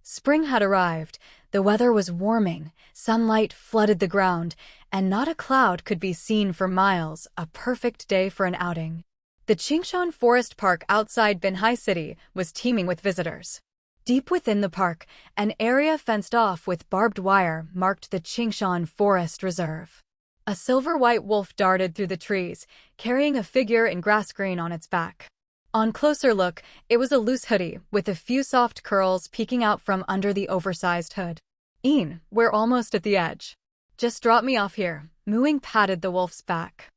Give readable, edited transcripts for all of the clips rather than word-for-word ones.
Spring had arrived, the weather was warming, sunlight flooded the ground, and not a cloud could be seen for miles, a perfect day for an outing. The Qingshan Forest Park outside Binhai City was teeming with visitors. Deep within the park, an area fenced off with barbed wire marked the Qingshan Forest Reserve. A silver-white wolf darted through the trees, carrying a figure in grass green on its back. On closer look, it was a loose hoodie, with a few soft curls peeking out from under the oversized hood. "Ying, we're almost at the edge. Just drop me off here." Mooing patted the wolf's back.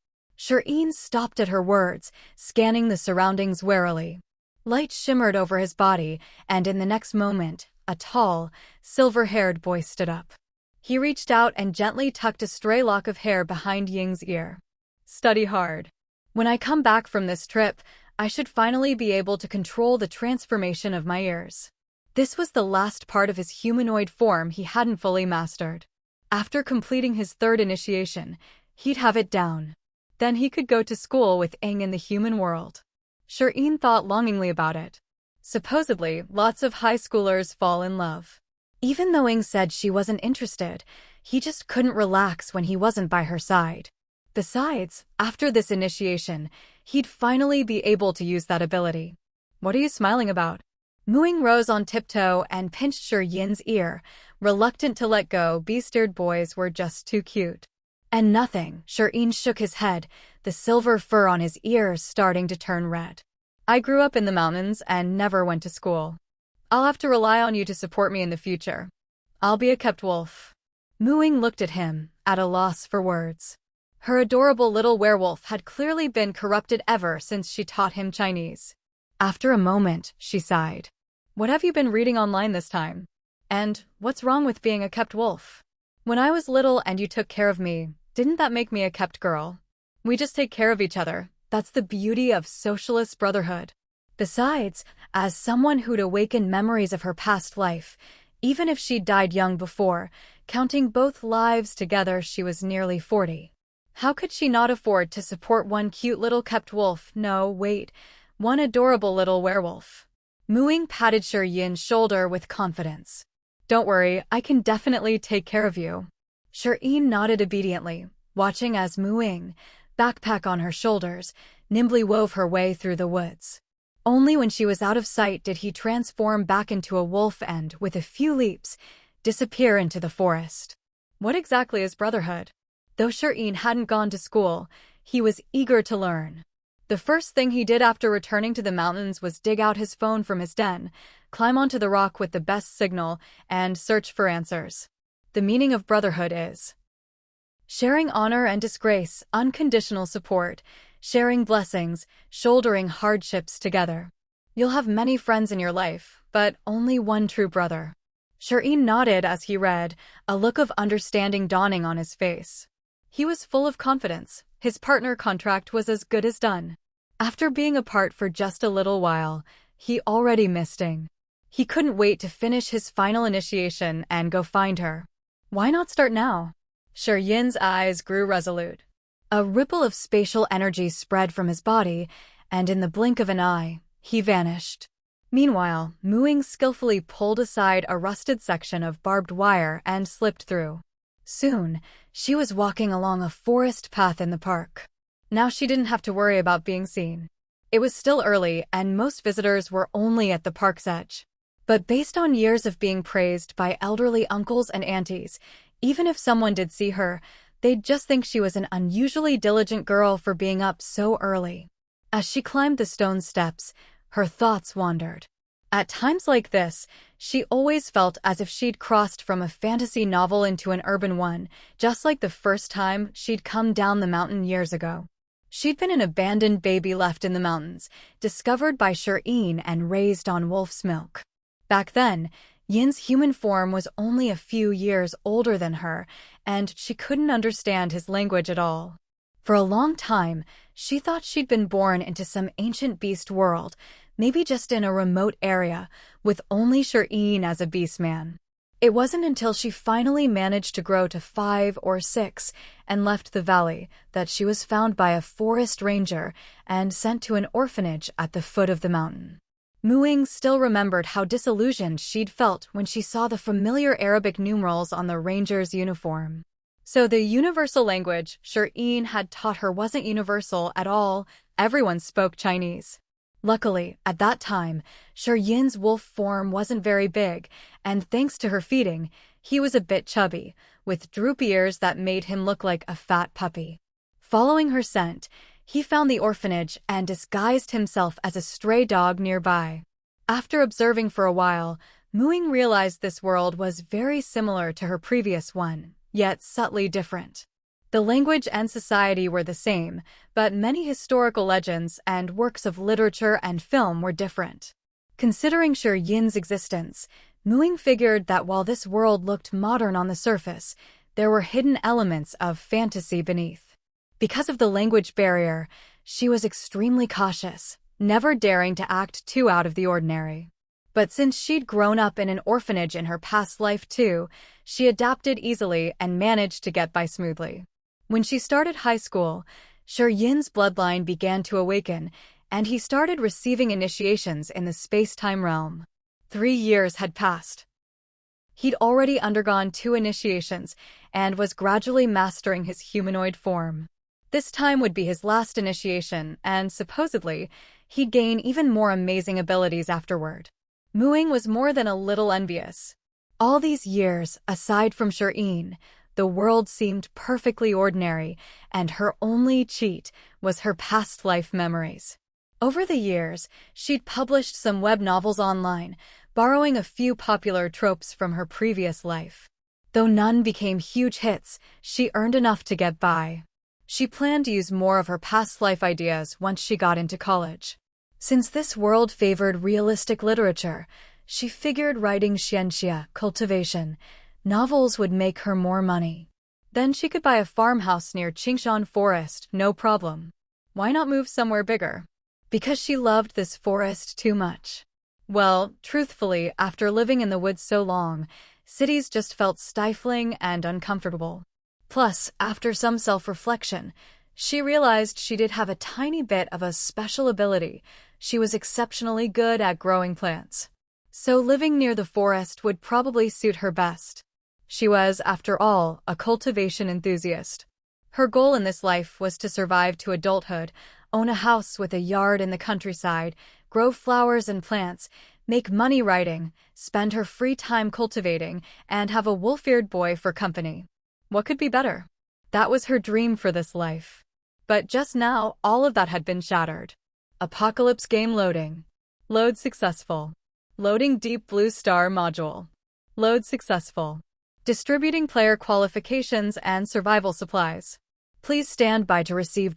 Ying stopped at her words, scanning the surroundings warily. Light shimmered over his body, and in the next moment, a tall, silver-haired boy stood up. He reached out and gently tucked a stray lock of hair behind Ying's ear. "Study hard. When I come back from this trip, I should finally be able to control the transformation of my ears." This was the last part of his humanoid form he hadn't fully mastered. After completing his third initiation, he'd have it down. Then he could go to school with Ying in the human world. Ying thought longingly about it. Supposedly, lots of high schoolers fall in love. Even though Ying said she wasn't interested, he just couldn't relax when he wasn't by her side. Besides, after this initiation, he'd finally be able to use that ability. "What are you smiling about?" Mooing rose on tiptoe and pinched Ying's ear, reluctant to let go. Beast-eared boys were just too cute. "And nothing." Ying shook his head, the silver fur on his ears starting to turn red. "I grew up in the mountains and never went to school. I'll have to rely on you to support me in the future. I'll be a kept wolf." Mooing looked at him, at a loss for words. Her adorable little werewolf had clearly been corrupted ever since she taught him Chinese. After a moment, she sighed. "What have you been reading online this time? And what's wrong with being a kept wolf? When I was little and you took care of me, didn't that make me a kept girl? We just take care of each other. That's the beauty of socialist brotherhood." Besides, as someone who'd awakened memories of her past life, even if she'd died young before, counting both lives together, she was nearly 40. How could she not afford to support one cute little kept wolf? No, wait, one adorable little werewolf. Mooing patted Ying's shoulder with confidence. "Don't worry, I can definitely take care of you." Ying nodded obediently, watching as Mooing, backpack on her shoulders, nimbly wove her way through the woods. Only when she was out of sight did he transform back into a wolf and, with a few leaps, disappear into the forest. What exactly is brotherhood? Though Ying hadn't gone to school, he was eager to learn. The first thing he did after returning to the mountains was dig out his phone from his den, climb onto the rock with the best signal, and search for answers. The meaning of brotherhood is sharing honor and disgrace, unconditional support, sharing blessings, shouldering hardships together. You'll have many friends in your life, but only one true brother. Ying nodded as he read, a look of understanding dawning on his face. He was full of confidence. His partner contract was as good as done. After being apart for just a little while, he already missed Ying. He couldn't wait to finish his final initiation and go find her. Why not start now? Ying's eyes grew resolute. A ripple of spatial energy spread from his body, and in the blink of an eye, he vanished. Meanwhile, Mooing skillfully pulled aside a rusted section of barbed wire and slipped through. Soon, she was walking along a forest path in the park. Now she didn't have to worry about being seen. It was still early, and most visitors were only at the park's edge. But based on years of being praised by elderly uncles and aunties, even if someone did see her, they'd just think she was an unusually diligent girl for being up so early. As she climbed the stone steps, her thoughts wandered. At times like this, she always felt as if she'd crossed from a fantasy novel into an urban one, just like the first time she'd come down the mountain years ago. She'd been an abandoned baby left in the mountains, discovered by Ying and raised on wolf's milk. Back then, Yin's human form was only a few years older than her, and she couldn't understand his language at all. For a long time, she thought she'd been born into some ancient beast world, maybe just in a remote area, with only Ying as a beastman. It wasn't until she finally managed to grow to 5 or 6 and left the valley that she was found by a forest ranger and sent to an orphanage at the foot of the mountain. Ying still remembered how disillusioned she'd felt when she saw the familiar Arabic numerals on the ranger's uniform. So the universal language Ying had taught her wasn't universal at all. Everyone spoke Chinese. Luckily, at that time, Ying's wolf form wasn't very big, and thanks to her feeding, he was a bit chubby, with droopy ears that made him look like a fat puppy. Following her scent, he found the orphanage and disguised himself as a stray dog nearby. After observing for a while, Ying realized this world was very similar to her previous one, yet subtly different. The language and society were the same, but many historical legends and works of literature and film were different. Considering Ying's existence, Ying figured that while this world looked modern on the surface, there were hidden elements of fantasy beneath. Because of the language barrier, she was extremely cautious, never daring to act too out of the ordinary. But since she'd grown up in an orphanage in her past life too, she adapted easily and managed to get by smoothly. When she started high school, Ying's bloodline began to awaken, and he started receiving initiations in the space-time realm. 3 years had passed. He'd already undergone 2 initiations and was gradually mastering his humanoid form. This time would be his last initiation, and supposedly, he'd gain even more amazing abilities afterward. Ying was more than a little envious. All these years, aside from Ying, the world seemed perfectly ordinary, and her only cheat was her past life memories. Over the years, she'd published some web novels online, borrowing a few popular tropes from her previous life. Though none became huge hits, she earned enough to get by. She planned to use more of her past life ideas once she got into college. Since this world favored realistic literature, she figured writing xianxia, cultivation, novels would make her more money. Then she could buy a farmhouse near Qingshan Forest, no problem. Why not move somewhere bigger? Because she loved this forest too much. Well, truthfully, after living in the woods so long, cities just felt stifling and uncomfortable. Plus, after some self-reflection, she realized she did have a tiny bit of a special ability. She was exceptionally good at growing plants. So living near the forest would probably suit her best. She was, after all, a cultivation enthusiast. Her goal in this life was to survive to adulthood, own a house with a yard in the countryside, grow flowers and plants, make money writing, spend her free time cultivating, and have a wolf-eared boy for company. What could be better? That was her dream for this life. But just now, all of that had been shattered. Apocalypse game loading. Load successful. Loading Deep Blue Star module. Load successful. Distributing player qualifications and survival supplies. Please stand by to receive.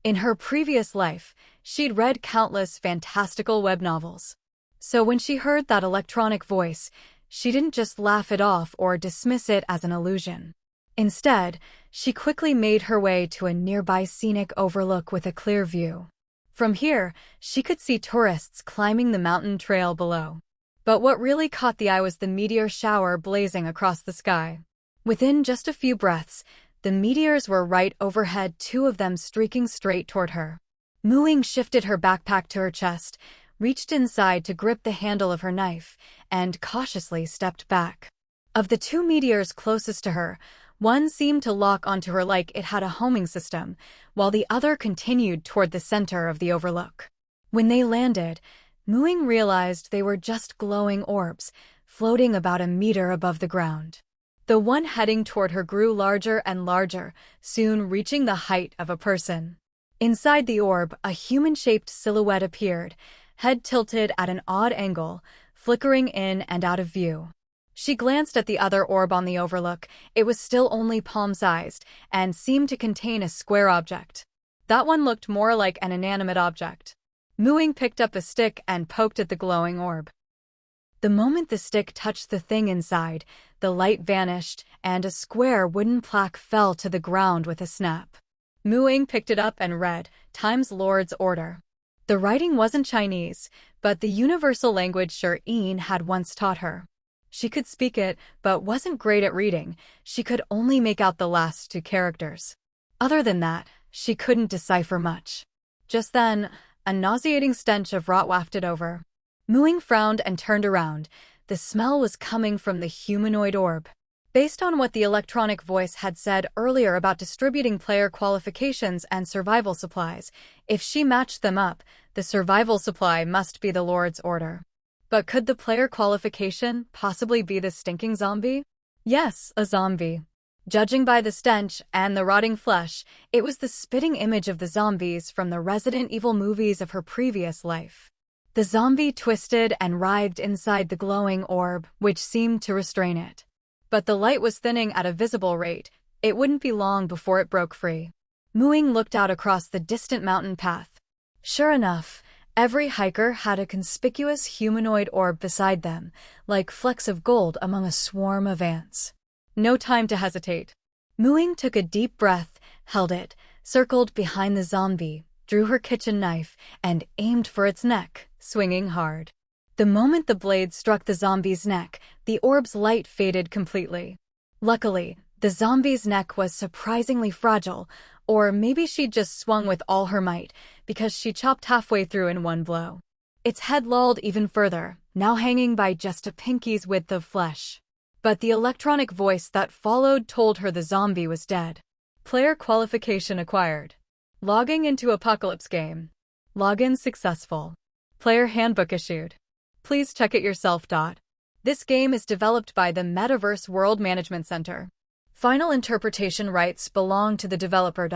In her previous life, she'd read countless fantastical web novels. So when she heard that electronic voice, she didn't just laugh it off or dismiss it as an illusion. Instead, she quickly made her way to a nearby scenic overlook with a clear view. From here, she could see tourists climbing the mountain trail below. But what really caught the eye was the meteor shower blazing across the sky. Within just a few breaths, the meteors were right overhead, 2 of them streaking straight toward her. Ying shifted her backpack to her chest, reached inside to grip the handle of her knife, and cautiously stepped back. Of the 2 meteors closest to her, one seemed to lock onto her like it had a homing system, while the other continued toward the center of the overlook. When they landed, Ying realized they were just glowing orbs, floating about a meter above the ground. The one heading toward her grew larger and larger, soon reaching the height of a person. Inside the orb, a human-shaped silhouette appeared, head tilted at an odd angle, flickering in and out of view. She glanced at the other orb on the overlook. It was still only palm-sized, and seemed to contain a square object. That one looked more like an inanimate object. Ying picked up a stick and poked at the glowing orb. The moment the stick touched the thing inside, the light vanished, and a square wooden plaque fell to the ground with a snap. Ying picked it up and read, "Times Lord's Order." The writing wasn't Chinese, but the universal language Ying had once taught her. She could speak it, but wasn't great at reading. She could only make out the last 2 characters. Other than that, she couldn't decipher much. Just then, a nauseating stench of rot wafted over. Ying frowned and turned around. The smell was coming from the humanoid orb. Based on what the electronic voice had said earlier about distributing player qualifications and survival supplies, if she matched them up, the survival supply must be the Lord's order. But could the player qualification possibly be the stinking zombie? Yes, a zombie. Judging by the stench and the rotting flesh, it was the spitting image of the zombies from the Resident Evil movies of her previous life. The zombie twisted and writhed inside the glowing orb, which seemed to restrain it. But the light was thinning at a visible rate. It wouldn't be long before it broke free. Ying looked out across the distant mountain path. Sure enough, every hiker had a conspicuous humanoid orb beside them, like flecks of gold among a swarm of ants. No time to hesitate. Ying took a deep breath, held it, circled behind the zombie, drew her kitchen knife, and aimed for its neck, swinging hard. The moment the blade struck the zombie's neck, the orb's light faded completely. Luckily, the zombie's neck was surprisingly fragile, or maybe she'd just swung with all her might, because she chopped halfway through in one blow. Its head lolled even further, now hanging by just a pinky's width of flesh. But the electronic voice that followed told her the zombie was dead. Player qualification acquired. Logging into Apocalypse game. Login successful. Player handbook issued. Please check it yourself. This game is developed by the Metaverse World Management Center. Final interpretation rights belong to the developer.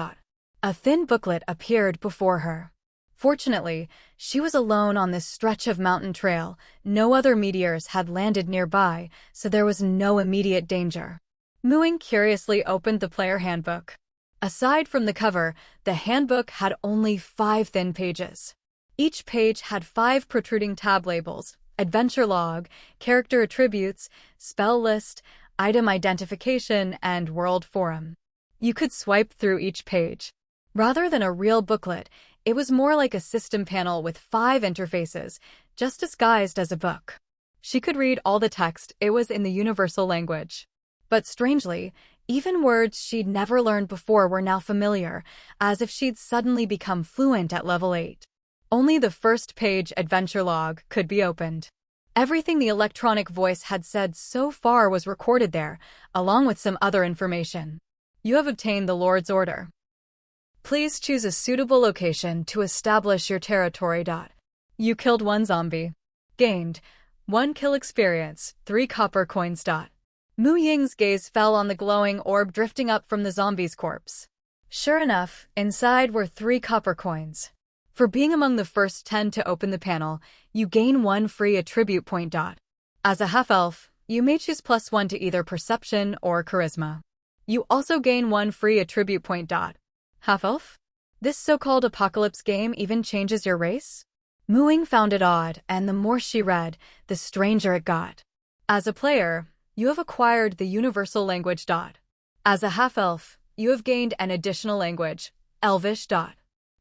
A thin booklet appeared before her. Fortunately, she was alone on this stretch of mountain trail. No other meteors had landed nearby, so there was no immediate danger. Ying curiously opened the player handbook. Aside from the cover, the handbook had only 5 thin pages. Each page had 5 protruding tab labels: adventure log, character attributes, spell list, item identification, and world forum. You could swipe through each page. Rather than a real booklet, it was more like a system panel with 5 interfaces, just disguised as a book. She could read all the text. It was in the universal language. But strangely, even words she'd never learned before were now familiar, as if she'd suddenly become fluent at level 8. Only the first page, adventure log, could be opened. Everything the electronic voice had said so far was recorded there, along with some other information. You have obtained the Lord's order. Please choose a suitable location to establish your territory. You killed 1 zombie. Gained 1 kill experience, 3 copper coins. Ying's gaze fell on the glowing orb drifting up from the zombie's corpse. Sure enough, inside were 3 copper coins. For being among the first 10 to open the panel, you gain 1 free attribute point. As a half-elf, you may choose +1 to either perception or charisma. You also gain 1 free attribute point. Half-elf? This so-called apocalypse game even changes your race? Ying found it odd, and the more she read, the stranger it got. As a player, you have acquired the universal language. As a half-elf, you have gained an additional language, Elvish.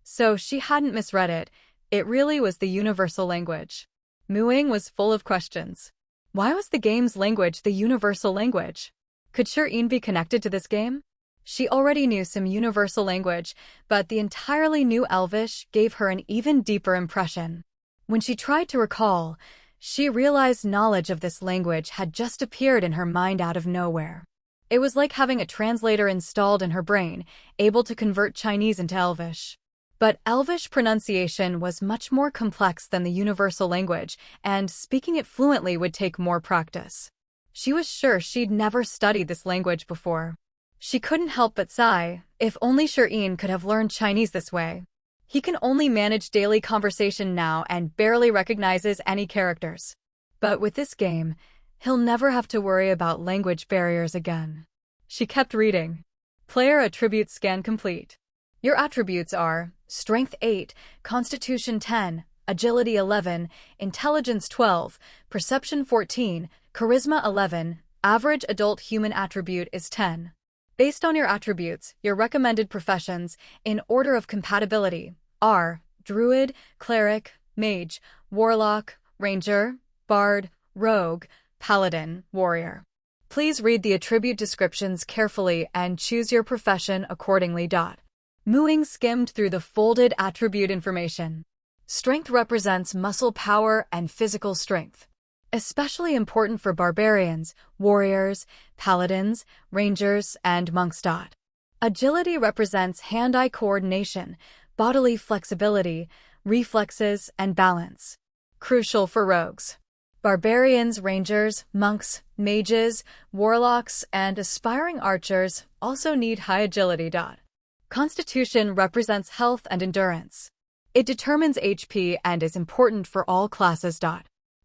So she hadn't misread it. It really was the universal language. Ying was full of questions. Why was the game's language the universal language? Could Ying be connected to this game? She already knew some universal language, but the entirely new Elvish gave her an even deeper impression. When she tried to recall, she realized knowledge of this language had just appeared in her mind out of nowhere. It was like having a translator installed in her brain, able to convert Chinese into Elvish. But Elvish pronunciation was much more complex than the universal language, and speaking it fluently would take more practice. She was sure she'd never studied this language before. She couldn't help but sigh. If only Ying could have learned Chinese this way. He can only manage daily conversation now and barely recognizes any characters. But with this game, he'll never have to worry about language barriers again. She kept reading. Player attributes scan complete. Your attributes are Strength 8, Constitution 10, Agility 11, Intelligence 12, Perception 14, Charisma 11, Average adult human attribute is 10. Based on your attributes, your recommended professions, in order of compatibility, are Druid, Cleric, Mage, Warlock, Ranger, Bard, Rogue, Paladin, Warrior. Please read the attribute descriptions carefully and choose your profession accordingly. Ying skimmed through the folded attribute information. Strength represents muscle power and physical strength, especially important for barbarians, warriors, paladins, rangers, and monks. Agility represents hand-eye coordination, bodily flexibility, reflexes, and balance. Crucial for rogues. Barbarians, rangers, monks, mages, warlocks, and aspiring archers also need high agility. Constitution represents health and endurance. It determines HP and is important for all classes.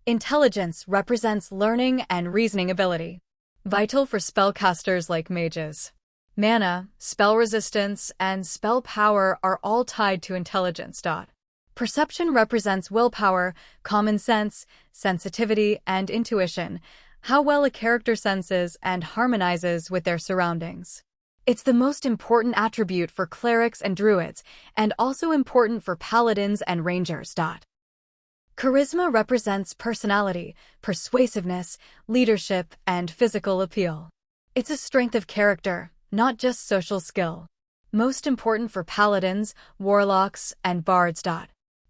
Intelligence represents learning and reasoning ability, vital for spellcasters like mages. Mana, spell resistance, and spell power are all tied to intelligence. Perception represents willpower, common sense, sensitivity, and intuition, how well a character senses and harmonizes with their surroundings. It's the most important attribute for clerics and druids, and also important for paladins and rangers. Charisma represents personality, persuasiveness, leadership, and physical appeal. It's a strength of character, not just social skill. Most important for paladins, warlocks, and bards.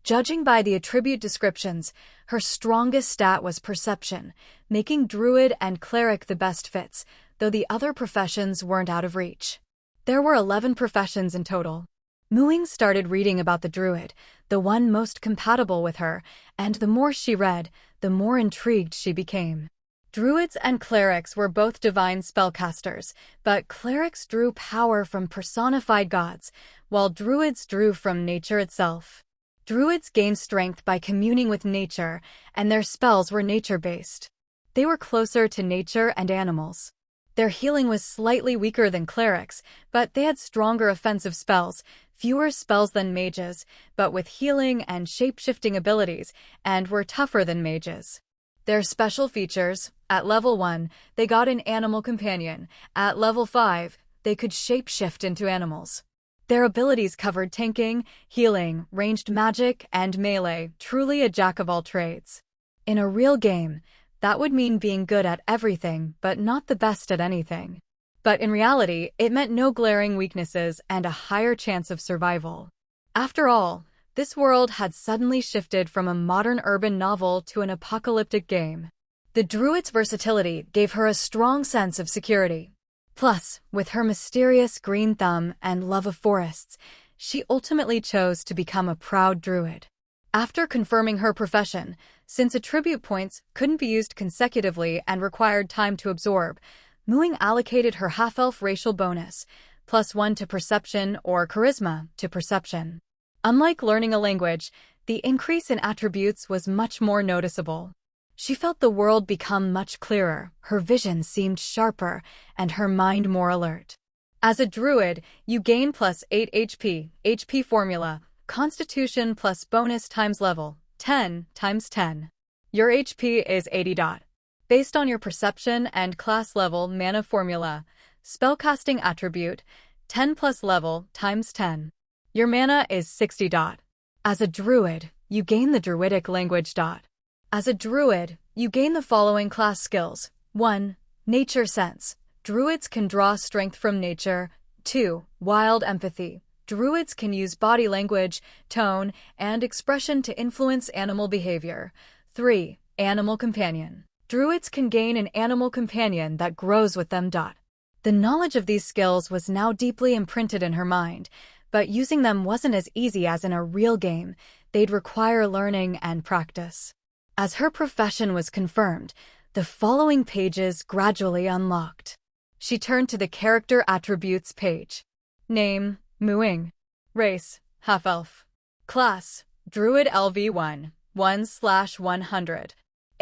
Judging by the attribute descriptions, her strongest stat was perception, making druid and cleric the best fits, though the other professions weren't out of reach. There were 11 professions in total. Ying started reading about the druid, the one most compatible with her, and the more she read, the more intrigued she became. Druids and clerics were both divine spellcasters, but clerics drew power from personified gods, while druids drew from nature itself. Druids gained strength by communing with nature, and their spells were nature-based. They were closer to nature and animals. Their healing was slightly weaker than clerics, but they had stronger offensive spells, fewer spells than mages, but with healing and shape-shifting abilities, and were tougher than mages. Their special features: at level 1, they got an animal companion. At level 5, they could shape-shift into animals. Their abilities covered tanking, healing, ranged magic, and melee, truly a jack of all trades. In a real game, that would mean being good at everything, but not the best at anything. But in reality, it meant no glaring weaknesses and a higher chance of survival. After all, this world had suddenly shifted from a modern urban novel to an apocalyptic game. The druid's versatility gave her a strong sense of security. Plus, with her mysterious green thumb and love of forests, she ultimately chose to become a proud druid. After confirming her profession, since attribute points couldn't be used consecutively and required time to absorb, Ying allocated her half-elf racial bonus, +1 to perception or charisma to perception. Unlike learning a language, the increase in attributes was much more noticeable. She felt the world become much clearer, her vision seemed sharper, and her mind more alert. As a druid, you gain +8 HP, HP formula, Constitution plus bonus times level, 10 times 10. Your HP is 80. Based on your perception and class level mana formula, spellcasting attribute, 10 plus level times 10. Your mana is 60. As a druid, you gain the druidic language. As a druid, you gain the following class skills. 1. Nature sense. Druids can draw strength from nature. 2. Wild empathy. Druids can use body language, tone, and expression to influence animal behavior. 3. Animal companion. Druids can gain an animal companion that grows with them. The knowledge of these skills was now deeply imprinted in her mind, but using them wasn't as easy as in a real game. They'd require learning and practice. As her profession was confirmed, the following pages gradually unlocked. She turned to the character attributes page. Name: Ying. Race: half-elf. Class: Druid LV1, 1/100.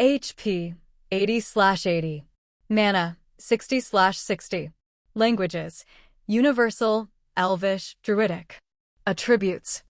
HP: 80/80. Mana: 60/60. Languages: Universal, Elvish, Druidic. Attributes: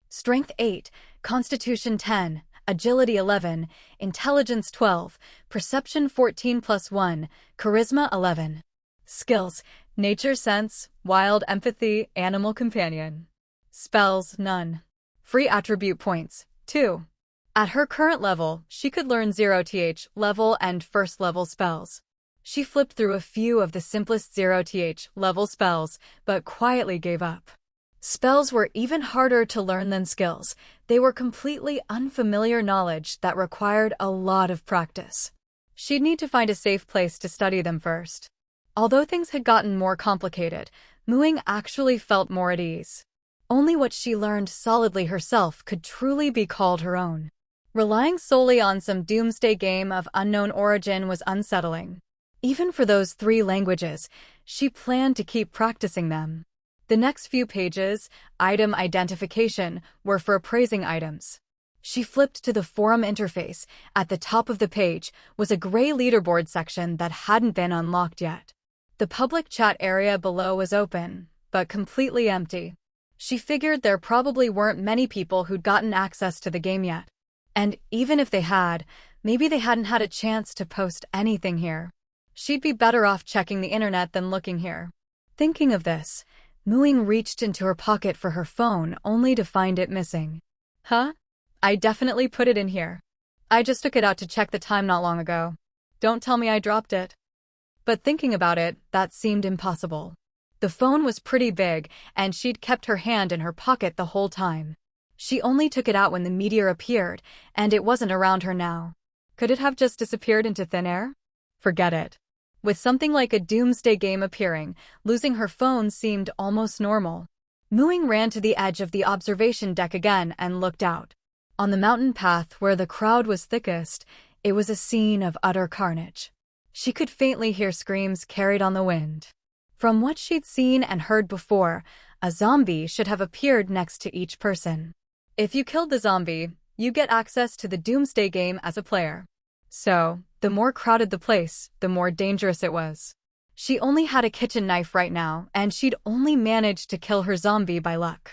Strength 8, Constitution 10, Agility 11, Intelligence 12, Perception 14 + 1, Charisma 11. Skills: Nature Sense, Wild Empathy, Animal Companion. Spells: none. Free attribute points: 2. At her current level, she could learn 0th level and first level spells. She flipped through a few of the simplest 0th level spells, but quietly gave up. Spells were even harder to learn than skills. They were completely unfamiliar knowledge that required a lot of practice. She'd need to find a safe place to study them first. Although things had gotten more complicated, Muing actually felt more at ease. Only what she learned solidly herself could truly be called her own. Relying solely on some doomsday game of unknown origin was unsettling. Even for those 3 languages, she planned to keep practicing them. The next few pages, item identification, were for appraising items. She flipped to the forum interface. At the top of the page was a gray leaderboard section that hadn't been unlocked yet. The public chat area below was open, but completely empty. She figured there probably weren't many people who'd gotten access to the game yet. And even if they had, maybe they hadn't had a chance to post anything here. She'd be better off checking the internet than looking here. Thinking of this, Muing reached into her pocket for her phone only to find it missing. Huh? I definitely put it in here. I just took it out to check the time not long ago. Don't tell me I dropped it. But thinking about it, that seemed impossible. The phone was pretty big, and she'd kept her hand in her pocket the whole time. She only took it out when the meteor appeared, and it wasn't around her now. Could it have just disappeared into thin air? Forget it. With something like a doomsday game appearing, losing her phone seemed almost normal. Muing ran to the edge of the observation deck again and looked out. On the mountain path where the crowd was thickest, it was a scene of utter carnage. She could faintly hear screams carried on the wind. From what she'd seen and heard before, a zombie should have appeared next to each person. If you killed the zombie, you get access to the doomsday game as a player. So, the more crowded the place, the more dangerous it was. She only had a kitchen knife right now, and she'd only managed to kill her zombie by luck.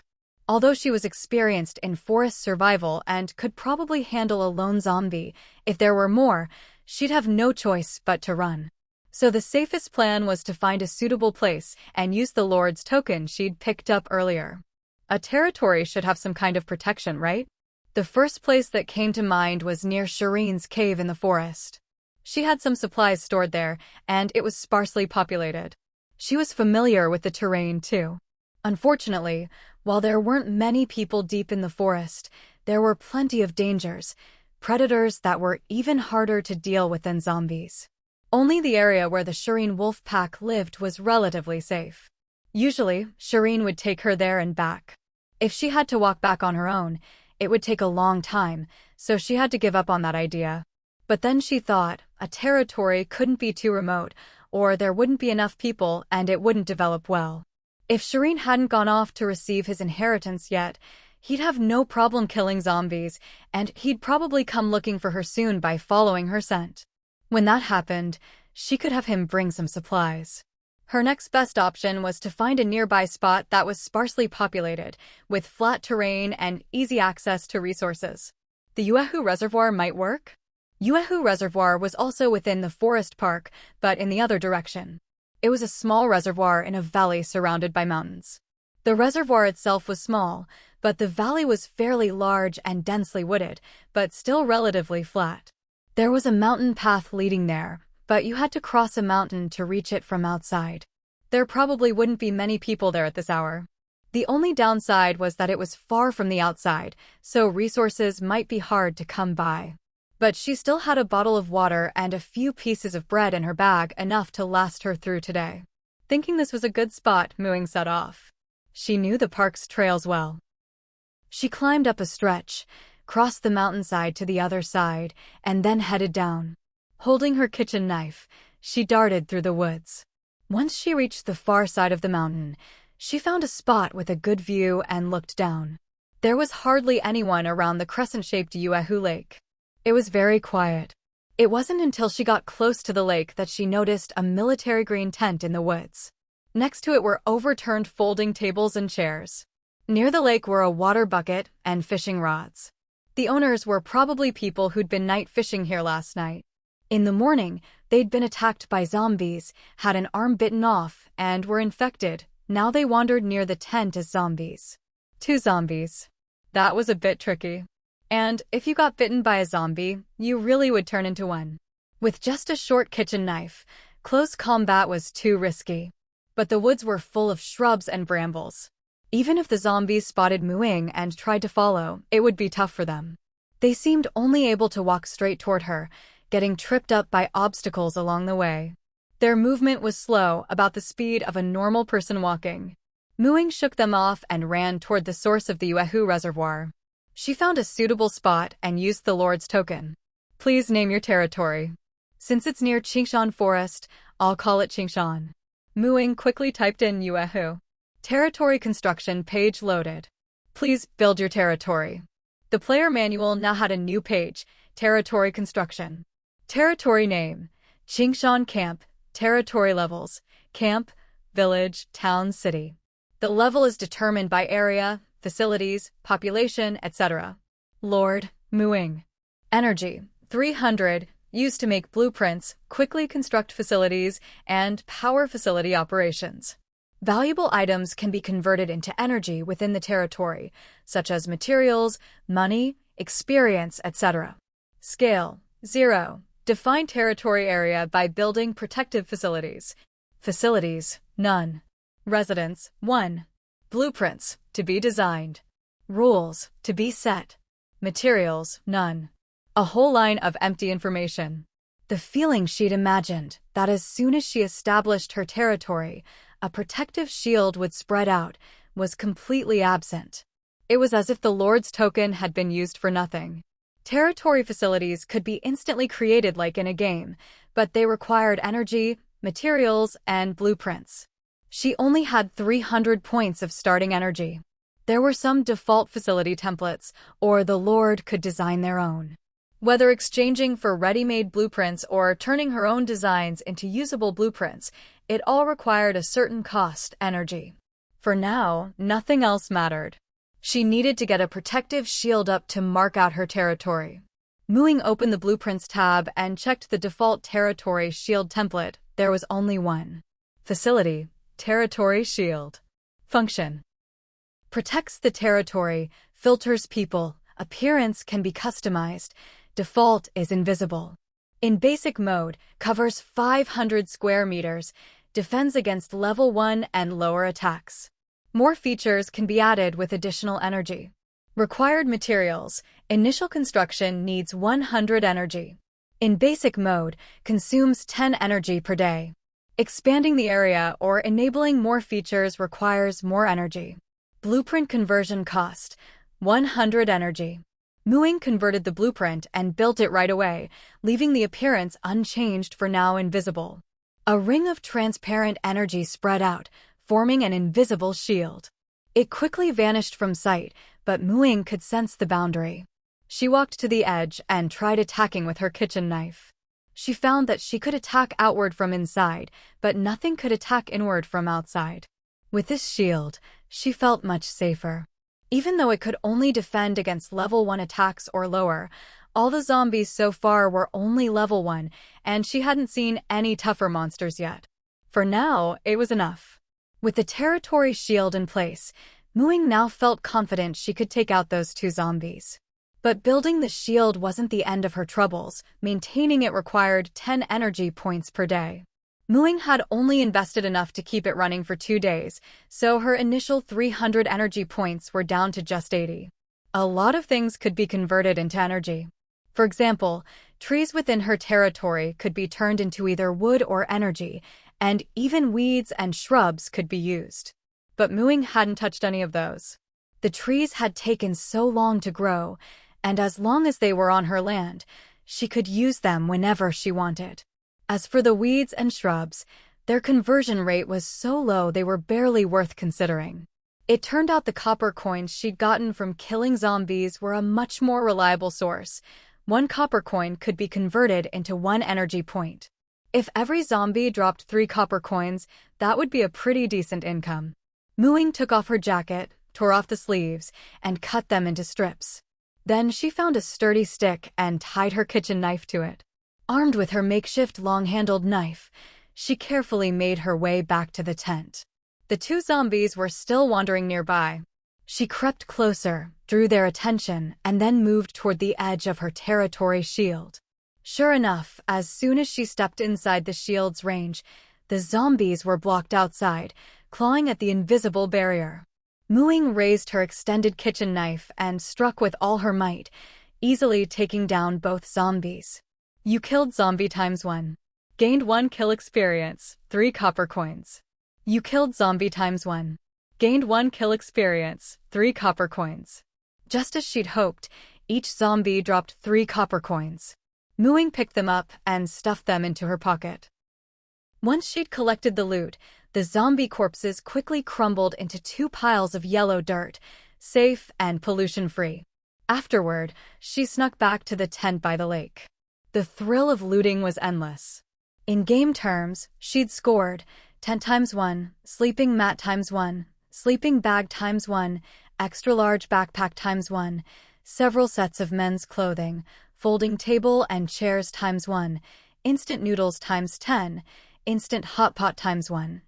Although she was experienced in forest survival and could probably handle a lone zombie, if there were more, she'd have no choice but to run. So the safest plan was to find a suitable place and use the Lord's token she'd picked up earlier. A territory should have some kind of protection, right? The first place that came to mind was near Shireen's cave in the forest. She had some supplies stored there, and it was sparsely populated. She was familiar with the terrain, too. Unfortunately, while there weren't many people deep in the forest, there were plenty of dangers, predators that were even harder to deal with than zombies. Only the area where the Shireen wolf pack lived was relatively safe. Usually, Shireen would take her there and back. If she had to walk back on her own, it would take a long time, so she had to give up on that idea. But then she thought, a territory couldn't be too remote, or there wouldn't be enough people and it wouldn't develop well. If Shireen hadn't gone off to receive his inheritance yet, he'd have no problem killing zombies, and he'd probably come looking for her soon by following her scent. When that happened, she could have him bring some supplies. Her next best option was to find a nearby spot that was sparsely populated, with flat terrain and easy access to resources. The Yuehu Reservoir might work? Yuehu Reservoir was also within the forest park, but in the other direction. It was a small reservoir in a valley surrounded by mountains. The reservoir itself was small, but the valley was fairly large and densely wooded, but still relatively flat. There was a mountain path leading there, but you had to cross a mountain to reach it from outside. There probably wouldn't be many people there at this hour. The only downside was that it was far from the outside, so resources might be hard to come by. But she still had a bottle of water and a few pieces of bread in her bag, enough to last her through today. Thinking this was a good spot, Muing set off. She knew the park's trails well. She climbed up a stretch, crossed the mountainside to the other side, and then headed down. Holding her kitchen knife, she darted through the woods. Once she reached the far side of the mountain, she found a spot with a good view and looked down. There was hardly anyone around the crescent-shaped Yuehu Lake. It was very quiet. It wasn't until she got close to the lake that she noticed a military green tent in the woods. Next to it were overturned folding tables and chairs. Near the lake were a water bucket and fishing rods. The owners were probably people who'd been night fishing here last night. In the morning, they'd been attacked by zombies, had an arm bitten off, and were infected. Now they wandered near the tent as zombies. 2 zombies. That was a bit tricky. And if you got bitten by a zombie, you really would turn into one. With just a short kitchen knife, close combat was too risky. But the woods were full of shrubs and brambles. Even if the zombies spotted Ying and tried to follow, it would be tough for them. They seemed only able to walk straight toward her, getting tripped up by obstacles along the way. Their movement was slow, about the speed of a normal person walking. Ying shook them off and ran toward the source of the Yuehu reservoir. She found a suitable spot and used the Lord's token. Please name your territory. Since it's near Qingshan Forest, I'll call it Qingshan. Ying quickly typed in Yuehu. Territory construction page loaded. Please build your territory. The player manual now had a new page, territory construction. Territory name, Qingshan Camp, territory levels, camp, village, town, city. The level is determined by area, facilities, population, etc. Lord, Ying. Energy, 300, used to make blueprints, quickly construct facilities, and power facility operations. Valuable items can be converted into energy within the territory, such as materials, money, experience, etc. Scale, 0. Define territory area by building protective facilities. Facilities, none. Residents, 1. Blueprints, to be designed. Rules, to be set. Materials, none. A whole line of empty information. The feeling she'd imagined, that as soon as she established her territory, a protective shield would spread out, was completely absent. It was as if the Lord's token had been used for nothing. Territory facilities could be instantly created like in a game, but they required energy, materials, and blueprints. She only had 300 points of starting energy. There were some default facility templates, or the Lord could design their own. Whether exchanging for ready-made blueprints or turning her own designs into usable blueprints, it all required a certain cost, energy. For now, nothing else mattered. She needed to get a protective shield up to mark out her territory. Ying opened the Blueprints tab and checked the default territory shield template. There was only one. Facility, territory shield. Function. Protects the territory, filters people, appearance can be customized. Default is invisible. In basic mode, covers 500 square meters, defends against level 1 and lower attacks. More features can be added with additional energy. Required materials, initial construction needs 100 energy. In basic mode, consumes 10 energy per day. Expanding the area or enabling more features requires more energy. Blueprint conversion cost, 100 energy. Ying converted the blueprint and built it right away, leaving the appearance unchanged for now invisible. A ring of transparent energy spread out, forming an invisible shield. It quickly vanished from sight, but Ying could sense the boundary. She walked to the edge and tried attacking with her kitchen knife. She found that she could attack outward from inside, but nothing could attack inward from outside. With this shield, she felt much safer. Even though it could only defend against level 1 attacks or lower, all the zombies so far were only level 1, and she hadn't seen any tougher monsters yet. For now, it was enough. With the territory shield in place, Ying now felt confident she could take out those 2 zombies. But building the shield wasn't the end of her troubles. Maintaining it required 10 energy points per day. Ying had only invested enough to keep it running for 2 days, so her initial 300 energy points were down to just 80. A lot of things could be converted into energy. For example, trees within her territory could be turned into either wood or energy, and even weeds and shrubs could be used. But Ying hadn't touched any of those. The trees had taken so long to grow, and as long as they were on her land, she could use them whenever she wanted. As for the weeds and shrubs, their conversion rate was so low they were barely worth considering. It turned out the copper coins she'd gotten from killing zombies were a much more reliable source. 1 copper coin could be converted into 1 energy point. If every zombie dropped 3 copper coins, that would be a pretty decent income. Ying took off her jacket, tore off the sleeves, and cut them into strips. Then she found a sturdy stick and tied her kitchen knife to it. Armed with her makeshift long-handled knife, she carefully made her way back to the tent. The 2 zombies were still wandering nearby. She crept closer, drew their attention, and then moved toward the edge of her territory shield. Sure enough, as soon as she stepped inside the shield's range, the zombies were blocked outside, clawing at the invisible barrier. Ying raised her extended kitchen knife and struck with all her might, easily taking down both zombies. You killed zombie ×1. Gained 1 kill experience, 3 copper coins. You killed zombie ×1. Gained 1 kill experience, 3 copper coins. Just as she'd hoped, each zombie dropped 3 copper coins. Ying picked them up and stuffed them into her pocket. Once she'd collected the loot, the zombie corpses quickly crumbled into 2 piles of yellow dirt, safe and pollution-free. Afterward, she snuck back to the tent by the lake. The thrill of looting was endless. In game terms, she'd scored tent ×1, sleeping mat ×1, sleeping bag ×1, extra-large backpack ×1, several sets of men's clothing, folding table and chairs ×1, instant noodles ×10, instant hot pot ×1.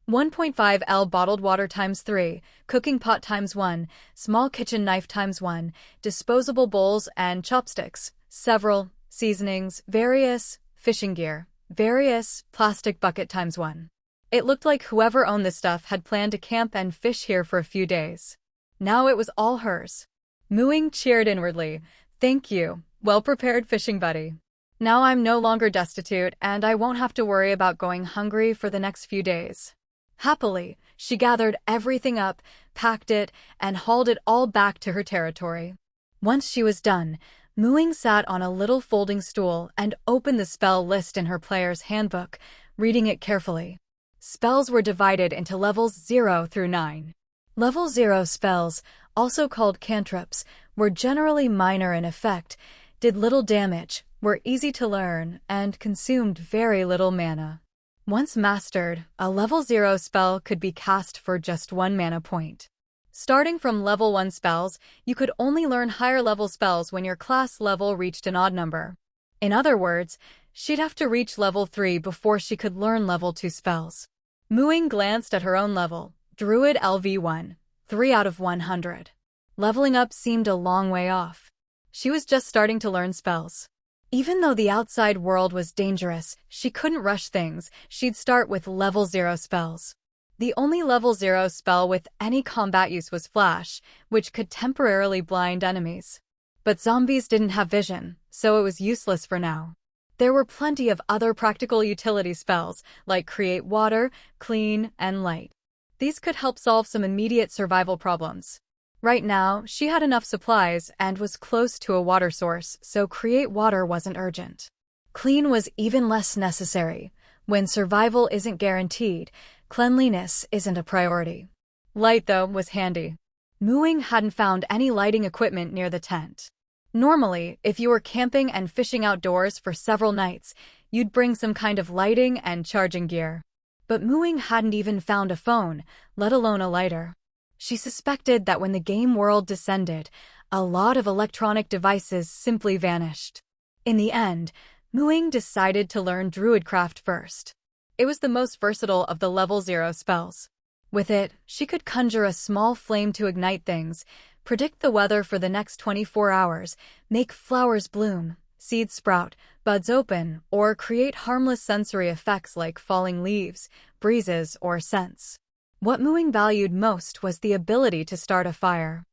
1.5L bottled water ×3, cooking pot ×1, small kitchen knife ×1, disposable bowls and chopsticks, several, seasonings, various, fishing gear, various, plastic bucket ×1. It looked like whoever owned this stuff had planned to camp and fish here for a few days. Now it was all hers. Ying cheered inwardly. Thank you, well-prepared fishing buddy. Now I'm no longer destitute and I won't have to worry about going hungry for the next few days. Happily, she gathered everything up, packed it, and hauled it all back to her territory. Once she was done, Ying sat on a little folding stool and opened the spell list in her player's handbook, reading it carefully. Spells were divided into levels 0 through 9. Level 0 spells, also called cantrips, were generally minor in effect, did little damage, were easy to learn, and consumed very little mana. Once mastered, a level 0 spell could be cast for just 1 mana point. Starting from level 1 spells, you could only learn higher level spells when your class level reached an odd number. In other words, she'd have to reach level 3 before she could learn level 2 spells. Ying glanced at her own level, druid LV1, 3 out of 100. Leveling up seemed a long way off. She was just starting to learn spells. Even though the outside world was dangerous, she couldn't rush things. She'd start with level 0 spells. The only level 0 spell with any combat use was Flash, which could temporarily blind enemies. But zombies didn't have vision, so it was useless for now. There were plenty of other practical utility spells, like Create Water, Clean, and Light. These could help solve some immediate survival problems. Right now, she had enough supplies and was close to a water source, so Create Water wasn't urgent. Clean was even less necessary. When survival isn't guaranteed, cleanliness isn't a priority. Light, though, was handy. Ying hadn't found any lighting equipment near the tent. Normally, if you were camping and fishing outdoors for several nights, you'd bring some kind of lighting and charging gear. But Ying hadn't even found a phone, let alone a lighter. She suspected that when the game world descended, a lot of electronic devices simply vanished. In the end, Ying decided to learn Druidcraft first. It was the most versatile of the level 0 spells. With it, she could conjure a small flame to ignite things, predict the weather for the next 24 hours, make flowers bloom, seeds sprout, buds open, or create harmless sensory effects like falling leaves, breezes, or scents. What Ying valued most was the ability to start a fire.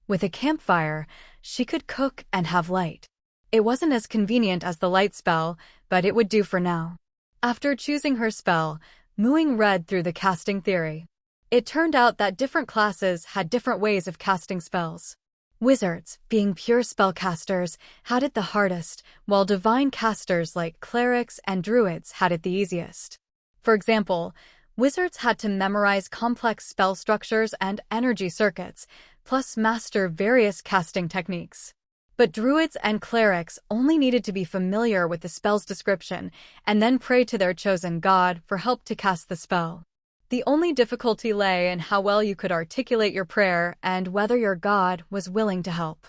With a campfire, she could cook and have light. It wasn't as convenient as the light spell, but it would do for now. After choosing her spell, Ying read through the casting theory. It turned out that different classes had different ways of casting spells. Wizards, being pure spellcasters, had it the hardest, while divine casters like clerics and druids had it the easiest. For example, wizards had to memorize complex spell structures and energy circuits, plus master various casting techniques. But druids and clerics only needed to be familiar with the spell's description and then pray to their chosen god for help to cast the spell. The only difficulty lay in how well you could articulate your prayer and whether your god was willing to help.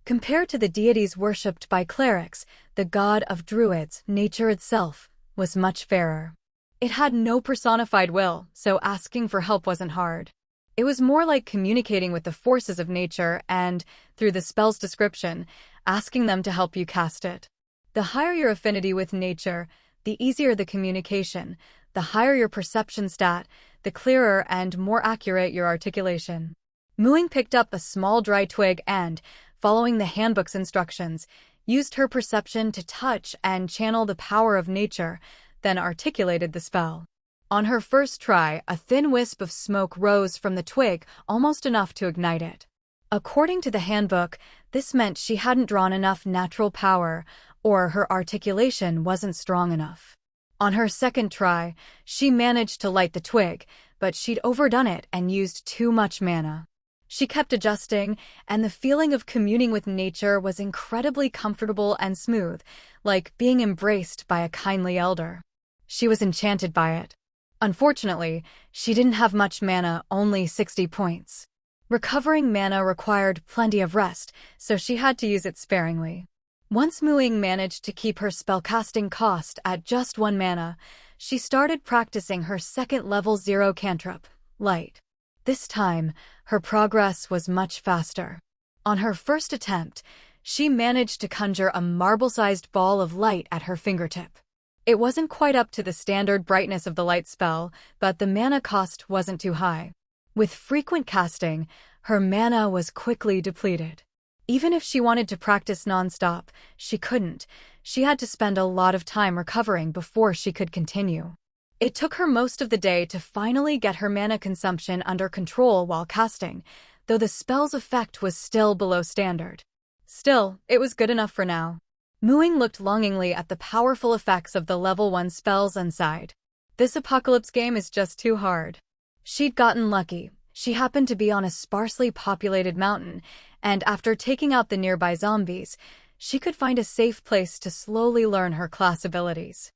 Compared to the deities worshipped by clerics, the god of druids, nature itself, was much fairer. It had no personified will, so asking for help wasn't hard. It was more like communicating with the forces of nature and, through the spell's description, asking them to help you cast it. The higher your affinity with nature, the easier the communication. The higher your perception stat, the clearer and more accurate your articulation. Muing picked up a small dry twig and, following the handbook's instructions, used her perception to touch and channel the power of nature, then articulated the spell. On her first try, a thin wisp of smoke rose from the twig, almost enough to ignite it. According to the handbook, this meant she hadn't drawn enough natural power, or her articulation wasn't strong enough. On her second try, she managed to light the twig, but she'd overdone it and used too much mana. She kept adjusting, and the feeling of communing with nature was incredibly comfortable and smooth, like being embraced by a kindly elder. She was enchanted by it. Unfortunately, she didn't have much mana, only 60 points. Recovering mana required plenty of rest, so she had to use it sparingly. Once Muing managed to keep her spellcasting cost at just 1 mana, she started practicing her second level 0 cantrip, Light. This time, her progress was much faster. On her first attempt, she managed to conjure a marble-sized ball of light at her fingertip. It wasn't quite up to the standard brightness of the light spell, but the mana cost wasn't too high. With frequent casting, her mana was quickly depleted. Even if she wanted to practice non-stop, she couldn't. She had to spend a lot of time recovering before she could continue. It took her most of the day to finally get her mana consumption under control while casting, though the spell's effect was still below standard. Still, it was good enough for now. Muing looked longingly at the powerful effects of the level 1 spells and sighed. This apocalypse game is just too hard. She'd gotten lucky. She happened to be on a sparsely populated mountain, and after taking out the nearby zombies, she could find a safe place to slowly learn her class abilities.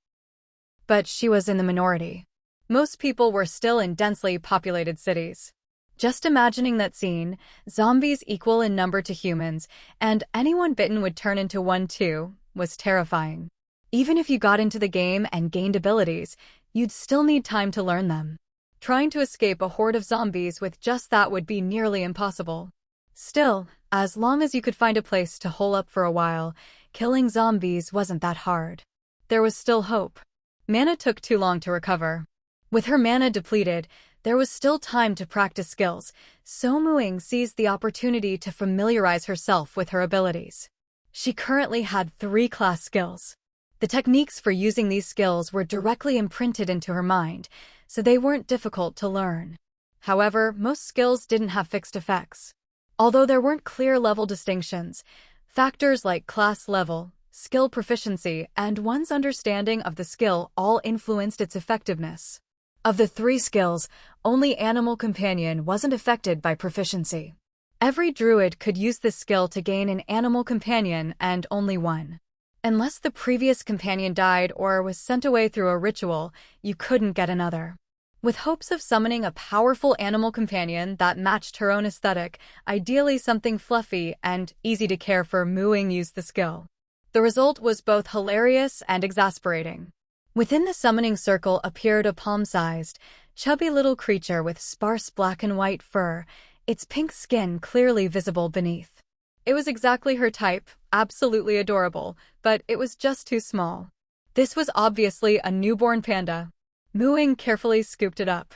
But she was in the minority. Most people were still in densely populated cities. Just imagining that scene, zombies equal in number to humans, and anyone bitten would turn into one too, was terrifying. Even if you got into the game and gained abilities, you'd still need time to learn them. Trying to escape a horde of zombies with just that would be nearly impossible. Still, as long as you could find a place to hole up for a while, killing zombies wasn't that hard. There was still hope. Mana took too long to recover. With her mana depleted, there was still time to practice skills, so Muing seized the opportunity to familiarize herself with her abilities. She currently had 3 class skills. The techniques for using these skills were directly imprinted into her mind, so they weren't difficult to learn. However, most skills didn't have fixed effects. Although there weren't clear level distinctions, factors like class level, skill proficiency, and one's understanding of the skill all influenced its effectiveness. Of the 3 skills, only Animal Companion wasn't affected by proficiency. Every druid could use this skill to gain an Animal Companion, and only one. Unless the previous companion died or was sent away through a ritual, you couldn't get another. With hopes of summoning a powerful animal companion that matched her own aesthetic, ideally something fluffy and easy to care for, Muing used the skill. The result was both hilarious and exasperating. Within the summoning circle appeared a palm-sized, chubby little creature with sparse black and white fur, its pink skin clearly visible beneath. It was exactly her type, absolutely adorable, but it was just too small. This was obviously a newborn panda. Muing carefully scooped it up.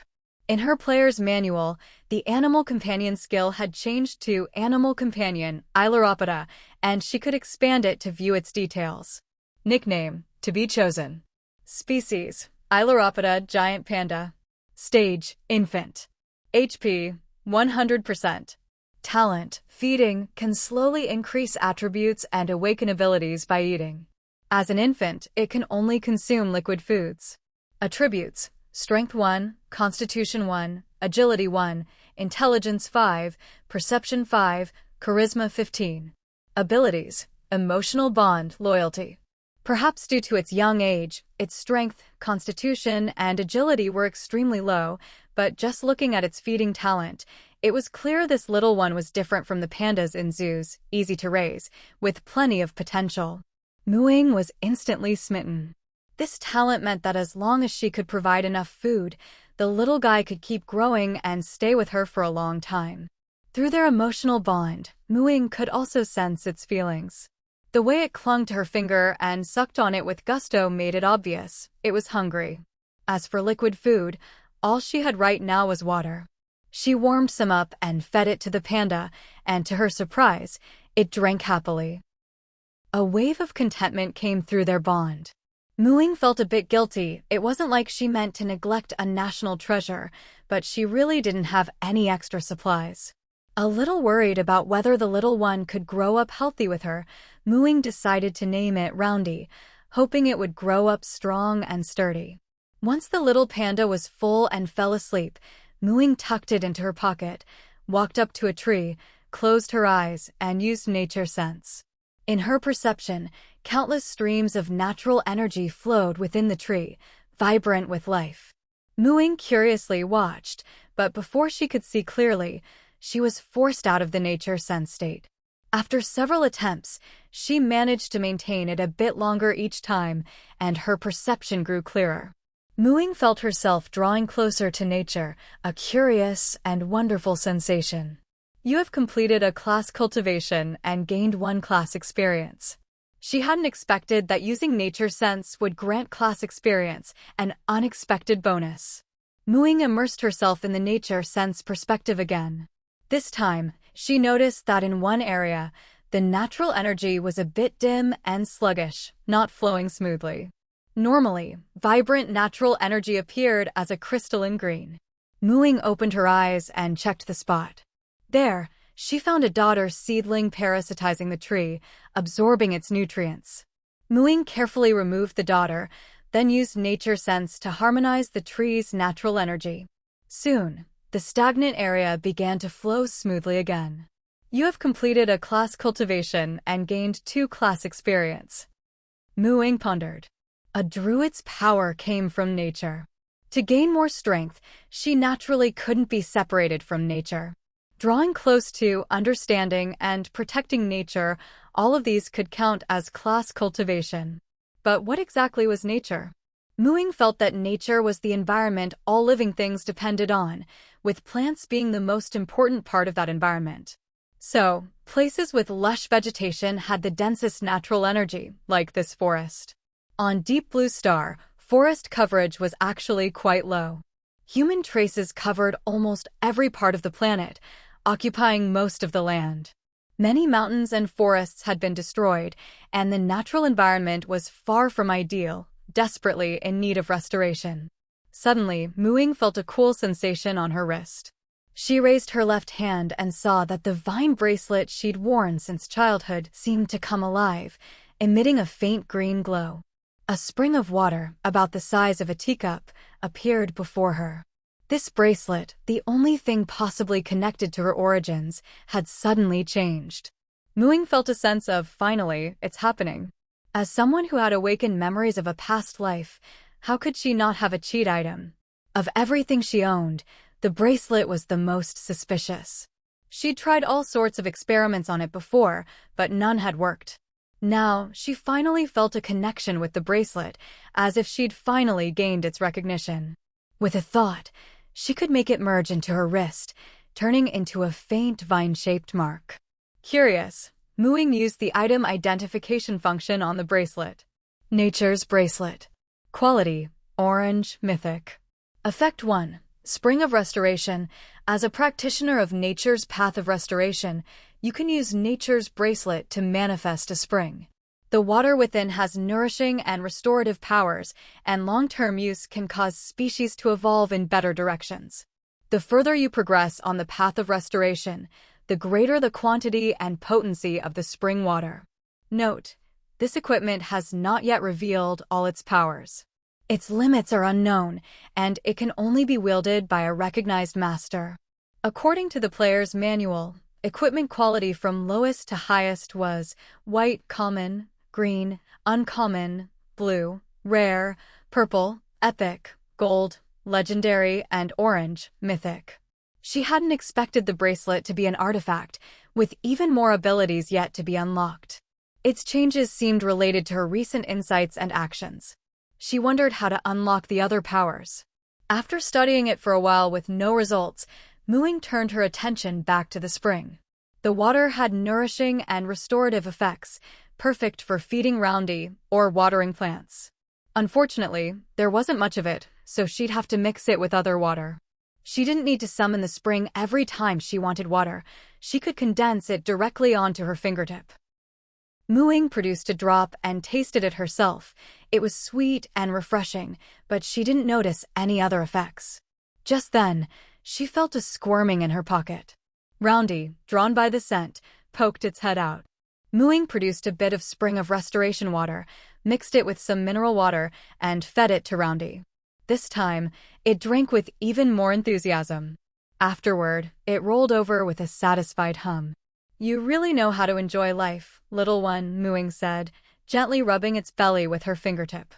In her player's manual, the Animal Companion skill had changed to Animal Companion, Ailuropoda, and she could expand it to view its details. Nickname, to be chosen. Species, Ailuropoda giant panda. Stage, infant. HP, 100%. Talent, feeding, can slowly increase attributes and awaken abilities by eating. As an infant, it can only consume liquid foods. Attributes, Strength 1, Constitution 1, Agility 1, Intelligence 5, Perception 5, Charisma 15. Abilities, Emotional Bond, Loyalty. Perhaps due to its young age, its strength, constitution, and agility were extremely low, but just looking at its feeding talent, it was clear this little one was different from the pandas in zoos, easy to raise, with plenty of potential. Muing was instantly smitten. This talent meant that as long as she could provide enough food, the little guy could keep growing and stay with her for a long time. Through their emotional bond, Muing could also sense its feelings. The way it clung to her finger and sucked on it with gusto made it obvious. It was hungry. As for liquid food, All she had right now was water. She warmed some up and fed it to the panda, and to her surprise, it drank happily. A wave of contentment came through their bond. Ying felt a bit guilty. It wasn't like she meant to neglect a national treasure, but she really didn't have any extra supplies. A little worried about whether the little one could grow up healthy with her, Ying decided to name it Roundy, hoping it would grow up strong and sturdy. Once the little panda was full and fell asleep, Ying tucked it into her pocket, walked up to a tree, closed her eyes, and used nature sense. In her perception, countless streams of natural energy flowed within the tree, vibrant with life. Ying curiously watched, but before she could see clearly, she was forced out of the nature sense state. After several attempts, she managed to maintain it a bit longer each time, and her perception grew clearer. Ying felt herself drawing closer to nature, a curious and wonderful sensation. You have completed a class cultivation and gained 1 class experience. She hadn't expected that using nature sense would grant class experience, an unexpected bonus. Ying immersed herself in the nature sense perspective again. This time, she noticed that in one area, the natural energy was a bit dim and sluggish, not flowing smoothly. Normally, vibrant natural energy appeared as a crystalline green. Ying opened her eyes and checked the spot. There, she found a daughter seedling parasitizing the tree, absorbing its nutrients. Ying carefully removed the daughter, then used nature sense to harmonize the tree's natural energy. Soon, the stagnant area began to flow smoothly again. You have completed a class cultivation and gained 2 class experience. Ying pondered. A druid's power came from nature. To gain more strength, she naturally couldn't be separated from nature. Drawing close to, understanding, and protecting nature, all of these could count as class cultivation. But what exactly was nature? Ying felt that nature was the environment all living things depended on, with plants being the most important part of that environment. So, places with lush vegetation had the densest natural energy, like this forest. On Deep Blue Star, forest coverage was actually quite low. Human traces covered almost every part of the planet, occupying most of the land. Many mountains and forests had been destroyed, and the natural environment was far from ideal, desperately in need of restoration. Suddenly, Ying felt a cool sensation on her wrist. She raised her left hand and saw that the vine bracelet she'd worn since childhood seemed to come alive, emitting a faint green glow. A spring of water, about the size of a teacup, appeared before her. This bracelet, the only thing possibly connected to her origins, had suddenly changed. Ying felt a sense of, finally, it's happening. As someone who had awakened memories of a past life, how could she not have a cheat item? Of everything she owned, the bracelet was the most suspicious. She'd tried all sorts of experiments on it before, but none had worked. Now, she finally felt a connection with the bracelet, as if she'd finally gained its recognition. With a thought, she could make it merge into her wrist, turning into a faint vine-shaped mark. Curious, Ying used the item identification function on the bracelet. Nature's bracelet. Quality: Orange, Mythic. Effect 1. Spring of Restoration. As a practitioner of nature's path of restoration, you can use nature's bracelet to manifest a spring. The water within has nourishing and restorative powers, and long-term use can cause species to evolve in better directions. The further you progress on the path of restoration, the greater the quantity and potency of the spring water. Note: this equipment has not yet revealed all its powers. Its limits are unknown, and it can only be wielded by a recognized master. According to the player's manual, equipment quality from lowest to highest was white, common, green, uncommon, blue, rare, purple, epic, gold, legendary, and orange, mythic. She hadn't expected the bracelet to be an artifact, with even more abilities yet to be unlocked. Its changes seemed related to her recent insights and actions. She wondered how to unlock the other powers. After studying it for a while with no results, Ying turned her attention back to the spring. The water had nourishing and restorative effects, perfect for feeding Roundy or watering plants. Unfortunately, there wasn't much of it, so she'd have to mix it with other water. She didn't need to summon the spring every time she wanted water. She could condense it directly onto her fingertip. Ying produced a drop and tasted it herself. It was sweet and refreshing, but she didn't notice any other effects. Just then, she felt a squirming in her pocket. Roundy, drawn by the scent, poked its head out. Ying produced a bit of spring of restoration water, mixed it with some mineral water, and fed it to Roundy. This time, it drank with even more enthusiasm. Afterward, it rolled over with a satisfied hum. "You really know how to enjoy life, little one," Ying said, gently rubbing its belly with her fingertip.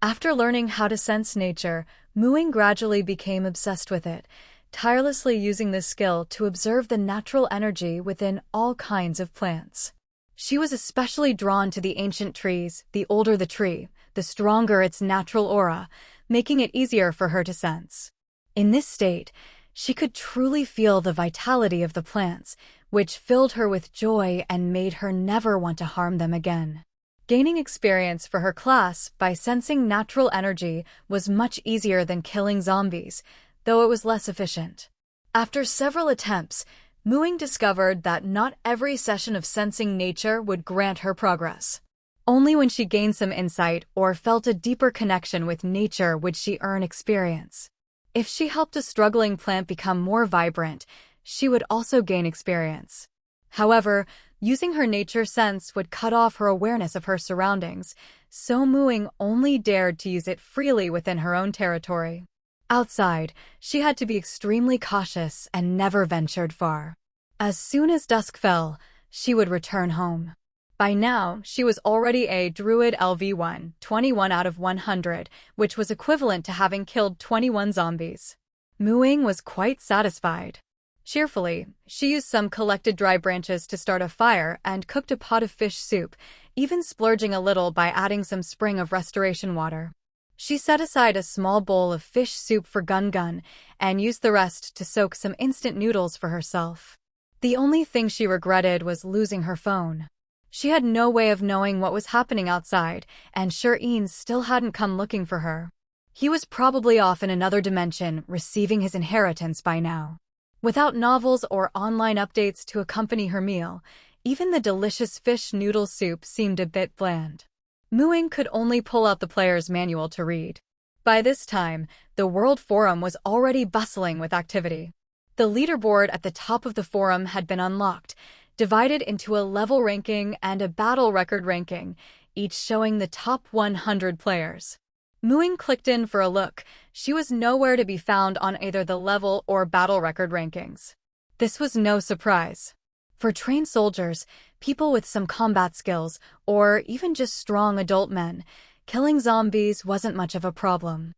After learning how to sense nature, Ying gradually became obsessed with it, tirelessly using this skill to observe the natural energy within all kinds of plants. She was especially drawn to the ancient trees. The older the tree, the stronger its natural aura, making it easier for her to sense. In this state, she could truly feel the vitality of the plants, which filled her with joy and made her never want to harm them again. Gaining experience for her class by sensing natural energy was much easier than killing zombies, though it was less efficient. After several attempts, Ying discovered that not every session of sensing nature would grant her progress. Only when she gained some insight or felt a deeper connection with nature would she earn experience. If she helped a struggling plant become more vibrant, she would also gain experience. However, using her nature sense would cut off her awareness of her surroundings, so Ying only dared to use it freely within her own territory. Outside, she had to be extremely cautious and never ventured far. As soon as dusk fell, she would return home. By now, she was already a druid LV1, 21 out of 100, which was equivalent to having killed 21 zombies. Ying was quite satisfied. Cheerfully, she used some collected dry branches to start a fire and cooked a pot of fish soup, even splurging a little by adding some spring of restoration water. She set aside a small bowl of fish soup for Gun and used the rest to soak some instant noodles for herself. The only thing she regretted was losing her phone. She had no way of knowing what was happening outside, and Ying still hadn't come looking for her. He was probably off in another dimension, receiving his inheritance by now. Without novels or online updates to accompany her meal, even the delicious fish noodle soup seemed a bit bland. Ying could only pull out the player's manual to read. By this time, the World Forum was already bustling with activity. The leaderboard at the top of the forum had been unlocked, divided into a level ranking and a battle record ranking, each showing the top 100 players. Ying clicked in for a look. She was nowhere to be found on either the level or battle record rankings. This was no surprise. For trained soldiers, people with some combat skills, or even just strong adult men, killing zombies wasn't much of a problem.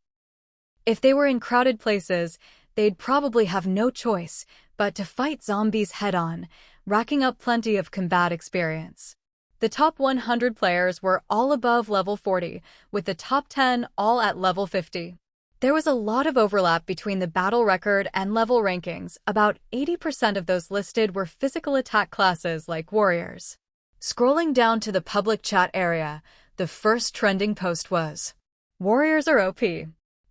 If they were in crowded places, they'd probably have no choice but to fight zombies head-on, racking up plenty of combat experience. The top 100 players were all above level 40, with the top 10 all at level 50. There was a lot of overlap between the battle record and level rankings. About 80% of those listed were physical attack classes like warriors. Scrolling down to the public chat area, the first trending post was, "Warriors are OP.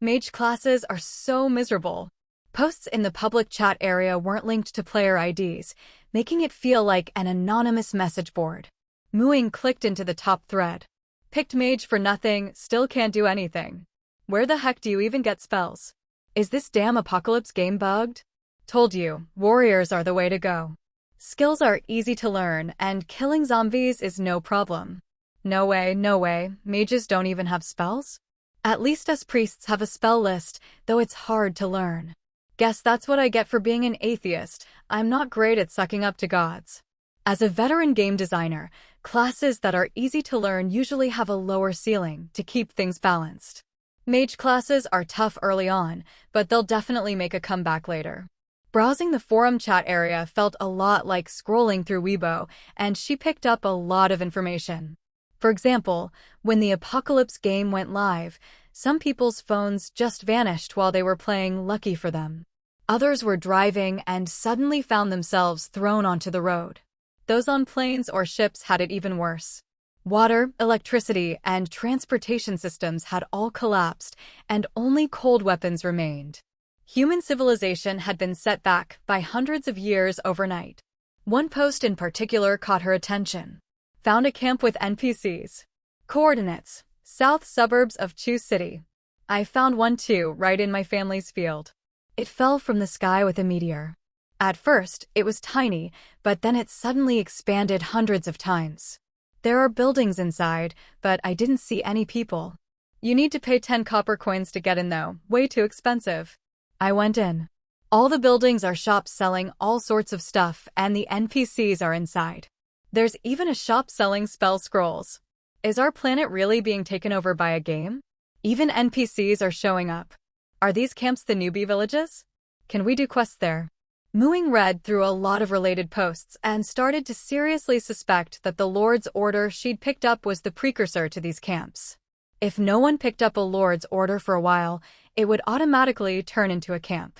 Mage classes are so miserable." Posts in the public chat area weren't linked to player IDs, making it feel like an anonymous message board. Ying clicked into the top thread. "Picked mage for nothing, still can't do anything. Where the heck do you even get spells? Is this damn apocalypse game bugged? Told you, warriors are the way to go. Skills are easy to learn, and killing zombies is no problem. No way, mages don't even have spells? At least us priests have a spell list, though it's hard to learn. Guess that's what I get for being an atheist. I'm not great at sucking up to gods." As a veteran game designer, classes that are easy to learn usually have a lower ceiling to keep things balanced. Mage classes are tough early on, but they'll definitely make a comeback later. Browsing the forum chat area felt a lot like scrolling through Weibo, and she picked up a lot of information. For example, when the Apocalypse game went live, some people's phones just vanished while they were playing. Lucky for them. Others were driving and suddenly found themselves thrown onto the road. Those on planes or ships had it even worse. Water, electricity, and transportation systems had all collapsed, and only cold weapons remained. Human civilization had been set back by hundreds of years overnight. One post in particular caught her attention. Found a camp with NPCs. Coordinates: south suburbs of Chu City. I found one too, right in my family's field. It fell from the sky with a meteor. At first, it was tiny, but then it suddenly expanded hundreds of times. There are buildings inside, but I didn't see any people. You need to pay 10 copper coins to get in though, way too expensive. I went in. All the buildings are shops selling all sorts of stuff, and the NPCs are inside. There's even a shop selling spell scrolls. Is our planet really being taken over by a game? Even NPCs are showing up. Are these camps the newbie villages? Can we do quests there? Muing read through a lot of related posts and started to seriously suspect that the Lord's Order she'd picked up was the precursor to these camps. If no one picked up a Lord's Order for a while, it would automatically turn into a camp.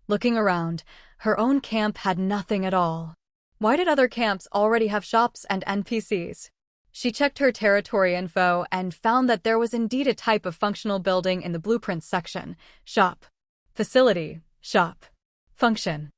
Looking around, her own camp had nothing at all. Why did other camps already have shops and NPCs? She checked her territory info and found that there was indeed a type of functional building in the blueprints section: shop. Facility, shop. Function.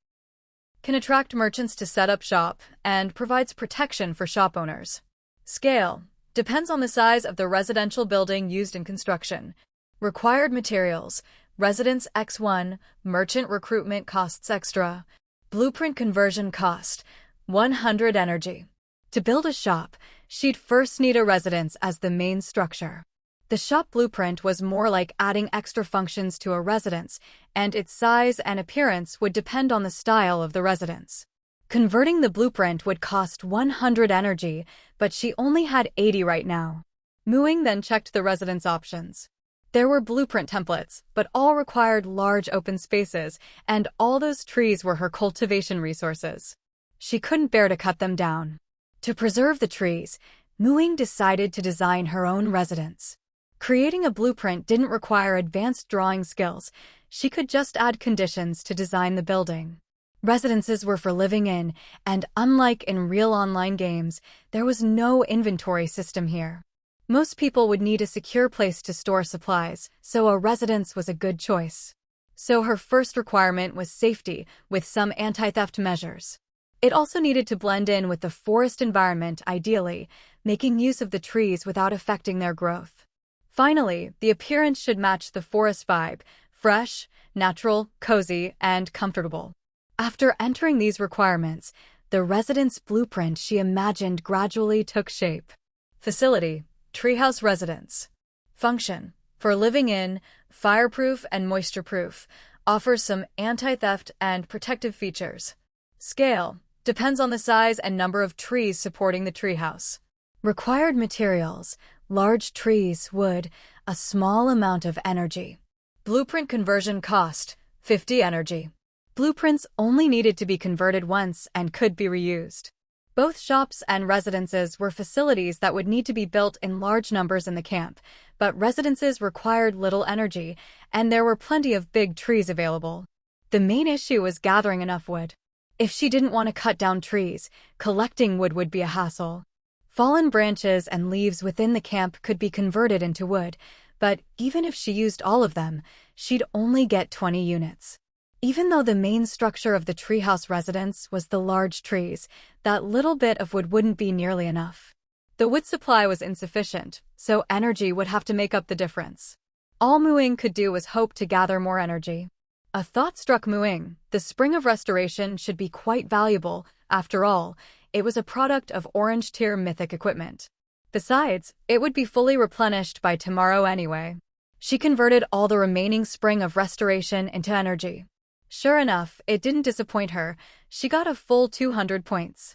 Can attract merchants to set up shop, and provides protection for shop owners. Scale. Depends on the size of the residential building used in construction. Required materials. Residence X1, merchant recruitment costs extra. Blueprint conversion cost, 100 energy. To build a shop, she'd first need a residence as the main structure. The shop blueprint was more like adding extra functions to a residence, and its size and appearance would depend on the style of the residence. Converting the blueprint would cost 100 energy, but she only had 80 right now. Muing then checked the residence options. There were blueprint templates, but all required large open spaces, and all those trees were her cultivation resources. She couldn't bear to cut them down. To preserve the trees, Muing decided to design her own residence. Creating a blueprint didn't require advanced drawing skills. She could just add conditions to design the building. Residences were for living in, and unlike in real online games, there was no inventory system here. Most people would need a secure place to store supplies, so a residence was a good choice. So her first requirement was safety, with some anti-theft measures. It also needed to blend in with the forest environment ideally, making use of the trees without affecting their growth. Finally, the appearance should match the forest vibe: fresh, natural, cozy, and comfortable. After entering these requirements, the residence blueprint she imagined gradually took shape. Facility: Treehouse residence. Function: for living in, fireproof and moisture-proof, offers some anti-theft and protective features. Scale: depends on the size and number of trees supporting the treehouse. Required materials: large trees, wood, a small amount of energy. Blueprint conversion cost, 50 energy. Blueprints only needed to be converted once and could be reused. Both shops and residences were facilities that would need to be built in large numbers in the camp, but residences required little energy, and there were plenty of big trees available. The main issue was gathering enough wood. If she didn't want to cut down trees, collecting wood would be a hassle. Fallen branches and leaves within the camp could be converted into wood, but even if she used all of them, she'd only get 20 units. Even though the main structure of the treehouse residence was the large trees, that little bit of wood wouldn't be nearly enough. The wood supply was insufficient, so energy would have to make up the difference. All Muing could do was hope to gather more energy. A thought struck Muing: the Spring of Restoration should be quite valuable. After all, it was a product of orange-tier mythic equipment. Besides, it would be fully replenished by tomorrow anyway. She converted all the remaining Spring of Restoration into energy. Sure enough, it didn't disappoint her. She got a full 200 points.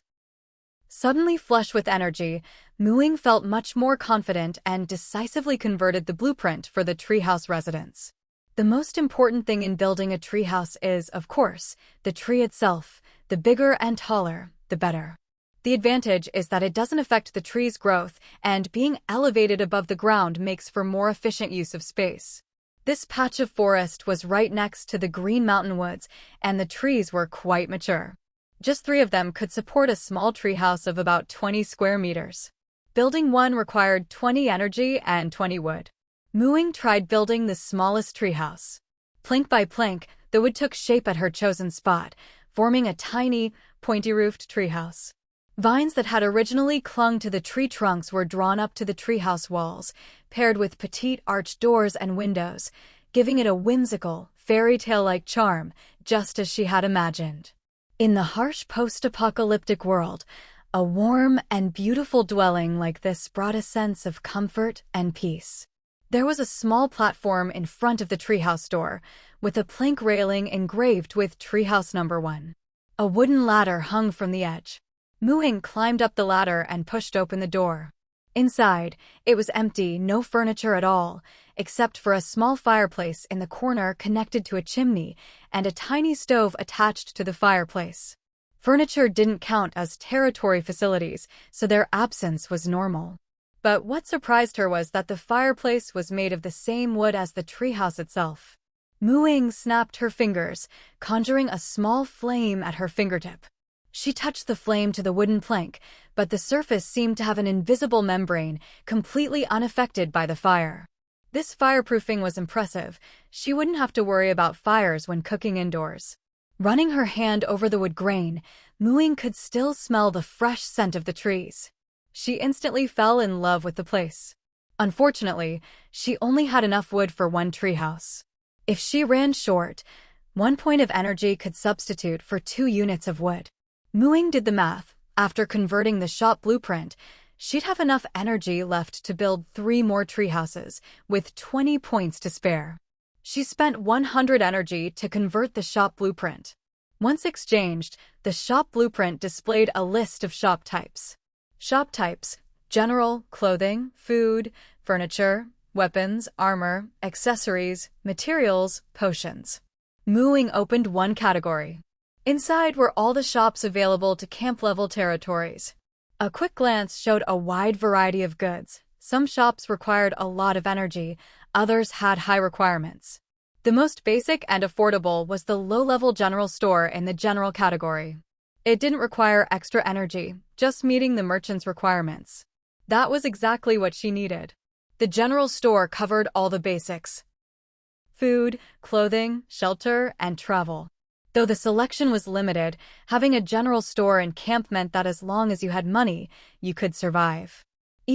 Suddenly flush with energy, Muing felt much more confident and decisively converted the blueprint for the treehouse residence. The most important thing in building a treehouse is, of course, the tree itself. The bigger and taller, the better. The advantage is that it doesn't affect the tree's growth, and being elevated above the ground makes for more efficient use of space. This patch of forest was right next to the Green Mountain Woods, and the trees were quite mature. Just 3 of them could support a small treehouse of about 20 square meters. building one required 20 energy and 20 wood. Ying tried building the smallest treehouse. Plank by plank, the wood took shape at her chosen spot, forming a tiny, pointy-roofed treehouse. Vines that had originally clung to the tree trunks were drawn up to the treehouse walls, paired with petite arched doors and windows, giving it a whimsical, fairy tale-like charm, just as she had imagined. In the harsh post-apocalyptic world, a warm and beautiful dwelling like this brought a sense of comfort and peace. There was a small platform in front of the treehouse door, with a plank railing engraved with Treehouse Number 1. A wooden ladder hung from the edge. Ying climbed up the ladder and pushed open the door. Inside, it was empty, no furniture at all, except for a small fireplace in the corner connected to a chimney and a tiny stove attached to the fireplace. Furniture didn't count as territory facilities, so their absence was normal. But what surprised her was that the fireplace was made of the same wood as the treehouse itself. Ying snapped her fingers, conjuring a small flame at her fingertip. She touched the flame to the wooden plank, but the surface seemed to have an invisible membrane, completely unaffected by the fire. This fireproofing was impressive. She wouldn't have to worry about fires when cooking indoors. Running her hand over the wood grain, Ying could still smell the fresh scent of the trees. She instantly fell in love with the place. Unfortunately, she only had enough wood for one treehouse. If she ran short, 1 point of energy could substitute for 2 units of wood. Ying did the math. After converting the shop blueprint, she'd have enough energy left to build 3 more treehouses, with 20 points to spare. She spent 100 energy to convert the shop blueprint. Once exchanged, the shop blueprint displayed a list of shop types. Shop types: general, clothing, food, furniture, weapons, armor, accessories, materials, potions. Ying opened one category. Inside were all the shops available to camp-level territories. A quick glance showed a wide variety of goods. Some shops required a lot of energy, others had high requirements. The most basic and affordable was the low-level general store in the general category. It didn't require extra energy, just meeting the merchant's requirements. That was exactly what she needed. The general store covered all the basics: food, clothing, shelter, and travel. Though the selection was limited, having a general store in camp meant that as long as you had money, you could survive.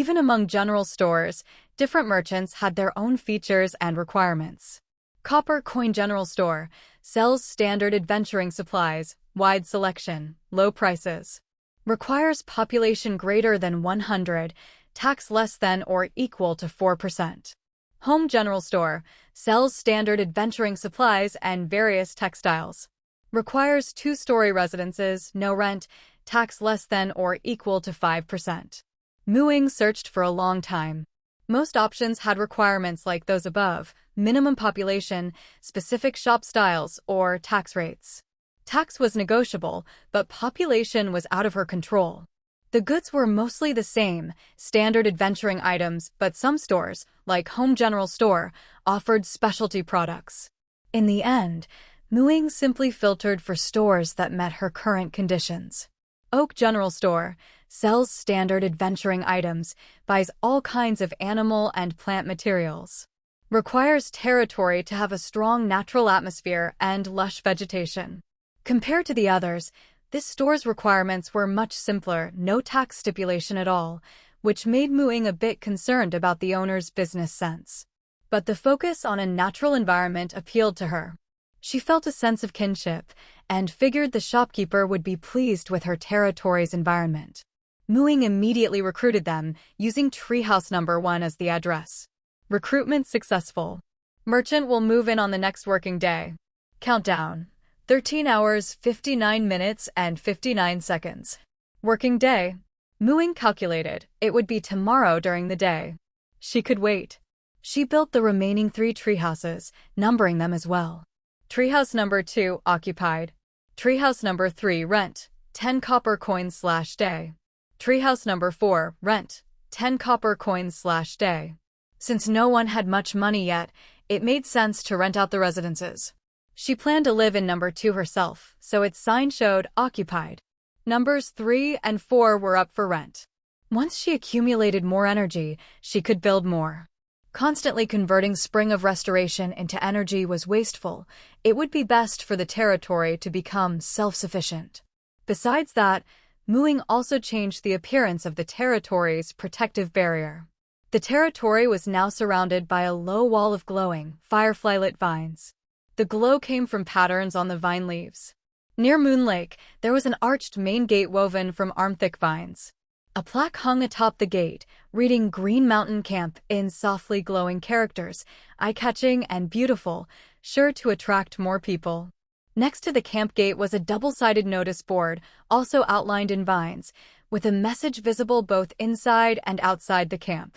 Even among general stores, different merchants had their own features and requirements. Copper Coin General Store sells standard adventuring supplies, wide selection, low prices. Requires population greater than 100, tax less than or equal to 4%. Home General Store sells standard adventuring supplies and various textiles. Requires 2-story residences, no rent, tax less than or equal to 5%. Ying searched for a long time. Most options had requirements like those above: minimum population, specific shop styles, or tax rates. Tax was negotiable, but population was out of her control. The goods were mostly the same, standard adventuring items, but some stores, like Home General Store, offered specialty products. In the end, Ying simply filtered for stores that met her current conditions. Oak General Store sells standard adventuring items, buys all kinds of animal and plant materials. Requires territory to have a strong natural atmosphere and lush vegetation. Compared to the others, this store's requirements were much simpler, no tax stipulation at all, which made Ying a bit concerned about the owner's business sense. But the focus on a natural environment appealed to her. She felt a sense of kinship, and figured the shopkeeper would be pleased with her territory's environment. Ying immediately recruited them, using Treehouse Number 1 as the address. Recruitment successful. Merchant will move in on the next working day. Countdown: 13 hours, 59 minutes, and 59 seconds. Working day. Ying calculated it would be tomorrow during the day. She could wait. She built the remaining 3 treehouses, numbering them as well. Treehouse Number 2 occupied. Treehouse Number 3 rent, 10 copper coins/day. Treehouse Number 4 rent, 10 copper coins/day. Since no one had much money yet, it made sense to rent out the residences. She planned to live in Number 2 herself, so its sign showed occupied. Numbers 3 and 4 were up for rent. Once she accumulated more energy, she could build more. Constantly converting Spring of Restoration into energy was wasteful. It would be best for the territory to become self-sufficient. Besides that, mooing also changed the appearance of the territory's protective barrier. The territory was now surrounded by a low wall of glowing, firefly-lit vines. The glow came from patterns on the vine leaves. Near Moon Lake, there was an arched main gate woven from arm-thick vines. A plaque hung atop the gate, reading Green Mountain Camp in softly glowing characters, eye-catching and beautiful, sure to attract more people. Next to the camp gate was a double-sided notice board, also outlined in vines, with a message visible both inside and outside the camp.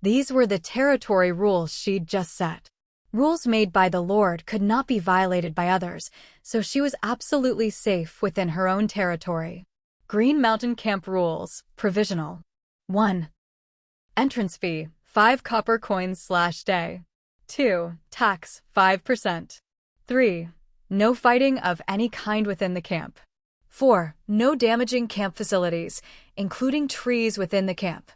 These were the territory rules she'd just set. Rules made by the Lord could not be violated by others, so she was absolutely safe within her own territory. Green Mountain Camp Rules, Provisional. 1. Entrance fee, 5 copper coins/day. 2. Tax, 5%. 3. No fighting of any kind within the camp. 4. No damaging camp facilities, including trees within the camp.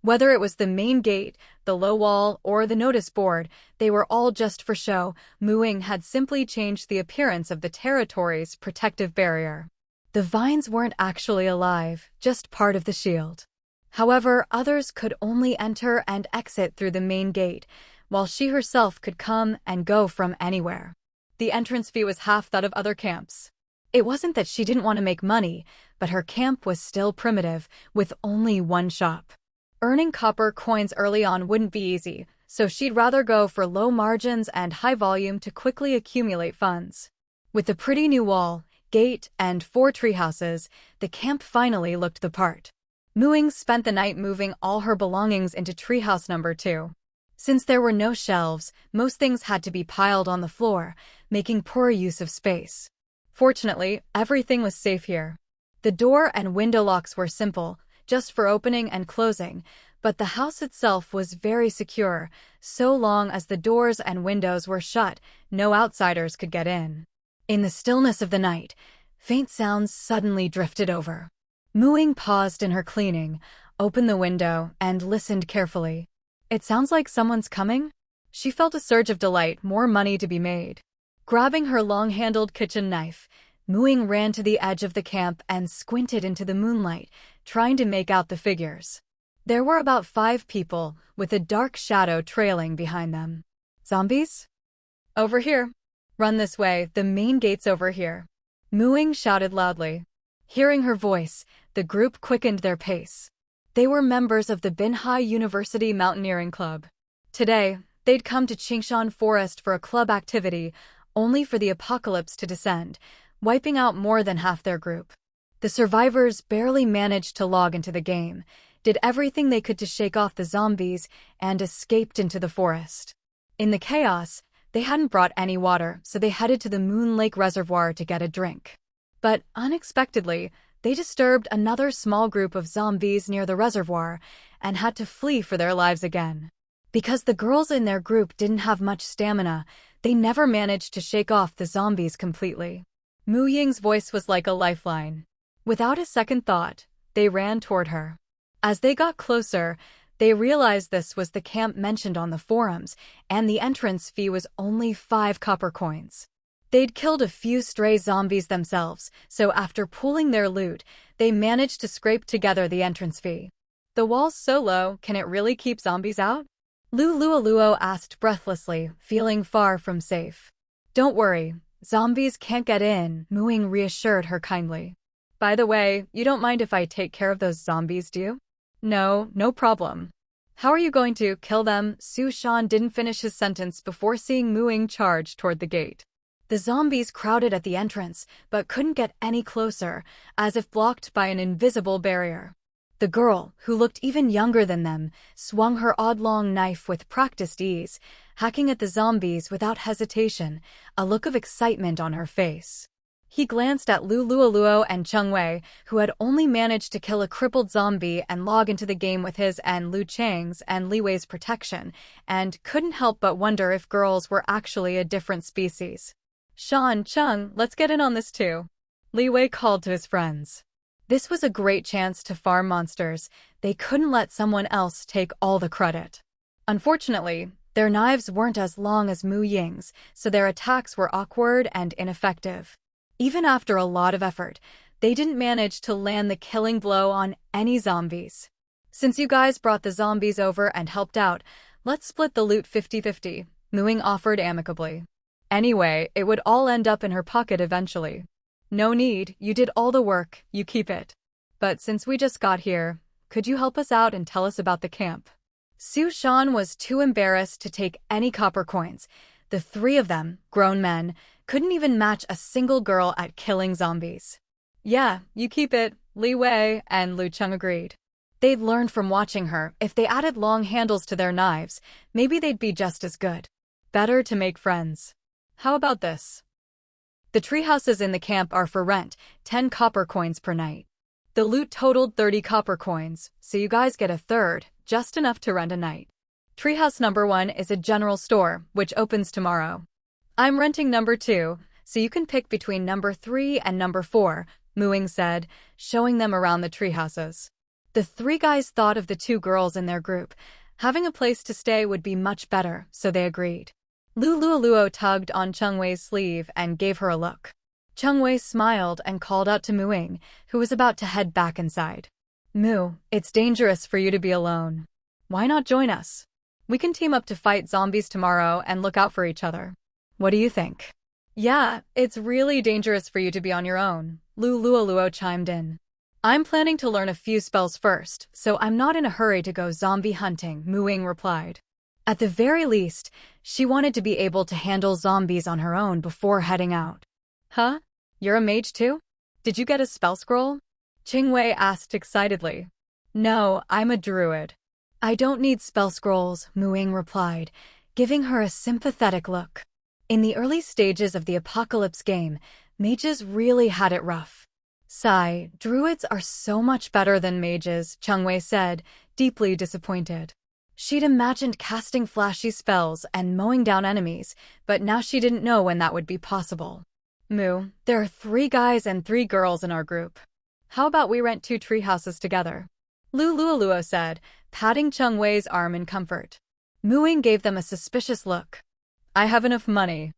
Whether it was the main gate, the low wall, or the notice board, they were all just for show. Mooing had simply changed the appearance of the territory's protective barrier. The vines weren't actually alive, just part of the shield. However, others could only enter and exit through the main gate, while she herself could come and go from anywhere. The entrance fee was half that of other camps. It wasn't that she didn't want to make money, but her camp was still primitive, with only one shop. Earning copper coins early on wouldn't be easy, so she'd rather go for low margins and high volume to quickly accumulate funds. With the pretty new wall, gate, and 4 treehouses, the camp finally looked the part. Mooing spent the night moving all her belongings into treehouse number 2. Since there were no shelves, most things had to be piled on the floor, making poor use of space. Fortunately, everything was safe here. The door and window locks were simple, just for opening and closing, but the house itself was very secure. So long as the doors and windows were shut, no outsiders could get in. In the stillness of the night, faint sounds suddenly drifted over. Mooing paused in her cleaning, opened the window, and listened carefully. It sounds like someone's coming? She felt a surge of delight, more money to be made. Grabbing her long-handled kitchen knife, Mooing ran to the edge of the camp and squinted into the moonlight, trying to make out the figures. There were about 5 people, with a dark shadow trailing behind them. Zombies? Over here. Run this way, the main gate's over here. Mooing shouted loudly. Hearing her voice, the group quickened their pace. They were members of the Binhai University Mountaineering Club. Today, they'd come to Qingshan Forest for a club activity, only for the apocalypse to descend, wiping out more than half their group. The survivors barely managed to log into the game, did everything they could to shake off the zombies, and escaped into the forest. In the chaos, they hadn't brought any water, so they headed to the Moon Lake Reservoir to get a drink. But unexpectedly, they disturbed another small group of zombies near the reservoir and had to flee for their lives again. Because the girls in their group didn't have much stamina, they never managed to shake off the zombies completely. Mu Ying's voice was like a lifeline. Without a second thought, they ran toward her. As they got closer, they realized this was the camp mentioned on the forums, and the entrance fee was only 5 copper coins. They'd killed a few stray zombies themselves, so after pooling their loot, they managed to scrape together the entrance fee. The wall's so low, can it really keep zombies out? Luo asked breathlessly, feeling far from safe. Don't worry, zombies can't get in, Mooing reassured her kindly. By the way, you don't mind if I take care of those zombies, do you? No, no problem. How are you going to kill them? Su Shan didn't finish his sentence before seeing Mooing charge toward the gate. The zombies crowded at the entrance, but couldn't get any closer, as if blocked by an invisible barrier. The girl, who looked even younger than them, swung her odd-long knife with practiced ease, hacking at the zombies without hesitation, a look of excitement on her face. He glanced at Luo and Cheng Wei, who had only managed to kill a crippled zombie and log into the game with his and Lu Chang's and Li Wei's protection, and couldn't help but wonder if girls were actually a different species. Cheng, let's get in on this too. Li Wei called to his friends. This was a great chance to farm monsters. They couldn't let someone else take all the credit. Unfortunately, their knives weren't as long as Ying's, so their attacks were awkward and ineffective. Even after a lot of effort, they didn't manage to land the killing blow on any zombies. Since you guys brought the zombies over and helped out, let's split the loot 50-50, Ying offered amicably. Anyway, it would all end up in her pocket eventually. No need, you did all the work, you keep it. But since we just got here, could you help us out and tell us about the camp? Su Shan was too embarrassed to take any copper coins. The three of them, grown men, couldn't even match a single girl at killing zombies. Yeah, you keep it, Li Wei and Lu Cheng agreed. They'd learned from watching her, if they added long handles to their knives, maybe they'd be just as good. Better to make friends. How about this? The treehouses in the camp are for rent, 10 copper coins per night. The loot totaled 30 copper coins, so you guys get a third, just enough to rent a night. Treehouse number 1 is a general store, which opens tomorrow. I'm renting number 2, so you can pick between number 3 and number 4, Ying said, showing them around the treehouses. The three guys thought of the two girls in their group. Having a place to stay would be much better, so they agreed. Lu Luoluo tugged on Cheng Wei's sleeve and gave her a look. Cheng Wei smiled and called out to Ying, who was about to head back inside. It's dangerous for you to be alone. Why not join us? We can team up to fight zombies tomorrow and look out for each other. What do you think? Yeah, it's really dangerous for you to be on your own, Lu Luoluo chimed in. I'm planning to learn a few spells first, so I'm not in a hurry to go zombie hunting, Ying replied. At the very least, she wanted to be able to handle zombies on her own before heading out. Huh? You're a mage too? Did you get a spell scroll? Cheng Wei asked excitedly. No, I'm a druid. I don't need spell scrolls, Ying replied, giving her a sympathetic look. In the early stages of the Apocalypse game, mages really had it rough. Sigh, druids are so much better than mages, Cheng Wei said, deeply disappointed. She'd imagined casting flashy spells and mowing down enemies, but now she didn't know when that would be possible. There are 3 guys and 3 girls in our group. How about we rent 2 treehouses together? Lu Luoluo said, patting Cheng Wei's arm in comfort. Ying gave them a suspicious look. I have enough money.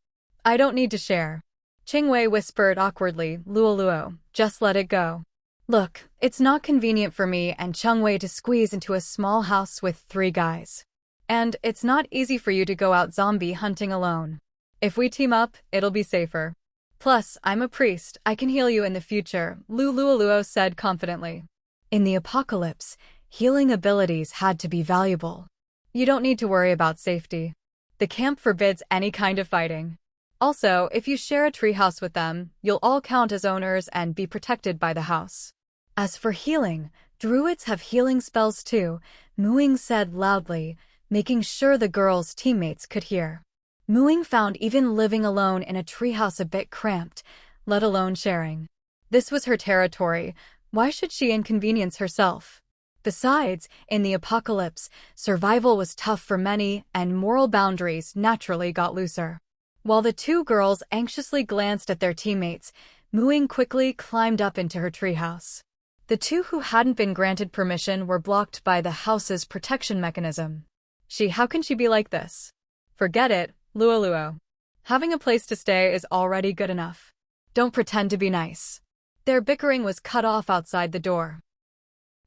I don't need to share. Cheng Wei whispered awkwardly, Luoluo, just let it go. Look, it's not convenient for me and Cheng Wei to squeeze into a small house with 3 guys. And it's not easy for you to go out zombie hunting alone. If we team up, it'll be safer. Plus, I'm a priest, I can heal you in the future, Lu Luoluo said confidently. In the apocalypse, healing abilities had to be valuable. You don't need to worry about safety. The camp forbids any kind of fighting. Also, if you share a treehouse with them, you'll all count as owners and be protected by the house. As for healing, druids have healing spells too, Ying said loudly, making sure the girls' teammates could hear. Ying found even living alone in a treehouse a bit cramped, let alone sharing. This was her territory, why should she inconvenience herself? Besides, in the apocalypse, survival was tough for many and moral boundaries naturally got looser. While the 2 girls anxiously glanced at their teammates, Ying quickly climbed up into her treehouse. The 2 who hadn't been granted permission were blocked by the house's protection mechanism. How can she be like this? Forget it, Luoluo. Having a place to stay is already good enough. Don't pretend to be nice. Their bickering was cut off outside the door.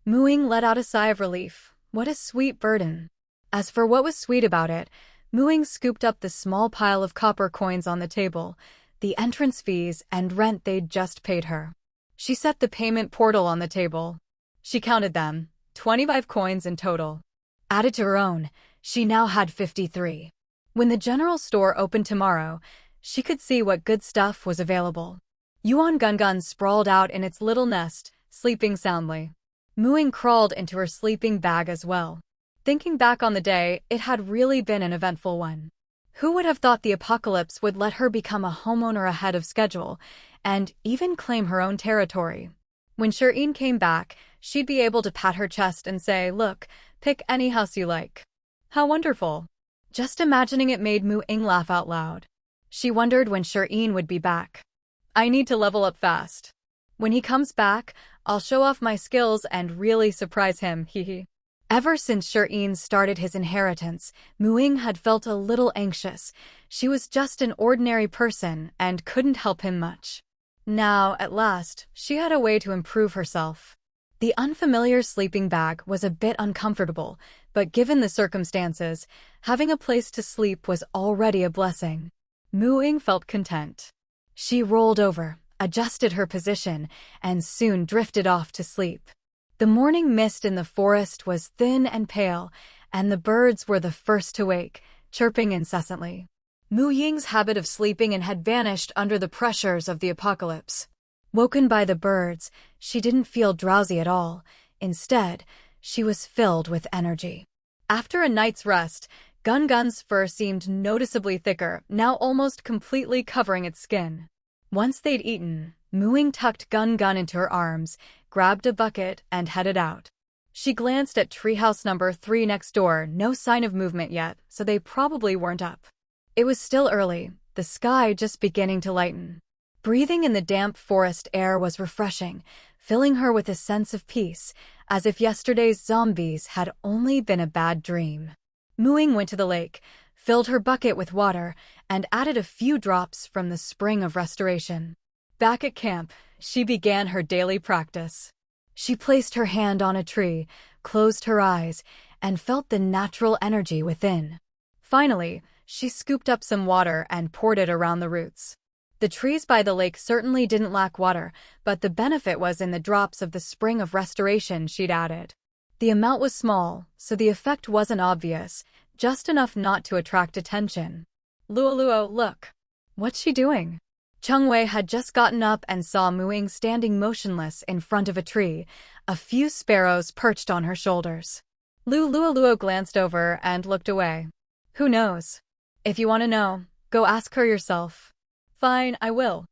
Ying let out a sigh of relief. What a sweet burden. As for what was sweet about it, Ying scooped up the small pile of copper coins on the table, the entrance fees and rent they'd just paid her. She set the payment portal on the table. She counted them, 25 coins in total. Added to her own, she now had 53. When the general store opened tomorrow, she could see what good stuff was available. Yuan Gungun sprawled out in its little nest, sleeping soundly. Ying crawled into her sleeping bag as well. Thinking back on the day, it had really been an eventful one. Who would have thought the apocalypse would let her become a homeowner ahead of schedule, and even claim her own territory? When Shireen came back, she'd be able to pat her chest and say, look, pick any house you like. How wonderful. Just imagining it made Ying laugh out loud. She wondered when Shireen would be back. I need to level up fast. When he comes back, I'll show off my skills and really surprise him, hehe. Ever since Shireen started his inheritance, Ying had felt a little anxious. She was just an ordinary person and couldn't help him much. Now, at last, she had a way to improve herself. The unfamiliar sleeping bag was a bit uncomfortable, but given the circumstances, having a place to sleep was already a blessing. Ying felt content. She rolled over, adjusted her position, and soon drifted off to sleep. The morning mist in the forest was thin and pale, and the birds were the first to wake, chirping incessantly. Ying's habit of sleeping had vanished under the pressures of the apocalypse. Woken by the birds, she didn't feel drowsy at all. Instead, she was filled with energy. After a night's rest, Gun's fur seemed noticeably thicker, now almost completely covering its skin. Once they'd eaten, Ying tucked Gun into her arms, grabbed a bucket, and headed out. She glanced at Treehouse number 3 next door, no sign of movement yet, so they probably weren't up. It was still early, the sky just beginning to lighten. Breathing in the damp forest air was refreshing, filling her with a sense of peace, as if yesterday's zombies had only been a bad dream. Ying went to the lake, filled her bucket with water, and added a few drops from the spring of restoration. Back at camp, she began her daily practice. She placed her hand on a tree, closed her eyes, and felt the natural energy within. Finally, she scooped up some water and poured it around the roots. The trees by the lake certainly didn't lack water, but the benefit was in the drops of the spring of restoration she'd added. The amount was small, so the effect wasn't obvious, just enough not to attract attention. Luo, look. What's she doing? Chengwei had just gotten up and saw Ying standing motionless in front of a tree, a few sparrows perched on her shoulders. Luo glanced over and looked away. Who knows? If you want to know, go ask her yourself. Fine, I will.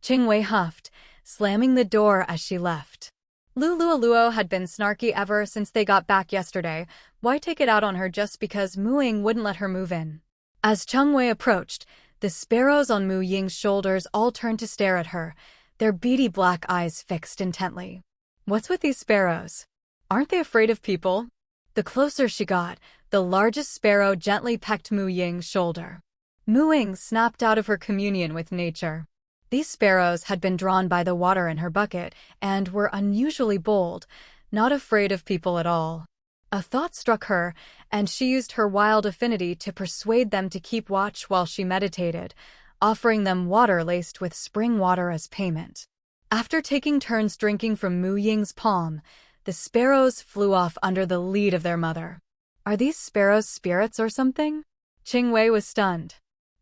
Chengwei huffed, slamming the door as she left. Luo had been snarky ever since they got back yesterday. Why take it out on her just because Ying wouldn't let her move in? As Chengwei approached, the sparrows on Ying's shoulders all turned to stare at her, their beady black eyes fixed intently. What's with these sparrows? Aren't they afraid of people? The closer she got, the largest sparrow gently pecked Ying's shoulder. Ying snapped out of her communion with nature. These sparrows had been drawn by the water in her bucket and were unusually bold, not afraid of people at all. A thought struck her, and she used her wild affinity to persuade them to keep watch while she meditated, offering them water laced with spring water as payment. After taking turns drinking from Ying's palm, the sparrows flew off under the lead of their mother. Are these sparrows spirits or something? Chengwei was stunned.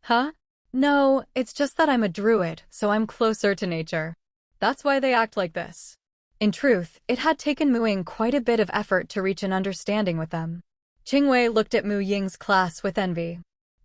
Huh? No, it's just that I'm a druid, so I'm closer to nature. That's why they act like this. In truth, it had taken Ying quite a bit of effort to reach an understanding with them. Chengwei looked at Ying's class with envy.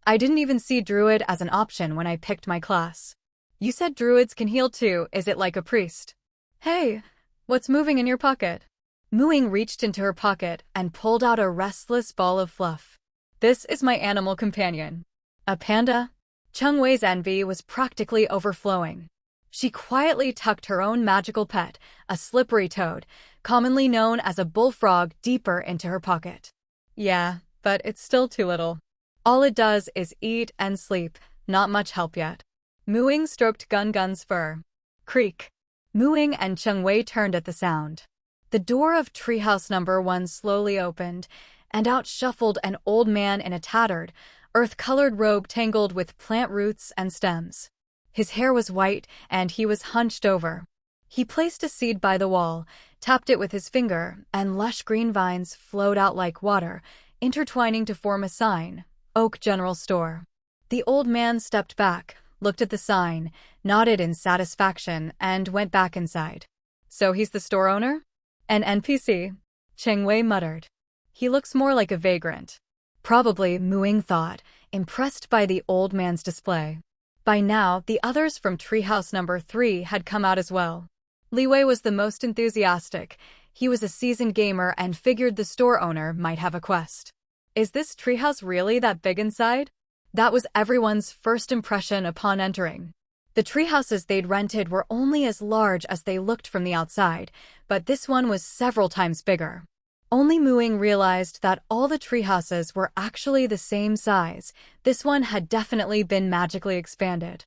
I didn't even see druid as an option when I picked my class. You said druids can heal too, is it like a priest? Hey, what's moving in your pocket? Ying reached into her pocket and pulled out a restless ball of fluff. This is my animal companion. A panda? Chengwei's envy was practically overflowing. She quietly tucked her own magical pet, a slippery toad, commonly known as a bullfrog, deeper into her pocket. Yeah, but it's still too little. All it does is eat and sleep, not much help yet. Ying stroked Gun's fur. Creak. Ying and Chengwei turned at the sound. The door of Treehouse number 1 slowly opened, and out shuffled an old man in a tattered, earth-colored robe tangled with plant roots and stems. His hair was white, and he was hunched over. He placed a seed by the wall, tapped it with his finger, and lush green vines flowed out like water, intertwining to form a sign, Oak General Store. The old man stepped back, looked at the sign, nodded in satisfaction, and went back inside. So he's the store owner? An NPC, Chengwei muttered. He looks more like a vagrant. Probably, Ying thought, impressed by the old man's display. By now, the others from Treehouse number 3 had come out as well. Liwei was the most enthusiastic. He was a seasoned gamer and figured the store owner might have a quest. Is this treehouse really that big inside? That was everyone's first impression upon entering. The treehouses they'd rented were only as large as they looked from the outside, but this one was several times bigger. Only Ying realized that all the treehouses were actually the same size. This one had definitely been magically expanded.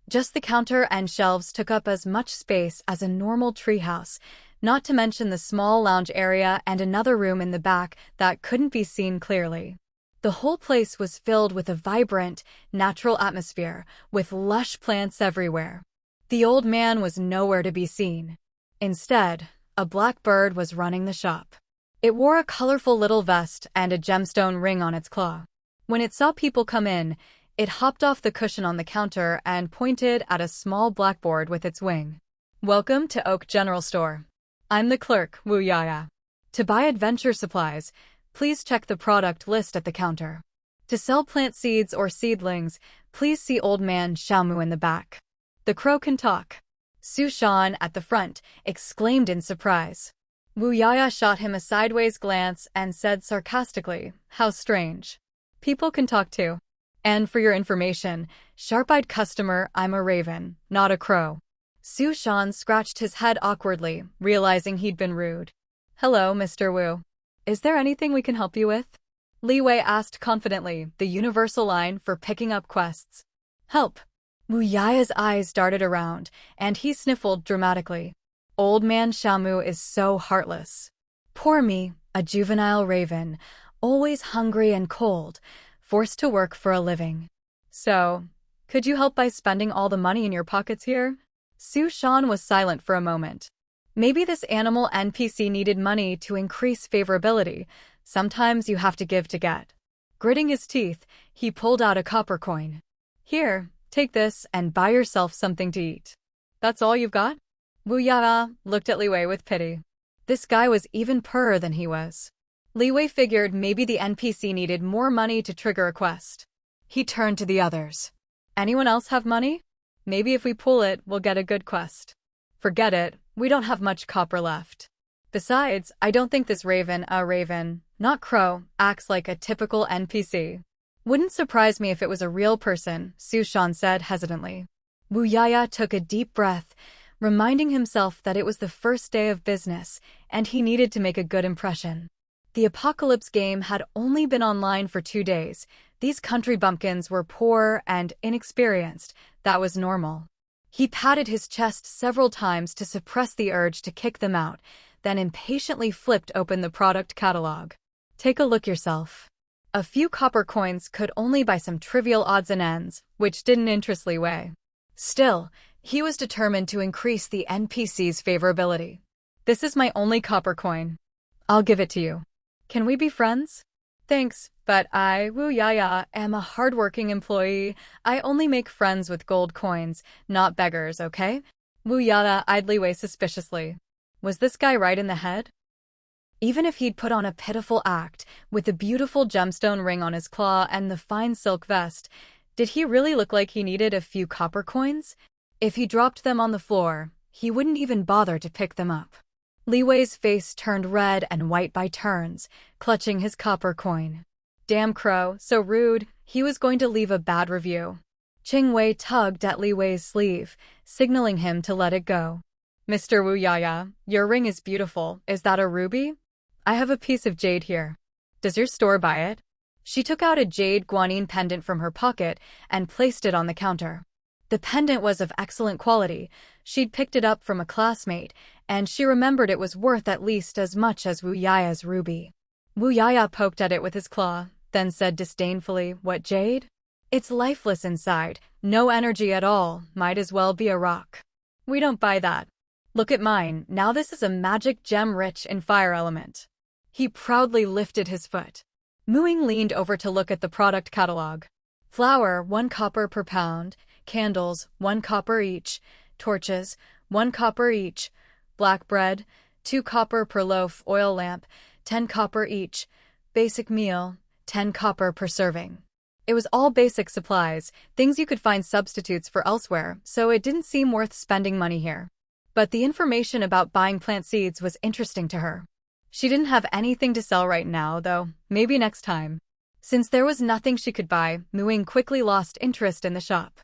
Just the counter and shelves took up as much space as a normal treehouse, not to mention the small lounge area and another room in the back that couldn't be seen clearly. The whole place was filled with a vibrant, natural atmosphere, with lush plants everywhere. The old man was nowhere to be seen. Instead, a black bird was running the shop. It wore a colorful little vest and a gemstone ring on its claw. When it saw people come in, it hopped off the cushion on the counter and pointed at a small blackboard with its wing. "Welcome to Oak General Store. I'm the clerk, Wu Yaya. To buy adventure supplies, please check the product list at the counter. To sell plant seeds or seedlings, please see Old Man Xiaomu in the back." The crow can talk. Su Shan at the front exclaimed in surprise. Wu Yaya shot him a sideways glance and said sarcastically, "How strange. People can talk too. And for your information, sharp-eyed customer, I'm a raven, not a crow." Su Shan scratched his head awkwardly, realizing he'd been rude. "Hello, Mr. Wu. Is there anything we can help you with?" Li Wei asked confidently, the universal line for picking up quests. "Help." Wu Yaya's eyes darted around, and he sniffled dramatically. Old Man Xiaomu is so heartless. Poor me, a juvenile raven, always hungry and cold, forced to work for a living. "So, could you help by spending all the money in your pockets here?" Su Shan was silent for a moment. Maybe this animal NPC needed money to increase favorability. Sometimes you have to give to get. Gritting his teeth, he pulled out a copper coin. "Here, take this and buy yourself something to eat." "That's all you've got?" Wu Yaya looked at Li Wei with pity. This guy was even poorer than he was. Li Wei figured maybe the NPC needed more money to trigger a quest. He turned to the others. "Anyone else have money? Maybe if we pull it, we'll get a good quest." "Forget it, we don't have much copper left. Besides, I don't think this raven, not crow, acts like a typical NPC." "Wouldn't surprise me if it was a real person," Su Shan said hesitantly. Wu Yaya took a deep breath, reminding himself that it was the first day of business, and he needed to make a good impression. The Apocalypse game had only been online for 2 days. These country bumpkins were poor and inexperienced. That was normal. He patted his chest several times to suppress the urge to kick them out, then impatiently flipped open the product catalog. "Take a look yourself." A few copper coins could only buy some trivial odds and ends, which didn't interest Li Wei. Still, he was determined to increase the NPC's favorability. "This is my only copper coin. I'll give it to you. Can we be friends?" "Thanks, but I, Wu Yaya, am a hardworking employee. I only make friends with gold coins, not beggars, okay?" Wu Yaya eyed Li Wei suspiciously. Was this guy right in the head? Even if he'd put on a pitiful act, with the beautiful gemstone ring on his claw and the fine silk vest, did he really look like he needed a few copper coins? If he dropped them on the floor, he wouldn't even bother to pick them up. Li Wei's face turned red and white by turns, clutching his copper coin. Damn crow, so rude, he was going to leave a bad review. Qing Wei tugged at Li Wei's sleeve, signaling him to let it go. "Mr. Wu Yaya, your ring is beautiful. Is that a ruby? I have a piece of jade here. Does your store buy it?" She took out a jade guanine pendant from her pocket and placed it on the counter. The pendant was of excellent quality. She'd picked it up from a classmate, and she remembered it was worth at least as much as Wu Yaya's ruby. Wu Yaya poked at it with his claw, then said disdainfully, "What jade? It's lifeless inside, no energy at all, might as well be a rock. We don't buy that. Look at mine, now this is a magic gem rich in fire element." He proudly lifted his foot. Ying leaned over to look at the product catalog. Flour, 1 copper per pound. Candles, 1 copper each. Torches, 1 copper each. Black bread, 2 copper per loaf. Oil lamp, 10 copper each. Basic meal, 10 copper per serving. It was all basic supplies, things you could find substitutes for elsewhere, so it didn't seem worth spending money here. But the information about buying plant seeds was interesting to her. She didn't have anything to sell right now, though, maybe next time. Since there was nothing she could buy, Ying quickly lost interest in the shop.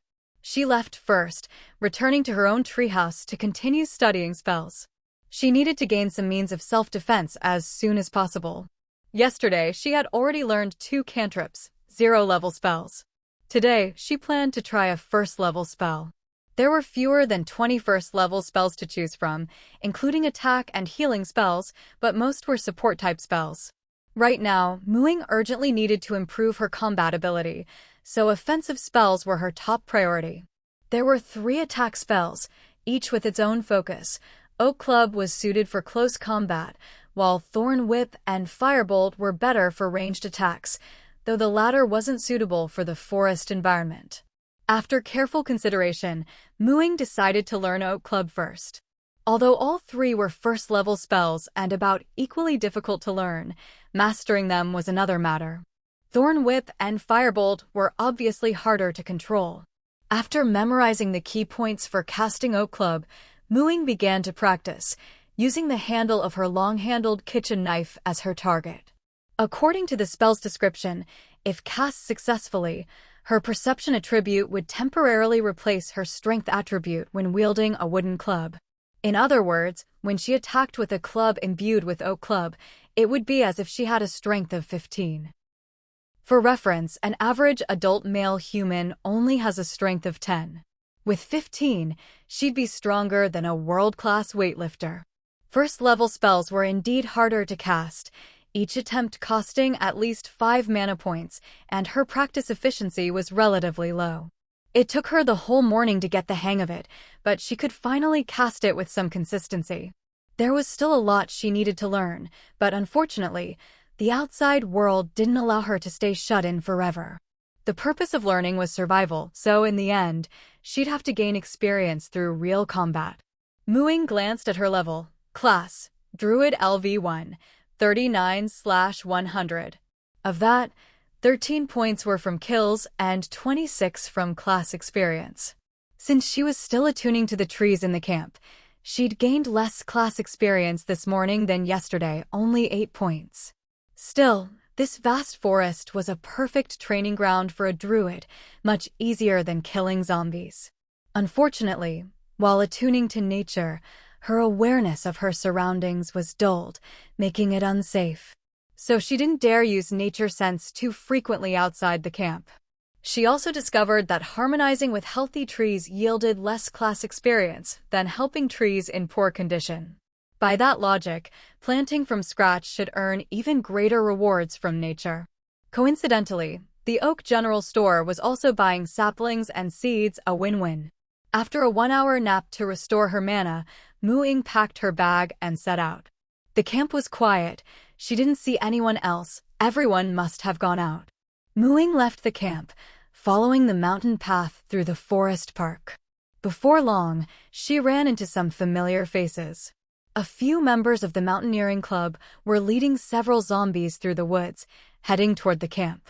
She left first, returning to her own treehouse to continue studying spells. She needed to gain some means of self-defense as soon as possible. Yesterday, she had already learned 2 cantrips, 0-level spells. Today, she planned to try a first-level spell. There were fewer than 20 first-level spells to choose from, including attack and healing spells, but most were support-type spells. Right now, Ying urgently needed to improve her combat ability, so offensive spells were her top priority. There were 3 attack spells, each with its own focus. Oak Club was suited for close combat, while Thorn Whip and Firebolt were better for ranged attacks, though the latter wasn't suitable for the forest environment. After careful consideration, Ying decided to learn Oak Club first. Although all 3 were first-level spells and about equally difficult to learn, mastering them was another matter. Thorn Whip and Firebolt were obviously harder to control. After memorizing the key points for casting Oak Club, Ying began to practice, using the handle of her long-handled kitchen knife as her target. According to the spell's description, if cast successfully, her perception attribute would temporarily replace her strength attribute when wielding a wooden club. In other words, when she attacked with a club imbued with Oak Club, it would be as if she had a strength of 15. For reference, an average adult male human only has a strength of 10. With 15, she'd be stronger than a world-class weightlifter. First-level spells were indeed harder to cast, each attempt costing at least 5 mana points, and her practice efficiency was relatively low. It took her the whole morning to get the hang of it, but she could finally cast it with some consistency. There was still a lot she needed to learn, but unfortunately, the outside world didn't allow her to stay shut in forever. The purpose of learning was survival, so in the end, she'd have to gain experience through real combat. Ying glanced at her level. Class, Druid LV1, 39/100. Of that, 13 points were from kills and 26 from class experience. Since she was still attuning to the trees in the camp, she'd gained less class experience this morning than yesterday, only 8 points. Still, this vast forest was a perfect training ground for a druid, much easier than killing zombies. Unfortunately, while attuning to nature, her awareness of her surroundings was dulled, making it unsafe. So she didn't dare use nature sense too frequently outside the camp. She also discovered that harmonizing with healthy trees yielded less class experience than helping trees in poor condition. By that logic, planting from scratch should earn even greater rewards from nature. Coincidentally, the Oak General Store was also buying saplings and seeds, a win-win. After a 1-hour nap to restore her mana, Ying packed her bag and set out. The camp was quiet. She didn't see anyone else. Everyone must have gone out. Ying left the camp, following the mountain path through the forest park. Before long, she ran into some familiar faces. A few members of the mountaineering club were leading several zombies through the woods, heading toward the camp.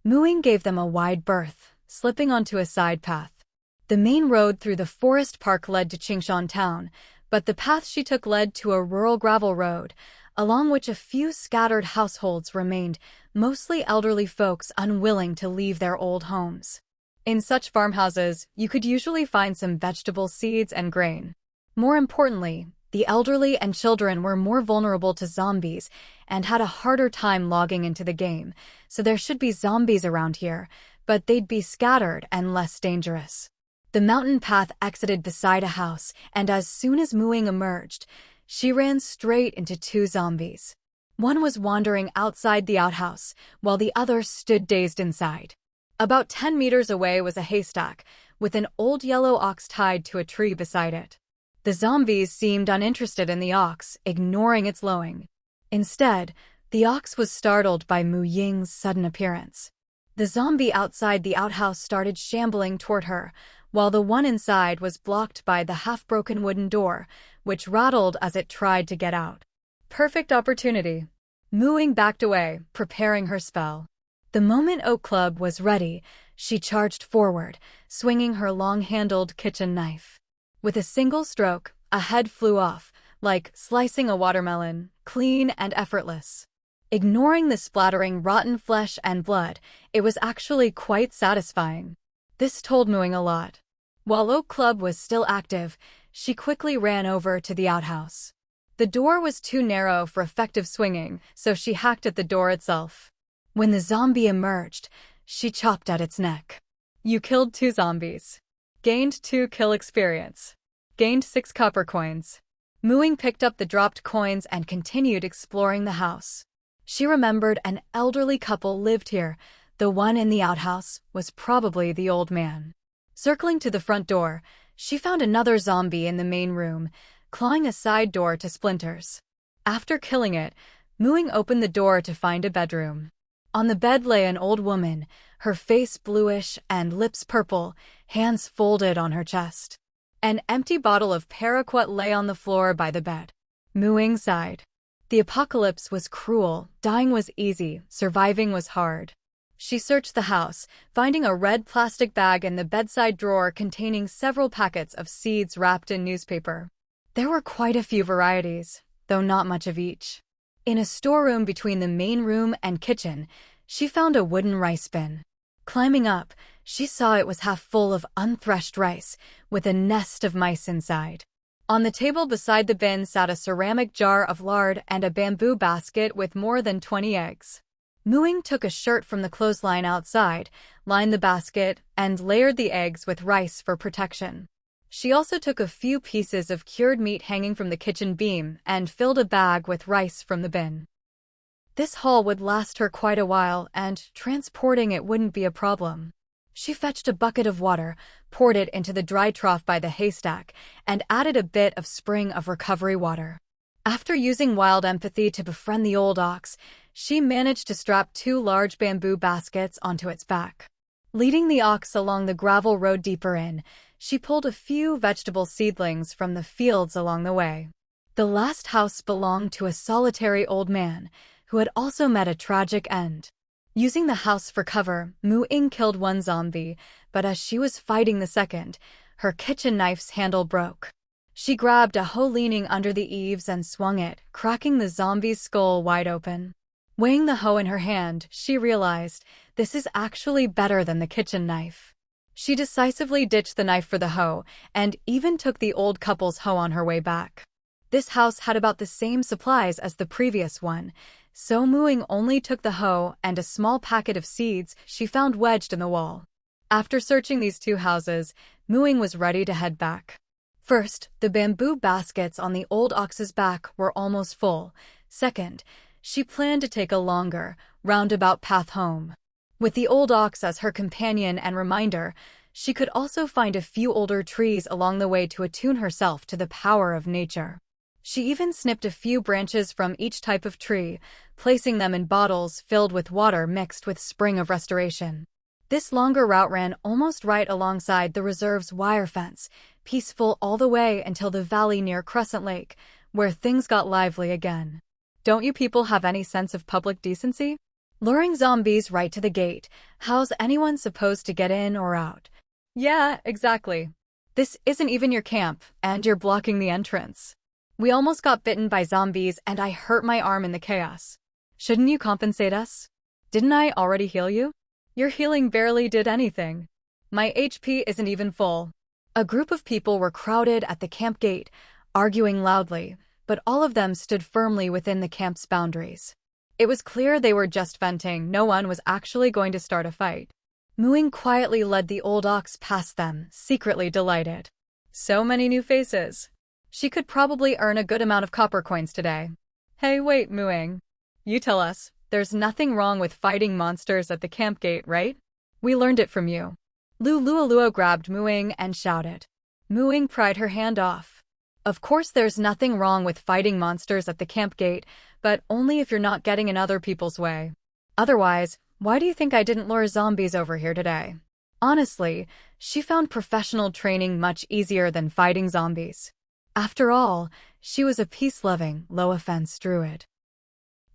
Ying gave them a wide berth, slipping onto a side path. The main road through the forest park led to Qingshan town, but the path she took led to a rural gravel road, along which a few scattered households remained, mostly elderly folks unwilling to leave their old homes. In such farmhouses, you could usually find some vegetable seeds and grain. More importantly, the elderly and children were more vulnerable to zombies and had a harder time logging into the game, so there should be zombies around here, but they'd be scattered and less dangerous. The mountain path exited beside a house, and as soon as Ying emerged, she ran straight into 2 zombies. One was wandering outside the outhouse, while the other stood dazed inside. About 10 meters away was a haystack, with an old yellow ox tied to a tree beside it. The zombies seemed uninterested in the ox, ignoring its lowing. Instead, the ox was startled by Ying's sudden appearance. The zombie outside the outhouse started shambling toward her, while the one inside was blocked by the half-broken wooden door, which rattled as it tried to get out. Perfect opportunity. Ying backed away, preparing her spell. The moment Oak Club was ready, she charged forward, swinging her long-handled kitchen knife. With a single stroke, a head flew off, like slicing a watermelon, clean and effortless. Ignoring the splattering rotten flesh and blood, it was actually quite satisfying. This told Muing a lot. While Oak Club was still active, she quickly ran over to the outhouse. The door was too narrow for effective swinging, so she hacked at the door itself. When the zombie emerged, she chopped at its neck. You killed 2 zombies. Gained 2 kill experience. Gained 6 copper coins. Muing picked up the dropped coins and continued exploring the house. She remembered an elderly couple lived here. The one in the outhouse was probably the old man. Circling to the front door, she found another zombie in the main room, clawing a side door to splinters. After killing it, Muing opened the door to find a bedroom. On the bed lay an old woman, her face bluish and lips purple, hands folded on her chest. An empty bottle of paraquat lay on the floor by the bed. Muing sighed. The apocalypse was cruel, dying was easy, surviving was hard. She searched the house, finding a red plastic bag in the bedside drawer containing several packets of seeds wrapped in newspaper. There were quite a few varieties, though not much of each. In a storeroom between the main room and kitchen, she found a wooden rice bin. Climbing up, she saw it was half full of unthreshed rice, with a nest of mice inside. On the table beside the bin sat a ceramic jar of lard and a bamboo basket with more than 20 eggs. Muing took a shirt from the clothesline outside, lined the basket, and layered the eggs with rice for protection. She also took a few pieces of cured meat hanging from the kitchen beam and filled a bag with rice from the bin. This haul would last her quite a while, and transporting it wouldn't be a problem. She fetched a bucket of water, poured it into the dry trough by the haystack, and added a bit of spring of recovery water. After using wild empathy to befriend the old ox, she managed to strap 2 large bamboo baskets onto its back. Leading the ox along the gravel road deeper in, she pulled a few vegetable seedlings from the fields along the way. The last house belonged to a solitary old man, who had also met a tragic end. Using the house for cover, Muing killed 1 zombie, but as she was fighting the second, her kitchen knife's handle broke. She grabbed a hoe leaning under the eaves and swung it, cracking the zombie's skull wide open. Weighing the hoe in her hand, she realized this is actually better than the kitchen knife. She decisively ditched the knife for the hoe, and even took the old couple's hoe on her way back. This house had about the same supplies as the previous one, so Muing only took the hoe and a small packet of seeds she found wedged in the wall. After searching these 2 houses, Muing was ready to head back. First, the bamboo baskets on the old ox's back were almost full. Second, she planned to take a longer, roundabout path home. With the old ox as her companion and reminder, she could also find a few older trees along the way to attune herself to the power of nature. She even snipped a few branches from each type of tree, placing them in bottles filled with water mixed with spring of restoration. This longer route ran almost right alongside the reserve's wire fence, peaceful all the way until the valley near Crescent Lake, where things got lively again. Don't you people have any sense of public decency? Luring zombies right to the gate, how's anyone supposed to get in or out? Yeah, exactly. This isn't even your camp, and you're blocking the entrance. We almost got bitten by zombies and I hurt my arm in the chaos. Shouldn't you compensate us? Didn't I already heal you? Your healing barely did anything. My HP isn't even full. A group of people were crowded at the camp gate, arguing loudly, but all of them stood firmly within the camp's boundaries. It was clear they were just venting, no one was actually going to start a fight. Muing quietly led the old ox past them, secretly delighted. So many new faces. She could probably earn a good amount of copper coins today. Hey, wait, Muing. You tell us, there's nothing wrong with fighting monsters at the camp gate, right? We learned it from you. Luo grabbed Muing and shouted. Muing pried her hand off. Of course there's nothing wrong with fighting monsters at the camp gate, but only if you're not getting in other people's way. Otherwise, why do you think I didn't lure zombies over here today? Honestly, she found professional training much easier than fighting zombies. After all, she was a peace-loving, low-offense druid.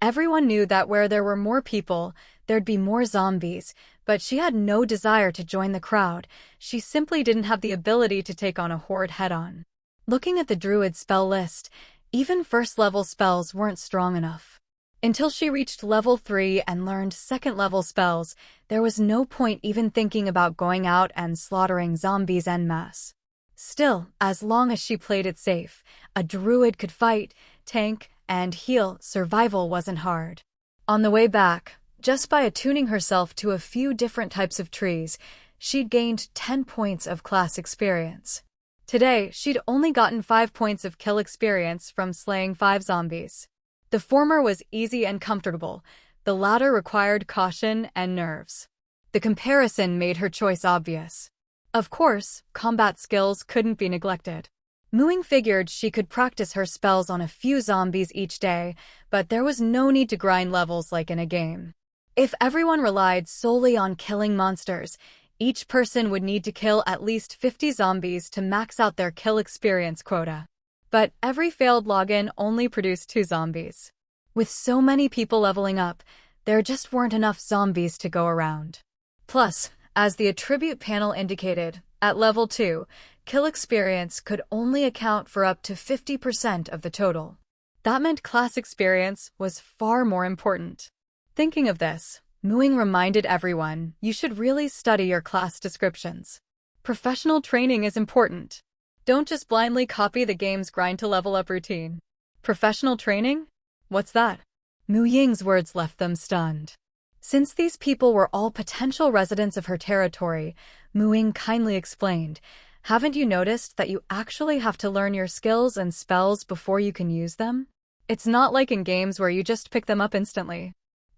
Everyone knew that where there were more people, there'd be more zombies, but she had no desire to join the crowd. She simply didn't have the ability to take on a horde head-on. Looking at the druid spell list, even first-level spells weren't strong enough. Until she reached level 3 and learned second-level spells, there was no point even thinking about going out and slaughtering zombies en masse. Still, as long as she played it safe, a druid could fight, tank, and heal. Survival wasn't hard. On the way back, just by attuning herself to a few different types of trees, she'd gained 10 points of class experience. Today, she'd only gotten 5 points of kill experience from slaying 5 zombies. The former was easy and comfortable, the latter required caution and nerves. The comparison made her choice obvious. Of course, combat skills couldn't be neglected. Ying figured she could practice her spells on a few zombies each day, but there was no need to grind levels like in a game. If everyone relied solely on killing monsters, each person would need to kill at least 50 zombies to max out their kill experience quota. But every failed login only produced 2 zombies. With so many people leveling up, there just weren't enough zombies to go around. Plus, as the attribute panel indicated, at level 2, kill experience could only account for up to 50% of the total. That meant class experience was far more important. Thinking of this, Ying reminded everyone, you should really study your class descriptions. Professional training is important. Don't just blindly copy the game's grind-to-level-up routine. Professional training? What's that? Ying's words left them stunned. Since these people were all potential residents of her territory, Ying kindly explained, haven't you noticed that you actually have to learn your skills and spells before you can use them? It's not like in games where you just pick them up instantly.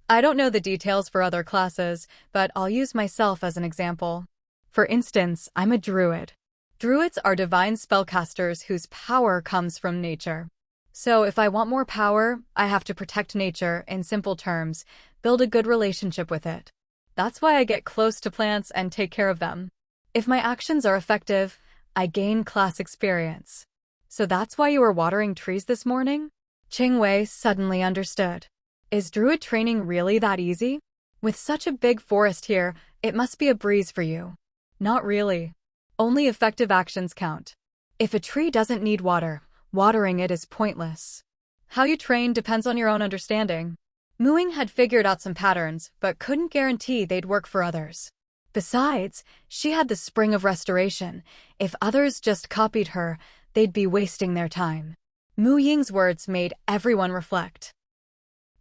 I don't know the details for other classes, but I'll use myself as an example. For instance, I'm a druid. Druids are divine spellcasters whose power comes from nature. So if I want more power, I have to protect nature, in simple terms, build a good relationship with it. That's why I get close to plants and take care of them. If my actions are effective, I gain class experience. So that's why you were watering trees this morning? Qingwei suddenly understood. Is druid training really that easy? With such a big forest here, it must be a breeze for you. Not really. Only effective actions count. If a tree doesn't need water, watering it is pointless. How you train depends on your own understanding. Ying had figured out some patterns, but couldn't guarantee they'd work for others. Besides, she had the Spring of Restoration. If others just copied her, they'd be wasting their time. Ying's words made everyone reflect.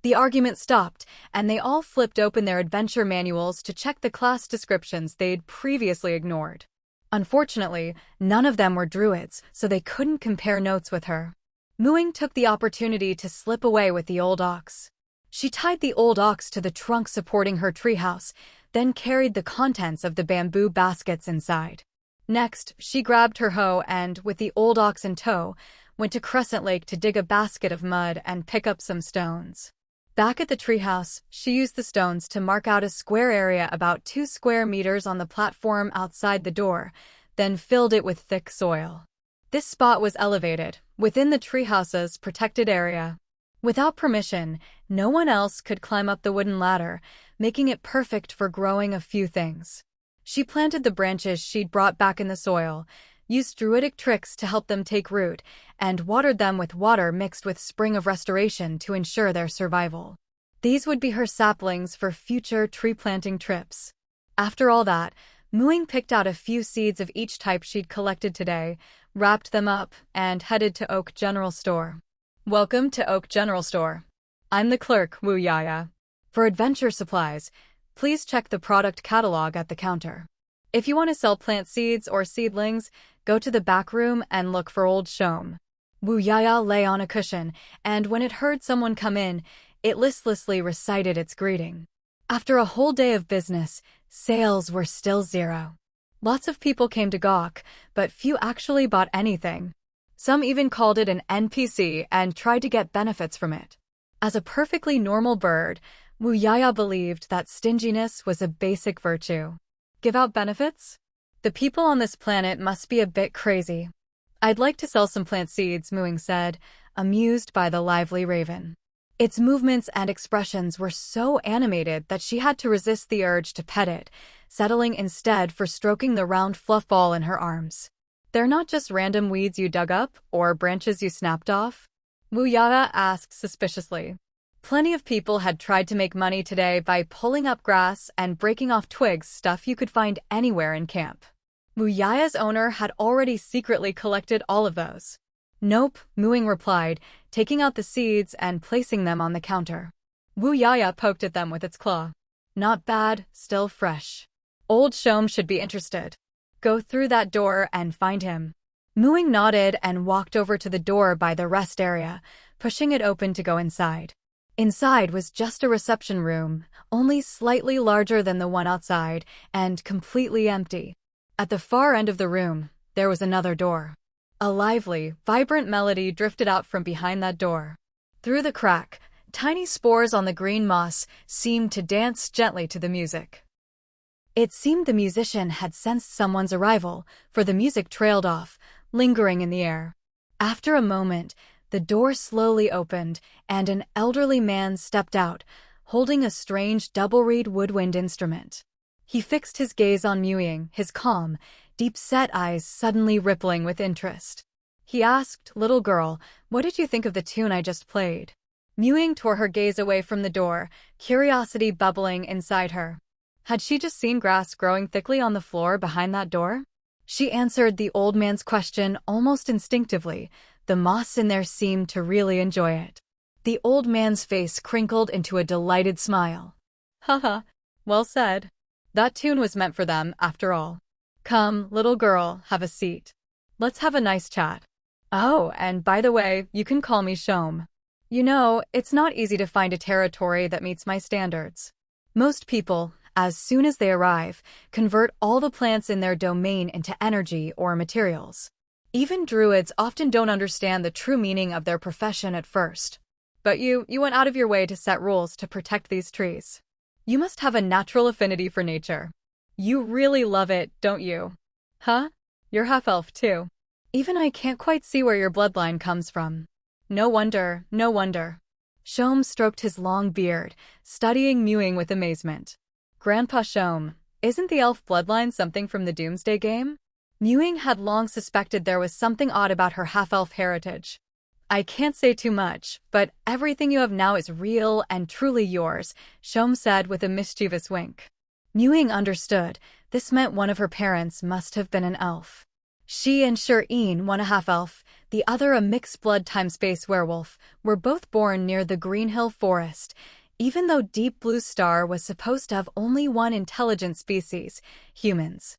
The argument stopped, and they all flipped open their adventure manuals to check the class descriptions they'd previously ignored. Unfortunately, none of them were druids, so they couldn't compare notes with her. Ying took the opportunity to slip away with the old ox. She tied the old ox to the trunk supporting her treehouse, then carried the contents of the bamboo baskets inside. Next, she grabbed her hoe and, with the old ox in tow, went to Crescent Lake to dig a basket of mud and pick up some stones. Back at the treehouse, she used the stones to mark out a square area about 2 square meters on the platform outside the door, then filled it with thick soil. This spot was elevated, within the treehouse's protected area. Without permission, no one else could climb up the wooden ladder, making it perfect for growing a few things. She planted the branches she'd brought back in the soil, used druidic tricks to help them take root, and watered them with water mixed with Spring of Restoration to ensure their survival. These would be her saplings for future tree-planting trips. After all that, Ying picked out a few seeds of each type she'd collected today, wrapped them up, and headed to Oak General Store. Welcome to Oak General Store. I'm the clerk, Wu Yaya. For adventure supplies, please check the product catalog at the counter. If you want to sell plant seeds or seedlings, go to the back room and look for Old Shome. Wu Yaya lay on a cushion, and when it heard someone come in, it listlessly recited its greeting. After a whole day of business, sales were still 0. Lots of people came to gawk, but few actually bought anything. Some even called it an NPC and tried to get benefits from it. As a perfectly normal bird, Wu Yaya believed that stinginess was a basic virtue. Give out benefits? The people on this planet must be a bit crazy. I'd like to sell some plant seeds, Ying said, amused by the lively raven. Its movements and expressions were so animated that she had to resist the urge to pet it, settling instead for stroking the round fluff ball in her arms. They're not just random weeds you dug up or branches you snapped off? Wu Yaya asked suspiciously. Plenty of people had tried to make money today by pulling up grass and breaking off twigs, stuff you could find anywhere in camp. Muyaya's owner had already secretly collected all of those. Nope, Muing replied, taking out the seeds and placing them on the counter. Wuyaya poked at them with its claw. Not bad, still fresh. Old Shom should be interested. Go through that door and find him. Muing nodded and walked over to the door by the rest area, pushing it open to go inside. Inside was just a reception room, only slightly larger than the one outside, and completely empty. At the far end of the room, there was another door. A lively, vibrant melody drifted out from behind that door. Through the crack, tiny spores on the green moss seemed to dance gently to the music. It seemed the musician had sensed someone's arrival, for the music trailed off, lingering in the air. After a moment, the door slowly opened, and an elderly man stepped out, holding a strange double-reed woodwind instrument. He fixed his gaze on Muing, his calm, deep-set eyes suddenly rippling with interest. He asked, "Little girl, what did you think of the tune I just played?" Muing tore her gaze away from the door, curiosity bubbling inside her. Had she just seen grass growing thickly on the floor behind that door? She answered the old man's question almost instinctively. The moss in there seemed to really enjoy it. The old man's face crinkled into a delighted smile. Haha, well said. That tune was meant for them, after all. Come, little girl, have a seat. Let's have a nice chat. Oh, and by the way, you can call me Shom. You know, it's not easy to find a territory that meets my standards. Most people, as soon as they arrive, convert all the plants in their domain into energy or materials. Even druids often don't understand the true meaning of their profession at first. But you went out of your way to set rules to protect these trees. You must have a natural affinity for nature. You really love it, don't you? Huh? You're half-elf too. Even I can't quite see where your bloodline comes from. No wonder, no wonder. Shom stroked his long beard, studying Muing with amazement. Grandpa Shom, isn't the elf bloodline something from the Doomsday game? Muing had long suspected there was something odd about her half-elf heritage. I can't say too much, but everything you have now is real and truly yours, Shom said with a mischievous wink. Muing understood. This meant one of her parents must have been an elf. She and Shireen, one a half-elf, the other a mixed-blood time-space werewolf, were both born near the Green Hill Forest, even though Deep Blue Star was supposed to have only one intelligent species, humans.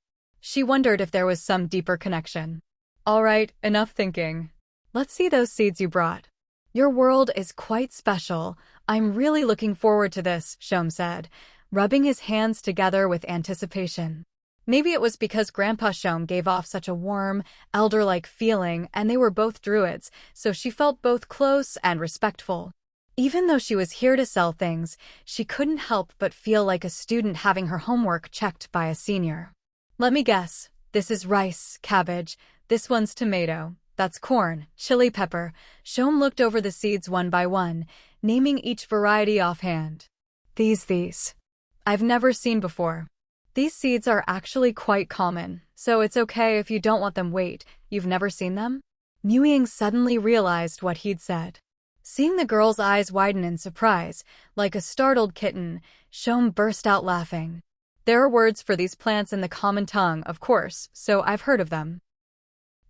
She wondered if there was some deeper connection. All right, enough thinking. Let's see those seeds you brought. Your world is quite special. I'm really looking forward to this, Shom said, rubbing his hands together with anticipation. Maybe it was because Grandpa Shom gave off such a warm, elder-like feeling, and they were both druids, so she felt both close and respectful. Even though she was here to sell things, she couldn't help but feel like a student having her homework checked by a senior. Let me guess. This is rice, cabbage. This one's tomato. That's corn, chili pepper. Shom looked over the seeds one by one, naming each variety offhand. These. I've never seen before. These seeds are actually quite common, so it's okay if you don't want them. Wait, you've never seen them? Muing suddenly realized what he'd said. Seeing the girl's eyes widen in surprise, like a startled kitten, Shom burst out laughing. There are words for these plants in the common tongue, of course, so I've heard of them.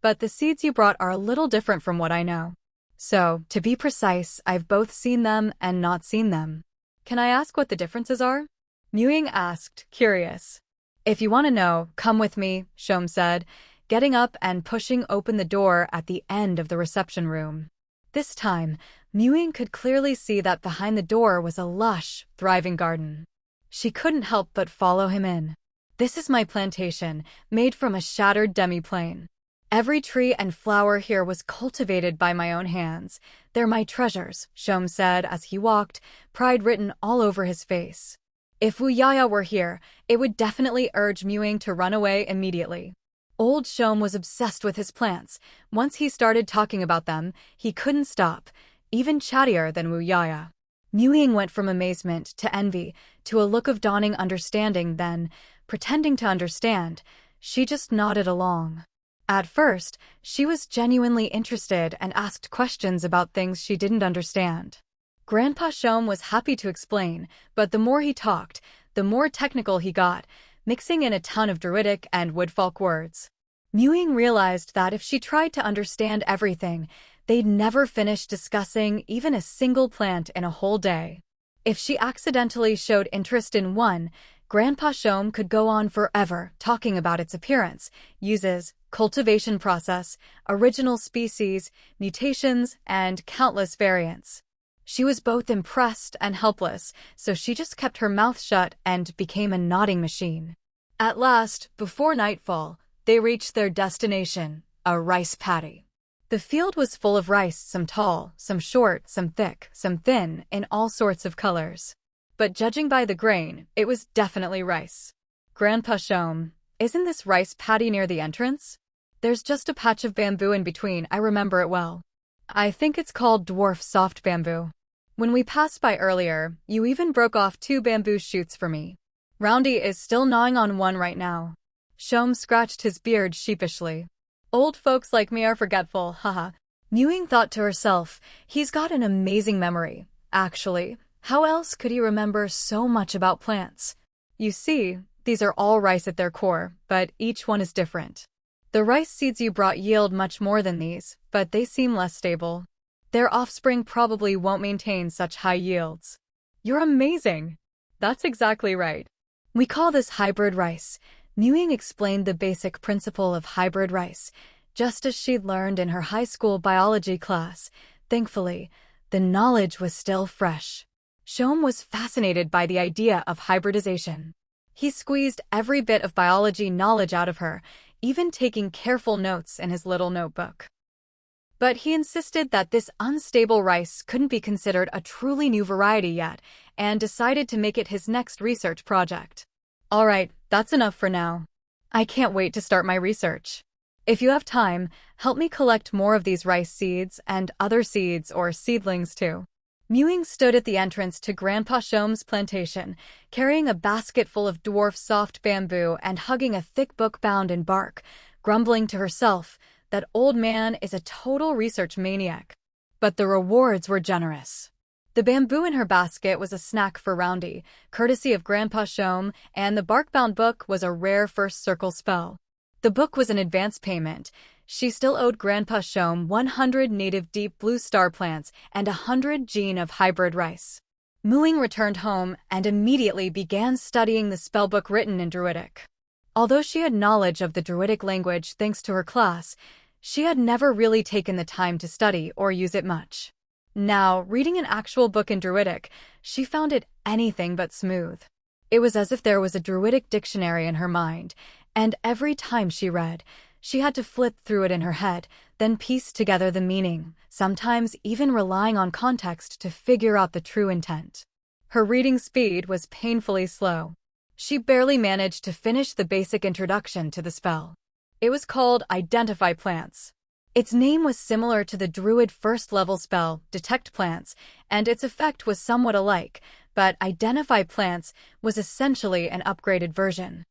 But the seeds you brought are a little different from what I know. So, to be precise, I've both seen them and not seen them. Can I ask what the differences are? Muing asked, curious. If you want to know, come with me, Shom said, getting up and pushing open the door at the end of the reception room. This time, Muing could clearly see that behind the door was a lush, thriving garden. She couldn't help but follow him in. This is my plantation, made from a shattered demi-plane. Every tree and flower here was cultivated by my own hands. They're my treasures, Shom said as he walked, pride written all over his face. If Wuyaya were here, it would definitely urge Muing to run away immediately. Old Shom was obsessed with his plants. Once he started talking about them, he couldn't stop, even chattier than Wuyaya. Muing went from amazement to envy, to a look of dawning understanding, then, pretending to understand, she just nodded along. At first, she was genuinely interested and asked questions about things she didn't understand. Grandpa Shom was happy to explain, but the more he talked, the more technical he got, mixing in a ton of druidic and woodfolk words. Ying realized that if she tried to understand everything, they'd never finish discussing even a single plant in a whole day. If she accidentally showed interest in one, Grandpa Shom could go on forever talking about its appearance, uses, cultivation process, original species, mutations, and countless variants. She was both impressed and helpless, so she just kept her mouth shut and became a nodding machine. At last, before nightfall, they reached their destination, a rice paddy. The field was full of rice, some tall, some short, some thick, some thin, in all sorts of colors. But judging by the grain, it was definitely rice. Grandpa Shom, isn't this rice paddy near the entrance? There's just a patch of bamboo in between, I remember it well. I think it's called dwarf soft bamboo. When we passed by earlier, you even broke off 2 bamboo shoots for me. Roundy is still gnawing on one right now. Shom scratched his beard sheepishly. Old folks like me are forgetful, haha. Ying thought to herself, he's got an amazing memory. Actually, how else could he remember so much about plants? You see, these are all rice at their core, but each one is different. The rice seeds you brought yield much more than these, but they seem less stable. Their offspring probably won't maintain such high yields. You're amazing! That's exactly right. We call this hybrid rice. Ying explained the basic principle of hybrid rice, just as she'd learned in her high school biology class. Thankfully, the knowledge was still fresh. Shom was fascinated by the idea of hybridization. He squeezed every bit of biology knowledge out of her, even taking careful notes in his little notebook. But he insisted that this unstable rice couldn't be considered a truly new variety yet, and decided to make it his next research project. All right, that's enough for now. I can't wait to start my research. If you have time, help me collect more of these rice seeds and other seeds or seedlings too. Ying stood at the entrance to Grandpa Shom's plantation, carrying a basket full of dwarf soft bamboo and hugging a thick book bound in bark, grumbling to herself, that old man is a total research maniac. But the rewards were generous. The bamboo in her basket was a snack for Roundy, courtesy of Grandpa Shom, and the bark-bound book was a rare first circle spell. The book was an advance payment. She still owed Grandpa Shom 100 native deep blue star plants and 100 gene of hybrid rice. Ying returned home and immediately began studying the spellbook written in Druidic. Although she had knowledge of the Druidic language thanks to her class, she had never really taken the time to study or use it much. Now, reading an actual book in Druidic, she found it anything but smooth. It was as if there was a Druidic dictionary in her mind, and every time she read, she had to flip through it in her head, then piece together the meaning, sometimes even relying on context to figure out the true intent. Her reading speed was painfully slow. She barely managed to finish the basic introduction to the spell. It was called Identify Plants. Its name was similar to the Druid first-level spell, Detect Plants, and its effect was somewhat alike, but Identify Plants was essentially an upgraded version.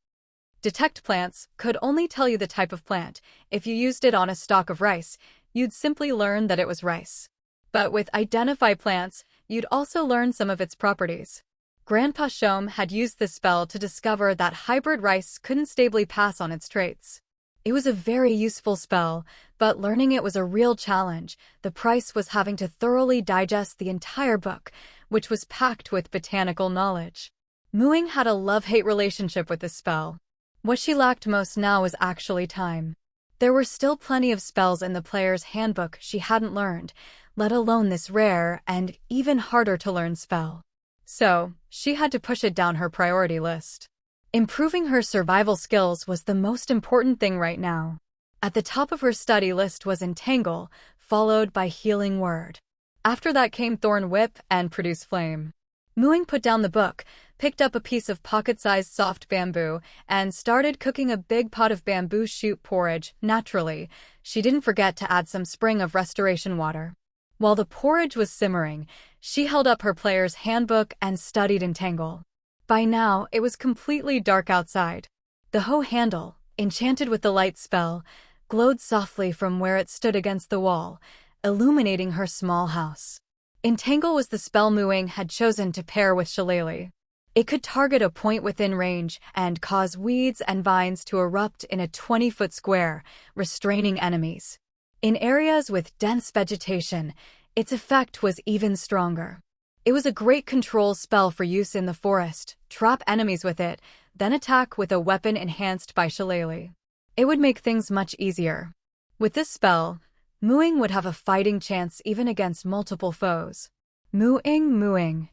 Detect Plants could only tell you the type of plant. If you used it on a stalk of rice, you'd simply learn that it was rice. But with Identify Plants, you'd also learn some of its properties. Grandpa Shom had used this spell to discover that hybrid rice couldn't stably pass on its traits. It was a very useful spell, but learning it was a real challenge. The price was having to thoroughly digest the entire book, which was packed with botanical knowledge. Ying had a love-hate relationship with this spell. What she lacked most now was actually time. There were still plenty of spells in the player's handbook she hadn't learned, let alone this rare and even harder to learn spell. So, she had to push it down her priority list. Improving her survival skills was the most important thing right now. At the top of her study list was Entangle, followed by Healing Word. After that came Thorn Whip and Produce Flame. Ying put down the book, picked up a piece of pocket-sized soft bamboo, and started cooking a big pot of bamboo shoot porridge. Naturally, she didn't forget to add some Spring of Restoration water. While the porridge was simmering, she held up her player's handbook and studied Entangle. By now, it was completely dark outside. The hoe handle, enchanted with the light spell, glowed softly from where it stood against the wall, illuminating her small house. Entangle was the spell Mu Ying had chosen to pair with Shillelagh. It could target a point within range and cause weeds and vines to erupt in a 20-foot square, restraining enemies. In areas with dense vegetation, its effect was even stronger. It was a great control spell for use in the forest. Trap enemies with it, then attack with a weapon enhanced by Shillelagh. It would make things much easier. With this spell, Mu Ying would have a fighting chance even against multiple foes. Mu Ying, Mu Ying.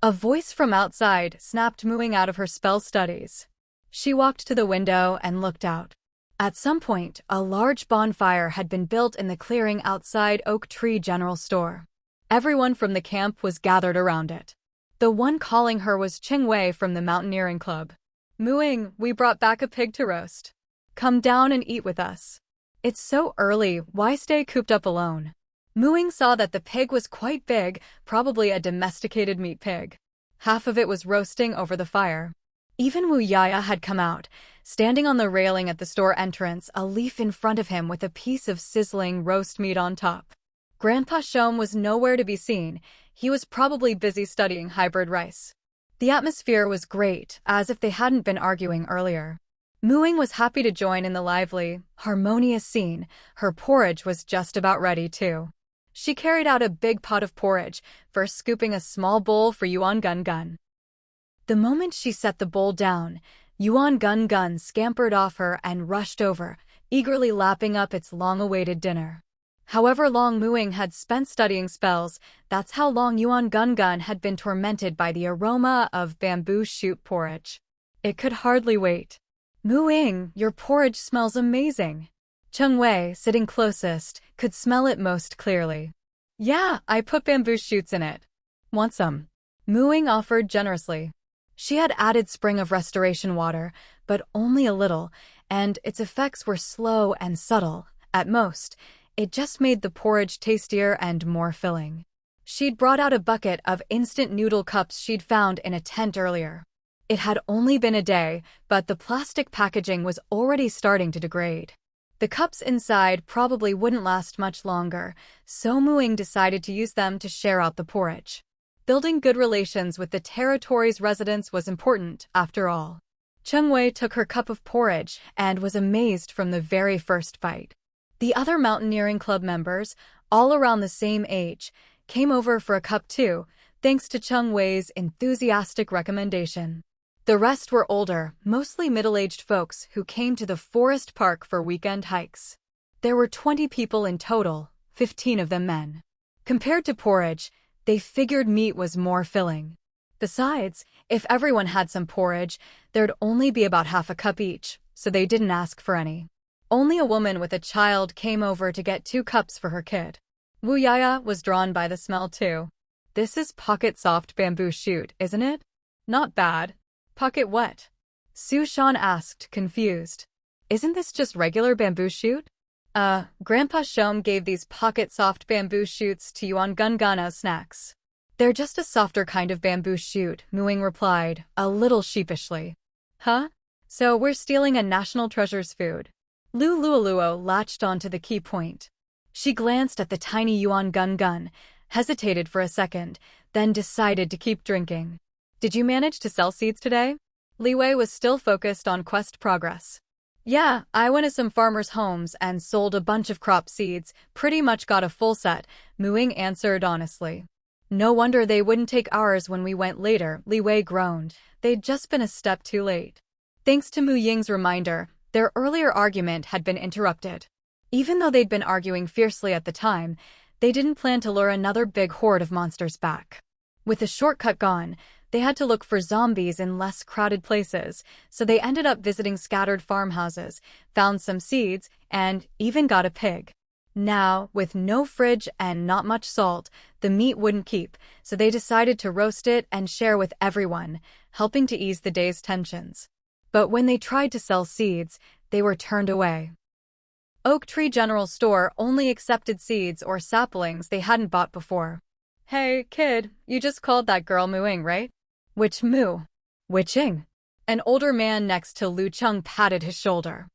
A voice from outside snapped Mu Ying out of her spell studies. She walked to the window and looked out. At some point, a large bonfire had been built in the clearing outside Oak Tree General Store. Everyone from the camp was gathered around it. The one calling her was Ching Wei from the Mountaineering Club. Mu Ying, we brought back a pig to roast. Come down and eat with us. It's so early, why stay cooped up alone? Mu Ying saw that the pig was quite big, probably a domesticated meat pig. Half of it was roasting over the fire. Even Wu Yaya had come out, standing on the railing at the store entrance, a leaf in front of him with a piece of sizzling roast meat on top. Grandpa Shom was nowhere to be seen. He was probably busy studying hybrid rice. The atmosphere was great, as if they hadn't been arguing earlier. Mu Ying was happy to join in the lively, harmonious scene. Her porridge was just about ready, too. She carried out a big pot of porridge, first scooping a small bowl for Yuan Gun Gun. The moment she set the bowl down, Yuan Gun Gun scampered off her and rushed over, eagerly lapping up its long-awaited dinner. However long Mu Ying had spent studying spells, that's how long Yuan Gun Gun had been tormented by the aroma of bamboo shoot porridge. It could hardly wait. Mu Ying, your porridge smells amazing. Cheng Wei, sitting closest, could smell it most clearly. Yeah, I put bamboo shoots in it. Want some? Mu Ying offered generously. She had added Spring of Restoration water, but only a little, and its effects were slow and subtle. At most, it just made the porridge tastier and more filling. She'd brought out a bucket of instant noodle cups she'd found in a tent earlier. It had only been a day, but the plastic packaging was already starting to degrade. The cups inside probably wouldn't last much longer, so Mu Ying decided to use them to share out the porridge. Building good relations with the territory's residents was important, after all. Cheng Wei took her cup of porridge and was amazed from the very first bite. The other Mountaineering Club members, all around the same age, came over for a cup too, thanks to Cheng Wei's enthusiastic recommendation. The rest were older, mostly middle-aged folks who came to the forest park for weekend hikes. There were 20 people in total, 15 of them men. Compared to porridge, they figured meat was more filling. Besides, if everyone had some porridge, there'd only be about half a cup each, so they didn't ask for any. Only a woman with a child came over to get 2 cups for her kid. Wu Yaya was drawn by the smell too. This is pocket-soft bamboo shoot, isn't it? Not bad. Pocket what? Su Shan asked, confused. Isn't this just regular bamboo shoot? Grandpa Shom gave these pocket-soft bamboo shoots to Yuan Gun Gun as snacks. They're just a softer kind of bamboo shoot, Mu Ying replied, a little sheepishly. Huh? So we're stealing a national treasure's food. Lu Luoluo latched onto the key point. She glanced at the tiny Yuan Gun Gun, hesitated for a second, then decided to keep drinking. Did you manage to sell seeds today? Li Wei was still focused on quest progress. Yeah, I went to some farmers' homes and sold a bunch of crop seeds, pretty much got a full set, Mu Ying answered honestly. No wonder they wouldn't take ours when we went later, Li Wei groaned. They'd just been a step too late. Thanks to Mu Ying's reminder, their earlier argument had been interrupted. Even though they'd been arguing fiercely at the time, they didn't plan to lure another big horde of monsters back. With the shortcut gone, they had to look for zombies in less crowded places, so they ended up visiting scattered farmhouses, found some seeds, and even got a pig. Now, with no fridge and not much salt, the meat wouldn't keep, so they decided to roast it and share with everyone, helping to ease the day's tensions. But when they tried to sell seeds, they were turned away. Oak Tree General Store only accepted seeds or saplings they hadn't bought before. Hey, kid, you just called that girl Mu Ying, right? Which Mu? Which Ying? An older man next to Lu Cheng patted his shoulder.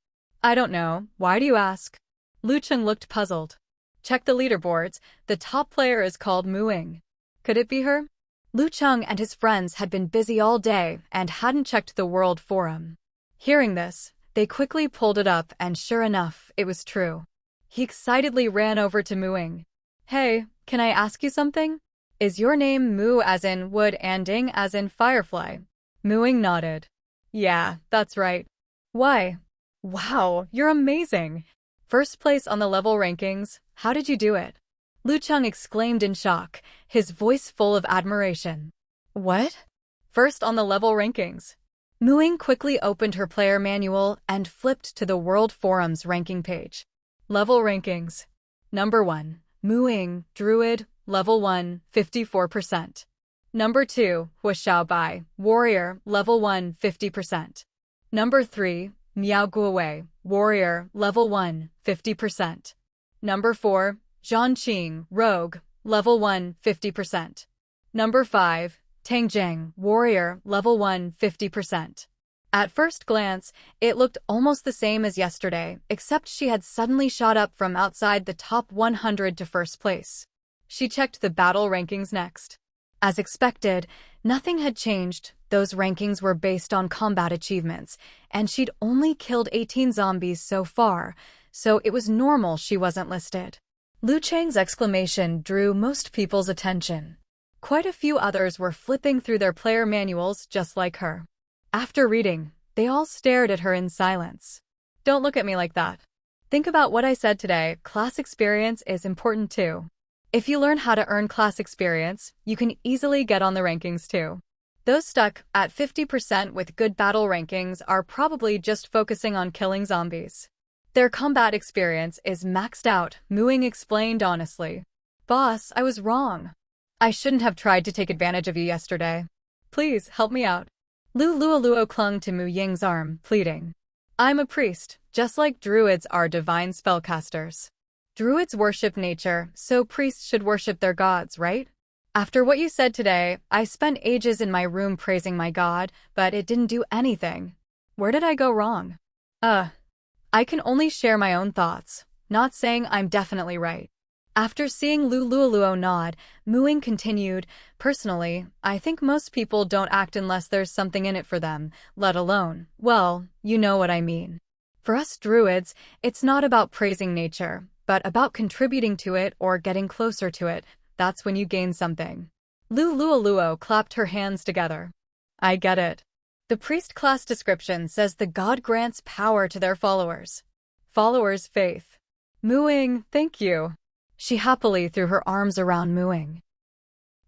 I don't know. Why do you ask? Lu Cheng looked puzzled. Check the leaderboards. The top player is called Mu Ying. Could it be her? Lu Cheng and his friends had been busy all day and hadn't checked the World Forum. Hearing this, they quickly pulled it up and sure enough, it was true. He excitedly ran over to Mu Ying. Hey, can I ask you something? Is your name Mu as in wood and Ying as in firefly? Mu Ying nodded. Yeah, that's right. Why? Wow, you're amazing. First place on the level rankings, how did you do it? Lu Cheng exclaimed in shock, his voice full of admiration. What? First on the level rankings. Mu Ying quickly opened her player manual and flipped to the World Forum's ranking page. Level rankings. Number 1. Mu Ying, Druid, Level 1, 54%. Number 2. Bai, Warrior, Level 1, 50%. Number 3. Miao Guowei, Warrior, Level 1, 50%. Number 4. Zhan Qing, Rogue, Level 1, 50%. Number 5. Tang Zheng, Warrior, Level 1, 50%. At first glance, it looked almost the same as yesterday, except she had suddenly shot up from outside the top 100 to first place. She checked the battle rankings next. As expected, nothing had changed. Those rankings were based on combat achievements, and she'd only killed 18 zombies so far, so it was normal she wasn't listed. Lu Cheng's exclamation drew most people's attention. Quite a few others were flipping through their player manuals just like her. After reading, they all stared at her in silence. Don't look at me like that. Think about what I said today. Class experience is important too. If you learn how to earn class experience, you can easily get on the rankings too. Those stuck at 50% with good battle rankings are probably just focusing on killing zombies. Their combat experience is maxed out, Mu Ying explained honestly. Boss, I was wrong. I shouldn't have tried to take advantage of you yesterday. Please, help me out. Lu Luoluo clung to Mu Ying's arm, pleading. I'm a priest, just like druids are divine spellcasters. Druids worship nature, so priests should worship their gods, right? After what you said today, I spent ages in my room praising my god, but it didn't do anything. Where did I go wrong? I can only share my own thoughts, not saying I'm definitely right. After seeing Lu Luoluo nod, Mu Ying continued, personally, I think most people don't act unless there's something in it for them, let alone, well, you know what I mean. For us druids, it's not about praising nature, but about contributing to it or getting closer to it. That's when you gain something. Lu Luoluo clapped her hands together. I get it. The priest class description says the god grants power to their followers. Followers' faith. Mu Ying, thank you. She happily threw her arms around Mu Ying.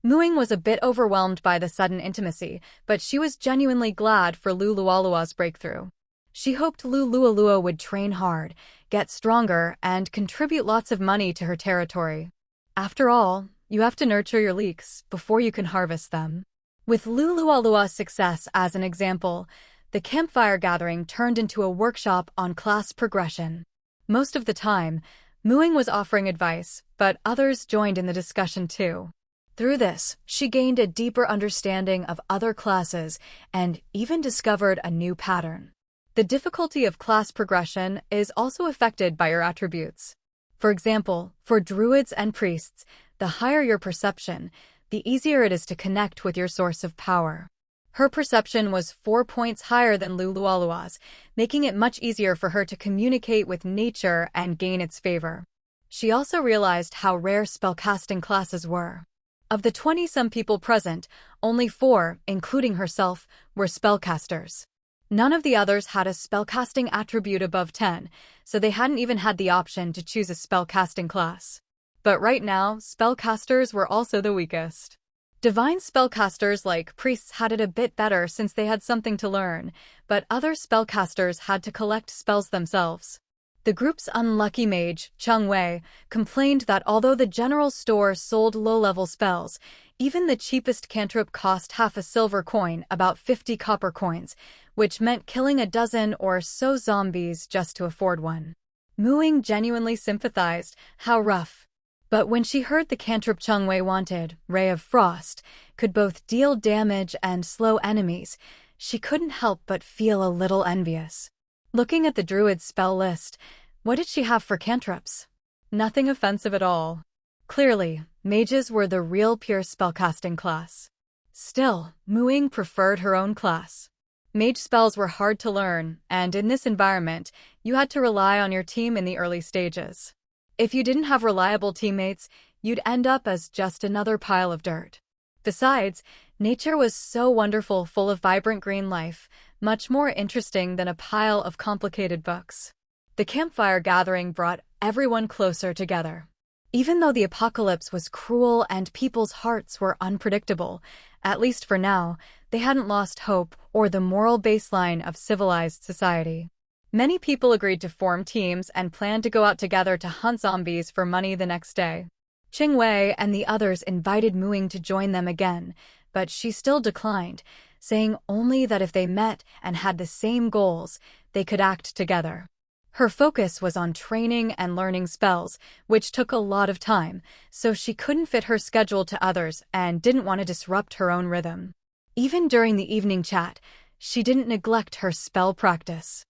Mu Ying was a bit overwhelmed by the sudden intimacy, but she was genuinely glad for Lu Luoluo's breakthrough. She hoped Lu Luoluo would train hard, get stronger, and contribute lots of money to her territory. After all, you have to nurture your leeks before you can harvest them. With Lu Luoluo's success as an example, the campfire gathering turned into a workshop on class progression. Most of the time, Mu Ying was offering advice, but others joined in the discussion too. Through this, she gained a deeper understanding of other classes and even discovered a new pattern. The difficulty of class progression is also affected by your attributes. For example, for druids and priests, the higher your perception, the easier it is to connect with your source of power. Her perception was 4 points higher than Lu Luoluo's, making it much easier for her to communicate with nature and gain its favor. She also realized how rare spellcasting classes were. Of the 20-some people present, only 4, including herself, were spellcasters. None of the others had a spellcasting attribute above 10, so they hadn't even had the option to choose a spellcasting class. But right now, spellcasters were also the weakest. Divine spellcasters like priests had it a bit better since they had something to learn, but other spellcasters had to collect spells themselves. The group's unlucky mage, Cheng Wei, complained that although the general store sold low-level spells, even the cheapest cantrip cost half a silver coin, about 50 copper coins, which meant killing a dozen or so zombies just to afford one. Mu Ying genuinely sympathized. How rough. But when she heard the cantrip Cheng Wei wanted, Ray of Frost, could both deal damage and slow enemies, she couldn't help but feel a little envious. Looking at the druid's spell list, what did she have for cantrips? Nothing offensive at all. Clearly, Mages were the real pure spellcasting class. Still, Ying preferred her own class. Mage spells were hard to learn, and in this environment, you had to rely on your team in the early stages. If you didn't have reliable teammates, you'd end up as just another pile of dirt. Besides, nature was so wonderful, full of vibrant green life, much more interesting than a pile of complicated books. The campfire gathering brought everyone closer together. Even though the apocalypse was cruel and people's hearts were unpredictable, at least for now, they hadn't lost hope or the moral baseline of civilized society. Many people agreed to form teams and planned to go out together to hunt zombies for money the next day. Qingwei and the others invited Ying to join them again, but she still declined, saying only that if they met and had the same goals, they could act together. Her focus was on training and learning spells, which took a lot of time, so she couldn't fit her schedule to others and didn't want to disrupt her own rhythm. Even during the evening chat, she didn't neglect her spell practice.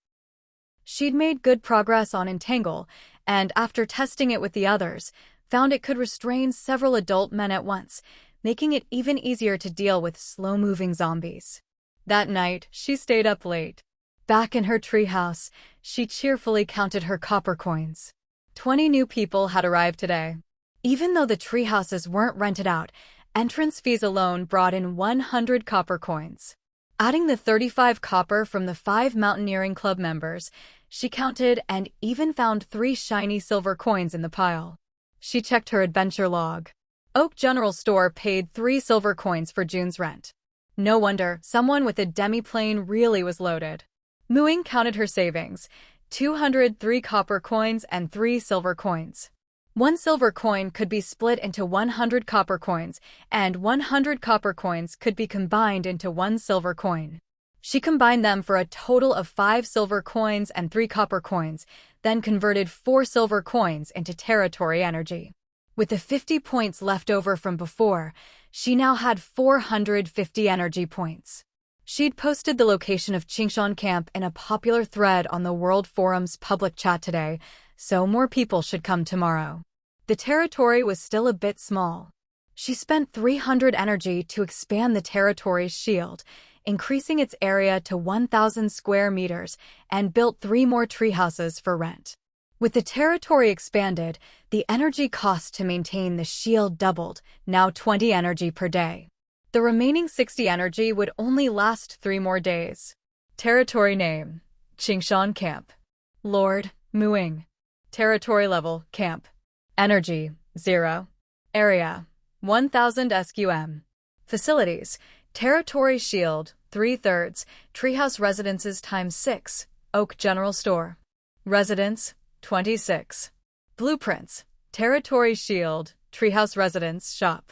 She'd made good progress on Entangle, and after testing it with the others, found it could restrain several adult men at once, making it even easier to deal with slow-moving zombies. That night, she stayed up late. Back in her treehouse, she cheerfully counted her copper coins. 20 new people had arrived today. Even though the treehouses weren't rented out, entrance fees alone brought in 100 copper coins. Adding the 35 copper from the 5 Mountaineering Club members, she counted and even found 3 shiny silver coins in the pile. She checked her adventure log. Oak General Store paid 3 silver coins for June's rent. No wonder, someone with a demi-plane really was loaded. Ying counted her savings, 203 copper coins and 3 silver coins. 1 silver coin could be split into 100 copper coins, and 100 copper coins could be combined into 1 silver coin. She combined them for a total of 5 silver coins and 3 copper coins, then converted 4 silver coins into territory energy. With the 50 points left over from before, she now had 450 energy points. She'd posted the location of Qingshan Camp in a popular thread on the World Forum's public chat today, so more people should come tomorrow. The territory was still a bit small. She spent 300 energy to expand the territory's shield, increasing its area to 1,000 square meters, and built 3 more treehouses for rent. With the territory expanded, the energy cost to maintain the shield doubled, now 20 energy per day. The remaining 60 energy would only last 3 more days. Territory name: Qingshan Camp. Lord: Ying. Territory level: Camp. Energy: 0. Area: 1,000 SQM. Facilities: Territory Shield, 3/3, Treehouse Residences ×6, Oak General Store. Residence: 26. Blueprints: Territory Shield, Treehouse Residence Shop.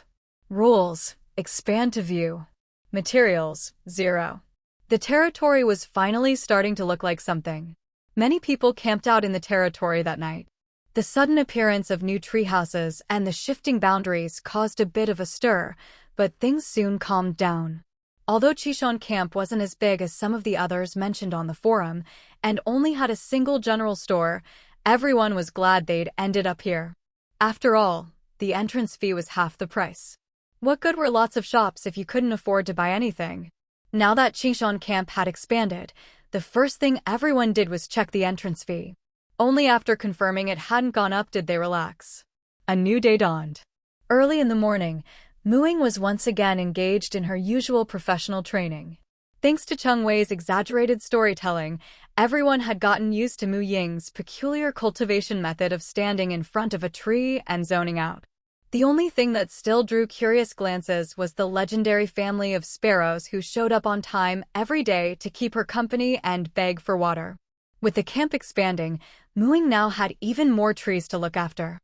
Rules: Expand to view. Materials: 0. The territory was finally starting to look like something. Many people camped out in the territory that night. The sudden appearance of new treehouses and the shifting boundaries caused a bit of a stir, but things soon calmed down. Although Qingshan Camp wasn't as big as some of the others mentioned on the forum, and only had a single general store, everyone was glad they'd ended up here. After all, the entrance fee was half the price. What good were lots of shops if you couldn't afford to buy anything? Now that Qingshan Camp had expanded, the first thing everyone did was check the entrance fee. Only after confirming it hadn't gone up did they relax. A new day dawned. Early in the morning, Ying was once again engaged in her usual professional training. Thanks to Chengwei's exaggerated storytelling, everyone had gotten used to Ying's peculiar cultivation method of standing in front of a tree and zoning out. The only thing that still drew curious glances was the legendary family of sparrows who showed up on time every day to keep her company and beg for water. With the camp expanding, Ying now had even more trees to look after.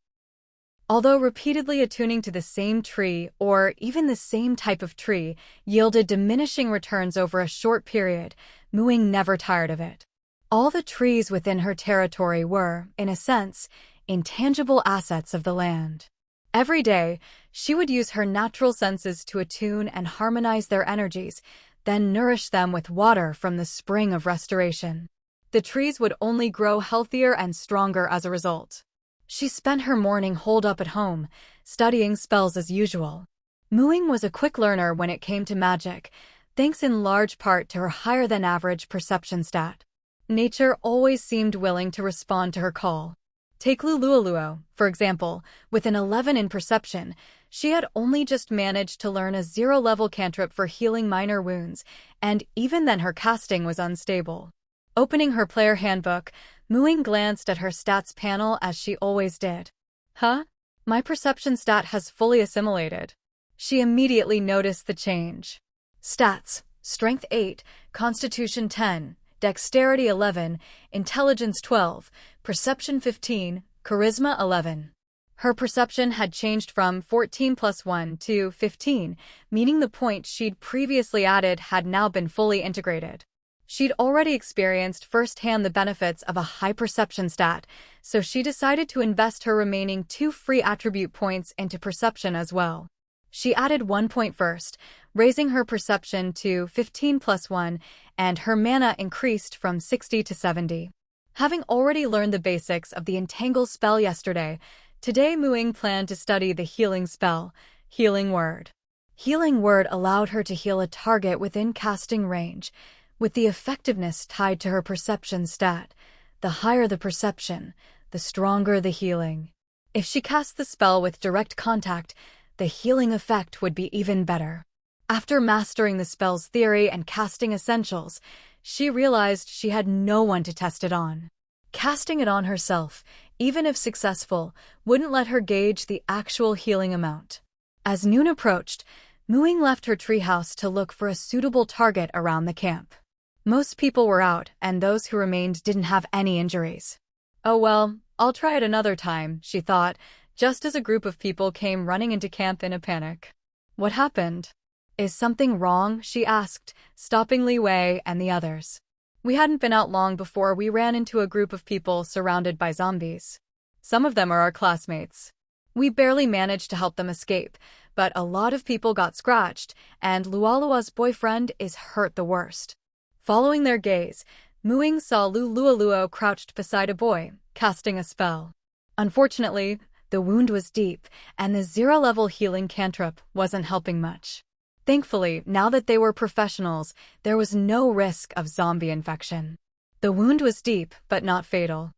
Although repeatedly attuning to the same tree or even the same type of tree yielded diminishing returns over a short period, Ying never tired of it. All the trees within her territory were, in a sense, intangible assets of the land. Every day, she would use her natural senses to attune and harmonize their energies, then nourish them with water from the spring of restoration. The trees would only grow healthier and stronger as a result. She spent her morning holed up at home, studying spells as usual. Ying was a quick learner when it came to magic, thanks in large part to her higher-than-average perception stat. Nature always seemed willing to respond to her call. Take Lulualuo, for example. With an 11 in perception, she had only just managed to learn a 0-level cantrip for healing minor wounds, and even then her casting was unstable. Opening her player handbook, Ying glanced at her stats panel as she always did. Huh? My perception stat has fully assimilated. She immediately noticed the change. Stats: Strength 8, Constitution 10, Dexterity 11, Intelligence 12, Perception 15, Charisma 11. Her perception had changed from 14 plus 1 to 15, meaning the point she'd previously added had now been fully integrated. She'd already experienced firsthand the benefits of a high perception stat, so she decided to invest her remaining 2 free attribute points into perception as well. She added 1 point first, raising her perception to 15 plus 1, and her mana increased from 60 to 70. Having already learned the basics of the Entangle spell yesterday, today Ying planned to study the healing spell, Healing Word. Healing Word allowed her to heal a target within casting range, with the effectiveness tied to her perception stat. The higher the perception, the stronger the healing. If she cast the spell with direct contact, the healing effect would be even better. After mastering the spell's theory and casting essentials, she realized she had no one to test it on. Casting it on herself, even if successful, wouldn't let her gauge the actual healing amount. As noon approached, Ying left her treehouse to look for a suitable target around the camp. Most people were out, and those who remained didn't have any injuries. Oh well, I'll try it another time, she thought, just as a group of people came running into camp in a panic. What happened? Is something wrong? She asked, stopping Li Wei and the others. We hadn't been out long before we ran into a group of people surrounded by zombies. Some of them are our classmates. We barely managed to help them escape, but a lot of people got scratched, and Lualua's boyfriend is hurt the worst. Following their gaze, Ying saw Lulualuo crouched beside a boy, casting a spell. Unfortunately, the wound was deep, and the 0-level healing cantrip wasn't helping much. Thankfully, now that they were professionals, there was no risk of zombie infection. The wound was deep, but not fatal.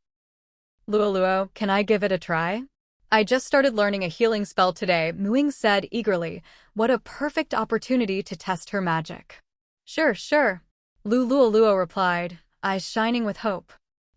Lualuo, can I give it a try? I just started learning a healing spell today, Ying said eagerly. What a perfect opportunity to test her magic. Sure. Lulualuo replied, eyes shining with hope.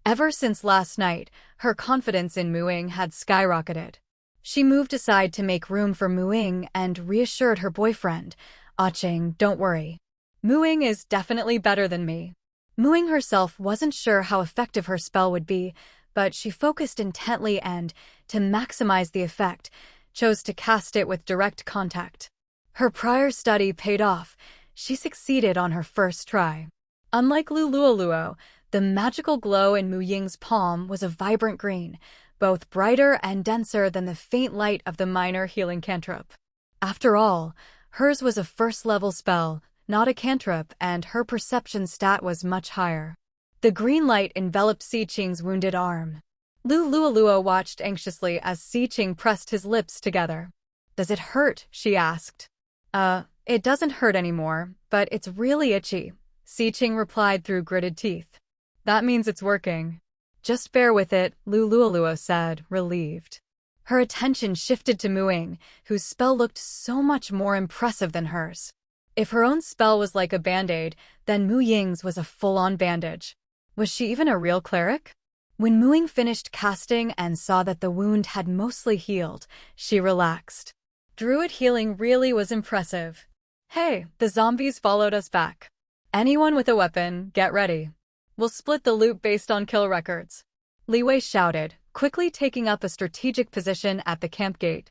Ever since last night, her confidence in Ying had skyrocketed. She moved aside to make room for Ying and reassured her boyfriend, "Aching, don't worry. Ying is definitely better than me." Ying herself wasn't sure how effective her spell would be, but she focused intently and, to maximize the effect, chose to cast it with direct contact. Her prior study paid off. She succeeded on her first try. Unlike Lulualuo, the magical glow in Ying's palm was a vibrant green, both brighter and denser than the faint light of the minor healing cantrip. After all, hers was a first-level spell, not a cantrip, and her perception stat was much higher. The green light enveloped Siqing's wounded arm. Lulualuo watched anxiously as Siqing pressed his lips together. "Does it hurt?" she asked. It doesn't hurt anymore, but it's really itchy," Siqing replied through gritted teeth. "That means it's working." "Just bear with it," Lulualuo said, relieved. Her attention shifted to Ying, whose spell looked so much more impressive than hers. If her own spell was like a band-aid, then Ying's was a full-on bandage. Was she even a real cleric? When Ying finished casting and saw that the wound had mostly healed, she relaxed. Druid healing really was impressive. Hey, the zombies followed us back. Anyone with a weapon, get ready. We'll split the loot based on kill records. Li Wei shouted, quickly taking up a strategic position at the camp gate.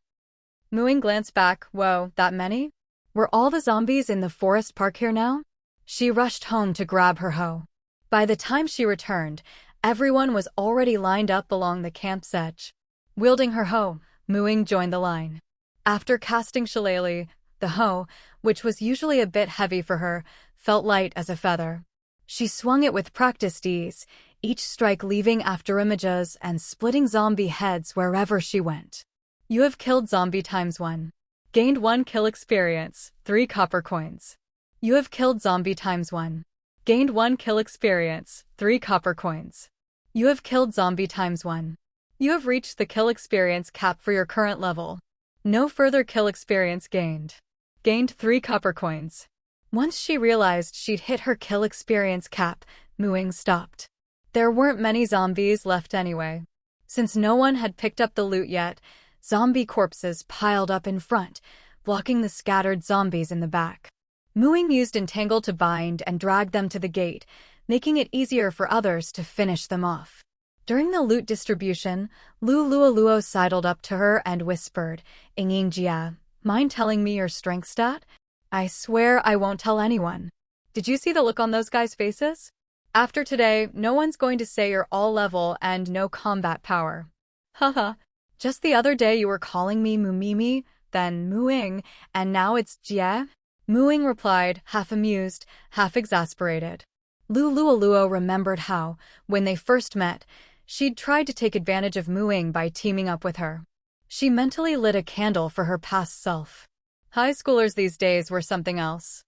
Ying glanced back. Whoa, that many? Were all the zombies in the forest park here now? She rushed home to grab her hoe. By the time she returned, everyone was already lined up along the camp's edge. Wielding her hoe, Ying joined the line. After casting Shillelagh, the hoe, which was usually a bit heavy for her, felt light as a feather. She swung it with practiced ease, each strike leaving afterimages and splitting zombie heads wherever she went. You have killed zombie ×1. Gained 1 kill experience, 3 copper coins. You have killed zombie ×1. Gained 1 kill experience, 3 copper coins. You have killed zombie ×1. You have reached the kill experience cap for your current level. No further kill experience gained. Gained 3 copper coins. Once she realized she'd hit her kill experience cap, Ying stopped. There weren't many zombies left anyway. Since no one had picked up the loot yet, zombie corpses piled up in front, blocking the scattered zombies in the back. Ying used Entangle to bind and drag them to the gate, making it easier for others to finish them off. During the loot distribution, Luo sidled up to her and whispered, "Ying Jia, mind telling me your strength stat? I swear I won't tell anyone." Did you see the look on those guys' faces? After today, no one's going to say you're all level and no combat power. Haha. Just the other day you were calling me Mumimi, then Ying, and now it's Jia? Ying replied, half amused, half exasperated. Luo remembered how, when they first met, she'd tried to take advantage of Ying by teaming up with her. She mentally lit a candle for her past self. High schoolers these days were something else.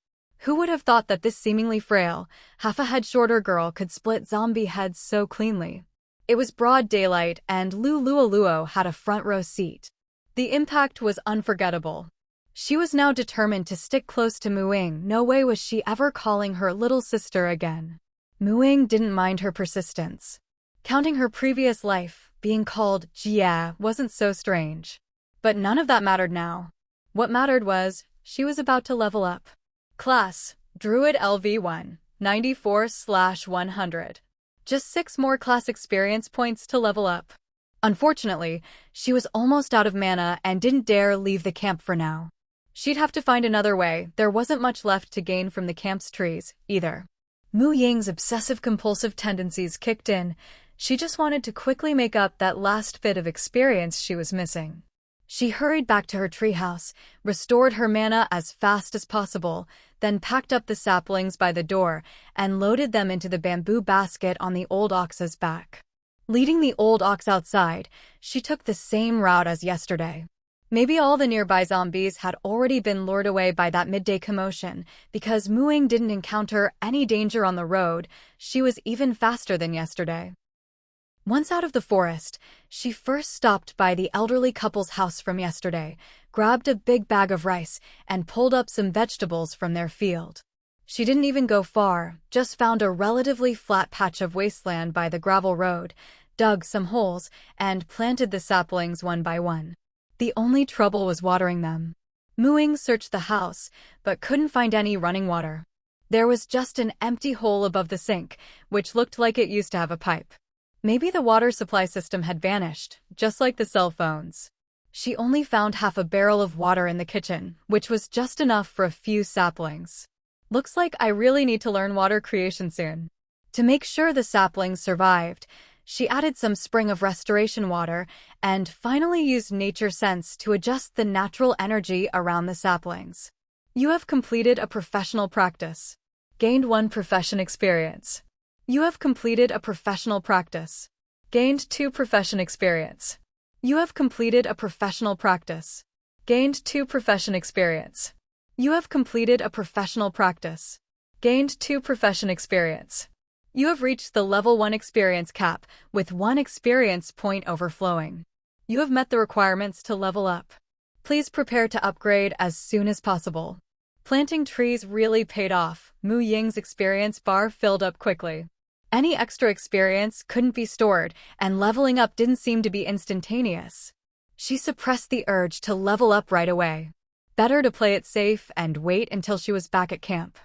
Who would have thought that this seemingly frail, half a head shorter girl could split zombie heads so cleanly? It was broad daylight and Luo had a front row seat. The impact was unforgettable. She was now determined to stick close to Ying. No way was she ever calling her little sister again. Ying didn't mind her persistence. Counting her previous life, being called Jia wasn't so strange. But none of that mattered now. What mattered was, she was about to level up. Class, Druid LV1, 94/100. Just 6 more class experience points to level up. Unfortunately, she was almost out of mana and didn't dare leave the camp for now. She'd have to find another way. There wasn't much left to gain from the camp's trees, either. Ying's obsessive-compulsive tendencies kicked in. She just wanted to quickly make up that last bit of experience she was missing. She hurried back to her treehouse, restored her mana as fast as possible, then packed up the saplings by the door and loaded them into the bamboo basket on the old ox's back. Leading the old ox outside, she took the same route as yesterday. Maybe all the nearby zombies had already been lured away by that midday commotion. Because Ying didn't encounter any danger on the road, she was even faster than yesterday. Once out of the forest, she first stopped by the elderly couple's house from yesterday, grabbed a big bag of rice, and pulled up some vegetables from their field. She didn't even go far, just found a relatively flat patch of wasteland by the gravel road, dug some holes, and planted the saplings one by one. The only trouble was watering them. Ying searched the house, but couldn't find any running water. There was just an empty hole above the sink, which looked like it used to have a pipe. Maybe the water supply system had vanished, just like the cell phones. She only found half a barrel of water in the kitchen, which was just enough for a few saplings. Looks like I really need to learn water creation soon. To make sure the saplings survived, she added some spring of restoration water and finally used nature sense to adjust the natural energy around the saplings. You have completed a professional practice. Gained 1 profession experience. You have completed a professional practice. Gained 2 profession experience. You have completed a professional practice. Gained 2 profession experience. You have completed a professional practice. Gained 2 profession experience. You have reached the level 1 experience cap, with 1 experience point overflowing. You have met the requirements to level up. Please prepare to upgrade as soon as possible. Planting trees really paid off. Ying's experience bar filled up quickly. Any extra experience couldn't be stored, and leveling up didn't seem to be instantaneous. She suppressed the urge to level up right away. Better to play it safe and wait until she was back at camp.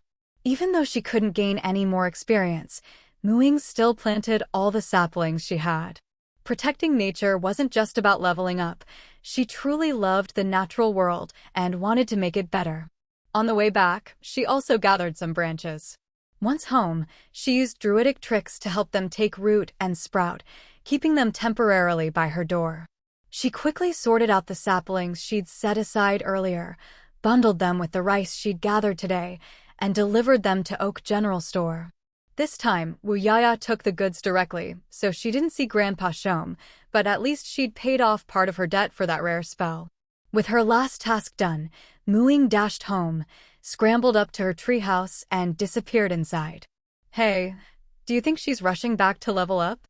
Even though she couldn't gain any more experience, Ying still planted all the saplings she had. Protecting nature wasn't just about leveling up. She truly loved the natural world and wanted to make it better. On the way back, she also gathered some branches. Once home, she used druidic tricks to help them take root and sprout, keeping them temporarily by her door. She quickly sorted out the saplings she'd set aside earlier, bundled them with the rice she'd gathered today, and delivered them to Oak General Store. This time, Wu Yaya took the goods directly, so she didn't see Grandpa Shom, but at least she'd paid off part of her debt for that rare spell. With her last task done, Mu Ying dashed home, scrambled up to her treehouse, and disappeared inside. Hey, do you think she's rushing back to level up?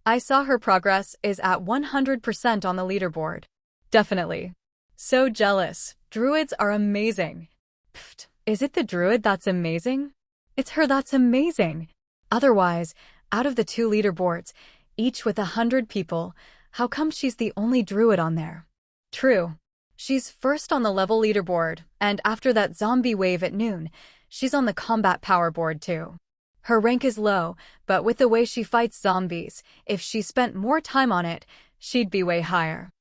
I saw her progress is at 100% on the leaderboard. Definitely. So jealous. Druids are amazing. Pfft, is it the druid that's amazing? It's her that's amazing. Otherwise, out of the two leaderboards, each with 100 people, how come she's the only druid on there? True. She's first on the level leaderboard, and after that zombie wave at noon, she's on the combat power board too. Her rank is low, but with the way she fights zombies, if she spent more time on it, she'd be way higher.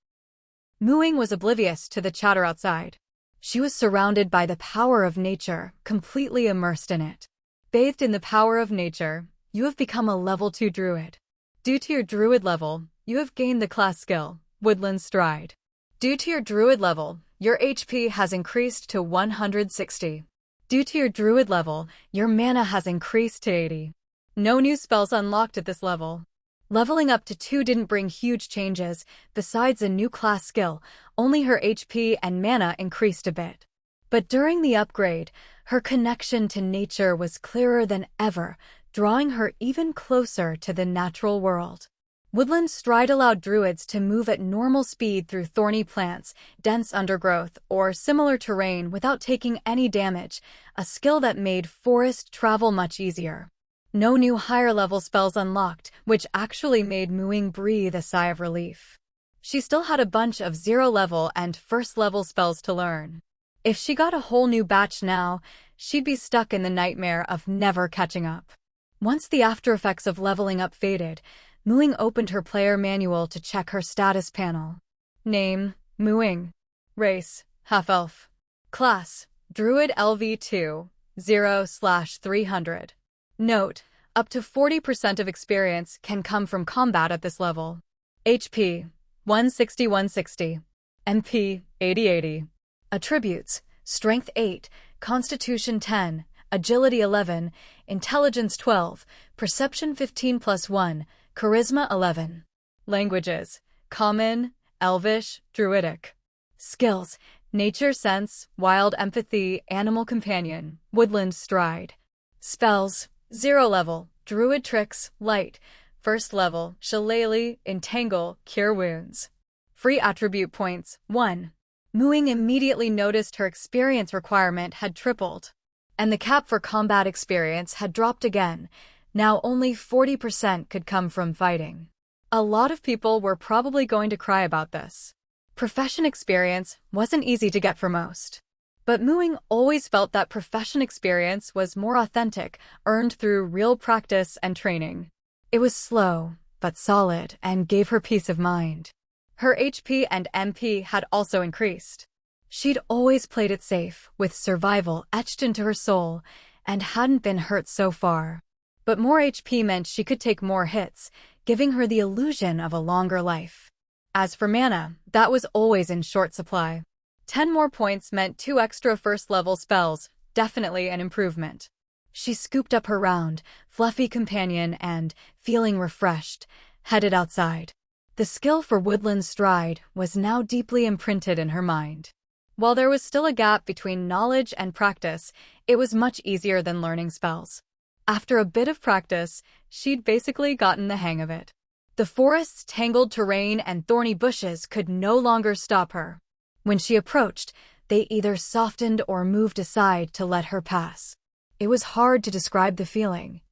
Mu Ying was oblivious to the chatter outside. She was surrounded by the power of nature, completely immersed in it. Bathed in the power of nature, you have become a level 2 druid. Due to your druid level, you have gained the class skill, Woodland Stride. Due to your druid level, your HP has increased to 160. Due to your druid level, your mana has increased to 80. No new spells unlocked at this level. Leveling up to 2 didn't bring huge changes, besides a new class skill, only her HP and mana increased a bit. But during the upgrade, her connection to nature was clearer than ever, drawing her even closer to the natural world. Woodland Stride allowed druids to move at normal speed through thorny plants, dense undergrowth, or similar terrain without taking any damage, a skill that made forest travel much easier. No new higher-level spells unlocked, which actually made Mu Ying breathe a sigh of relief. She still had a bunch of 0-level and 1st-level spells to learn. If she got a whole new batch now, she'd be stuck in the nightmare of never catching up. Once the after-effects of leveling up faded, Mu Ying opened her player manual to check her status panel. Name, Mu Ying. Race, half-elf. Class, Druid LV2, 0/300. Note, up to 40% of experience can come from combat at this level. HP, 160-160. MP, 80-80. Attributes, Strength 8, Constitution 10, Agility 11, Intelligence 12, Perception 15+1, Charisma 11. Languages, Common, Elvish, Druidic. Skills, Nature Sense, Wild Empathy, Animal Companion, Woodland Stride. Spells, 0-level, Druid Tricks, Light. 1st level, Shillelagh, Entangle, Cure Wounds. Free attribute points, 1. Mu Ying immediately noticed her experience requirement had tripled, and the cap for combat experience had dropped again. Now only 40% could come from fighting. A lot of people were probably going to cry about this. Profession experience wasn't easy to get for most. But Mu Ying always felt that profession experience was more authentic, earned through real practice and training. It was slow, but solid, and gave her peace of mind. Her HP and MP had also increased. She'd always played it safe, with survival etched into her soul, and hadn't been hurt so far. But more HP meant she could take more hits, giving her the illusion of a longer life. As for mana, that was always in short supply. 10 more points meant 2 extra 1st-level spells, definitely an improvement. She scooped up her round, fluffy companion and, feeling refreshed, headed outside. The skill for Woodland Stride was now deeply imprinted in her mind. While there was still a gap between knowledge and practice, it was much easier than learning spells. After a bit of practice, she'd basically gotten the hang of it. The forest's tangled terrain and thorny bushes could no longer stop her. When she approached, they either softened or moved aside to let her pass. It was hard to describe the feeling.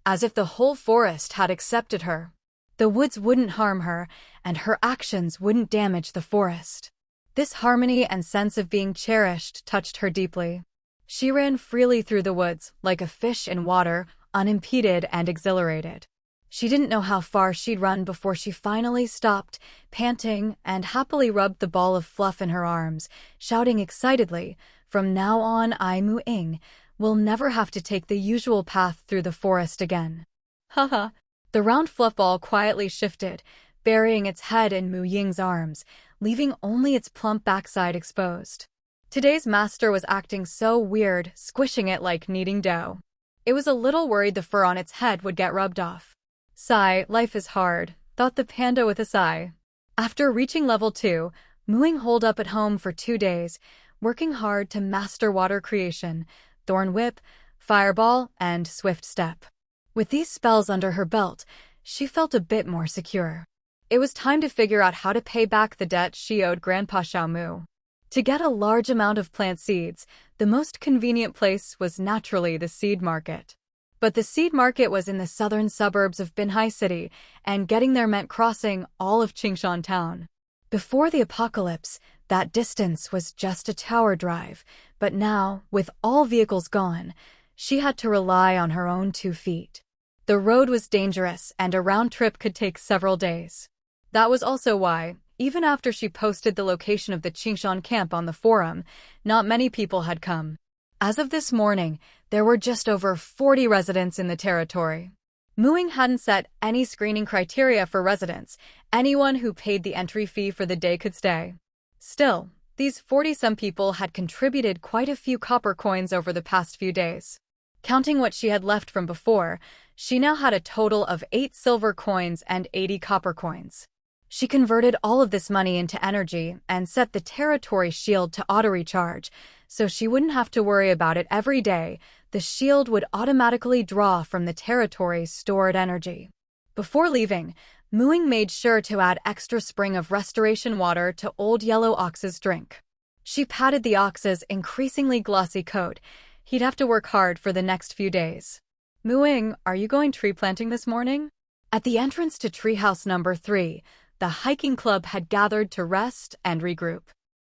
As if the whole forest had accepted her. The woods wouldn't harm her, and her actions wouldn't damage the forest. This harmony and sense of being cherished touched her deeply. She ran freely through the woods, like a fish in water, unimpeded and exhilarated. She didn't know how far she'd run before she finally stopped, panting, and happily rubbed the ball of fluff in her arms, shouting excitedly, "From now on, I, Mu Ying, will never have to take the usual path through the forest again." Haha. The round fluff ball quietly shifted, burying its head in Mu Ying's arms, leaving only its plump backside exposed. Today's master was acting so weird, squishing it like kneading dough. It was a little worried the fur on its head would get rubbed off. Sigh, life is hard, thought the panda with a sigh. After reaching level 2, Muing holed up at home for 2 days, working hard to master water creation, Thorn Whip, Fireball, and Swift Step. With these spells under her belt, she felt a bit more secure. It was time to figure out how to pay back the debt she owed Grandpa Xiaomu. To get a large amount of plant seeds, the most convenient place was naturally the seed market. But the seed market was in the southern suburbs of Binhai City, and getting there meant crossing all of Qingshan Town. Before the apocalypse, that distance was just a tower drive, but now, with all vehicles gone, she had to rely on her own 2 feet. The road was dangerous, and a round trip could take several days. That was also why, even after she posted the location of the Qingshan camp on the forum, not many people had come. As of this morning, there were just over 40 residents in the territory. Muing hadn't set any screening criteria for residents. Anyone who paid the entry fee for the day could stay. Still, these 40-some people had contributed quite a few copper coins over the past few days. Counting what she had left from before, she now had a total of 8 silver coins and 80 copper coins. She converted all of this money into energy and set the territory shield to auto-recharge, so she wouldn't have to worry about it every day. The shield would automatically draw from the territory's stored energy. Before leaving, Muing made sure to add extra spring of restoration water to Old Yellow Ox's drink. She patted the ox's increasingly glossy coat. He'd have to work hard for the next few days. Muing, are you going tree planting this morning? At the entrance to Treehouse number 3, the hiking club had gathered to rest and regroup.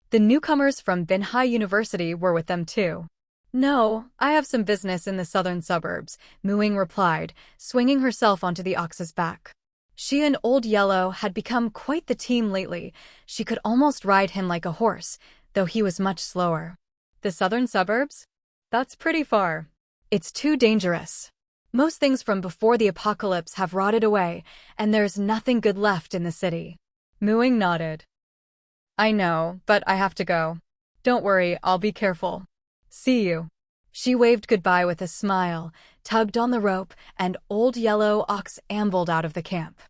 The newcomers from Binhai University were with them too. No, I have some business in the southern suburbs, Muing replied, swinging herself onto the ox's back. She and Old Yellow had become quite the team lately. She could almost ride him like a horse, though he was much slower. The southern suburbs? That's pretty far. It's too dangerous. Most things from before the apocalypse have rotted away, and there's nothing good left in the city. Muing nodded. I know, but I have to go. Don't worry, I'll be careful. See you. She waved goodbye with a smile, tugged on the rope, and Old Yellow Ox ambled out of the camp.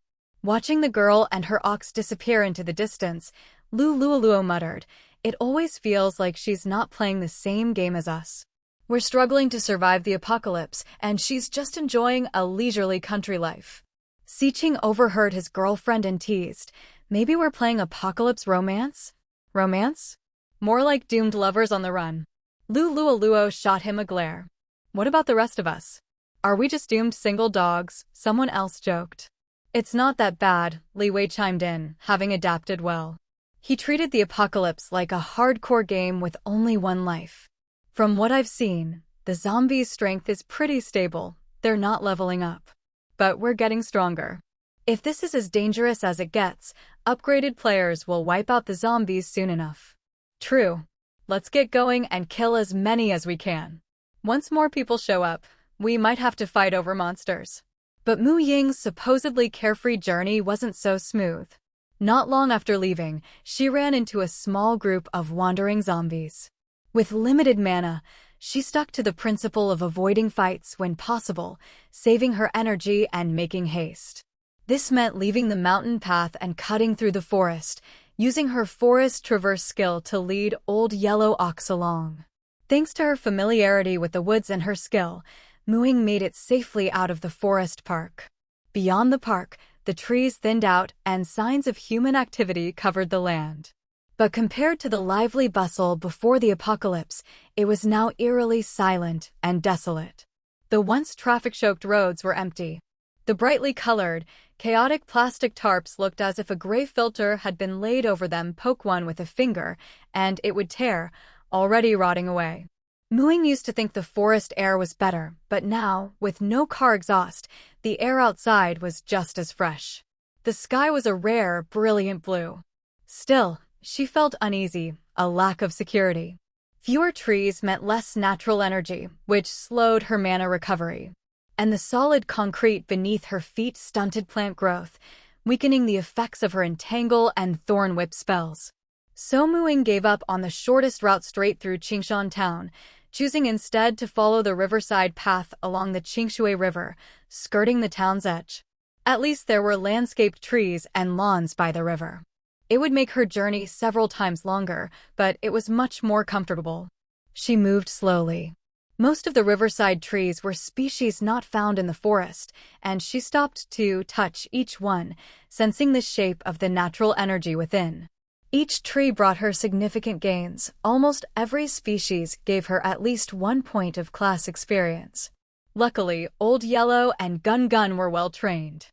Watching the girl and her ox disappear into the distance, Lulualuo muttered, "It always feels like she's not playing the same game as us. We're struggling to survive the apocalypse, and she's just enjoying a leisurely country life." Siqing overheard his girlfriend and teased, "Maybe we're playing apocalypse romance?" Romance? More like doomed lovers on the run. Lulualuo shot him a glare. "What about the rest of us? Are we just doomed single dogs?" Someone else joked. "It's not that bad," Li Wei chimed in, having adapted well. He treated the apocalypse like a hardcore game with only one life. "From what I've seen, the zombies' strength is pretty stable. They're not leveling up. But we're getting stronger. If this is as dangerous as it gets, upgraded players will wipe out the zombies soon enough." "True. Let's get going and kill as many as we can. Once more people show up, we might have to fight over monsters." But Mu Ying's supposedly carefree journey wasn't so smooth. Not long after leaving, she ran into a small group of wandering zombies. With limited mana, she stuck to the principle of avoiding fights when possible, saving her energy and making haste. This meant leaving the mountain path and cutting through the forest, using her forest traverse skill to lead Old Yellow Ox along. Thanks to her familiarity with the woods and her skill, Muing made it safely out of the forest park. Beyond the park, the trees thinned out and signs of human activity covered the land. But compared to the lively bustle before the apocalypse, it was now eerily silent and desolate. The once traffic-choked roads were empty. The brightly colored, chaotic plastic tarps looked as if a gray filter had been laid over them. Poke one with a finger, and it would tear, already rotting away. Muing used to think the forest air was better, but now, with no car exhaust, the air outside was just as fresh. The sky was a rare, brilliant blue. Still, she felt uneasy, a lack of security. Fewer trees meant less natural energy, which slowed her mana recovery. And the solid concrete beneath her feet stunted plant growth, weakening the effects of her entangle and thorn whip spells. So Muing gave up on the shortest route straight through Qingshan Town, choosing instead to follow the riverside path along the Qingshui River, skirting the town's edge. At least there were landscaped trees and lawns by the river. It would make her journey several times longer, but it was much more comfortable. She moved slowly. Most of the riverside trees were species not found in the forest, and she stopped to touch each one, sensing the shape of the natural energy within. Each tree brought her significant gains. Almost every species gave her at least 1 point of class experience. Luckily, Old Yellow and Gun were well trained.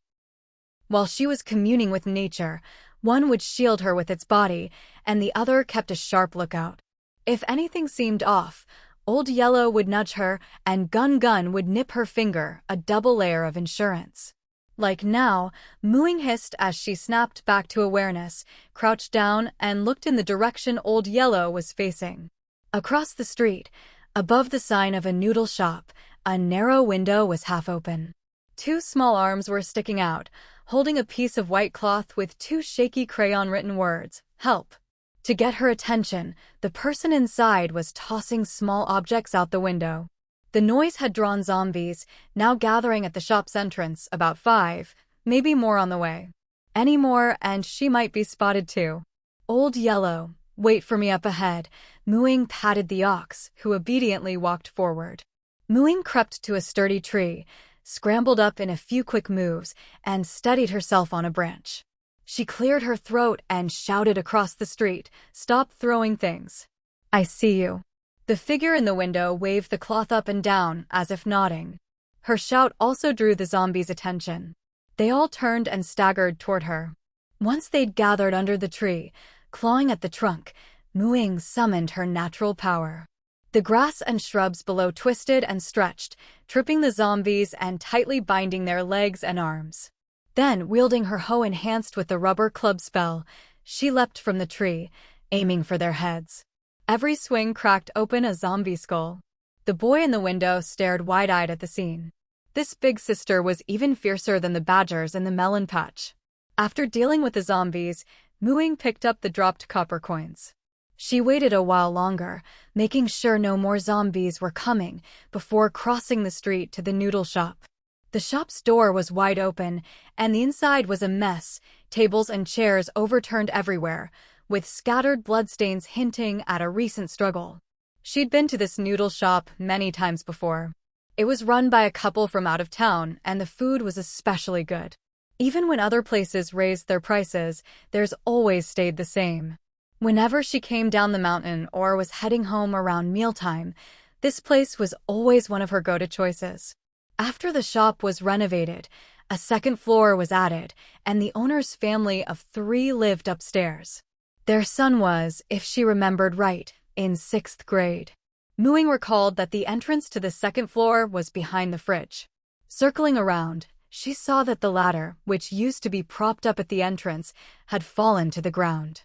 While she was communing with nature, one would shield her with its body, and the other kept a sharp lookout. If anything seemed off, Old Yellow would nudge her, and Gun would nip her finger, a double layer of insurance. Like now, Mooing hissed as she snapped back to awareness, crouched down, and looked in the direction Old Yellow was facing. Across the street, above the sign of a noodle shop, a narrow window was half open. 2 small arms were sticking out, holding a piece of white cloth with 2 shaky crayon-written words, "Help." To get her attention, the person inside was tossing small objects out the window. The noise had drawn zombies, now gathering at the shop's entrance, about 5, maybe more on the way. Any more, and she might be spotted too. Old Yellow, wait for me up ahead. Mooing patted the ox, who obediently walked forward. Mooing crept to a sturdy tree, scrambled up in a few quick moves, and steadied herself on a branch. She cleared her throat and shouted across the street, "Stop throwing things. I see you." The figure in the window waved the cloth up and down, as if nodding. Her shout also drew the zombies' attention. They all turned and staggered toward her. Once they'd gathered under the tree, clawing at the trunk, Mooing summoned her natural power. The grass and shrubs below twisted and stretched, tripping the zombies and tightly binding their legs and arms. Then, wielding her hoe enhanced with the rubber club spell, she leapt from the tree, aiming for their heads. Every swing cracked open a zombie skull. The boy in the window stared wide-eyed at the scene. This big sister was even fiercer than the badgers in the melon patch. After dealing with the zombies, Mooing picked up the dropped copper coins. She waited a while longer, making sure no more zombies were coming, before crossing the street to the noodle shop. The shop's door was wide open, and the inside was a mess, tables and chairs overturned everywhere, with scattered bloodstains hinting at a recent struggle. She'd been to this noodle shop many times before. It was run by a couple from out of town, and the food was especially good. Even when other places raised their prices, theirs always stayed the same. Whenever she came down the mountain or was heading home around mealtime, this place was always one of her go-to choices. After the shop was renovated, a second floor was added, and the owner's family of 3 lived upstairs. Their son was, if she remembered right, in 6th grade. Mooing recalled that the entrance to the second floor was behind the fridge. Circling around, she saw that the ladder, which used to be propped up at the entrance, had fallen to the ground.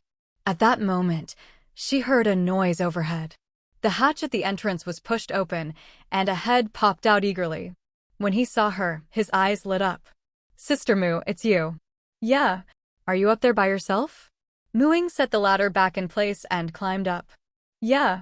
At that moment, she heard a noise overhead. The hatch at the entrance was pushed open, and a head popped out eagerly. When he saw her, his eyes lit up. "Sister Moo, it's you." "Yeah. Are you up there by yourself?" Mooing set the ladder back in place and climbed up. "Yeah."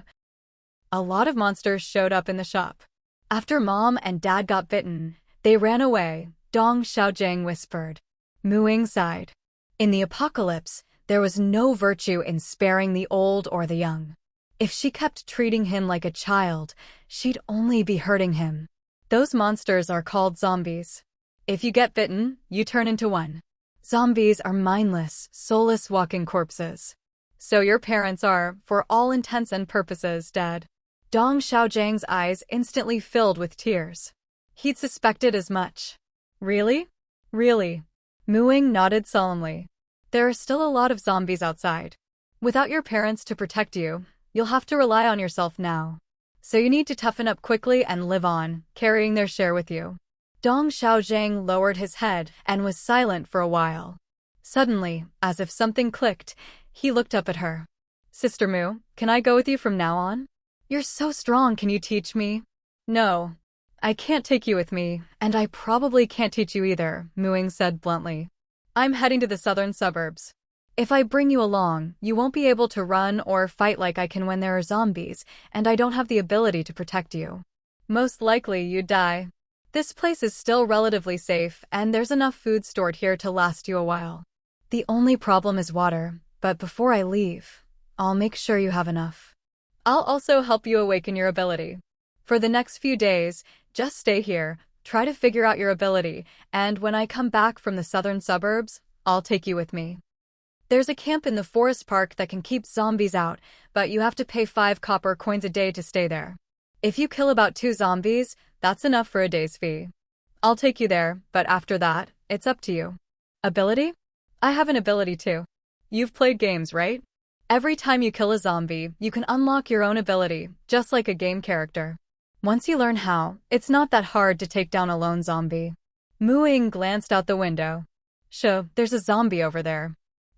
A lot of monsters showed up in the shop. After Mom and Dad got bitten, they ran away, Dong Xiaojing whispered. Mooing sighed. In the apocalypse, there was no virtue in sparing the old or the young. If she kept treating him like a child, she'd only be hurting him. Those monsters are called zombies. If you get bitten, you turn into one. Zombies are mindless, soulless walking corpses. So your parents are, for all intents and purposes, dead. Dong Xiaojing's eyes instantly filled with tears. He'd suspected as much. Really? Really? Mooing nodded solemnly. There are still a lot of zombies outside. Without your parents to protect you, you'll have to rely on yourself now. So you need to toughen up quickly and live on, carrying their share with you. Dong Xiaojing lowered his head and was silent for a while. Suddenly, as if something clicked, he looked up at her. "Sister Moo, can I go with you from now on? You're so strong, can you teach me?" "No. I can't take you with me, and I probably can't teach you either," Mooing said bluntly. "I'm heading to the southern suburbs." If I bring you along, you won't be able to run or fight like I can when there are zombies, and I don't have the ability to protect you. Most likely you'd die. This place is still relatively safe, and there's enough food stored here to last you a while. The only problem is water, but before I leave, I'll make sure you have enough. I'll also help you awaken your ability. For the next few days, just stay here, try to figure out your ability, and when I come back from the southern suburbs, I'll take you with me. There's a camp in the forest park that can keep zombies out, but you have to pay 5 copper coins a day to stay there. If you kill about 2 zombies, that's enough for a day's fee. I'll take you there, but after that, it's up to you. Ability? I have an ability too. You've played games, right? Every time you kill a zombie, you can unlock your own ability, just like a game character. Once you learn how, it's not that hard to take down a lone zombie. Ying glanced out the window. Sure, there's a zombie over there.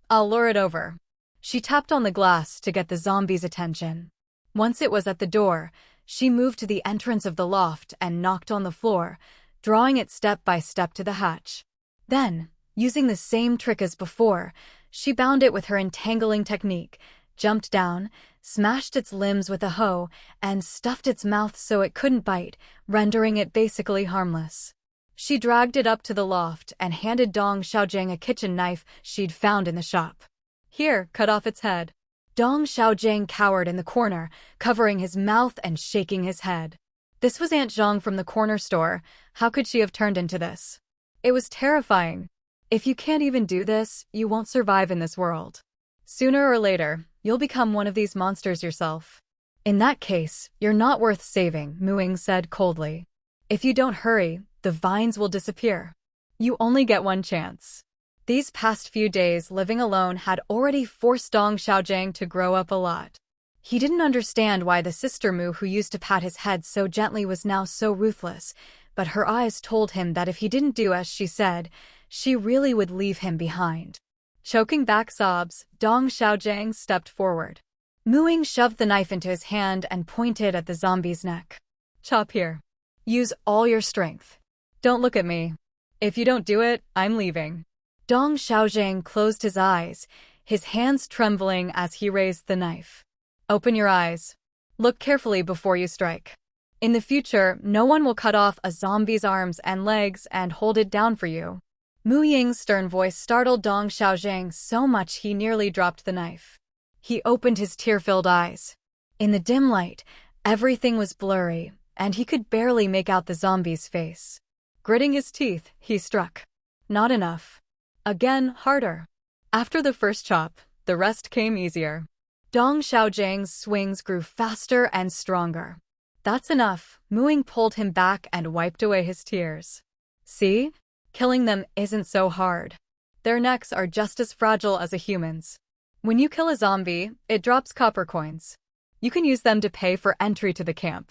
I'll lure it over. She tapped on the glass to get the zombie's attention. Once it was at the door, she moved to the entrance of the loft and knocked on the floor, drawing it step by step to the hatch. Then, using the same trick as before, she bound it with her entangling technique, jumped down, smashed its limbs with a hoe, and stuffed its mouth so it couldn't bite, rendering it basically harmless. She dragged it up to the loft and handed Dong Xiaojing a kitchen knife she'd found in the shop. Here, cut off its head. Dong Xiaojing cowered in the corner, covering his mouth and shaking his head. This was Aunt Zhang from the corner store. How could she have turned into this? It was terrifying. If you can't even do this, you won't survive in this world. Sooner or later, you'll become one of these monsters yourself. In that case, you're not worth saving, Ying said coldly. If you don't hurry, the vines will disappear. You only get one chance. These past few days living alone had already forced Dong Xiaojing to grow up a lot. He didn't understand why the sister Mu who used to pat his head so gently was now so ruthless, but her eyes told him that if he didn't do as she said, she really would leave him behind. Choking back sobs, Dong Xiaojing stepped forward. Ying shoved the knife into his hand and pointed at the zombie's neck. Chop here. Use all your strength. Don't look at me. If you don't do it, I'm leaving. Dong Xiaojing closed his eyes, his hands trembling as he raised the knife. Open your eyes. Look carefully before you strike. In the future, no one will cut off a zombie's arms and legs and hold it down for you. Ying's stern voice startled Dong Xiaojing so much he nearly dropped the knife. He opened his tear-filled eyes. In the dim light, everything was blurry, and he could barely make out the zombie's face. Gritting his teeth, he struck. Not enough. Again, harder. After the first chop, the rest came easier. Dong Xiaojing's swings grew faster and stronger. That's enough. Ying pulled him back and wiped away his tears. See? Killing them isn't so hard. Their necks are just as fragile as a human's. When you kill a zombie, it drops copper coins. You can use them to pay for entry to the camp.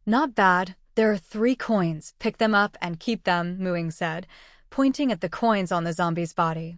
Not bad. There are 3 coins. Pick them up and keep them, Ying said, pointing at the coins on the zombie's body.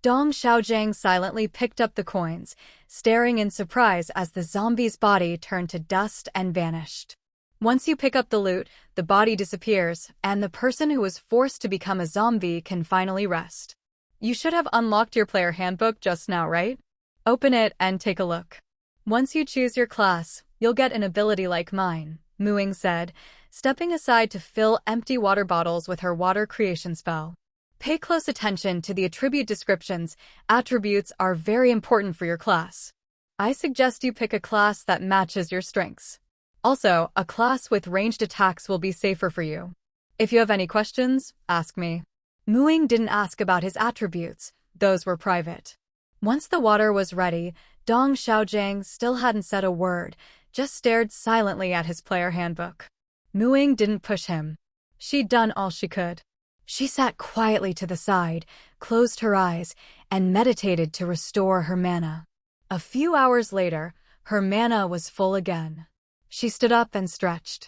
Dong Xiaojing silently picked up the coins, staring in surprise as the zombie's body turned to dust and vanished. Once you pick up the loot, the body disappears, and the person who was forced to become a zombie can finally rest. You should have unlocked your player handbook just now, right? Open it and take a look. Once you choose your class, you'll get an ability like mine, Ying said, stepping aside to fill empty water bottles with her water creation spell. Pay close attention to the attribute descriptions. Attributes are very important for your class. I suggest you pick a class that matches your strengths. Also, a class with ranged attacks will be safer for you. If you have any questions, ask me. Ying didn't ask about his attributes. Those were private. Once the water was ready, Dong Xiaojing still hadn't said a word, just stared silently at his player handbook. Ying didn't push him. She'd done all she could. She sat quietly to the side, closed her eyes, and meditated to restore her mana. A few hours later, her mana was full again. She stood up and stretched.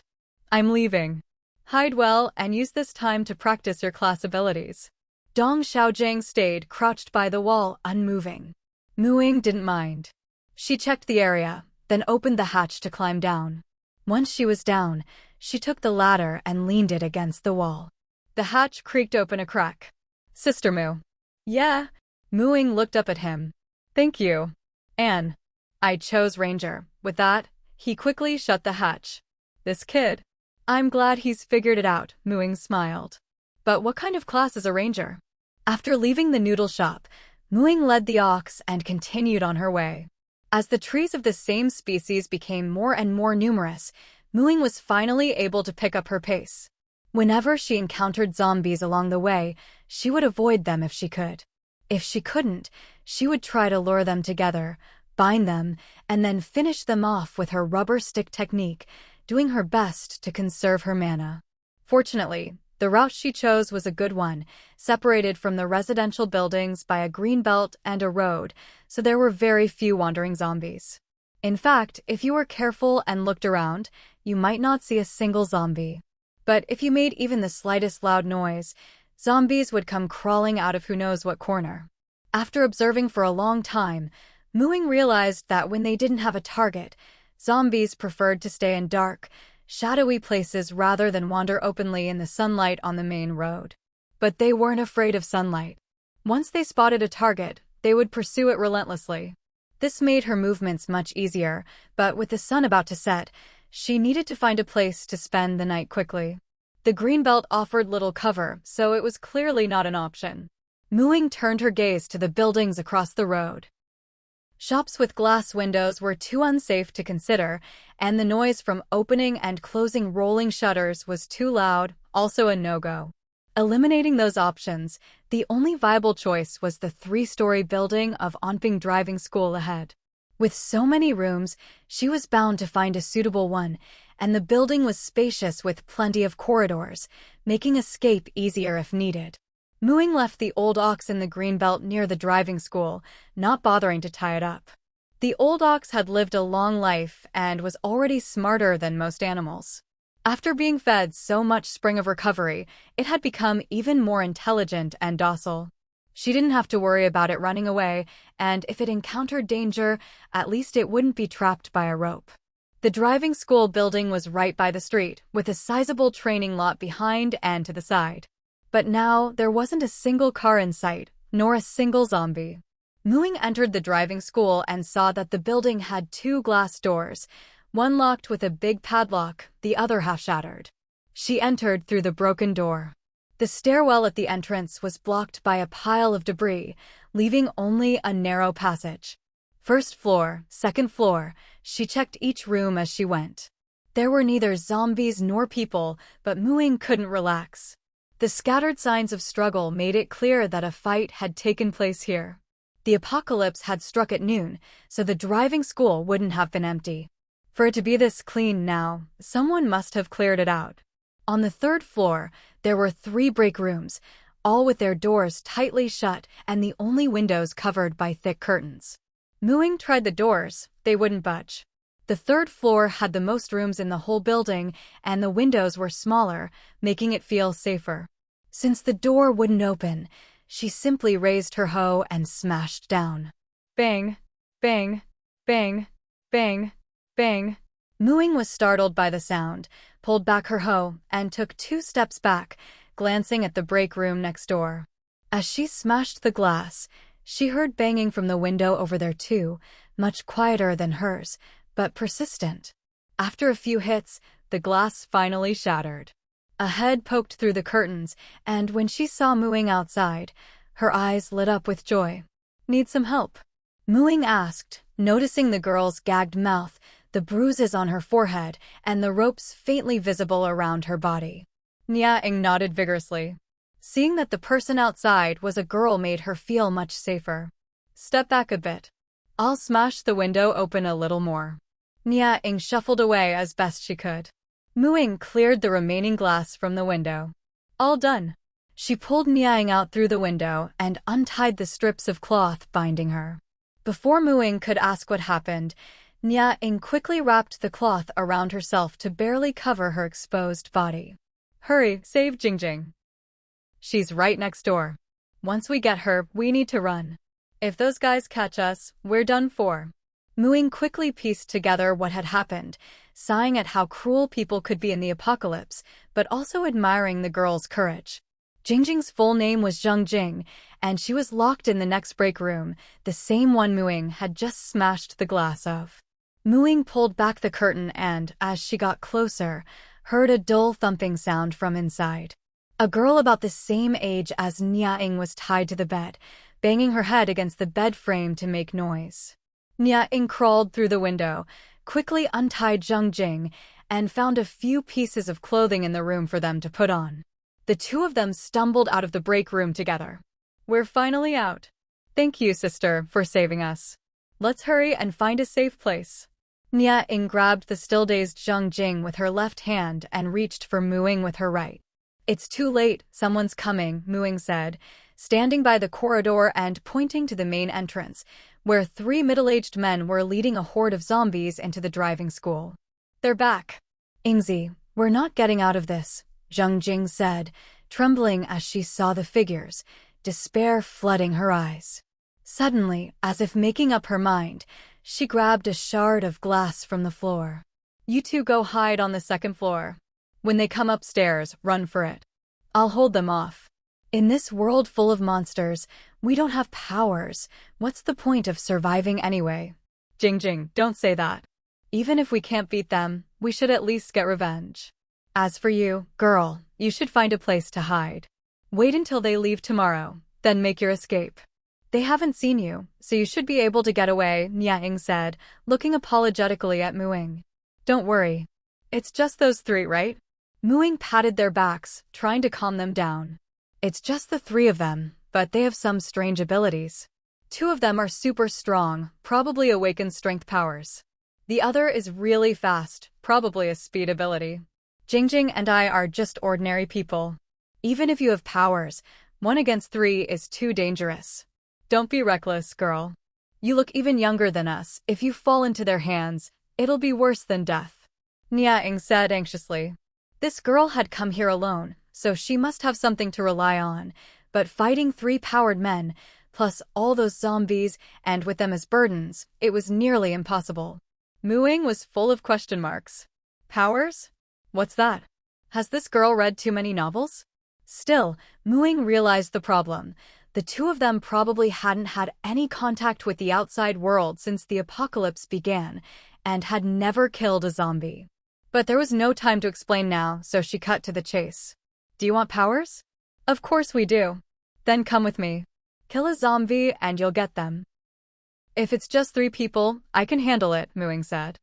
I'm leaving. Hide well and use this time to practice your class abilities. Dong Xiaojing stayed crouched by the wall, unmoving. Ying didn't mind. She checked the area, then opened the hatch to climb down. Once she was down, she took the ladder and leaned it against the wall. The hatch creaked open a crack. Sister Mu. Yeah? Ying looked up at him. Thank you, Anne. I chose Ranger. With that, he quickly shut the hatch. This kid. I'm glad he's figured it out, Ying smiled. But what kind of class is a ranger? After leaving the noodle shop, Ying led the ox and continued on her way. As the trees of the same species became more and more numerous, Ying was finally able to pick up her pace. Whenever she encountered zombies along the way, she would avoid them if she could. If she couldn't, she would try to lure them together, bind them, and then finish them off with her rubber stick technique, doing her best to conserve her mana. Fortunately, the route she chose was a good one, separated from the residential buildings by a green belt and a road, so there were very few wandering zombies. In fact, if you were careful and looked around, you might not see a single zombie. But if you made even the slightest loud noise, zombies would come crawling out of who knows what corner. After observing for a long time, Ying realized that when they didn't have a target, zombies preferred to stay in dark, shadowy places rather than wander openly in the sunlight on the main road. But they weren't afraid of sunlight. Once they spotted a target, they would pursue it relentlessly. This made her movements much easier, but with the sun about to set, she needed to find a place to spend the night quickly. The greenbelt offered little cover, so it was clearly not an option. Ying turned her gaze to the buildings across the road. Shops with glass windows were too unsafe to consider, and the noise from opening and closing rolling shutters was too loud, also a no-go. Eliminating those options, the only viable choice was the 3-story building of Onping Driving School ahead. With so many rooms, she was bound to find a suitable one, and the building was spacious with plenty of corridors, making escape easier if needed. Ying left the old ox in the greenbelt near the driving school, not bothering to tie it up. The old ox had lived a long life and was already smarter than most animals. After being fed so much Spring of Recovery, it had become even more intelligent and docile. She didn't have to worry about it running away, and if it encountered danger, at least it wouldn't be trapped by a rope. The driving school building was right by the street, with a sizable training lot behind and to the side. But now, there wasn't a single car in sight, nor a single zombie. Ying entered the driving school and saw that the building had 2 glass doors, one locked with a big padlock, the other half shattered. She entered through the broken door. The stairwell at the entrance was blocked by a pile of debris, leaving only a narrow passage. First floor, second floor, she checked each room as she went. There were neither zombies nor people, but Ying couldn't relax. The scattered signs of struggle made it clear that a fight had taken place here. The apocalypse had struck at noon, so the driving school wouldn't have been empty. For it to be this clean now, someone must have cleared it out. On the 3rd floor, there were 3 break rooms, all with their doors tightly shut and the only windows covered by thick curtains. Ying tried the doors, they wouldn't budge. The 3rd floor had the most rooms in the whole building, and the windows were smaller, making it feel safer. Since the door wouldn't open, she simply raised her hoe and smashed down. Bang, bang, bang, bang, bang. Ying was startled by the sound, pulled back her hoe, and took 2 steps back, glancing at the break room next door. As she smashed the glass, she heard banging from the window over there too, much quieter than hers, but persistent. After a few hits, the glass finally shattered. A head poked through the curtains, and when she saw Ying outside, her eyes lit up with joy. Need some help? Ying asked, noticing the girl's gagged mouth, the bruises on her forehead, and the ropes faintly visible around her body. Ying nodded vigorously. Seeing that the person outside was a girl made her feel much safer. Step back a bit. I'll smash the window open a little more. Ying shuffled away as best she could. Ying cleared the remaining glass from the window. All done. She pulled Ying out through the window and untied the strips of cloth binding her. Before Ying could ask what happened, Ying quickly wrapped the cloth around herself to barely cover her exposed body. Hurry, save Jingjing. She's right next door. Once we get her, we need to run. If those guys catch us, we're done for. Ying quickly pieced together what had happened, sighing at how cruel people could be in the apocalypse, but also admiring the girl's courage. Jingjing's full name was Zheng Jing, and she was locked in the next break room, the same one Muing had just smashed the glass of. Muing pulled back the curtain and, as she got closer, heard a dull thumping sound from inside. A girl about the same age as Ying was tied to the bed, banging her head against the bed frame to make noise. Ying crawled through the window, quickly untied Zheng Jing, and found a few pieces of clothing in the room for them to put on. The two of them stumbled out of the break room together. "We're finally out. Thank you, sister, for saving us. Let's hurry and find a safe place." Ying grabbed the still-dazed Zheng Jing with her left hand and reached for Muing with her right. "It's too late, someone's coming," Muing said, standing by the corridor and pointing to the main entrance, where 3 middle-aged men were leading a horde of zombies into the driving school. "They're back." "Ingzi, we're not getting out of this," Zheng Jing said, trembling as she saw the figures, despair flooding her eyes. Suddenly, as if making up her mind, she grabbed a shard of glass from the floor. "You two go hide on the 2nd floor. When they come upstairs, run for it. I'll hold them off. In this world full of monsters, we don't have powers. What's the point of surviving anyway?" "Jingjing, don't say that. Even if we can't beat them, we should at least get revenge. As for you, girl, you should find a place to hide. Wait until they leave tomorrow, then make your escape. They haven't seen you, so you should be able to get away," Ying said, looking apologetically at Muing. "Don't worry. It's just those 3, right?" Muing patted their backs, trying to calm them down. "It's just the 3 of them, but they have some strange abilities. 2 of them are super strong, probably awakened strength powers. The other is really fast, probably a speed ability. Jingjing and I are just ordinary people. Even if you have powers, 1 against 3 is too dangerous. Don't be reckless, girl. You look even younger than us. If you fall into their hands, it'll be worse than death," Ying said anxiously. This girl had come here alone, so she must have something to rely on, but fighting 3 powered men, plus all those zombies, and with them as burdens, it was nearly impossible. Muing was full of question marks. Powers? What's that? Has this girl read too many novels? Still, Muing realized the problem. The 2 of them probably hadn't had any contact with the outside world since the apocalypse began, and had never killed a zombie. But there was no time to explain now, so she cut to the chase. "Do you want powers?" "Of course we do." "Then come with me. Kill a zombie and you'll get them." "If it's just 3 people, I can handle it," Muing said.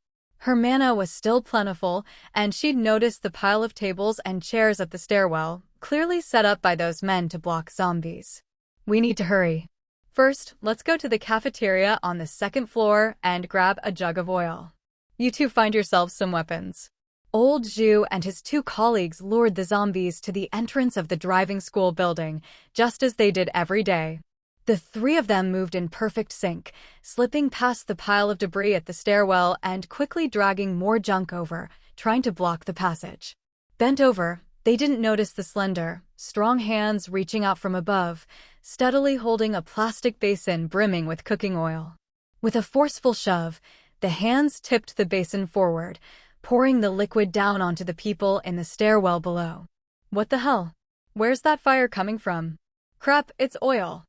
Her mana was still plentiful, and she'd noticed the pile of tables and chairs at the stairwell, clearly set up by those men to block zombies. "We need to hurry. First, let's go to the cafeteria on the 2nd floor and grab a jug of oil. You two find yourselves some weapons." Old Zhu and his 2 colleagues lured the zombies to the entrance of the driving school building, just as they did every day. The 3 of them moved in perfect sync, slipping past the pile of debris at the stairwell and quickly dragging more junk over, trying to block the passage. Bent over, they didn't notice the slender, strong hands reaching out from above, steadily holding a plastic basin brimming with cooking oil. With a forceful shove, the hands tipped the basin forward, pouring the liquid down onto the people in the stairwell below. "What the hell? Where's that fire coming from?" "Crap, it's oil."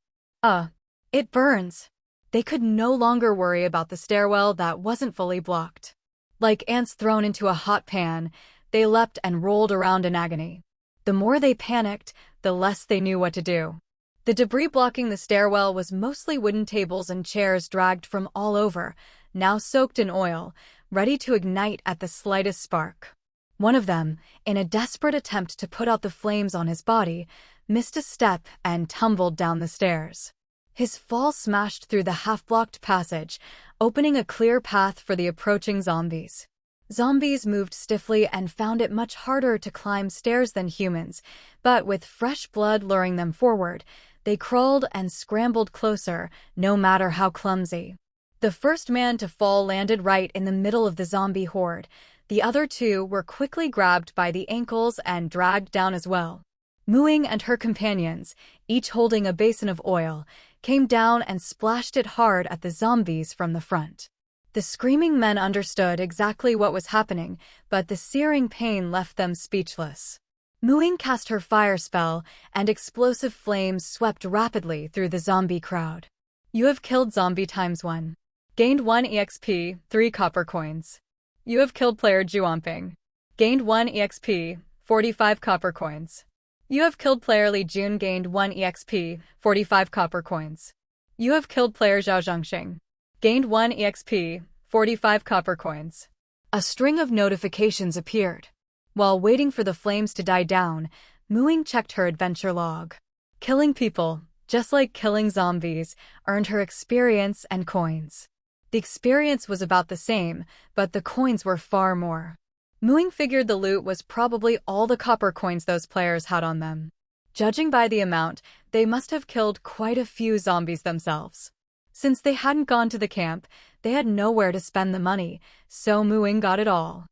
It burns." They could no longer worry about the stairwell that wasn't fully blocked. Like ants thrown into a hot pan, they leapt and rolled around in agony. The more they panicked, the less they knew what to do. The debris blocking the stairwell was mostly wooden tables and chairs dragged from all over, now soaked in oil, ready to ignite at the slightest spark. One of them, in a desperate attempt to put out the flames on his body, missed a step and tumbled down the stairs. His fall smashed through the half-blocked passage, opening a clear path for the approaching zombies. Zombies moved stiffly and found it much harder to climb stairs than humans, but with fresh blood luring them forward, they crawled and scrambled closer, no matter how clumsy. The first man to fall landed right in the middle of the zombie horde. The other 2 were quickly grabbed by the ankles and dragged down as well. Muing and her companions, each holding a basin of oil, came down and splashed it hard at the zombies from the front. The screaming men understood exactly what was happening, but the searing pain left them speechless. Ying cast her fire spell, and explosive flames swept rapidly through the zombie crowd. You have killed zombie ×1. Gained 1 EXP, 3 copper coins. You have killed player Juamping. Gained 1 EXP, 45 copper coins. You have killed player Li Jun. Gained 1 EXP, 45 copper coins. You have killed player Zhao Zhongxing. Gained 1 EXP, 45 copper coins. A string of notifications appeared. While waiting for the flames to die down, Ying checked her adventure log. Killing people, just like killing zombies, earned her experience and coins. The experience was about the same, but the coins were far more. Ying figured the loot was probably all the copper coins those players had on them. Judging by the amount, they must have killed quite a few zombies themselves. Since they hadn't gone to the camp, they had nowhere to spend the money, so Ying got it all.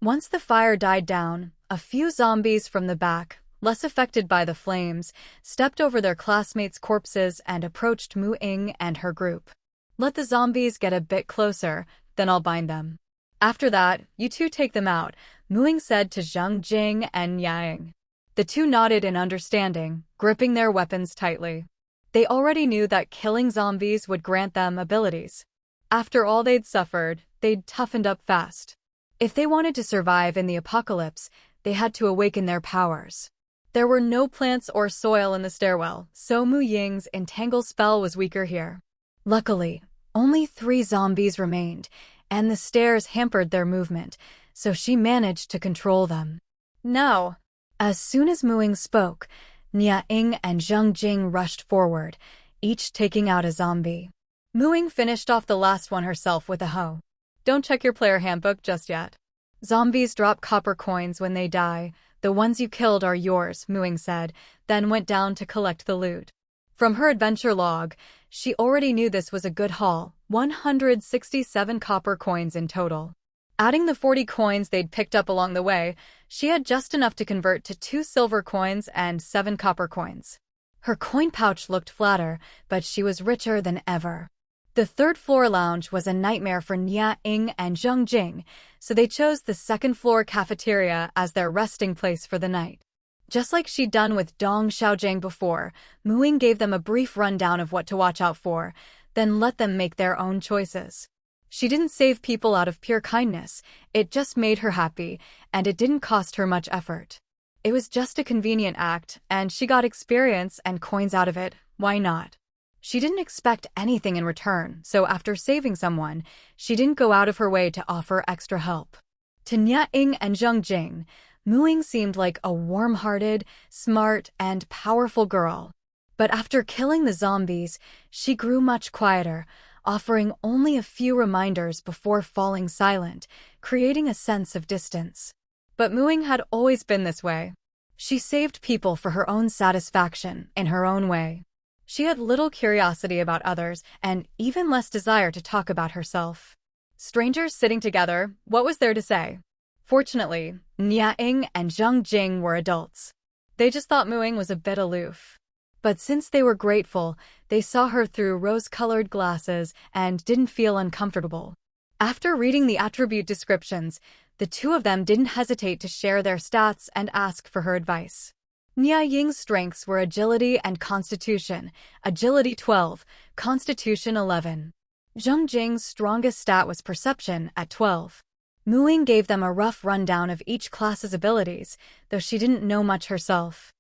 Once the fire died down, a few zombies from the back, less affected by the flames, stepped over their classmates' corpses and approached Ying and her group. Let the zombies get a bit closer, then I'll bind them. After that, you two take them out, Ying said to Zhang Jing and Ying. The two nodded in understanding, gripping their weapons tightly. They already knew that killing zombies would grant them abilities. After all they'd suffered, they'd toughened up fast. If they wanted to survive in the apocalypse, they had to awaken their powers. There were no plants or soil in the stairwell, so Ying's entangle spell was weaker here. Luckily, only 3 zombies remained, and the stairs hampered their movement, so she managed to control them. No! As soon as Ying spoke, Ying and Zhang Jing rushed forward, each taking out a zombie. Ying finished off the last one herself with a hoe. Don't check your player handbook just yet. Zombies drop copper coins when they die. The ones you killed are yours, Ying said, then went down to collect the loot. From her adventure log, she already knew this was a good haul, 167 copper coins in total. Adding the 40 coins they'd picked up along the way, she had just enough to convert to 2 silver coins and 7 copper coins. Her coin pouch looked flatter, but she was richer than ever. The third-floor lounge was a nightmare for Ying and Zhang Jing, so they chose the second-floor cafeteria as their resting place for the night. Just like she'd done with Dong Xiaojiang before, Ying gave them a brief rundown of what to watch out for, then let them make their own choices. She didn't save people out of pure kindness, it just made her happy, and it didn't cost her much effort. It was just a convenient act, and she got experience and coins out of it, why not? She didn't expect anything in return, so after saving someone, she didn't go out of her way to offer extra help. To Ying and Zhang Jing, Ying seemed like a warm-hearted, smart, and powerful girl. But after killing the zombies, she grew much quieter, offering only a few reminders before falling silent, creating a sense of distance. But Ying had always been this way. She saved people for her own satisfaction, in her own way. She had little curiosity about others, and even less desire to talk about herself. Strangers sitting together, what was there to say? Fortunately, Ying and Zhang Jing were adults. They just thought Ying was a bit aloof. But since they were grateful, they saw her through rose-colored glasses and didn't feel uncomfortable. After reading the attribute descriptions, the two of them didn't hesitate to share their stats and ask for her advice. Ying's strengths were agility and constitution, agility 12, constitution 11. Zhang Jing's strongest stat was perception at 12. Ying gave them a rough rundown of each class's abilities, though she didn't know much herself.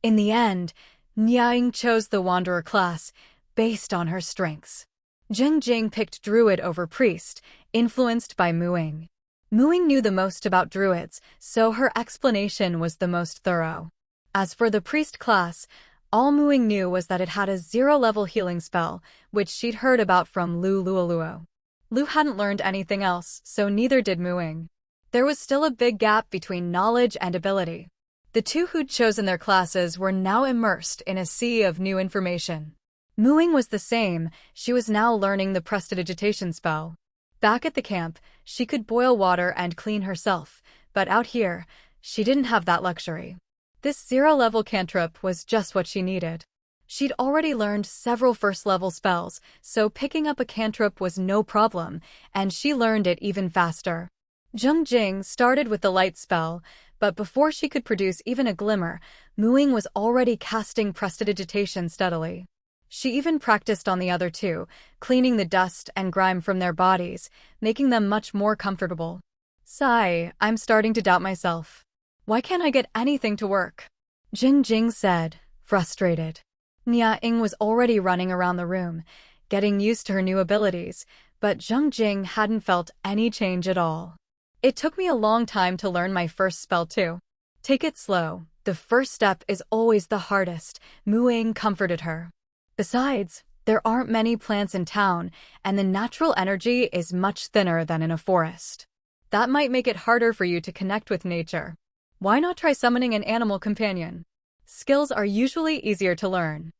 In the end, Ying chose the Wanderer class, based on her strengths. Zhang Jing picked Druid over Priest, influenced by Ying. Ying knew the most about Druids, so her explanation was the most thorough. As for the Priest class, all Ying knew was that it had a 0-level healing spell, which she'd heard about from Lu Luoluo. Lu hadn't learned anything else, so neither did Ying. There was still a big gap between knowledge and ability. The two who'd chosen their classes were now immersed in a sea of new information. Ying was the same, she was now learning the prestidigitation spell. Back at the camp, she could boil water and clean herself, but out here, she didn't have that luxury. This 0-level cantrip was just what she needed. She'd already learned several first-level spells, so picking up a cantrip was no problem, and she learned it even faster. Zhang Jing started with the light spell, But before she could produce even a glimmer, Ying was already casting prestidigitation steadily. She even practiced on the other two, cleaning the dust and grime from their bodies, making them much more comfortable. Sigh, I'm starting to doubt myself. Why can't I get anything to work? Jing said, frustrated. Ying was already running around the room, getting used to her new abilities, but Jing hadn't felt any change at all. It took me a long time to learn my first spell too. Take it slow. The first step is always the hardest, Ying comforted her. Besides, there aren't many plants in town, and the natural energy is much thinner than in a forest. That might make it harder for you to connect with nature. Why not try summoning an animal companion? Skills are usually easier to learn.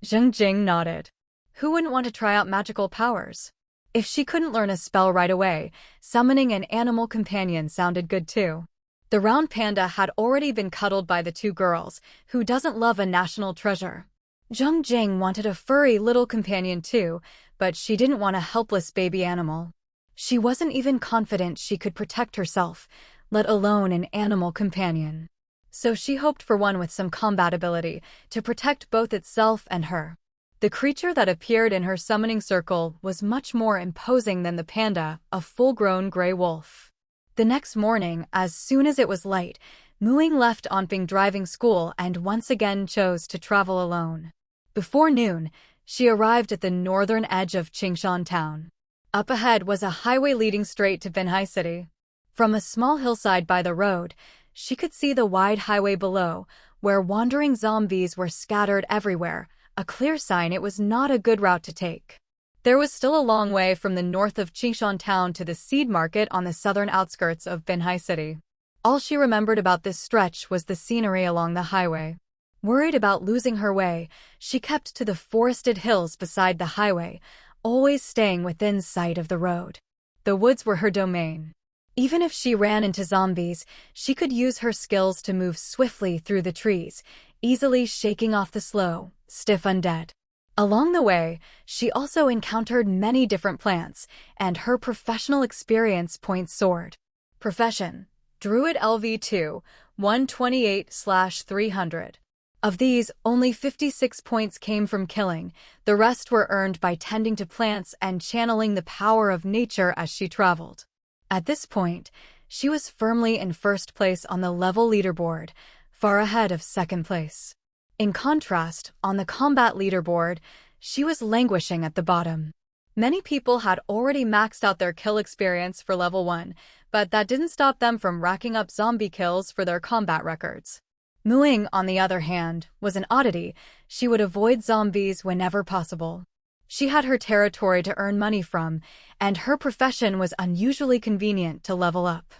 Jing nodded. Who wouldn't want to try out magical powers? If she couldn't learn a spell right away, summoning an animal companion sounded good too. The round panda had already been cuddled by the two girls, who doesn't love a national treasure. Jing wanted a furry little companion too, but she didn't want a helpless baby animal. She wasn't even confident she could protect herself, let alone an animal companion. So she hoped for one with some combat ability to protect both itself and her. The creature that appeared in her summoning circle was much more imposing than the panda, a full-grown gray wolf. The next morning, as soon as it was light, Ying left Onping driving school and once again chose to travel alone. Before noon, she arrived at the northern edge of Qingshan town. Up ahead was a highway leading straight to Binhai City. From a small hillside by the road, she could see the wide highway below, where wandering zombies were scattered everywhere, a clear sign it was not a good route to take. There was still a long way from the north of Qingshan town to the seed market on the southern outskirts of Binhai City. All she remembered about this stretch was the scenery along the highway. Worried about losing her way, she kept to the forested hills beside the highway, always staying within sight of the road. The woods were her domain. Even if she ran into zombies, she could use her skills to move swiftly through the trees, easily shaking off the slow, stiff undead. Along the way, she also encountered many different plants, and her professional experience points soared. Profession: Druid LV2, 128/300. Of these, only 56 points came from killing, the rest were earned by tending to plants and channeling the power of nature as she traveled. At this point, she was firmly in first place on the level leaderboard, far ahead of second place. In contrast, on the combat leaderboard, she was languishing at the bottom. Many people had already maxed out their kill experience for level 1, but that didn't stop them from racking up zombie kills for their combat records. Ying, on the other hand, was an oddity. She would avoid zombies whenever possible. She had her territory to earn money from, and her profession was unusually convenient to level up.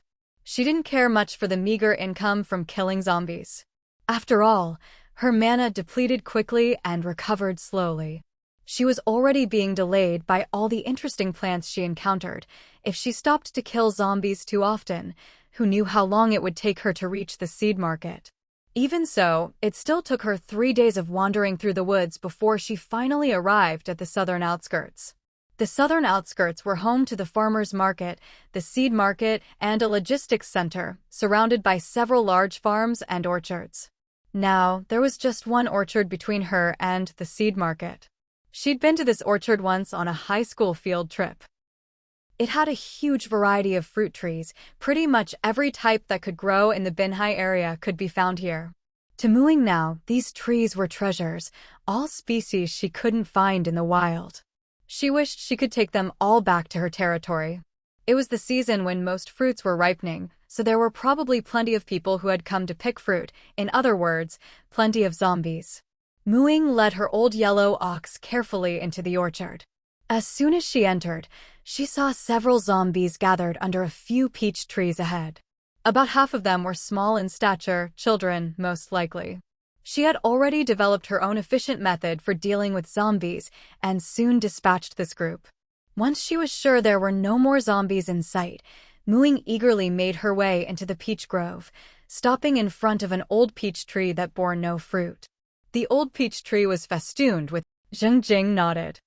She didn't care much for the meager income from killing zombies. After all, her mana depleted quickly and recovered slowly. She was already being delayed by all the interesting plants she encountered. If she stopped to kill zombies too often, who knew how long it would take her to reach the seed market? Even so, it still took her 3 days of wandering through the woods before she finally arrived at the southern outskirts. The southern outskirts were home to the farmers' market, the seed market, and a logistics center, surrounded by several large farms and orchards. Now, there was just one orchard between her and the seed market. She'd been to this orchard once on a high school field trip. It had a huge variety of fruit trees. Pretty much every type that could grow in the Binhai area could be found here. To Ying now, these trees were treasures, all species she couldn't find in the wild. She wished she could take them all back to her territory. It was the season when most fruits were ripening, so there were probably plenty of people who had come to pick fruit, in other words, plenty of zombies. Ying led her old yellow ox carefully into the orchard. As soon as she entered, she saw several zombies gathered under a few peach trees ahead. About half of them were small in stature, children, most likely. She had already developed her own efficient method for dealing with zombies and soon dispatched this group. Once she was sure there were no more zombies in sight, Ying eagerly made her way into the peach grove, stopping in front of an old peach tree that bore no fruit. The old peach tree was festooned with. Jing nodded.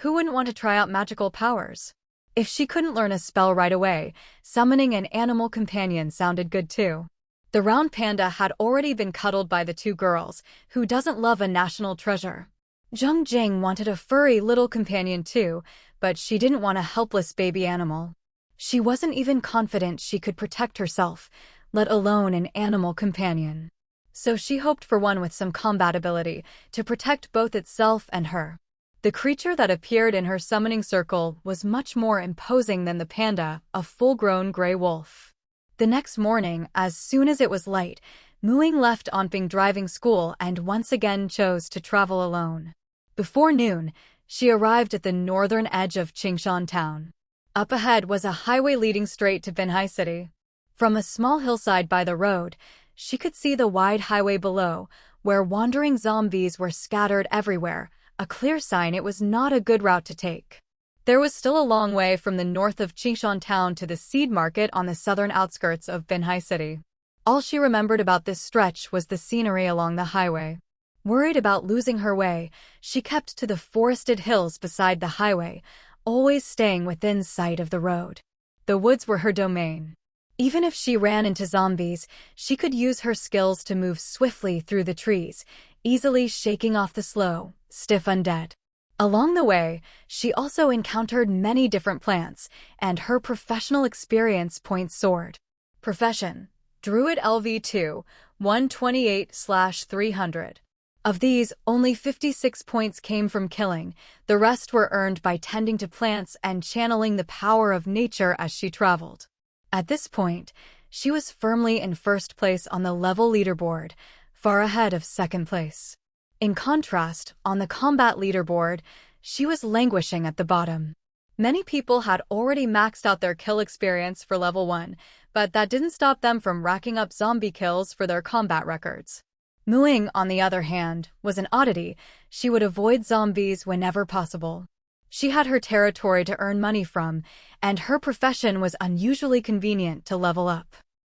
Who wouldn't want to try out magical powers? If she couldn't learn a spell right away, summoning an animal companion sounded good too. The round panda had already been cuddled by the two girls. Who doesn't love a national treasure? Zheng Jing wanted a furry little companion too, but she didn't want a helpless baby animal. She wasn't even confident she could protect herself, let alone an animal companion. So she hoped for one with some combat ability to protect both itself and her. The creature that appeared in her summoning circle was much more imposing than the panda, a full-grown gray wolf. The next morning, as soon as it was light, Muing left Onping driving school and once again chose to travel alone. Before noon, she arrived at the northern edge of Qingshan town. Up ahead was a highway leading straight to Binhai City. From a small hillside by the road, she could see the wide highway below, where wandering zombies were scattered everywhere, a clear sign it was not a good route to take. There was still a long way from the north of Qingshan town to the seed market on the southern outskirts of Binhai City. All she remembered about this stretch was the scenery along the highway. Worried about losing her way, she kept to the forested hills beside the highway, always staying within sight of the road. The woods were her domain. Even if she ran into zombies, she could use her skills to move swiftly through the trees, easily shaking off the slow, stiff undead. Along the way, she also encountered many different plants, and her professional experience points soared. Profession: Druid LV2, 128/300. Of these, only 56 points came from killing, the rest were earned by tending to plants and channeling the power of nature as she traveled. At this point, she was firmly in first place on the level leaderboard, far ahead of second place. In contrast, on the combat leaderboard, she was languishing at the bottom. Many people had already maxed out their kill experience for level 1, but that didn't stop them from racking up zombie kills for their combat records. Muing, on the other hand, was an oddity. She would avoid zombies whenever possible. She had her territory to earn money from, and her profession was unusually convenient to level up.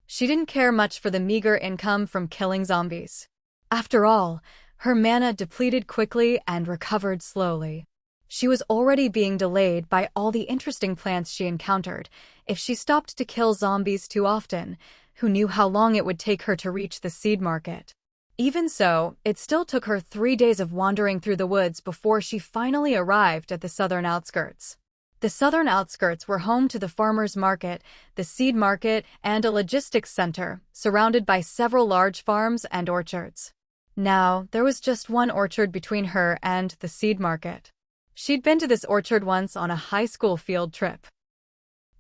She didn't care much for the meager income from killing zombies. After all, her mana depleted quickly and recovered slowly. She was already being delayed by all the interesting plants she encountered. If she stopped to kill zombies too often, who knew how long it would take her to reach the seed market? Even so, it still took her 3 days of wandering through the woods before she finally arrived at the southern outskirts. The southern outskirts were home to the farmers' market, the seed market, and a logistics center, surrounded by several large farms and orchards. Now, there was just one orchard between her and the seed market. She'd been to this orchard once on a high school field trip.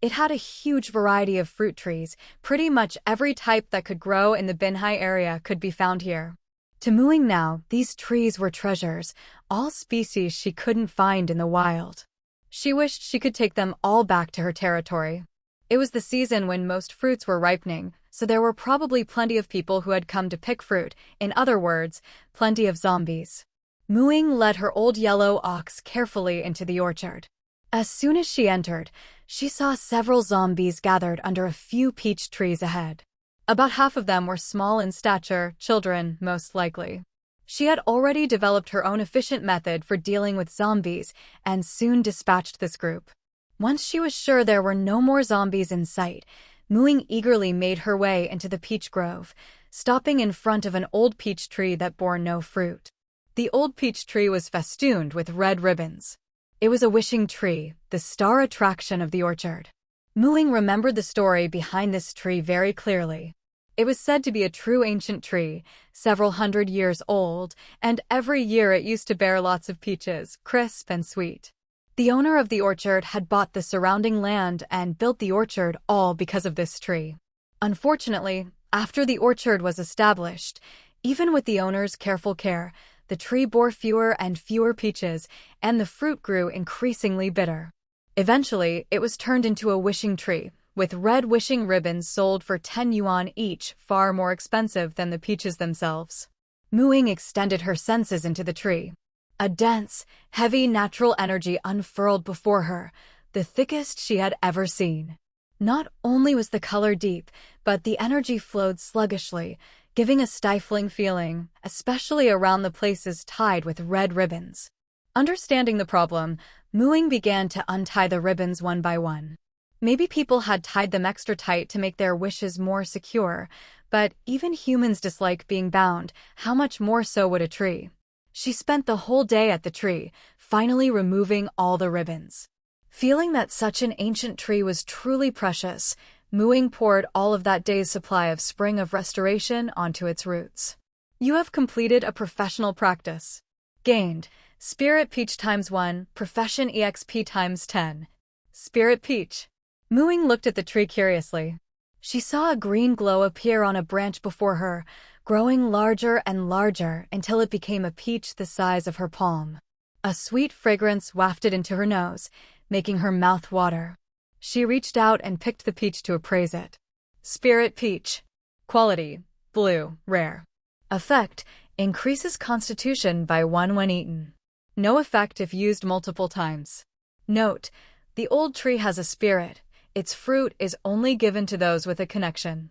It had a huge variety of fruit trees. Pretty much every type that could grow in the Binhai area could be found here. To Muing now, these trees were treasures, all species she couldn't find in the wild. She wished she could take them all back to her territory. It was the season when most fruits were ripening, so there were probably plenty of people who had come to pick fruit, in other words, plenty of zombies. Muing led her old yellow ox carefully into the orchard. As soon as she entered, she saw several zombies gathered under a few peach trees ahead. About half of them were small in stature, children, most likely. She had already developed her own efficient method for dealing with zombies and soon dispatched this group. Once she was sure there were no more zombies in sight, Muing eagerly made her way into the peach grove, stopping in front of an old peach tree that bore no fruit. The old peach tree was festooned with red ribbons. It was a wishing tree, the star attraction of the orchard. Muing remembered the story behind this tree very clearly. It was said to be a true ancient tree, several hundred years old, and every year it used to bear lots of peaches, crisp and sweet. The owner of the orchard had bought the surrounding land and built the orchard all because of this tree. Unfortunately, after the orchard was established, even with the owner's careful care, the tree bore fewer and fewer peaches, and the fruit grew increasingly bitter. Eventually, it was turned into a wishing tree, with red wishing ribbons sold for 10 yuan each, far more expensive than the peaches themselves. Muing extended her senses into the tree. A dense, heavy natural energy unfurled before her, the thickest she had ever seen. Not only was the color deep, but the energy flowed sluggishly, giving a stifling feeling, especially around the places tied with red ribbons. Understanding the problem, Muing began to untie the ribbons one by one. Maybe people had tied them extra tight to make their wishes more secure, But even humans dislike being bound, how much more so would a tree? She spent the whole day at the tree, finally removing all the ribbons. Feeling that such an ancient tree was truly precious, Ying poured all of that day's supply of Spring of Restoration onto its roots. You have completed a professional practice. Gained Spirit Peach ×1, Profession EXP ×10. Spirit Peach. Ying looked at the tree curiously. She saw a green glow appear on a branch before her, growing larger and larger until it became a peach the size of her palm. A sweet fragrance wafted into her nose, making her mouth water. She reached out and picked the peach to appraise it. Spirit Peach. Quality: blue, rare. Effect: increases constitution by 1 when eaten. No effect if used multiple times. Note: the old tree has a spirit. Its fruit is only given to those with a connection.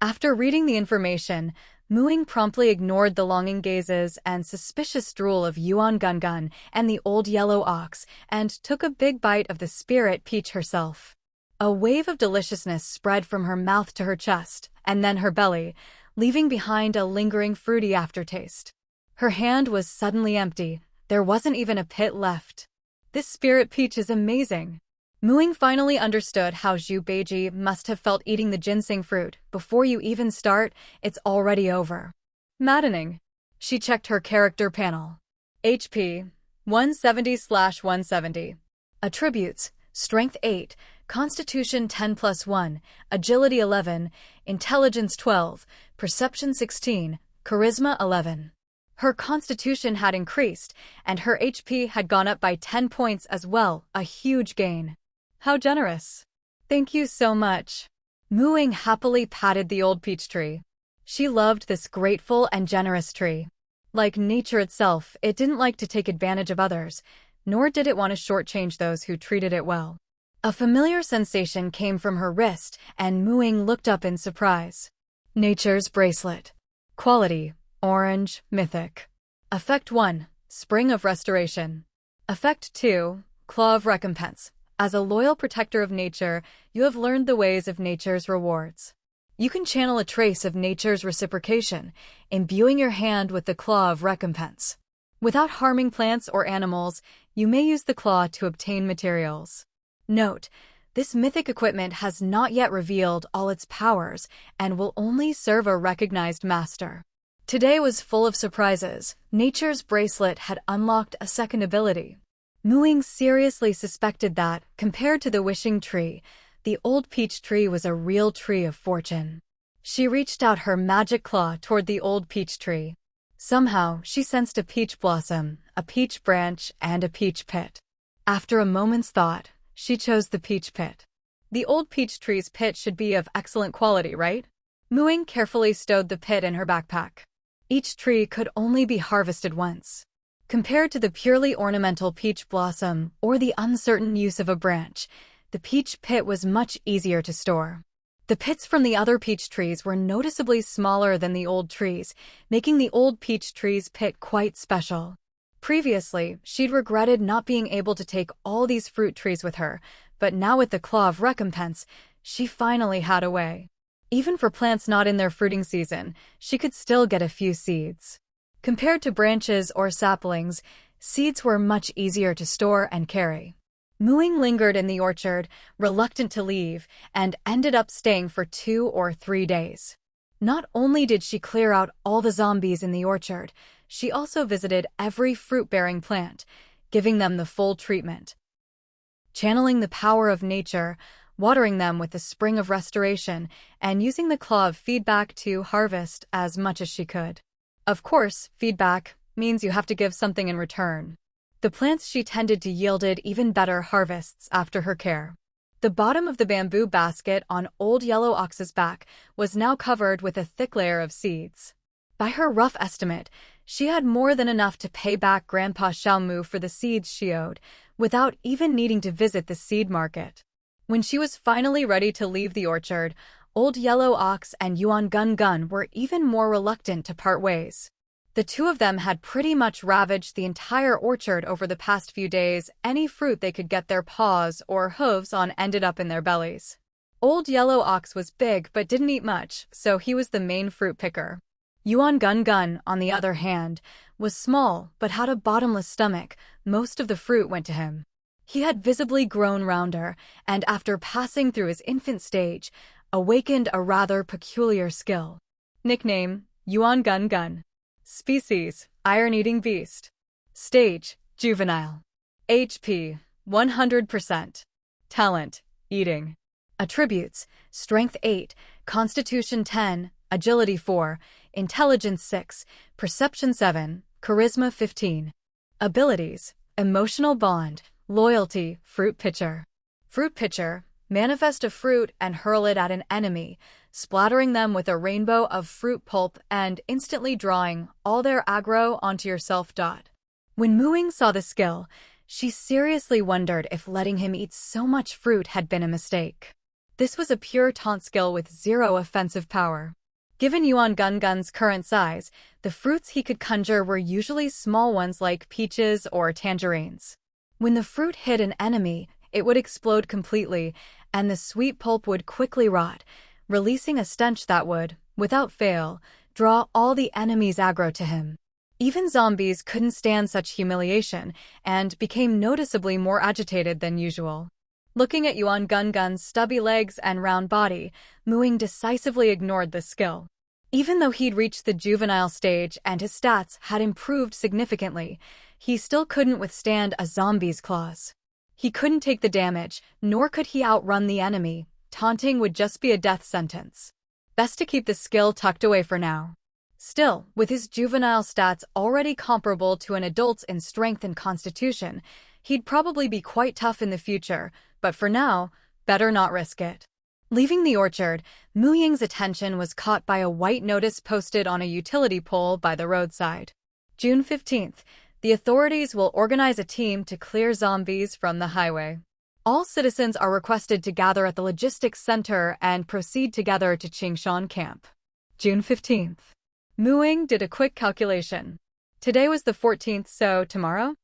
After reading the information, Ying promptly ignored the longing gazes and suspicious drool of Yuan Gungun and the old yellow ox and took a big bite of the spirit peach herself. A wave of deliciousness spread from her mouth to her chest, and then her belly, leaving behind a lingering fruity aftertaste. Her hand was suddenly empty. There wasn't even a pit left. This spirit peach is amazing. Ying finally understood how Zhu Beiji must have felt eating the ginseng fruit. Before you even start, it's already over. Maddening. She checked her character panel. HP: 170/170. Attributes: Strength 8, Constitution 10+1, Agility 11, Intelligence 12, Perception 16, Charisma 11. Her constitution had increased, and her HP had gone up by 10 points as well, a huge gain. How generous. Thank you so much. Ying happily patted the old peach tree. She loved this grateful and generous tree. Like nature itself, it didn't like to take advantage of others, nor did it want to shortchange those who treated it well. A familiar sensation came from her wrist, and Ying looked up in surprise. Nature's bracelet. Quality: orange, mythic. Effect 1, Spring of Restoration. Effect 2, Claw of Recompense. As a loyal protector of nature, you have learned the ways of nature's rewards. You can channel a trace of nature's reciprocation, imbuing your hand with the Claw of Recompense. Without harming plants or animals, you may use the claw to obtain materials. Note: this mythic equipment has not yet revealed all its powers and will only serve a recognized master. Today was full of surprises. Nature's bracelet had unlocked a second ability. Ying seriously suspected that, compared to the wishing tree, the old peach tree was a real tree of fortune. She reached out her magic claw toward the old peach tree. Somehow, she sensed a peach blossom, a peach branch, and a peach pit. After a moment's thought, she chose the peach pit. The old peach tree's pit should be of excellent quality, right? Ying carefully stowed the pit in her backpack. Each tree could only be harvested once. Compared to the purely ornamental peach blossom or the uncertain use of a branch, the peach pit was much easier to store. The pits from the other peach trees were noticeably smaller than the old trees, making the old peach tree's pit quite special. Previously, she'd regretted not being able to take all these fruit trees with her, but now with the Claw of Recompense, she finally had a way. Even for plants not in their fruiting season, she could still get a few seeds. Compared to branches or saplings, seeds were much easier to store and carry. Ying lingered in the orchard, reluctant to leave, and ended up staying for 2 or 3 days. Not only did she clear out all the zombies in the orchard, she also visited every fruit-bearing plant, giving them the full treatment. Channeling the power of nature, watering them with the Spring of Restoration, and using the Claw of Feedback to harvest as much as she could. Of course, feedback means you have to give something in return. The plants she tended to yielded even better harvests after her care. The bottom of the bamboo basket on Old Yellow Ox's back was now covered with a thick layer of seeds. By her rough estimate, she had more than enough to pay back Grandpa Xiaomu for the seeds she owed, without even needing to visit the seed market. When she was finally ready to leave the orchard, Old Yellow Ox and Yuan Gun were even more reluctant to part ways. The two of them had pretty much ravaged the entire orchard over the past few days. Any fruit they could get their paws or hooves on ended up in their bellies. Old Yellow Ox was big but didn't eat much, so he was the main fruit picker. Yuan Gun Gun, on the other hand, was small but had a bottomless stomach. Most of the fruit went to him. He had visibly grown rounder, and after passing through his infant stage, awakened a rather peculiar skill. Nickname: Yuan Gun Gun. Species: iron-eating beast. Stage: juvenile. HP: 100%. Talent: eating. Attributes: Strength 8, Constitution 10, Agility 4, Intelligence 6, Perception 7, Charisma 15. Abilities: Emotional Bond, Loyalty, Fruit Pitcher. Fruit Pitcher: manifest a fruit and hurl it at an enemy, splattering them with a rainbow of fruit pulp and instantly drawing all their aggro onto yourself. When Mu Ying saw the skill, she seriously wondered if letting him eat so much fruit had been a mistake. This was a pure taunt skill with zero offensive power. Given Yuan Gun Gun's current size, the fruits he could conjure were usually small ones like peaches or tangerines. When the fruit hit an enemy, it would explode completely, and the sweet pulp would quickly rot, releasing a stench that would, without fail, draw all the enemy's aggro to him. Even zombies couldn't stand such humiliation, and became noticeably more agitated than usual. Looking at Yuan Gun Gun's stubby legs and round body, Mu Ying decisively ignored the skill. Even though he'd reached the juvenile stage and his stats had improved significantly, he still couldn't withstand a zombie's claws. He couldn't take the damage, nor could he outrun the enemy. Taunting would just be a death sentence. Best to keep the skill tucked away for now. Still, with his juvenile stats already comparable to an adult's in strength and constitution, he'd probably be quite tough in the future, but for now, better not risk it. Leaving the orchard, Mu Ying's attention was caught by a white notice posted on a utility pole by the roadside. June 15th, the authorities will organize a team to clear zombies from the highway. All citizens are requested to gather at the logistics center and proceed together to Qingshan Camp. June 15th. Mu Ying did a quick calculation. Today was the 14th, so tomorrow?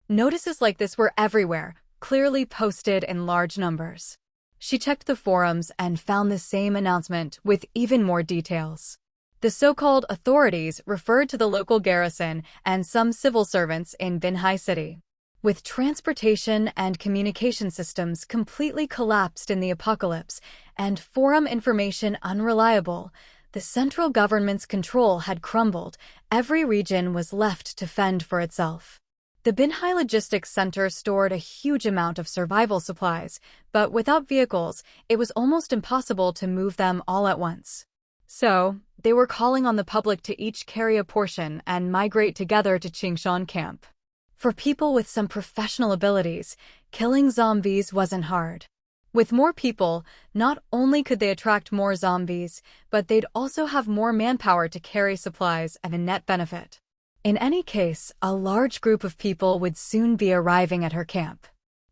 Notices like this were everywhere, clearly posted in large numbers. She checked the forums and found the same announcement with even more details. The so-called authorities referred to the local garrison and some civil servants in Binhai City. With transportation and communication systems completely collapsed in the apocalypse and forum information unreliable, the central government's control had crumbled. Every region was left to fend for itself. The Binhai Logistics Center stored a huge amount of survival supplies, but without vehicles, it was almost impossible to move them all at once. So, they were calling on the public to each carry a portion and migrate together to Qingshan Camp. For people with some professional abilities, killing zombies wasn't hard. With more people, not only could they attract more zombies, but they'd also have more manpower to carry supplies and a net benefit. In any case, a large group of people would soon be arriving at her camp.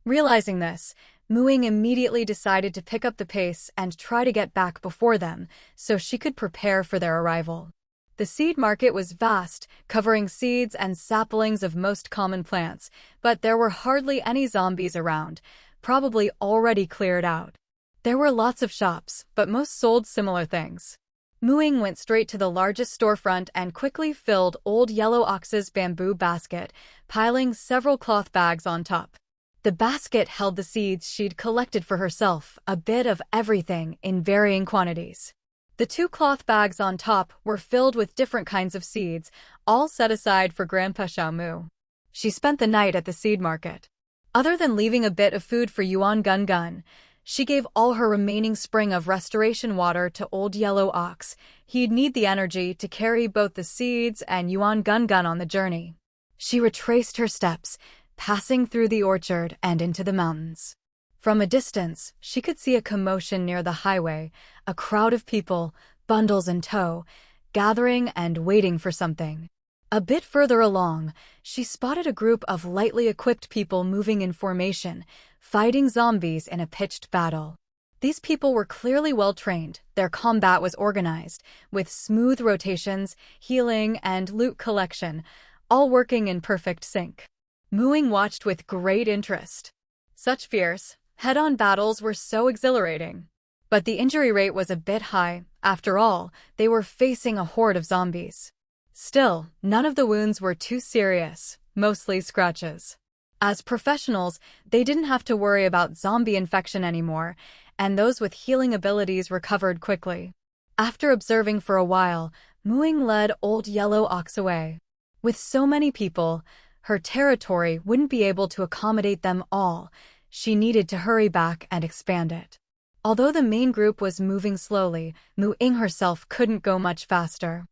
Realizing this, Mu Ying immediately decided to pick up the pace and try to get back before them so she could prepare for their arrival. The seed market was vast, covering seeds and saplings of most common plants, but there were hardly any zombies around, probably already cleared out. There were lots of shops, but most sold similar things. Mu Ying went straight to the largest storefront and quickly filled Old Yellow Ox's bamboo basket, piling several cloth bags on top. The basket held the seeds she'd collected for herself, a bit of everything in varying quantities. The 2 cloth bags on top were filled with different kinds of seeds, all set aside for Grandpa Xiaomu. She spent the night at the seed market. Other than leaving a bit of food for Yuan Gun Gun, she gave all her remaining spring of restoration water to Old Yellow Ox. He'd need the energy to carry both the seeds and Yuan Gun Gun on the journey. She retraced her steps, passing through the orchard and into the mountains. From a distance, she could see a commotion near the highway, a crowd of people, bundles in tow, gathering and waiting for something. A bit further along, she spotted a group of lightly equipped people moving in formation, fighting zombies in a pitched battle. These people were clearly well-trained. Their combat was organized, with smooth rotations, healing, and loot collection, all working in perfect sync. Mu Ying watched with great interest. Such fierce, head-on battles were so exhilarating. But the injury rate was a bit high. After all, they were facing a horde of zombies. Still, none of the wounds were too serious, mostly scratches. As professionals, they didn't have to worry about zombie infection anymore, and those with healing abilities recovered quickly. After observing for a while, Ying led Old Yellow Ox away. With so many people, her territory wouldn't be able to accommodate them all. She needed to hurry back and expand it. Although the main group was moving slowly, Ying herself couldn't go much faster.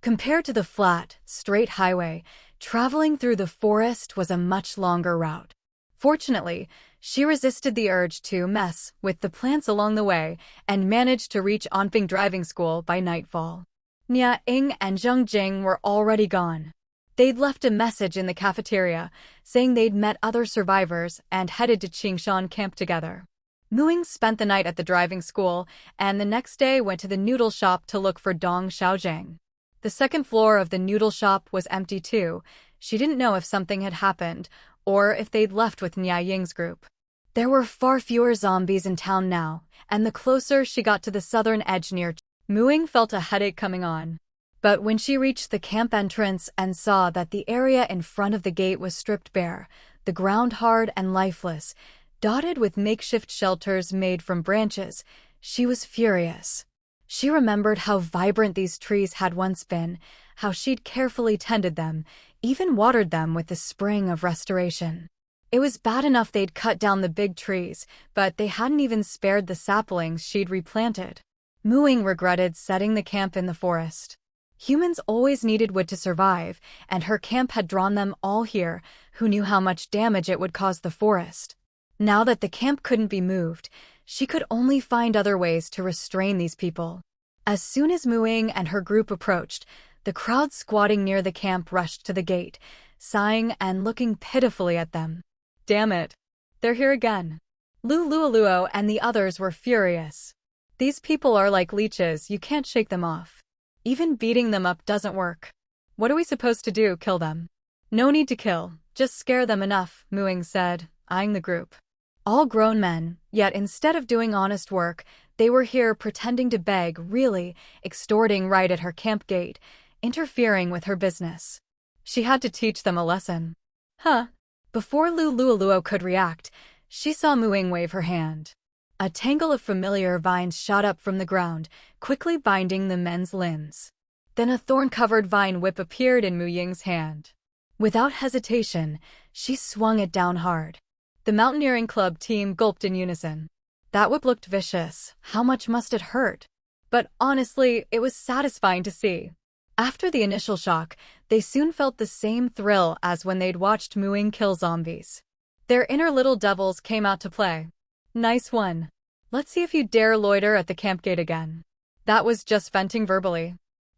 Compared to the flat, straight highway, traveling through the forest was a much longer route. Fortunately, she resisted the urge to mess with the plants along the way and managed to reach Anping driving school by nightfall. Nia Ying and Zheng Jing were already gone. They'd left a message in the cafeteria saying they'd met other survivors and headed to Qingshan camp together. Ying spent the night at the driving school and the next day went to the noodle shop to look for Dong Xiaozhang. The second floor of the noodle shop was empty too. She didn't know if something had happened or if they'd left with Nia Ying's group. There were far fewer zombies in town now, and the closer she got to the southern edge near Ying felt a headache coming on. But when she reached the camp entrance and saw that the area in front of the gate was stripped bare, the ground hard and lifeless, dotted with makeshift shelters made from branches, she was furious. She remembered how vibrant these trees had once been, how she'd carefully tended them, even watered them with the spring of restoration. It was bad enough they'd cut down the big trees, but they hadn't even spared the saplings she'd replanted. Ying regretted setting the camp in the forest. Humans always needed wood to survive, and her camp had drawn them all here. Who knew how much damage it would cause the forest? Now that the camp couldn't be moved, she could only find other ways to restrain these people. As soon as Ying and her group approached, the crowd squatting near the camp rushed to the gate, sighing and looking pitifully at them. Damn it. They're here again. Lu Luoluo and the others were furious. These people are like leeches, you can't shake them off. Even beating them up doesn't work. What are we supposed to do, kill them? No need to kill, just scare them enough, Ying said, eyeing the group. All grown men, yet instead of doing honest work, they were here pretending to beg, really, extorting right at her camp gate, interfering with her business. She had to teach them a lesson. Huh? Before Lu Luoluo could react, she saw Ying wave her hand. A tangle of familiar vines shot up from the ground, quickly binding the men's limbs. Then a thorn-covered vine whip appeared in Ying's hand. Without hesitation, she swung it down hard. The mountaineering club team gulped in unison. That whip looked vicious. How much must it hurt? But honestly, it was satisfying to see. After the initial shock, they soon felt the same thrill as when they'd watched Ying kill zombies. Their inner little devils came out to play. Nice one. Let's see if you dare loiter at the camp gate again. That was just venting verbally.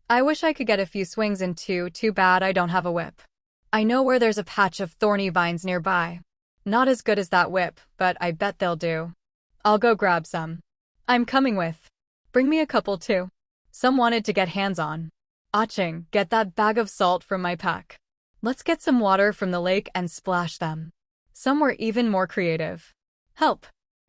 I wish I could get a few swings in too bad I don't have a whip. I know where there's a patch of thorny vines nearby. Not as good as that whip, but I bet they'll do. I'll go grab some. I'm coming with. Bring me a couple too. Some wanted to get hands on. Aching, get that bag of salt from my pack. Let's get some water from the lake and splash them. Some were even more creative. Help.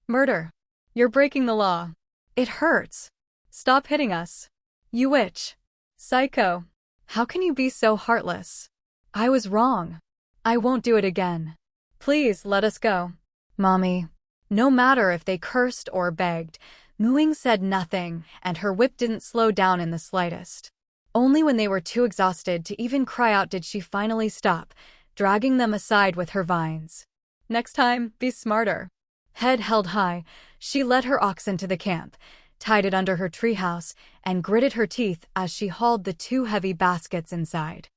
Murder. You're breaking the law. It hurts. Stop hitting us. You witch. Psycho. How can you be so heartless? I was wrong. I won't do it again. Please let us go. Mommy. No matter if they cursed or begged, Ying said nothing, and her whip didn't slow down in the slightest. Only when they were too exhausted to even cry out did she finally stop, dragging them aside with her vines. Next time, be smarter. Head held high, she led her oxen to the camp, tied it under her treehouse, and gritted her teeth as she hauled the 2 heavy baskets inside.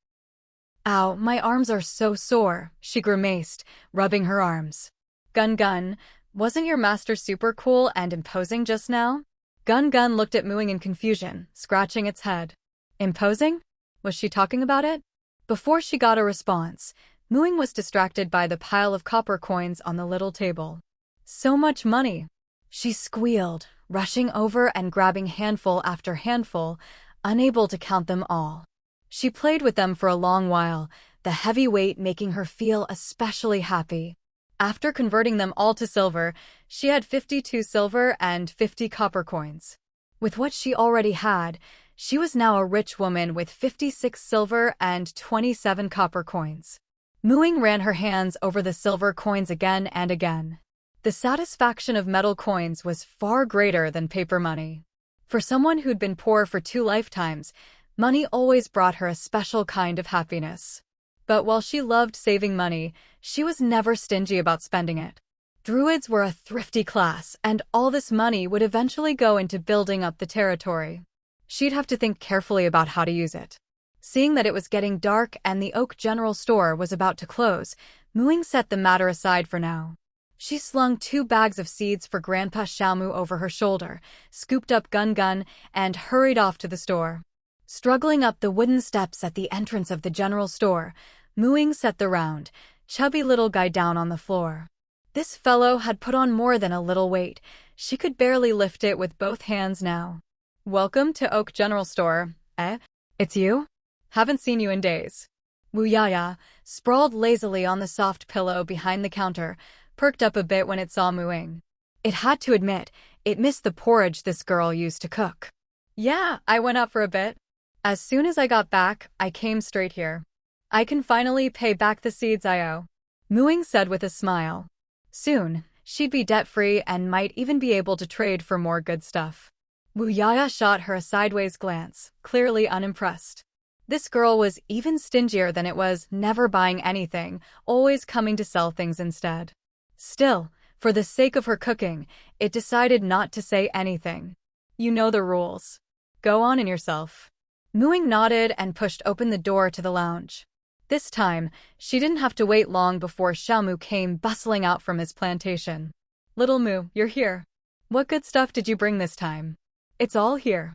Ow, my arms are so sore, she grimaced, rubbing her arms. Gun, wasn't your master super cool and imposing just now? Gun looked at Ying in confusion, scratching its head. Imposing? Was she talking about it? Before she got a response, Ying was distracted by the pile of copper coins on the little table. So much money! She squealed, rushing over and grabbing handful after handful, unable to count them all. She played with them for a long while, the heavy weight making her feel especially happy. After converting them all to silver, she had 52 silver and 50 copper coins. With what she already had, she was now a rich woman with 56 silver and 27 copper coins. Ying ran her hands over the silver coins again and again. The satisfaction of metal coins was far greater than paper money. For someone who'd been poor for 2 lifetimes, money always brought her a special kind of happiness. But while she loved saving money, she was never stingy about spending it. Druids were a thrifty class, and all this money would eventually go into building up the territory. She'd have to think carefully about how to use it. Seeing that it was getting dark and the Oak General Store was about to close, Ying set the matter aside for now. She slung 2 bags of seeds for Grandpa Xiaomu over her shoulder, scooped up Gun and hurried off to the store. Struggling up the wooden steps at the entrance of the general store, Ying set the round, chubby little guy down on the floor. This fellow had put on more than a little weight. She could barely lift it with both hands now. "Welcome to Oak General Store, eh? It's you? Haven't seen you in days." Wu Yaya, sprawled lazily on the soft pillow behind the counter, perked up a bit when it saw Ying. It had to admit, it missed the porridge this girl used to cook. "Yeah, I went out for a bit. As soon as I got back, I came straight here. I can finally pay back the seeds I owe," Ying said with a smile. Soon, she'd be debt-free and might even be able to trade for more good stuff. Wu Yaya shot her a sideways glance, clearly unimpressed. This girl was even stingier than it was never buying anything, always coming to sell things instead. Still, for the sake of her cooking, it decided not to say anything. "You know the rules. Go on in yourself." Ying nodded and pushed open the door to the lounge. This time, she didn't have to wait long before Xiaomu came bustling out from his plantation. "Little Mu, you're here. What good stuff did you bring this time?" "It's all here.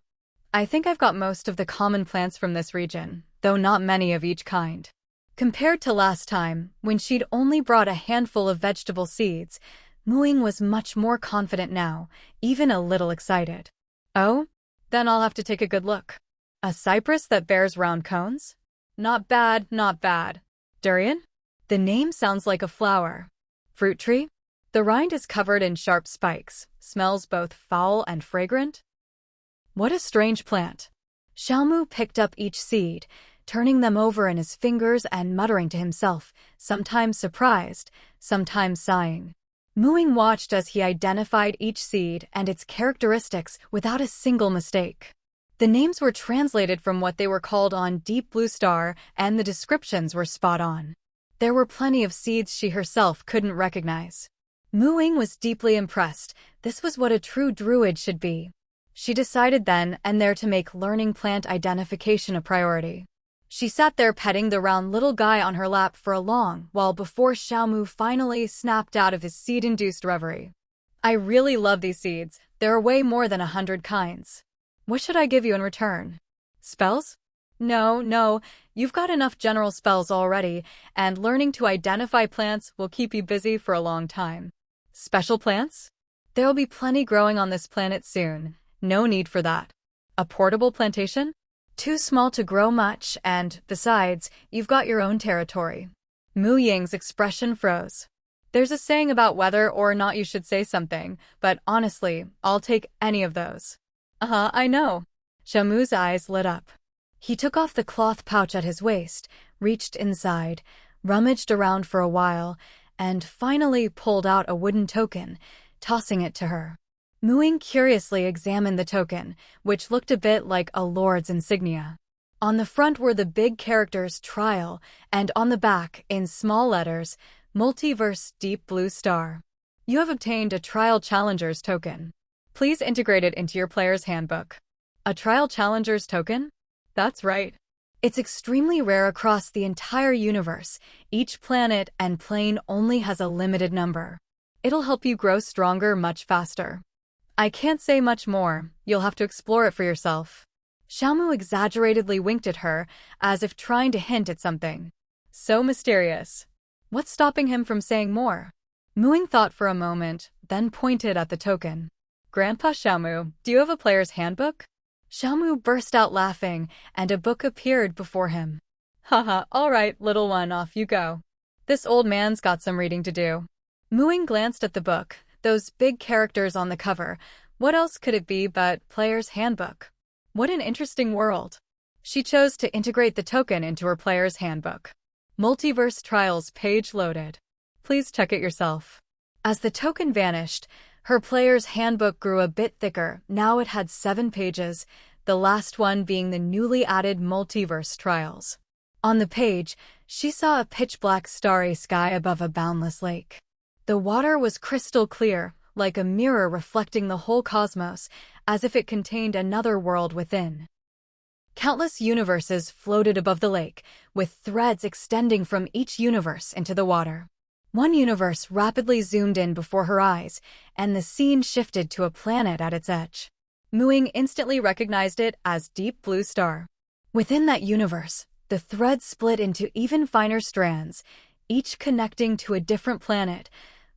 I think I've got most of the common plants from this region, though not many of each kind." Compared to last time, when she'd only brought a handful of vegetable seeds, Ying was much more confident now, even a little excited. "Oh? Then I'll have to take a good look. A cypress that bears round cones? Not bad, not bad. Durian? The name sounds like a flower. Fruit tree? The rind is covered in sharp spikes, smells both foul and fragrant. What a strange plant." Xiaomu picked up each seed, turning them over in his fingers and muttering to himself, sometimes surprised, sometimes sighing. Ying watched as he identified each seed and its characteristics without a single mistake. The names were translated from what they were called on Deep Blue Star, and the descriptions were spot on. There were plenty of seeds she herself couldn't recognize. Ying was deeply impressed. This was what a true druid should be. She decided then and there to make learning plant identification a priority. She sat there petting the round little guy on her lap for a long while before Xiaomu finally snapped out of his seed-induced reverie. "I really love these seeds. There are way more than 100 kinds. What should I give you in return? Spells? No, you've got enough general spells already, and learning to identify plants will keep you busy for a long time. Special plants? There'll be plenty growing on this planet soon. No need for that. A portable plantation? Too small to grow much, and, besides, you've got your own territory." Ying's expression froze. There's a saying about whether or not you should say something, but honestly, I'll take any of those. I know. Xiaomu's eyes lit up. He took off the cloth pouch at his waist, reached inside, rummaged around for a while, and finally pulled out a wooden token, tossing it to her. Ying curiously examined the token, which looked a bit like a lord's insignia. On the front were the big characters Trial, and on the back, in small letters, Multiverse Deep Blue Star. You have obtained a Trial Challenger's token. Please integrate it into your player's handbook. A Trial Challenger's token? That's right. It's extremely rare across the entire universe. Each planet and plane only has a limited number. It'll help you grow stronger much faster. I can't say much more. You'll have to explore it for yourself. Xiaomu exaggeratedly winked at her, as if trying to hint at something. So mysterious. What's stopping him from saying more? Ying thought for a moment, then pointed at the token. Grandpa Xiaomu, do you have a player's handbook? Xiaomu burst out laughing, and a book appeared before him. Haha, all right, little one, off you go. This old man's got some reading to do. Muing glanced at the book, those big characters on the cover. What else could it be but Player's Handbook? What an interesting world. She chose to integrate the token into her Player's Handbook. Multiverse Trials page loaded. Please check it yourself. As the token vanished, her Player's Handbook grew a bit thicker. Now it had 7 pages, the last one being the newly added Multiverse Trials. On the page, she saw a pitch-black starry sky above a boundless lake. The water was crystal clear, like a mirror reflecting the whole cosmos, as if it contained another world within. Countless universes floated above the lake, with threads extending from each universe into the water. One universe rapidly zoomed in before her eyes, and the scene shifted to a planet at its edge. Muing instantly recognized it as Deep Blue Star. Within that universe, the threads split into even finer strands, each connecting to a different planet,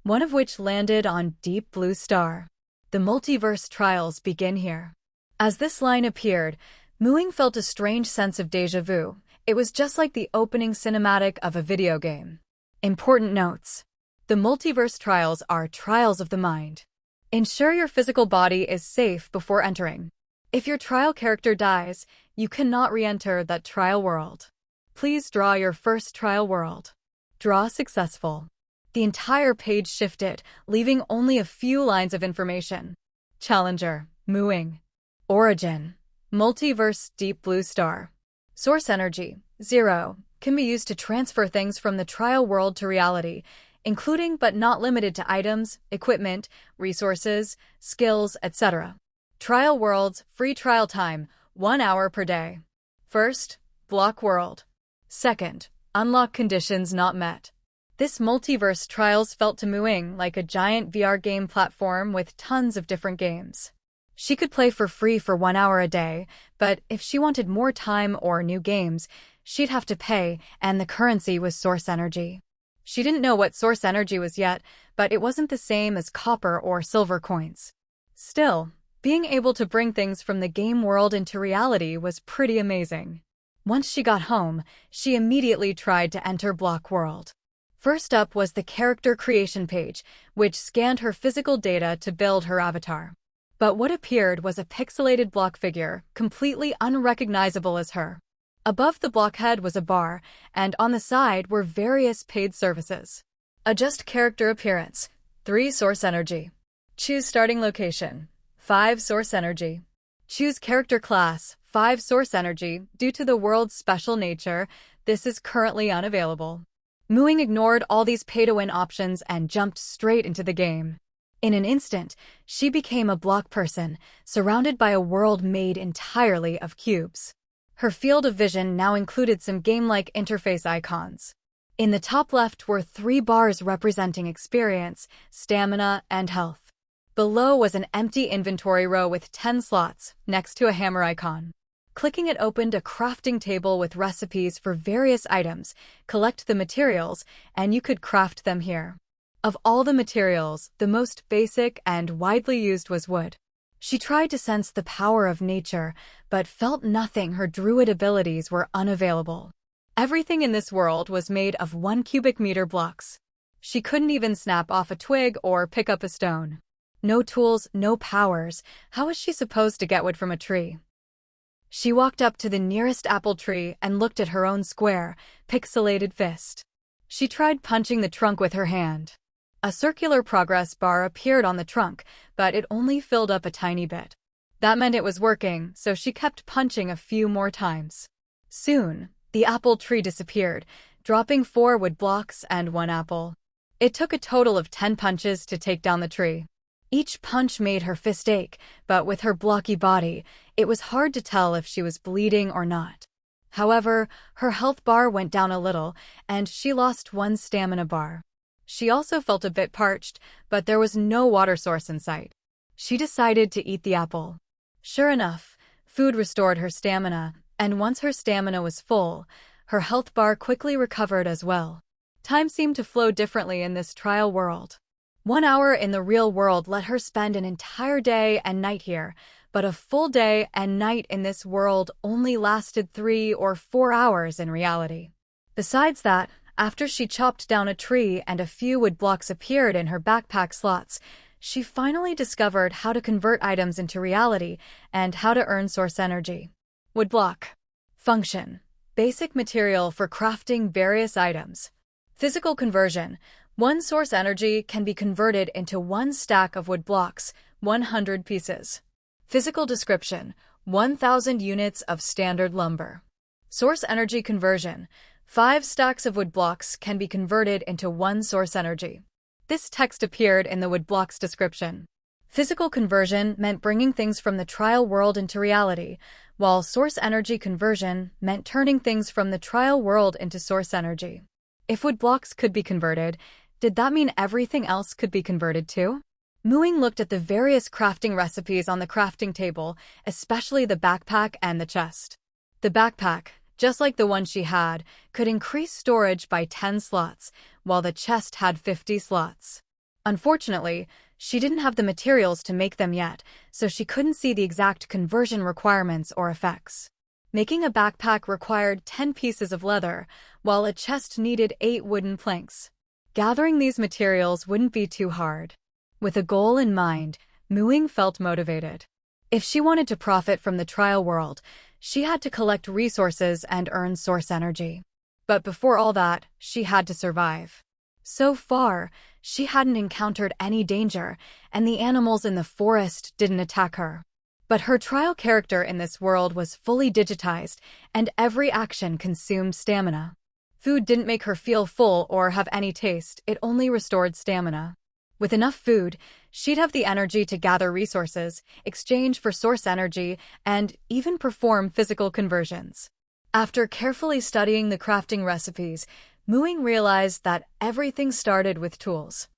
one of which landed on Deep Blue Star. The multiverse trials begin here. As this line appeared, Muing felt a strange sense of déjà vu. It was just like the opening cinematic of a video game. Important notes. The multiverse trials are trials of the mind. Ensure your physical body is safe before entering. If your trial character dies, you cannot re-enter that trial world. Please draw your first trial world. Draw successful. The entire page shifted, leaving only a few lines of information. Challenger, Muing. Origin, Multiverse Deep Blue Star. Source energy, 0, can be used to transfer things from the trial world to reality, including but not limited to items, equipment, resources, skills, etc. Trial worlds, free trial time, 1 hour per day. First, block world. Second, unlock conditions not met. This multiverse trials felt to Muing like a giant VR game platform with tons of different games. She could play for free for 1 hour a day, but if she wanted more time or new games, she'd have to pay, and the currency was source energy. She didn't know what source energy was yet, but it wasn't the same as copper or silver coins. Still, being able to bring things from the game world into reality was pretty amazing. Once she got home, she immediately tried to enter Block World. First up was the character creation page, which scanned her physical data to build her avatar. But what appeared was a pixelated block figure, completely unrecognizable as her. Above the blockhead was a bar, and on the side were various paid services. Adjust character appearance, 3 source energy. Choose starting location, 5 source energy. Choose character class, 5 source energy. Due to the world's special nature, this is currently unavailable. Muing ignored all these pay-to-win options and jumped straight into the game. In an instant, she became a block person, surrounded by a world made entirely of cubes. Her field of vision now included some game-like interface icons. In the top left were 3 bars representing experience, stamina, and health. Below was an empty inventory row with 10 slots, next to a hammer icon. Clicking it opened a crafting table with recipes for various items. Collect the materials, and you could craft them here. Of all the materials, the most basic and widely used was wood. She tried to sense the power of nature, but felt nothing. Her druid abilities were unavailable. Everything in this world was made of 1 cubic meter blocks. She couldn't even snap off a twig or pick up a stone. No tools, no powers. How was she supposed to get wood from a tree? She walked up to the nearest apple tree and looked at her own square, pixelated fist. She tried punching the trunk with her hand. A circular progress bar appeared on the trunk, but it only filled up a tiny bit. That meant it was working, so she kept punching a few more times. Soon, the apple tree disappeared, dropping 4 wood blocks and 1 apple. It took a total of 10 punches to take down the tree. Each punch made her fist ache, but with her blocky body, it was hard to tell if she was bleeding or not. However, her health bar went down a little, and she lost 1 stamina bar. She also felt a bit parched, but there was no water source in sight. She decided to eat the apple. Sure enough, food restored her stamina, and once her stamina was full, her health bar quickly recovered as well. Time seemed to flow differently in this trial world. 1 hour in the real world let her spend an entire day and night here, but a full day and night in this world only lasted 3 or 4 hours in reality. Besides that, After she chopped down a tree and a few wood blocks appeared in her backpack slots, she finally discovered how to convert items into reality and how to earn source energy. Woodblock. Function. Basic material for crafting various items. Physical conversion. One source energy can be converted into one stack of wood blocks, 100 pieces. Physical description. 1,000 units of standard lumber. Source energy conversion. 5 stacks of wood blocks can be converted into one source energy. This text appeared in the wood blocks description. Physical conversion meant bringing things from the trial world into reality, while source energy conversion meant turning things from the trial world into source energy. If wood blocks could be converted, did that mean everything else could be converted too? Muing looked at the various crafting recipes on the crafting table, especially the backpack and the chest. The backpack, just like the one she had, could increase storage by 10 slots, while the chest had 50 slots. Unfortunately, she didn't have the materials to make them yet, so she couldn't see the exact conversion requirements or effects. Making a backpack required 10 pieces of leather, while a chest needed 8 wooden planks. Gathering these materials wouldn't be too hard. With a goal in mind, Muing felt motivated. If she wanted to profit from the trial world, she had to collect resources and earn source energy. But before all that, she had to survive. So far, she hadn't encountered any danger, and the animals in the forest didn't attack her. But her trial character in this world was fully digitized, and every action consumed stamina. Food didn't make her feel full or have any taste, it only restored stamina. With enough food, she'd have the energy to gather resources, exchange for source energy, and even perform physical conversions. After carefully studying the crafting recipes, Muing realized that everything started with tools.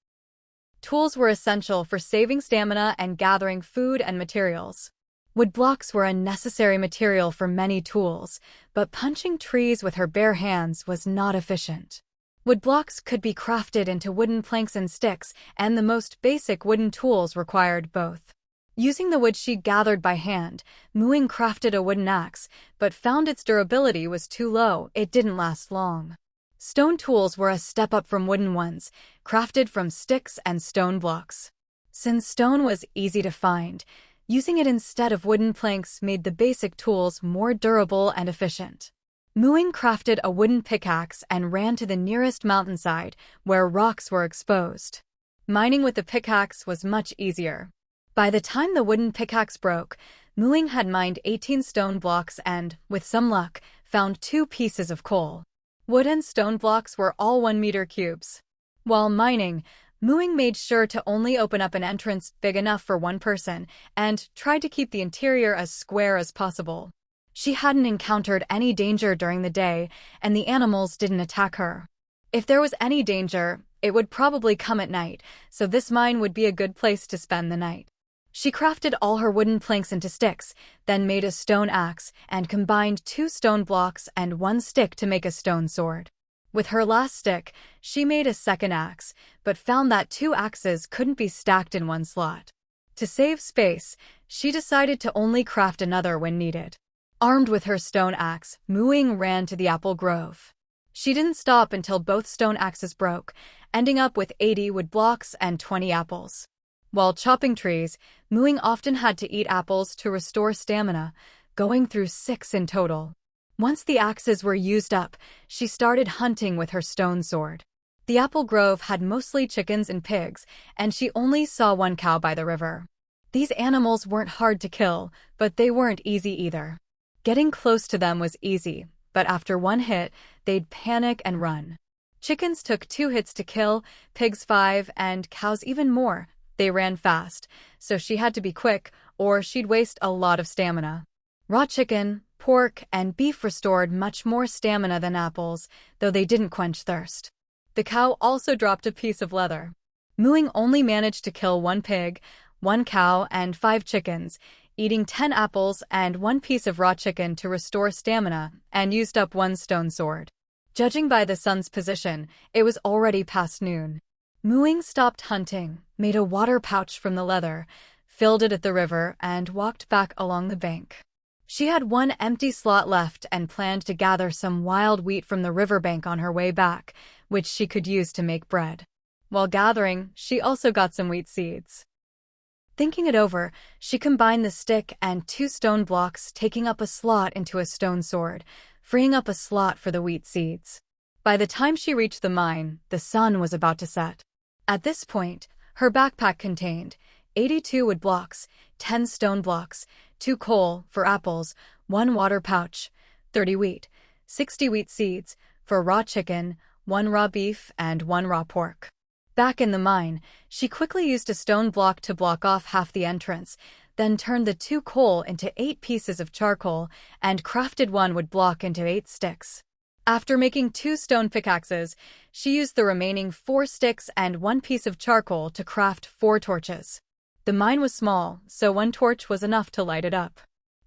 Tools were essential for saving stamina and gathering food and materials. Wood blocks were a necessary material for many tools, but punching trees with her bare hands was not efficient. Wood blocks could be crafted into wooden planks and sticks, and the most basic wooden tools required both. Using the wood she gathered by hand, Muing crafted a wooden axe, but found its durability was too low, it didn't last long. Stone tools were a step up from wooden ones, crafted from sticks and stone blocks. Since stone was easy to find, using it instead of wooden planks made the basic tools more durable and efficient. Muing crafted a wooden pickaxe and ran to the nearest mountainside, where rocks were exposed. Mining with the pickaxe was much easier. By the time the wooden pickaxe broke, Muing had mined 18 stone blocks and, with some luck, found 2 pieces of coal. Wood and stone blocks were all 1-meter cubes. While mining, Muing made sure to only open up an entrance big enough for one person and tried to keep the interior as square as possible. She hadn't encountered any danger during the day, and the animals didn't attack her. If there was any danger, it would probably come at night, so this mine would be a good place to spend the night. She crafted all her wooden planks into sticks, then made a stone axe, and combined 2 stone blocks and 1 stick to make a stone sword. With her last stick, she made a second axe, but found that 2 axes couldn't be stacked in one slot. To save space, she decided to only craft another when needed. Armed with her stone axe, Muing ran to the apple grove. She didn't stop until both stone axes broke, ending up with 80 wood blocks and 20 apples. While chopping trees, Muing often had to eat apples to restore stamina, going through 6 in total. Once the axes were used up, she started hunting with her stone sword. The apple grove had mostly chickens and pigs, and she only saw 1 cow by the river. These animals weren't hard to kill, but they weren't easy either. Getting close to them was easy, but after 1 hit, they'd panic and run. Chickens took 2 hits to kill, pigs 5, and cows even more. They ran fast, so she had to be quick, or she'd waste a lot of stamina. Raw chicken, pork, and beef restored much more stamina than apples, though they didn't quench thirst. The cow also dropped a piece of leather. Muing only managed to kill 1 pig, 1 cow, and 5 chickens, eating 10 apples and 1 piece of raw chicken to restore stamina, and used up 1 stone sword. Judging by the sun's position, it was already past noon. Muing stopped hunting, made a water pouch from the leather, filled it at the river, and walked back along the bank. She had one empty slot left and planned to gather some wild wheat from the riverbank on her way back, which she could use to make bread. While gathering, she also got some wheat seeds. Thinking it over, she combined the stick and 2 stone blocks, taking up a slot into a stone sword, freeing up a slot for the wheat seeds. By the time she reached the mine, the sun was about to set. At this point, her backpack contained 82 wood blocks, 10 stone blocks, 2 coal for apples, 1 water pouch, 30 wheat, 60 wheat seeds for raw chicken, 1 raw beef, and 1 raw pork. Back in the mine, she quickly used a stone block to block off half the entrance, then turned the 2 coal into 8 pieces of charcoal and crafted 1 wood block into 8 sticks. After making 2 stone pickaxes, she used the remaining 4 sticks and 1 piece of charcoal to craft 4 torches. The mine was small, so 1 torch was enough to light it up.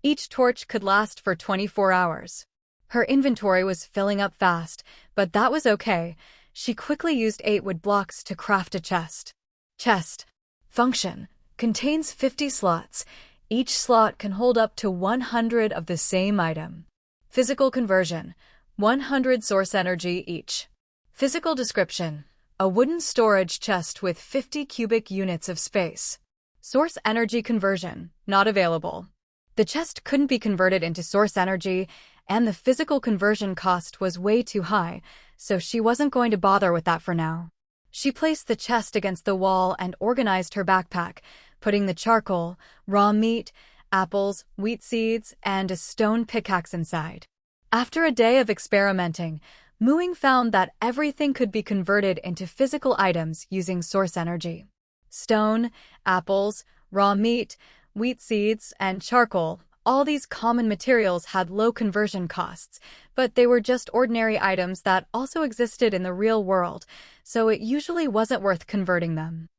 Each torch could last for 24 hours. Her inventory was filling up fast, but that was okay. She quickly used 8 wood blocks to craft a chest. Chest. Function. Contains 50 slots. Each slot can hold up to 100 of the same item. Physical conversion. 100 source energy each. Physical description. A wooden storage chest with 50 cubic units of space. Source energy conversion. Not available. The chest couldn't be converted into source energy, and the physical conversion cost was way too high, so she wasn't going to bother with that for now. She placed the chest against the wall and organized her backpack, putting the charcoal, raw meat, apples, wheat seeds, and a stone pickaxe inside. After a day of experimenting, Ying found that everything could be converted into physical items using source energy. Stone, apples, raw meat, wheat seeds, and charcoal. All these common materials had low conversion costs, but they were just ordinary items that also existed in the real world, so it usually wasn't worth converting them.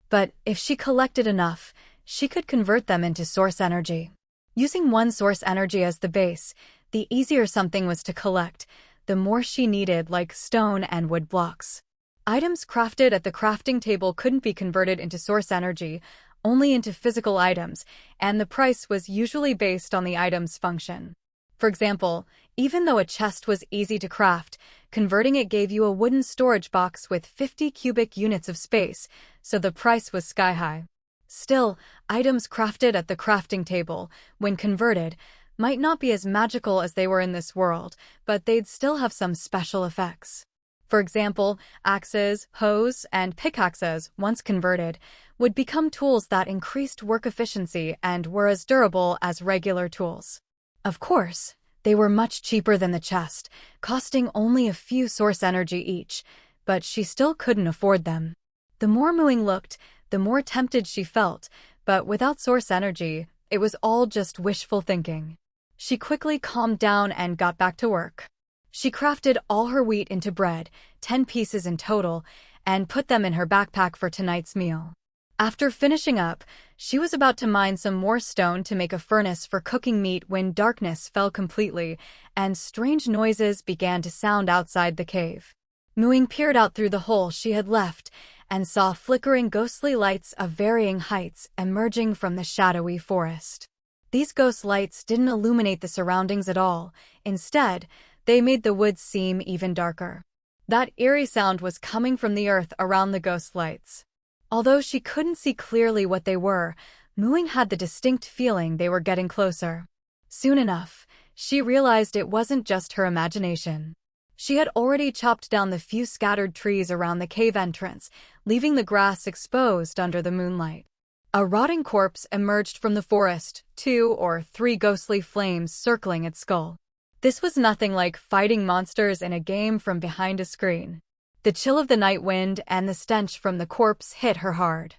But if she collected enough, she could convert them into source energy. Using 1 source energy as the base, the easier something was to collect, the more she needed, like stone and wood blocks. Items crafted at the crafting table couldn't be converted into source energy, only into physical items, and the price was usually based on the item's function. For example, even though a chest was easy to craft, converting it gave you a wooden storage box with 50 cubic units of space, so the price was sky-high. Still, items crafted at the crafting table, when converted, might not be as magical as they were in this world, but they'd still have some special effects. For example, axes, hoes, and pickaxes, once converted, would become tools that increased work efficiency and were as durable as regular tools. Of course, they were much cheaper than the chest, costing only a few source energy each, but she still couldn't afford them. The more Ying looked, the more tempted she felt, but without source energy, it was all just wishful thinking. She quickly calmed down and got back to work. She crafted all her wheat into bread, 10 pieces in total, and put them in her backpack for tonight's meal. After finishing up, she was about to mine some more stone to make a furnace for cooking meat when darkness fell completely, and strange noises began to sound outside the cave. Ying peered out through the hole she had left and saw flickering ghostly lights of varying heights emerging from the shadowy forest. These ghost lights didn't illuminate the surroundings at all. Instead, they made the woods seem even darker. That eerie sound was coming from the earth around the ghost lights. Although she couldn't see clearly what they were, Ying had the distinct feeling they were getting closer. Soon enough, she realized it wasn't just her imagination. She had already chopped down the few scattered trees around the cave entrance, leaving the grass exposed under the moonlight. A rotting corpse emerged from the forest, 2 or 3 ghostly flames circling its skull. This was nothing like fighting monsters in a game from behind a screen. The chill of the night wind and the stench from the corpse hit her hard.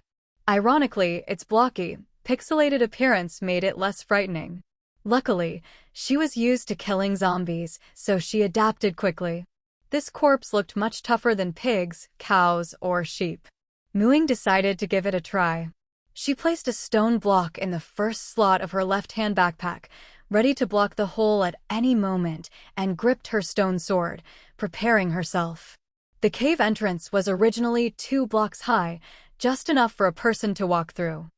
Ironically, its blocky, pixelated appearance made it less frightening. Luckily, she was used to killing zombies, so she adapted quickly. This corpse looked much tougher than pigs, cows, or sheep. Ying decided to give it a try. She placed a stone block in the first slot of her left-hand backpack, ready to block the hole at any moment, and gripped her stone sword, preparing herself. The cave entrance was originally 2 blocks high, just enough for a person to walk through.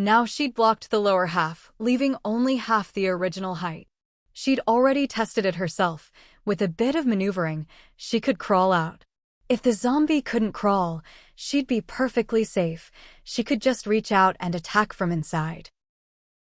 Now she'd blocked the lower half, leaving only half the original height. She'd already tested it herself. With a bit of maneuvering, she could crawl out. If the zombie couldn't crawl, she'd be perfectly safe. She could just reach out and attack from inside.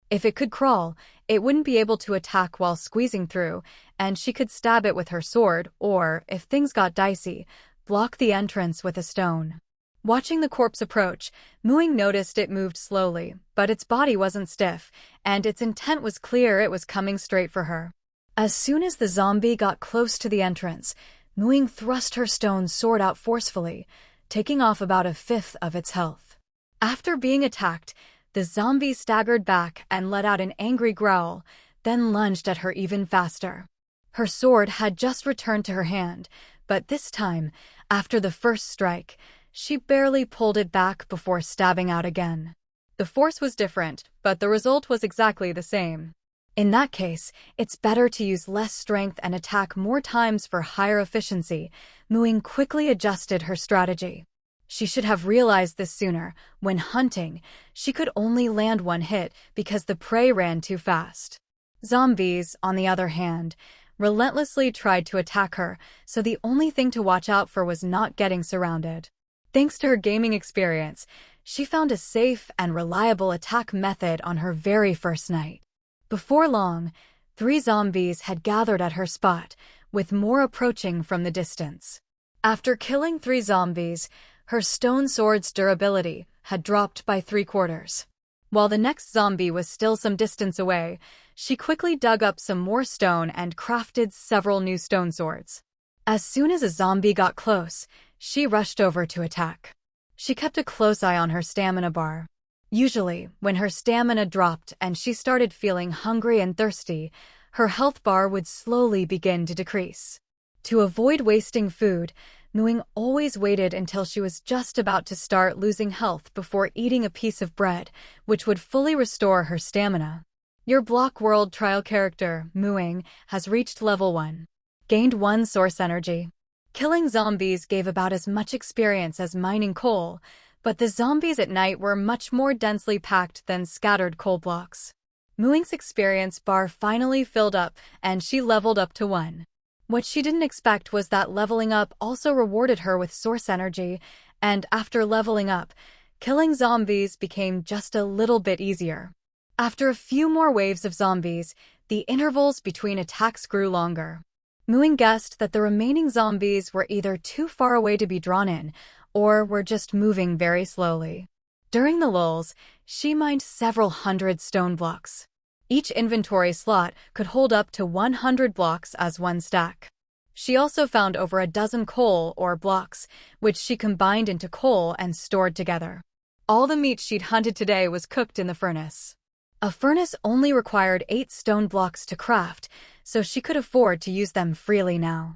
If it could crawl, it wouldn't be able to attack while squeezing through, and she could stab it with her sword or, if things got dicey, block the entrance with a stone. Watching the corpse approach, Ying noticed it moved slowly, but its body wasn't stiff, and its intent was clear. It was coming straight for her. As soon as the zombie got close to the entrance, Ying thrust her stone sword out forcefully, taking off about a fifth of its health. After being attacked, the zombie staggered back and let out an angry growl, then lunged at her even faster. Her sword had just returned to her hand, but this time, after the first strike, she barely pulled it back before stabbing out again. The force was different, but the result was exactly the same. In that case, it's better to use less strength and attack more times for higher efficiency. Ying quickly adjusted her strategy. She should have realized this sooner. When hunting, she could only land one hit because the prey ran too fast. Zombies, on the other hand, relentlessly tried to attack her, so the only thing to watch out for was not getting surrounded. Thanks to her gaming experience, she found a safe and reliable attack method on her very first night. Before long, 3 zombies had gathered at her spot, with more approaching from the distance. After killing 3 zombies, her stone sword's durability had dropped by 3/4. While the next zombie was still some distance away, she quickly dug up some more stone and crafted several new stone swords. As soon as a zombie got close, she rushed over to attack. She kept a close eye on her stamina bar. Usually, when her stamina dropped and she started feeling hungry and thirsty, her health bar would slowly begin to decrease. To avoid wasting food, Ying always waited until she was just about to start losing health before eating a piece of bread, which would fully restore her stamina. Your Block World trial character, Ying, has reached level 1. Gained 1 source energy. Killing zombies gave about as much experience as mining coal, but the zombies at night were much more densely packed than scattered coal blocks. Ying's experience bar finally filled up, and she leveled up to 1. What she didn't expect was that leveling up also rewarded her with source energy, and after leveling up, killing zombies became just a little bit easier. After a few more waves of zombies, the intervals between attacks grew longer. Ying guessed that the remaining zombies were either too far away to be drawn in, or were just moving very slowly. During the lulls, she mined several hundred stone blocks. Each inventory slot could hold up to 100 blocks as 1 stack. She also found over a dozen coal or blocks, which she combined into coal and stored together. All the meat she'd hunted today was cooked in the furnace. A furnace only required 8 stone blocks to craft, so she could afford to use them freely now.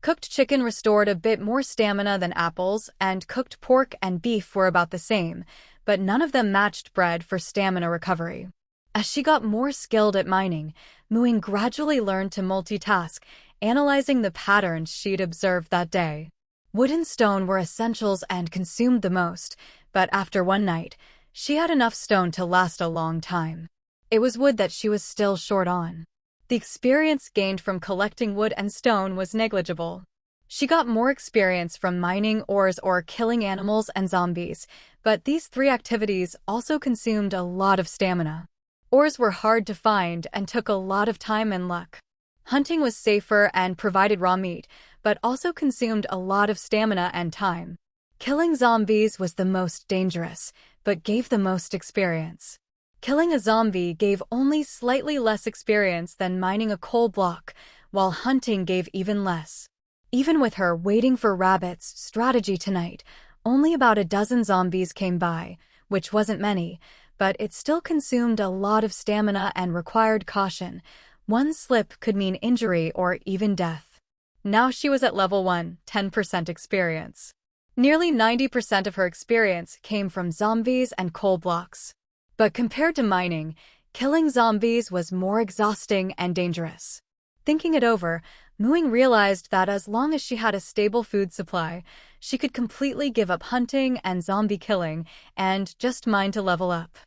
Cooked chicken restored a bit more stamina than apples, and cooked pork and beef were about the same, but none of them matched bread for stamina recovery. As she got more skilled at mining, Ying gradually learned to multitask, analyzing the patterns she'd observed that day. Wood and stone were essentials and consumed the most, but after one night, she had enough stone to last a long time. It was wood that she was still short on. The experience gained from collecting wood and stone was negligible. She got more experience from mining ores or killing animals and zombies, but these 3 activities also consumed a lot of stamina. Ores were hard to find and took a lot of time and luck. Hunting was safer and provided raw meat, but also consumed a lot of stamina and time. Killing zombies was the most dangerous, but gave the most experience. Killing a zombie gave only slightly less experience than mining a coal block, while hunting gave even less. Even with her waiting for rabbits strategy tonight, only about a dozen zombies came by, which wasn't many, but it still consumed a lot of stamina and required caution. 1 slip could mean injury or even death. Now she was at level 1, 10% experience. Nearly 90% of her experience came from zombies and coal blocks. But compared to mining, killing zombies was more exhausting and dangerous. Thinking it over, Ying realized that as long as she had a stable food supply, she could completely give up hunting and zombie killing and just mine to level up.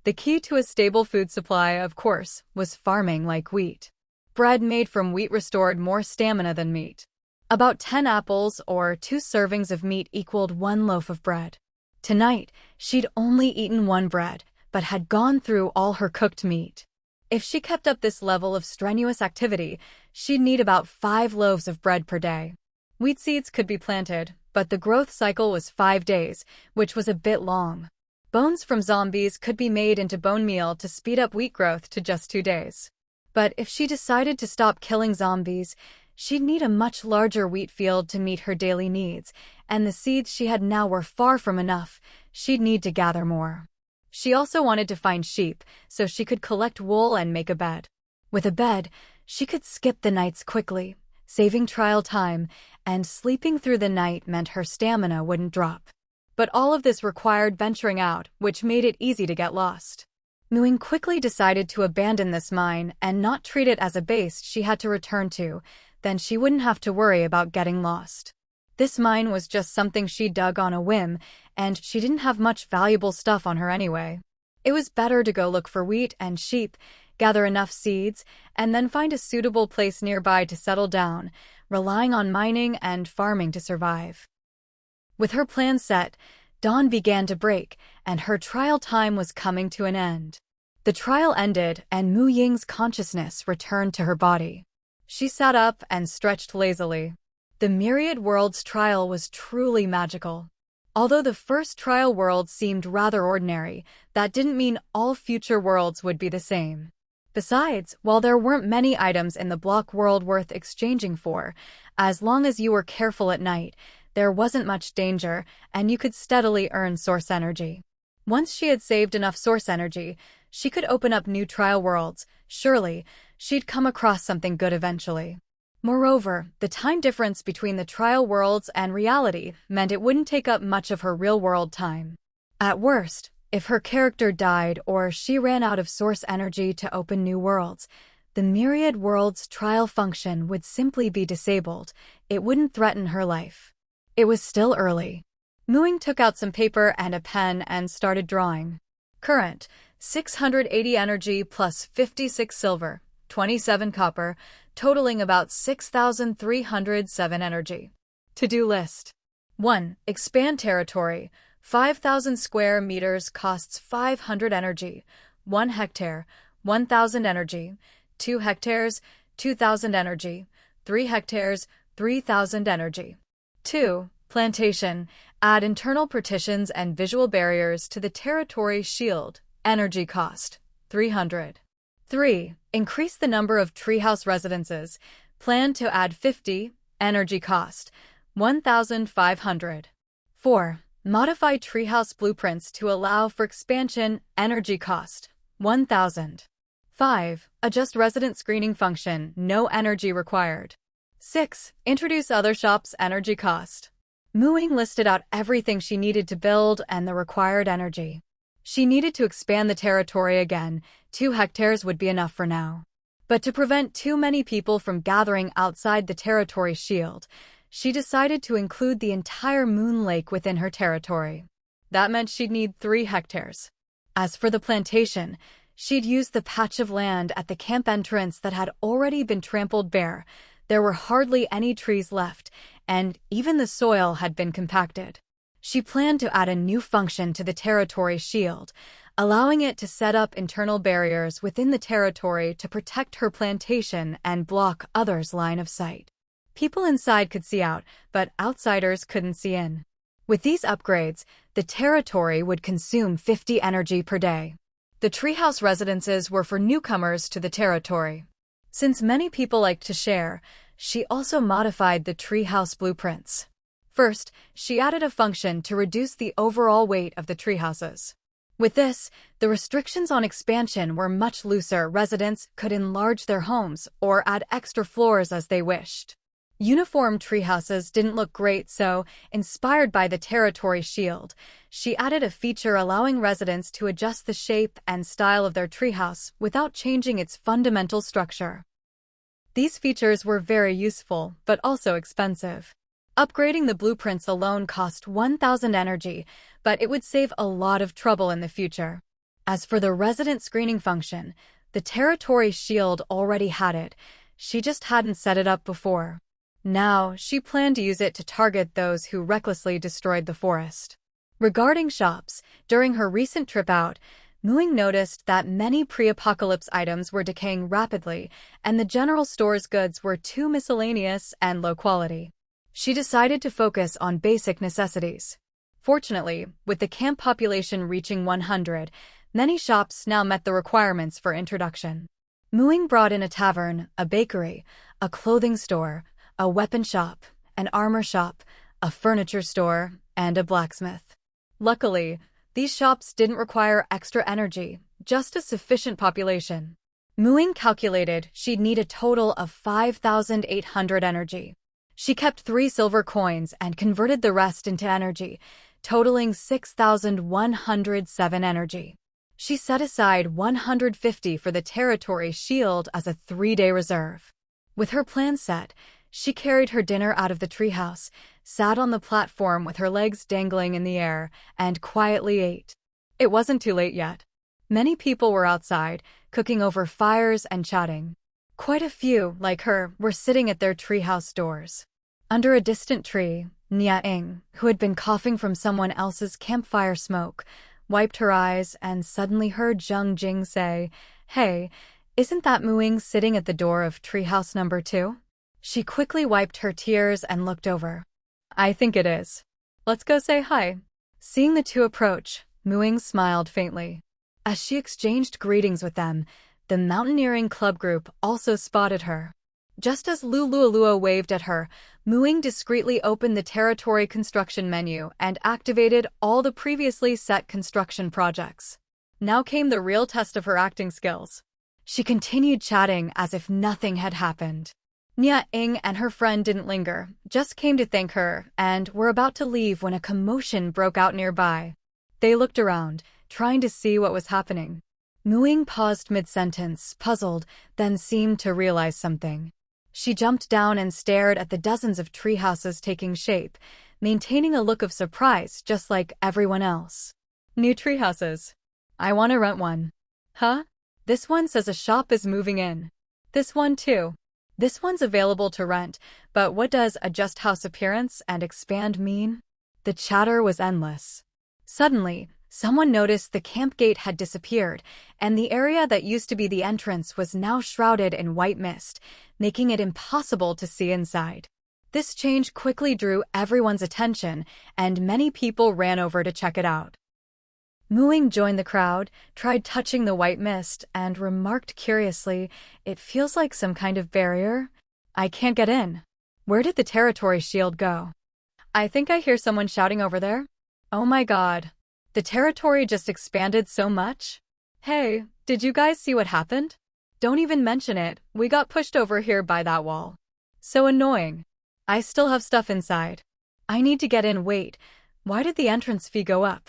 The key to a stable food supply, of course, was farming like wheat. Bread made from wheat restored more stamina than meat. About 10 apples or 2 servings of meat equaled 1 loaf of bread. Tonight, she'd only eaten 1 bread, but had gone through all her cooked meat. If she kept up this level of strenuous activity, she'd need about 5 loaves of bread per day. Wheat seeds could be planted, but the growth cycle was 5 days, which was a bit long. Bones from zombies could be made into bone meal to speed up wheat growth to just 2 days. But if she decided to stop killing zombies, she'd need a much larger wheat field to meet her daily needs, and the seeds she had now were far from enough. She'd need to gather more. She also wanted to find sheep, so she could collect wool and make a bed. With a bed, she could skip the nights quickly, saving trial time, and sleeping through the night meant her stamina wouldn't drop. But all of this required venturing out, which made it easy to get lost. Ying quickly decided to abandon this mine and not treat it as a base she had to return to, then she wouldn't have to worry about getting lost. This mine was just something she dug on a whim, and she didn't have much valuable stuff on her anyway. It was better to go look for wheat and sheep, gather enough seeds, and then find a suitable place nearby to settle down, relying on mining and farming to survive. With her plan set, dawn began to break, and her trial time was coming to an end. The trial ended, and Ying's consciousness returned to her body. She sat up and stretched lazily. The Myriad Worlds trial was truly magical. Although the first trial world seemed rather ordinary, that didn't mean all future worlds would be the same. Besides, while there weren't many items in the block world worth exchanging for, as long as you were careful at night, there wasn't much danger, and you could steadily earn source energy. Once she had saved enough source energy, she could open up new trial worlds. Surely, she'd come across something good eventually. Moreover, the time difference between the trial worlds and reality meant it wouldn't take up much of her real-world time. At worst, if her character died or she ran out of source energy to open new worlds, the Myriad Worlds trial function would simply be disabled. It wouldn't threaten her life. It was still early. Ying took out some paper and a pen and started drawing. Current, 680 energy plus 56 silver, 27 copper, totaling about 6,307 energy. To-do list. 1. Expand territory. 5,000 square meters costs 500 energy. 1 hectare, 1,000 energy. 2 hectares, 2,000 energy. 3 hectares, 3,000 energy. 2. Plantation. Add internal partitions and visual barriers to the territory shield. Energy cost, 300. 3. Increase the number of Treehouse residences. Plan to add 50. Energy cost, 1,500. 4. Modify Treehouse blueprints to allow for expansion. Energy cost, 1,000. 5. Adjust resident screening function. No energy required. 6. Introduce other shops. Energy cost. Ying listed out everything she needed to build and the required energy. She needed to expand the territory again. 2 hectares would be enough for now. But to prevent too many people from gathering outside the territory shield, she decided to include the entire Moon Lake within her territory. That meant she'd need 3 hectares. As for the plantation, she'd use the patch of land at the camp entrance that had already been trampled bare. There were hardly any trees left, and even the soil had been compacted. She planned to add a new function to the territory shield, allowing it to set up internal barriers within the territory to protect her plantation and block others' line of sight. People inside could see out, but outsiders couldn't see in. With these upgrades, the territory would consume 50 energy per day. The Treehouse residences were for newcomers to the territory. Since many people liked to share, she also modified the Treehouse blueprints. First, she added a function to reduce the overall weight of the treehouses. With this, the restrictions on expansion were much looser. Residents could enlarge their homes or add extra floors as they wished. Uniform treehouses didn't look great, so, inspired by the territory shield, she added a feature allowing residents to adjust the shape and style of their treehouse without changing its fundamental structure. These features were very useful, but also expensive. Upgrading the blueprints alone cost 1,000 energy, but it would save a lot of trouble in the future. As for the resident screening function, the territory shield already had it. She just hadn't set it up before. Now, she planned to use it to target those who recklessly destroyed the forest. Regarding shops, during her recent trip out, Ying noticed that many pre-apocalypse items were decaying rapidly, and the general store's goods were too miscellaneous and low quality. She decided to focus on basic necessities. Fortunately, with the camp population reaching 100, many shops now met the requirements for introduction. Ying brought in a tavern, a bakery, a clothing store, a weapon shop, an armor shop, a furniture store, and a blacksmith. Luckily, these shops didn't require extra energy, just a sufficient population. Ying calculated she'd need a total of 5,800 energy. She kept 3 silver coins and converted the rest into energy, totaling 6,107 energy. She set aside 150 for the territory shield as a 3-day reserve. With her plan set, she carried her dinner out of the treehouse, sat on the platform with her legs dangling in the air, and quietly ate. It wasn't too late yet. Many people were outside, cooking over fires and chatting. Quite a few, like her, were sitting at their treehouse doors. Under a distant tree, Ying, who had been coughing from someone else's campfire smoke, wiped her eyes and suddenly heard Jing say, "Hey, isn't that Ying sitting at the door of treehouse number 2? She quickly wiped her tears and looked over. "I think it is. Let's go say hi." Seeing the two approach, Ying smiled faintly. As she exchanged greetings with them, the mountaineering club group also spotted her. Just as Lulualua waved at her, Ying discreetly opened the territory construction menu and activated all the previously set construction projects. Now came the real test of her acting skills. She continued chatting as if nothing had happened. Ying and her friend didn't linger, just came to thank her, and were about to leave when a commotion broke out nearby. They looked around, trying to see what was happening. Ying paused mid-sentence, puzzled, then seemed to realize something. She jumped down and stared at the dozens of treehouses taking shape, maintaining a look of surprise just like everyone else. "New treehouses. I want to rent one." "Huh? This one says a shop is moving in." "This one too. This one's available to rent, but what does adjust house appearance and expand mean?" The chatter was endless. Suddenly, someone noticed the camp gate had disappeared, and the area that used to be the entrance was now shrouded in white mist, making it impossible to see inside. This change quickly drew everyone's attention, and many people ran over to check it out. Ying joined the crowd, tried touching the white mist, and remarked curiously, "It feels like some kind of barrier. I can't get in. Where did the territory shield go? I think I hear someone shouting over there. Oh my god. The territory just expanded so much. Hey, did you guys see what happened? Don't even mention it, we got pushed over here by that wall. So annoying. I still have stuff inside. I need to get in. Wait, why did the entrance fee go up?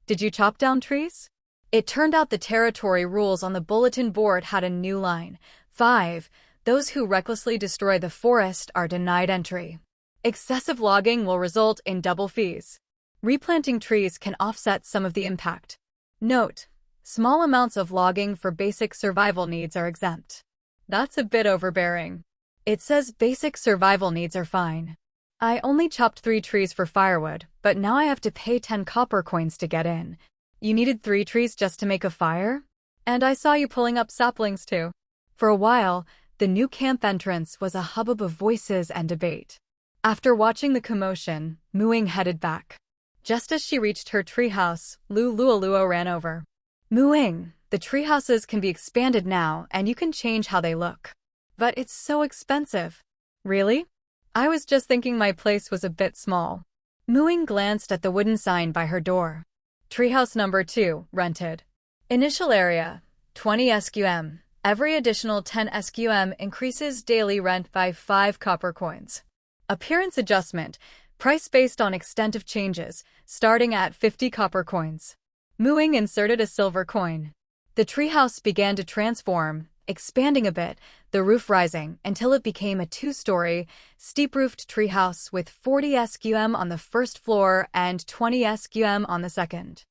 Did you chop down trees?" It turned out the territory rules on the bulletin board had a new line. 5. Those who recklessly destroy the forest are denied entry. Excessive logging will result in double fees. Replanting trees can offset some of the impact. Note: small amounts of logging for basic survival needs are exempt. That's a bit overbearing. It says basic survival needs are fine. I only chopped 3 trees for firewood, but now I have to pay 10 copper coins to get in. You needed 3 trees just to make a fire? And I saw you pulling up saplings too. For a while, the new camp entrance was a hubbub of voices and debate. After watching the commotion, Ying headed back. Just as she reached her treehouse, Lulualua ran over. "Ying, the treehouses can be expanded now and you can change how they look. But it's so expensive." "Really? I was just thinking my place was a bit small." Ying glanced at the wooden sign by her door. "Treehouse number 2, rented. Initial area, 20 SQM. Every additional 10 SQM increases daily rent by 5 copper coins. Appearance adjustment, price based on extent of changes, starting at 50 copper coins." Ying inserted a silver coin. The treehouse began to transform, expanding a bit, the roof rising until it became a 2-story, steep-roofed treehouse with 40 SQM on the first floor and 20 SQM on the second.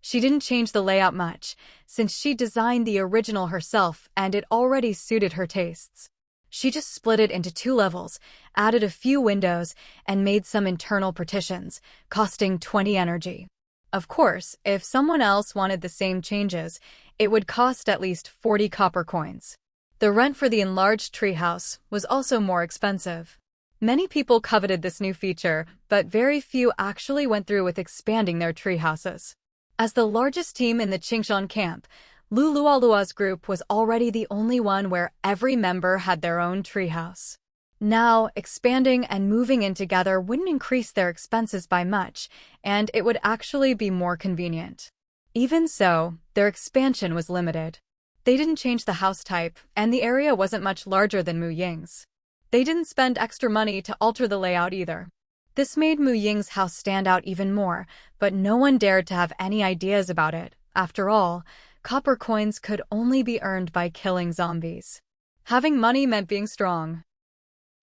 She didn't change the layout much, since she designed the original herself and it already suited her tastes. She just split it into 2 levels, added a few windows, and made some internal partitions, costing 20 energy. Of course, if someone else wanted the same changes, it would cost at least 40 copper coins. The rent for the enlarged treehouse was also more expensive. Many people coveted this new feature, but very few actually went through with expanding their treehouses. As the largest team in the Qingshan camp, Lulualua's group was already the only one where every member had their own treehouse. Now, expanding and moving in together wouldn't increase their expenses by much, and it would actually be more convenient. Even so, their expansion was limited. They didn't change the house type, and the area wasn't much larger than Mu Ying's. They didn't spend extra money to alter the layout either. This made Mu Ying's house stand out even more, but no one dared to have any ideas about it. After all, copper coins could only be earned by killing zombies. Having money meant being strong.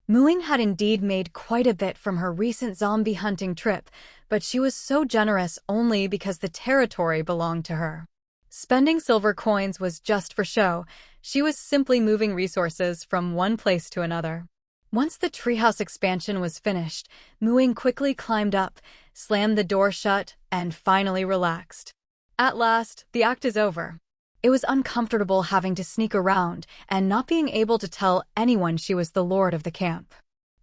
Mu Ying had indeed made quite a bit from her recent zombie hunting trip, but she was so generous only because the territory belonged to her. Spending silver coins was just for show. She was simply moving resources from one place to another. Once the treehouse expansion was finished, Mu Ying quickly climbed up, slammed the door shut, and finally relaxed. At last, the act is over. It was uncomfortable having to sneak around and not being able to tell anyone she was the lord of the camp.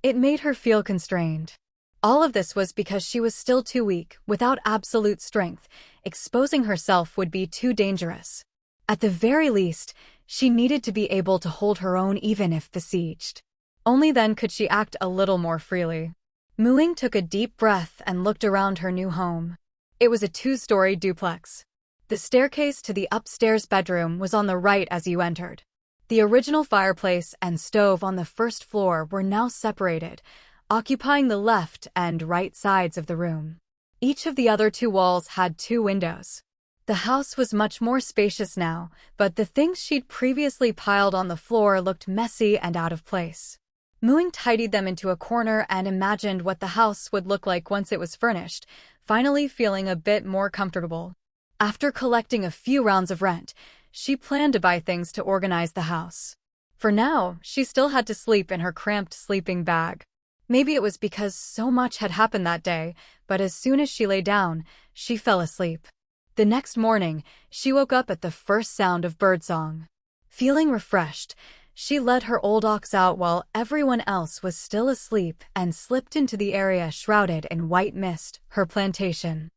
It made her feel constrained. All of this was because she was still too weak, without absolute strength. Exposing herself would be too dangerous. At the very least, she needed to be able to hold her own even if besieged. Only then could she act a little more freely. Mu Ying took a deep breath and looked around her new home. It was a 2-story duplex. The staircase to the upstairs bedroom was on the right as you entered. The original fireplace and stove on the first floor were now separated, occupying the left and right sides of the room. Each of the other 2 walls had 2 windows. The house was much more spacious now, but the things she'd previously piled on the floor looked messy and out of place. Mu Ying tidied them into a corner and imagined what the house would look like once it was furnished, finally feeling a bit more comfortable. After collecting a few rounds of rent, she planned to buy things to organize the house. For now, she still had to sleep in her cramped sleeping bag. Maybe it was because so much had happened that day, but as soon as she lay down, she fell asleep. The next morning, she woke up at the first sound of birdsong. Feeling refreshed, she led her old ox out while everyone else was still asleep and slipped into the area shrouded in white mist, her plantation.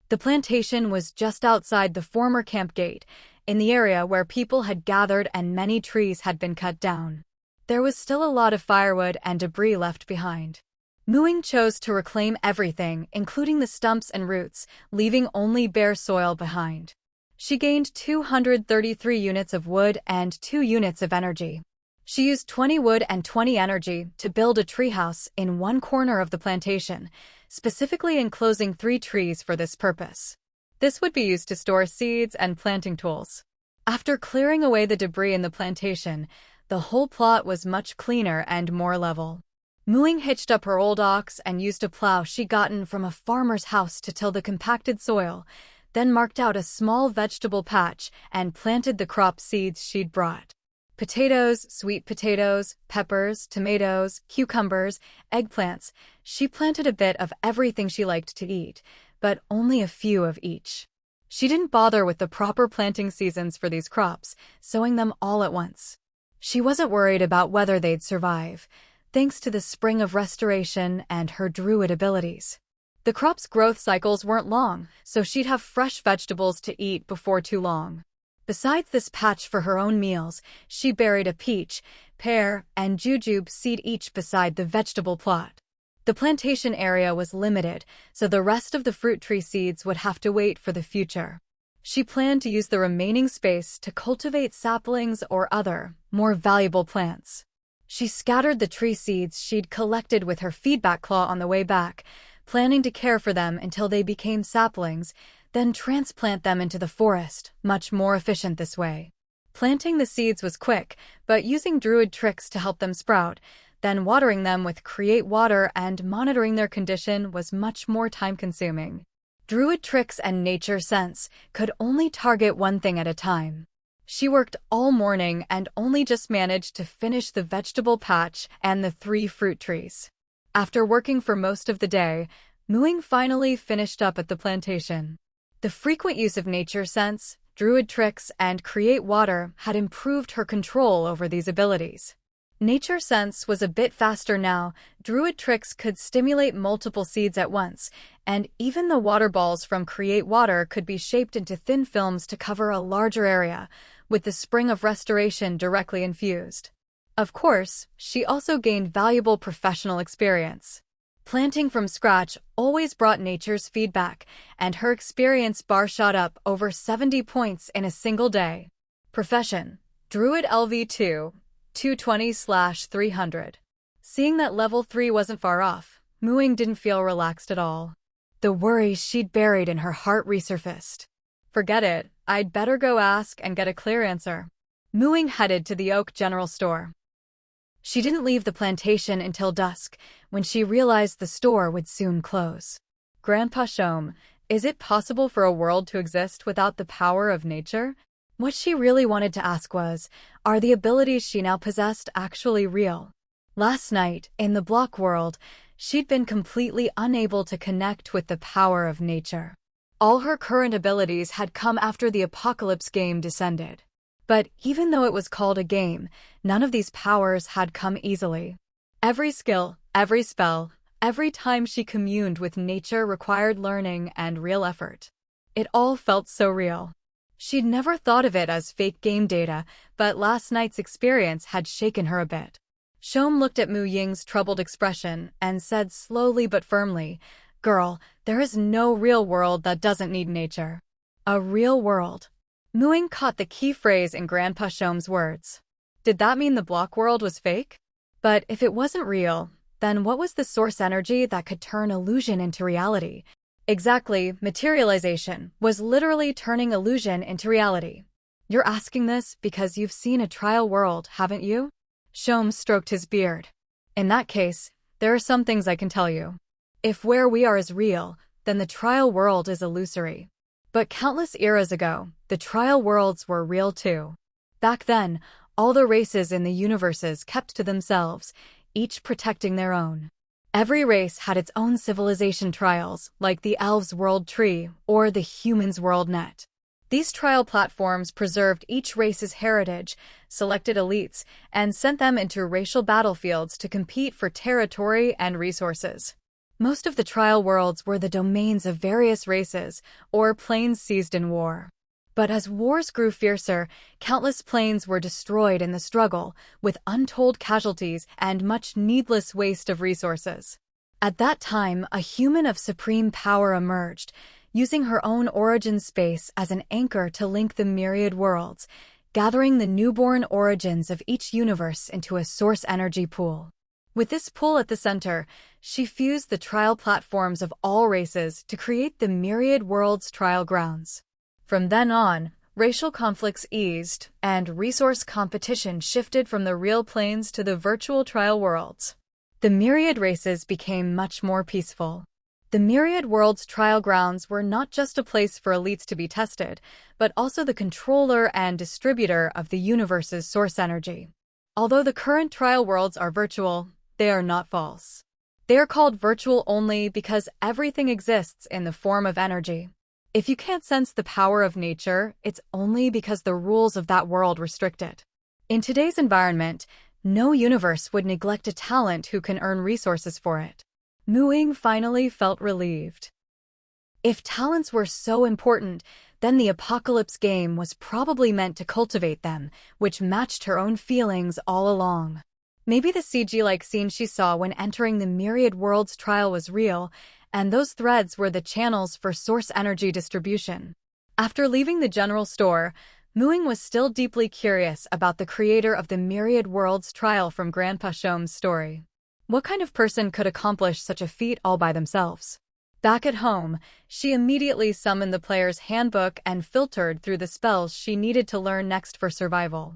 The plantation was just outside the former camp gate, in the area where people had gathered and many trees had been cut down. There was still a lot of firewood and debris left behind. Mu Ying chose to reclaim everything, including the stumps and roots, leaving only bare soil behind. She gained 233 units of wood and 2 units of energy. She used 20 wood and 20 energy to build a treehouse in one corner of the plantation, specifically enclosing 3 trees for this purpose. This would be used to store seeds and planting tools. After clearing away the debris in the plantation, the whole plot was much cleaner and more level. Mu Ying hitched up her old ox and used a plow she'd gotten from a farmer's house to till the compacted soil, then marked out a small vegetable patch and planted the crop seeds she'd brought. Potatoes, sweet potatoes, peppers, tomatoes, cucumbers, eggplants. She planted a bit of everything she liked to eat, but only a few of each. She didn't bother with the proper planting seasons for these crops, sowing them all at once. She wasn't worried about whether they'd survive, thanks to the Spring of Restoration and her druid abilities. The crop's growth cycles weren't long, so she'd have fresh vegetables to eat before too long. Besides this patch for her own meals, she buried a peach, pear, and jujube seed each beside the vegetable plot. The plantation area was limited, so the rest of the fruit tree seeds would have to wait for the future. She planned to use the remaining space to cultivate saplings or other, more valuable plants. She scattered the tree seeds she'd collected with her feedback claw on the way back, planning to care for them until they became saplings, then transplant them into the forest, much more efficient this way. Planting the seeds was quick, but using druid tricks to help them sprout, then watering them with create water and monitoring their condition was much more time-consuming. Druid tricks and nature sense could only target one thing at a time. She worked all morning and only just managed to finish the vegetable patch and the 3 fruit trees. After working for most of the day, Ying finally finished up at the plantation. The frequent use of nature sense, druid tricks, and create water had improved her control over these abilities. Nature sense was a bit faster now. Druid tricks could stimulate multiple seeds at once, and even the water balls from create water could be shaped into thin films to cover a larger area, with the spring of restoration directly infused. Of course, she also gained valuable professional experience. Planting from scratch always brought nature's feedback, and her experience bar shot up over 70 points in a single day. Profession: Druid LV2, 220/300. Seeing that level 3 wasn't far off, Ying didn't feel relaxed at all. The worries she'd buried in her heart resurfaced. Forget it, I'd better go ask and get a clear answer. Ying headed to the Oak General Store. She didn't leave the plantation until dusk, when she realized the store would soon close. Grandpa Shom, is it possible for a world to exist without the power of nature? What she really wanted to ask was, are the abilities she now possessed actually real? Last night, in the block world, she'd been completely unable to connect with the power of nature. All her current abilities had come after the Apocalypse game descended. But even though it was called a game, none of these powers had come easily. Every skill, every spell, every time she communed with nature required learning and real effort. It all felt so real. She'd never thought of it as fake game data, but last night's experience had shaken her a bit. Shom looked at Ying's troubled expression and said slowly but firmly, "Girl, there is no real world that doesn't need nature." A real world. Ying caught the key phrase in Grandpa Shom's words. Did that mean the block world was fake? But if it wasn't real, then what was the source energy that could turn illusion into reality? Exactly, materialization was literally turning illusion into reality. You're asking this because you've seen a trial world, haven't you? Shom stroked his beard. In that case, there are some things I can tell you. If where we are is real, then the trial world is illusory. But countless eras ago, the trial worlds were real too. Back then, all the races in the universes kept to themselves, each protecting their own. Every race had its own civilization trials, like the Elves' World Tree or the Humans' World Net. These trial platforms preserved each race's heritage, selected elites, and sent them into racial battlefields to compete for territory and resources. Most of the trial worlds were the domains of various races, or planes seized in war. But as wars grew fiercer, countless planes were destroyed in the struggle, with untold casualties and much needless waste of resources. At that time, a human of supreme power emerged, using her own origin space as an anchor to link the myriad worlds, gathering the newborn origins of each universe into a source energy pool. With this pool at the center, she fused the trial platforms of all races to create the myriad worlds trial grounds. From then on, racial conflicts eased, and resource competition shifted from the real planes to the virtual trial worlds. The myriad races became much more peaceful. The myriad worlds trial grounds were not just a place for elites to be tested, but also the controller and distributor of the universe's source energy. Although the current trial worlds are virtual, they are not false. They are called virtual only because everything exists in the form of energy. If you can't sense the power of nature, it's only because the rules of that world restrict it. In today's environment, no universe would neglect a talent who can earn resources for it. Ying finally felt relieved. If talents were so important, then the Apocalypse game was probably meant to cultivate them, which matched her own feelings all along. Maybe the CG-like scene she saw when entering the Myriad Worlds trial was real, and those threads were the channels for source energy distribution. After leaving the general store, Ying was still deeply curious about the creator of the Myriad Worlds trial from Grandpa Shom's story. What kind of person could accomplish such a feat all by themselves? Back at home, she immediately summoned the player's handbook and filtered through the spells she needed to learn next for survival.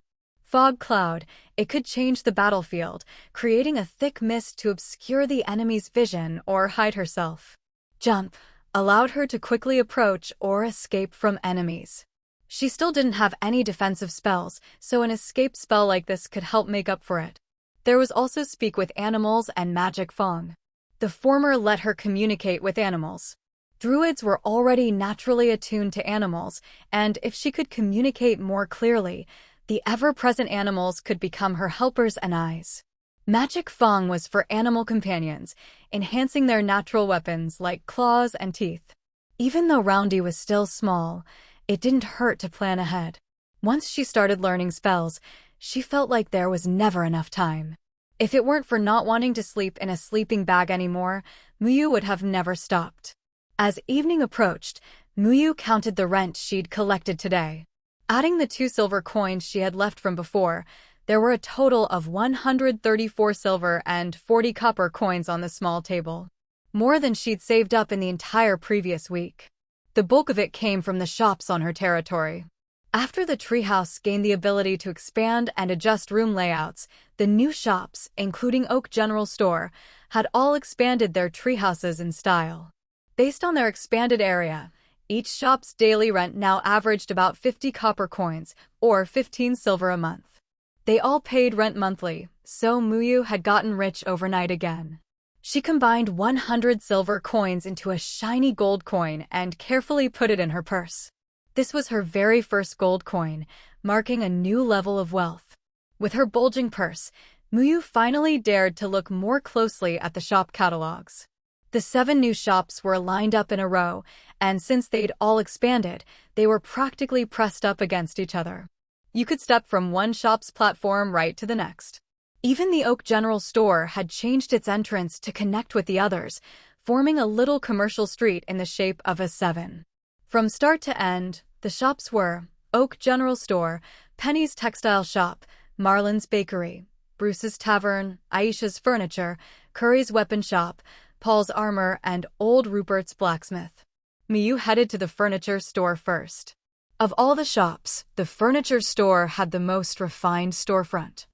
Fog cloud, it could change the battlefield, creating a thick mist to obscure the enemy's vision or hide herself. Jump, allowed her to quickly approach or escape from enemies. She still didn't have any defensive spells, so an escape spell like this could help make up for it. There was also Speak with Animals and Magic Fong. The former let her communicate with animals. Druids were already naturally attuned to animals, and if she could communicate more clearly, the ever-present animals could become her helpers and eyes. Magic Fong was for animal companions, enhancing their natural weapons like claws and teeth. Even though Roundy was still small, it didn't hurt to plan ahead. Once she started learning spells, she felt like there was never enough time. If it weren't for not wanting to sleep in a sleeping bag anymore, Muyu would have never stopped. As evening approached, Muyu counted the rent she'd collected today. Adding the 2 silver coins she had left from before, there were a total of 134 silver and 40 copper coins on the small table. More than she'd saved up in the entire previous week. The bulk of it came from the shops on her territory. After the Treehouse gained the ability to expand and adjust room layouts, the new shops, including Oak General Store, had all expanded their treehouses in style. Based on their expanded area, each shop's daily rent now averaged about 50 copper coins, or 15 silver a month. They all paid rent monthly, so Muyu had gotten rich overnight again. She combined 100 silver coins into a shiny gold coin and carefully put it in her purse. This was her very first gold coin, marking a new level of wealth. With her bulging purse, Muyu finally dared to look more closely at the shop catalogs. The 7 new shops were lined up in a row, and since they'd all expanded, they were practically pressed up against each other. You could step from one shop's platform right to the next. Even the Oak General Store had changed its entrance to connect with the others, forming a little commercial street in the shape of a 7. From start to end, the shops were Oak General Store, Penny's Textile Shop, Marlin's Bakery, Bruce's Tavern, Aisha's Furniture, Curry's Weapon Shop, Paul's Armor, and Old Rupert's Blacksmith. Muyu headed to the furniture store first. Of all the shops, the furniture store had the most refined storefront.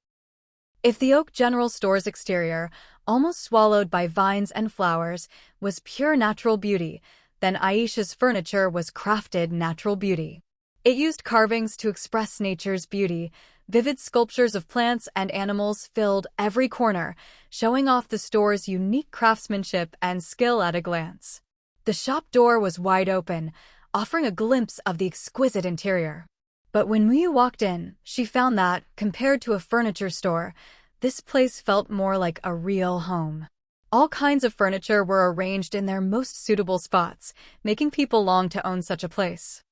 If the Oak General Store's exterior, almost swallowed by vines and flowers, was pure natural beauty, then Aisha's furniture was crafted natural beauty. It used carvings to express nature's beauty. Vivid sculptures of plants and animals filled every corner, showing off the store's unique craftsmanship and skill at a glance. The shop door was wide open, offering a glimpse of the exquisite interior. But when Muyu walked in, she found that, compared to a furniture store, this place felt more like a real home. All kinds of furniture were arranged in their most suitable spots, making people long to own such a place.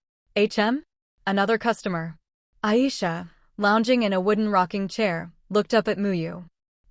Another customer. Aisha, lounging in a wooden rocking chair, looked up at Muyu.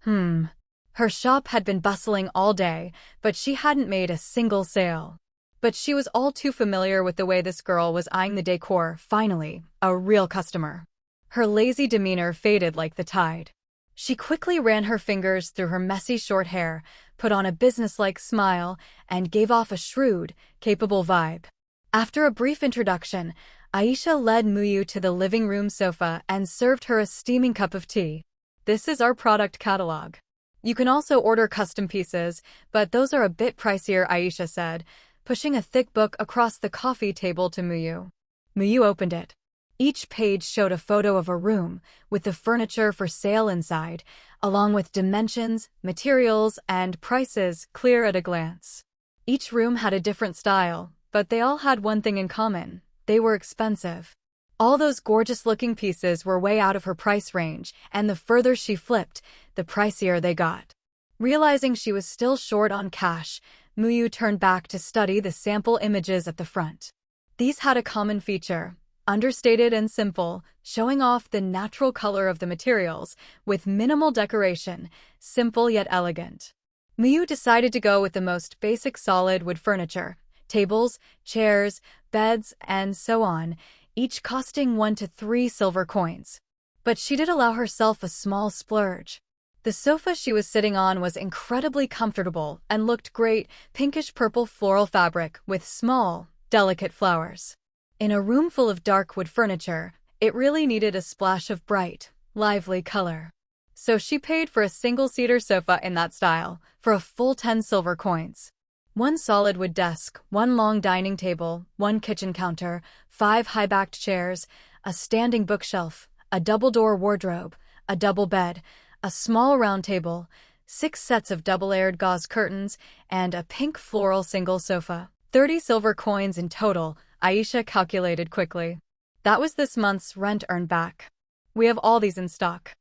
Her shop had been bustling all day, but she hadn't made a single sale. But she was all too familiar with the way this girl was eyeing the decor. Finally, a real customer. Her lazy demeanor faded like the tide. She quickly ran her fingers through her messy short hair, put on a businesslike smile, and gave off a shrewd, capable vibe. After a brief introduction, Aisha led Muyu to the living room sofa and served her a steaming cup of tea. This is our product catalog. You can also order custom pieces, but those are a bit pricier, Aisha said, pushing a thick book across the coffee table to Muyu. Muyu opened it. Each page showed a photo of a room, with the furniture for sale inside, along with dimensions, materials, and prices clear at a glance. Each room had a different style, but they all had one thing in common: they were expensive. All those gorgeous-looking pieces were way out of her price range, and the further she flipped, the pricier they got. Realizing she was still short on cash, Muyu turned back to study the sample images at the front. These had a common feature: understated and simple, showing off the natural color of the materials, with minimal decoration, simple yet elegant. Muyu decided to go with the most basic solid wood furniture, tables, chairs, beds, and so on, each costing 1 to 3 silver coins. But she did allow herself a small splurge. The sofa she was sitting on was incredibly comfortable and looked great, pinkish-purple floral fabric with small, delicate flowers. In a room full of dark wood furniture, it really needed a splash of bright, lively color. So she paid for a single-seater sofa in that style, for a full 10 silver coins. One solid wood desk, one long dining table, one kitchen counter, 5 high-backed chairs, a standing bookshelf, a double-door wardrobe, a double bed, a small round table, 6 sets of double-layered gauze curtains, and a pink floral single sofa. 30 silver coins in total, Aisha calculated quickly. That was this month's rent earned back. We have all these in stock.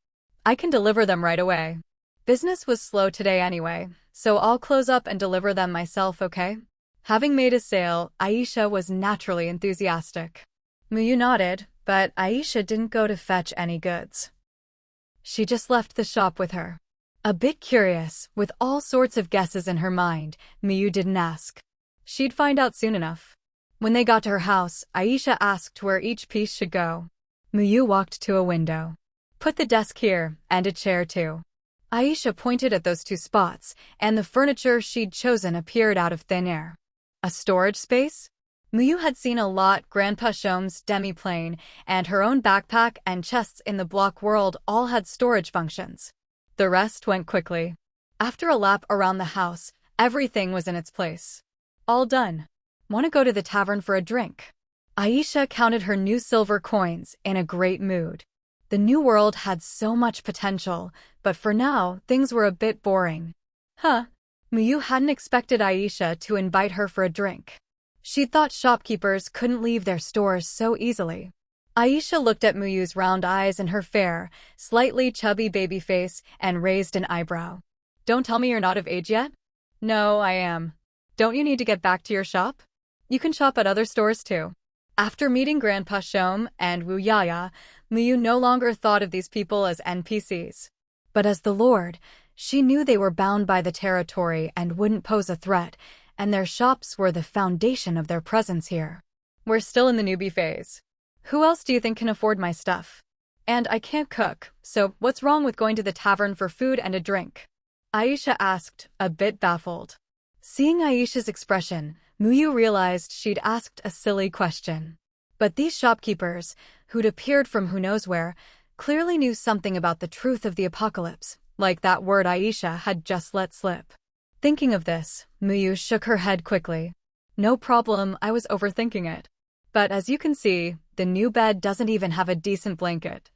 I can deliver them right away. Business was slow today anyway, so I'll close up and deliver them myself, okay? Having made a sale, Aisha was naturally enthusiastic. Muyu nodded, but Aisha didn't go to fetch any goods. She just left the shop with her. A bit curious, with all sorts of guesses in her mind, Muyu didn't ask. She'd find out soon enough. When they got to her house, Aisha asked where each piece should go. Muyu walked to a window. Put the desk here, and a chair too. Aisha pointed at those 2 spots, and the furniture she'd chosen appeared out of thin air. A storage space? Muyu had seen a lot, Grandpa Shom's demi-plane, and her own backpack and chests in the block world all had storage functions. The rest went quickly. After a lap around the house, everything was in its place. All done. Want to go to the tavern for a drink? Aisha counted her new silver coins in a great mood. The new world had so much potential, but for now, things were a bit boring. Muyu hadn't expected Aisha to invite her for a drink. She'd thought shopkeepers couldn't leave their stores so easily. Aisha looked at Muyu's round eyes and her fair, slightly chubby baby face and raised an eyebrow. Don't tell me you're not of age yet? No, I am. Don't you need to get back to your shop? You can shop at other stores too. After meeting Grandpa Shom and Wu Yaya, Muyu no longer thought of these people as NPCs. But as the Lord, she knew they were bound by the territory and wouldn't pose a threat, and their shops were the foundation of their presence here. We're still in the newbie phase. Who else do you think can afford my stuff? And I can't cook, so what's wrong with going to the tavern for food and a drink? Aisha asked, a bit baffled. Seeing Aisha's expression, Muyu realized she'd asked a silly question. But these shopkeepers, who'd appeared from who knows where, clearly knew something about the truth of the apocalypse, like that word Aisha had just let slip. Thinking of this, Muyu shook her head quickly. No problem, I was overthinking it. But as you can see, the new bed doesn't even have a decent blanket.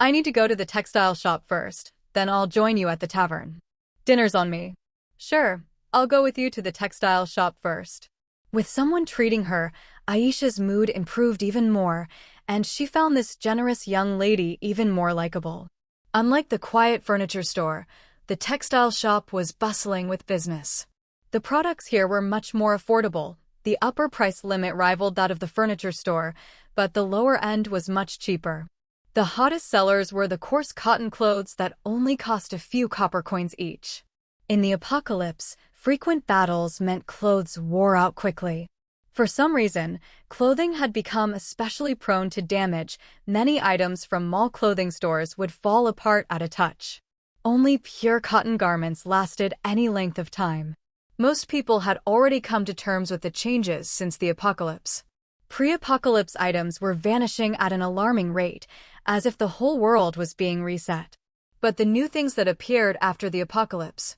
I need to go to the textile shop first, then I'll join you at the tavern. Dinner's on me. Sure, I'll go with you to the textile shop first. With someone treating her, Aisha's mood improved even more, and she found this generous young lady even more likable. Unlike the quiet furniture store, the textile shop was bustling with business. The products here were much more affordable. The upper price limit rivaled that of the furniture store, but the lower end was much cheaper. The hottest sellers were the coarse cotton clothes that only cost a few copper coins each. In the apocalypse, frequent battles meant clothes wore out quickly. For some reason, clothing had become especially prone to damage. Many items from mall clothing stores would fall apart at a touch. Only pure cotton garments lasted any length of time. Most people had already come to terms with the changes since the apocalypse. Pre-apocalypse items were vanishing at an alarming rate, as if the whole world was being reset. But the new things that appeared after the apocalypse,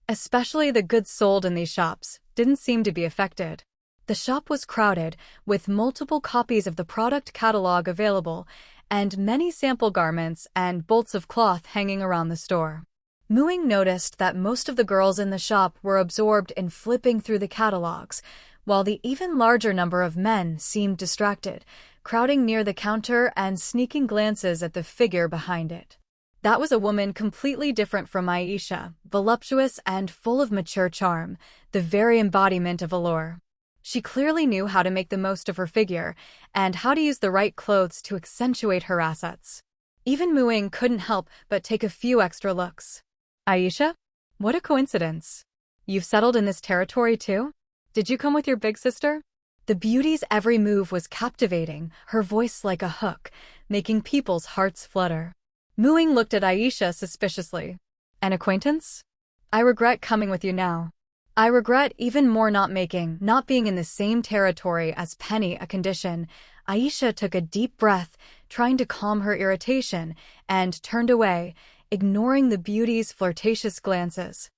especially the goods sold in these shops, didn't seem to be affected. The shop was crowded, with multiple copies of the product catalog available, and many sample garments and bolts of cloth hanging around the store. Muing noticed that most of the girls in the shop were absorbed in flipping through the catalogs, while the even larger number of men seemed distracted, crowding near the counter and sneaking glances at the figure behind it. That was a woman completely different from Aisha, voluptuous and full of mature charm, the very embodiment of allure. She clearly knew how to make the most of her figure, and how to use the right clothes to accentuate her assets. Even Muing couldn't help but take a few extra looks. Aisha? What a coincidence. You've settled in this territory too? Did you come with your big sister? The beauty's every move was captivating, her voice like a hook, making people's hearts flutter. Muing looked at Aisha suspiciously. An acquaintance? I regret coming with you now. I regret even more not being in the same territory as Penny a condition. Aisha took a deep breath, trying to calm her irritation, and turned away, ignoring the beauty's flirtatious glances.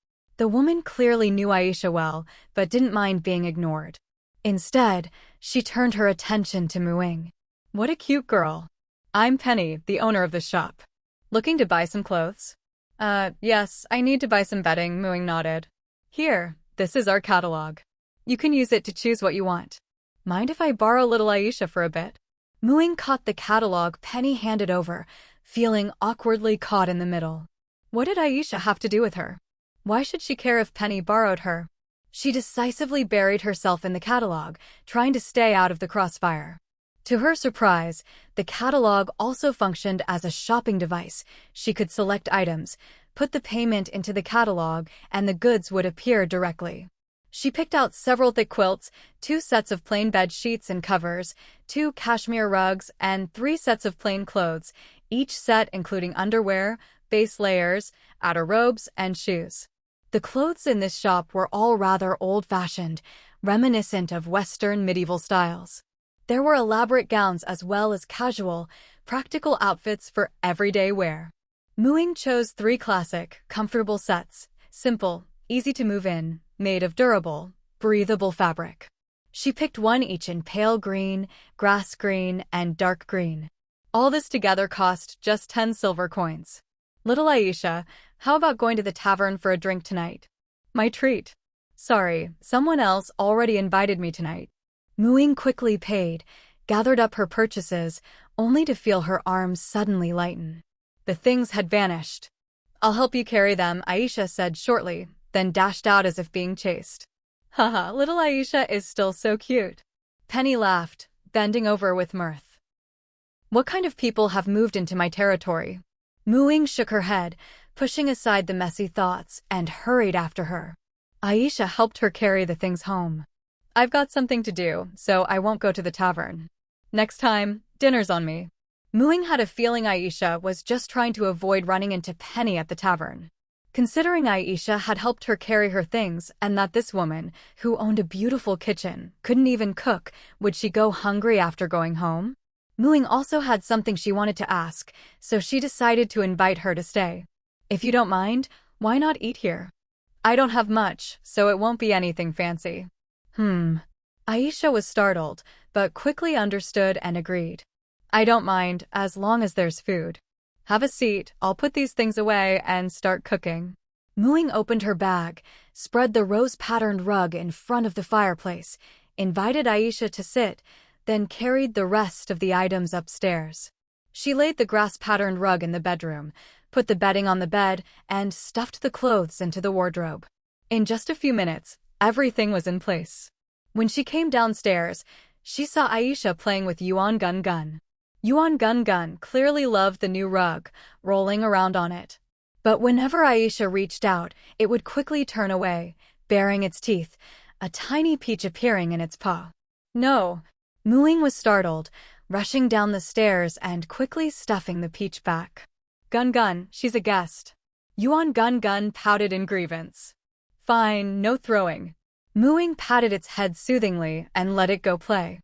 The woman clearly knew Aisha well, but didn't mind being ignored. Instead, she turned her attention to Muing. What a cute girl. I'm Penny, the owner of the shop. Looking to buy some clothes? Yes, I need to buy some bedding, Muing nodded. Here, this is our catalog. You can use it to choose what you want. Mind if I borrow little Aisha for a bit? Muing caught the catalog Penny handed over, feeling awkwardly caught in the middle. What did Aisha have to do with her? Why should she care if Penny borrowed her? She decisively buried herself in the catalog, trying to stay out of the crossfire. To her surprise, the catalog also functioned as a shopping device. She could select items, put the payment into the catalog, and the goods would appear directly. She picked out several thick quilts, 2 sets of plain bed sheets and covers, 2 cashmere rugs, and 3 sets of plain clothes, each set including underwear, base layers, outer robes, and shoes. The clothes in this shop were all rather old-fashioned, reminiscent of Western medieval styles. There were elaborate gowns as well as casual, practical outfits for everyday wear. Muing chose 3 classic, comfortable sets, simple, easy to move in, made of durable, breathable fabric. She picked one each in pale green, grass green, and dark green. All this together cost just 10 silver coins. Little Aisha, how about going to the tavern for a drink tonight? My treat. Sorry, someone else already invited me tonight. Muing quickly paid, gathered up her purchases, only to feel her arms suddenly lighten. The things had vanished. I'll help you carry them, Aisha said shortly, then dashed out as if being chased. Haha, little Aisha is still so cute. Penny laughed, bending over with mirth. What kind of people have moved into my territory? Muing shook her head, pushing aside the messy thoughts, and hurried after her. Aisha helped her carry the things home. I've got something to do, so I won't go to the tavern. Next time, dinner's on me. Muing had a feeling Aisha was just trying to avoid running into Penny at the tavern. Considering Aisha had helped her carry her things and that this woman, who owned a beautiful kitchen, couldn't even cook, would she go hungry after going home? Muing also had something she wanted to ask, so she decided to invite her to stay. If you don't mind, why not eat here? I don't have much, so it won't be anything fancy. Aisha was startled, but quickly understood and agreed. I don't mind, as long as there's food. Have a seat, I'll put these things away and start cooking. Muing opened her bag, spread the rose-patterned rug in front of the fireplace, invited Aisha to sit, then carried the rest of the items upstairs. She laid the grass-patterned rug in the bedroom, put the bedding on the bed, and stuffed the clothes into the wardrobe. In just a few minutes, everything was in place. When she came downstairs, she saw Aisha playing with Yuan Gun Gun. Yuan Gun Gun clearly loved the new rug, rolling around on it. But whenever Aisha reached out, it would quickly turn away, baring its teeth, a tiny peach appearing in its paw. No! Muing was startled, rushing down the stairs and quickly stuffing the peach back. Gun Gun, she's a guest. Yuan Gun Gun pouted in grievance. Fine, no throwing. Muing patted its head soothingly and let it go play.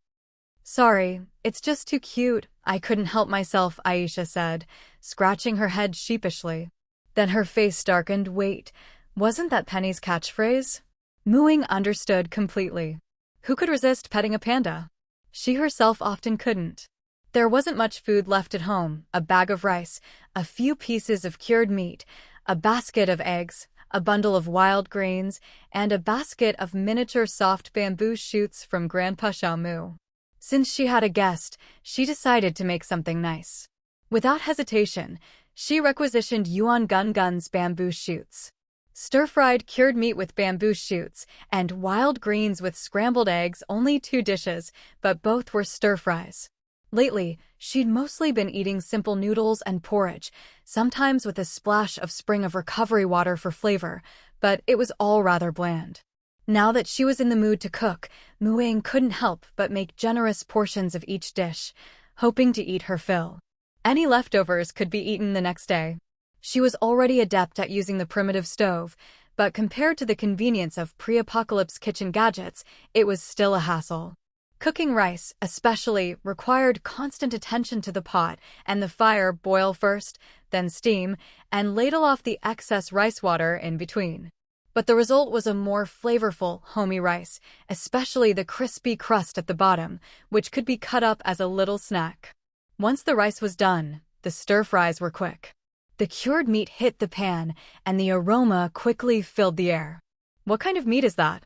Sorry, it's just too cute, I couldn't help myself, Aisha said, scratching her head sheepishly. Then her face darkened. Wait, wasn't that Penny's catchphrase? Muing understood completely. Who could resist petting a panda? She herself often couldn't. There wasn't much food left at home, a bag of rice, a few pieces of cured meat, a basket of eggs, a bundle of wild greens, and a basket of miniature soft bamboo shoots from Grandpa Xiaomu. Since she had a guest, she decided to make something nice. Without hesitation, she requisitioned Yuan Gun Gun's bamboo shoots. Stir-fried cured meat with bamboo shoots, and wild greens with scrambled eggs, only 2 dishes, but both were stir-fries. Lately, she'd mostly been eating simple noodles and porridge, sometimes with a splash of Spring of Recovery water for flavor, but it was all rather bland. Now that she was in the mood to cook, Muing couldn't help but make generous portions of each dish, hoping to eat her fill. Any leftovers could be eaten the next day. She was already adept at using the primitive stove, but compared to the convenience of pre-apocalypse kitchen gadgets, it was still a hassle. Cooking rice, especially, required constant attention to the pot and the fire. Boil first, then steam, and ladle off the excess rice water in between. But the result was a more flavorful, homey rice, especially the crispy crust at the bottom, which could be cut up as a little snack. Once the rice was done, the stir-fries were quick. The cured meat hit the pan, and the aroma quickly filled the air. "What kind of meat is that?"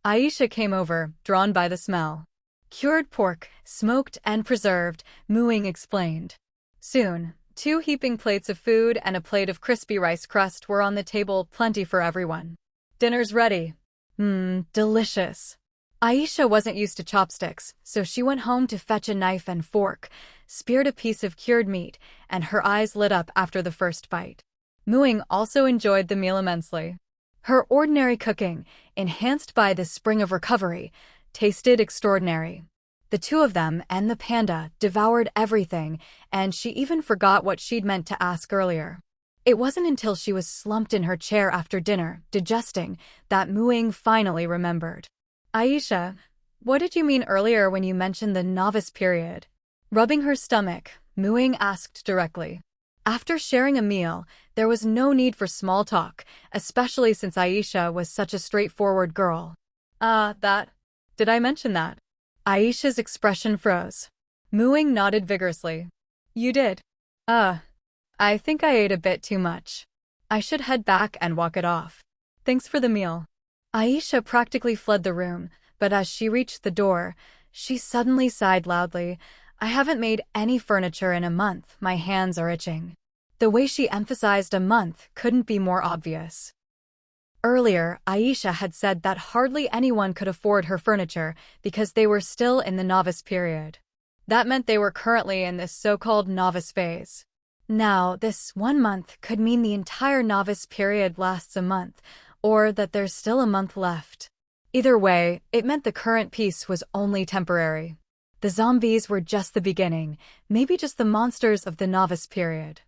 Aisha came over, drawn by the smell. "Cured pork, smoked and preserved," Muing explained. Soon, 2 heaping plates of food and a plate of crispy rice crust were on the table, plenty for everyone. "Dinner's ready." Delicious." Aisha wasn't used to chopsticks, so she went home to fetch a knife and fork, speared a piece of cured meat, and her eyes lit up after the first bite. Muing also enjoyed the meal immensely. Her ordinary cooking, enhanced by the spring of recovery, tasted extraordinary. The two of them and the panda devoured everything, and she even forgot what she'd meant to ask earlier. It wasn't until she was slumped in her chair after dinner, digesting, that Muing finally remembered. "Aisha, what did you mean earlier when you mentioned the novice period?" Rubbing her stomach, Muing asked directly. After sharing a meal, there was no need for small talk, especially since Aisha was such a straightforward girl. Did I mention that?" Aisha's expression froze. Muing nodded vigorously. "You did. I think I ate a bit too much. I should head back and walk it off. Thanks for the meal." Aisha practically fled the room, but as she reached the door, she suddenly sighed loudly. "I haven't made any furniture in a month, my hands are itching." The way she emphasized a month couldn't be more obvious. Earlier, Aisha had said that hardly anyone could afford her furniture because they were still in the novice period. That meant they were currently in this so-called novice phase. Now, this 1 month could mean the entire novice period lasts a month, or that there's still a month left. Either way, it meant the current peace was only temporary. The zombies were just the beginning, maybe just the monsters of the novice period.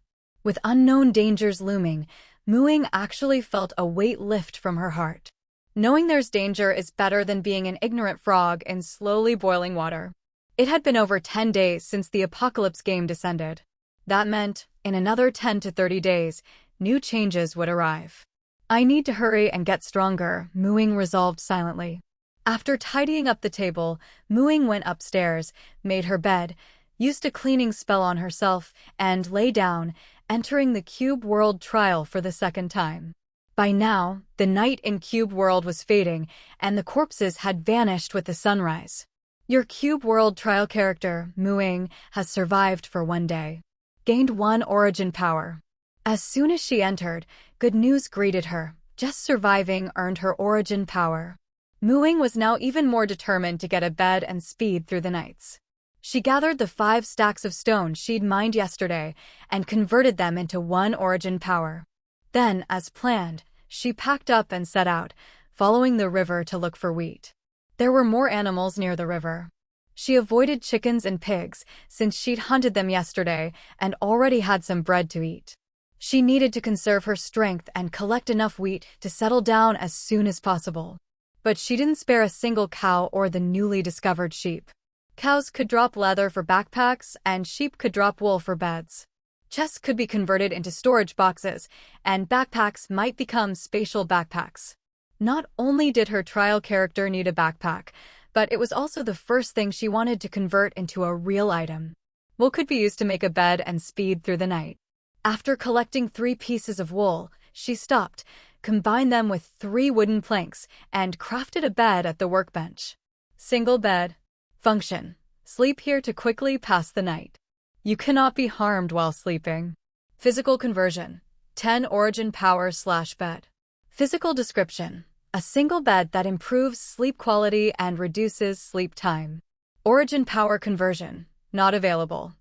With unknown dangers looming, Muing actually felt a weight lift from her heart. Knowing there's danger is better than being an ignorant frog in slowly boiling water. It had been over 10 days since the apocalypse game descended. That meant, in another 10 to 30 days, new changes would arrive. "I need to hurry and get stronger," Muing resolved silently. After tidying up the table, Muing went upstairs, made her bed, used a cleaning spell on herself, and lay down, entering the Cube World trial for the second time. By now, the night in Cube World was fading, and the corpses had vanished with the sunrise. Your Cube World trial character, Muing, has survived for 1 day. Gained 1 origin power. As soon as she entered, good news greeted her. Just surviving earned her origin power. Muing was now even more determined to get a bed and speed through the nights. She gathered the 5 stacks of stone she'd mined yesterday and converted them into 1 origin power. Then, as planned, she packed up and set out, following the river to look for wheat. There were more animals near the river. She avoided chickens and pigs since she'd hunted them yesterday and already had some bread to eat. She needed to conserve her strength and collect enough wheat to settle down as soon as possible. But she didn't spare a single cow or the newly discovered sheep. Cows could drop leather for backpacks, and sheep could drop wool for beds. Chests could be converted into storage boxes, and backpacks might become spatial backpacks. Not only did her trial character need a backpack, but it was also the first thing she wanted to convert into a real item. Wool could be used to make a bed and speed through the night. After collecting 3 pieces of wool, she stopped, combined them with 3 wooden planks, and crafted a bed at the workbench. Single bed. Function. Sleep here to quickly pass the night. You cannot be harmed while sleeping. Physical conversion. 10 origin power/bed. Physical description. A single bed that improves sleep quality and reduces sleep time. Origin power conversion. Not available.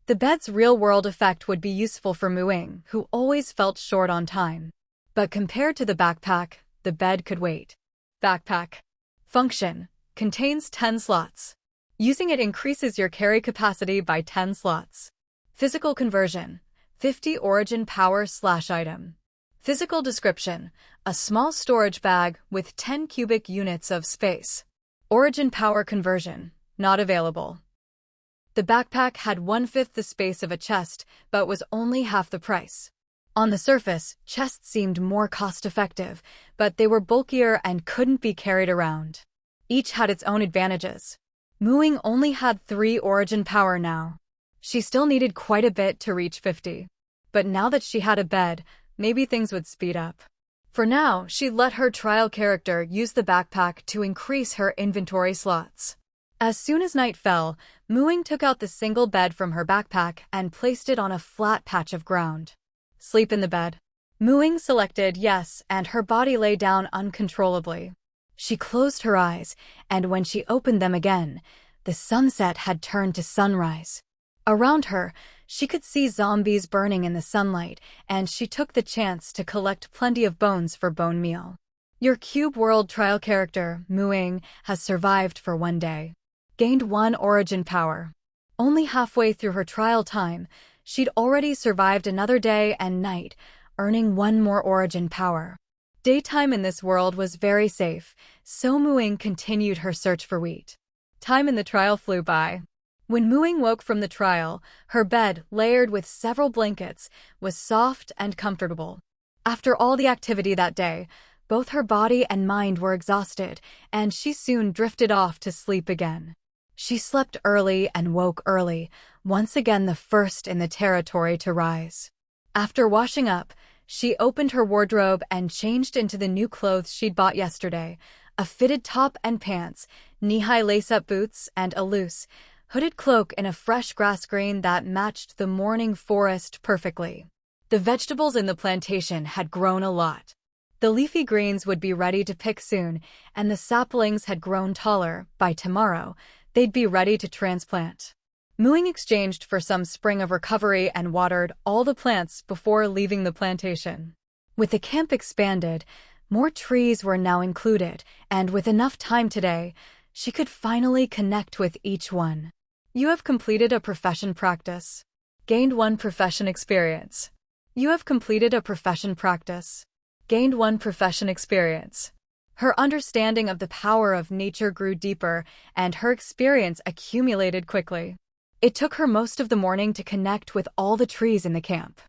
The bed's real-world effect would be useful for Muing, who always felt short on time. But compared to the backpack, the bed could wait. Backpack. Function. Contains 10 slots. Using it increases your carry capacity by 10 slots. Physical conversion. 50 origin power/item. Physical description. A small storage bag with 10 cubic units of space. Origin power conversion. Not available. The backpack had 1/5 the space of a chest, but was only half the price. On the surface, chests seemed more cost-effective, but they were bulkier and couldn't be carried around. Each had its own advantages. Mooing only had 3 origin power now. She still needed quite a bit to reach 50. But now that she had a bed, maybe things would speed up. For now, she let her trial character use the backpack to increase her inventory slots. As soon as night fell, Mooing took out the single bed from her backpack and placed it on a flat patch of ground. Sleep in the bed. Mooing selected yes, and her body lay down uncontrollably. She closed her eyes, and when she opened them again, the sunset had turned to sunrise. Around her, she could see zombies burning in the sunlight, and she took the chance to collect plenty of bones for bone meal. Your Cube World trial character, Mooing, has survived for 1 day. Gained 1 origin power. Only halfway through her trial time, she'd already survived another day and night, earning 1 more origin power. Daytime in this world was very safe, so Mooing continued her search for wheat. Time in the trial flew by. When Mooing woke from the trial, her bed, layered with several blankets, was soft and comfortable. After all the activity that day, both her body and mind were exhausted, and she soon drifted off to sleep again. She slept early and woke early, once again the first in the territory to rise. After washing up, she opened her wardrobe and changed into the new clothes she'd bought yesterday, a fitted top and pants, knee-high lace-up boots, and a loose, hooded cloak in a fresh grass green that matched the morning forest perfectly. The vegetables in the plantation had grown a lot. The leafy greens would be ready to pick soon, and the saplings had grown taller. By tomorrow, they'd be ready to transplant. Mooing exchanged for some spring of recovery and watered all the plants before leaving the plantation. With the camp expanded, more trees were now included, and with enough time today, she could finally connect with each one. You have completed a profession practice. Gained 1 profession experience. You have completed a profession practice. Gained 1 profession experience. Her understanding of the power of nature grew deeper, and her experience accumulated quickly. It took her most of the morning to connect with all the trees in the camp.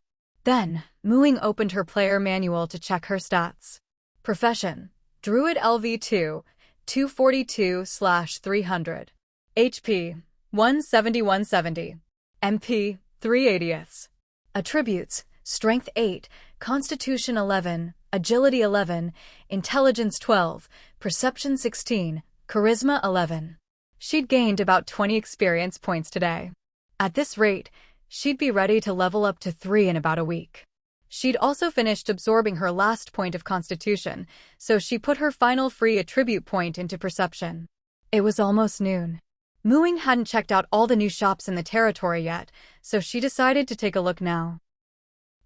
Then, Mooing opened her player manual to check her stats. Profession: Druid LV2, 242/300. HP: 170/170. MP: 3/80. Attributes: Strength 8, Constitution 11, Agility 11, Intelligence 12, Perception 16, Charisma 11. She'd gained about 20 experience points today. At this rate, she'd be ready to level up to 3 in about a week. She'd also finished absorbing her last point of Constitution, so she put her final free attribute point into Perception. It was almost noon. Mooing hadn't checked out all the new shops in the territory yet, so she decided to take a look now.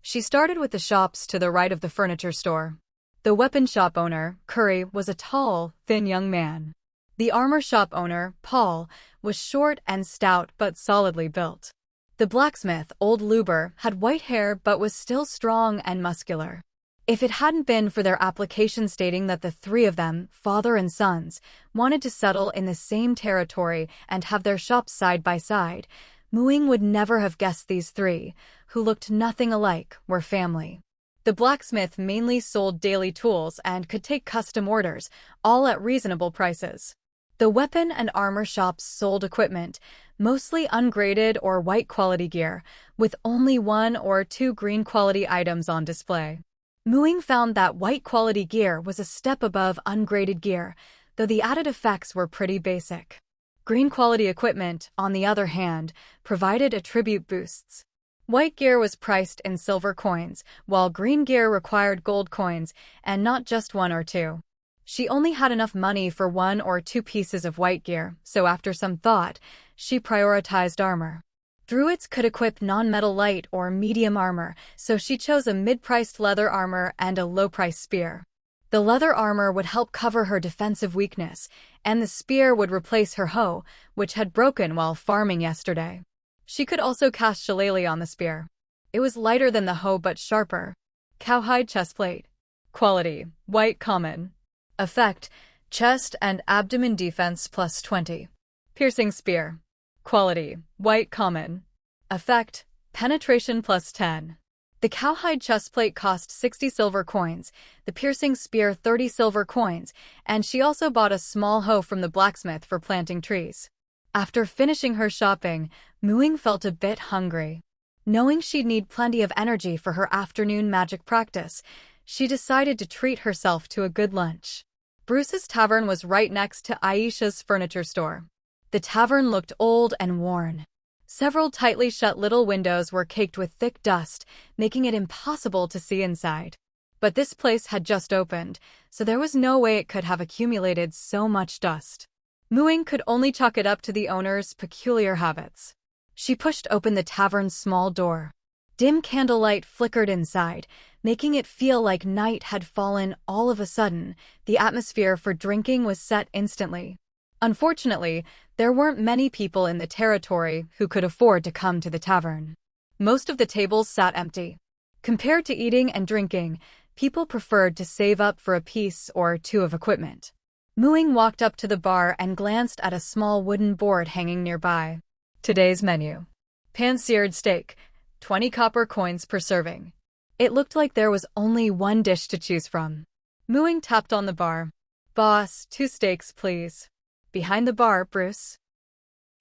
She started with the shops to the right of the furniture store. The weapon shop owner, Curry, was a tall, thin young man. The armor shop owner, Paul, was short and stout but solidly built. The blacksmith, Old Luber, had white hair but was still strong and muscular. If it hadn't been for their application stating that the 3 of them, father and sons, wanted to settle in the same territory and have their shops side by side, Mooing would never have guessed these 3, who looked nothing alike, were family. The blacksmith mainly sold daily tools and could take custom orders, all at reasonable prices. The weapon and armor shops sold equipment, mostly ungraded or white-quality gear, with only 1 or 2 green-quality items on display. Mooing found that white-quality gear was a step above ungraded gear, though the added effects were pretty basic. Green-quality equipment, on the other hand, provided attribute boosts. White gear was priced in silver coins, while green gear required gold coins, and not just 1 or 2. She only had enough money for 1 or 2 pieces of white gear, so after some thought, she prioritized armor. Druids could equip non-metal light or medium armor, so she chose a mid-priced leather armor and a low-priced spear. The leather armor would help cover her defensive weakness, and the spear would replace her hoe, which had broken while farming yesterday. She could also cast Shillelagh on the spear. It was lighter than the hoe but sharper. Cowhide chestplate. Quality: white common. Effect: chest and abdomen defense plus 20. Piercing spear. Quality: white common. Effect: penetration plus 10. The cowhide chestplate cost 60 silver coins, the piercing spear 30 silver coins, and she also bought a small hoe from the blacksmith for planting trees. After finishing her shopping, Ying felt a bit hungry. Knowing she'd need plenty of energy for her afternoon magic practice, she decided to treat herself to a good lunch. Bruce's tavern was right next to Aisha's furniture store. The tavern looked old and worn. Several tightly shut little windows were caked with thick dust, making it impossible to see inside. But this place had just opened, so there was no way it could have accumulated so much dust. Ying could only chalk it up to the owner's peculiar habits. She pushed open the tavern's small door. Dim candlelight flickered inside, making it feel like night had fallen all of a sudden. The atmosphere for drinking was set instantly. Unfortunately, there weren't many people in the territory who could afford to come to the tavern. Most of the tables sat empty. Compared to eating and drinking, people preferred to save up for a piece or two of equipment. Ying walked up to the bar and glanced at a small wooden board hanging nearby. Today's menu. Pan-seared steak, 20 copper coins per serving. It looked like there was only one dish to choose from. Ying tapped on the bar. Boss, 2 steaks, please. Behind the bar, Bruce,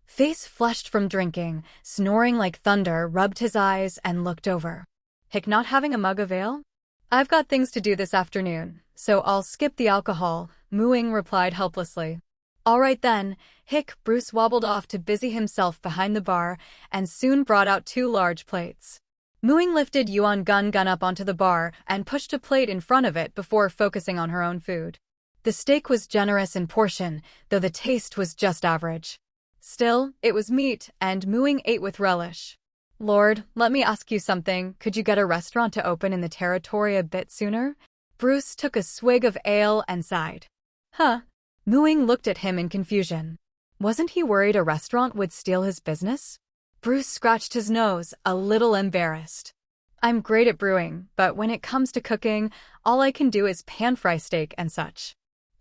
face flushed from drinking, snoring like thunder, rubbed his eyes and looked over. Hick, not having a mug of ale? I've got things to do this afternoon, so I'll skip the alcohol, Ying replied helplessly. All right then, Hick. Bruce wobbled off to busy himself behind the bar and soon brought out 2 large plates. Ying lifted Yuan Gun up onto the bar and pushed a plate in front of it before focusing on her own food. The steak was generous in portion, though the taste was just average. Still, it was meat, and Ying ate with relish. Lord, let me ask you something. Could you get a restaurant to open in the territory a bit sooner? Bruce took a swig of ale and sighed. Huh? Ying looked at him in confusion. Wasn't he worried a restaurant would steal his business? Bruce scratched his nose, a little embarrassed. I'm great at brewing, but when it comes to cooking, all I can do is pan-fry steak and such.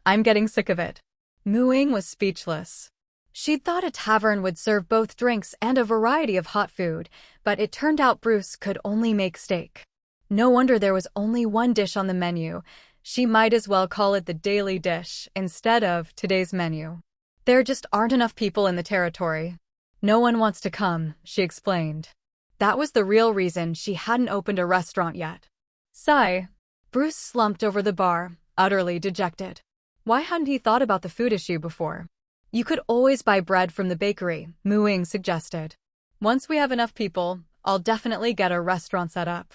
I'm getting sick of it. Ying was speechless. She'd thought a tavern would serve both drinks and a variety of hot food, but it turned out Bruce could only make steak. No wonder there was only one dish on the menu. She might as well call it the daily dish instead of today's menu. There just aren't enough people in the territory. No one wants to come, she explained. That was the real reason she hadn't opened a restaurant yet. Sigh. Bruce slumped over the bar, utterly dejected. Why hadn't he thought about the food issue before? You could always buy bread from the bakery, Ying suggested. Once we have enough people, I'll definitely get a restaurant set up.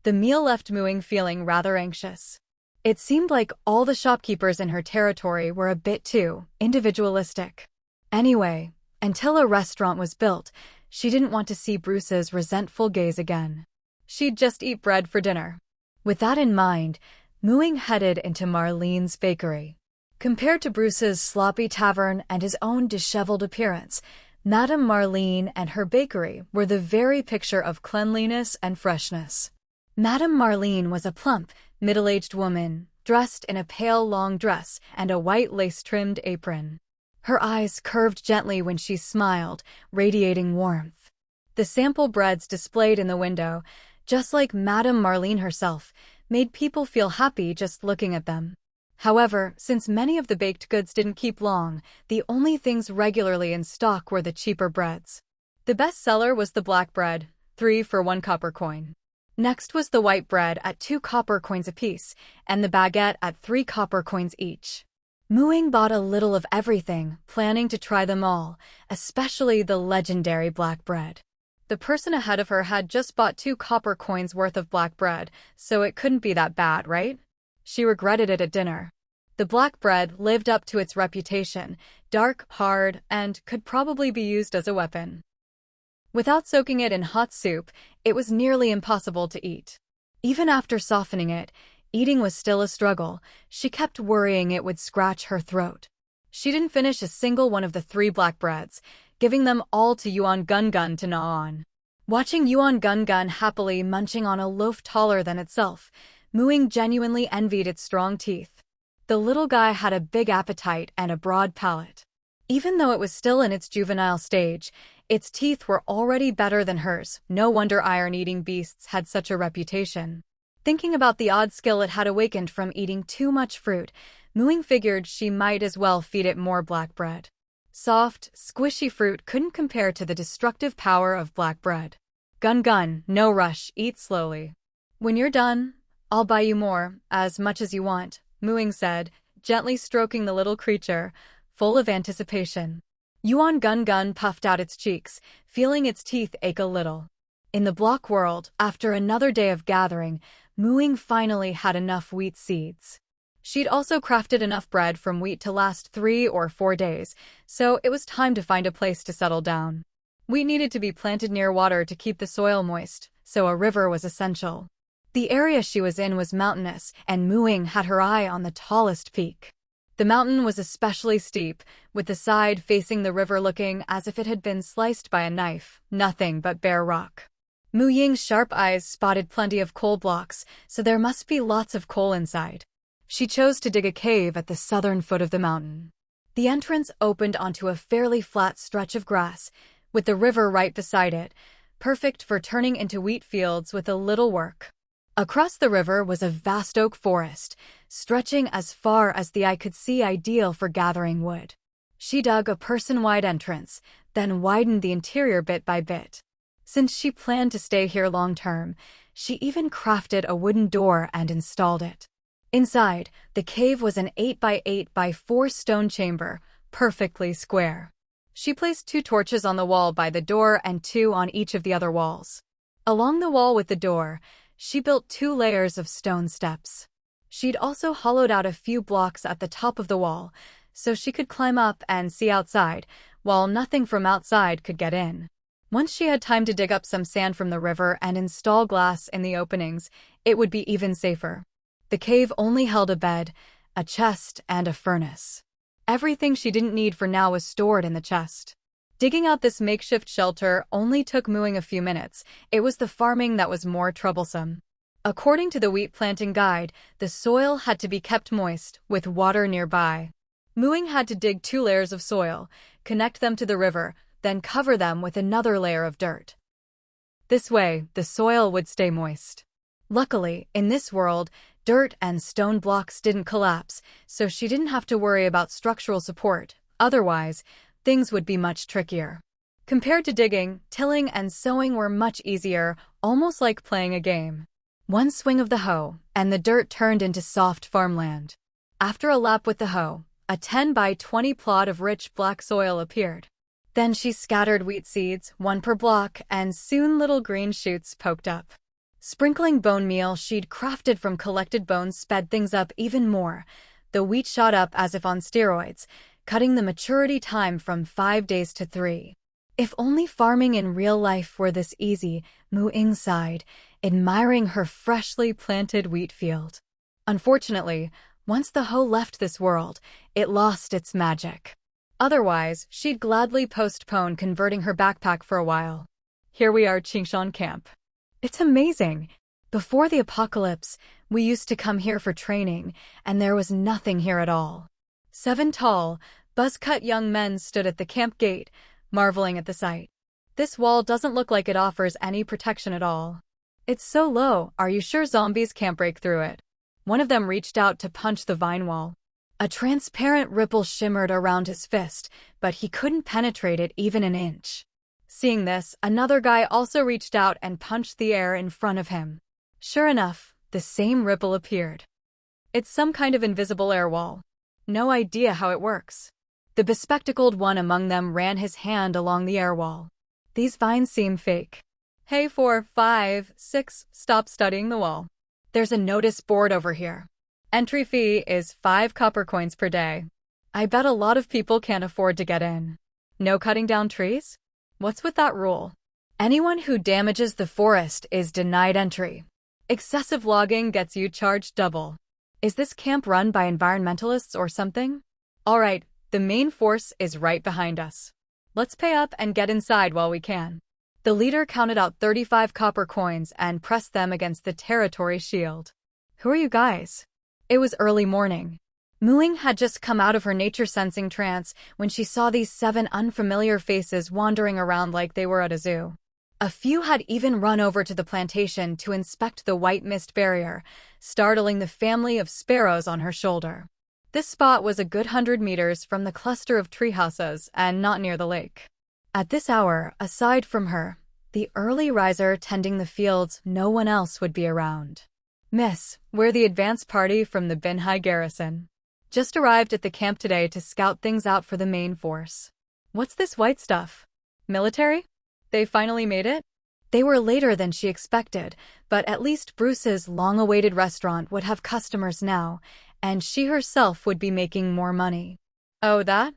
The meal left Ying feeling rather anxious. It seemed like all the shopkeepers in her territory were a bit too individualistic. Anyway, until a restaurant was built, she didn't want to see Bruce's resentful gaze again. She'd just eat bread for dinner. With that in mind, Ying headed into Marlene's bakery. Compared to Bruce's sloppy tavern and his own disheveled appearance, Madame Marlene and her bakery were the very picture of cleanliness and freshness. Madame Marlene was a plump, middle-aged woman, dressed in a pale long dress and a white lace-trimmed apron. Her eyes curved gently when she smiled, radiating warmth. The sample breads displayed in the window, just like Madame Marlene herself, made people feel happy just looking at them. However, since many of the baked goods didn't keep long, the only things regularly in stock were the cheaper breads. The best seller was the black bread, 3 for 1 copper coin. Next was the white bread at 2 copper coins apiece, and the baguette at 3 copper coins each. Ying bought a little of everything, planning to try them all, especially the legendary black bread. The person ahead of her had just bought 2 copper coins worth of black bread, so it couldn't be that bad, right? She regretted it at dinner. The black bread lived up to its reputation, dark, hard, and could probably be used as a weapon. Without soaking it in hot soup, it was nearly impossible to eat. Even after softening it, eating was still a struggle. She kept worrying it would scratch her throat. She didn't finish a single one of the 3 black breads, giving them all to Yuan Gun to gnaw on. Watching Yuan Gun happily munching on a loaf taller than itself, Ying genuinely envied its strong teeth. The little guy had a big appetite and a broad palate. Even though it was still in its juvenile stage, its teeth were already better than hers. No wonder iron-eating beasts had such a reputation. Thinking about the odd skill it had awakened from eating too much fruit, Mooing figured she might as well feed it more black bread. Soft, squishy fruit couldn't compare to the destructive power of black bread. Gun, no rush, eat slowly. When you're done, I'll buy you more, as much as you want, Mooing said, gently stroking the little creature, full of anticipation. Yuan Gun puffed out its cheeks, feeling its teeth ache a little. In the block world, after another day of gathering, Mooing finally had enough wheat seeds. She'd also crafted enough bread from wheat to last 3 or 4 days, so it was time to find a place to settle down. Wheat needed to be planted near water to keep the soil moist, so a river was essential. The area she was in was mountainous, and Mooing had her eye on the tallest peak. The mountain was especially steep, with the side facing the river looking as if it had been sliced by a knife, nothing but bare rock. Mu Ying's sharp eyes spotted plenty of coal blocks, so there must be lots of coal inside. She chose to dig a cave at the southern foot of the mountain. The entrance opened onto a fairly flat stretch of grass, with the river right beside it, perfect for turning into wheat fields with a little work. Across the river was a vast oak forest, stretching as far as the eye could see, ideal for gathering wood. She dug a person-wide entrance, then widened the interior bit by bit. Since she planned to stay here long-term, she even crafted a wooden door and installed it. Inside, the cave was an 8x8x4 stone chamber, perfectly square. She placed 2 torches on the wall by the door and 2 on each of the other walls. Along the wall with the door, she built 2 layers of stone steps. She'd also hollowed out a few blocks at the top of the wall, so she could climb up and see outside, while nothing from outside could get in. Once she had time to dig up some sand from the river and install glass in the openings, it would be even safer. The cave only held a bed, a chest, and a furnace. Everything she didn't need for now was stored in the chest. Digging out this makeshift shelter only took Mooing a few minutes. It was the farming that was more troublesome. According to the wheat planting guide, the soil had to be kept moist, with water nearby. Mooing had to dig 2 layers of soil, connect them to the river, then cover them with another layer of dirt. This way, the soil would stay moist. Luckily, in this world, dirt and stone blocks didn't collapse, so she didn't have to worry about structural support. Otherwise, things would be much trickier. Compared to digging, tilling and sowing were much easier, almost like playing a game. One swing of the hoe, and the dirt turned into soft farmland. After a lap with the hoe, a 10x20 plot of rich black soil appeared. Then she scattered wheat seeds, 1 per block, and soon little green shoots poked up. Sprinkling bone meal she'd crafted from collected bones sped things up even more. The wheat shot up as if on steroids, cutting the maturity time from 5 days to 3. If only farming in real life were this easy, Mu Ying sighed, admiring her freshly planted wheat field. Unfortunately, once the hoe left this world, it lost its magic. Otherwise, she'd gladly postpone converting her backpack for a while. Here we are, Qingshan Camp. It's amazing. Before the apocalypse, we used to come here for training, and there was nothing here at all. 7 tall, buzz-cut young men stood at the camp gate, marveling at the sight. This wall doesn't look like it offers any protection at all. It's so low, are you sure zombies can't break through it? One of them reached out to punch the vine wall. A transparent ripple shimmered around his fist, but he couldn't penetrate it even an inch. Seeing this, another guy also reached out and punched the air in front of him. Sure enough, the same ripple appeared. It's some kind of invisible air wall. No idea how it works. The bespectacled one among them ran his hand along the air wall. These vines seem fake. Hey 4, 5, 6, stop studying the wall. There's a notice board over here. Entry fee is 5 copper coins per day. I bet a lot of people can't afford to get in. No cutting down trees? What's with that rule? Anyone who damages the forest is denied entry. Excessive logging gets you charged double. Is this camp run by environmentalists or something? Alright, the main force is right behind us. Let's pay up and get inside while we can. The leader counted out 35 copper coins and pressed them against the territory shield. Who are you guys? It was early morning. Muing had just come out of her nature-sensing trance when she saw these 7 unfamiliar faces wandering around like they were at a zoo. A few had even run over to the plantation to inspect the white mist barrier, startling the family of sparrows on her shoulder. This spot was a good 100 meters from the cluster of treehouses and not near the lake. At this hour, aside from her, the early riser tending the fields, no one else would be around. "Miss, we're the advance party from the Binhai garrison. Just arrived at the camp today to scout things out for the main force." "What's this white stuff? Military? They finally made it?" They were later than she expected, but at least Bruce's long-awaited restaurant would have customers now, and she herself would be making more money. "Oh, that?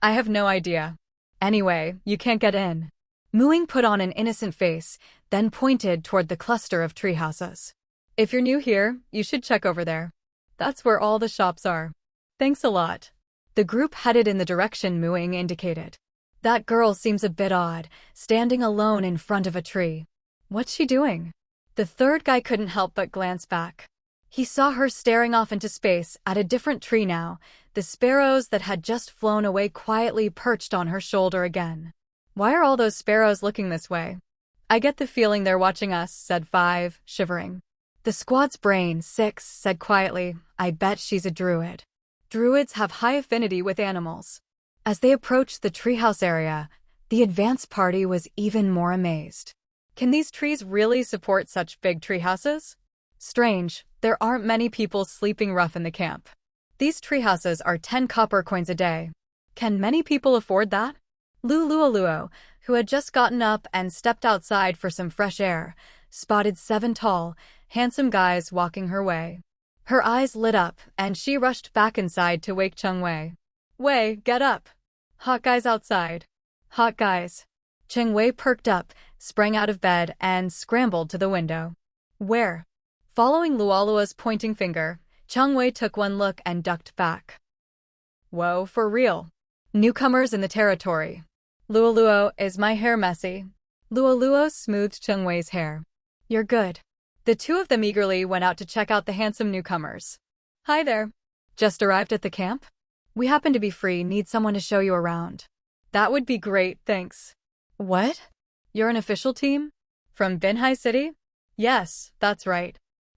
I have no idea. Anyway, you can't get in." Muing put on an innocent face, then pointed toward the cluster of treehouses. "If you're new here, you should check over there. That's where all the shops are. Thanks a lot." The group headed in the direction Muing indicated. "That girl seems a bit odd, standing alone in front of a tree. What's she doing?" The third guy couldn't help but glance back. He saw her staring off into space at a different tree now, the sparrows that had just flown away quietly perched on her shoulder again. "Why are all those sparrows looking this way?" "I get the feeling they're watching us," said 5, shivering. The squad's brain, 6, said quietly, "I bet she's a druid." Druids have high affinity with animals. As they approached the treehouse area, the advance party was even more amazed. Can these trees really support such big treehouses? Strange, there aren't many people sleeping rough in the camp. These treehouses are 10 copper coins a day. Can many people afford that? Luo, who had just gotten up and stepped outside for some fresh air, spotted 7 tall, handsome guys walking her way. Her eyes lit up, and she rushed back inside to wake Cheng-Wei. "Wei, get up! Hot guys outside." "Hot guys." Cheng-Wei perked up, sprang out of bed, and scrambled to the window. "Where?" Following Luolua's pointing finger, Cheng-Wei took one look and ducked back. "Whoa, for real. Newcomers in the territory. Luoluo, is my hair messy?" Luoluo smoothed Cheng-Wei's hair. "You're good." The two of them eagerly went out to check out the handsome newcomers. "Hi there. Just arrived at the camp? We happen to be free, need someone to show you around." "That would be great, thanks." "What? You're an official team? From Binhai City?" "Yes, that's right."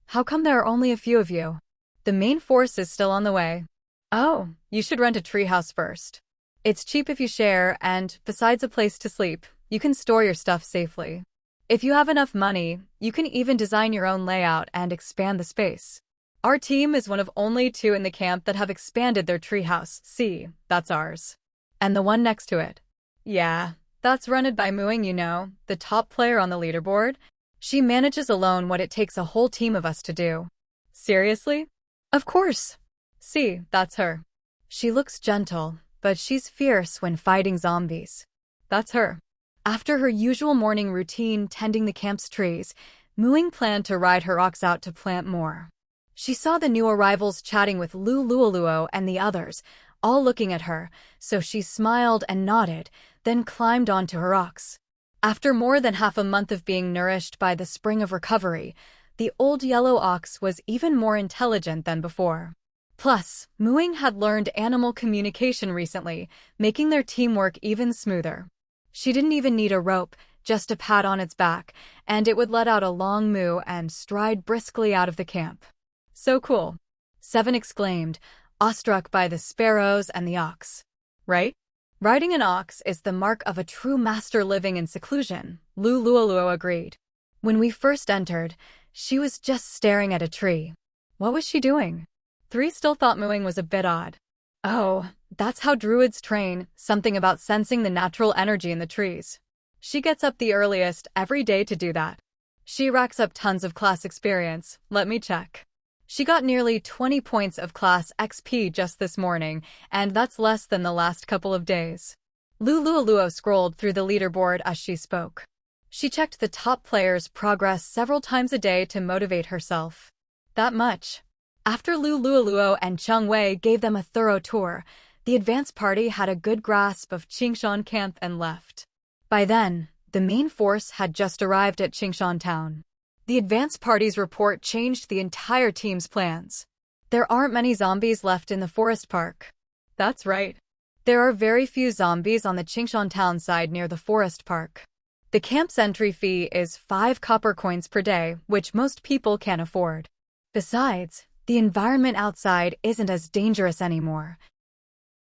"How come there are only a few of you?" "The main force is still on the way." "Oh, you should rent a treehouse first. It's cheap if you share, and besides a place to sleep, you can store your stuff safely. If you have enough money, you can even design your own layout and expand the space. Our team is one of only 2 in the camp that have expanded their treehouse. See, that's ours. And the one next to it. Yeah, that's run by Muing, you know, the top player on the leaderboard. She manages alone what it takes a whole team of us to do." "Seriously?" "Of course. See, that's her. She looks gentle, but she's fierce when fighting zombies." "That's her." After her usual morning routine tending the camp's trees, Muing planned to ride her ox out to plant more. She saw the new arrivals chatting with Luoluo and the others, all looking at her, so she smiled and nodded, then climbed onto her ox. After more than half a month of being nourished by the spring of recovery, the old yellow ox was even more intelligent than before. Plus, Muing had learned animal communication recently, making their teamwork even smoother. She didn't even need a rope, just a pat on its back, and it would let out a long moo and stride briskly out of the camp. "So cool," 7 exclaimed, awestruck by the sparrows and the ox. "Right? Riding an ox is the mark of a true master living in seclusion," Luoluo agreed. "When we first entered, she was just staring at a tree. What was she doing?" 3 still thought Muing was a bit odd. "Oh, that's how druids train, something about sensing the natural energy in the trees. She gets up the earliest every day to do that. She racks up tons of class experience, let me check. She got nearly 20 points of class XP just this morning, and that's less than the last couple of days." Luoluo scrolled through the leaderboard as she spoke. She checked the top players' progress several times a day to motivate herself. That much. After Luoluo and Cheng-Wei gave them a thorough tour, the advance party had a good grasp of Qingshan camp and left. By then, the main force had just arrived at Qingshan town. The advance party's report changed the entire team's plans. There aren't many zombies left in the forest park. That's right. There are very few zombies on the Qingshan town side near the forest park. The camp's entry fee is 5 copper coins per day, which most people can't afford. Besides, the environment outside isn't as dangerous anymore.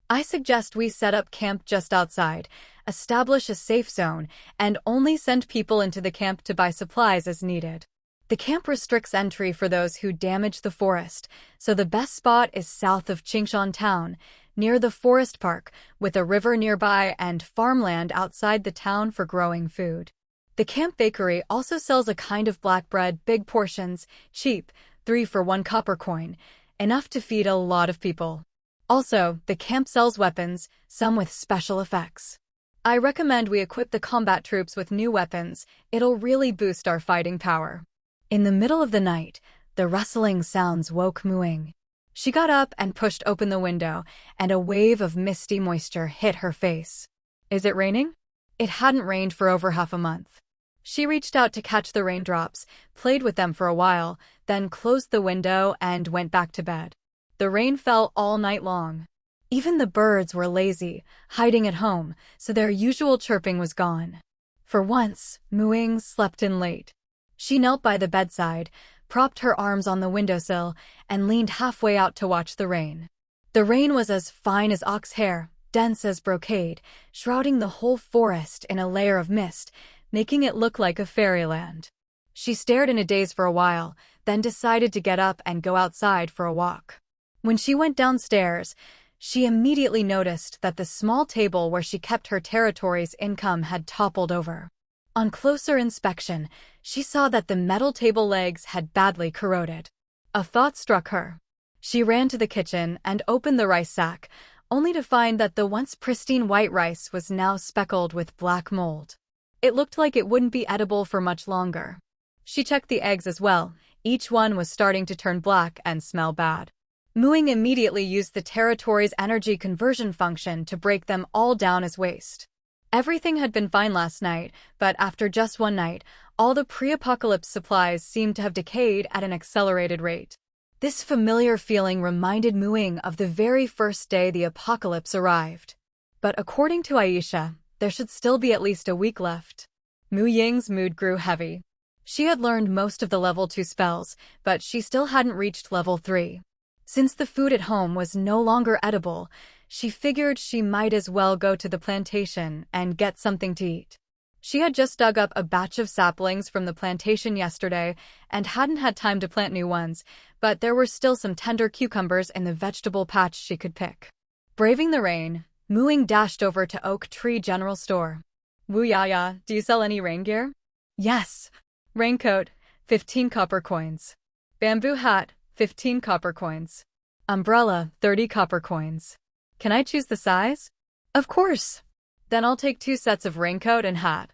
I suggest we set up camp just outside, establish a safe zone, and only send people into the camp to buy supplies as needed. The camp restricts entry for those who damage the forest, so the best spot is south of Qingshan town, near the forest park, with a river nearby and farmland outside the town for growing food. The camp bakery also sells a kind of black bread, big portions, cheap, 3 for 1 copper coin, enough to feed a lot of people. Also, the camp sells weapons, some with special effects. I recommend we equip the combat troops with new weapons. It'll really boost our fighting power. In the middle of the night, the rustling sounds woke Mu Ying. She got up and pushed open the window, and a wave of misty moisture hit her face. Is it raining? It hadn't rained for over half a month. She reached out to catch the raindrops, played with them for a while, then closed the window and went back to bed. The rain fell all night long. Even the birds were lazy, hiding at home, so their usual chirping was gone. For once, Mu Ying slept in late. She knelt by the bedside, propped her arms on the windowsill, and leaned halfway out to watch the rain. The rain was as fine as ox hair, dense as brocade, shrouding the whole forest in a layer of mist, making it look like a fairyland. She stared in a daze for a while, then decided to get up and go outside for a walk. When she went downstairs, she immediately noticed that the small table where she kept her territory's income had toppled over. On closer inspection, she saw that the metal table legs had badly corroded. A thought struck her. She ran to the kitchen and opened the rice sack, only to find that the once pristine white rice was now speckled with black mold. It looked like it wouldn't be edible for much longer. She checked the eggs as well. Each one was starting to turn black and smell bad. Mu Ying immediately used the territory's energy conversion function to break them all down as waste. Everything had been fine last night, but after just one night, all the pre-apocalypse supplies seemed to have decayed at an accelerated rate. This familiar feeling reminded Mu Ying of the very first day the apocalypse arrived. But according to Aisha, there should still be at least a week left. Mu Ying's mood grew heavy. She had learned most of the level 2 spells, but she still hadn't reached level 3. Since the food at home was no longer edible, she figured she might as well go to the plantation and get something to eat. She had just dug up a batch of saplings from the plantation yesterday and hadn't had time to plant new ones, but there were still some tender cucumbers in the vegetable patch she could pick. Braving the rain, Mu Ying dashed over to Oak Tree General Store. Wu Yaya, do you sell any rain gear? Yes. Raincoat, 15 copper coins. Bamboo hat, 15 copper coins. Umbrella, 30 copper coins. Can I choose the size? Of course. Then I'll take 2 sets of raincoat and hat.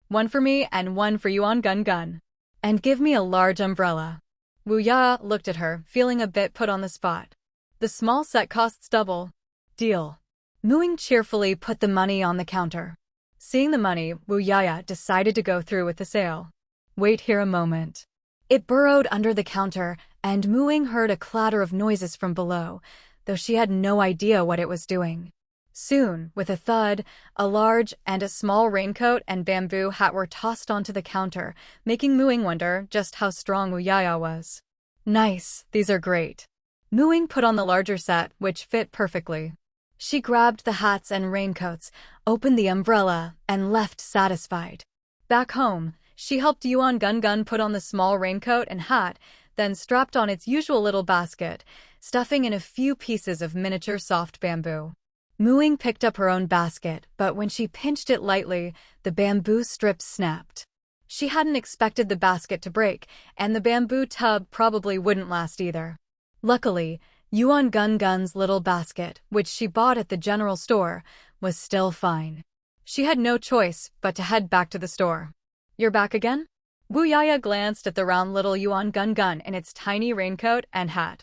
1 for me and 1 for you on Gun. And give me a large umbrella. Wu Ya looked at her, feeling a bit put on the spot. The small set costs double. Deal. Mu Ying cheerfully put the money on the counter. Seeing the money, Wu Yaya decided to go through with the sale. Wait here a moment. It burrowed under the counter, and Mu Ying heard a clatter of noises from below, though she had no idea what it was doing. Soon, with a thud, a large and a small raincoat and bamboo hat were tossed onto the counter, making Mu Ying wonder just how strong Wu Yaya was. Nice, these are great. Mu Ying put on the larger set, which fit perfectly. She grabbed the hats and raincoats, opened the umbrella, and left satisfied. Back home, she helped Yuan Gun put on the small raincoat and hat, then strapped on its usual little basket, stuffing in a few pieces of miniature soft bamboo. Mu Ying picked up her own basket, but when she pinched it lightly, the bamboo strips snapped. She hadn't expected the basket to break, and the bamboo tub probably wouldn't last either. Luckily, Yuan Gun's little basket, which she bought at the general store, was still fine. She had no choice but to head back to the store. You're back again? Wu Yaya glanced at the round little Yuan Gun in its tiny raincoat and hat.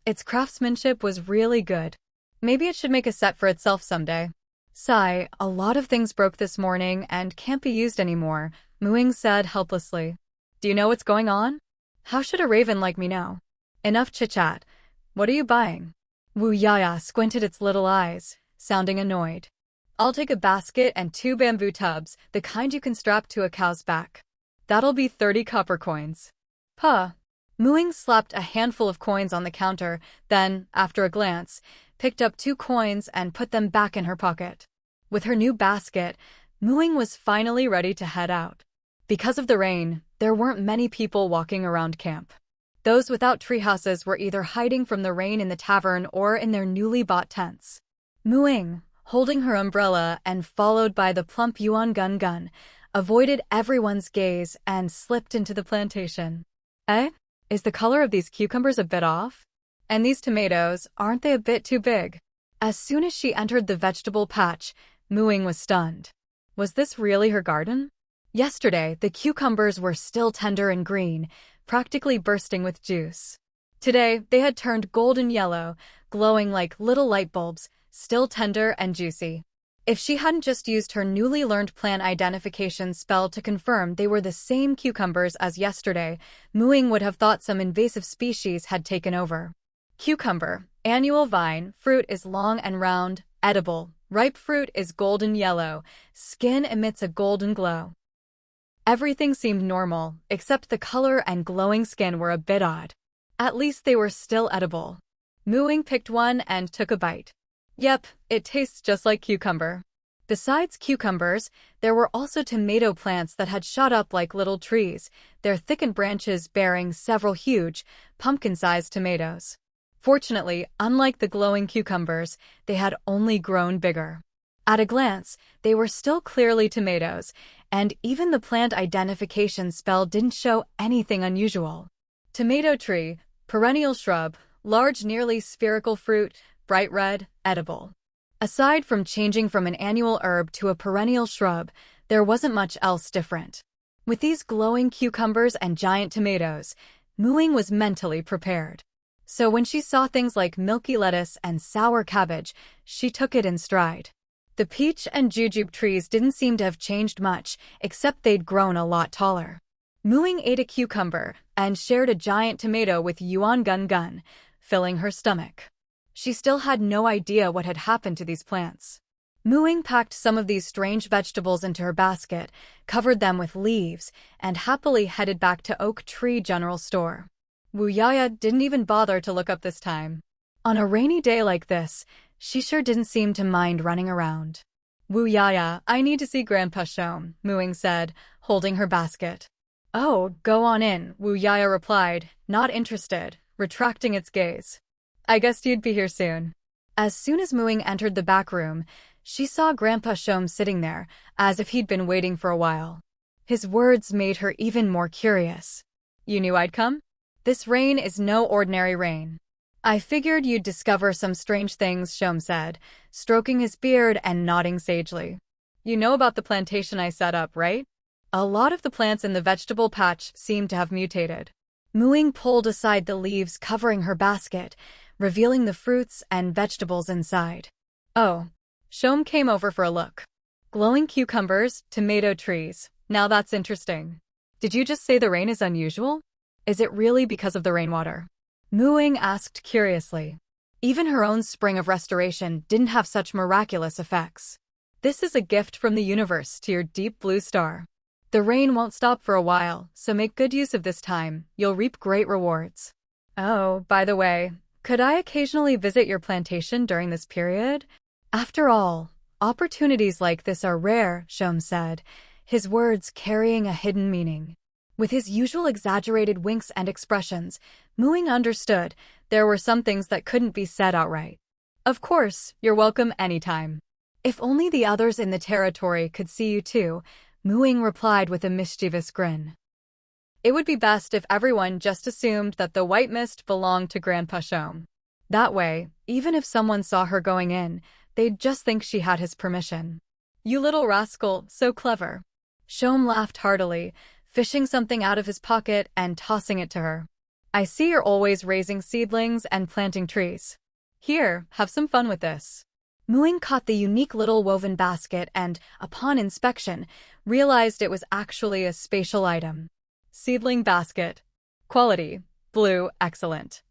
Its craftsmanship was really good. Maybe it should make a set for itself someday. Sigh, a lot of things broke this morning and can't be used anymore, Mu Ying said helplessly. Do you know what's going on? How should a raven like me know? Enough chit-chat. What are you buying? Wu Yaya squinted its little eyes, sounding annoyed. I'll take a basket and 2 bamboo tubs, the kind you can strap to a cow's back. That'll be 30 copper coins. Puh. Muing slapped a handful of coins on the counter, then, after a glance, picked up 2 coins and put them back in her pocket. With her new basket, Muing was finally ready to head out. Because of the rain, there weren't many people walking around camp. Those without treehouses were either hiding from the rain in the tavern or in their newly bought tents. Muing, holding her umbrella and followed by the plump Yuan Gun, avoided everyone's gaze and slipped into the plantation. Eh? Is the color of these cucumbers a bit off? And these tomatoes, aren't they a bit too big? As soon as she entered the vegetable patch, Muing was stunned. Was this really her garden? Yesterday, the cucumbers were still tender and green, practically bursting with juice. Today, they had turned golden yellow, glowing like little light bulbs, still tender and juicy. If she hadn't just used her newly learned plant identification spell to confirm they were the same cucumbers as yesterday, Muing would have thought some invasive species had taken over. Cucumber, annual vine, fruit is long and round, edible. Ripe fruit is golden yellow, skin emits a golden glow. Everything seemed normal, except the color and glowing skin were a bit odd. At least they were still edible. Muing picked one and took a bite. Yep, it tastes just like cucumber. Besides cucumbers, there were also tomato plants that had shot up like little trees, their thickened branches bearing several huge, pumpkin-sized tomatoes. Fortunately, unlike the glowing cucumbers, they had only grown bigger. At a glance, they were still clearly tomatoes, and even the plant identification spell didn't show anything unusual. Tomato tree, perennial shrub, large nearly spherical fruit, bright red, edible. Aside from changing from an annual herb to a perennial shrub, there wasn't much else different. With these glowing cucumbers and giant tomatoes, Muing was mentally prepared. So when she saw things like milky lettuce and sour cabbage, she took it in stride. The peach and jujube trees didn't seem to have changed much, except they'd grown a lot taller. Muing ate a cucumber and shared a giant tomato with Yuan Gun, filling her stomach. She still had no idea what had happened to these plants. Muing packed some of these strange vegetables into her basket, covered them with leaves, and happily headed back to Oak Tree General Store. Wu Yaya didn't even bother to look up this time. On a rainy day like this, she sure didn't seem to mind running around. Wu Yaya, I need to see Grandpa Shom, Muing said, holding her basket. Oh, go on in, Wu Yaya replied, not interested, retracting its gaze. I guessed you'd be here soon. As soon as Muing entered the back room, she saw Grandpa Shom sitting there, as if he'd been waiting for a while. His words made her even more curious. You knew I'd come? This rain is no ordinary rain. I figured you'd discover some strange things, Shom said, stroking his beard and nodding sagely. You know about the plantation I set up, right? A lot of the plants in the vegetable patch seem to have mutated. Muing pulled aside the leaves covering her basket, revealing the fruits and vegetables inside. Oh. Shom came over for a look. Glowing cucumbers, tomato trees. Now that's interesting. Did you just say the rain is unusual? Is it really because of the rainwater? Muing asked curiously. Even her own spring of restoration didn't have such miraculous effects. This is a gift from the universe to your deep blue star. The rain won't stop for a while, so make good use of this time. You'll reap great rewards. Oh, by the way, could I occasionally visit your plantation during this period? After all, opportunities like this are rare, Shom said, his words carrying a hidden meaning. With his usual exaggerated winks and expressions, Muing understood there were some things that couldn't be said outright. Of course, you're welcome anytime. If only the others in the territory could see you too, Muing replied with a mischievous grin. It would be best if everyone just assumed that the white mist belonged to Grandpa Shom. That way, even if someone saw her going in, they'd just think she had his permission. You little rascal, so clever. Shom laughed heartily, fishing something out of his pocket and tossing it to her. I see you're always raising seedlings and planting trees. Here, have some fun with this. Muing caught the unique little woven basket and, upon inspection, realized it was actually a spatial item. Seedling basket. Quality: blue, excellent.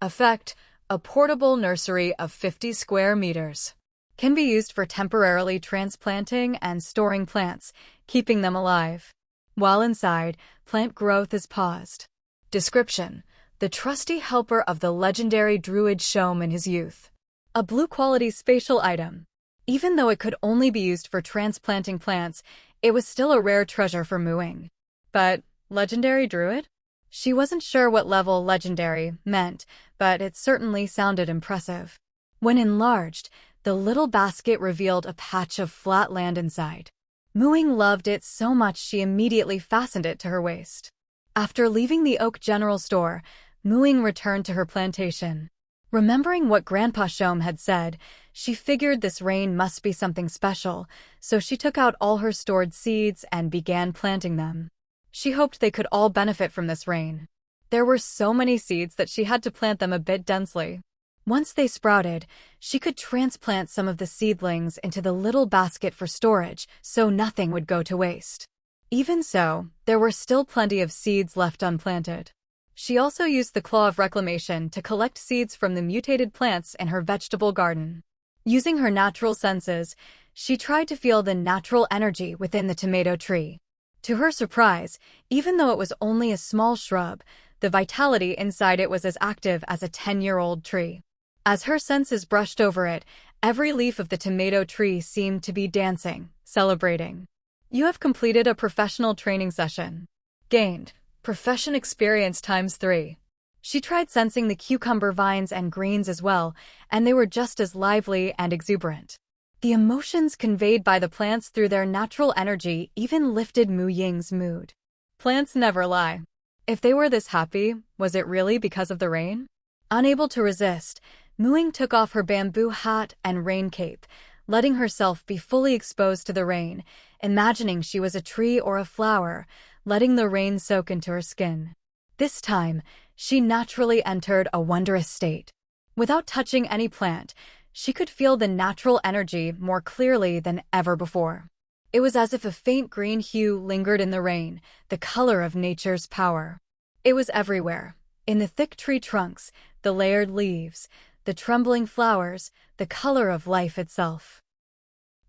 Effect: a portable nursery of 50 square meters. Can be used for temporarily transplanting and storing plants, keeping them alive. While inside, plant growth is paused. Description: the trusty helper of the legendary druid Shom in his youth. A blue-quality spatial item. Even though it could only be used for transplanting plants, it was still a rare treasure for Ying. But legendary druid? She wasn't sure what level legendary meant, but it certainly sounded impressive. When enlarged, the little basket revealed a patch of flat land inside. Ying loved it so much she immediately fastened it to her waist. After leaving the Oak General Store, Ying returned to her plantation. Remembering what Grandpa Shom had said, she figured this rain must be something special, so she took out all her stored seeds and began planting them. She hoped they could all benefit from this rain. There were so many seeds that she had to plant them a bit densely. Once they sprouted, she could transplant some of the seedlings into the little basket for storage, so nothing would go to waste. Even so, there were still plenty of seeds left unplanted. She also used the Claw of Reclamation to collect seeds from the mutated plants in her vegetable garden. Using her natural senses, she tried to feel the natural energy within the tomato tree. To her surprise, even though it was only a small shrub, the vitality inside it was as active as a 10-year-old tree. As her senses brushed over it, every leaf of the tomato tree seemed to be dancing, celebrating. You have completed a professional training session. Gained profession experience ×3. She tried sensing the cucumber vines and greens as well, and they were just as lively and exuberant. The emotions conveyed by the plants through their natural energy even lifted Ying's mood. Plants never lie. If they were this happy, was it really because of the rain? Unable to resist, Ying took off her bamboo hat and rain cape, letting herself be fully exposed to the rain, imagining she was a tree or a flower, letting the rain soak into her skin. This time, she naturally entered a wondrous state. Without touching any plant, she could feel the natural energy more clearly than ever before. It was as if a faint green hue lingered in the rain, the color of nature's power. It was everywhere, in the thick tree trunks, the layered leaves, the trembling flowers, the color of life itself.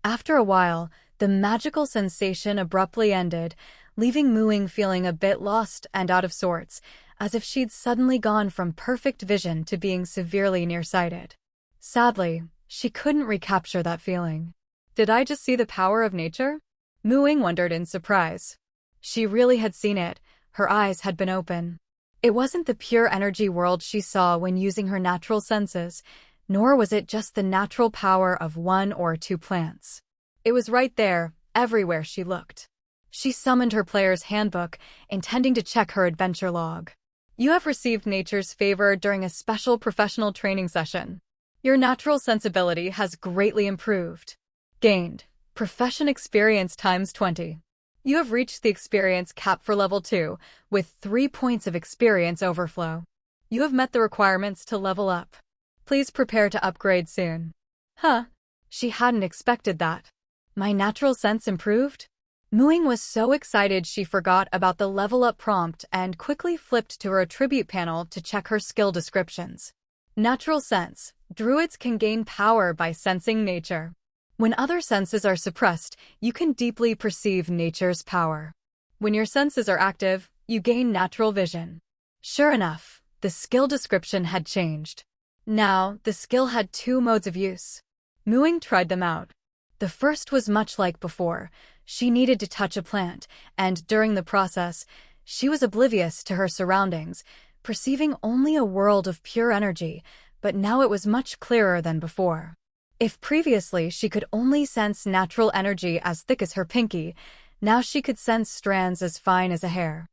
After a while, the magical sensation abruptly ended, leaving Ying feeling a bit lost and out of sorts, as if she'd suddenly gone from perfect vision to being severely nearsighted. Sadly, she couldn't recapture that feeling. Did I just see the power of nature? Ying wondered in surprise. She really had seen it. Her eyes had been open. It wasn't the pure energy world she saw when using her natural senses, nor was it just the natural power of one or two plants. It was right there, everywhere she looked. She summoned her player's handbook, intending to check her adventure log. You have received nature's favor during a special professional training session. Your natural sensibility has greatly improved. Gained profession experience ×20. You have reached the experience cap for level 2, with 3 points of experience overflow. You have met the requirements to level up. Please prepare to upgrade soon. Huh? She hadn't expected that. My natural sense improved? Ying was so excited she forgot about the level up prompt and quickly flipped to her attribute panel to check her skill descriptions. Natural sense. Druids can gain power by sensing nature. When other senses are suppressed, you can deeply perceive nature's power. When your senses are active, you gain natural vision. Sure enough, the skill description had changed. Now, the skill had 2 modes of use. Ying tried them out. The first was much like before. She needed to touch a plant, and during the process, she was oblivious to her surroundings, perceiving only a world of pure energy, but now it was much clearer than before. If previously she could only sense natural energy as thick as her pinky, now she could sense strands as fine as a hair.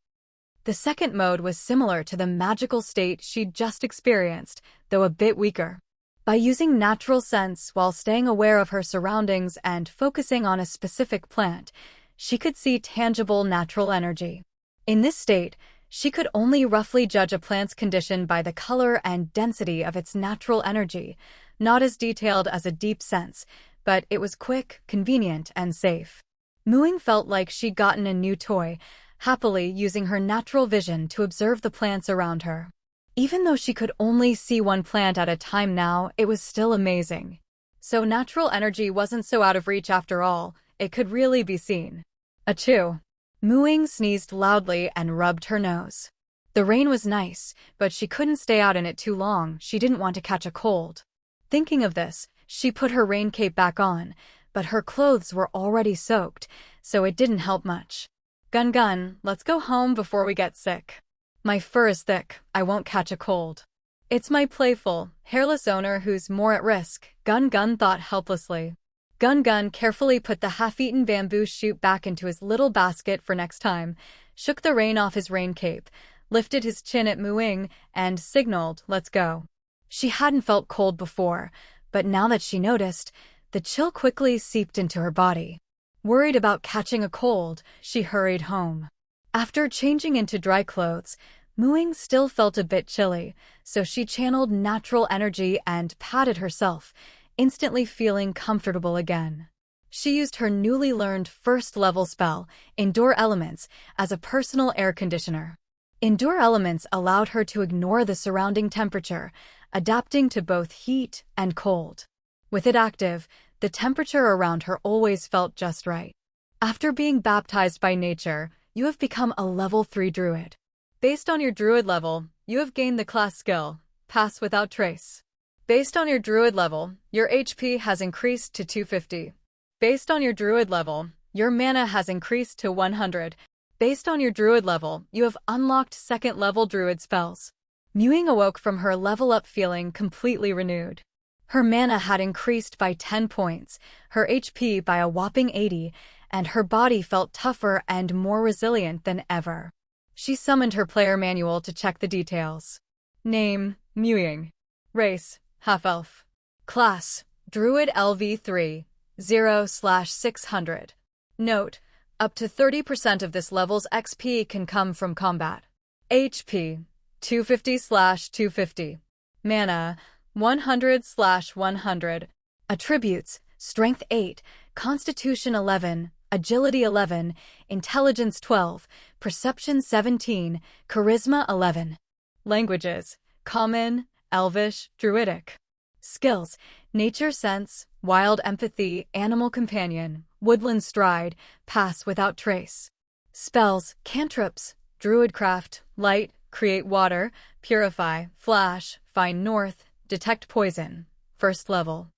The second mode was similar to the magical state she'd just experienced, though a bit weaker. By using natural sense while staying aware of her surroundings and focusing on a specific plant, she could see tangible natural energy. In this state, she could only roughly judge a plant's condition by the color and density of its natural energy, not as detailed as a deep sense, but it was quick, convenient, and safe. Ying felt like she'd gotten a new toy, happily using her natural vision to observe the plants around her. Even though she could only see one plant at a time now, it was still amazing. So natural energy wasn't so out of reach after all, it could really be seen. Achoo! Ying sneezed loudly and rubbed her nose. The rain was nice, but she couldn't stay out in it too long, she didn't want to catch a cold. Thinking of this, she put her rain cape back on, but her clothes were already soaked, so it didn't help much. Gun, let's go home before we get sick. My fur is thick, I won't catch a cold. It's my playful, hairless owner who's more at risk, Gun thought helplessly. Gun carefully put the half-eaten bamboo shoot back into his little basket for next time, shook the rain off his rain cape, lifted his chin at Ying, and signaled, let's go. She hadn't felt cold before, but now that she noticed, the chill quickly seeped into her body. Worried about catching a cold, she hurried home. After changing into dry clothes, Ying still felt a bit chilly, so she channeled natural energy and patted herself, instantly feeling comfortable again. She used her newly learned first-level spell, Endure Elements, as a personal air conditioner. Endure Elements allowed her to ignore the surrounding temperature, adapting to both heat and cold. With it active, the temperature around her always felt just right. After being baptized by nature, you have become a level 3 druid. Based on your druid level, you have gained the class skill, Pass Without Trace. Based on your druid level, your HP has increased to 250. Based on your druid level, your mana has increased to 100. Based on your druid level, you have unlocked second-level druid spells. Ying awoke from her level-up feeling completely renewed. Her mana had increased by 10 points, her HP by a whopping 80, and her body felt tougher and more resilient than ever. She summoned her player manual to check the details. Name, Ying. Race, Half-Elf. Class, Druid LV3, 0/600. Note, up to 30% of this level's XP can come from combat. HP, 250/250. Mana, 100/100. Attributes, Strength 8, Constitution 11, Agility 11, Intelligence 12, Perception 17, Charisma 11. Languages, Common, Elvish, Druidic. Skills, Nature Sense, Wild Empathy, Animal Companion, Woodland Stride, Pass Without Trace. Spells, Cantrips, Druidcraft, Light, Create Water, Purify, Flash, Find North, Detect Poison, First Level.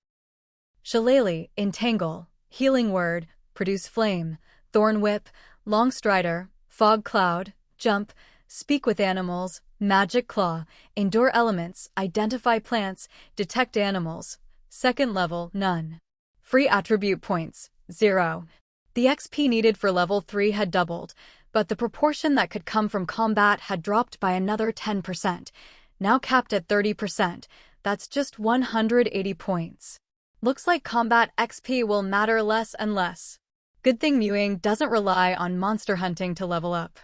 Shillelagh, Entangle, Healing Word, Produce Flame, Thorn Whip, Long Strider, Fog Cloud, Jump, Speak with Animals, Magic Claw, Endure Elements, Identify Plants, Detect Animals. Second level, none. Free attribute points, 0. The XP needed for level 3 had doubled, but the proportion that could come from combat had dropped by another 10%, now capped at 30%. That's just 180 points. Looks like combat XP will matter less and less. Good thing Ying doesn't rely on monster hunting to level up.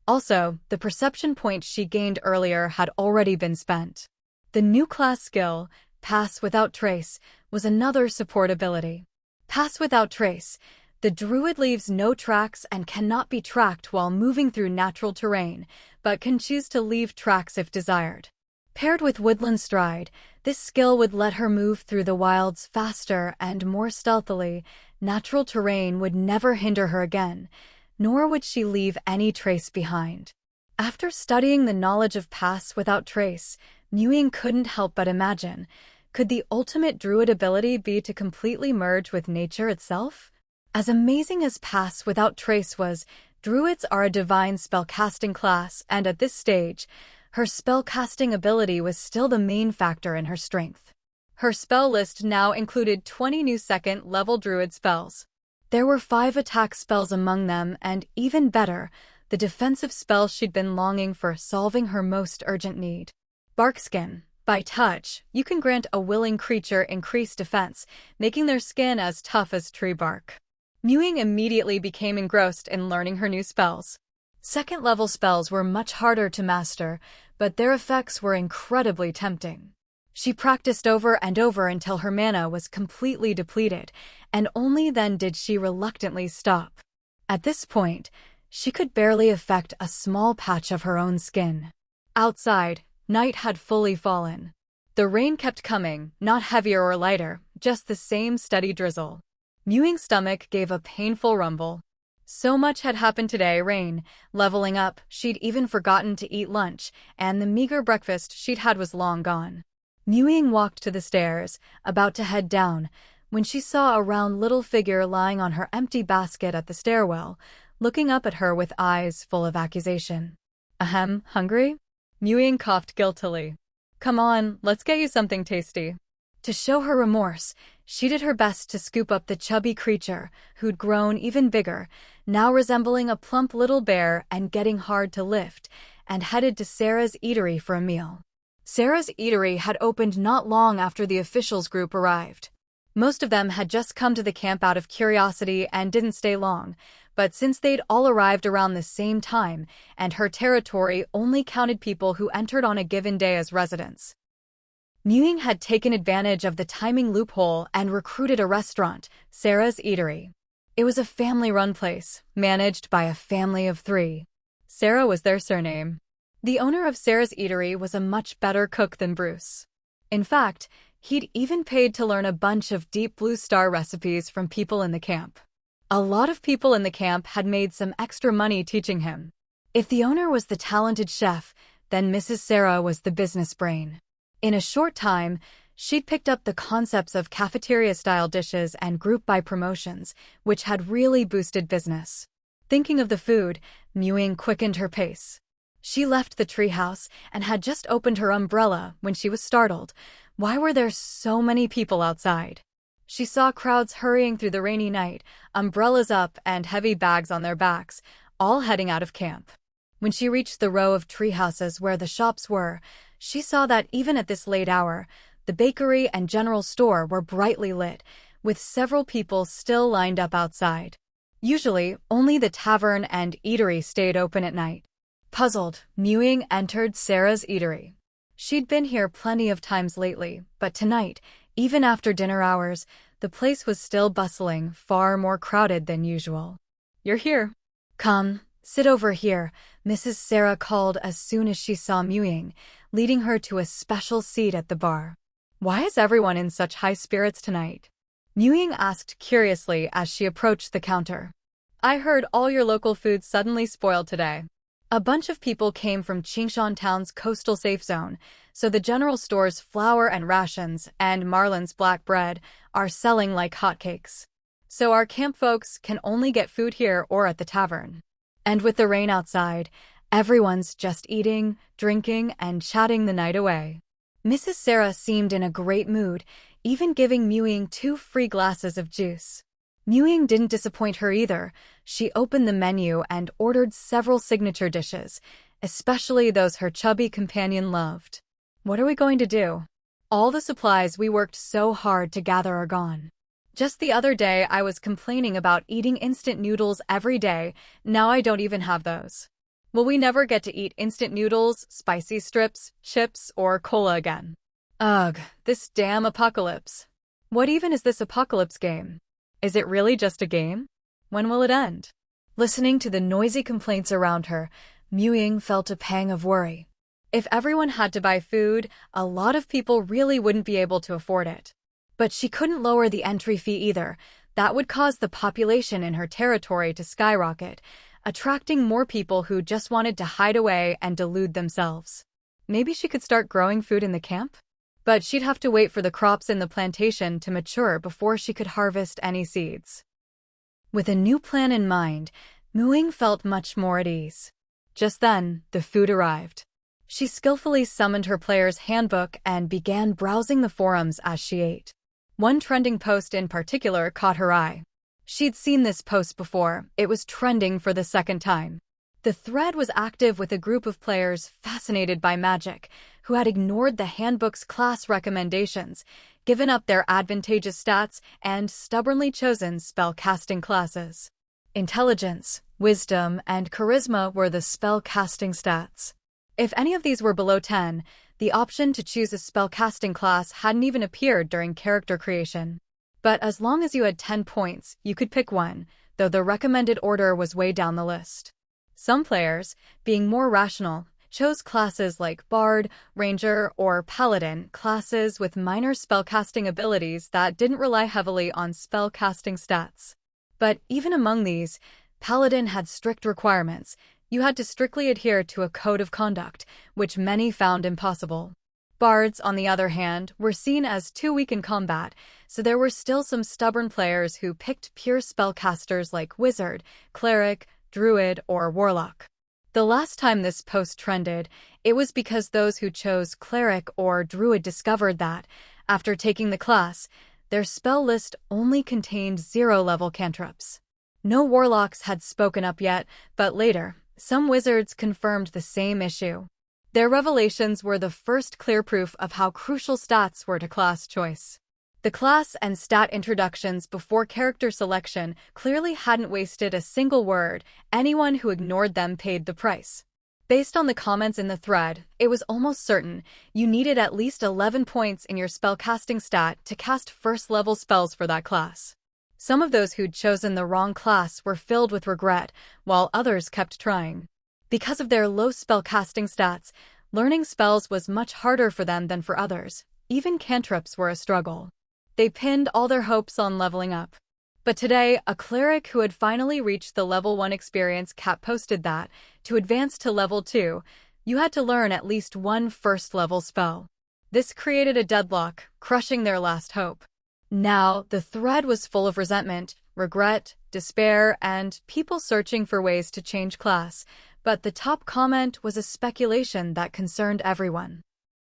Also, the perception points she gained earlier had already been spent. The new class skill, Pass Without Trace, was another support ability. Pass Without Trace. The druid leaves no tracks and cannot be tracked while moving through natural terrain, but can choose to leave tracks if desired. Paired with Woodland Stride, this skill would let her move through the wilds faster and more stealthily. Natural terrain would never hinder her again, nor would she leave any trace behind. After studying the knowledge of Pass Without Trace, Ying couldn't help but imagine, could the ultimate druid ability be to completely merge with nature itself? As amazing as Pass Without Trace was, druids are a divine spellcasting class, and at this stage, her spellcasting ability was still the main factor in her strength. Her spell list now included 20 new second-level druid spells. There were 5 attack spells among them, and even better, the defensive spell she'd been longing for, solving her most urgent need. Barkskin. By touch, you can grant a willing creature increased defense, making their skin as tough as tree bark. Ying immediately became engrossed in learning her new spells. Second-level spells were much harder to master, but their effects were incredibly tempting. She practiced over and over until her mana was completely depleted, and only then did she reluctantly stop. At this point, she could barely affect a small patch of her own skin. Outside, Night had fully fallen. The rain kept coming, not heavier or lighter, just the same steady drizzle. Mewing's stomach gave a painful rumble. So much had happened today, rain, leveling up, she'd even forgotten to eat lunch, and the meager breakfast she'd had was long gone. Mewing walked to the stairs, about to head down, when she saw a round little figure lying on her empty basket at the stairwell, looking up at her with eyes full of accusation. Ahem, hungry? Mewing coughed guiltily. Come on, let's get you something tasty. To show her remorse, she did her best to scoop up the chubby creature, who'd grown even bigger, now resembling a plump little bear and getting hard to lift, and headed to Sarah's eatery for a meal. Sarah's eatery had opened not long after the officials group arrived. Most of them had just come to the camp out of curiosity and didn't stay long, but since they'd all arrived around the same time, and her territory only counted people who entered on a given day as residents, Ying had taken advantage of the timing loophole and recruited a restaurant, Sarah's Eatery. It was a family-run place, managed by a family of 3. Sarah was their surname. The owner of Sarah's Eatery was a much better cook than Bruce. In fact, he'd even paid to learn a bunch of Deep Blue Star recipes from people in the camp. A lot of people in the camp had made some extra money teaching him. If the owner was the talented chef, then Mrs. Sarah was the business brain. In a short time, she'd picked up the concepts of cafeteria-style dishes and group-buy promotions, which had really boosted business. Thinking of the food, Ying quickened her pace. She left the treehouse and had just opened her umbrella when she was startled. Why were there so many people outside? She saw crowds hurrying through the rainy night, umbrellas up and heavy bags on their backs, all heading out of camp. When she reached the row of treehouses where the shops were, she saw that even at this late hour, the bakery and general store were brightly lit, with several people still lined up outside. Usually, only the tavern and eatery stayed open at night. Puzzled, Ying entered Sarah's Eatery. She'd been here plenty of times lately, but tonight, even after dinner hours, the place was still bustling, far more crowded than usual. You're here. Come, sit over here, Mrs. Sarah called as soon as she saw Ying, leading her to a special seat at the bar. Why is everyone in such high spirits tonight? Ying asked curiously as she approached the counter. I heard all your local foods suddenly spoiled today. A bunch of people came from Qingshan Town's coastal safe zone, so the general store's flour and rations and Marlin's black bread are selling like hotcakes. So our camp folks can only get food here or at the tavern. And with the rain outside, everyone's just eating, drinking, and chatting the night away. Mrs. Sarah seemed in a great mood, even giving Ying 2 free glasses of juice. Ying didn't disappoint her either. She opened the menu and ordered several signature dishes, especially those her chubby companion loved. What are we going to do? All the supplies we worked so hard to gather are gone. Just the other day I was complaining about eating instant noodles every day, now I don't even have those. Will we never get to eat instant noodles, spicy strips, chips, or cola again? Ugh, this damn apocalypse. What even is this apocalypse game? Is it really just a game? When will it end? Listening to the noisy complaints around her, Ying felt a pang of worry. If everyone had to buy food, a lot of people really wouldn't be able to afford it. But she couldn't lower the entry fee either. That would cause the population in her territory to skyrocket, attracting more people who just wanted to hide away and delude themselves. Maybe she could start growing food in the camp? But she'd have to wait for the crops in the plantation to mature before she could harvest any seeds. With a new plan in mind, Ying felt much more at ease. Just then, the food arrived. She skillfully summoned her player's handbook and began browsing the forums as she ate. One trending post in particular caught her eye. She'd seen this post before. It was trending for the second time. The thread was active with a group of players fascinated by magic, who had ignored the handbook's class recommendations, given up their advantageous stats, and stubbornly chosen spell-casting classes. Intelligence, wisdom, and charisma were the spell-casting stats. If any of these were below 10, the option to choose a spell-casting class hadn't even appeared during character creation. But as long as you had 10 points, you could pick one, though the recommended order was way down the list. Some players, being more rational, chose classes like Bard, Ranger, or Paladin, classes with minor spellcasting abilities that didn't rely heavily on spellcasting stats. But even among these, Paladin had strict requirements. You had to strictly adhere to a code of conduct, which many found impossible. Bards, on the other hand, were seen as too weak in combat, so there were still some stubborn players who picked pure spellcasters like Wizard, Cleric, Druid, or Warlock. The last time this post trended, it was because those who chose Cleric or Druid discovered that, after taking the class, their spell list only contained 0-level cantrips. No Warlocks had spoken up yet, but later, some Wizards confirmed the same issue. Their revelations were the first clear proof of how crucial stats were to class choice. The class and stat introductions before character selection clearly hadn't wasted a single word. Anyone who ignored them paid the price. Based on the comments in the thread, it was almost certain you needed at least 11 points in your spellcasting stat to cast first-level spells for that class. Some of those who'd chosen the wrong class were filled with regret, while others kept trying. Because of their low spellcasting stats, learning spells was much harder for them than for others. Even cantrips were a struggle. They pinned all their hopes on leveling up. But today, a cleric who had finally reached the level 1 experience cap posted that, to advance to level 2, you had to learn at least one first-level spell. This created a deadlock, crushing their last hope. Now, the thread was full of resentment, regret, despair, and people searching for ways to change class. But the top comment was a speculation that concerned everyone.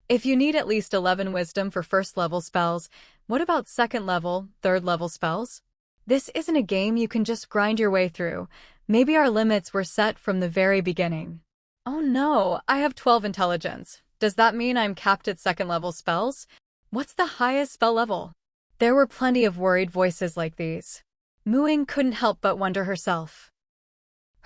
If you need at least 11 wisdom for first-level spells, what about second-level, third-level spells? This isn't a game you can just grind your way through. Maybe our limits were set from the very beginning. Oh no, I have 12 intelligence. Does that mean I'm capped at second-level spells? What's the highest spell level? There were plenty of worried voices like these. Ying couldn't help but wonder herself.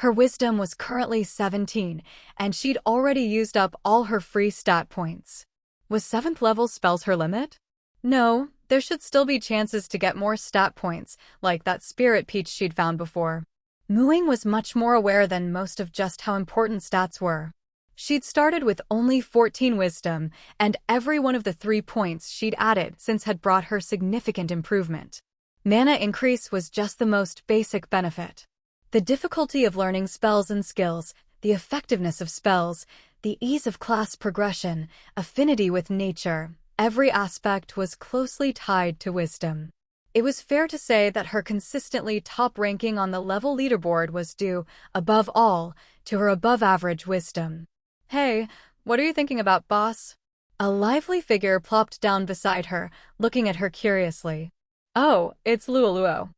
Her wisdom was currently 17, and she'd already used up all her free stat points. Was 7th level spells her limit? No, there should still be chances to get more stat points, like that spirit peach she'd found before. Ying was much more aware than most of just how important stats were. She'd started with only 14 wisdom, and every one of the 3 points she'd added since had brought her significant improvement. Mana increase was just the most basic benefit. The difficulty of learning spells and skills, the effectiveness of spells, the ease of class progression, affinity with nature, every aspect was closely tied to wisdom. It was fair to say that her consistently top ranking on the level leaderboard was due, above all, to her above-average wisdom. Hey, what are you thinking about, boss? A lively figure plopped down beside her, looking at her curiously. Oh, it's Luoluo.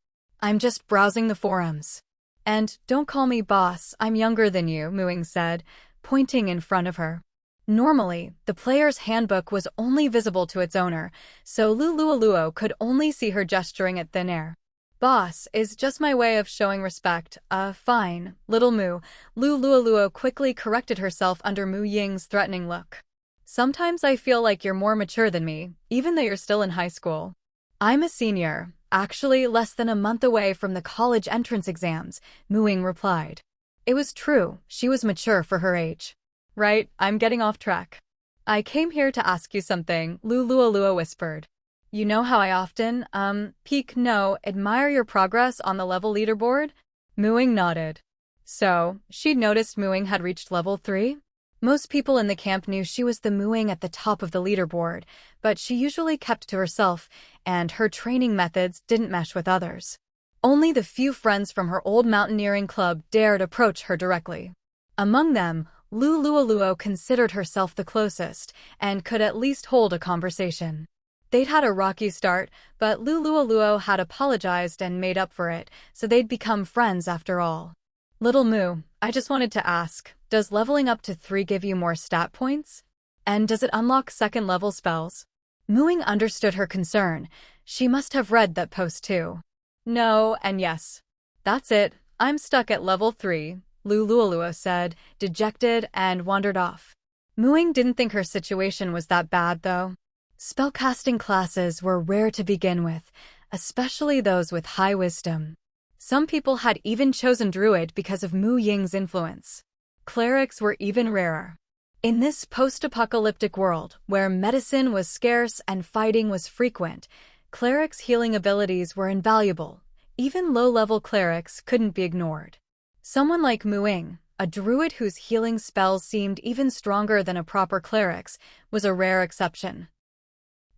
I'm just browsing the forums. And don't call me boss, I'm younger than you, Ying said, pointing in front of her. Normally, the player's handbook was only visible to its owner, so Luoluo could only see her gesturing at thin air. Boss is just my way of showing respect. Fine, little Mu. Luoluo quickly corrected herself under Ying's threatening look. Sometimes I feel like you're more mature than me, even though you're still in high school. I'm a senior. Actually, less than a month away from the college entrance exams, Ying replied. It was true, she was mature for her age. Right, I'm getting off track. I came here to ask you something, Luoluo whispered. You know how I often, admire your progress on the level leaderboard? Ying nodded. So, she'd noticed Ying had reached level 3? Most people in the camp knew she was the Ying at the top of the leaderboard, but she usually kept to herself, and her training methods didn't mesh with others. Only the few friends from her old mountaineering club dared approach her directly. Among them, Luoluo considered herself the closest, and could at least hold a conversation. They'd had a rocky start, but Luoluo had apologized and made up for it, so they'd become friends after all. Little Mu, I just wanted to ask, does leveling up to 3 give you more stat points? And does it unlock second-level spells? Ying understood her concern. She must have read that post too. No and yes. That's it, I'm stuck at level 3, Luoluo said, dejected, and wandered off. Ying didn't think her situation was that bad, though. Spellcasting classes were rare to begin with, especially those with high wisdom. Some people had even chosen druid because of Ying's influence. Clerics were even rarer. In this post-apocalyptic world, where medicine was scarce and fighting was frequent, clerics' healing abilities were invaluable. Even low-level clerics couldn't be ignored. Someone like Ying, a druid whose healing spells seemed even stronger than a proper cleric's, was a rare exception,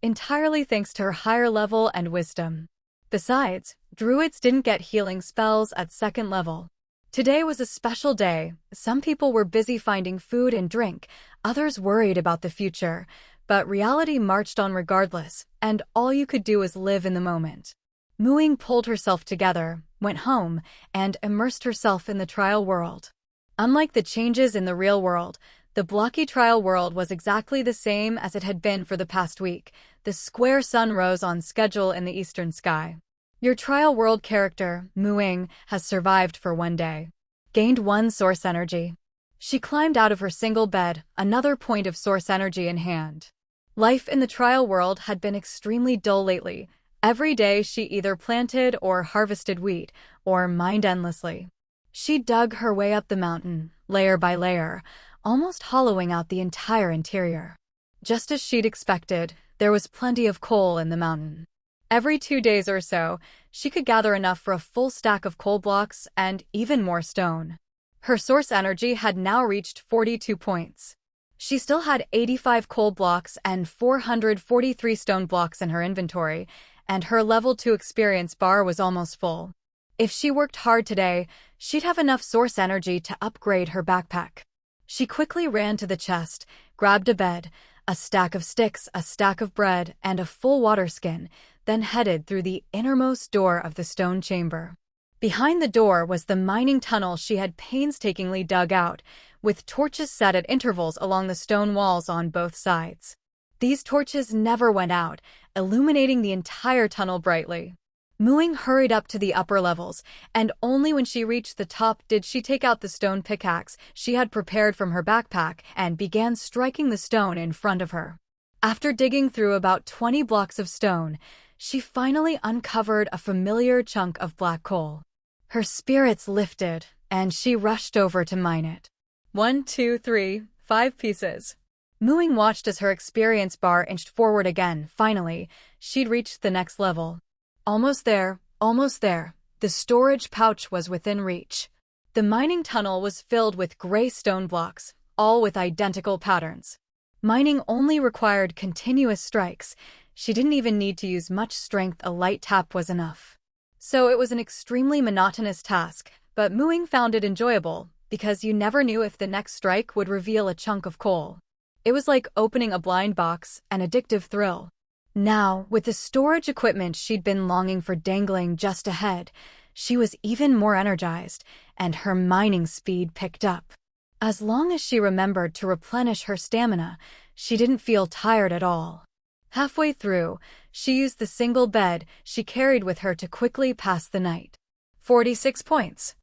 entirely thanks to her higher level and wisdom. Besides, druids didn't get healing spells at second level. Today was a special day. Some people were busy finding food and drink, others worried about the future, but reality marched on regardless, and all you could do was live in the moment. Ying pulled herself together, went home, and immersed herself in the trial world. Unlike the changes in the real world, the blocky trial world was exactly the same as it had been for the past week. The square sun rose on schedule in the eastern sky. Your trial world character, Ying, has survived for one day. Gained 1 source energy. She climbed out of her single bed, another point of source energy in hand. Life in the trial world had been extremely dull lately. Every day she either planted or harvested wheat, or mined endlessly. She dug her way up the mountain, layer by layer, almost hollowing out the entire interior. Just as she'd expected, there was plenty of coal in the mountain. Every 2 days or so, she could gather enough for a full stack of coal blocks and even more stone. Her source energy had now reached 42 points. She still had 85 coal blocks and 443 stone blocks in her inventory, and her level 2 experience bar was almost full. If she worked hard today, she'd have enough source energy to upgrade her backpack. She quickly ran to the chest, grabbed a bed, a stack of sticks, a stack of bread, and a full water skin, then headed through the innermost door of the stone chamber. Behind the door was the mining tunnel she had painstakingly dug out, with torches set at intervals along the stone walls on both sides. These torches never went out, illuminating the entire tunnel brightly. Ying hurried up to the upper levels, and only when she reached the top did she take out the stone pickaxe she had prepared from her backpack and began striking the stone in front of her. After digging through about 20 blocks of stone, she finally uncovered a familiar chunk of black coal. Her spirits lifted, and she rushed over to mine it. 1, 2, 3, 5 pieces. Ying watched as her experience bar inched forward again. Finally, she'd reached the next level. Almost there, almost there. The storage pouch was within reach. The mining tunnel was filled with gray stone blocks, all with identical patterns. Mining only required continuous strikes. She didn't even need to use much strength, a light tap was enough. So it was an extremely monotonous task, but Ying found it enjoyable, because you never knew if the next strike would reveal a chunk of coal. It was like opening a blind box, an addictive thrill. Now, with the storage equipment she'd been longing for dangling just ahead, she was even more energized, and her mining speed picked up. As long as she remembered to replenish her stamina, she didn't feel tired at all. Halfway through, she used the single bed she carried with her to quickly pass the night. 46 points.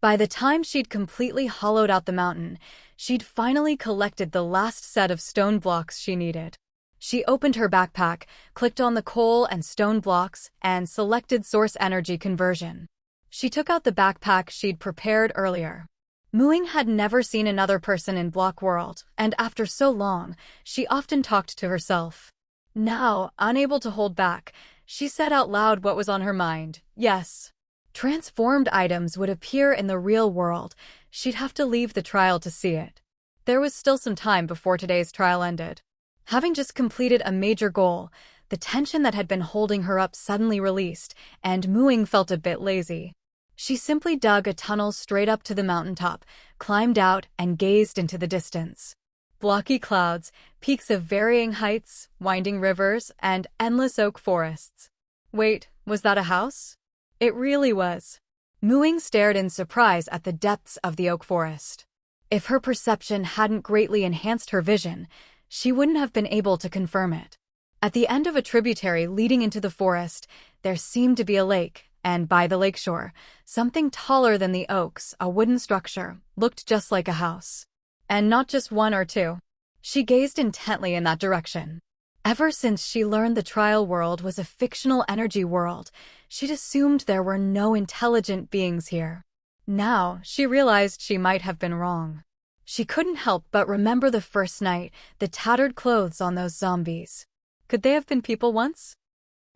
By the time she'd completely hollowed out the mountain, she'd finally collected the last set of stone blocks she needed. She opened her backpack, clicked on the coal and stone blocks, and selected source energy conversion. She took out the backpack she'd prepared earlier. Ying had never seen another person in Block World, and after so long, she often talked to herself. Now, unable to hold back, she said out loud what was on her mind. Yes. Transformed items would appear in the real world. She'd have to leave the trial to see it. There was still some time before today's trial ended. Having just completed a major goal, the tension that had been holding her up suddenly released, and Ying felt a bit lazy. She simply dug a tunnel straight up to the mountaintop, climbed out, and gazed into the distance. Blocky clouds, peaks of varying heights, winding rivers, and endless oak forests. Wait, was that a house? It really was. Ying stared in surprise at the depths of the oak forest. If her perception hadn't greatly enhanced her vision, she wouldn't have been able to confirm it. At the end of a tributary leading into the forest, there seemed to be a lake, and by the lakeshore, something taller than the oaks, a wooden structure, looked just like a house. And not just one or two. She gazed intently in that direction. Ever since she learned the trial world was a fictional energy world, she'd assumed there were no intelligent beings here. Now, she realized she might have been wrong. She couldn't help but remember the first night, the tattered clothes on those zombies. Could they have been people once?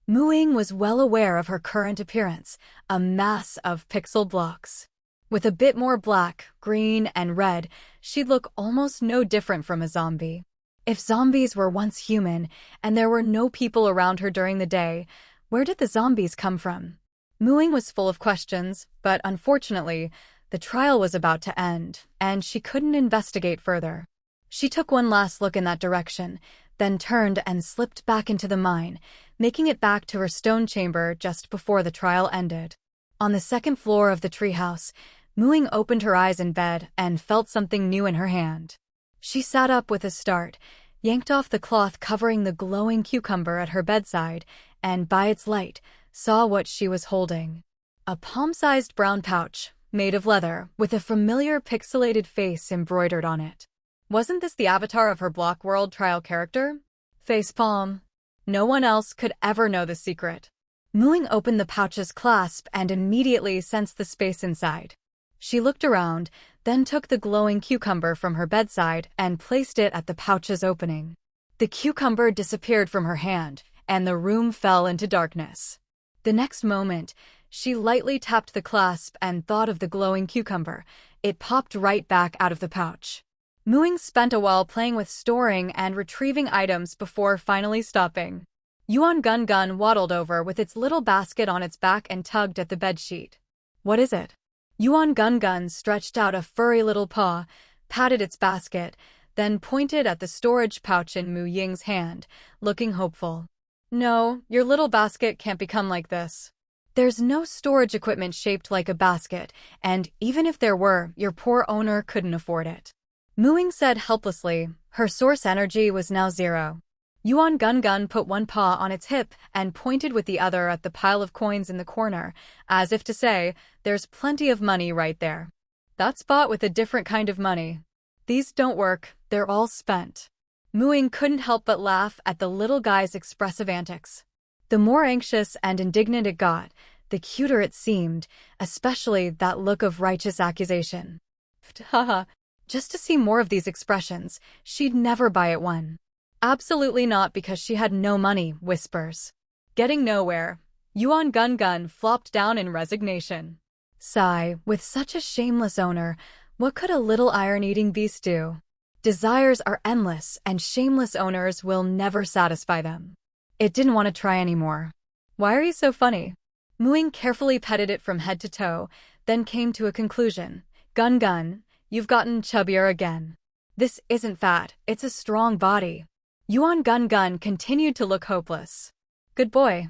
Ying was well aware of her current appearance, a mass of pixel blocks. With a bit more black, green, and red, she'd look almost no different from a zombie. If zombies were once human, and there were no people around her during the day, where did the zombies come from? Ying was full of questions, but unfortunately, the trial was about to end, and she couldn't investigate further. She took one last look in that direction, then turned and slipped back into the mine, making it back to her stone chamber just before the trial ended. On the second floor of the treehouse, Ying opened her eyes in bed and felt something new in her hand. She sat up with a start, yanked off the cloth covering the glowing cucumber at her bedside, and by its light, saw what she was holding. A palm-sized brown pouch, made of leather, with a familiar pixelated face embroidered on it. Wasn't this the avatar of her Block World trial character? Facepalm. No one else could ever know the secret. Ying opened the pouch's clasp and immediately sensed the space inside. She looked around, then took the glowing cucumber from her bedside and placed it at the pouch's opening. The cucumber disappeared from her hand, and the room fell into darkness. The next moment, she lightly tapped the clasp and thought of the glowing cucumber. It popped right back out of the pouch. Ying spent a while playing with storing and retrieving items before finally stopping. Yuan Gun waddled over with its little basket on its back and tugged at the bedsheet. What is it? Yuan Gun stretched out a furry little paw, patted its basket, then pointed at the storage pouch in Ying's hand, looking hopeful. No, your little basket can't become like this. There's no storage equipment shaped like a basket, and even if there were, your poor owner couldn't afford it. Ying said helplessly. Her source energy was now 0. Yuan Gun put one paw on its hip and pointed with the other at the pile of coins in the corner, as if to say, there's plenty of money right there. That's bought with a different kind of money. These don't work, they're all spent. Ying couldn't help but laugh at the little guy's expressive antics. The more anxious and indignant it got, the cuter it seemed, especially that look of righteous accusation. Haha, just to see more of these expressions, she'd never buy it one. Absolutely not, because she had no money, whispers. Getting nowhere, Yuan Gun flopped down in resignation. Sigh, with such a shameless owner, what could a little iron-eating beast do? Desires are endless, and shameless owners will never satisfy them. It didn't want to try anymore. Why are you so funny? Ying carefully petted it from head to toe, then came to a conclusion. Gun, you've gotten chubbier again. This isn't fat, it's a strong body. Yuan Gun continued to look hopeless. Good boy.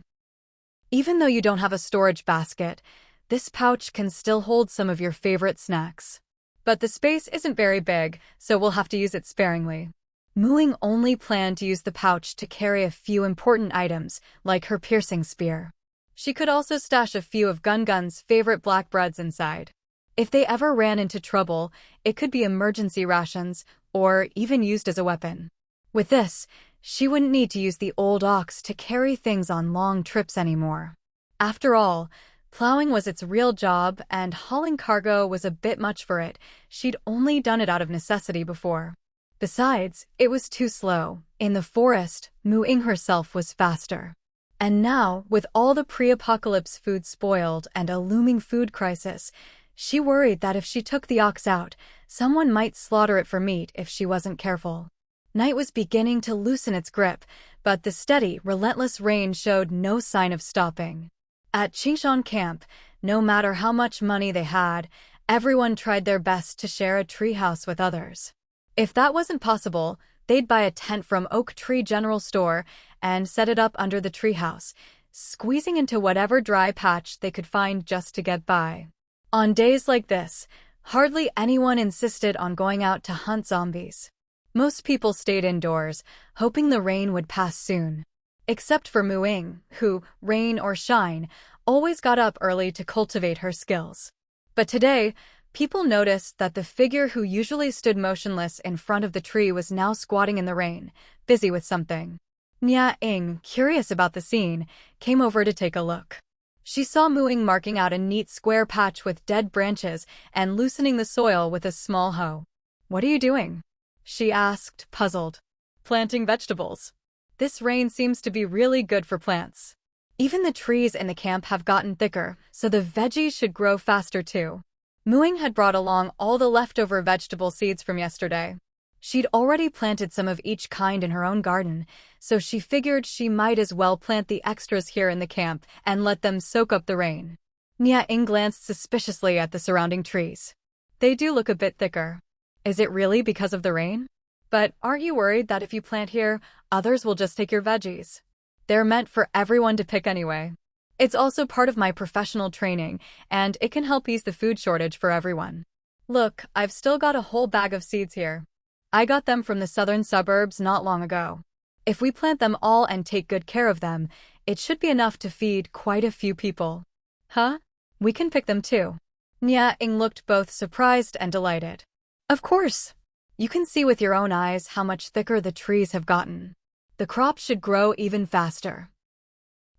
Even though you don't have a storage basket, this pouch can still hold some of your favorite snacks. But the space isn't very big, so we'll have to use it sparingly. Ying only planned to use the pouch to carry a few important items, like her piercing spear. She could also stash a few of Gun's favorite black breads inside. If they ever ran into trouble, it could be emergency rations, or even used as a weapon. With this, she wouldn't need to use the old ox to carry things on long trips anymore. After all, plowing was its real job, and hauling cargo was a bit much for it. She'd only done it out of necessity before. Besides, it was too slow. In the forest, Ying herself was faster. And now, with all the pre-apocalypse food spoiled and a looming food crisis, she worried that if she took the ox out, someone might slaughter it for meat if she wasn't careful. Night was beginning to loosen its grip, but the steady, relentless rain showed no sign of stopping. At Qingshan Camp, no matter how much money they had, everyone tried their best to share a treehouse with others. If that wasn't possible, they'd buy a tent from Oak Tree General Store and set it up under the treehouse, squeezing into whatever dry patch they could find just to get by. On days like this, hardly anyone insisted on going out to hunt zombies. Most people stayed indoors, hoping the rain would pass soon. Except for Ying, who, rain or shine, always got up early to cultivate her skills. But today, people noticed that the figure who usually stood motionless in front of the tree was now squatting in the rain, busy with something. Ying, curious about the scene, came over to take a look. She saw Ying marking out a neat square patch with dead branches and loosening the soil with a small hoe. What are you doing? She asked, puzzled. Planting vegetables. This rain seems to be really good for plants. Even the trees in the camp have gotten thicker, so the veggies should grow faster too. Muing had brought along all the leftover vegetable seeds from yesterday. She'd already planted some of each kind in her own garden, so she figured she might as well plant the extras here in the camp and let them soak up the rain. Ying glanced suspiciously at the surrounding trees. They do look a bit thicker. Is it really because of the rain? But aren't you worried that if you plant here, others will just take your veggies? They're meant for everyone to pick anyway. It's also part of my professional training, and it can help ease the food shortage for everyone. Look, I've still got a whole bag of seeds here. I got them from the southern suburbs not long ago. If we plant them all and take good care of them, it should be enough to feed quite a few people. Huh? We can pick them too. Ying looked both surprised and delighted. Of course. You can see with your own eyes how much thicker the trees have gotten. The crops should grow even faster.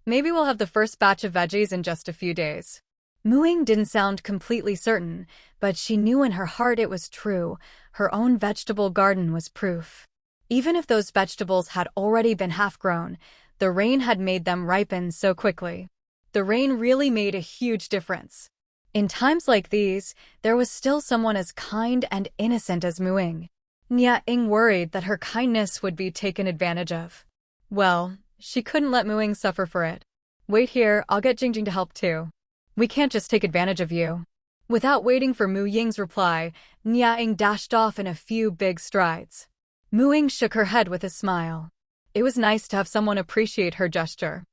Maybe we'll have the first batch of veggies in just a few days. Muing didn't sound completely certain, but she knew in her heart it was true. Her own vegetable garden was proof. Even if those vegetables had already been half-grown, the rain had made them ripen so quickly. The rain really made a huge difference. In times like these, there was still someone as kind and innocent as Muing. Ying worried that her kindness would be taken advantage of. Well, she couldn't let Muing suffer for it. Wait here, I'll get Jing to help too. We can't just take advantage of you. Without waiting for Mu Ying's reply, Ying dashed off in a few big strides. Muing shook her head with a smile. It was nice to have someone appreciate her gesture.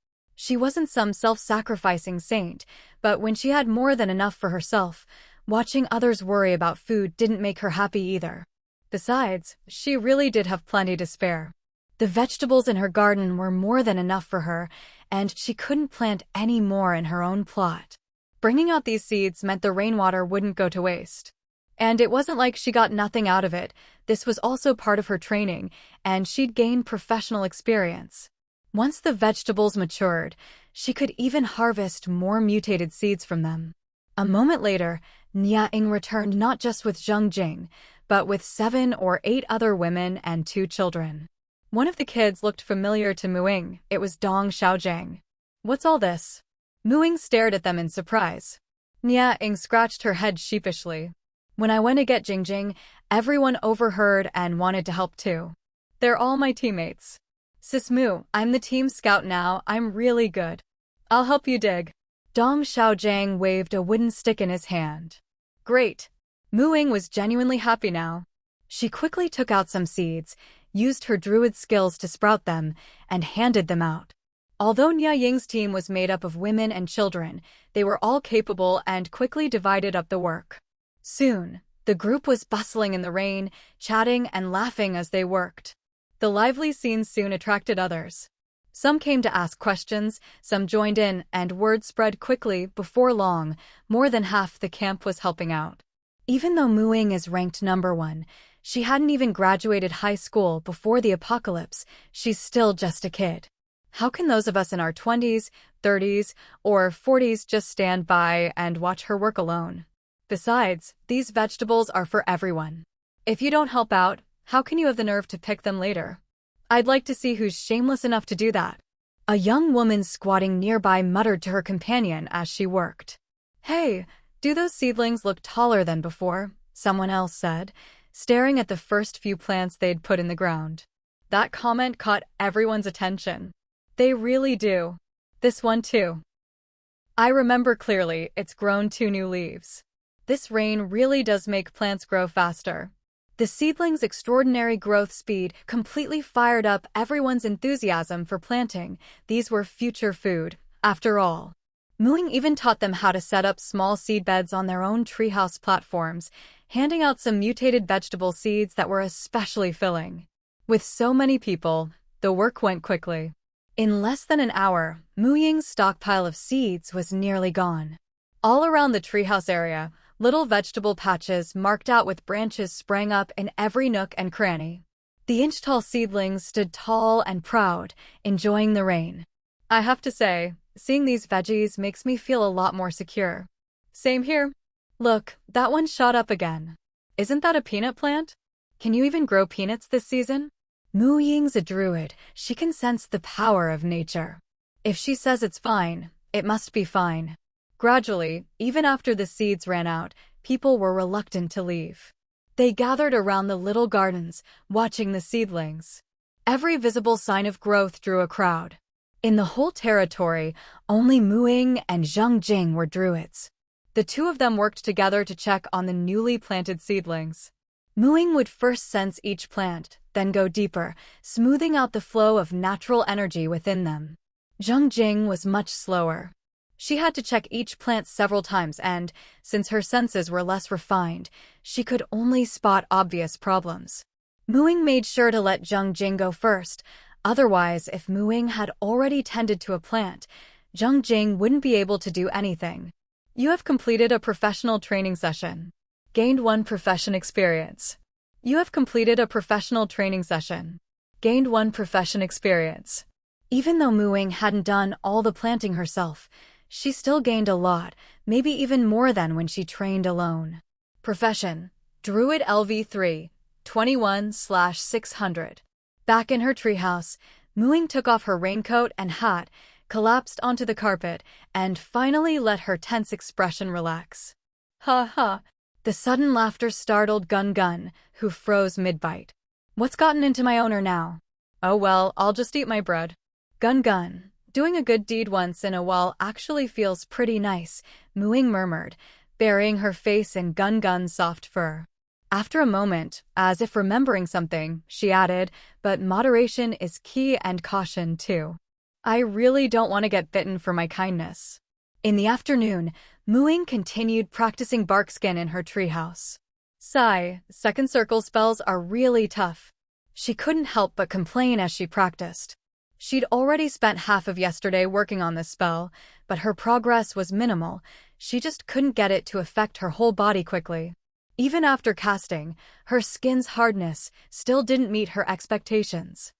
She wasn't some self-sacrificing saint, but when she had more than enough for herself, watching others worry about food didn't make her happy either. Besides, she really did have plenty to spare. The vegetables in her garden were more than enough for her, and she couldn't plant any more in her own plot. Bringing out these seeds meant the rainwater wouldn't go to waste. And it wasn't like she got nothing out of it. This was also part of her training, and she'd gained professional experience. Once the vegetables matured, she could even harvest more mutated seeds from them. A moment later, Ying returned not just with Zheng Jing, but with 7 or 8 other women and 2 children. One of the kids looked familiar to Muing. It was Dong Xiaojiang. What's all this? Muing stared at them in surprise. Ying scratched her head sheepishly. When I went to get Jingjing, everyone overheard and wanted to help too. They're all my teammates. Sis Mu, I'm the team scout now. I'm really good. I'll help you dig. Dong Xiaojiang waved a wooden stick in his hand. Great. Muing was genuinely happy now. She quickly took out some seeds, used her druid skills to sprout them, and handed them out. Although Ying's team was made up of women and children, they were all capable and quickly divided up the work. Soon, the group was bustling in the rain, chatting and laughing as they worked. The lively scene soon attracted others. Some came to ask questions, some joined in, and word spread quickly. Before long, more than half the camp was helping out. Even though Muing is ranked number 1, she hadn't even graduated high school before the apocalypse. She's still just a kid. How can those of us in our 20s, 30s, or 40s just stand by and watch her work alone? Besides, these vegetables are for everyone. If you don't help out, how can you have the nerve to pick them later? I'd like to see who's shameless enough to do that. A young woman squatting nearby muttered to her companion as she worked. Hey, do those seedlings look taller than before? Someone else said, staring at the first few plants they'd put in the ground. That comment caught everyone's attention. They really do. This one too. I remember clearly, it's grown 2 new leaves. This rain really does make plants grow faster. The seedlings' extraordinary growth speed completely fired up everyone's enthusiasm for planting. These were future food, after all. Muing even taught them how to set up small seed beds on their own treehouse platforms, handing out some mutated vegetable seeds that were especially filling. With so many people, the work went quickly. In less than an hour, Muying's stockpile of seeds was nearly gone. All around the treehouse area, little vegetable patches marked out with branches sprang up in every nook and cranny. The inch-tall seedlings stood tall and proud, enjoying the rain. I have to say, seeing these veggies makes me feel a lot more secure. Same here. Look, that one shot up again. Isn't that a peanut plant? Can you even grow peanuts this season? Mu Ying's a druid. She can sense the power of nature. If she says it's fine, it must be fine. Gradually, even after the seeds ran out, people were reluctant to leave. They gathered around the little gardens, watching the seedlings. Every visible sign of growth drew a crowd. In the whole territory, only Mu Ying and Zheng Jing were druids. The two of them worked together to check on the newly planted seedlings. Mu Ying would first sense each plant, then go deeper, smoothing out the flow of natural energy within them. Zheng Jing was much slower. She had to check each plant several times and, since her senses were less refined, she could only spot obvious problems. Mu Ying made sure to let Zheng Jing go first. Otherwise, if Mu Ying had already tended to a plant, Zheng Jing wouldn't be able to do anything. You have completed a professional training session. Gained 1 profession experience. You have completed a professional training session. Gained 1 profession experience. Even though Mu Ying hadn't done all the planting herself, she still gained a lot, maybe even more than when she trained alone. Profession: Druid LV3, 21/600. Back in her treehouse, Mu Ying took off her raincoat and hat, collapsed onto the carpet, and finally let her tense expression relax. Ha ha! The sudden laughter startled Gun Gun, who froze mid-bite. What's gotten into my owner now? Oh well, I'll just eat my bread. Gun Gun. Doing a good deed once in a while actually feels pretty nice, Mu Ying murmured, burying her face in Gun Gun's soft fur. After a moment, as if remembering something, she added, but moderation is key and caution too. I really don't want to get bitten for my kindness. In the afternoon, Mu Ying continued practicing barkskin in her treehouse. Sigh, second circle spells are really tough. She couldn't help but complain as she practiced. She'd already spent half of yesterday working on this spell, but her progress was minimal. She just couldn't get it to affect her whole body quickly. Even after casting, her skin's hardness still didn't meet her expectations.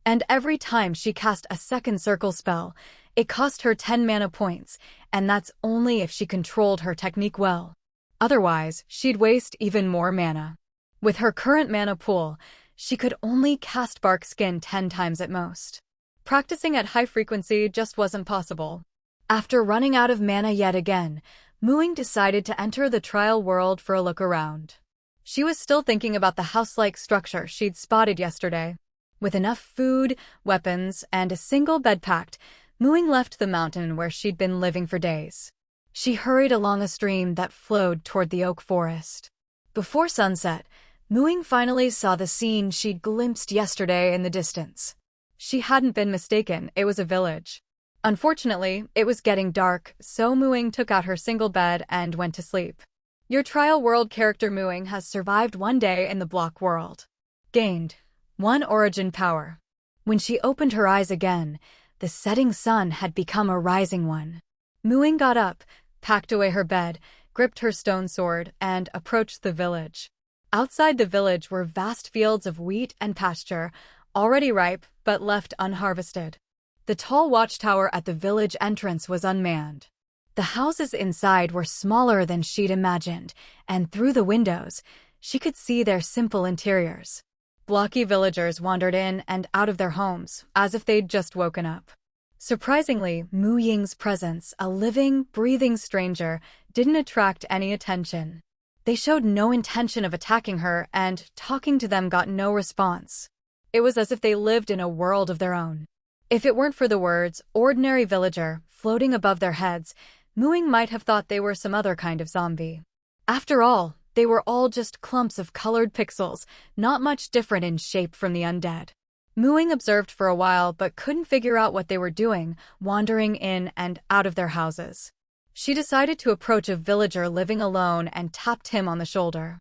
And every time she cast a second circle spell, it cost her 10 mana points, and that's only if she controlled her technique well. Otherwise, she'd waste even more mana. With her current mana pool, she could only cast Barkskin 10 times at most. Practicing at high frequency just wasn't possible. After running out of mana yet again, Mu Ying decided to enter the trial world for a look around. She was still thinking about the house-like structure she'd spotted yesterday. With enough food, weapons, and a single bed packed, Mu Ying left the mountain where she'd been living for days. She hurried along a stream that flowed toward the oak forest. Before sunset, Mu Ying finally saw the scene she'd glimpsed yesterday in the distance. She hadn't been mistaken, it was a village. Unfortunately, it was getting dark, so Mu Ying took out her single bed and went to sleep. Your trial world character Mu Ying has survived 1 day in the block world. Gained 1 origin power. When she opened her eyes again, the setting sun had become a rising one. Mu Ying got up, packed away her bed, gripped her stone sword, and approached the village. Outside the village were vast fields of wheat and pasture, already ripe but left unharvested. The tall watchtower at the village entrance was unmanned. The houses inside were smaller than she'd imagined, and through the windows, she could see their simple interiors. Blocky villagers wandered in and out of their homes, as if they'd just woken up. Surprisingly, Mu Ying's presence, a living, breathing stranger, didn't attract any attention. They showed no intention of attacking her, and talking to them got no response. It was as if they lived in a world of their own. If it weren't for the words, ordinary villager, floating above their heads, Mu Ying might have thought they were some other kind of zombie. After all, they were all just clumps of colored pixels, not much different in shape from the undead. Mu Ying observed for a while but couldn't figure out what they were doing, wandering in and out of their houses. She decided to approach a villager living alone and tapped him on the shoulder.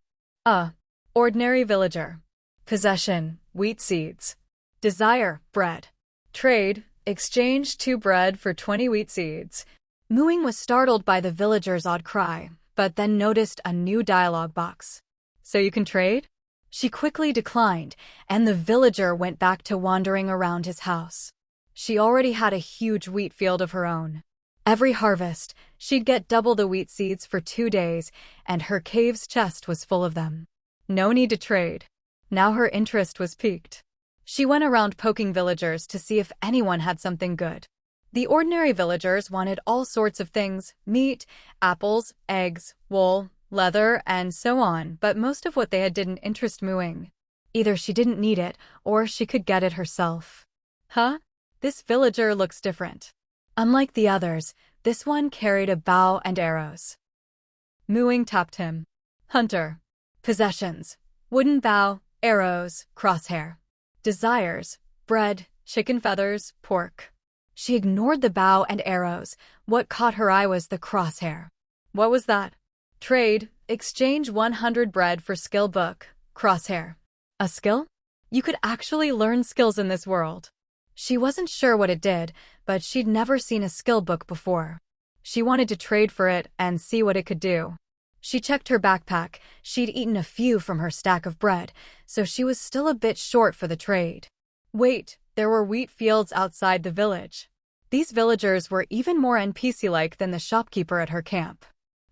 Ordinary villager. Possession, wheat seeds. Desire, bread. Trade, exchange 2 bread for 20 wheat seeds. Mu Ying was startled by the villager's odd cry, but then noticed a new dialogue box. So you can trade? She quickly declined, and the villager went back to wandering around his house. She already had a huge wheat field of her own. Every harvest, she'd get double the wheat seeds for 2 days, and her cave's chest was full of them. No need to trade. Now her interest was piqued. She went around poking villagers to see if anyone had something good. The ordinary villagers wanted all sorts of things: meat, apples, eggs, wool, leather, and so on, but most of what they had didn't interest Muing. Either she didn't need it, or she could get it herself. Huh? This villager looks different. Unlike the others, this one carried a bow and arrows. Muing tapped him. Hunter. Possessions: wooden bow, arrows, crosshair. Desires: bread, chicken feathers, pork. She ignored the bow and arrows. What caught her eye was the crosshair. What was that? Trade: exchange 100 bread for skill book, crosshair. A skill? You could actually learn skills in this world. She wasn't sure what it did, but she'd never seen a skill book before. She wanted to trade for it and see what it could do. She checked her backpack. She'd eaten a few from her stack of bread, so she was still a bit short for the trade. Wait, there were wheat fields outside the village. These villagers were even more NPC-like than the shopkeeper at her camp.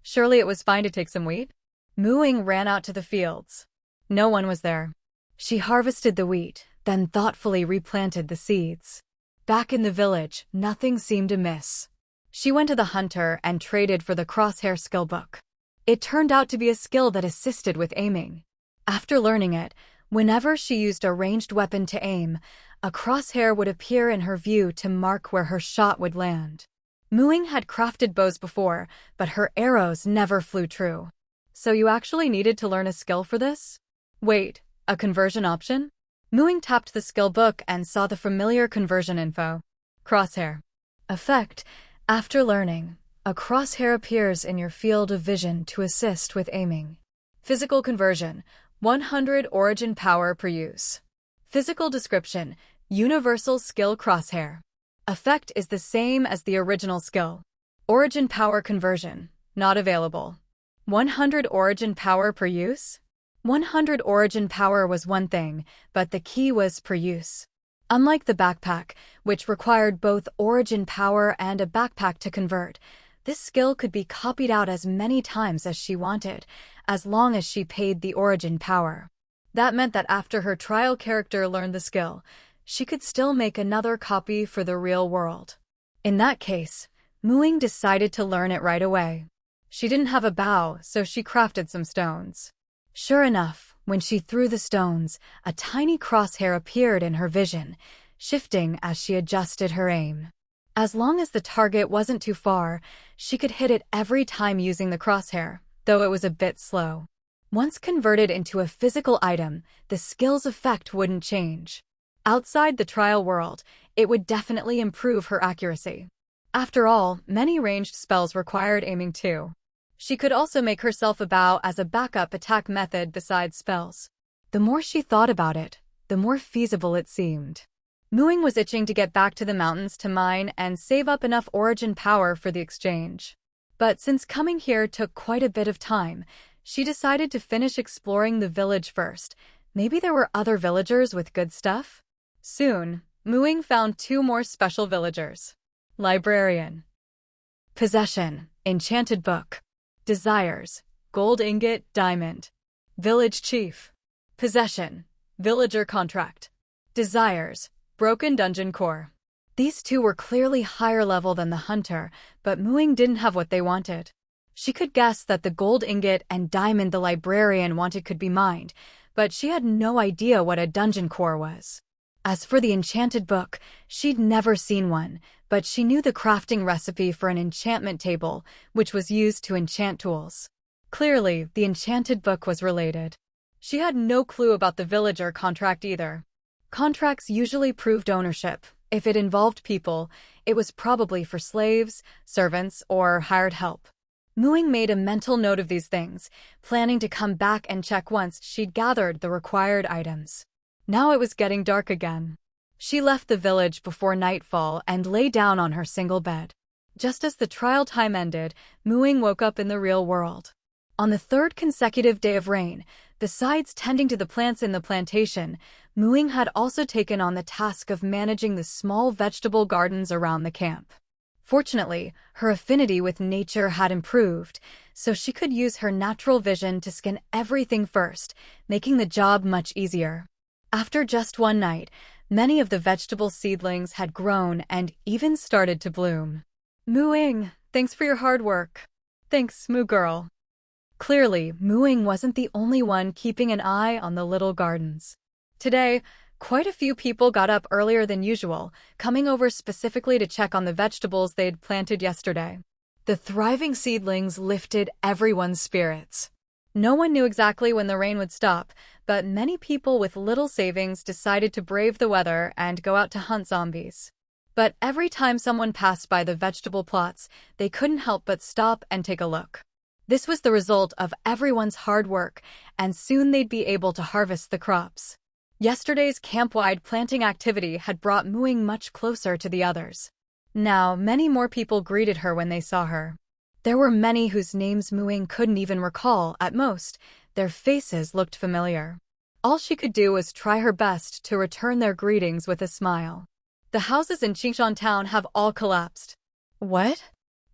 Surely it was fine to take some wheat? Muing ran out to the fields. No one was there. She harvested the wheat, then thoughtfully replanted the seeds. Back in the village, nothing seemed amiss. She went to the hunter and traded for the crosshair skill book. It turned out to be a skill that assisted with aiming. After learning it, whenever she used a ranged weapon to aim, a crosshair would appear in her view to mark where her shot would land. Muing had crafted bows before, but her arrows never flew true. So you actually needed to learn a skill for this? Wait, a conversion option? Muing tapped the skill book and saw the familiar conversion info. Crosshair. Effect: after learning, a crosshair appears in your field of vision to assist with aiming. Physical conversion: 100 origin power per use. Physical description: universal skill crosshair. Effect is the same as the original skill. Origin power conversion: not available. 100 origin power per use? 100 origin power was one thing, but the key was per use. Unlike the backpack, which required both origin power and a backpack to convert, this skill could be copied out as many times as she wanted, as long as she paid the origin power. That meant that after her trial character learned the skill, she could still make another copy for the real world. In that case, Muing decided to learn it right away. She didn't have a bow, so she crafted some stones. Sure enough, when she threw the stones, a tiny crosshair appeared in her vision, shifting as she adjusted her aim. As long as the target wasn't too far, she could hit it every time using the crosshair, though it was a bit slow. Once converted into a physical item, the skill's effect wouldn't change. Outside the trial world, it would definitely improve her accuracy. After all, many ranged spells required aiming too. She could also make herself a bow as a backup attack method besides spells. The more she thought about it, the more feasible it seemed. Muing was itching to get back to the mountains to mine and save up enough origin power for the exchange. But since coming here took quite a bit of time, she decided to finish exploring the village first. Maybe there were other villagers with good stuff? Soon, Muing found 2 more special villagers. Librarian. Possession: enchanted book. Desires: gold ingot, diamond. Village chief. Possession: villager contract. Desires: broken dungeon core. These 2 were clearly higher level than the hunter, but Muing didn't have what they wanted. She could guess that the gold ingot and diamond the librarian wanted could be mined, but she had no idea what a dungeon core was. As for the enchanted book, she'd never seen one, but she knew the crafting recipe for an enchantment table, which was used to enchant tools. Clearly, the enchanted book was related. She had no clue about the villager contract either. Contracts usually proved ownership. If it involved people, it was probably for slaves, servants, or hired help. Muing made a mental note of these things, planning to come back and check once she'd gathered the required items. Now it was getting dark again. She left the village before nightfall and lay down on her single bed. Just as the trial time ended, Muing woke up in the real world. On the 3rd consecutive day of rain, besides tending to the plants in the plantation, Muing had also taken on the task of managing the small vegetable gardens around the camp. Fortunately, her affinity with nature had improved, so she could use her natural vision to scan everything first, making the job much easier. After just one night, many of the vegetable seedlings had grown and even started to bloom. Ying, thanks for your hard work. Thanks, Moo Girl. Clearly, Ying wasn't the only one keeping an eye on the little gardens. Today, quite a few people got up earlier than usual, coming over specifically to check on the vegetables they'd planted yesterday. The thriving seedlings lifted everyone's spirits. No one knew exactly when the rain would stop, but many people with little savings decided to brave the weather and go out to hunt zombies. But every time someone passed by the vegetable plots, they couldn't help but stop and take a look. This was the result of everyone's hard work, and soon they'd be able to harvest the crops. Yesterday's camp-wide planting activity had brought Ying much closer to the others. Now, many more people greeted her when they saw her. There were many whose names Ying couldn't even recall. At most, their faces looked familiar. All she could do was try her best to return their greetings with a smile. The houses in Qingshan town have all collapsed. What?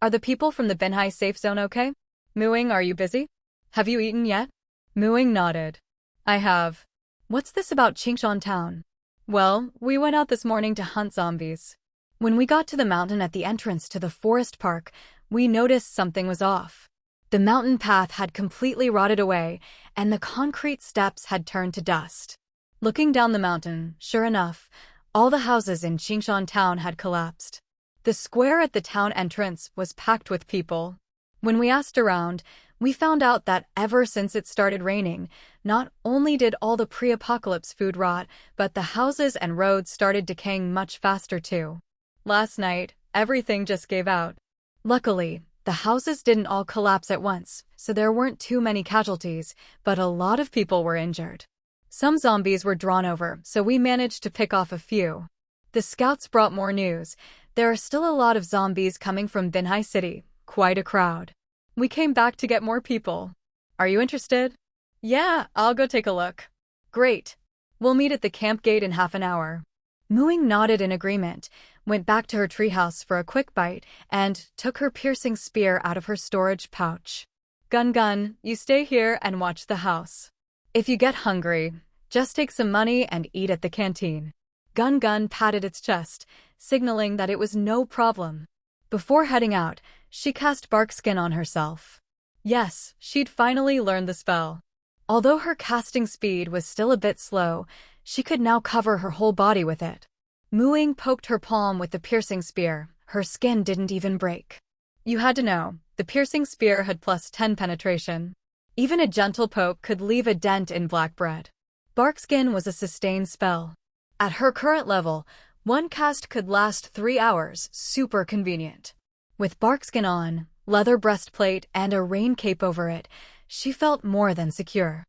Are the people from the Binhai safe zone okay? Ying, are you busy? Have you eaten yet? Ying nodded. I have. What's this about Qingshan town? Well, we went out this morning to hunt zombies. When we got to the mountain at the entrance to the forest park, we noticed something was off. The mountain path had completely rotted away, and the concrete steps had turned to dust. Looking down the mountain, sure enough, all the houses in Qingshan town had collapsed. The square at the town entrance was packed with people. When we asked around, we found out that ever since it started raining, not only did all the pre-apocalypse food rot, but the houses and roads started decaying much faster too. Last night, everything just gave out. Luckily, the houses didn't all collapse at once, so there weren't too many casualties, but a lot of people were injured. Some zombies were drawn over, so we managed to pick off a few. The scouts brought more news. There are still a lot of zombies coming from Binhai City, quite a crowd. We came back to get more people. Are you interested? Yeah, I'll go take a look. Great. We'll meet at the camp gate in half an hour. Ying nodded in agreement, went back to her treehouse for a quick bite, and took her piercing spear out of her storage pouch. Gun, you stay here and watch the house. If you get hungry, just take some money and eat at the canteen. Gun patted its chest, signaling that it was no problem. Before heading out, she cast Barkskin on herself. Yes, she'd finally learned the spell. Although her casting speed was still a bit slow, she could now cover her whole body with it. Ying poked her palm with the piercing spear. Her skin didn't even break. You had to know, the piercing spear had +10 penetration. Even a gentle poke could leave a dent in black bread. Barkskin was a sustained spell. At her current level, one cast could last 3 hours, super convenient. With Barkskin on, leather breastplate, and a rain cape over it, she felt more than secure.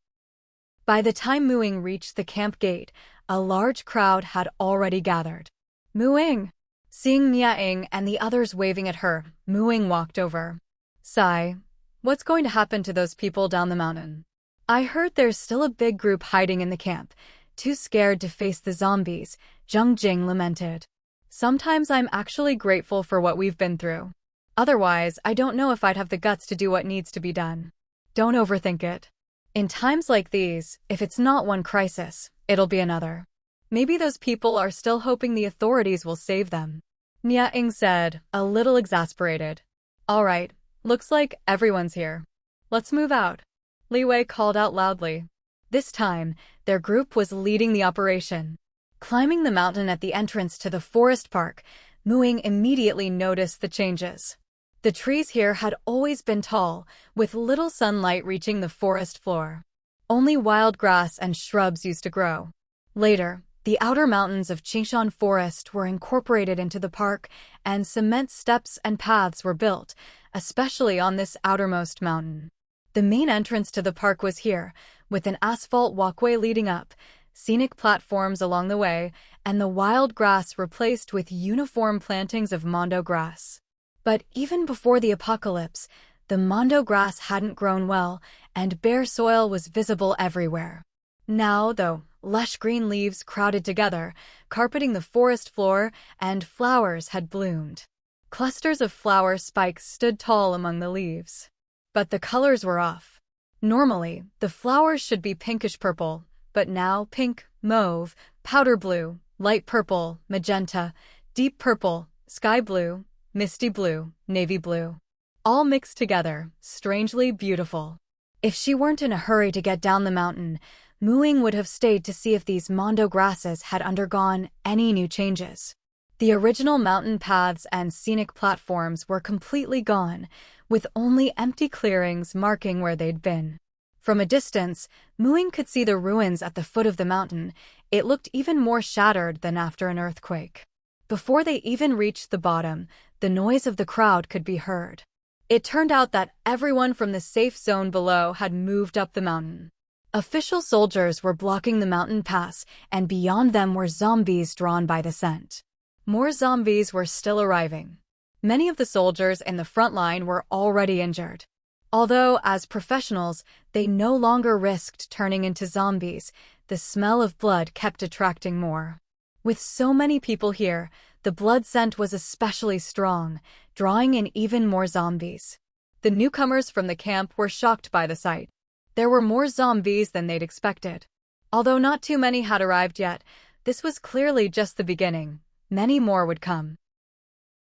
By the time Ying reached the camp gate, a large crowd had already gathered. Ying! Seeing Ying and the others waving at her, Ying walked over. Sigh. What's going to happen to those people down the mountain? I heard there's still a big group hiding in the camp, too scared to face the zombies, Zheng Jing lamented. Sometimes I'm actually grateful for what we've been through. Otherwise, I don't know if I'd have the guts to do what needs to be done. Don't overthink it. In times like these, if it's not one crisis, it'll be another. Maybe those people are still hoping the authorities will save them. Ying said, a little exasperated. All right, looks like everyone's here. Let's move out. Li Wei called out loudly. This time, their group was leading the operation. Climbing the mountain at the entrance to the forest park, Ying immediately noticed the changes. The trees here had always been tall, with little sunlight reaching the forest floor. Only wild grass and shrubs used to grow. Later, the outer mountains of Qingshan Forest were incorporated into the park, and cement steps and paths were built, especially on this outermost mountain. The main entrance to the park was here, with an asphalt walkway leading up, scenic platforms along the way, and the wild grass replaced with uniform plantings of mondo grass. But even before the apocalypse, the mondo grass hadn't grown well, and bare soil was visible everywhere. Now, though, lush green leaves crowded together, carpeting the forest floor, and flowers had bloomed. Clusters of flower spikes stood tall among the leaves. But the colors were off. Normally, the flowers should be pinkish-purple, but now pink, mauve, powder blue, light purple, magenta, deep purple, sky blue, misty blue, navy blue. All mixed together, strangely beautiful. If she weren't in a hurry to get down the mountain, Ying would have stayed to see if these mondo grasses had undergone any new changes. The original mountain paths and scenic platforms were completely gone, with only empty clearings marking where they'd been. From a distance, Ying could see the ruins at the foot of the mountain. It looked even more shattered than after an earthquake. Before they even reached the bottom, the noise of the crowd could be heard. It turned out that everyone from the safe zone below had moved up the mountain. Official soldiers were blocking the mountain pass, and beyond them were zombies drawn by the scent. More zombies were still arriving. Many of the soldiers in the front line were already injured. Although, as professionals, they no longer risked turning into zombies, the smell of blood kept attracting more. With so many people here, the blood scent was especially strong, drawing in even more zombies. The newcomers from the camp were shocked by the sight. There were more zombies than they'd expected. Although not too many had arrived yet, this was clearly just the beginning. Many more would come.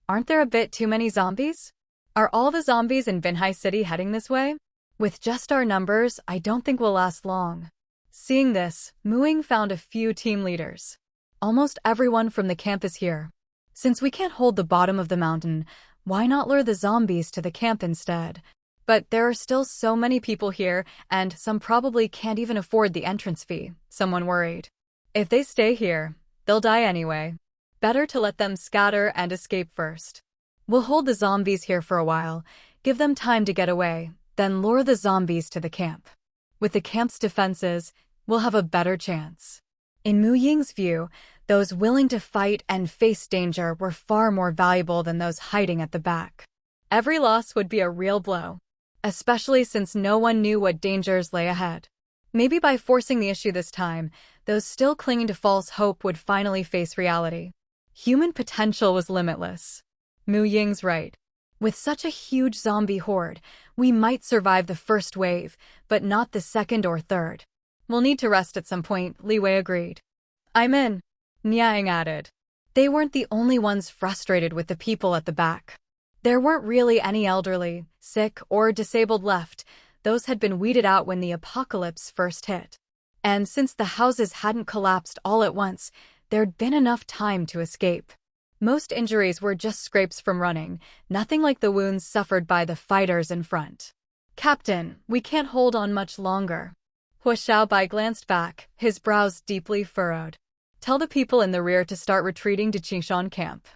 Aren't there a bit too many zombies? Are all the zombies in Binhai City heading this way? With just our numbers, I don't think we'll last long. Seeing this, Ying found a few team leaders. Almost everyone from the camp is here. Since we can't hold the bottom of the mountain, why not lure the zombies to the camp instead? But there are still so many people here, and some probably can't even afford the entrance fee, someone worried. If they stay here, they'll die anyway. Better to let them scatter and escape first. We'll hold the zombies here for a while, give them time to get away, then lure the zombies to the camp. With the camp's defenses, we'll have a better chance. In Ying's view, those willing to fight and face danger were far more valuable than those hiding at the back. Every loss would be a real blow, especially since no one knew what dangers lay ahead. Maybe by forcing the issue this time, those still clinging to false hope would finally face reality. Human potential was limitless. Ying's right. With such a huge zombie horde, we might survive the first wave, but not the second or third. We'll need to rest at some point, Li Wei agreed. I'm in, Ying added. They weren't the only ones frustrated with the people at the back. There weren't really any elderly, sick, or disabled left. Those had been weeded out when the apocalypse first hit. And since the houses hadn't collapsed all at once, there'd been enough time to escape. Most injuries were just scrapes from running, nothing like the wounds suffered by the fighters in front. Captain, we can't hold on much longer. Hua Xiaobai glanced back, his brows deeply furrowed. Tell the people in the rear to start retreating to Qingshan camp.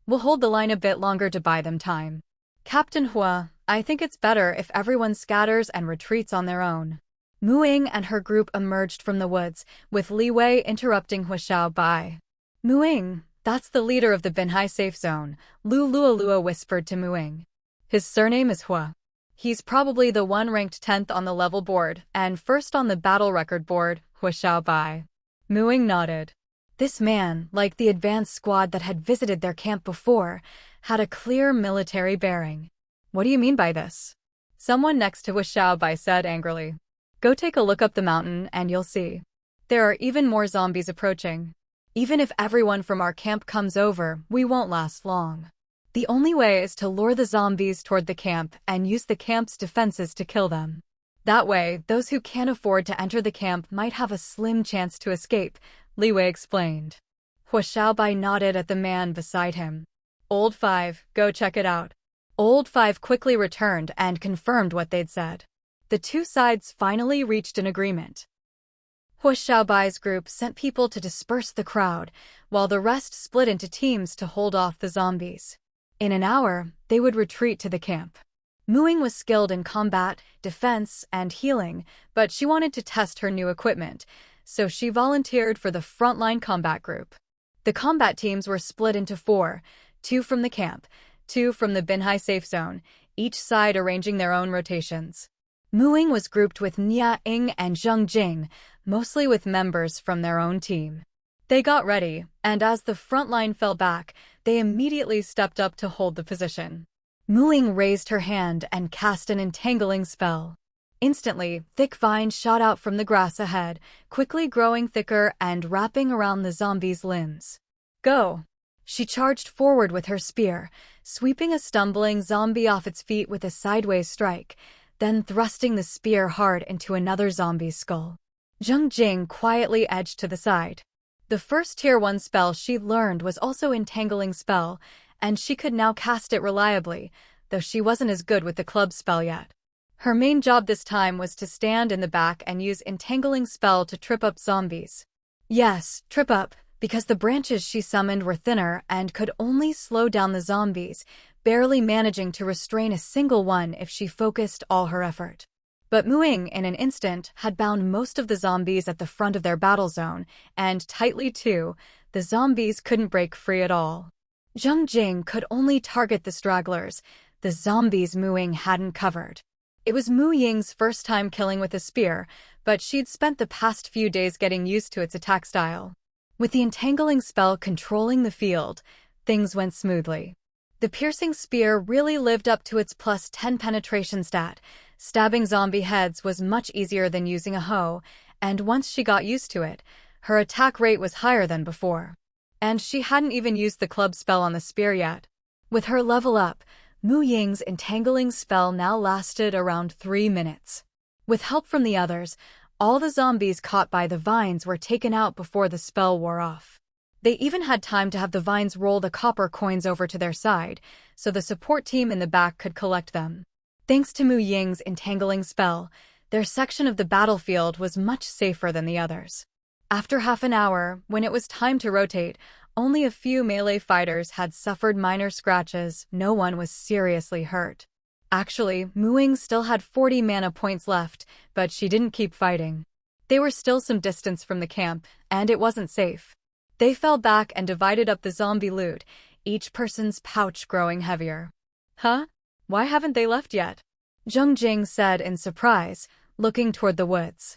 We'll hold the line a bit longer to buy them time. Captain Hua, I think it's better if everyone scatters and retreats on their own. Ying and her group emerged from the woods, with Li Wei interrupting Hua Xiaobai. Ying, that's the leader of the Binhai safe zone, Lu Lualua whispered to Ying. His surname is Hua. He's probably the one ranked 10th on the level board, and first on the battle record board, Hua Xiaobai. Ying nodded. This man, like the advance squad that had visited their camp before, had a clear military bearing. What do you mean by this? Someone next to Hua Xiaobai said angrily. Go take a look up the mountain and you'll see. There are even more zombies approaching. Even if everyone from our camp comes over, we won't last long. The only way is to lure the zombies toward the camp and use the camp's defenses to kill them. That way, those who can't afford to enter the camp might have a slim chance to escape, Li Wei explained. Hua Xiaobai nodded at the man beside him. Old Five, go check it out. Old Five quickly returned and confirmed what they'd said. The two sides finally reached an agreement. Hua Xiaobai's group sent people to disperse the crowd, while the rest split into teams to hold off the zombies. In an hour, they would retreat to the camp. Ying was skilled in combat, defense, and healing, but she wanted to test her new equipment, so she volunteered for the frontline combat group. The combat teams were split into 4, 2 from the camp, 2 from the Binhai safe zone, each side arranging their own rotations. Ying was grouped with Nia Ying and Zheng Jing, mostly with members from their own team. They got ready, and as the front line fell back, they immediately stepped up to hold the position. Mu Ying raised her hand and cast an entangling spell. Instantly, thick vines shot out from the grass ahead, quickly growing thicker and wrapping around the zombie's limbs. Go! She charged forward with her spear, sweeping a stumbling zombie off its feet with a sideways strike, then thrusting the spear hard into another zombie's skull. Zheng Jing quietly edged to the side. The first Tier 1 spell she learned was also Entangling Spell, and she could now cast it reliably, though she wasn't as good with the club spell yet. Her main job this time was to stand in the back and use Entangling Spell to trip up zombies. Yes, trip up, because the branches she summoned were thinner and could only slow down the zombies, barely managing to restrain a single one if she focused all her effort. But Mu Ying, in an instant, had bound most of the zombies at the front of their battle zone, and tightly too, the zombies couldn't break free at all. Zheng Jing could only target the stragglers, the zombies Mu Ying hadn't covered. It was Mu Ying's first time killing with a spear, but she'd spent the past few days getting used to its attack style. With the Entangling Spell controlling the field, things went smoothly. The piercing spear really lived up to its +10 penetration stat. Stabbing zombie heads was much easier than using a hoe, and once she got used to it, her attack rate was higher than before. And she hadn't even used the club spell on the spear yet. With her level up, Mu Ying's Entangling Spell now lasted around 3 minutes. With help from the others, all the zombies caught by the vines were taken out before the spell wore off. They even had time to have the vines roll the copper coins over to their side, so the support team in the back could collect them. Thanks to Mu Ying's Entangling Spell, their section of the battlefield was much safer than the others. After half an hour, when it was time to rotate, only a few melee fighters had suffered minor scratches. No one was seriously hurt. Actually, Mu Ying still had 40 mana points left, but she didn't keep fighting. They were still some distance from the camp, and it wasn't safe. They fell back and divided up the zombie loot, each person's pouch growing heavier. Huh? Why haven't they left yet? Zheng Jing said in surprise, looking toward the woods.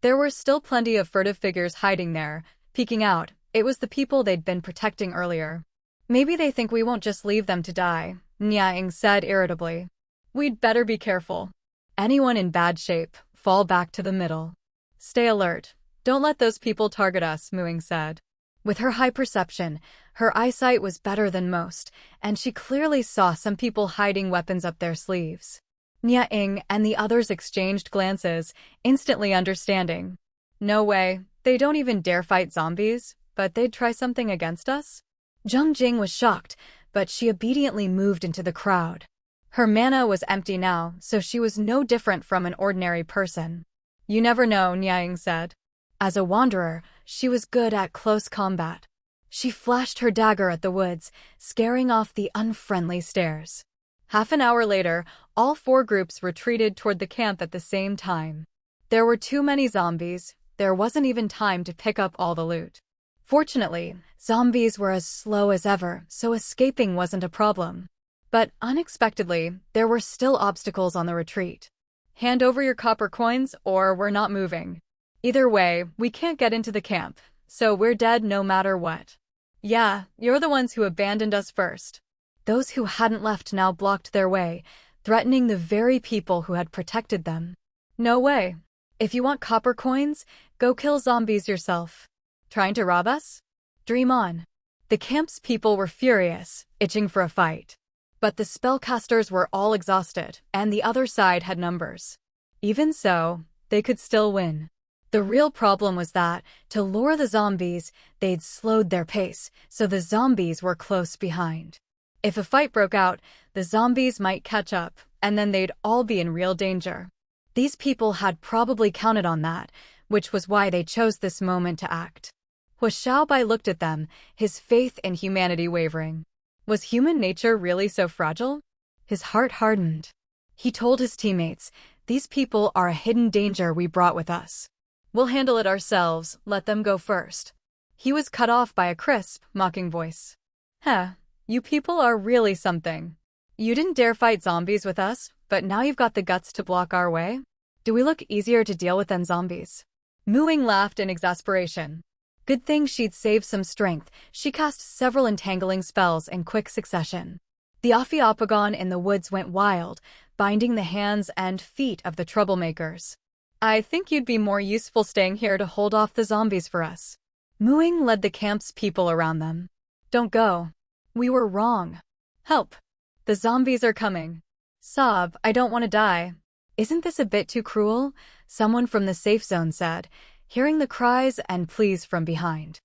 There were still plenty of furtive figures hiding there, peeking out. It was the people they'd been protecting earlier. Maybe they think we won't just leave them to die, Ying said irritably. We'd better be careful. Anyone in bad shape, fall back to the middle. Stay alert. Don't let those people target us, Mu Ying said. With her high perception, her eyesight was better than most, and she clearly saw some people hiding weapons up their sleeves. Ying and the others exchanged glances, instantly understanding. No way, they don't even dare fight zombies, but they'd try something against us? Zheng Jing was shocked, but she obediently moved into the crowd. Her mana was empty now, so she was no different from an ordinary person. You never know, Ying said. As a wanderer, she was good at close combat. She flashed her dagger at the woods, scaring off the unfriendly stares. Half an hour later, all 4 groups retreated toward the camp at the same time. There were too many zombies. There wasn't even time to pick up all the loot. Fortunately, zombies were as slow as ever, so escaping wasn't a problem. But unexpectedly, there were still obstacles on the retreat. Hand over your copper coins, or we're not moving. Either way, we can't get into the camp, so we're dead no matter what. Yeah, you're the ones who abandoned us first. Those who hadn't left now blocked their way, threatening the very people who had protected them. No way. If you want copper coins, go kill zombies yourself. Trying to rob us? Dream on. The camp's people were furious, itching for a fight. But the spellcasters were all exhausted, and the other side had numbers. Even so, they could still win. The real problem was that, to lure the zombies, they'd slowed their pace, so the zombies were close behind. If a fight broke out, the zombies might catch up, and then they'd all be in real danger. These people had probably counted on that, which was why they chose this moment to act. Hua Xiaobai looked at them, his faith in humanity wavering. Was human nature really so fragile? His heart hardened. He told his teammates, "These people are a hidden danger we brought with us. We'll handle it ourselves, let them go first." He was cut off by a crisp, mocking voice. You people are really something. You didn't dare fight zombies with us, but now you've got the guts to block our way? Do we look easier to deal with than zombies? Mu Ying laughed in exasperation. Good thing she'd saved some strength. She cast several entangling spells in quick succession. The Ophiophagon in the woods went wild, binding the hands and feet of the troublemakers. I think you'd be more useful staying here to hold off the zombies for us. Mooing led the camp's people around them. Don't go. We were wrong. Help. The zombies are coming. Sob, I don't want to die. Isn't this a bit too cruel? Someone from the safe zone said, hearing the cries and pleas from behind.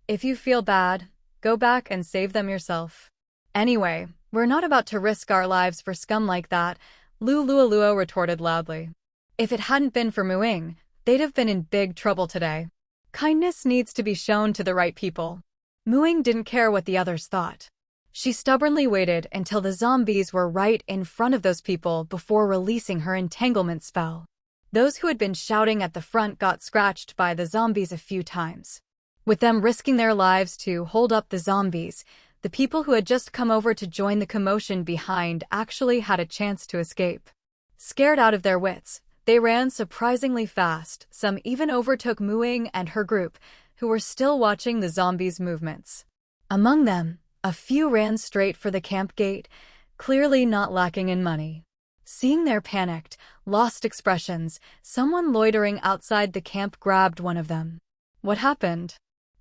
If you feel bad, go back and save them yourself. Anyway, we're not about to risk our lives for scum like that, Lulualuo retorted loudly. If it hadn't been for Mooing, they'd have been in big trouble today. Kindness needs to be shown to the right people. Mooing didn't care what the others thought. She stubbornly waited until the zombies were right in front of those people before releasing her entanglement spell. Those who had been shouting at the front got scratched by the zombies a few times. With them risking their lives to hold up the zombies, the people who had just come over to join the commotion behind actually had a chance to escape. Scared out of their wits, they ran surprisingly fast. Some even overtook Mooing and her group, who were still watching the zombies' movements. Among them, a few ran straight for the camp gate, clearly not lacking in money. Seeing their panicked, lost expressions, someone loitering outside the camp grabbed one of them. What happened?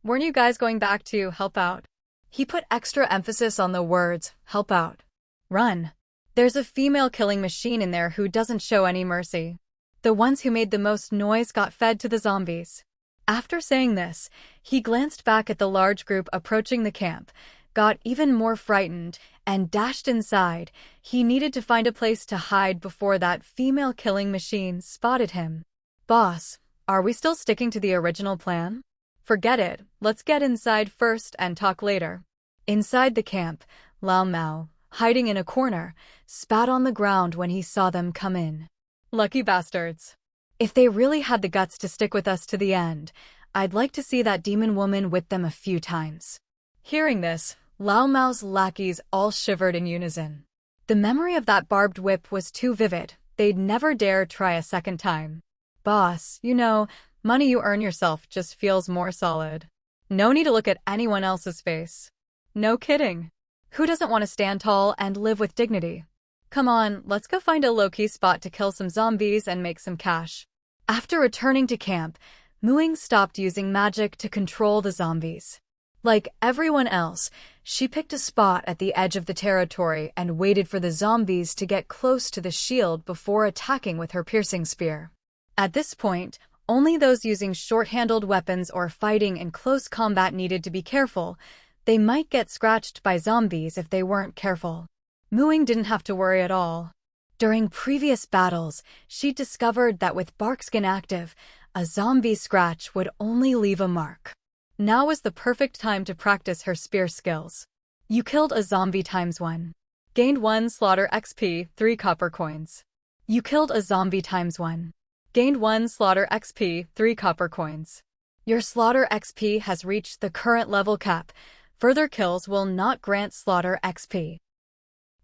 Weren't you guys going back to help out? He put extra emphasis on the words, help out. Run. There's a female killing machine in there who doesn't show any mercy. The ones who made the most noise got fed to the zombies. After saying this, he glanced back at the large group approaching the camp, got even more frightened, and dashed inside. He needed to find a place to hide before that female killing machine spotted him. Boss, are we still sticking to the original plan? Forget it, let's get inside first and talk later. Inside the camp, Lao Mao, hiding in a corner, spat on the ground when he saw them come in. Lucky bastards. If they really had the guts to stick with us to the end, I'd like to see that demon woman whip them a few times. Hearing this, Lao Mao's lackeys all shivered in unison. The memory of that barbed whip was too vivid, they'd never dare try a second time. Boss, you know, money you earn yourself just feels more solid. No need to look at anyone else's face. No kidding. Who doesn't want to stand tall and live with dignity? Come on, let's go find a low-key spot to kill some zombies and make some cash. After returning to camp, Mooing stopped using magic to control the zombies. Like everyone else, she picked a spot at the edge of the territory and waited for the zombies to get close to the shield before attacking with her piercing spear. At this point, only those using short-handled weapons or fighting in close combat needed to be careful. They might get scratched by zombies if they weren't careful. Mooing didn't have to worry at all. During previous battles, she discovered that with Barkskin active, a zombie scratch would only leave a mark. Now was the perfect time to practice her spear skills. You killed a zombie ×1. Gained 1 slaughter XP, 3 copper coins. You killed a zombie ×1. Gained 1 slaughter XP, 3 copper coins. Your slaughter XP has reached the current level cap. Further kills will not grant slaughter XP.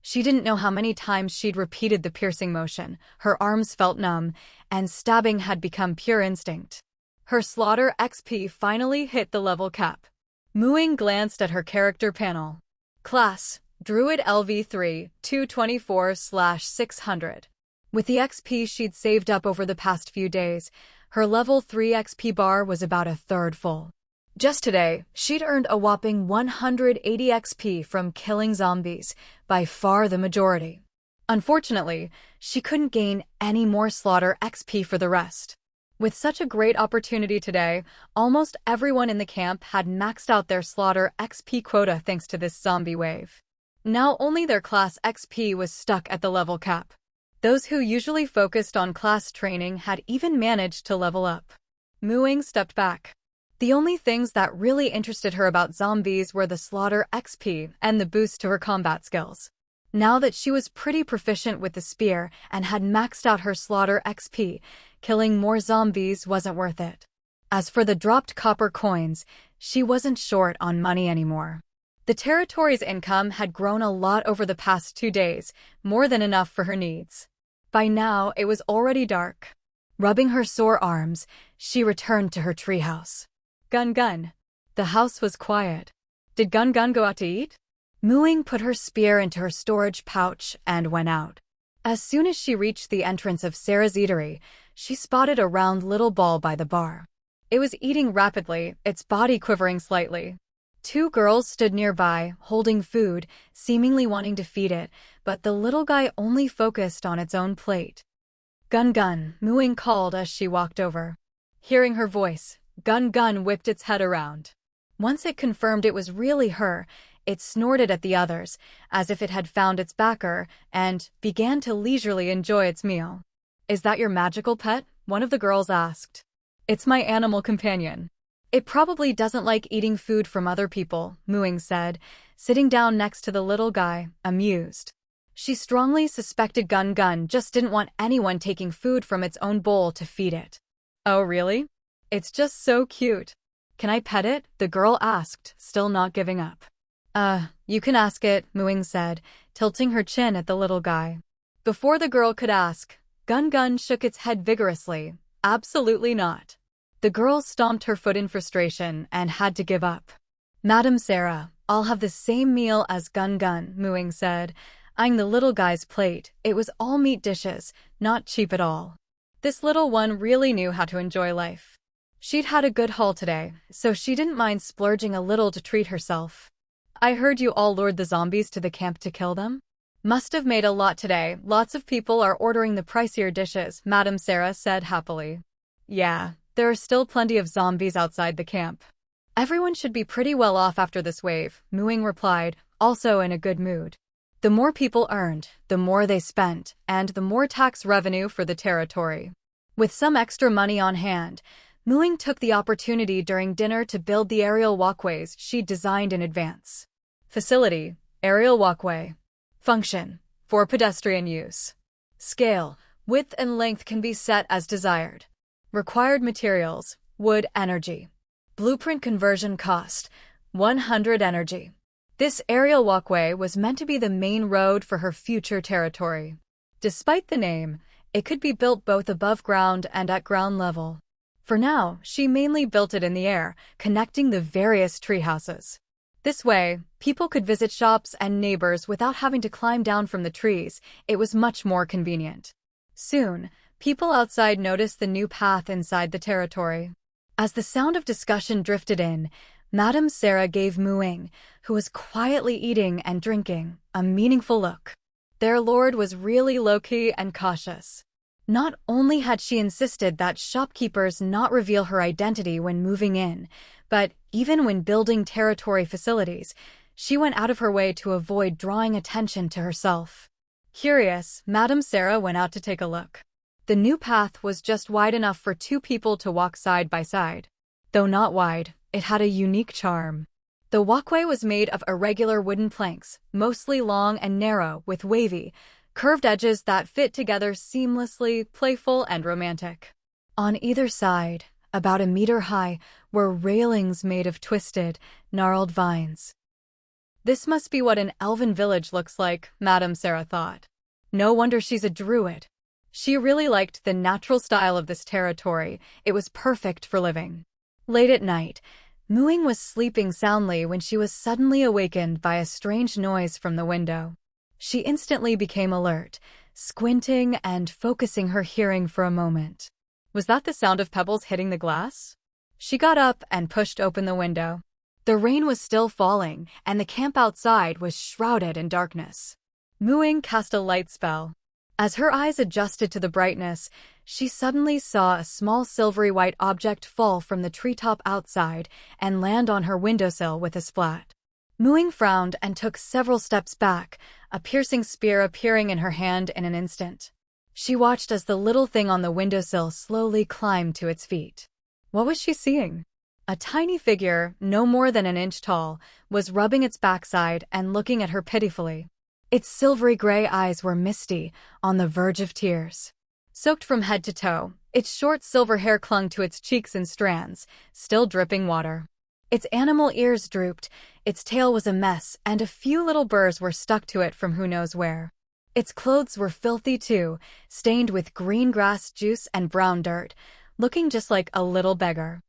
She didn't know how many times she'd repeated the piercing motion. Her arms felt numb, and stabbing had become pure instinct. Her slaughter XP finally hit the level cap. Mooing glanced at her character panel. Class, Druid LV3, 224/600. With the XP she'd saved up over the past few days, her level 3 XP bar was about a third full. Just today, she'd earned a whopping 180 XP from killing zombies, by far the majority. Unfortunately, she couldn't gain any more slaughter XP for the rest. With such a great opportunity today, almost everyone in the camp had maxed out their slaughter XP quota thanks to this zombie wave. Now only their class XP was stuck at the level cap. Those who usually focused on class training had even managed to level up. Mooing stepped back. The only things that really interested her about zombies were the slaughter XP and the boost to her combat skills. Now that she was pretty proficient with the spear and had maxed out her slaughter XP, killing more zombies wasn't worth it. As for the dropped copper coins, she wasn't short on money anymore. The territory's income had grown a lot over the past 2 days, more than enough for her needs. By now, it was already dark. Rubbing her sore arms, she returned to her treehouse. Gun Gun. The house was quiet. Did Gun Gun go out to eat? Mooing put her spear into her storage pouch and went out. As soon as she reached the entrance of Sarah's eatery, she spotted a round little ball by the bar. It was eating rapidly, its body quivering slightly. Two girls stood nearby, holding food, seemingly wanting to feed it, but the little guy only focused on its own plate. Gun Gun, Mooing called as she walked over. Hearing her voice, Gun Gun whipped its head around. Once it confirmed it was really her, it snorted at the others, as if it had found its backer, and began to leisurely enjoy its meal. "Is that your magical pet?" one of the girls asked. "It's my animal companion. It probably doesn't like eating food from other people," Mooing said, sitting down next to the little guy, amused. She strongly suspected Gun Gun just didn't want anyone taking food from its own bowl to feed it. "Oh, really? It's just so cute. Can I pet it?" the girl asked, still not giving up. You can ask it," Mooing said, tilting her chin at the little guy. Before the girl could ask, Gun Gun shook its head vigorously. "Absolutely not." The girl stomped her foot in frustration and had to give up. "Madam Sarah, I'll have the same meal as Gun Gun," Mooing said, eyeing the little guy's plate. It was all meat dishes, not cheap at all. This little one really knew how to enjoy life. She'd had a good haul today, so she didn't mind splurging a little to treat herself. "I heard you all lured the zombies to the camp to kill them? Must have made a lot today. Lots of people are ordering the pricier dishes," Madam Sarah said happily. "Yeah, there are still plenty of zombies outside the camp. Everyone should be pretty well off after this wave," Mooing replied, also in a good mood. The more people earned, the more they spent, and the more tax revenue for the territory. With some extra money on hand, Mooing took the opportunity during dinner to build the aerial walkways she'd designed in advance. Facility: aerial walkway. Function: for pedestrian use. Scale: width and length can be set as desired. Required materials: wood, energy. Blueprint conversion cost: 100 energy. This aerial walkway was meant to be the main road for her future territory. Despite the name, it could be built both above ground and at ground level. For now, she mainly built it in the air, connecting the various treehouses. This way, people could visit shops and neighbors without having to climb down from the trees. It was much more convenient. Soon, people outside noticed the new path inside the territory. As the sound of discussion drifted in, Madam Sarah gave Mooing, who was quietly eating and drinking, a meaningful look. Their lord was really low-key and cautious. Not only had she insisted that shopkeepers not reveal her identity when moving in, but even when building territory facilities, she went out of her way to avoid drawing attention to herself. Curious, Madam Sarah went out to take a look. The new path was just wide enough for two people to walk side by side. Though not wide, it had a unique charm. The walkway was made of irregular wooden planks, mostly long and narrow, with wavy, curved edges that fit together seamlessly, playful and romantic. On either side, about a meter high, were railings made of twisted, gnarled vines. This must be what an elven village looks like, Madam Sarah thought. No wonder she's a druid. She really liked the natural style of this territory. It was perfect for living. Late at night, Mooing was sleeping soundly when she was suddenly awakened by a strange noise from the window. She instantly became alert, squinting and focusing her hearing for a moment. Was that the sound of pebbles hitting the glass? She got up and pushed open the window. The rain was still falling, and the camp outside was shrouded in darkness. Mooing cast a light spell. As her eyes adjusted to the brightness, she suddenly saw a small silvery white object fall from the treetop outside and land on her windowsill with a splat. Mooing frowned and took several steps back, a piercing spear appearing in her hand in an instant. She watched as the little thing on the windowsill slowly climbed to its feet. What was she seeing? A tiny figure, no more than an inch tall, was rubbing its backside and looking at her pitifully. Its silvery gray eyes were misty, on the verge of tears. Soaked from head to toe, its short silver hair clung to its cheeks in strands, still dripping water. Its animal ears drooped, its tail was a mess, and a few little burrs were stuck to it from who knows where. Its clothes were filthy too, stained with green grass juice and brown dirt, looking just like a little beggar.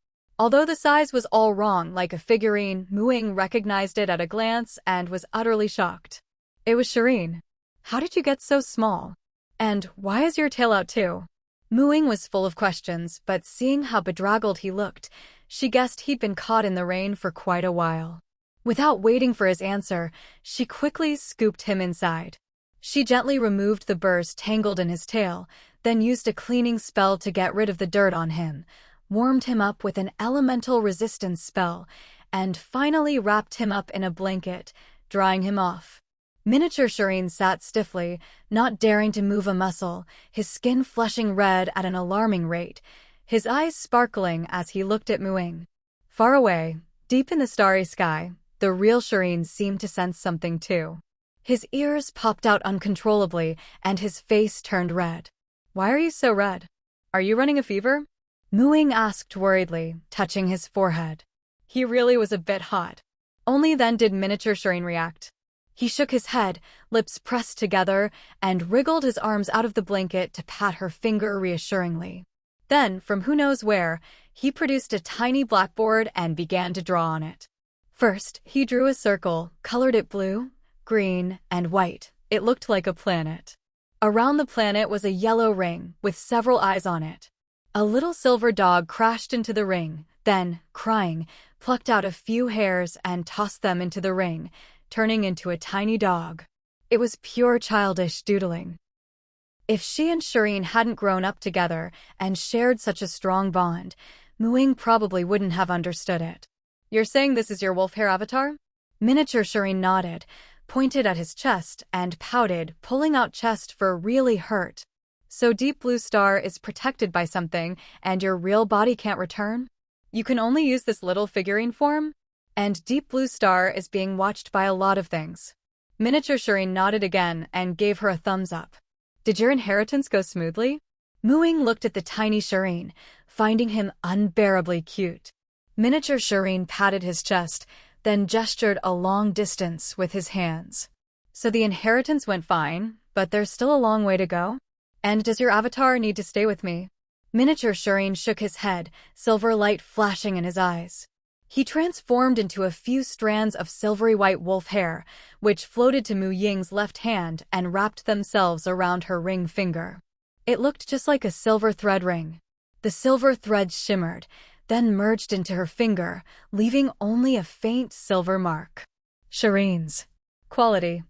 Although the size was all wrong, like a figurine, Ying recognized it at a glance and was utterly shocked. It was Shireen. How did you get so small? And why is your tail out too? Ying was full of questions, but seeing how bedraggled he looked, she guessed he'd been caught in the rain for quite a while. Without waiting for his answer, she quickly scooped him inside. She gently removed the burrs tangled in his tail, then used a cleaning spell to get rid of the dirt on him, warmed him up with an elemental resistance spell, and finally wrapped him up in a blanket, drying him off. Miniature Shireen sat stiffly, not daring to move a muscle, his skin flushing red at an alarming rate, his eyes sparkling as he looked at Ying. Far away, deep in the starry sky, the real Shireen seemed to sense something too. His ears popped out uncontrollably, and his face turned red. Why are you so red? Are you running a fever? Ying asked worriedly, touching his forehead. He really was a bit hot. Only then did Miniature Shireen react. He shook his head, lips pressed together, and wriggled his arms out of the blanket to pat her finger reassuringly. Then, from who knows where, he produced a tiny blackboard and began to draw on it. First, he drew a circle, colored it blue, green, and white. It looked like a planet. Around the planet was a yellow ring with several eyes on it. A little silver dog crashed into the ring, then, crying, plucked out a few hairs and tossed them into the ring, turning into a tiny dog. It was pure childish doodling. If she and Shireen hadn't grown up together and shared such a strong bond, Ying probably wouldn't have understood it. You're saying this is your wolf hair avatar? Miniature Shireen nodded, pointed at his chest, and pouted, pulling out chest fur really hurt. So Deep Blue Star is protected by something, and your real body can't return? You can only use this little figurine form? And Deep Blue Star is being watched by a lot of things. Miniature Shireen nodded again and gave her a thumbs up. Did your inheritance go smoothly? Ying looked at the tiny Shireen, finding him unbearably cute. Miniature Shireen patted his chest, then gestured a long distance with his hands. So the inheritance went fine, but there's still a long way to go? And does your avatar need to stay with me? Miniature Shireen shook his head, silver light flashing in his eyes. He transformed into a few strands of silvery white wolf hair, which floated to Ying's left hand and wrapped themselves around her ring finger. It looked just like a silver thread ring. The silver thread shimmered, then merged into her finger, leaving only a faint silver mark. Shireen's quality.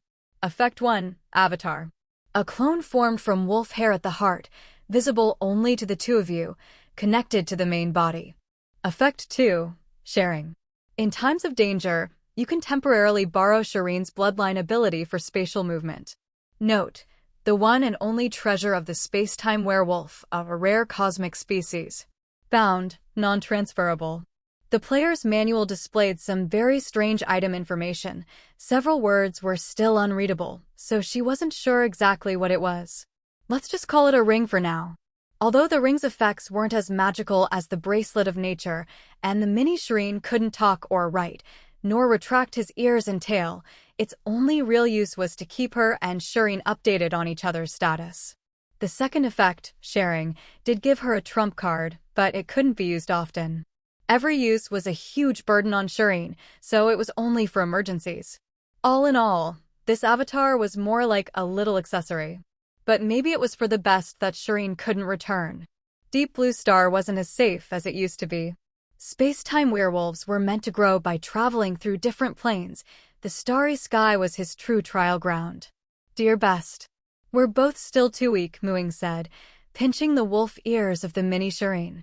Effect 1, Avatar. A clone formed from wolf hair at the heart, visible only to the two of you, connected to the main body. Effect 2, Sharing. In times of danger, you can temporarily borrow Shireen's bloodline ability for spatial movement. Note, the one and only treasure of the space-time werewolf of a rare cosmic species. Bound, non-transferable. The player's manual displayed some very strange item information. Several words were still unreadable, so she wasn't sure exactly what it was. Let's just call it a ring for now. Although the ring's effects weren't as magical as the bracelet of nature, and the mini Shireen couldn't talk or write, nor retract his ears and tail, its only real use was to keep her and Shireen updated on each other's status. The second effect, Sharing, did give her a trump card, but it couldn't be used often. Every use was a huge burden on Shireen, so it was only for emergencies. All in all, this avatar was more like a little accessory. But maybe it was for the best that Shireen couldn't return. Deep Blue Star wasn't as safe as it used to be. Space-time werewolves were meant to grow by traveling through different planes. The starry sky was his true trial ground. Dear best. We're both still too weak, Ying said, pinching the wolf ears of the mini Shireen.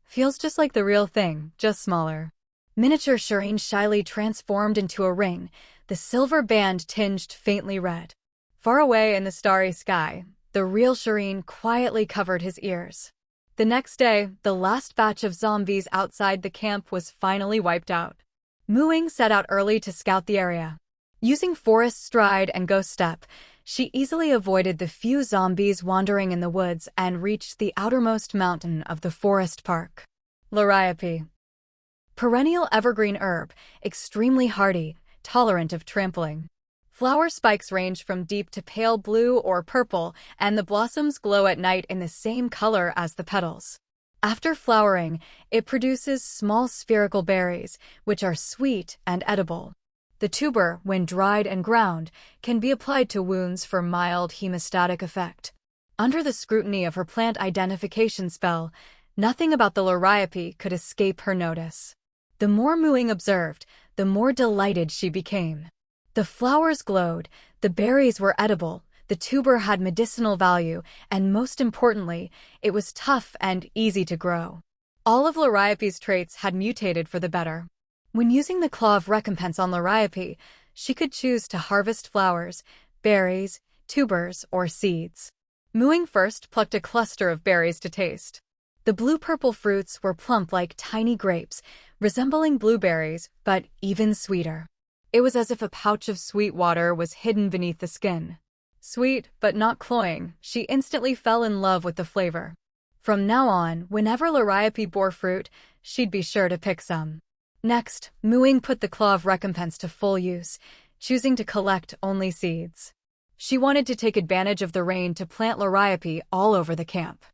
Feels just like the real thing, just smaller. Miniature Shireen shyly transformed into a ring, the silver band tinged faintly red. Far away in the starry sky, the real Shireen quietly covered his ears. The next day, the last batch of zombies outside the camp was finally wiped out. Ying set out early to scout the area. Using Forest Stride and Ghost Step, she easily avoided the few zombies wandering in the woods and reached the outermost mountain of the forest park. Liriope. Perennial evergreen herb, extremely hardy, tolerant of trampling. Flower spikes range from deep to pale blue or purple, and the blossoms glow at night in the same color as the petals. After flowering, it produces small spherical berries, which are sweet and edible. The tuber, when dried and ground, can be applied to wounds for mild hemostatic effect. Under the scrutiny of her plant identification spell, nothing about the liriope could escape her notice. The more Ying observed, the more delighted she became. The flowers glowed, the berries were edible, the tuber had medicinal value, and most importantly, it was tough and easy to grow. All of liriope's traits had mutated for the better. When using the Claw of Recompense on liriope, she could choose to harvest flowers, berries, tubers, or seeds. Ying first plucked a cluster of berries to taste. The blue-purple fruits were plump like tiny grapes, resembling blueberries, but even sweeter. It was as if a pouch of sweet water was hidden beneath the skin. Sweet, but not cloying, she instantly fell in love with the flavor. From now on, whenever liriope bore fruit, she'd be sure to pick some. Next, Ying put the Claw of Recompense to full use, choosing to collect only seeds. She wanted to take advantage of the rain to plant liriope all over the camp.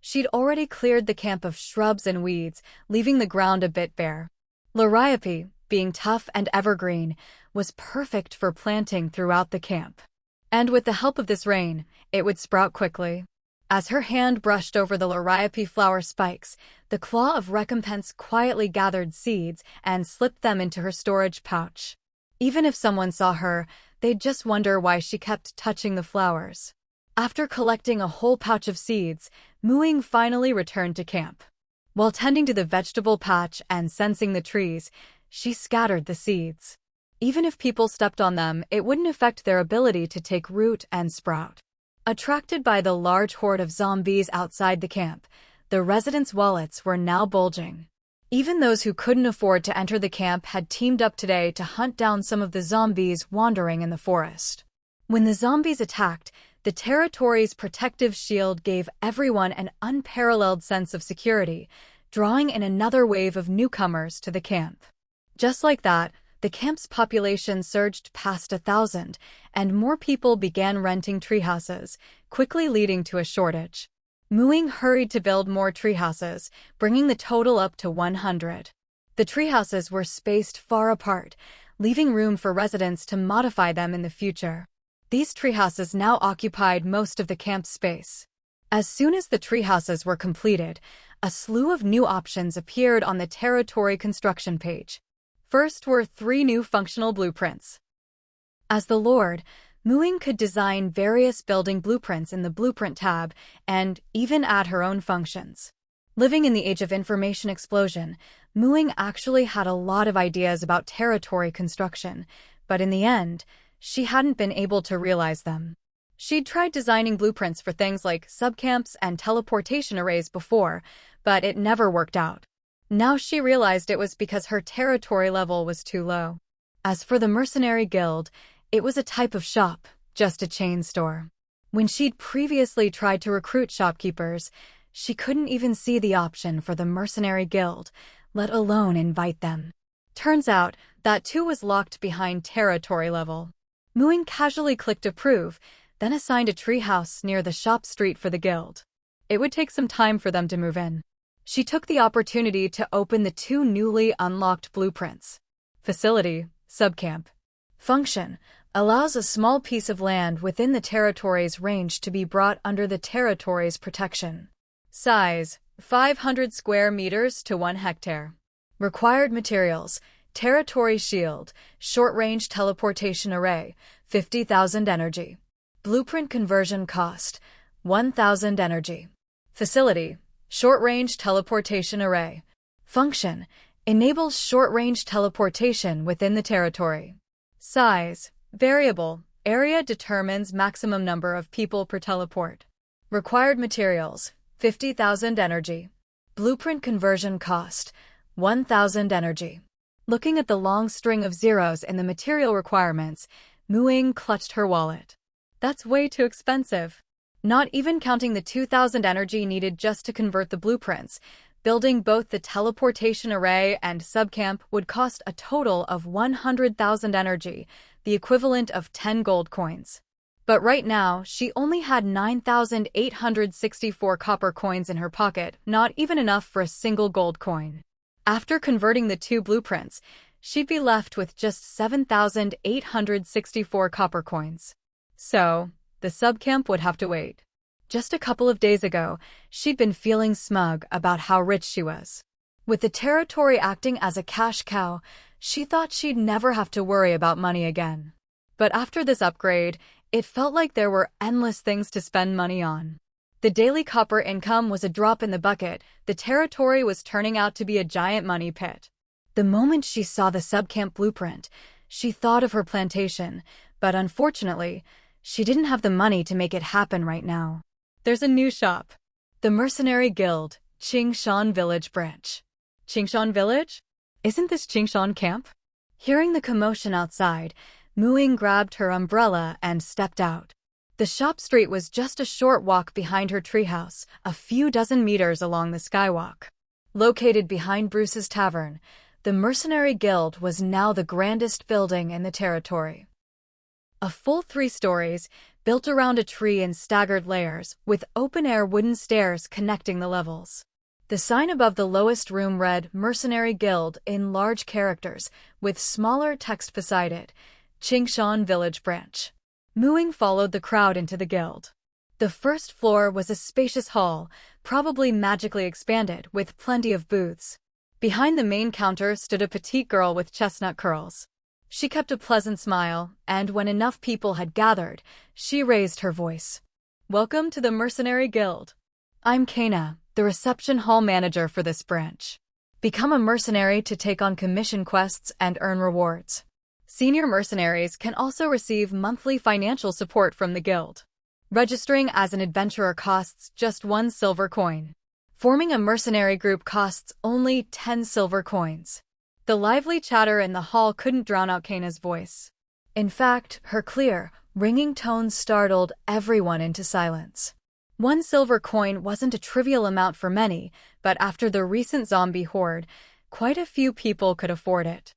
She'd already cleared the camp of shrubs and weeds, leaving the ground a bit bare. Liriope, being tough and evergreen, was perfect for planting throughout the camp. And with the help of this rain, it would sprout quickly. As her hand brushed over the liriope flower spikes, the Claw of Recompense quietly gathered seeds and slipped them into her storage pouch. Even if someone saw her, they'd just wonder why she kept touching the flowers. After collecting a whole pouch of seeds, Ying finally returned to camp. While tending to the vegetable patch and sensing the trees, she scattered the seeds. Even if people stepped on them, it wouldn't affect their ability to take root and sprout. Attracted by the large horde of zombies outside the camp, the residents' wallets were now bulging. Even those who couldn't afford to enter the camp had teamed up today to hunt down some of the zombies wandering in the forest. When the zombies attacked, the territory's protective shield gave everyone an unparalleled sense of security, drawing in another wave of newcomers to the camp. Just like that, the camp's population surged past 1,000, and more people began renting treehouses, quickly leading to a shortage. Ying hurried to build more treehouses, bringing the total up to 100. The treehouses were spaced far apart, leaving room for residents to modify them in the future. These treehouses now occupied most of the camp's space. As soon as the treehouses were completed, a slew of new options appeared on the territory construction page. First were 3 new functional blueprints. As the Lord, Ying could design various building blueprints in the Blueprint tab and even add her own functions. Living in the age of information explosion, Ying actually had a lot of ideas about territory construction, but in the end, she hadn't been able to realize them. She'd tried designing blueprints for things like subcamps and teleportation arrays before, but it never worked out. Now she realized it was because her territory level was too low. As for the Mercenary Guild, it was a type of shop, just a chain store. When she'd previously tried to recruit shopkeepers, she couldn't even see the option for the Mercenary Guild, let alone invite them. Turns out, that too was locked behind territory level. Ying casually clicked approve, then assigned a treehouse near the shop street for the guild. It would take some time for them to move in. She took the opportunity to open the 2 newly unlocked blueprints. Facility, Subcamp. Function, allows a small piece of land within the territory's range to be brought under the territory's protection. Size, 500 square meters to 1 hectare. Required materials, Territory Shield, Short-Range Teleportation Array, 50,000 energy. Blueprint conversion cost, 1,000 energy. Facility, Short-Range Teleportation Array. Function, enables short-range teleportation within the territory. Size, variable, area determines maximum number of people per teleport. Required materials, 50,000 energy. Blueprint conversion cost, 1,000 energy. Looking at the long string of zeros in the material requirements, Ying clutched her wallet. That's way too expensive. Not even counting the 2,000 energy needed just to convert the blueprints, building both the teleportation array and subcamp would cost a total of 100,000 energy, the equivalent of 10 gold coins. But right now, she only had 9,864 copper coins in her pocket, not even enough for a single gold coin. After converting the 2 blueprints, she'd be left with just 7,864 copper coins. So, the subcamp would have to wait. Just a couple of days ago, she'd been feeling smug about how rich she was. With the territory acting as a cash cow, she thought she'd never have to worry about money again. But after this upgrade, it felt like there were endless things to spend money on. The daily copper income was a drop in the bucket. The territory was turning out to be a giant money pit. The moment she saw the subcamp blueprint, she thought of her plantation, but unfortunately, she didn't have the money to make it happen right now. There's a new shop. The Mercenary Guild, Qingshan Village branch. Qingshan Village? Isn't this Qingshan camp? Hearing the commotion outside, Ying grabbed her umbrella and stepped out. The shop street was just a short walk behind her treehouse, a few dozen meters along the skywalk. Located behind Bruce's tavern, the Mercenary Guild was now the grandest building in the territory. A full 3 stories, built around a tree in staggered layers, with open-air wooden stairs connecting the levels. The sign above the lowest room read Mercenary Guild in large characters, with smaller text beside it, Qingshan Village Branch. Ying followed the crowd into the guild. The first floor was a spacious hall, probably magically expanded, with plenty of booths. Behind the main counter stood a petite girl with chestnut curls. She kept a pleasant smile, and when enough people had gathered, she raised her voice. "Welcome to the Mercenary Guild. I'm Kana, the reception hall manager for this branch. Become a mercenary to take on commission quests and earn rewards. Senior mercenaries can also receive monthly financial support from the guild. Registering as an adventurer costs just 1 silver coin. Forming a mercenary group costs only 10 silver coins." The lively chatter in the hall couldn't drown out Kana's voice. In fact, her clear, ringing tones startled everyone into silence. 1 silver coin wasn't a trivial amount for many, but after the recent zombie horde, quite a few people could afford it.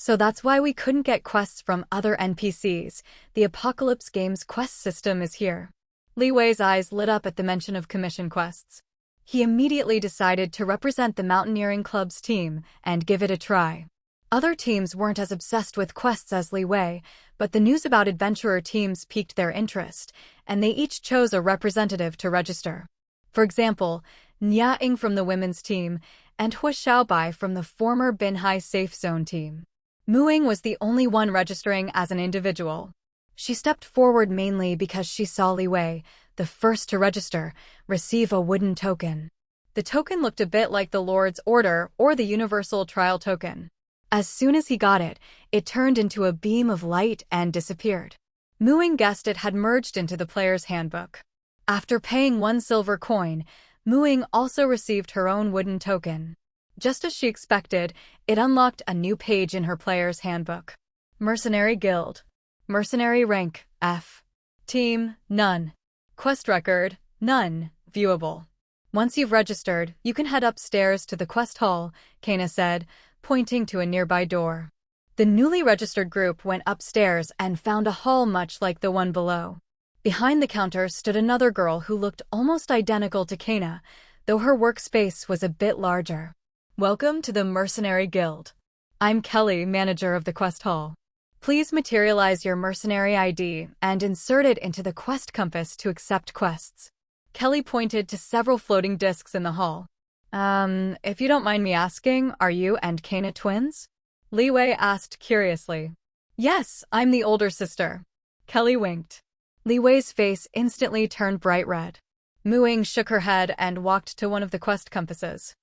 So that's why we couldn't get quests from other NPCs. The Apocalypse Games quest system is here. Li Wei's eyes lit up at the mention of commission quests. He immediately decided to represent the Mountaineering Club's team and give it a try. Other teams weren't as obsessed with quests as Li Wei, but the news about adventurer teams piqued their interest, and they each chose a representative to register. For example, Nya Ying from the women's team, and Hu Xiaobai from the former Binhai Safe Zone team. Ying was the only one registering as an individual. She stepped forward mainly because she saw Li Wei, the first to register, receive a wooden token. The token looked a bit like the Lord's Order or the Universal Trial Token. As soon as he got it, it turned into a beam of light and disappeared. Ying guessed it had merged into the player's handbook. After paying 1 silver coin, Ying also received her own wooden token. Just as she expected, it unlocked a new page in her player's handbook. Mercenary Guild. Mercenary rank, F. Team, none. Quest record, none, viewable. Once you've registered, you can head upstairs to the quest hall, Kana said, pointing to a nearby door. The newly registered group went upstairs and found a hall much like the one below. Behind the counter stood another girl who looked almost identical to Kana, though her workspace was a bit larger. "Welcome to the Mercenary Guild. I'm Kelly, manager of the quest hall. Please materialize your mercenary ID and insert it into the quest compass to accept quests." Kelly pointed to several floating discs in the hall. If you don't mind me asking, are you and Kana twins?" Li Wei asked curiously. "Yes, I'm the older sister." Kelly winked. Li Wei's face instantly turned bright red. Ying shook her head and walked to one of the quest compasses.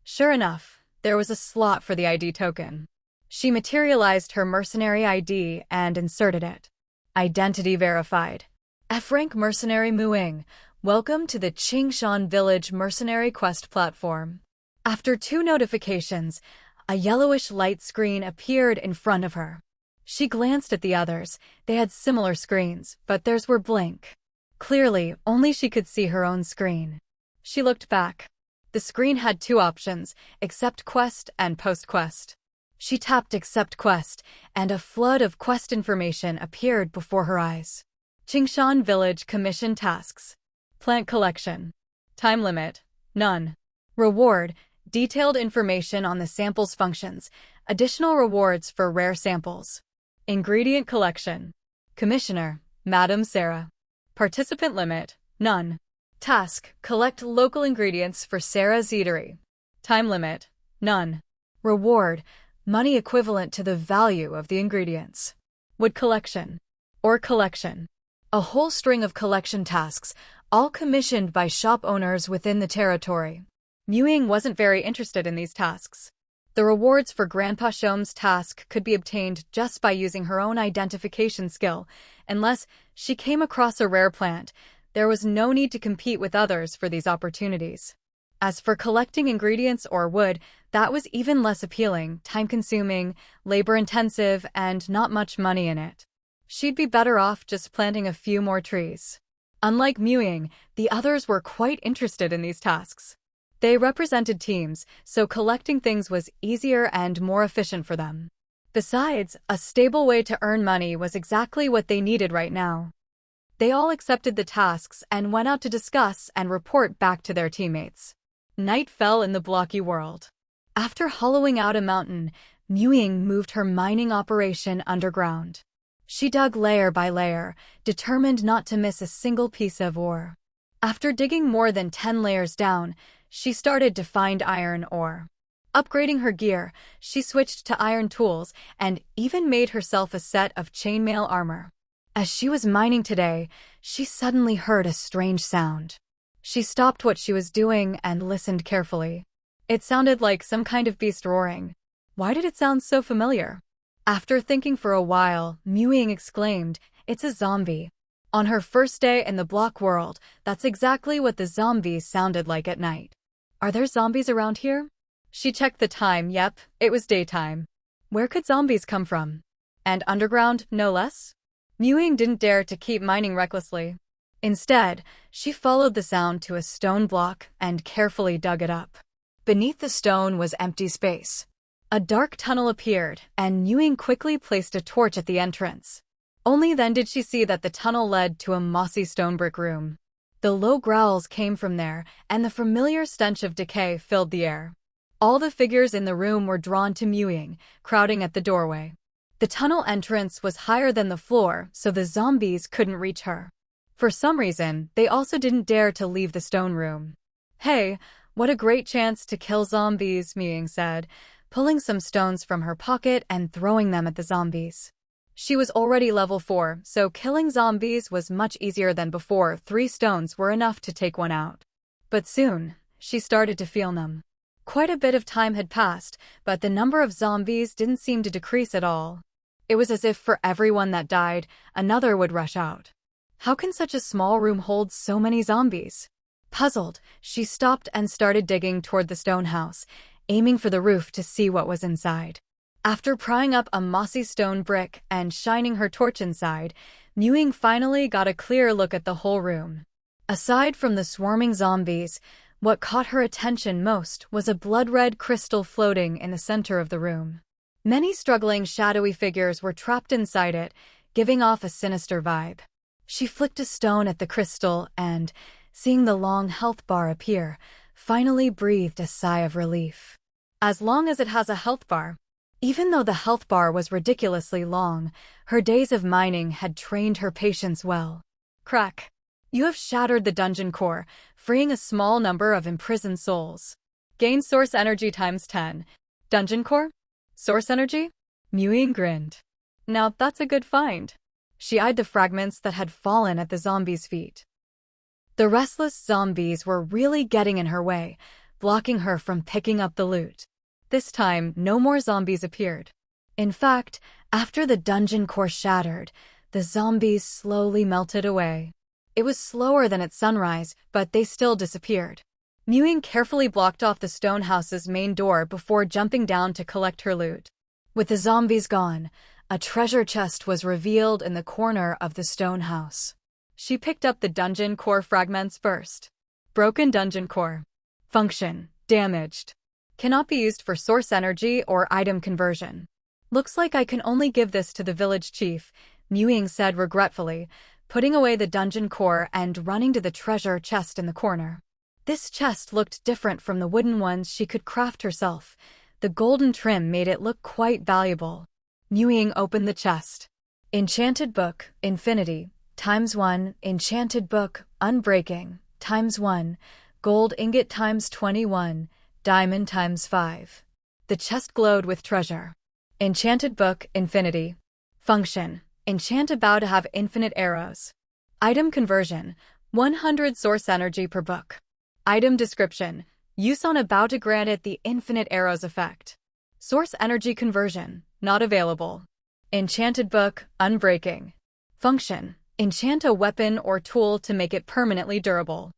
Sure enough, there was a slot for the ID token. She materialized her mercenary ID and inserted it. Identity verified. F-rank mercenary Ying, welcome to the Qingshan Village mercenary quest platform. After 2 notifications, a yellowish light screen appeared in front of her. She glanced at the others. They had similar screens, but theirs were blank. Clearly, only she could see her own screen. She looked back. The screen had 2 options, accept quest and post quest. She tapped accept quest, and a flood of quest information appeared before her eyes. Qingshan Village Commission Tasks. Plant Collection. Time Limit. None. Reward. Detailed information on the sample's functions. Additional rewards for rare samples. Ingredient Collection. Commissioner. Madam Sarah. Participant Limit. None. Task. Collect local ingredients for Sarah's eatery. Time Limit. None. Reward. Money equivalent to the value of the ingredients. Wood Collection. Or Collection. A whole string of collection tasks, all commissioned by shop owners within the territory. Ying wasn't very interested in these tasks. The rewards for Grandpa Shom's task could be obtained just by using her own identification skill. Unless she came across a rare plant, there was no need to compete with others for these opportunities. As for collecting ingredients or wood, that was even less appealing, time-consuming, labor-intensive, and not much money in it. She'd be better off just planting a few more trees. Unlike Ying, the others were quite interested in these tasks. They represented teams, so collecting things was easier and more efficient for them. Besides, a stable way to earn money was exactly what they needed right now. They all accepted the tasks and went out to discuss and report back to their teammates. Night fell in the blocky world. After hollowing out a mountain, Ying moved her mining operation underground. She dug layer by layer, determined not to miss a single piece of ore. After digging more than 10 layers down, she started to find iron ore. Upgrading her gear, she switched to iron tools and even made herself a set of chainmail armor. As she was mining today, she suddenly heard a strange sound. She stopped what she was doing and listened carefully. It sounded like some kind of beast roaring. Why did it sound so familiar? After thinking for a while, Ying exclaimed, "It's a zombie." On her first day in the block world, that's exactly what the zombies sounded like at night. Are there zombies around here? She checked the time. Yep, it was daytime. Where could zombies come from? And underground, no less? Ying didn't dare to keep mining recklessly. Instead, she followed the sound to a stone block and carefully dug it up. Beneath the stone was empty space. A dark tunnel appeared, and Ying quickly placed a torch at the entrance. Only then did she see that the tunnel led to a mossy stone brick room. The low growls came from there, and the familiar stench of decay filled the air. All the figures in the room were drawn to Ying, crowding at the doorway. The tunnel entrance was higher than the floor, so the zombies couldn't reach her. For some reason, they also didn't dare to leave the stone room. "Hey, what a great chance to kill zombies," Ying said, pulling some stones from her pocket and throwing them at the zombies. She was already level 4, so killing zombies was much easier than before. 3 stones were enough to take one out. But soon, she started to feel numb. Quite a bit of time had passed, but the number of zombies didn't seem to decrease at all. It was as if for everyone that died, another would rush out. How can such a small room hold so many zombies? Puzzled, she stopped and started digging toward the stone house, aiming for the roof to see what was inside. After prying up a mossy stone brick and shining her torch inside, Ying finally got a clear look at the whole room. Aside from the swarming zombies, what caught her attention most was a blood-red crystal floating in the center of the room. Many struggling shadowy figures were trapped inside it, giving off a sinister vibe. She flicked a stone at the crystal and, seeing the long health bar appear, finally breathed a sigh of relief. As long as it has a health bar. Even though the health bar was ridiculously long, her days of mining had trained her patience well. Crack. You have shattered the dungeon core, freeing a small number of imprisoned souls. Gain source energy times 10. Dungeon core? Source energy? Ying grinned. Now that's a good find. She eyed the fragments that had fallen at the zombies' feet. The restless zombies were really getting in her way, blocking her from picking up the loot. This time, no more zombies appeared. In fact, after the dungeon core shattered, the zombies slowly melted away. It was slower than at sunrise, but they still disappeared. Ying carefully blocked off the stone house's main door before jumping down to collect her loot. With the zombies gone, a treasure chest was revealed in the corner of the stone house. She picked up the dungeon core fragments first. Broken dungeon core. Function: damaged. Cannot be used for source energy or item conversion. Looks like I can only give this to the village chief, Ying said regretfully, putting away the dungeon core and running to the treasure chest in the corner. This chest looked different from the wooden ones she could craft herself. The golden trim made it look quite valuable. Ying opened the chest. Enchanted book, infinity, ×1, enchanted book, unbreaking, ×1, gold ingot ×21, diamond ×5. The chest glowed with treasure. Enchanted book, infinity. Function: enchant a bow to have infinite arrows. Item conversion: 100 source energy per book. Item description: use on a bow to grant it the infinite arrows effect. Source energy conversion: not available. Enchanted book, unbreaking. Function: enchant a weapon or tool to make it permanently durable.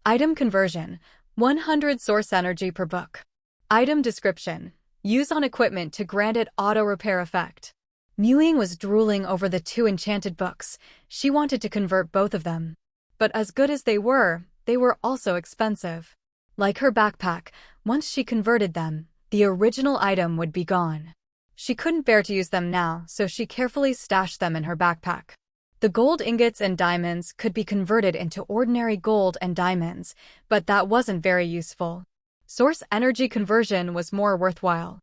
Item conversion: 100 source energy per book. Item description: use on equipment to grant it auto-repair effect. Ying was drooling over the 2 enchanted books. She wanted to convert both of them. But as good as they were also expensive. Like her backpack, once she converted them, the original item would be gone. She couldn't bear to use them now, so she carefully stashed them in her backpack. The gold ingots and diamonds could be converted into ordinary gold and diamonds, but that wasn't very useful. Source energy conversion was more worthwhile.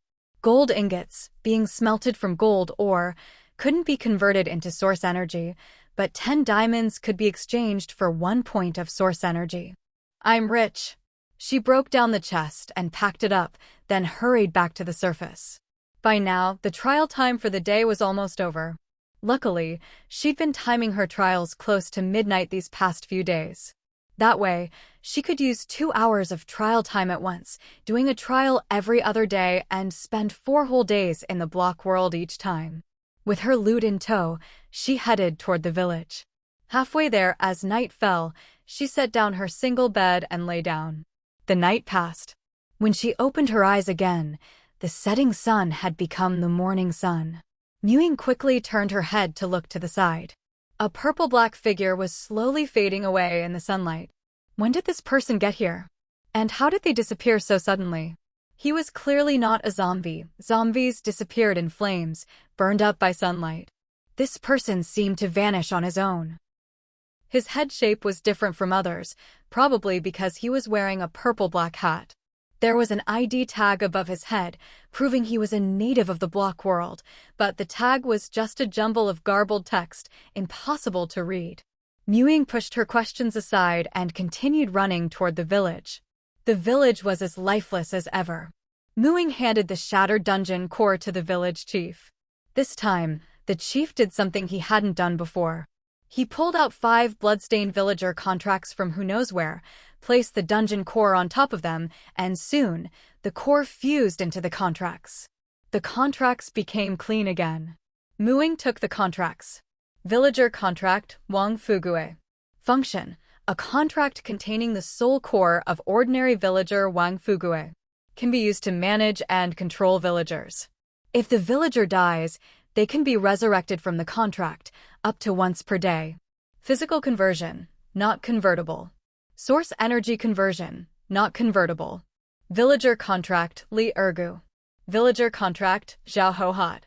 Gold ingots, being smelted from gold ore, couldn't be converted into source energy, but 10 diamonds could be exchanged for 1 point of source energy. I'm rich. She broke down the chest and packed it up, then hurried back to the surface. By now, the trial time for the day was almost over. Luckily, she'd been timing her trials close to midnight these past few days. That way, she could use 2 hours of trial time at once, doing a trial every other day and spend 4 whole days in the block world each time. With her loot in tow, she headed toward the village. Halfway there, as night fell, she set down her single bed and lay down. The night passed. When she opened her eyes again, the setting sun had become the morning sun. Ying quickly turned her head to look to the side. A purple-black figure was slowly fading away in the sunlight. When did this person get here? And how did they disappear so suddenly? He was clearly not a zombie. Zombies disappeared in flames, burned up by sunlight. This person seemed to vanish on his own. His head shape was different from others, probably because he was wearing a purple-black hat. There was an ID tag above his head, proving he was a native of the block world, but the tag was just a jumble of garbled text, impossible to read. Ying pushed her questions aside and continued running toward the village. The village was as lifeless as ever. Ying handed the shattered dungeon core to the village chief. This time, the chief did something he hadn't done before. He pulled out 5 bloodstained villager contracts from who knows where, placed the dungeon core on top of them, and soon, the core fused into the contracts. The contracts became clean again. Ying took the contracts. Villager contract, Wang Fugue. Function: a contract containing the soul core of ordinary villager Wang Fugue. Can be used to manage and control villagers. If the villager dies, they can be resurrected from the contract, up to once per day. Physical conversion, not convertible. Source energy conversion, not convertible. Villager contract, Li Ergu. Villager contract, Zhao Hohat.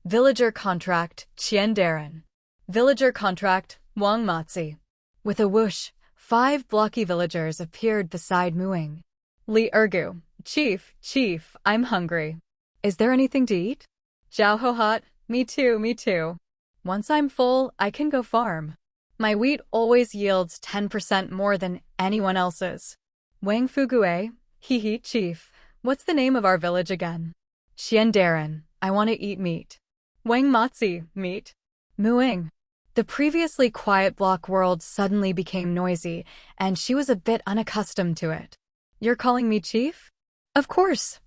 Villager contract, Qian Darren. Villager contract, Wang Matzi. With a whoosh, 5 blocky villagers appeared beside Ying. Li Ergu. Chief, I'm hungry. Is there anything to eat? Zhao Hohat. Me too. Once I'm full, I can go farm. My wheat always yields 10% more than anyone else's. Wang Fugue. Hee chief. What's the name of our village again? Qian Darren. I want to eat meat. Wang Matzi. Meat. Ying. The previously quiet block world suddenly became noisy, and she was a bit unaccustomed to it. You're calling me chief? Of course.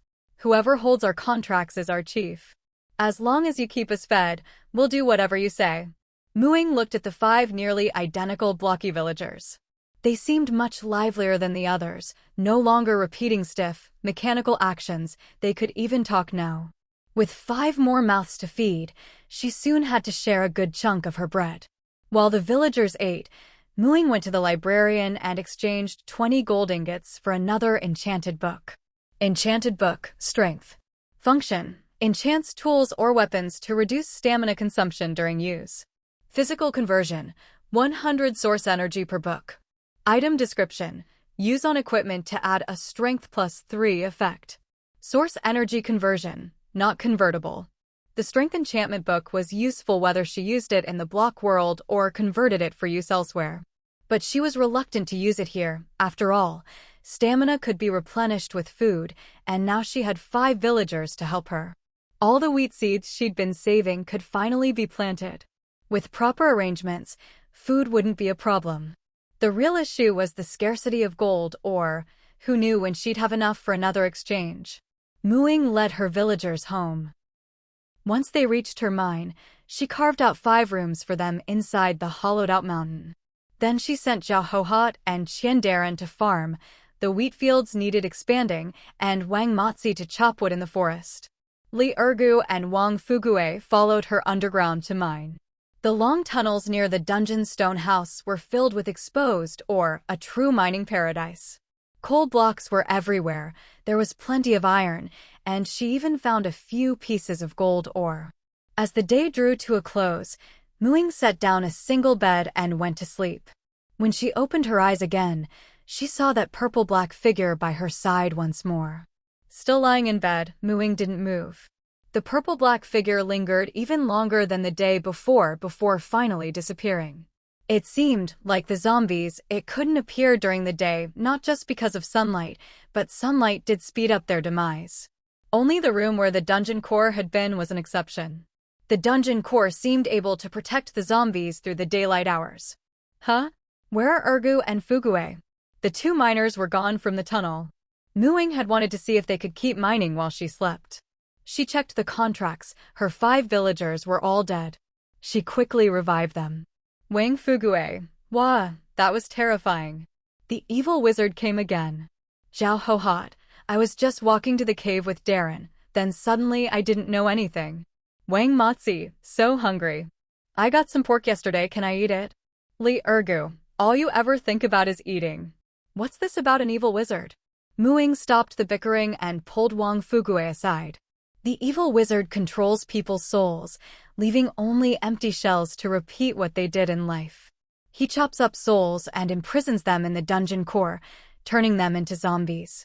Whoever holds our contracts is our chief. As long as you keep us fed, we'll do whatever you say. Ying looked at the 5 nearly identical blocky villagers. They seemed much livelier than the others, no longer repeating stiff, mechanical actions. They could even talk now. With 5 more mouths to feed, she soon had to share a good chunk of her bread. While the villagers ate, Ying went to the librarian and exchanged 20 gold ingots for another enchanted book. Enchanted book, strength. Function: enchants tools or weapons to reduce stamina consumption during use. Physical conversion: 100 source energy per book. Item description: use on equipment to add a strength +3 effect. Source energy conversion, not convertible. The strength enchantment book was useful whether she used it in the block world or converted it for use elsewhere. But she was reluctant to use it here. After all, stamina could be replenished with food, and now she had 5 villagers to help her. All the wheat seeds she'd been saving could finally be planted. With proper arrangements, food wouldn't be a problem. The real issue was the scarcity of gold, or who knew when she'd have enough for another exchange. Ying led her villagers home. Once they reached her mine, she carved out 5 rooms for them inside the hollowed-out mountain. Then she sent Zhao and Qian to farm. The wheat fields needed expanding, and Wang Motzi to chop wood in the forest. Li Ergu and Wang Fugue followed her underground to mine. The long tunnels near the dungeon stone house were filled with exposed ore, a true mining paradise. Coal blocks were everywhere, there was plenty of iron, and she even found a few pieces of gold ore. As the day drew to a close, Ying set down a single bed and went to sleep. When she opened her eyes again, she saw that purple-black figure by her side once more. Still lying in bed, Ying didn't move. The purple-black figure lingered even longer than the day before finally disappearing. It seemed, like the zombies, it couldn't appear during the day, not just because of sunlight, but sunlight did speed up their demise. Only the room where the dungeon core had been was an exception. The dungeon core seemed able to protect the zombies through the daylight hours. Huh? Where are Ergu and Fugue? The 2 miners were gone from the tunnel. Ying had wanted to see if they could keep mining while she slept. She checked the contracts, her 5 villagers were all dead. She quickly revived them. Wang Fugue, wah, that was terrifying. The evil wizard came again. Zhao, I was just walking to the cave with Darren, then suddenly I didn't know anything. Wang Motzi, so hungry. I got some pork yesterday, can I eat it? Li Ergu, all you ever think about is eating. What's this about an evil wizard? Ying stopped the bickering and pulled Wang Fugue aside. The evil wizard controls people's souls, leaving only empty shells to repeat what they did in life. He chops up souls and imprisons them in the dungeon core, turning them into zombies.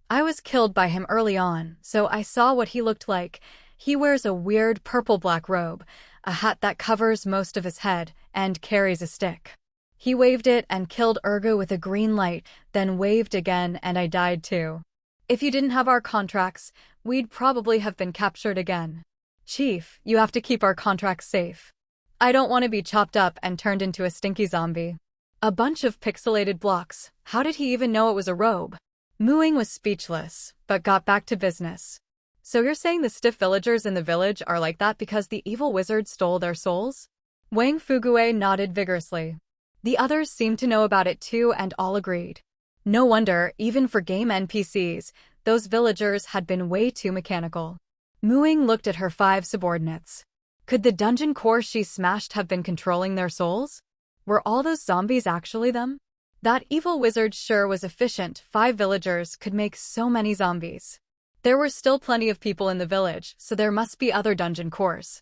I was killed by him early on, so I saw what he looked like. He wears a weird purple-black robe, a hat that covers most of his head, and carries a stick. He waved it and killed Ergu with a green light, then waved again and I died too. If you didn't have our contracts, we'd probably have been captured again. Chief, you have to keep our contracts safe. I don't want to be chopped up and turned into a stinky zombie. A bunch of pixelated blocks. How did he even know it was a robe? Ying was speechless, but got back to business. So you're saying the stiff villagers in the village are like that because the evil wizard stole their souls? Wang Fugue nodded vigorously. The others seemed to know about it too and all agreed. No wonder, even for game NPCs, those villagers had been way too mechanical. Ying looked at her 5 subordinates. Could the dungeon core she smashed have been controlling their souls? Were all those zombies actually them? That evil wizard sure was efficient. 5 villagers could make so many zombies. There were still plenty of people in the village, so there must be other dungeon cores.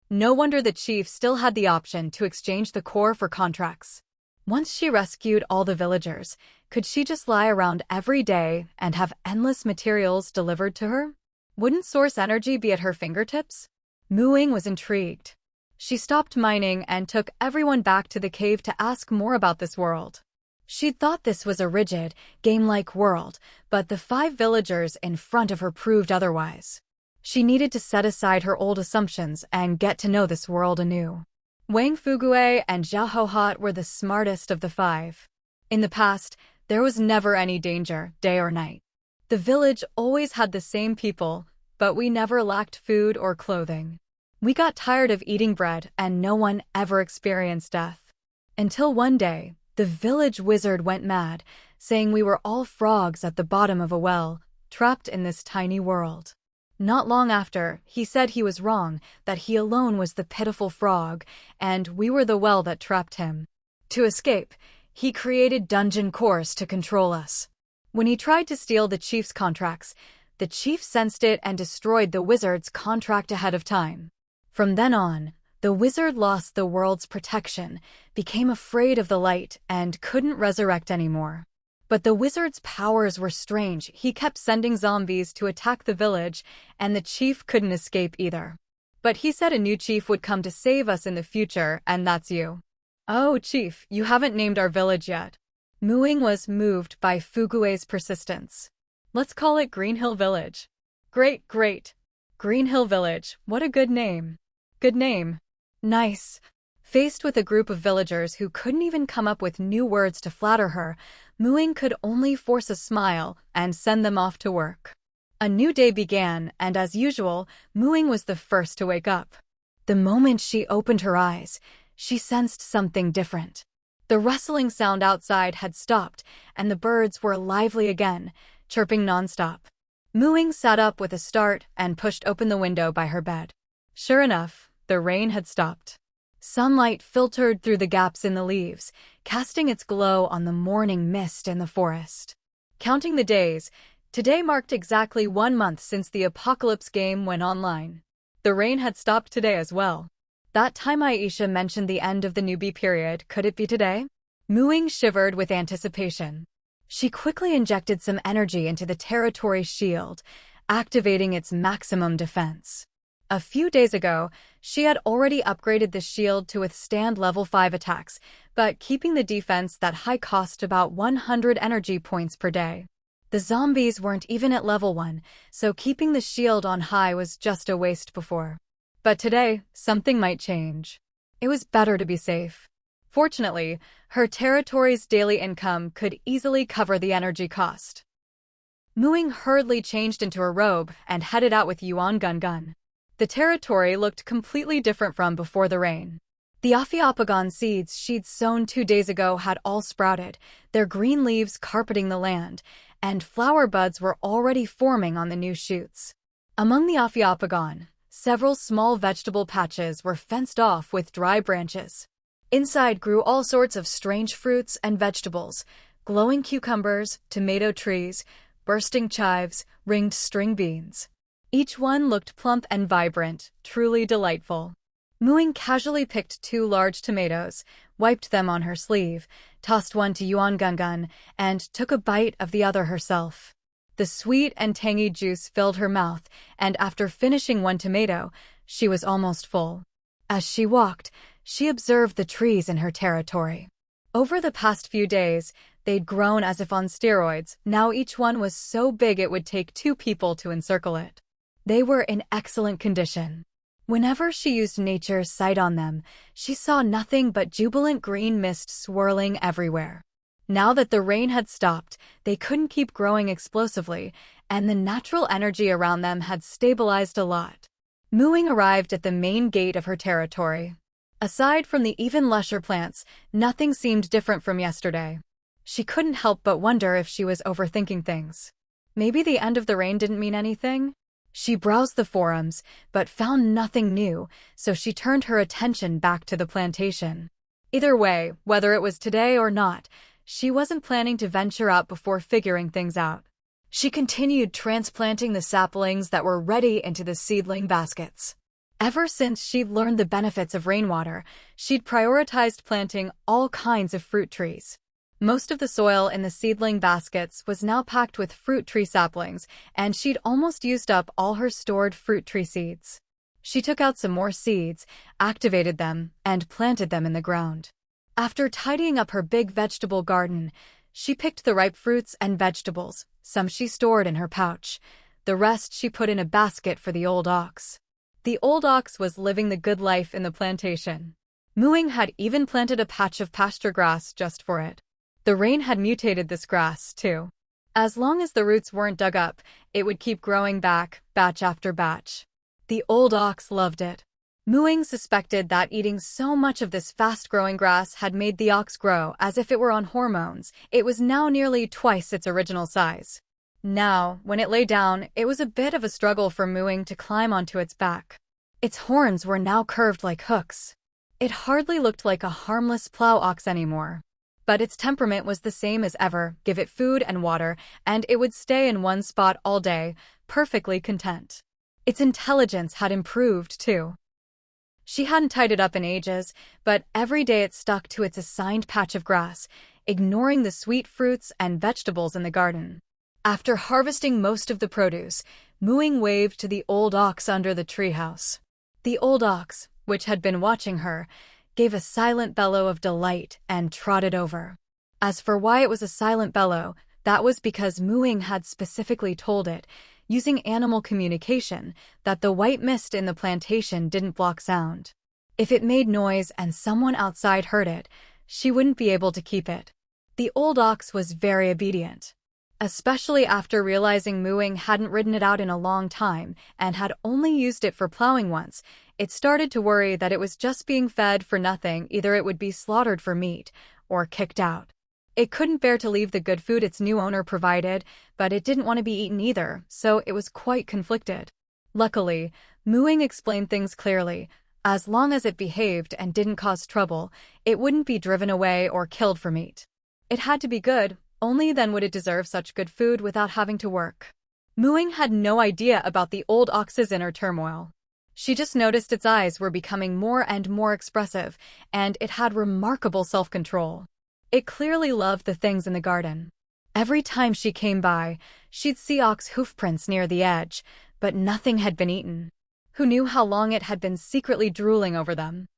No wonder the chief still had the option to exchange the core for contracts. Once she rescued all the villagers, could she just lie around every day and have endless materials delivered to her? Wouldn't source energy be at her fingertips? Ying was intrigued. She stopped mining and took everyone back to the cave to ask more about this world. She'd thought this was a rigid, game-like world, but the 5 villagers in front of her proved otherwise. She needed to set aside her old assumptions and get to know this world anew. Wang Fugue and Zhao were the smartest of the 5. In the past, there was never any danger, day or night. The village always had the same people, but we never lacked food or clothing. We got tired of eating bread and no one ever experienced death. Until one day, the village wizard went mad, saying we were all frogs at the bottom of a well, trapped in this tiny world. Not long after, he said he was wrong, that he alone was the pitiful frog, and we were the well that trapped him. To escape, he created dungeon cores to control us. When he tried to steal the chief's contracts, the chief sensed it and destroyed the wizard's contract ahead of time. From then on, The wizard lost the world's protection, became afraid of the light, and couldn't resurrect anymore. But the wizard's powers were strange. He kept sending zombies to attack the village, and the chief couldn't escape either. But he said a new chief would come to save us in the future, and that's you. Oh, chief, you haven't named our village yet. Muing was moved by Fugue's persistence. Let's call it Green Hill Village. Great, great. Green Hill Village, what a good name. Good name. Nice. Faced with a group of villagers who couldn't even come up with new words to flatter her, Muing could only force a smile and send them off to work. A new day began, and as usual, Muing was the first to wake up. The moment she opened her eyes, she sensed something different. The rustling sound outside had stopped, and the birds were lively again, chirping nonstop. Muing sat up with a start and pushed open the window by her bed. Sure enough, the rain had stopped. Sunlight filtered through the gaps in the leaves, casting its glow on the morning mist in the forest. Counting the days, today marked exactly 1 month since the Apocalypse game went online. The rain had stopped today as well. That time Aisha mentioned the end of the newbie period, could it be today? Muing shivered with anticipation. She quickly injected some energy into the territory shield, activating its maximum defense. A few days ago, she had already upgraded the shield to withstand level 5 attacks, but keeping the defense that high cost about 100 energy points per day. The zombies weren't even at level 1, so keeping the shield on high was just a waste before. But today, something might change. It was better to be safe. Fortunately, her territory's daily income could easily cover the energy cost. Muing hurriedly changed into a robe and headed out with Yuan Gun. The territory looked completely different from before the rain. The Ophiophagon seeds she'd sown 2 days ago had all sprouted, their green leaves carpeting the land, and flower buds were already forming on the new shoots. Among the Ophiophagon, several small vegetable patches were fenced off with dry branches. Inside grew all sorts of strange fruits and vegetables, glowing cucumbers, tomato trees, bursting chives, ringed string beans. Each one looked plump and vibrant, truly delightful. Muing casually picked 2 large tomatoes, wiped them on her sleeve, tossed one to Yuan Gun, and took a bite of the other herself. The sweet and tangy juice filled her mouth, and after finishing 1 tomato, she was almost full. As she walked, she observed the trees in her territory. Over the past few days, they'd grown as if on steroids. Now each one was so big it would take 2 people to encircle it. They were in excellent condition. Whenever she used nature's sight on them, she saw nothing but jubilant green mist swirling everywhere. Now that the rain had stopped, they couldn't keep growing explosively, and the natural energy around them had stabilized a lot. Muing arrived at the main gate of her territory. Aside from the even lusher plants, nothing seemed different from yesterday. She couldn't help but wonder if she was overthinking things. Maybe the end of the rain didn't mean anything? She browsed the forums, but found nothing new, so she turned her attention back to the plantation. Either way, whether it was today or not, she wasn't planning to venture out before figuring things out. She continued transplanting the saplings that were ready into the seedling baskets. Ever since she'd learned the benefits of rainwater, she'd prioritized planting all kinds of fruit trees. Most of the soil in the seedling baskets was now packed with fruit tree saplings, and she'd almost used up all her stored fruit tree seeds. She took out some more seeds, activated them, and planted them in the ground. After tidying up her big vegetable garden, she picked the ripe fruits and vegetables. Some she stored in her pouch. The rest she put in a basket for the old ox. The old ox was living the good life in the plantation. Muing had even planted a patch of pasture grass just for it. The rain had mutated this grass, too. As long as the roots weren't dug up, it would keep growing back, batch after batch. The old ox loved it. Muing suspected that eating so much of this fast-growing grass had made the ox grow as if it were on hormones. It was now nearly twice its original size. Now, when it lay down, it was a bit of a struggle for Muing to climb onto its back. Its horns were now curved like hooks. It hardly looked like a harmless plow ox anymore. But its temperament was the same as ever. Give it food and water, and it would stay in one spot all day, perfectly content. Its intelligence had improved, too. She hadn't tied it up in ages, but every day it stuck to its assigned patch of grass, ignoring the sweet fruits and vegetables in the garden. After harvesting most of the produce, Mooing waved to the old ox under the treehouse. The old ox, which had been watching her, gave a silent bellow of delight and trotted over. As for why it was a silent bellow, that was because Mooing had specifically told it, using animal communication, that the white mist in the plantation didn't block sound. If it made noise and someone outside heard it, she wouldn't be able to keep it. The old ox was very obedient, especially after realizing Mooing hadn't ridden it out in a long time and had only used it for plowing once. It started to worry that it was just being fed for nothing. Either it would be slaughtered for meat or kicked out. It couldn't bear to leave the good food its new owner provided, but it didn't want to be eaten either, so it was quite conflicted. Luckily, Mooing explained things clearly. As long as it behaved and didn't cause trouble, it wouldn't be driven away or killed for meat. It had to be good, only then would it deserve such good food without having to work. Mooing had no idea about the old ox's inner turmoil. She just noticed its eyes were becoming more and more expressive, and it had remarkable self-control. It clearly loved the things in the garden. Every time she came by, she'd see ox hoofprints near the edge, but nothing had been eaten. Who knew how long it had been secretly drooling over them?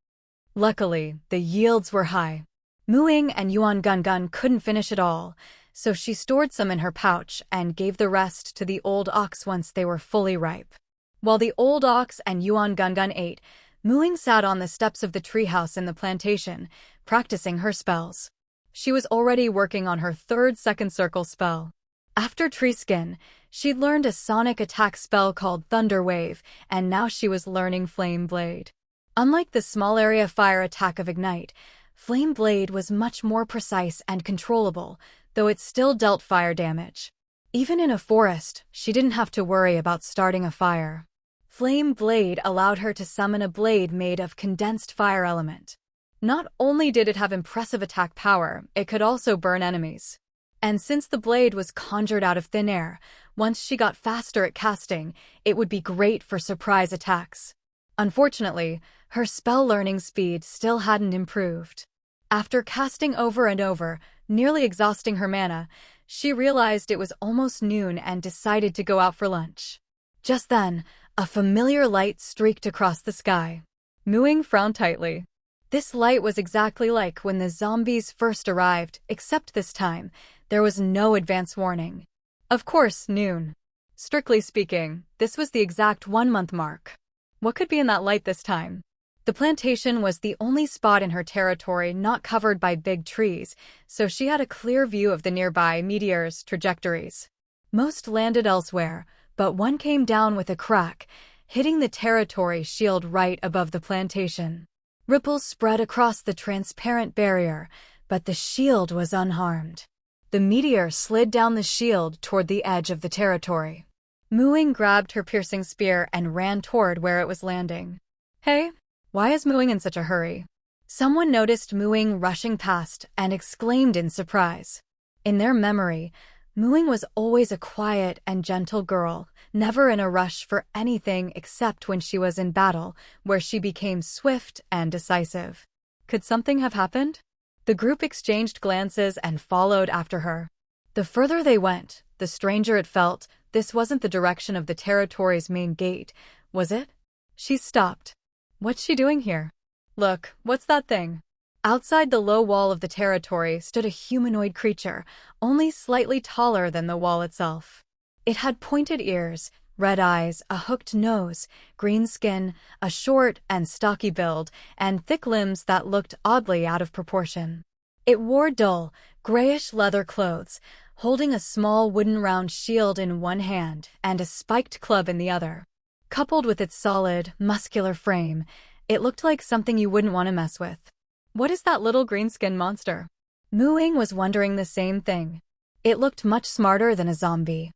Luckily, the yields were high. Mooing and Yuan Gungun couldn't finish it all, so she stored some in her pouch and gave the rest to the old ox once they were fully ripe. While the old ox and Yuan Gungun ate, Mooing sat on the steps of the treehouse in the plantation, practicing her spells. She was already working on her third second circle spell. After Tree Skin, she'd learned a sonic attack spell called Thunder Wave, and now she was learning Flame Blade. Unlike the small area fire attack of Ignite, Flame Blade was much more precise and controllable, though it still dealt fire damage. Even in a forest, she didn't have to worry about starting a fire. Flame Blade allowed her to summon a blade made of condensed fire element. Not only did it have impressive attack power, it could also burn enemies. And since the blade was conjured out of thin air, once she got faster at casting, it would be great for surprise attacks. Unfortunately, her spell learning speed still hadn't improved. After casting over and over, nearly exhausting her mana, she realized it was almost noon and decided to go out for lunch. Just then, a familiar light streaked across the sky. Mooing frowned tightly. This light was exactly like when the zombies first arrived, except this time, there was no advance warning. Of course, noon. Strictly speaking, this was the exact 1-month mark. What could be in that light this time? The plantation was the only spot in her territory not covered by big trees, so she had a clear view of the nearby meteors' trajectories. Most landed elsewhere, but one came down with a crack, hitting the territory shield right above the plantation. Ripples spread across the transparent barrier, but the shield was unharmed. The meteor slid down the shield toward the edge of the territory. Mooing grabbed her piercing spear and ran toward where it was landing. Hey, why is Mooing in such a hurry? Someone noticed Mooing rushing past and exclaimed in surprise. In their memory, Mooing was always a quiet and gentle girl, never in a rush for anything except when she was in battle, where she became swift and decisive. Could something have happened? The group exchanged glances and followed after her. The further they went, the stranger it felt. This wasn't the direction of the territory's main gate, was it? She stopped. What's she doing here? Look, what's that thing? Outside the low wall of the territory stood a humanoid creature, only slightly taller than the wall itself. It had pointed ears, red eyes, a hooked nose, green skin, a short and stocky build, and thick limbs that looked oddly out of proportion. It wore dull, grayish leather clothes, holding a small wooden round shield in one hand and a spiked club in the other. Coupled with its solid, muscular frame, it looked like something you wouldn't want to mess with. What is that little green-skinned monster? Mooing was wondering the same thing. It looked much smarter than a zombie.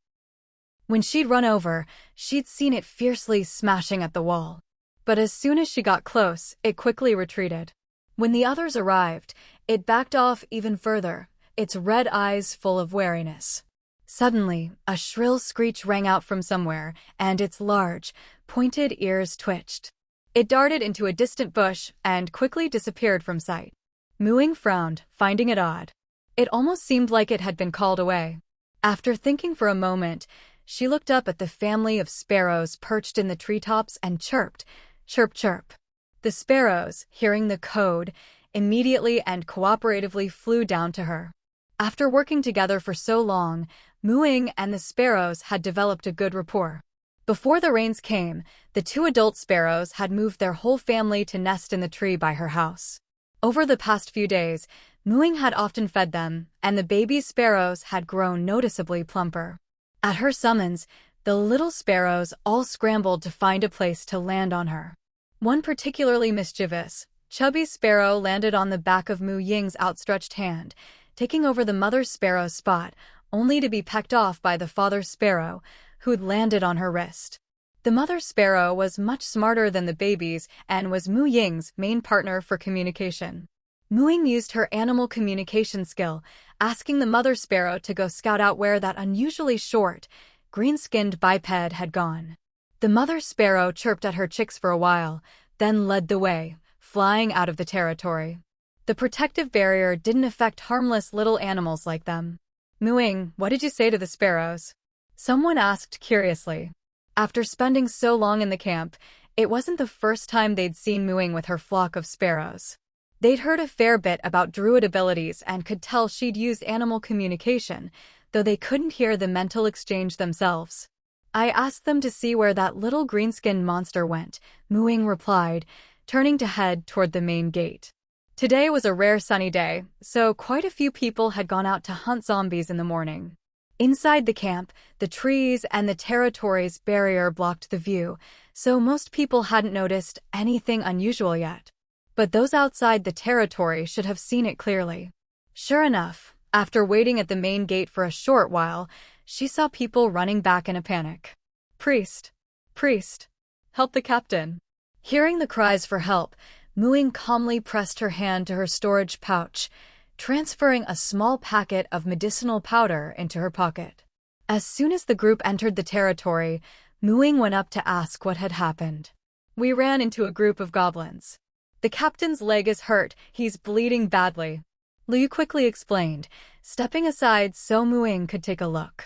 When she'd run over, she'd seen it fiercely smashing at the wall. But as soon as she got close, it quickly retreated. When the others arrived, it backed off even further, its red eyes full of wariness. Suddenly, a shrill screech rang out from somewhere, and its large, pointed ears twitched. It darted into a distant bush and quickly disappeared from sight. Mu Ying frowned, finding it odd. It almost seemed like it had been called away. After thinking for a moment, she looked up at the family of sparrows perched in the treetops and chirped, chirp chirp. The sparrows, hearing the code, immediately and cooperatively flew down to her. After working together for so long, Mu Ying and the sparrows had developed a good rapport. Before the rains came, the two adult sparrows had moved their whole family to nest in the tree by her house. Over the past few days, Mu Ying had often fed them, and the baby sparrows had grown noticeably plumper. At her summons, the little sparrows all scrambled to find a place to land on her. One particularly mischievous, chubby sparrow landed on the back of Mu Ying's outstretched hand, taking over the mother sparrow's spot, only to be pecked off by the father sparrow, who'd landed on her wrist. The mother sparrow was much smarter than the babies and was Mu Ying's main partner for communication. Mu Ying used her animal communication skill, asking the mother sparrow to go scout out where that unusually short, green-skinned biped had gone. The mother sparrow chirped at her chicks for a while, then led the way, flying out of the territory. The protective barrier didn't affect harmless little animals like them. Mu Ying, what did you say to the sparrows? Someone asked curiously. After spending so long in the camp, it wasn't the first time they'd seen Mu Ying with her flock of sparrows. They'd heard a fair bit about druid abilities and could tell she'd used animal communication, though they couldn't hear the mental exchange themselves. I asked them to see where that little green-skinned monster went, Mu Ying replied, turning to head toward the main gate. Today was a rare sunny day, so quite a few people had gone out to hunt zombies in the morning. Inside the camp, the trees and the territory's barrier blocked the view, so most people hadn't noticed anything unusual yet. But those outside the territory should have seen it clearly. Sure enough, after waiting at the main gate for a short while, she saw people running back in a panic. Priest! Priest! Help the captain! Hearing the cries for help, Mu Ying calmly pressed her hand to her storage pouch, transferring a small packet of medicinal powder into her pocket. As soon as the group entered the territory, Mu Ying went up to ask what had happened. We ran into a group of goblins. The captain's leg is hurt, he's bleeding badly. Liu quickly explained, stepping aside so Mu Ying could take a look.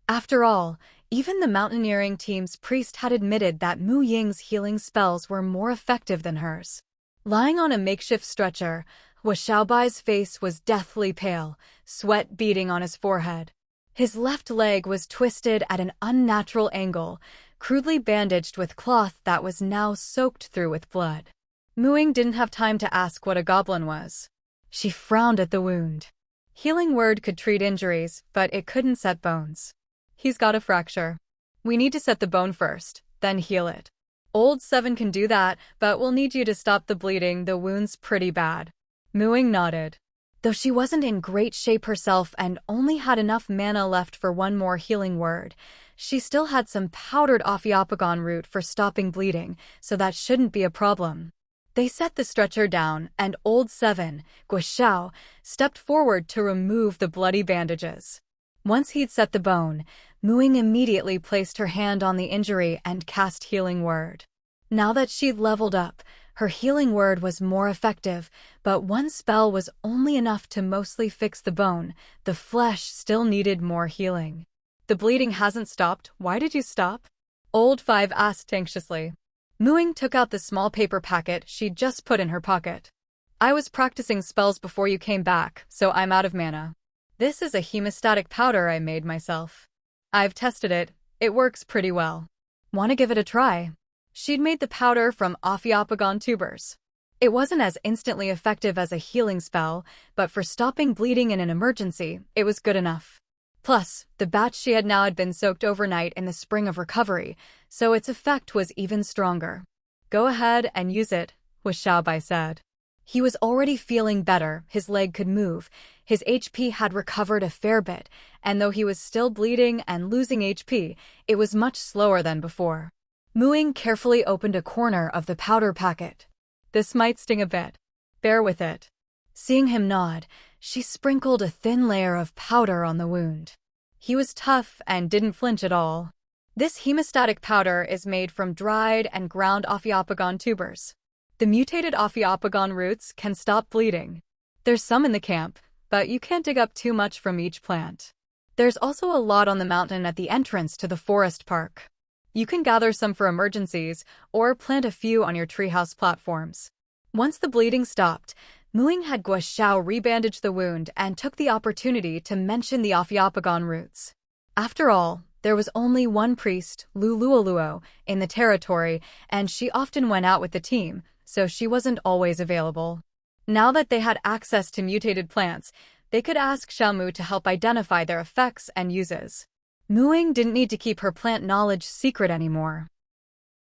After all, even the mountaineering team's priest had admitted that Mu Ying's healing spells were more effective than hers. Lying on a makeshift stretcher, Xiaobai's face was deathly pale, sweat beading on his forehead. His left leg was twisted at an unnatural angle, crudely bandaged with cloth that was now soaked through with blood. Mu Ying didn't have time to ask what a goblin was. She frowned at the wound. Healing word could treat injuries, but it couldn't set bones. He's got a fracture. We need to set the bone first, then heal it. Old 7 can do that, but we'll need you to stop the bleeding, the wound's pretty bad. Mu Ying nodded. Though she wasn't in great shape herself and only had enough mana left for one more healing word, she still had some powdered Ophiophagon root for stopping bleeding, so that shouldn't be a problem. They set the stretcher down, and old 7, Guoxiao, stepped forward to remove the bloody bandages. Once he'd set the bone, Mu Ying immediately placed her hand on the injury and cast healing word. Now that she'd leveled up, her healing word was more effective, but one spell was only enough to mostly fix the bone. The flesh still needed more healing. The bleeding hasn't stopped. Why did you stop? Old 5 asked anxiously. Mu Ying took out the small paper packet she'd just put in her pocket. I was practicing spells before you came back, so I'm out of mana. This is a hemostatic powder I made myself. I've tested it. It works pretty well. Want to give it a try? She'd made the powder from Ophiophagon tubers. It wasn't as instantly effective as a healing spell, but for stopping bleeding in an emergency, it was good enough. Plus, the batch she had now had been soaked overnight in the spring of recovery, so its effect was even stronger. Go ahead and use it, Xiaobai said. He was already feeling better, his leg could move, his HP had recovered a fair bit, and though he was still bleeding and losing HP, it was much slower than before. Mu Ying carefully opened a corner of the powder packet. This might sting a bit. Bear with it. Seeing him nod, she sprinkled a thin layer of powder on the wound. He was tough and didn't flinch at all. This hemostatic powder is made from dried and ground Ophiopogon tubers. The mutated Ophiopogon roots can stop bleeding. There's some in the camp, but you can't dig up too much from each plant. There's also a lot on the mountain at the entrance to the forest park. You can gather some for emergencies, or plant a few on your treehouse platforms. Once the bleeding stopped, Muing had Guoxiao rebandage the wound and took the opportunity to mention the Ophiopogon roots. After all, there was only one priest, Luluoluo, in the territory, and she often went out with the team, so she wasn't always available. Now that they had access to mutated plants, they could ask Xiaomu to help identify their effects and uses. Muing didn't need to keep her plant knowledge secret anymore.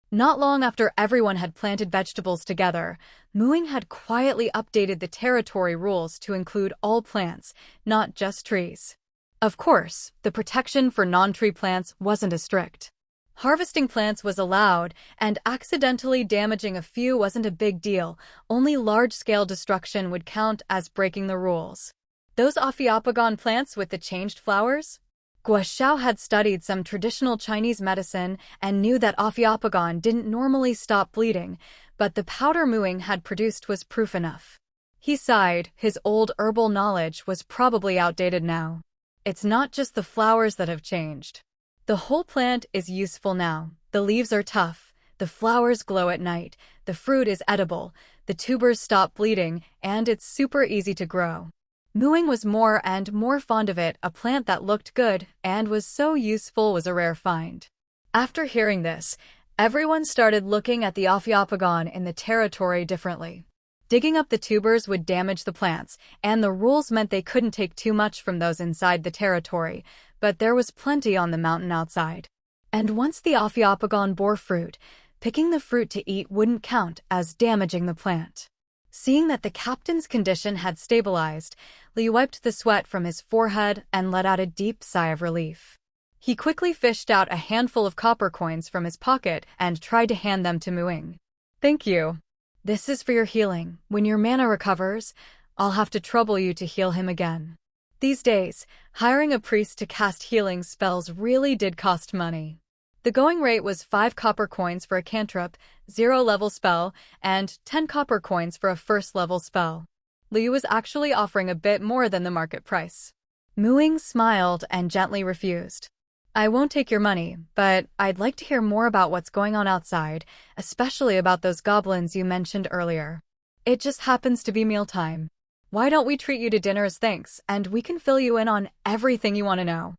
Not long after everyone had planted vegetables together, Muing had quietly updated the territory rules to include all plants, not just trees. Of course, the protection for non-tree plants wasn't as strict. Harvesting plants was allowed, and accidentally damaging a few wasn't a big deal. Only large-scale destruction would count as breaking the rules. Those Ophiopogon plants with the changed flowers? Guoxiao had studied some traditional Chinese medicine and knew that Ophiopogon didn't normally stop bleeding, but the powder Muing had produced was proof enough. He sighed. His old herbal knowledge was probably outdated now. It's not just the flowers that have changed. The whole plant is useful now. The leaves are tough, the flowers glow at night, the fruit is edible, the tubers stop bleeding, and it's super easy to grow. Muing was more and more fond of it. A plant that looked good and was so useful was a rare find. After hearing this, everyone started looking at the Ophiopogon in the territory differently. Digging up the tubers would damage the plants, and the rules meant they couldn't take too much from those inside the territory, but there was plenty on the mountain outside. And once the Ophiopogon bore fruit, picking the fruit to eat wouldn't count as damaging the plant. Seeing that the captain's condition had stabilized, Li wiped the sweat from his forehead and let out a deep sigh of relief. He quickly fished out a handful of copper coins from his pocket and tried to hand them to Muing. "Thank you. This is for your healing. When your mana recovers, I'll have to trouble you to heal him again." These days, hiring a priest to cast healing spells really did cost money. The going rate was 5 copper coins for a cantrip, 0-level spell, and 10 copper coins for a first-level spell. Liu was actually offering a bit more than the market price. Muing smiled and gently refused. "I won't take your money, but I'd like to hear more about what's going on outside, especially about those goblins you mentioned earlier. It just happens to be mealtime. Why don't we treat you to dinner as thanks, and we can fill you in on everything you want to know?"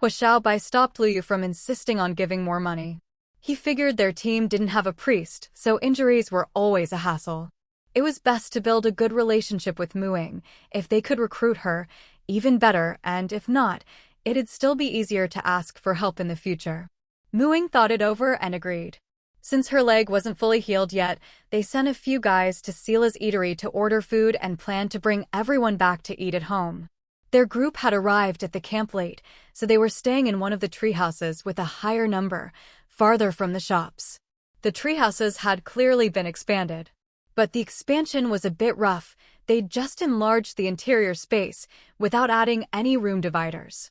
Xiaobai stopped Liu from insisting on giving more money. He figured their team didn't have a priest, so injuries were always a hassle. It was best to build a good relationship with Muing. If they could recruit her, even better, and if not, it'd still be easier to ask for help in the future. Muing thought it over and agreed. Since her leg wasn't fully healed yet, they sent a few guys to Sila's eatery to order food and planned to bring everyone back to eat at home. Their group had arrived at the camp late, so they were staying in one of the treehouses with a higher number, farther from the shops. The treehouses had clearly been expanded. But the expansion was a bit rough. They'd just enlarged the interior space without adding any room dividers.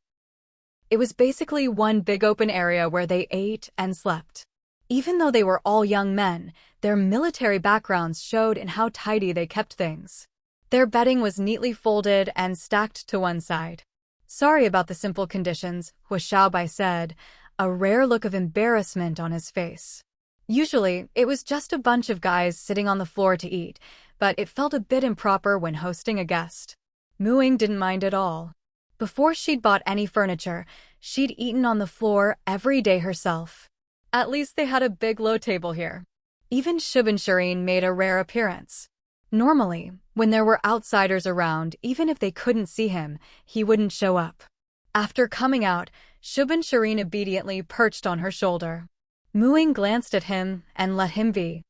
It was basically one big open area where they ate and slept. Even though they were all young men, their military backgrounds showed in how tidy they kept things. Their bedding was neatly folded and stacked to one side. "Sorry about the simple conditions," Xiaobai said, a rare look of embarrassment on his face. Usually, it was just a bunch of guys sitting on the floor to eat, but it felt a bit improper when hosting a guest. Muing didn't mind at all. Before she'd bought any furniture, she'd eaten on the floor every day herself. At least they had a big low table here. Even Shubin Shireen made a rare appearance. Normally, when there were outsiders around, even if they couldn't see him, he wouldn't show up. After coming out, Shubin Shireen obediently perched on her shoulder. Muing glanced at him and let him be.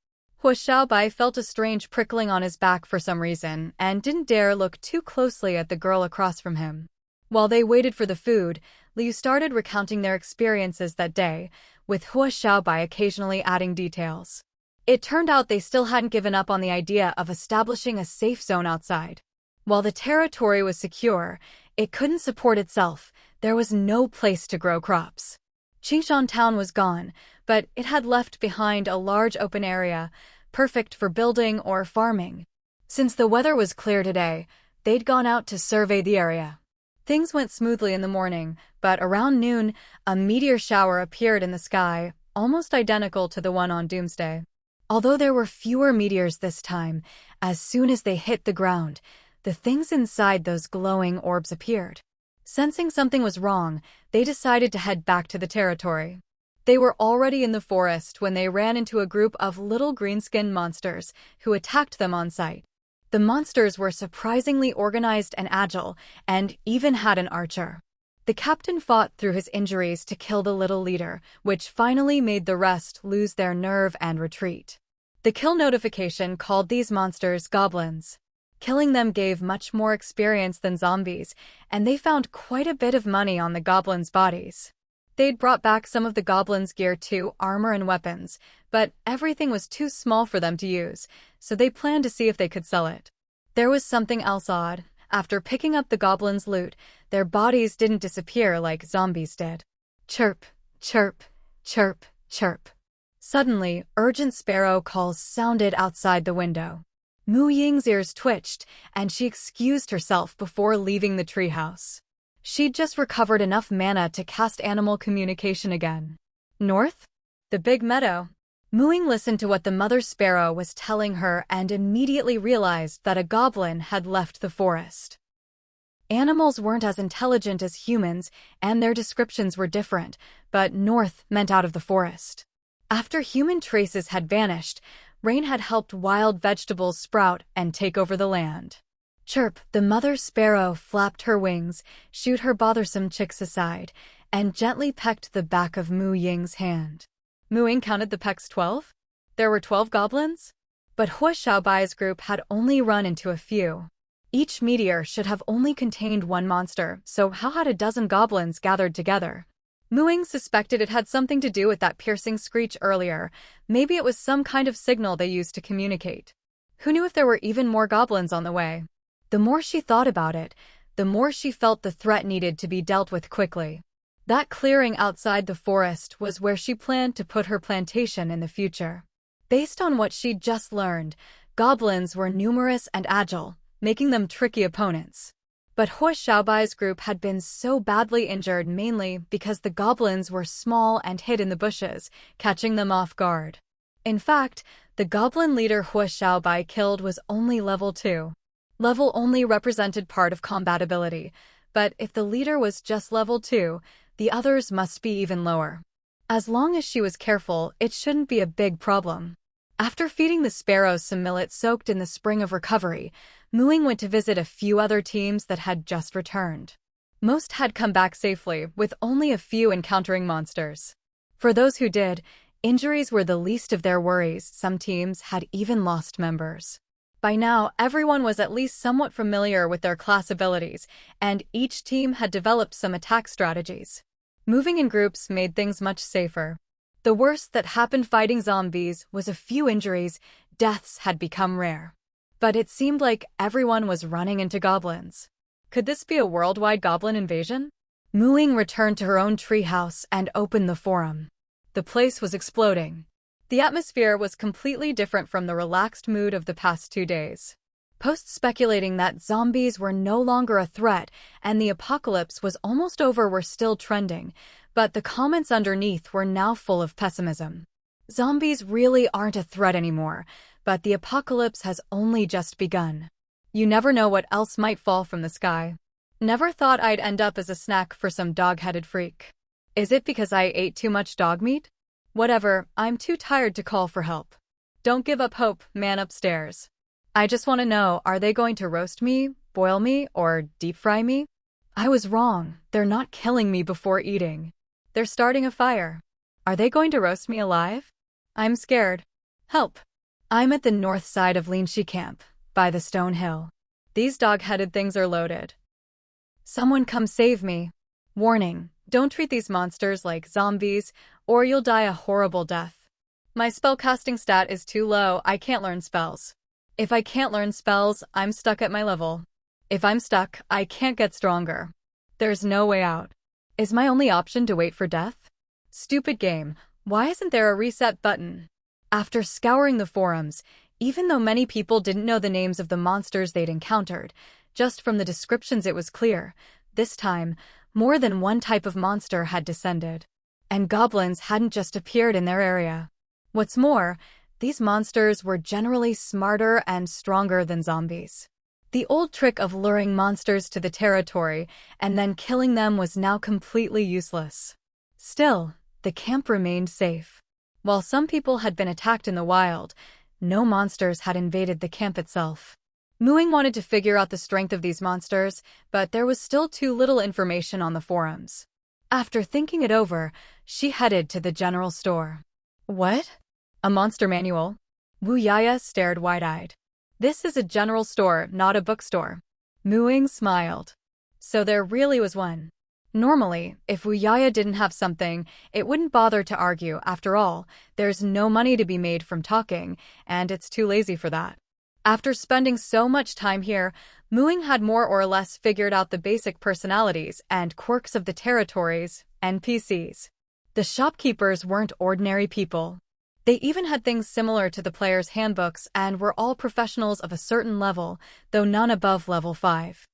Xiaobai felt a strange prickling on his back for some reason and didn't dare look too closely at the girl across from him. While they waited for the food, Liu started recounting their experiences that day, with Xiaobai occasionally adding details. It turned out they still hadn't given up on the idea of establishing a safe zone outside. While the territory was secure, it couldn't support itself. There was no place to grow crops. Qingshan town was gone, but it had left behind a large open area, perfect for building or farming. Since the weather was clear today, they'd gone out to survey the area. Things went smoothly in the morning, but around noon, a meteor shower appeared in the sky, almost identical to the one on Doomsday. Although there were fewer meteors this time, as soon as they hit the ground, the things inside those glowing orbs appeared. Sensing something was wrong, they decided to head back to the territory. They were already in the forest when they ran into a group of little green-skinned monsters who attacked them on sight. The monsters were surprisingly organized and agile, and even had an archer. The captain fought through his injuries to kill the little leader, which finally made the rest lose their nerve and retreat. The kill notification called these monsters goblins. Killing them gave much more experience than zombies, and they found quite a bit of money on the goblins' bodies. They'd brought back some of the goblins' gear too, armor and weapons, but everything was too small for them to use, so they planned to see if they could sell it. There was something else odd. After picking up the goblins' loot, their bodies didn't disappear like zombies did. Chirp, chirp, chirp, chirp. Suddenly, urgent sparrow calls sounded outside the window. Mu Ying's ears twitched, and she excused herself before leaving the treehouse. She'd just recovered enough mana to cast animal communication again. North? The big meadow. Mu Ying listened to what the mother sparrow was telling her and immediately realized that a goblin had left the forest. Animals weren't as intelligent as humans, and their descriptions were different, but north meant out of the forest. After human traces had vanished, rain had helped wild vegetables sprout and take over the land. Chirp, the mother sparrow flapped her wings, shooed her bothersome chicks aside, and gently pecked the back of Mu Ying's hand. Mu Ying counted the pecks 12? There were 12 goblins? But Hua Xiaobai's group had only run into a few. Each meteor should have only contained one monster, so how had a dozen goblins gathered together? Mu Ying suspected it had something to do with that piercing screech earlier. Maybe it was some kind of signal they used to communicate. Who knew if there were even more goblins on the way? The more she thought about it, the more she felt the threat needed to be dealt with quickly. That clearing outside the forest was where she planned to put her plantation in the future. Based on what she'd just learned, goblins were numerous and agile, making them tricky opponents. But Hua Xiaobai's group had been so badly injured mainly because the goblins were small and hid in the bushes, catching them off guard. In fact, the goblin leader Hua Xiaobai killed was only level 2. Level only represented part of combat ability, but if the leader was just level 2, the others must be even lower. As long as she was careful, it shouldn't be a big problem. After feeding the sparrows some millet soaked in the spring of recovery, Mu Ying went to visit a few other teams that had just returned. Most had come back safely, with only a few encountering monsters. For those who did, injuries were the least of their worries. Some teams had even lost members. By now, everyone was at least somewhat familiar with their class abilities, and each team had developed some attack strategies. Moving in groups made things much safer. The worst that happened fighting zombies was a few injuries. Deaths had become rare. But it seemed like everyone was running into goblins. Could this be a worldwide goblin invasion? Mu Ying returned to her own treehouse and opened the forum. The place was exploding. The atmosphere was completely different from the relaxed mood of the past 2 days. Posts speculating that zombies were no longer a threat and the apocalypse was almost over were still trending, but the comments underneath were now full of pessimism. Zombies really aren't a threat anymore, but the apocalypse has only just begun. You never know what else might fall from the sky. Never thought I'd end up as a snack for some dog-headed freak. Is it because I ate too much dog meat? Whatever, I'm too tired to call for help. Don't give up hope, man upstairs. I just want to know, are they going to roast me, boil me, or deep fry me? I was wrong. They're not killing me before eating. They're starting a fire. Are they going to roast me alive? I'm scared. Help. I'm at the north side of Linshi Camp, by the stone hill. These dog-headed things are loaded. Someone come save me. Warning, don't treat these monsters like zombies, or you'll die a horrible death. My spellcasting stat is too low, I can't learn spells. If I can't learn spells, I'm stuck at my level. If I'm stuck, I can't get stronger. There's no way out. Is my only option to wait for death? Stupid game, why isn't there a reset button? After scouring the forums, even though many people didn't know the names of the monsters they'd encountered, just from the descriptions it was clear, this time, more than one type of monster had descended. And goblins hadn't just appeared in their area. What's more, these monsters were generally smarter and stronger than zombies. The old trick of luring monsters to the territory and then killing them was now completely useless. Still, the camp remained safe. While some people had been attacked in the wild, no monsters had invaded the camp itself. Muing wanted to figure out the strength of these monsters, but there was still too little information on the forums. After thinking it over, she headed to the general store. What? A monster manual? Wu Yaya stared wide-eyed. This is a general store, not a bookstore. Muing smiled. So there really was one. Normally, if Wu Yaya didn't have something, it wouldn't bother to argue. After all, there's no money to be made from talking, and it's too lazy for that. After spending so much time here, Muing had more or less figured out the basic personalities and quirks of the territories, NPCs. The shopkeepers weren't ordinary people. They even had things similar to the players' handbooks and were all professionals of a certain level, though none above level 5.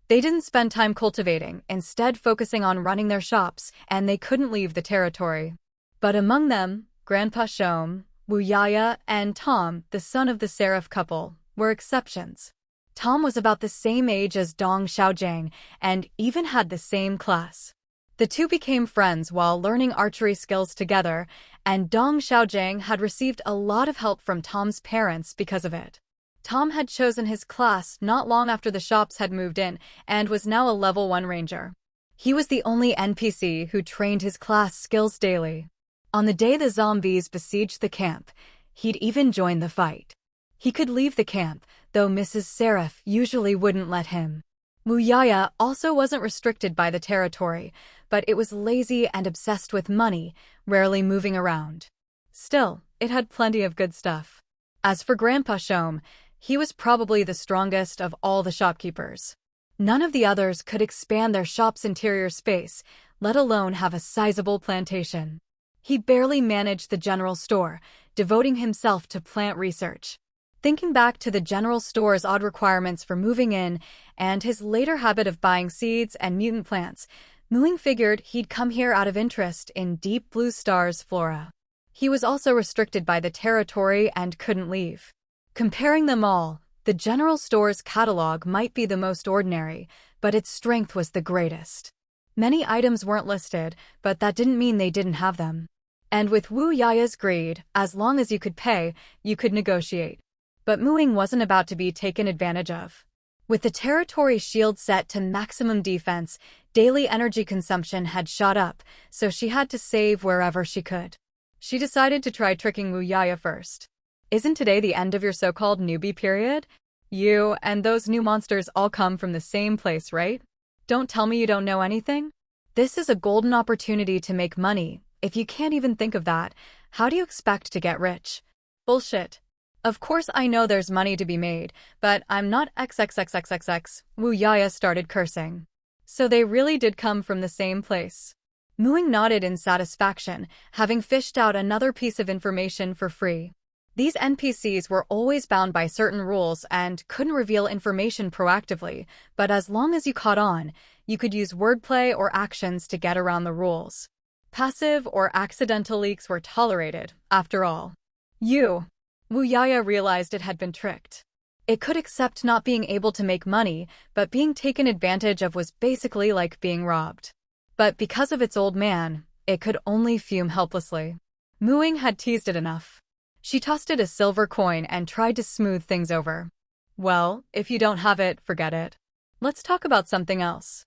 They didn't spend time cultivating, instead focusing on running their shops, and they couldn't leave the territory. But among them, Grandpa Shom, Wu Yaya, and Tom, the son of the Seraph couple, were exceptions. Tom was about the same age as Dong Xiaojiang and even had the same class. The two became friends while learning archery skills together, and Dong Xiaojiang had received a lot of help from Tom's parents because of it. Tom had chosen his class not long after the shops had moved in and was now a level 1 ranger. He was the only NPC who trained his class skills daily. On the day the zombies besieged the camp, he'd even join the fight. He could leave the camp, though Mrs. Seraph usually wouldn't let him. Wu Yaya also wasn't restricted by the territory, but it was lazy and obsessed with money, rarely moving around. Still, it had plenty of good stuff. As for Grandpa Shom, he was probably the strongest of all the shopkeepers. None of the others could expand their shop's interior space, let alone have a sizable plantation. He barely managed the general store, devoting himself to plant research. Thinking back to the general store's odd requirements for moving in and his later habit of buying seeds and mutant plants, Muing figured he'd come here out of interest in Deep Blue Star's flora. He was also restricted by the territory and couldn't leave. Comparing them all, the general store's catalog might be the most ordinary, but its strength was the greatest. Many items weren't listed, but that didn't mean they didn't have them. And with Wu Yaya's greed, as long as you could pay, you could negotiate. But Muing wasn't about to be taken advantage of. With the territory shield set to maximum defense, daily energy consumption had shot up, so she had to save wherever she could. She decided to try tricking Wu Yaya first. Isn't today the end of your so-called newbie period? You and those new monsters all come from the same place, right? Don't tell me you don't know anything? This is a golden opportunity to make money. If you can't even think of that, how do you expect to get rich? Bullshit. Of course I know there's money to be made, but I'm not XXXXXX. Wu Yaya started cursing. So they really did come from the same place. Muing nodded in satisfaction, having fished out another piece of information for free. These NPCs were always bound by certain rules and couldn't reveal information proactively, but as long as you caught on, you could use wordplay or actions to get around the rules. Passive or accidental leaks were tolerated, after all. Wu Yaya realized it had been tricked. It could accept not being able to make money, but being taken advantage of was basically like being robbed. But because of its old man, it could only fume helplessly. Muing had teased it enough. She tossed it a silver coin and tried to smooth things over. Well, if you don't have it, forget it. Let's talk about something else.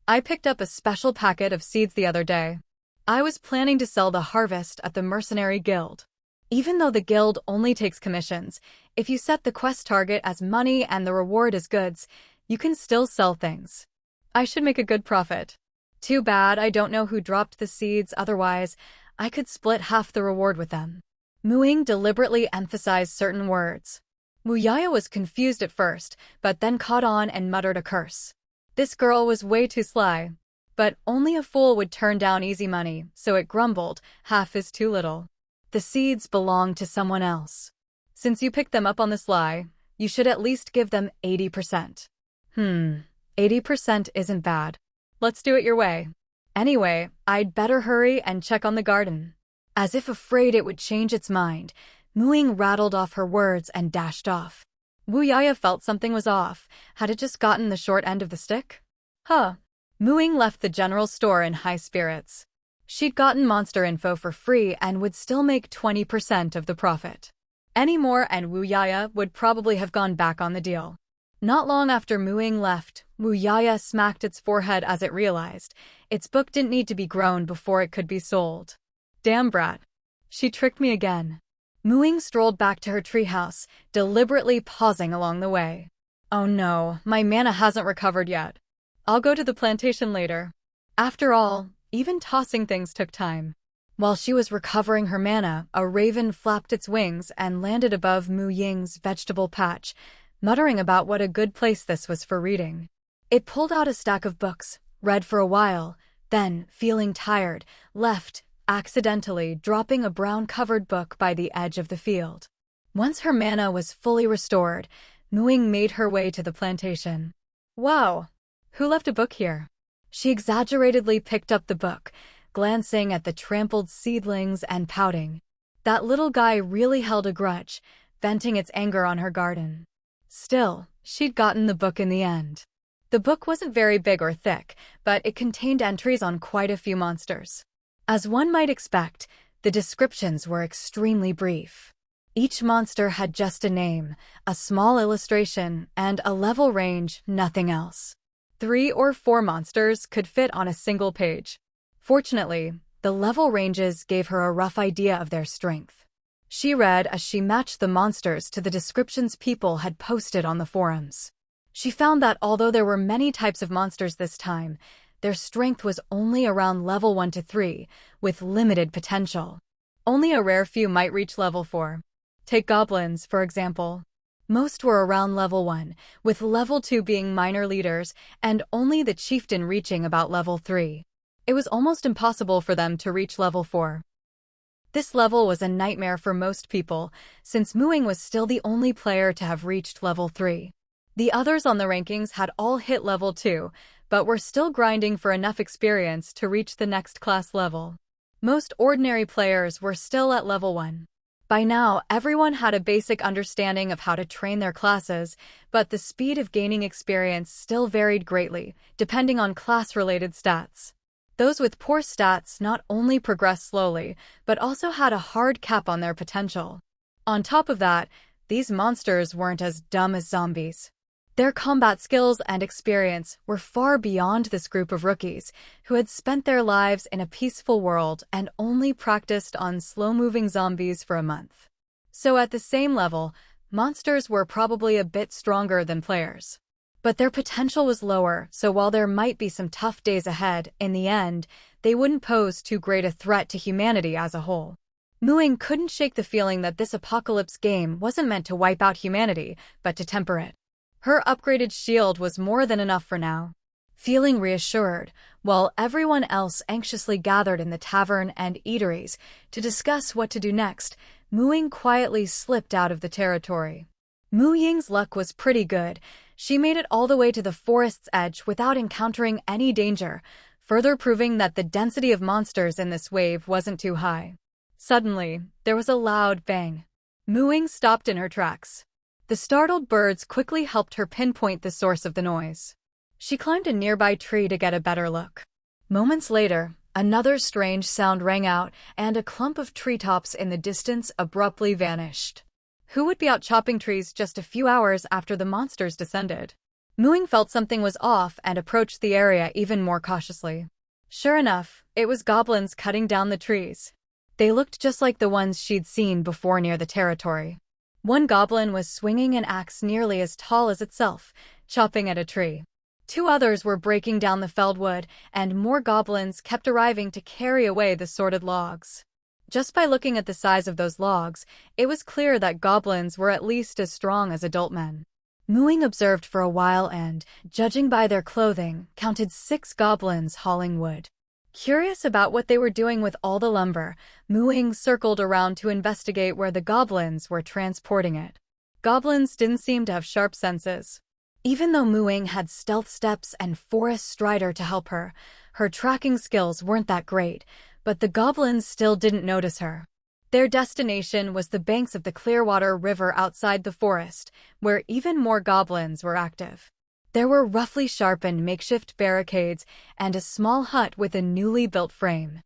I picked up a special packet of seeds the other day. I was planning to sell the harvest at the Mercenary Guild. Even though the guild only takes commissions, if you set the quest target as money and the reward as goods, you can still sell things. I should make a good profit. Too bad I don't know who dropped the seeds, otherwise I could split half the reward with them. Muing deliberately emphasized certain words. Wu Yaya was confused at first, but then caught on and muttered a curse. This girl was way too sly. But only a fool would turn down easy money, so it grumbled, half is too little. The seeds belong to someone else. Since you picked them up on the sly, you should at least give them 80%. 80% isn't bad. Let's do it your way. Anyway, I'd better hurry and check on the garden. As if afraid it would change its mind, Ying rattled off her words and dashed off. Wu Yaya felt something was off. Had it just gotten the short end of the stick? Ying left the general store in high spirits. She'd gotten monster info for free and would still make 20% of the profit. Any more and Wu Yaya would probably have gone back on the deal. Not long after Ying left, Wu Yaya smacked its forehead as it realized its book didn't need to be grown before it could be sold. Damn brat. She tricked me again. Ying strolled back to her treehouse, deliberately pausing along the way. Oh no, my mana hasn't recovered yet. I'll go to the plantation later. After all, even tossing things took time. While she was recovering her mana, a raven flapped its wings and landed above Ying's vegetable patch, muttering about what a good place this was for reading. It pulled out a stack of books, read for a while, then, feeling tired, left, accidentally dropping a brown-covered book by the edge of the field. Once her mana was fully restored, Ying made her way to the plantation. Wow! Who left a book here? She exaggeratedly picked up the book, glancing at the trampled seedlings and pouting. That little guy really held a grudge, venting its anger on her garden. Still, she'd gotten the book in the end. The book wasn't very big or thick, but it contained entries on quite a few monsters. As one might expect, the descriptions were extremely brief. Each monster had just a name, a small illustration, and a level range, nothing else. 3 or 4 monsters could fit on a single page. Fortunately, the level ranges gave her a rough idea of their strength. She read as she matched the monsters to the descriptions people had posted on the forums. She found that although there were many types of monsters this time, their strength was only around level 1 to 3, with limited potential. Only a rare few might reach level 4. Take goblins, for example. Most were around level 1, with level 2 being minor leaders, and only the chieftain reaching about level 3. It was almost impossible for them to reach level 4. This level was a nightmare for most people, since Ying was still the only player to have reached level 3. The others on the rankings had all hit level 2, but were still grinding for enough experience to reach the next class level. Most ordinary players were still at level 1. By now, everyone had a basic understanding of how to train their classes, but the speed of gaining experience still varied greatly, depending on class-related stats. Those with poor stats not only progressed slowly, but also had a hard cap on their potential. On top of that, these monsters weren't as dumb as zombies. Their combat skills and experience were far beyond this group of rookies who had spent their lives in a peaceful world and only practiced on slow-moving zombies for a month. So at the same level, monsters were probably a bit stronger than players. But their potential was lower, so while there might be some tough days ahead, in the end, they wouldn't pose too great a threat to humanity as a whole. Ying couldn't shake the feeling that this apocalypse game wasn't meant to wipe out humanity, but to temper it. Her upgraded shield was more than enough for now. Feeling reassured, while everyone else anxiously gathered in the tavern and eateries to discuss what to do next, Ying quietly slipped out of the territory. Ying's luck was pretty good. She made it all the way to the forest's edge without encountering any danger, further proving that the density of monsters in this wave wasn't too high. Suddenly, there was a loud bang. Ying stopped in her tracks. The startled birds quickly helped her pinpoint the source of the noise. She climbed a nearby tree to get a better look. Moments later, another strange sound rang out, and a clump of treetops in the distance abruptly vanished. Who would be out chopping trees just a few hours after the monsters descended? Ying felt something was off and approached the area even more cautiously. Sure enough, it was goblins cutting down the trees. They looked just like the ones she'd seen before near the territory. One goblin was swinging an axe nearly as tall as itself, chopping at a tree. 2 others were breaking down the felled wood, and more goblins kept arriving to carry away the sorted logs. Just by looking at the size of those logs, it was clear that goblins were at least as strong as adult men. Ying observed for a while and, judging by their clothing, counted 6 goblins hauling wood. Curious about what they were doing with all the lumber, Ying circled around to investigate where the goblins were transporting it. Goblins didn't seem to have sharp senses. Even though Ying had stealth steps and forest strider to help her, her tracking skills weren't that great, but the goblins still didn't notice her. Their destination was the banks of the Clearwater River outside the forest, where even more goblins were active. There were roughly sharpened makeshift barricades and a small hut with a newly built frame.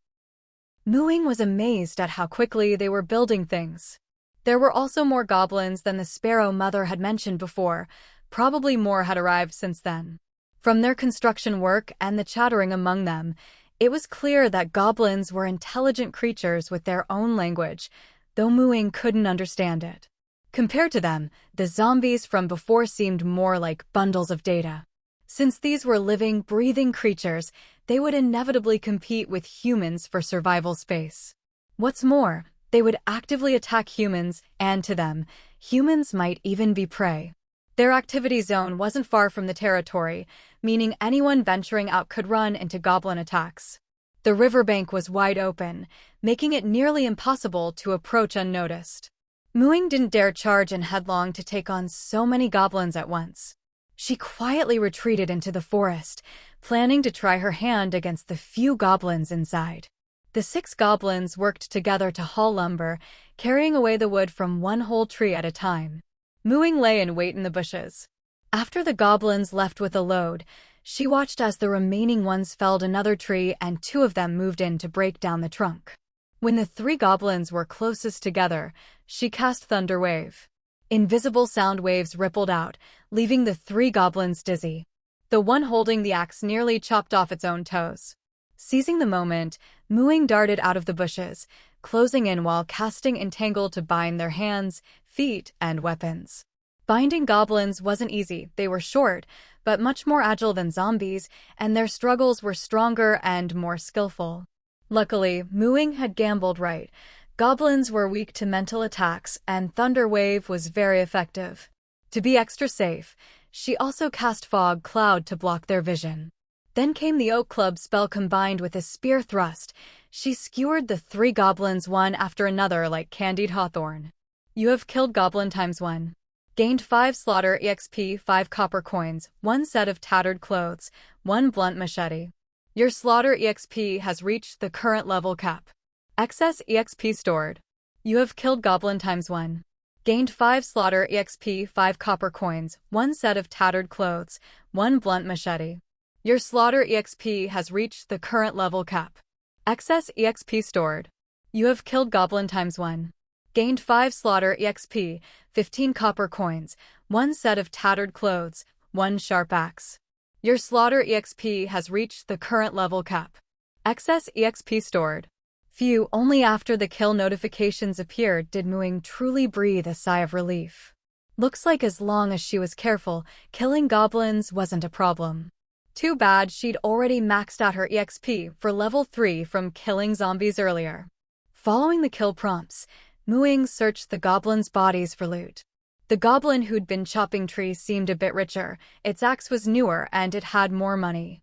Ying was amazed at how quickly they were building things. There were also more goblins than the Sparrow Mother had mentioned before. Probably more had arrived since then. From their construction work and the chattering among them, it was clear that goblins were intelligent creatures with their own language, though Ying couldn't understand it. Compared to them, the zombies from before seemed more like bundles of data. Since these were living, breathing creatures, they would inevitably compete with humans for survival space. What's more, they would actively attack humans, and to them, humans might even be prey. Their activity zone wasn't far from the territory, meaning anyone venturing out could run into goblin attacks. The riverbank was wide open, making it nearly impossible to approach unnoticed. Ying didn't dare charge in headlong to take on so many goblins at once. She quietly retreated into the forest, planning to try her hand against the few goblins inside. The 6 goblins worked together to haul lumber, carrying away the wood from one whole tree at a time. Ying lay in wait in the bushes. After the goblins left with a load, she watched as the remaining ones felled another tree and 2 of them moved in to break down the trunk. When the 3 goblins were closest together, she cast Thunder Wave. Invisible sound waves rippled out, leaving the 3 goblins dizzy. The one holding the axe nearly chopped off its own toes. Seizing the moment, Ying darted out of the bushes, closing in while casting Entangle to bind their hands, feet, and weapons. Binding goblins wasn't easy. They were short, but much more agile than zombies, and their struggles were stronger and more skillful. Luckily, Ying had gambled right. Goblins were weak to mental attacks, and Thunder Wave was very effective. To be extra safe, she also cast Fog Cloud to block their vision. Then came the Oak Club spell combined with a spear thrust. She skewered the 3 goblins one after another like candied hawthorn. You have killed goblin ×1. Gained 5 slaughter EXP, 5 copper coins, 1 set of tattered clothes, 1 blunt machete. Your slaughter EXP has reached the current level cap. Excess EXP stored. You have killed goblin ×1. Gained 5 slaughter EXP, 5 copper coins, 1 set of tattered clothes, 1 blunt machete. Your slaughter EXP has reached the current level cap. Excess EXP stored. You have killed goblin ×1. Gained 5 slaughter EXP, 15 copper coins, 1 set of tattered clothes, 1 sharp axe. Your slaughter EXP has reached the current level cap. Excess EXP stored. Phew, only after the kill notifications appeared did Ying truly breathe a sigh of relief. Looks like as long as she was careful, killing goblins wasn't a problem. Too bad she'd already maxed out her EXP for level 3 from killing zombies earlier. Following the kill prompts, Ying searched the goblins' bodies for loot. The goblin who'd been chopping trees seemed a bit richer, its axe was newer and it had more money.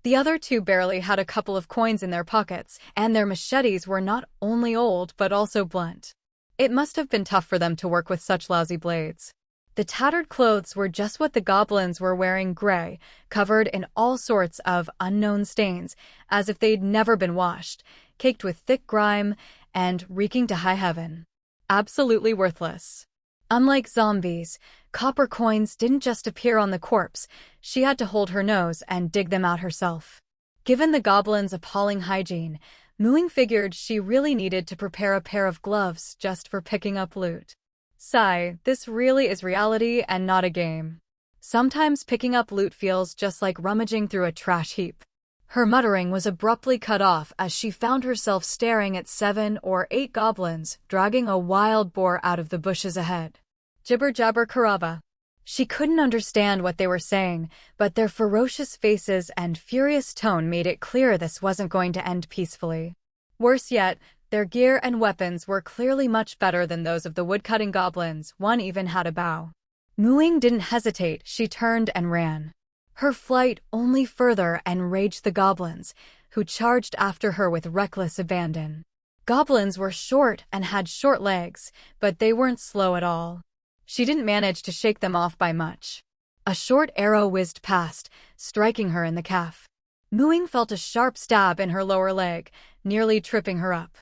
The other 2 barely had a couple of coins in their pockets, and their machetes were not only old but also blunt. It must have been tough for them to work with such lousy blades. The tattered clothes were just what the goblins were wearing, gray, covered in all sorts of unknown stains, as if they'd never been washed, caked with thick grime, and reeking to high heaven. Absolutely worthless. Unlike zombies, copper coins didn't just appear on the corpse. She had to hold her nose and dig them out herself. Given the goblins' appalling hygiene, Ying figured she really needed to prepare a pair of gloves just for picking up loot. Sigh, this really is reality and not a game. Sometimes picking up loot feels just like rummaging through a trash heap. Her muttering was abruptly cut off as she found herself staring at 7 or 8 goblins dragging a wild boar out of the bushes ahead. Jibber jabber caraba. She couldn't understand what they were saying, but their ferocious faces and furious tone made it clear this wasn't going to end peacefully. Worse yet, their gear and weapons were clearly much better than those of the woodcutting goblins. One even had a bow. Ying didn't hesitate, she turned and ran. Her flight only further enraged the goblins, who charged after her with reckless abandon. Goblins were short and had short legs, but they weren't slow at all. She didn't manage to shake them off by much. A short arrow whizzed past, striking her in the calf. Ying felt a sharp stab in her lower leg, nearly tripping her up.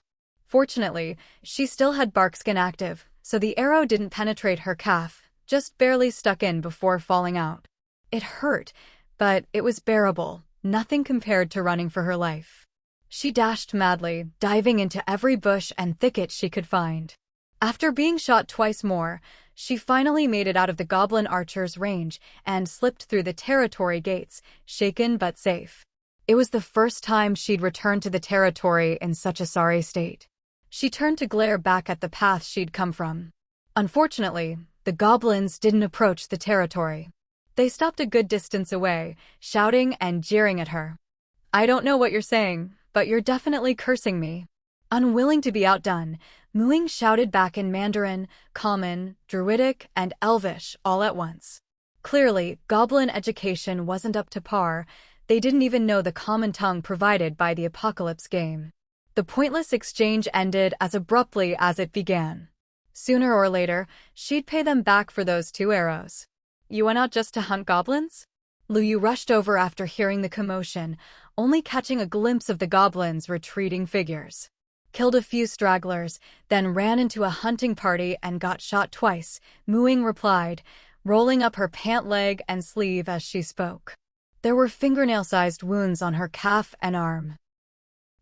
Fortunately, she still had barkskin active, so the arrow didn't penetrate her calf, just barely stuck in before falling out. It hurt, but it was bearable, nothing compared to running for her life. She dashed madly, diving into every bush and thicket she could find. After being shot twice more, she finally made it out of the goblin archer's range and slipped through the territory gates, shaken but safe. It was the first time she'd returned to the territory in such a sorry state. She turned to glare back at the path she'd come from. Unfortunately, the goblins didn't approach the territory. They stopped a good distance away, shouting and jeering at her. "I don't know what you're saying, but you're definitely cursing me." Unwilling to be outdone, Ying shouted back in Mandarin, Common, Druidic, and Elvish all at once. Clearly, goblin education wasn't up to par. They didn't even know the common tongue provided by the Apocalypse game. The pointless exchange ended as abruptly as it began. Sooner or later, she'd pay them back for those 2 arrows. "You went out just to hunt goblins?" Liu rushed over after hearing the commotion, only catching a glimpse of the goblins' retreating figures. Killed a few stragglers, then ran into a hunting party and got shot twice, Ying replied, rolling up her pant leg and sleeve as she spoke. There were fingernail-sized wounds on her calf and arm.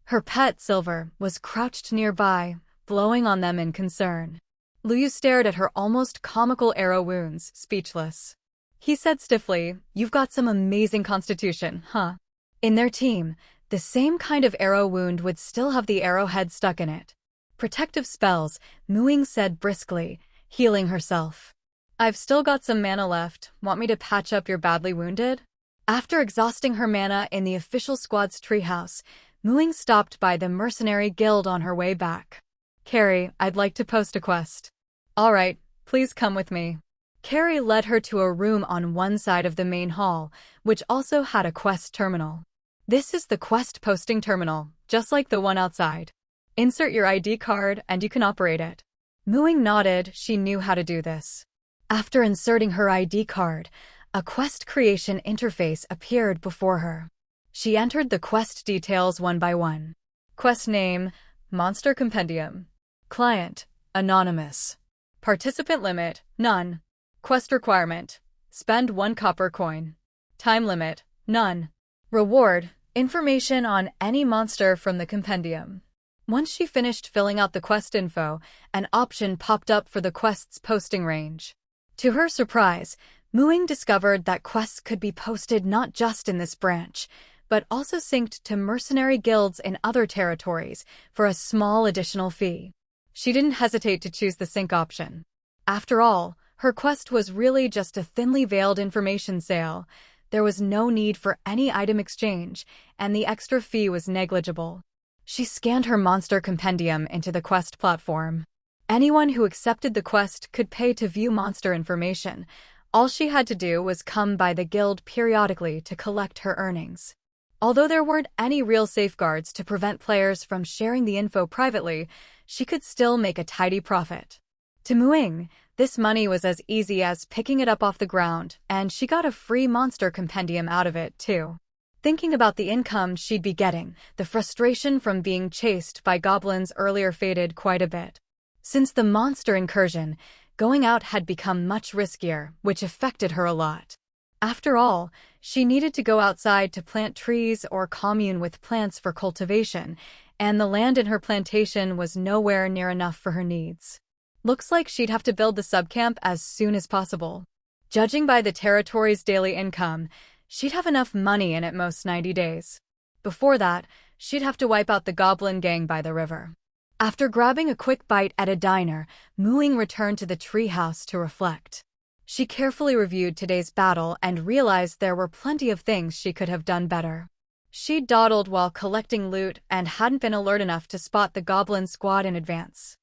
Her pet, Silver, was crouched nearby, blowing on them in concern. Liu stared at her almost comical arrow wounds, speechless. He said stiffly, "You've got some amazing constitution, huh?" In their team, the same kind of arrow wound would still have the arrowhead stuck in it. "Protective spells," Ying said briskly, healing herself. "I've still got some mana left. Want me to patch up your badly wounded?" After exhausting her mana in the official squad's treehouse, Ying stopped by the mercenary guild on her way back. "Carrie, I'd like to post a quest." "All right, please come with me." Carrie led her to a room on one side of the main hall, which also had a quest terminal. "This is the quest posting terminal, just like the one outside. Insert your ID card and you can operate it." Ying nodded, she knew how to do this. After inserting her ID card, a quest creation interface appeared before her. She entered the quest details one by one. Quest name, Monster Compendium. Client, Anonymous. Participant limit, none. Quest requirement, spend 1 copper coin. Time limit, none. Reward, information on any monster from the compendium. Once she finished filling out the quest info, an option popped up for the quest's posting range. To her surprise, Ying discovered that quests could be posted not just in this branch, but also synced to mercenary guilds in other territories for a small additional fee. She didn't hesitate to choose the sync option. After all, her quest was really just a thinly veiled information sale. There was no need for any item exchange, and the extra fee was negligible. She scanned her monster compendium into the quest platform. Anyone who accepted the quest could pay to view monster information. All she had to do was come by the guild periodically to collect her earnings. Although there weren't any real safeguards to prevent players from sharing the info privately, she could still make a tidy profit. To Ying, this money was as easy as picking it up off the ground, and she got a free monster compendium out of it, too. Thinking about the income she'd be getting, the frustration from being chased by goblins earlier faded quite a bit. Since the monster incursion, going out had become much riskier, which affected her a lot. After all, she needed to go outside to plant trees or commune with plants for cultivation, and the land in her plantation was nowhere near enough for her needs. Looks like she'd have to build the subcamp as soon as possible. Judging by the territory's daily income, she'd have enough money in at most 90 days. Before that, she'd have to wipe out the goblin gang by the river. After grabbing a quick bite at a diner, Ying returned to the treehouse to reflect. She carefully reviewed today's battle and realized there were plenty of things she could have done better. She'd dawdled while collecting loot and hadn't been alert enough to spot the goblin squad in advance.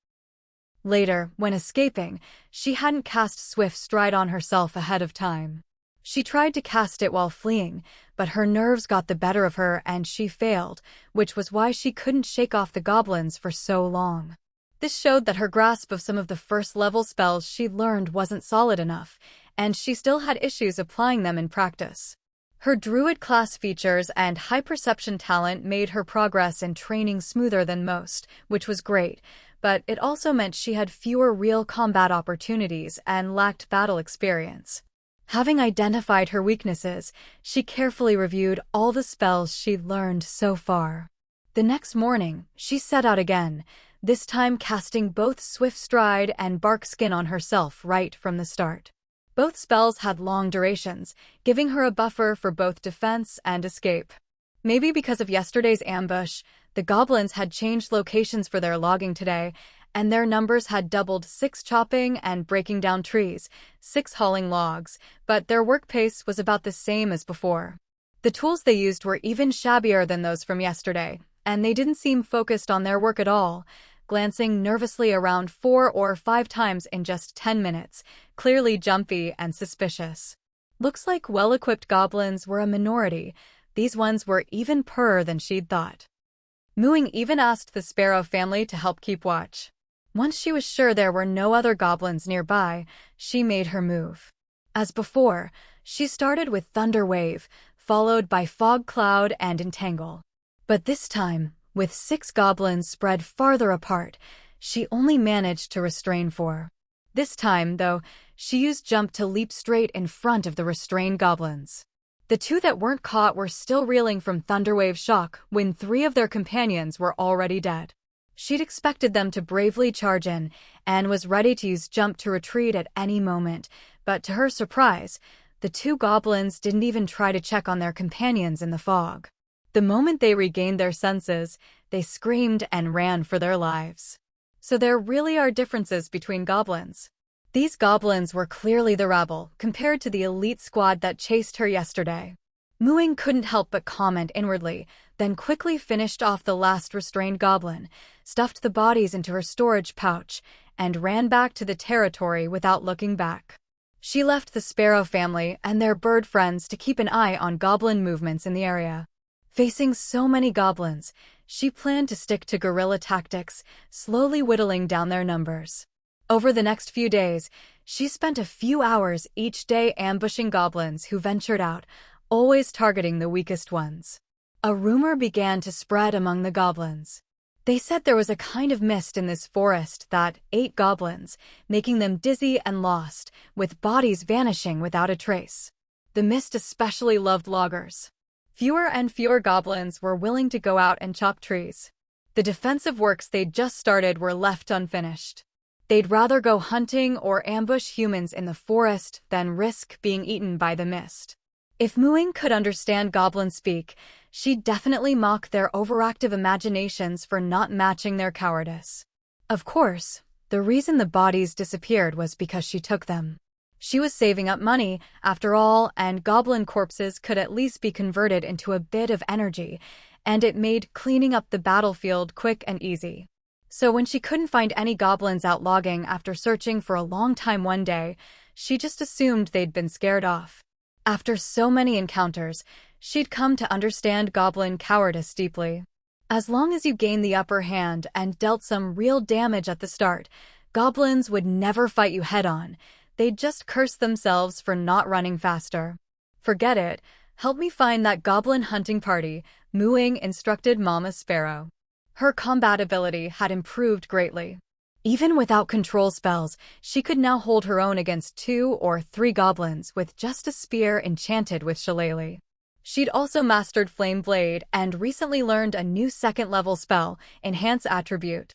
Later, when escaping, she hadn't cast Swift Stride on herself ahead of time. She tried to cast it while fleeing, but her nerves got the better of her and she failed, which was why she couldn't shake off the goblins for so long. This showed that her grasp of some of the first-level spells she'd learned wasn't solid enough, and she still had issues applying them in practice. Her druid class features and high perception talent made her progress in training smoother than most, which was great, but it also meant she had fewer real combat opportunities and lacked battle experience. Having identified her weaknesses, she carefully reviewed all the spells she'd learned so far. The next morning, she set out again, this time casting both Swift Stride and Bark Skin on herself right from the start. Both spells had long durations, giving her a buffer for both defense and escape. Maybe because of yesterday's ambush, the goblins had changed locations for their logging today, and their numbers had doubled: 6 chopping and breaking down trees, 6 hauling logs, but their work pace was about the same as before. The tools they used were even shabbier than those from yesterday, and they didn't seem focused on their work at all, glancing nervously around 4 or 5 times in just 10 minutes, clearly jumpy and suspicious. Looks like well-equipped goblins were a minority. These ones were even poorer than she'd thought. Mooing even asked the Sparrow family to help keep watch. Once she was sure there were no other goblins nearby, she made her move. As before, she started with Thunder Wave, followed by Fog Cloud and Entangle. But this time, with 6 goblins spread farther apart, she only managed to restrain 4. This time, though, she used Jump to leap straight in front of the restrained goblins. The 2 that weren't caught were still reeling from Thunderwave's shock when 3 of their companions were already dead. She'd expected them to bravely charge in and was ready to use Jump to retreat at any moment, but to her surprise, the 2 goblins didn't even try to check on their companions in the fog. The moment they regained their senses, they screamed and ran for their lives. So there really are differences between goblins. These goblins were clearly the rabble, compared to the elite squad that chased her yesterday. Mooing couldn't help but comment inwardly, then quickly finished off the last restrained goblin, stuffed the bodies into her storage pouch, and ran back to the territory without looking back. She left the Sparrow family and their bird friends to keep an eye on goblin movements in the area. Facing so many goblins, she planned to stick to guerrilla tactics, slowly whittling down their numbers. Over the next few days, she spent a few hours each day ambushing goblins who ventured out, always targeting the weakest ones. A rumor began to spread among the goblins. They said there was a kind of mist in this forest that ate goblins, making them dizzy and lost, with bodies vanishing without a trace. The mist especially loved loggers. Fewer and fewer goblins were willing to go out and chop trees. The defensive works they'd just started were left unfinished. They'd rather go hunting or ambush humans in the forest than risk being eaten by the mist. If Mooing could understand goblin speak, she'd definitely mock their overactive imaginations for not matching their cowardice. Of course, the reason the bodies disappeared was because she took them. She was saving up money, after all, and goblin corpses could at least be converted into a bit of energy, and it made cleaning up the battlefield quick and easy. So when she couldn't find any goblins out logging after searching for a long time one day, she just assumed they'd been scared off. After so many encounters, she'd come to understand goblin cowardice deeply. As long as you gained the upper hand and dealt some real damage at the start, goblins would never fight you head-on. They'd just curse themselves for not running faster. Forget it. Help me find that goblin hunting party, Mooing instructed Mama Sparrow. Her combat ability had improved greatly. Even without control spells, she could now hold her own against 2 or 3 goblins with just a spear enchanted with shillelagh. She'd also mastered Flame Blade and recently learned a new 2nd-level spell, Enhance Attribute.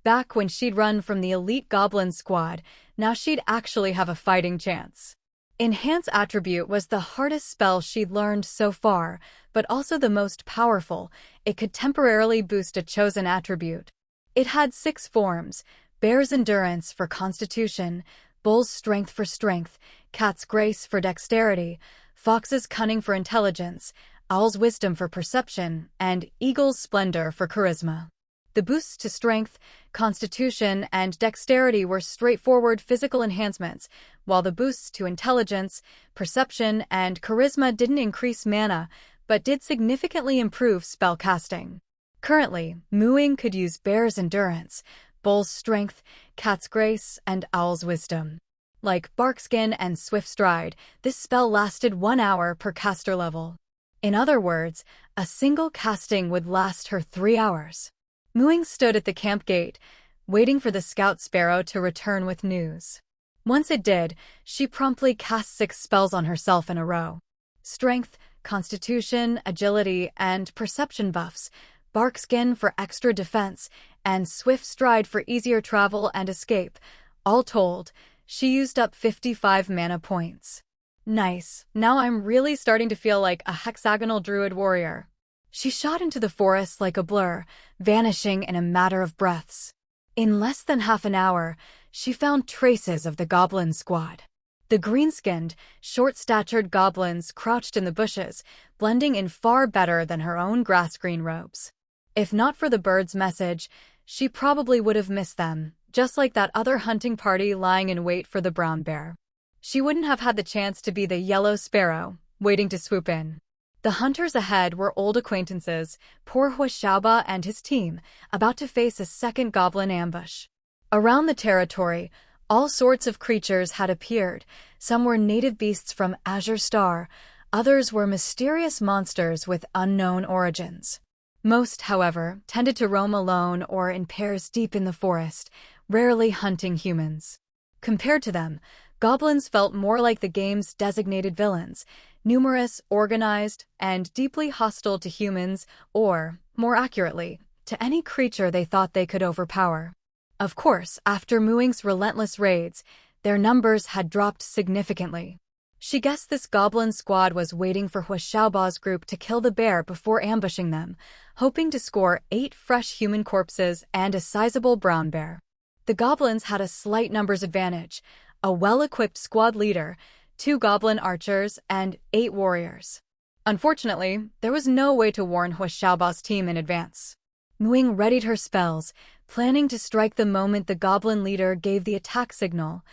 Back when she'd run from the elite goblin squad, now she'd actually have a fighting chance. Enhance Attribute was the hardest spell she'd learned so far, but also the most powerful. It could temporarily boost a chosen attribute. It had 6 forms: Bear's Endurance for Constitution, Bull's Strength for Strength, Cat's Grace for Dexterity, Fox's Cunning for Intelligence, Owl's Wisdom for Perception, and Eagle's Splendor for Charisma. The boosts to strength, constitution, and dexterity were straightforward physical enhancements, while the boosts to intelligence, perception, and charisma didn't increase mana, but did significantly improve spell casting. Currently, Ying could use Bear's Endurance, Bull's Strength, Cat's Grace, and Owl's Wisdom. Like Barkskin and Swift Stride, this spell lasted 1 hour per caster level. In other words, a single casting would last her 3 hours. Ying stood at the camp gate, waiting for the scout sparrow to return with news. Once it did, she promptly cast 6 spells on herself in a row. Strength, constitution, agility, and perception buffs, Barkskin for extra defense, and Swift Stride for easier travel and escape. All told, she used up 55 mana points. Nice, now I'm really starting to feel like a hexagonal druid warrior. She shot into the forest like a blur, vanishing in a matter of breaths. In less than half an hour, she found traces of the goblin squad. The green-skinned, short-statured goblins crouched in the bushes, blending in far better than her own grass-green robes. If not for the bird's message, she probably would have missed them, just like that other hunting party lying in wait for the brown bear. She wouldn't have had the chance to be the yellow sparrow, waiting to swoop in. The hunters ahead were old acquaintances, poor Huashaoba and his team, about to face a second goblin ambush. Around the territory, all sorts of creatures had appeared. Some were native beasts from Azure Star, others were mysterious monsters with unknown origins. Most, however, tended to roam alone or in pairs deep in the forest, rarely hunting humans. Compared to them, goblins felt more like the game's designated villains, numerous, organized, and deeply hostile to humans, or, more accurately, to any creature they thought they could overpower. Of course, after Ying's relentless raids, their numbers had dropped significantly. She guessed this goblin squad was waiting for Huashaoba's group to kill the bear before ambushing them, hoping to score 8 fresh human corpses and a sizable brown bear. The goblins had a slight numbers advantage, a well-equipped squad leader, 2 goblin archers, and 8 warriors. Unfortunately, there was no way to warn Huashaoba's team in advance. Ying readied her spells, planning to strike the moment the goblin leader gave the attack signal.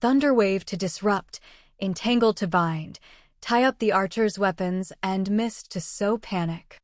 Thunderwave to disrupt, Entangle to bind, tie up the archer's weapons, and Mist to sow panic.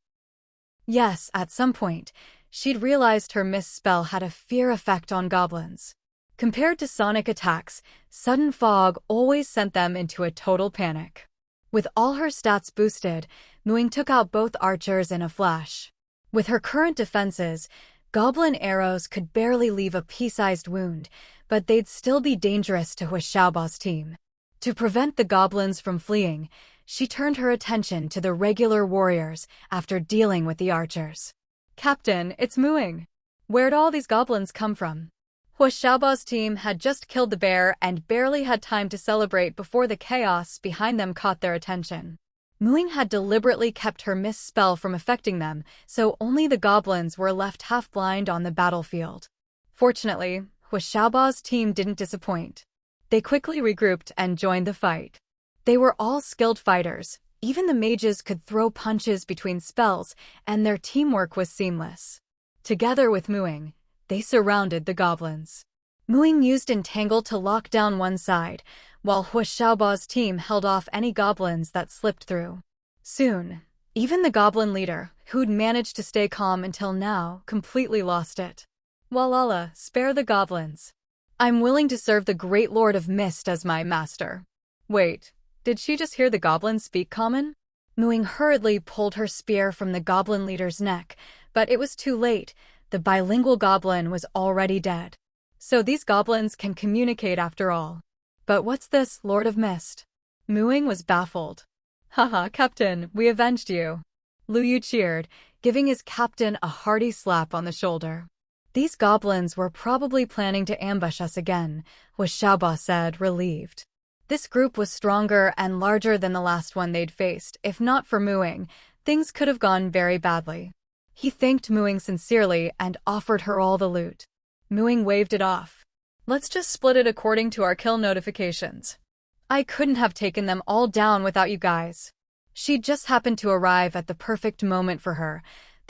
Yes, at some point, she'd realized her Mist spell had a fear effect on goblins. Compared to sonic attacks, sudden fog always sent them into a total panic. With all her stats boosted, Ying took out both archers in a flash. With her current defenses, goblin arrows could barely leave a pea-sized wound, but they'd still be dangerous to Huashaoba's team. To prevent the goblins from fleeing, she turned her attention to the regular warriors after dealing with the archers. "Captain, it's Ying. Where'd all these goblins come from?" Huashaoba's team had just killed the bear and barely had time to celebrate before the chaos behind them caught their attention. Ying had deliberately kept her Mist spell from affecting them, so only the goblins were left half-blind on the battlefield. Fortunately, Huashaoba's team didn't disappoint. They quickly regrouped and joined the fight. They were all skilled fighters, even the mages could throw punches between spells, and their teamwork was seamless. Together with Ying, they surrounded the goblins. Ying used Entangle to lock down one side, while Huashaoba's team held off any goblins that slipped through. Soon, even the goblin leader, who'd managed to stay calm until now, completely lost it. "Walala, spare the goblins. I'm willing to serve the great Lord of Mist as my master." Wait, did she just hear the goblin speak common? Ying hurriedly pulled her spear from the goblin leader's neck, but it was too late. The bilingual goblin was already dead. So these goblins can communicate after all. But what's this, Lord of Mist? Ying was baffled. "Haha, Captain, we avenged you." Lu Yu cheered, giving his captain a hearty slap on the shoulder. "These goblins were probably planning to ambush us again," Huashaoba said, relieved. This group was stronger and larger than the last one they'd faced. If not for Ying, things could have gone very badly. He thanked Ying sincerely and offered her all the loot. Ying waved it off. "Let's just split it according to our kill notifications. I couldn't have taken them all down without you guys." She'd just happened to arrive at the perfect moment for her.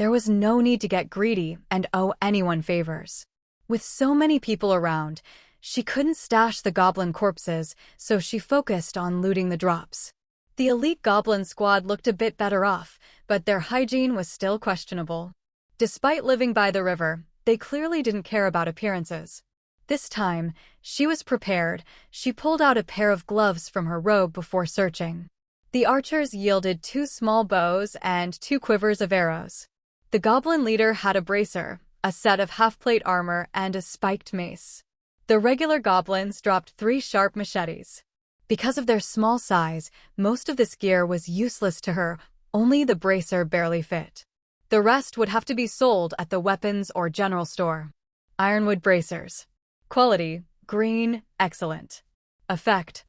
There was no need to get greedy and owe anyone favors. With so many people around, she couldn't stash the goblin corpses, so she focused on looting the drops. The elite goblin squad looked a bit better off, but their hygiene was still questionable. Despite living by the river, they clearly didn't care about appearances. This time, she was prepared. She pulled out a pair of gloves from her robe before searching. The archers yielded 2 small bows and 2 quivers of arrows. The goblin leader had a bracer, a set of half-plate armor, and a spiked mace. The regular goblins dropped 3 sharp machetes. Because of their small size, most of this gear was useless to her, only the bracer barely fit. The rest would have to be sold at the weapons or general store. Ironwood bracers. Quality, green, excellent. Effect.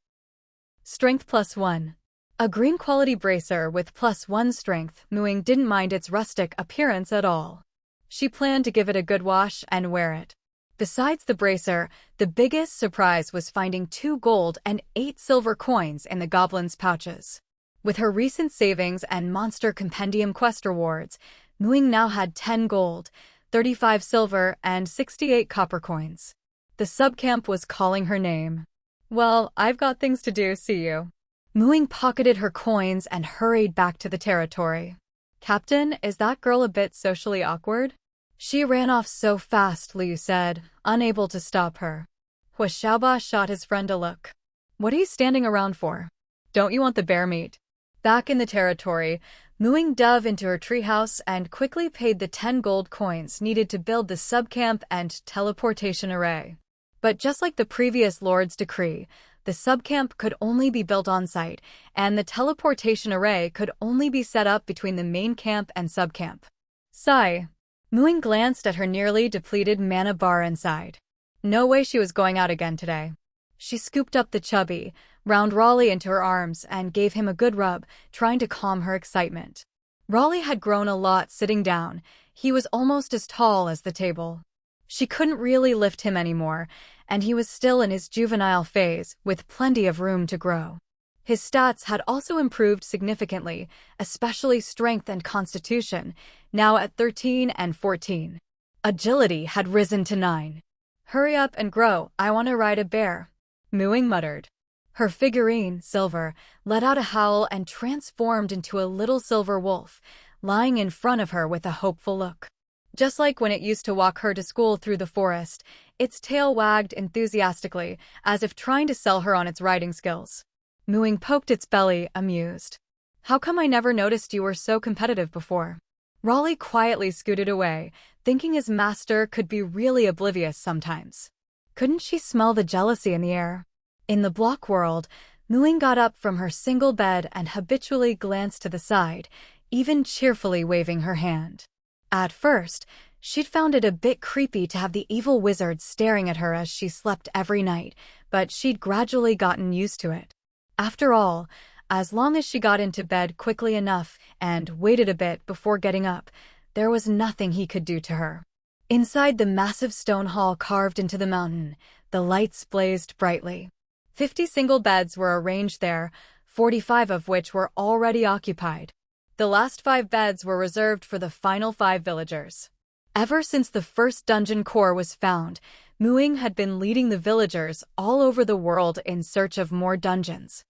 Strength +1. A green quality bracer with +1 strength, Ying didn't mind its rustic appearance at all. She planned to give it a good wash and wear it. Besides the bracer, the biggest surprise was finding 2 gold and 8 silver coins in the goblin's pouches. With her recent savings and Monster Compendium quest rewards, Ying now had 10 gold, 35 silver, and 68 copper coins. The subcamp was calling her name. Well, I've got things to do, see you. Ying pocketed her coins and hurried back to the territory. Captain, is that girl a bit socially awkward? She ran off so fast, Liu said, unable to stop her. Hua Xiaoba shot his friend a look. What are you standing around for? Don't you want the bear meat? Back in the territory, Ying dove into her treehouse and quickly paid the 10 gold coins needed to build the subcamp and teleportation array. But just like the previous Lord's decree, the subcamp could only be built on-site, and the teleportation array could only be set up between the main camp and subcamp. Sigh. Ying glanced at her nearly depleted mana bar inside. No way she was going out again today. She scooped up the chubby, round Raleigh into her arms and gave him a good rub, trying to calm her excitement. Raleigh had grown a lot sitting down. He was almost as tall as the table. She couldn't really lift him anymore, and he was still in his juvenile phase, with plenty of room to grow. His stats had also improved significantly, especially strength and constitution, now at 13 and 14. Agility had risen to 9. Hurry up and grow, I want to ride a bear, Ying muttered. Her figurine, Silver, let out a howl and transformed into a little silver wolf, lying in front of her with a hopeful look. Just like when it used to walk her to school through the forest, its tail wagged enthusiastically, as if trying to sell her on its riding skills. Ying poked its belly, amused. How come I never noticed you were so competitive before? Raleigh quietly scooted away, thinking his master could be really oblivious sometimes. Couldn't she smell the jealousy in the air? In the block world, Ying got up from her single bed and habitually glanced to the side, even cheerfully waving her hand. At first, she'd found it a bit creepy to have the evil wizard staring at her as she slept every night, but she'd gradually gotten used to it. After all, as long as she got into bed quickly enough and waited a bit before getting up, there was nothing he could do to her. Inside the massive stone hall carved into the mountain, the lights blazed brightly. 50 single beds were arranged there, 45 of which were already occupied. The last 5 beds were reserved for the final 5 villagers. Ever since the first dungeon core was found, Ying had been leading the villagers all over the world in search of more dungeons.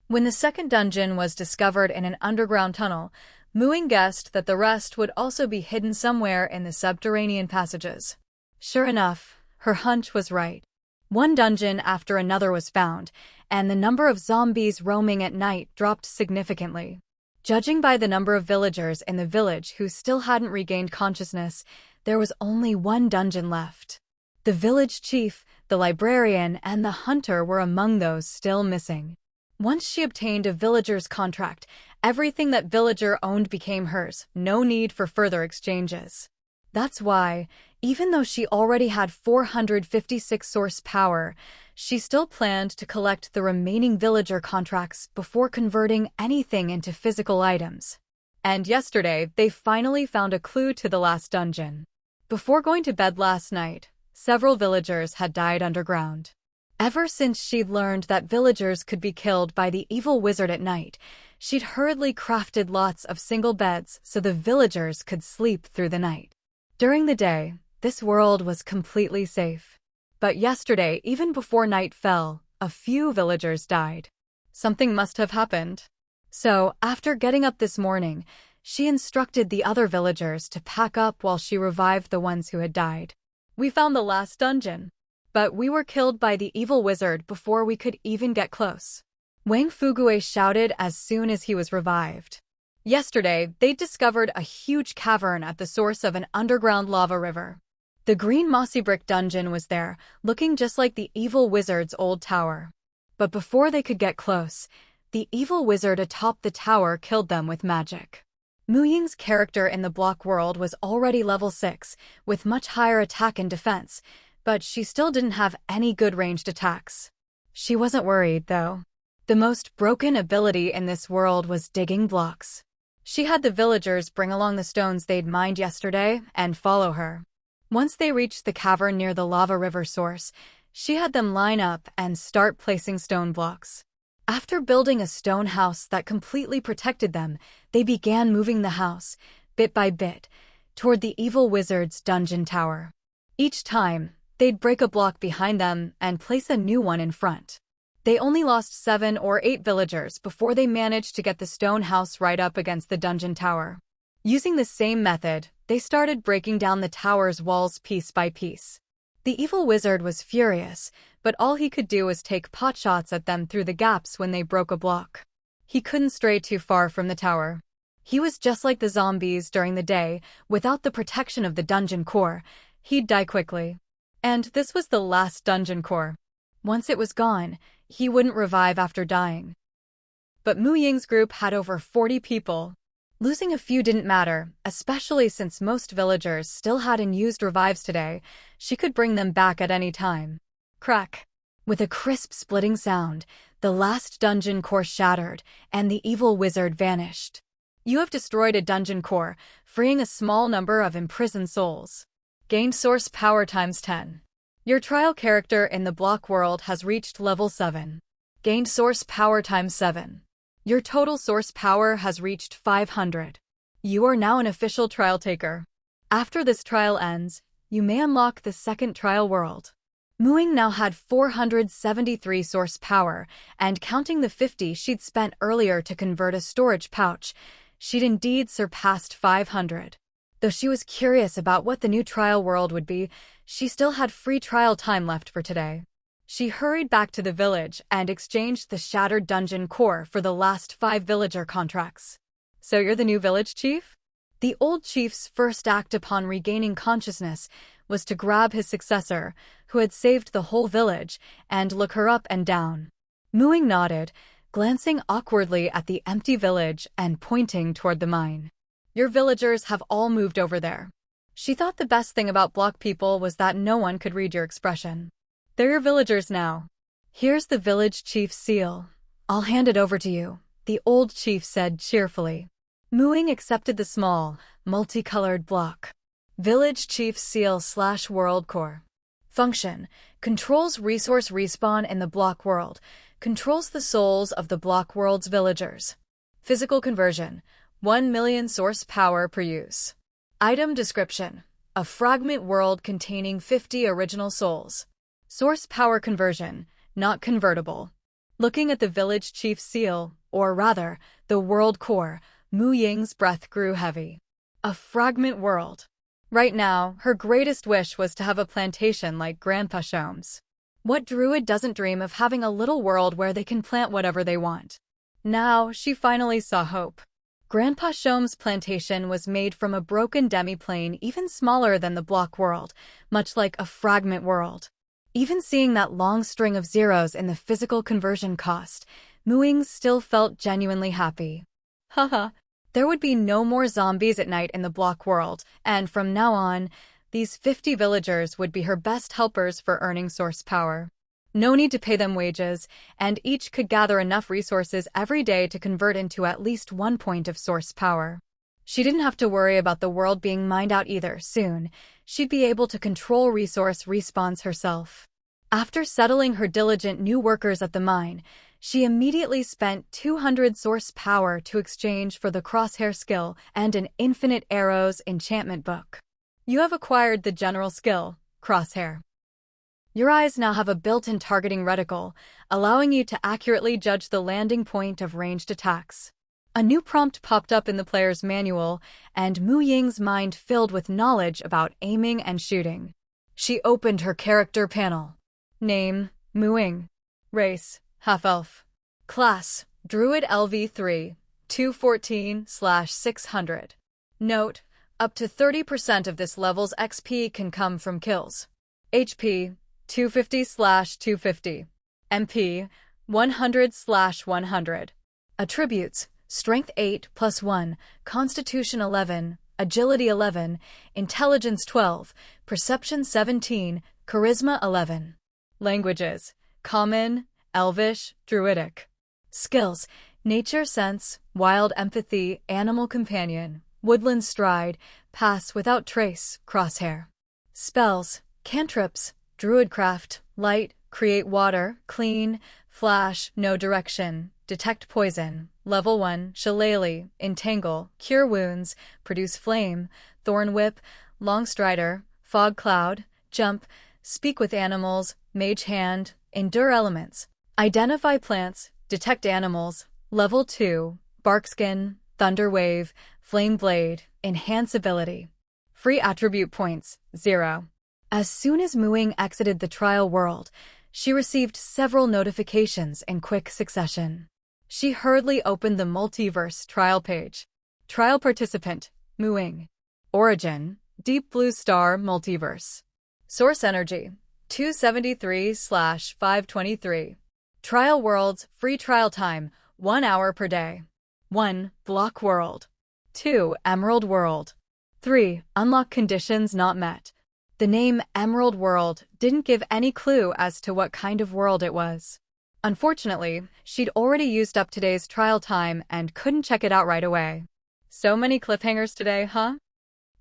When the second dungeon was discovered in an underground tunnel, Ying guessed that the rest would also be hidden somewhere in the subterranean passages. Sure enough, her hunch was right. One dungeon after another was found, and the number of zombies roaming at night dropped significantly. Judging by the number of villagers in the village who still hadn't regained consciousness, there was only one dungeon left. The village chief, the librarian, and the hunter were among those still missing. Once she obtained a villager's contract, everything that villager owned became hers, no need for further exchanges. That's why, even though she already had 456 source power, she still planned to collect the remaining villager contracts before converting anything into physical items. And yesterday, they finally found a clue to the last dungeon. Before going to bed last night, several villagers had died underground. Ever since she'd learned that villagers could be killed by the evil wizard at night, She'd hurriedly crafted lots of single beds so the villagers could sleep through the night. During the day, this world was completely safe. But yesterday, even before night fell, a few villagers died. Something must have happened. So, after getting up this morning, she instructed the other villagers to pack up while she revived the ones who had died. We found the last dungeon, but we were killed by the evil wizard before we could even get close. Wang Fugue shouted as soon as he was revived. Yesterday, they discovered a huge cavern at the source of an underground lava river. The green mossy brick dungeon was there, looking just like the evil wizard's old tower. But before they could get close, the evil wizard atop the tower killed them with magic. Mu Ying's character in the block world was already level 6, with much higher attack and defense, but she still didn't have any good ranged attacks. She wasn't worried, though. The most broken ability in this world was digging blocks. She had the villagers bring along the stones they'd mined yesterday and follow her. Once they reached the cavern near the lava river source, she had them line up and start placing stone blocks. After building a stone house that completely protected them, they began moving the house, bit by bit, toward the evil wizard's dungeon tower. Each time, they'd break a block behind them and place a new one in front. They only lost 7 or 8 villagers before they managed to get the stone house right up against the dungeon tower. Using the same method, they started breaking down the tower's walls piece by piece. The evil wizard was furious, but all he could do was take potshots at them through the gaps when they broke a block. He couldn't stray too far from the tower. He was just like the zombies during the day. Without the protection of the dungeon core, he'd die quickly. And this was the last dungeon core. Once it was gone, he wouldn't revive after dying. But Mu Ying's group had over 40 people. Losing a few didn't matter, especially since most villagers still had unused revives today. She could bring them back at any time. Crack! With a crisp splitting sound, the last dungeon core shattered, and the evil wizard vanished. You have destroyed a dungeon core, freeing a small number of imprisoned souls. Gained source power times 10. Your trial character in the block world has reached level 7. Gained source power times 7. Your total source power has reached 500. You are now an official trial taker. After this trial ends, you may unlock the second trial world. Mu Ying now had 473 source power, and counting the 50 she'd spent earlier to convert a storage pouch, she'd indeed surpassed 500. Though she was curious about what the new trial world would be, she still had free trial time left for today. She hurried back to the village and exchanged the shattered dungeon core for the last 5 villager contracts. So you're the new village chief? The old chief's first act upon regaining consciousness was to grab his successor, who had saved the whole village, and look her up and down. Mu Ying nodded, glancing awkwardly at the empty village and pointing toward the mine. Your villagers have all moved over there. She thought the best thing about block people was that no one could read your expression. They're your villagers now. Here's the village chief's seal. I'll hand it over to you, the old chief said cheerfully. Mu Ying accepted the small, multicolored block. Village Chief Seal / World Core. Function: controls resource respawn in the block world. Controls the souls of the block world's villagers. Physical conversion: 1 million source power per use. Item description: a fragment world containing 50 original souls. Source power conversion: not convertible. Looking at the village chief seal, or rather, the world core, Mu Ying's breath grew heavy. A fragment world. Right now, her greatest wish was to have a plantation like Grandpa Shome's. What druid doesn't dream of having a little world where they can plant whatever they want? Now, she finally saw hope. Grandpa Shome's plantation was made from a broken demi-plane even smaller than the block world, much like a fragment world. Even seeing that long string of zeros in the physical conversion cost, Mu Ying still felt genuinely happy. Haha. There would be no more zombies at night in the block world, and from now on, these 50 villagers would be her best helpers for earning source power. No need to pay them wages, and each could gather enough resources every day to convert into at least 1 point of source power. She didn't have to worry about the world being mined out either. Soon, she'd be able to control resource respawns herself. After settling her diligent new workers at the mine, She immediately spent 200 source power to exchange for the crosshair skill and an infinite arrows enchantment book. You have acquired the general skill, crosshair. Your eyes now have a built-in targeting reticle, allowing you to accurately judge the landing point of ranged attacks. A new prompt popped up in the player's manual, and Mu Ying's mind filled with knowledge about aiming and shooting. She opened her character panel. Name, Mu Ying. Race, half-elf. Class, druid LV3, 214/600. Note, up to 30% of this level's XP can come from kills. HP, 250/250. MP, 100/100. Attributes, Strength 8 + 1, Constitution 11, Agility 11, Intelligence 12, Perception 17, Charisma 11. Languages, Common, Elvish, Druidic. Skills, Nature Sense, Wild Empathy, Animal Companion, Woodland Stride, Pass Without Trace, Crosshair. Spells, Cantrips, Druidcraft, Light, Create Water, Clean, Flash, No Direction, Detect Poison, Level 1, Shillelagh, Entangle, Cure Wounds, Produce Flame, Thorn Whip, Long Strider, Fog Cloud, Jump, Speak with Animals, Mage Hand, Endure Elements. Identify Plants, Detect Animals, Level 2, Barkskin, Thunder Wave, Flame Blade, Enhance Ability. Free Attribute Points, 0. As soon as Mu Ying exited the trial world, she received several notifications in quick succession. She hurriedly opened the Multiverse trial page. Trial participant, Mu Ying. Origin, Deep Blue Star Multiverse. Source energy, 273/523. Trial worlds, free trial time, 1 hour per day. 1. Block world. 2. Emerald world. 3. Unlock conditions not met. The name Emerald World didn't give any clue as to what kind of world it was. Unfortunately, she'd already used up today's trial time and couldn't check it out right away. So many cliffhangers today, huh?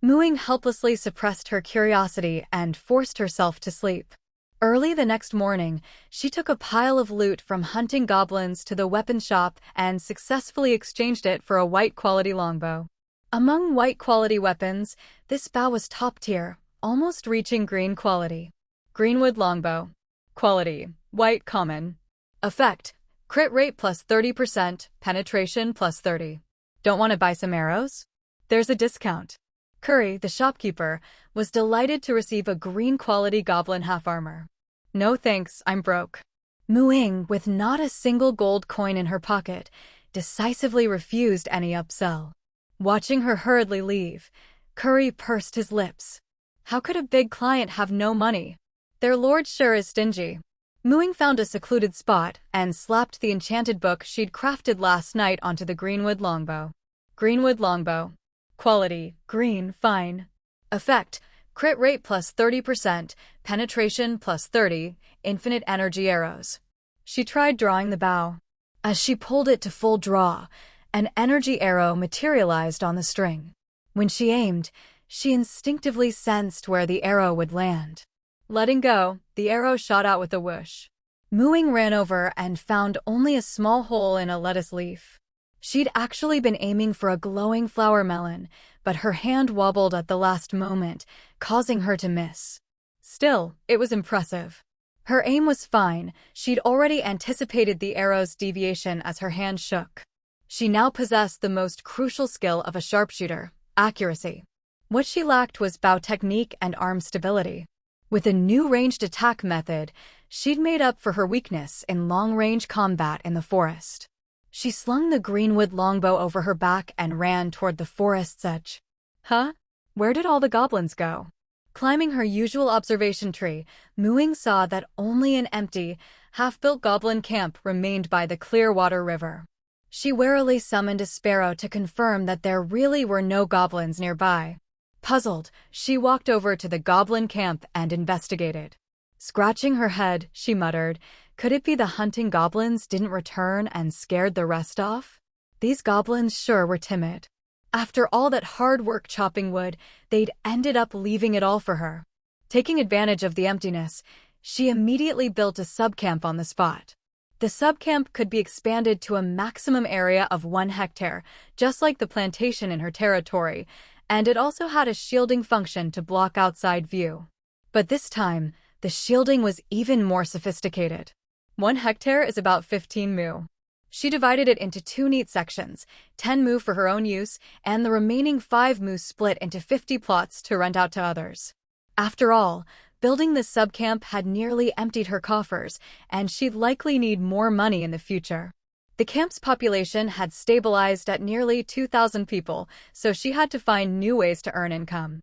Mu Ying helplessly suppressed her curiosity and forced herself to sleep. Early the next morning, she took a pile of loot from hunting goblins to the weapon shop and successfully exchanged it for a white-quality longbow. Among white-quality weapons, this bow was top-tier, almost reaching green quality. Greenwood Longbow. Quality, White Common. Effect, Crit rate plus 30%, Penetration plus 30. Don't want to buy some arrows? There's a discount. Curry, the shopkeeper, was delighted to receive a green quality goblin half-armor. No thanks, I'm broke. Mu Ying, with not a single gold coin in her pocket, decisively refused any upsell. Watching her hurriedly leave, Curry pursed his lips. How could a big client have no money? Their lord sure is stingy. Mu Ying found a secluded spot and slapped the enchanted book she'd crafted last night onto the Greenwood Longbow. Greenwood Longbow. Quality, Green, Fine. Effect, Crit rate plus 30%, Penetration plus 30, Infinite Energy Arrows. She tried drawing the bow. As she pulled it to full draw, an energy arrow materialized on the string. When she aimed, she instinctively sensed where the arrow would land. Letting go, the arrow shot out with a whoosh. Mu Ying ran over and found only a small hole in a lettuce leaf. She'd actually been aiming for a glowing flower melon, but her hand wobbled at the last moment, causing her to miss. Still, it was impressive. Her aim was fine. She'd already anticipated the arrow's deviation as her hand shook. She now possessed the most crucial skill of a sharpshooter, accuracy. What she lacked was bow technique and arm stability. With a new ranged attack method, she'd made up for her weakness in long-range combat in the forest. She slung the Greenwood Longbow over her back and ran toward the forest's edge. Huh? Where did all the goblins go? Climbing her usual observation tree, Mu Ying saw that only an empty, half-built goblin camp remained by the Clearwater River. She warily summoned a sparrow to confirm that there really were no goblins nearby. Puzzled, she walked over to the goblin camp and investigated. Scratching her head, she muttered, could it be the hunting goblins didn't return and scared the rest off? These goblins sure were timid. After all that hard work chopping wood, they'd ended up leaving it all for her. Taking advantage of the emptiness, she immediately built a subcamp on the spot. The subcamp could be expanded to a maximum area of 1 hectare, just like the plantation in her territory, and it also had a shielding function to block outside view. But this time, the shielding was even more sophisticated. 1 hectare is about 15 mu. She divided it into 2 neat sections, 10 mu for her own use, and the remaining 5 mu split into 50 plots to rent out to others. After all, building this subcamp had nearly emptied her coffers, and she'd likely need more money in the future. The camp's population had stabilized at nearly 2,000 people, so she had to find new ways to earn income.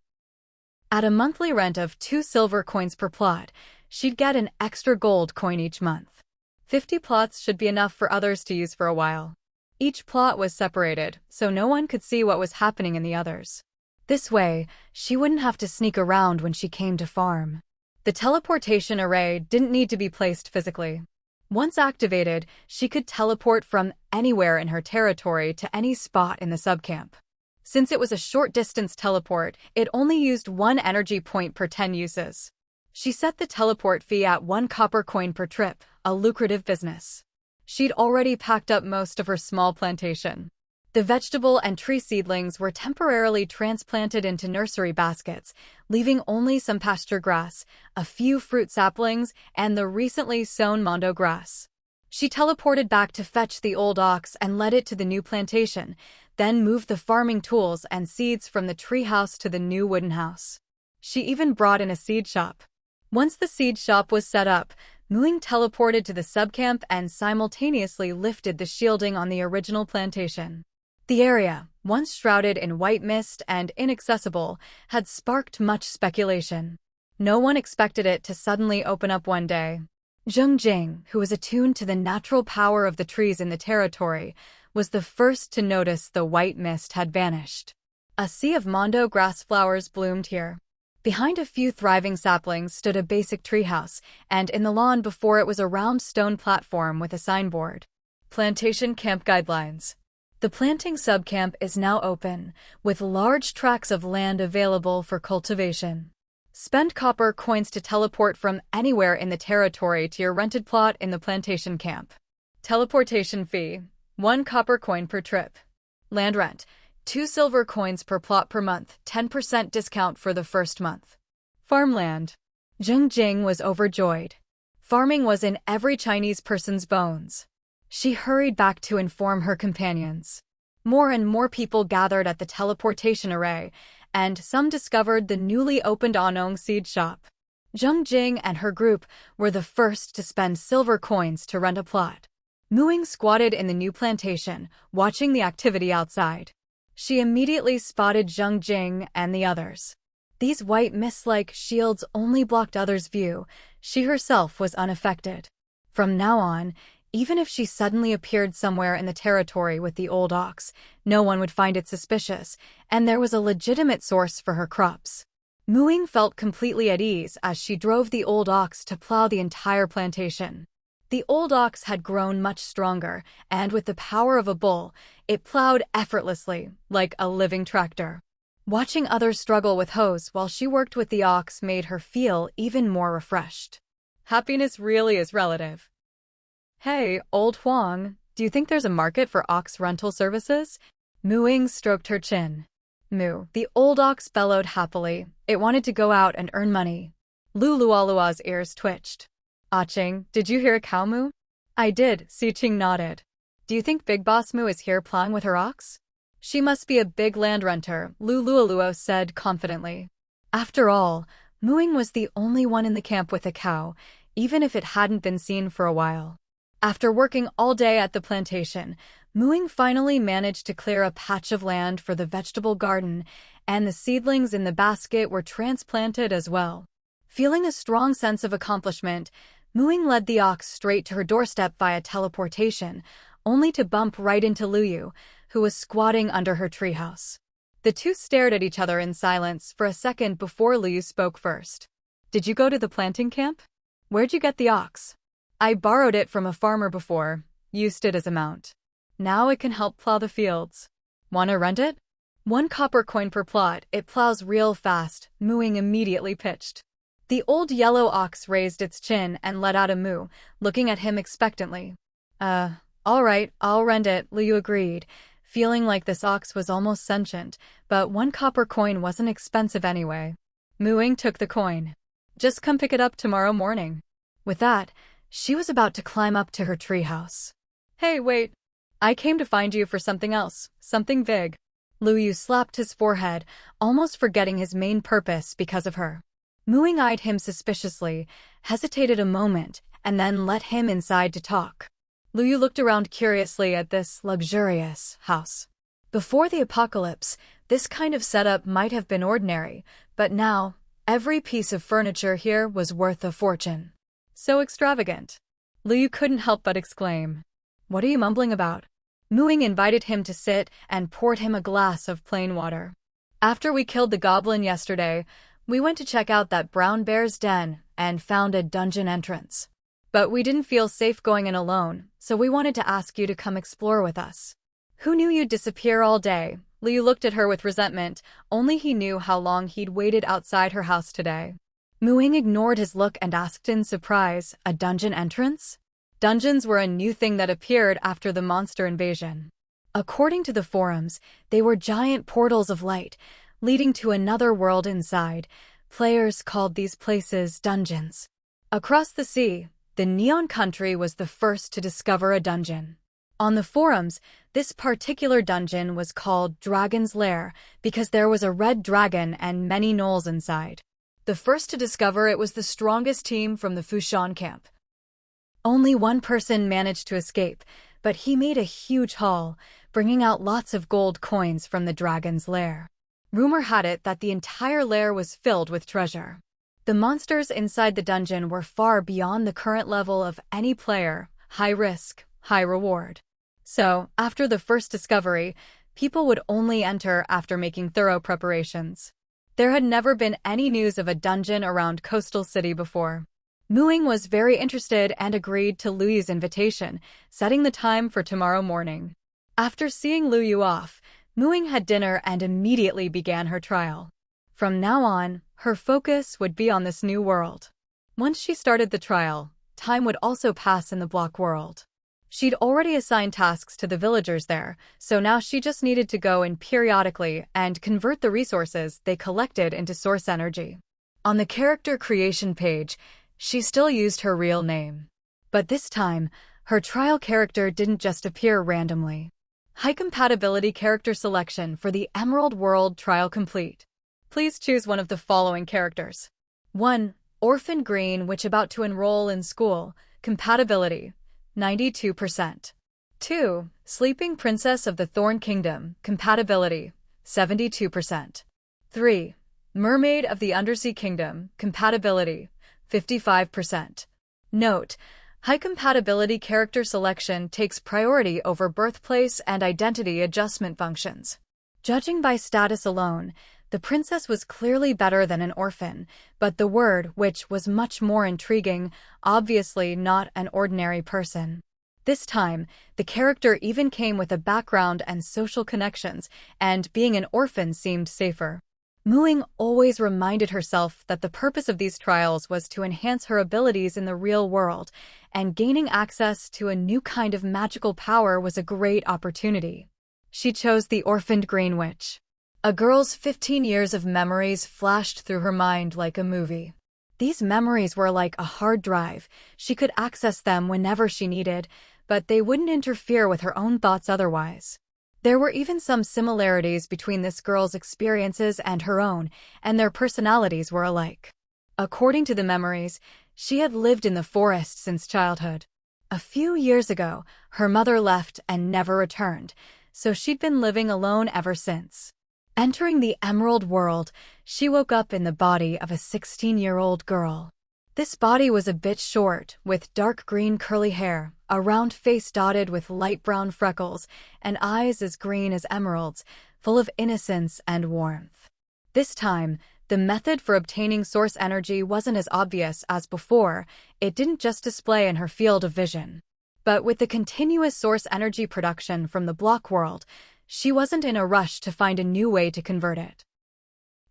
At a monthly rent of 2 silver coins per plot, she'd get an extra gold coin each month. 50 plots should be enough for others to use for a while. Each plot was separated, so no one could see what was happening in the others. This way, she wouldn't have to sneak around when she came to farm. The teleportation array didn't need to be placed physically. Once activated, she could teleport from anywhere in her territory to any spot in the subcamp. Since it was a short-distance teleport, it only used 1 energy point per 10 uses. She set the teleport fee at 1 copper coin per trip, a lucrative business. She'd already packed up most of her small plantation. The vegetable and tree seedlings were temporarily transplanted into nursery baskets, leaving only some pasture grass, a few fruit saplings, and the recently sown mondo grass. She teleported back to fetch the old ox and led it to the new plantation, then moved the farming tools and seeds from the treehouse to the new wooden house. She even brought in a seed shop. Once the seed shop was set up, Ying teleported to the subcamp and simultaneously lifted the shielding on the original plantation. The area, once shrouded in white mist and inaccessible, had sparked much speculation. No one expected it to suddenly open up one day. Jing, who was attuned to the natural power of the trees in the territory, was the first to notice the white mist had vanished. A sea of mondo grass flowers bloomed here. Behind a few thriving saplings stood a basic treehouse, and in the lawn before it was a round stone platform with a signboard. Plantation Camp Guidelines. The planting subcamp is now open, with large tracts of land available for cultivation. Spend copper coins to teleport from anywhere in the territory to your rented plot in the plantation camp. Teleportation fee, 1 copper coin per trip. Land rent, 2 silver coins per plot per month, 10% discount for the first month. Farmland. Jing was overjoyed. Farming was in every Chinese person's bones. She hurried back to inform her companions. More and more people gathered at the teleportation array, and some discovered the newly opened Anong seed shop. Jing and her group were the first to spend silver coins to rent a plot. Ying squatted in the new plantation, watching the activity outside. She immediately spotted Jing and the others. These white mist-like shields only blocked others' view. She herself was unaffected. From now on, even if she suddenly appeared somewhere in the territory with the old ox, no one would find it suspicious, and there was a legitimate source for her crops. Ying felt completely at ease as she drove the old ox to plow the entire plantation. The old ox had grown much stronger, and with the power of a bull, it plowed effortlessly, like a living tractor. Watching others struggle with hoes while she worked with the ox made her feel even more refreshed. Happiness really is relative. Hey, old Huang, do you think there's a market for ox rental services? Ying stroked her chin. Moo, the old ox bellowed happily. It wanted to go out and earn money. Lualua's ears twitched. Ah-Ching, did you hear a cow moo? I did, Si-Ching nodded. Do you think Big Boss Moo is here plowing with her ox? She must be a big land renter, Lualuo said confidently. After all, Ying was the only one in the camp with a cow, even if it hadn't been seen for a while. After working all day at the plantation, Ying finally managed to clear a patch of land for the vegetable garden, and the seedlings in the basket were transplanted as well. Feeling a strong sense of accomplishment, Ying led the ox straight to her doorstep via teleportation, only to bump right into Luyu, who was squatting under her treehouse. The two stared at each other in silence for a second before Luyu spoke first. Did you go to the planting camp? Where'd you get the ox? I borrowed it from a farmer before, used it as a mount. Now it can help plow the fields. Wanna rent it? 1 copper coin per plot, it plows real fast, Ying immediately pitched. The old yellow ox raised its chin and let out a moo, looking at him expectantly. All right, I'll rent it, Liu agreed, feeling like this ox was almost sentient, but 1 copper coin wasn't expensive anyway. Ying took the coin. Just come pick it up tomorrow morning. With that, she was about to climb up to her treehouse. Hey, wait. I came to find you for something else, something big. Liu slapped his forehead, almost forgetting his main purpose because of her. Ying eyed him suspiciously, hesitated a moment, and then let him inside to talk. Liu looked around curiously at this luxurious house. Before the apocalypse, this kind of setup might have been ordinary, but now, every piece of furniture here was worth a fortune. So extravagant. Liu couldn't help but exclaim. What are you mumbling about? Ying invited him to sit and poured him a glass of plain water. After we killed the goblin yesterday, we went to check out that brown bear's den and found a dungeon entrance. But we didn't feel safe going in alone, so we wanted to ask you to come explore with us. Who knew you'd disappear all day? Liu looked at her with resentment, only he knew how long he'd waited outside her house today. Ying ignored his look and asked in surprise, a dungeon entrance? Dungeons were a new thing that appeared after the monster invasion. According to the forums, they were giant portals of light, leading to another world inside. Players called these places dungeons. Across the sea, the Neon Country was the first to discover a dungeon. On the forums, this particular dungeon was called Dragon's Lair because there was a red dragon and many gnolls inside. The first to discover it was the strongest team from the Fushan camp. Only one person managed to escape, but he made a huge haul, bringing out lots of gold coins from the dragon's lair. Rumor had it that the entire lair was filled with treasure. The monsters inside the dungeon were far beyond the current level of any player, high risk, high reward. So, after the first discovery, people would only enter after making thorough preparations. There had never been any news of a dungeon around Coastal City before. Ying was very interested and agreed to Liu's invitation, setting the time for tomorrow morning. After seeing Liu off, Ying had dinner and immediately began her trial. From now on, her focus would be on this new world. Once she started the trial, time would also pass in the block world. She'd already assigned tasks to the villagers there, so now she just needed to go in periodically and convert the resources they collected into source energy. On the character creation page, she still used her real name. But this time, her trial character didn't just appear randomly. High compatibility character selection for the Emerald World trial complete. Please choose one of the following characters. 1. Orphan Green witch about to enroll in school. Compatibility, 92%. 2. Sleeping Princess of the Thorn Kingdom. Compatibility, 72%. 3. Mermaid of the Undersea Kingdom. Compatibility, 55%. Note: high compatibility character selection takes priority over birthplace and identity adjustment functions. Judging by status alone, the princess was clearly better than an orphan, but the word witch was much more intriguing, obviously not an ordinary person. This time, the character even came with a background and social connections, and being an orphan seemed safer. Ying always reminded herself that the purpose of these trials was to enhance her abilities in the real world, and gaining access to a new kind of magical power was a great opportunity. She chose the orphaned Green Witch. A girl's 15 years of memories flashed through her mind like a movie. These memories were like a hard drive. She could access them whenever she needed, but they wouldn't interfere with her own thoughts otherwise. There were even some similarities between this girl's experiences and her own, and their personalities were alike. According to the memories, she had lived in the forest since childhood. A few years ago, her mother left and never returned, so she'd been living alone ever since. Entering the Emerald World, she woke up in the body of a 16-year-old girl. This body was a bit short, with dark green curly hair, a round face dotted with light brown freckles, and eyes as green as emeralds, full of innocence and warmth. This time, the method for obtaining source energy wasn't as obvious as before. It didn't just display in her field of vision. But with the continuous source energy production from the block world, she wasn't in a rush to find a new way to convert it.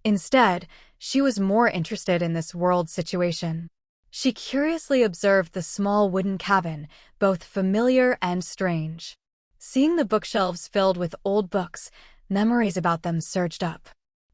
Instead, she was more interested in this world situation. She curiously observed the small wooden cabin, both familiar and strange. Seeing the bookshelves filled with old books, memories about them surged up.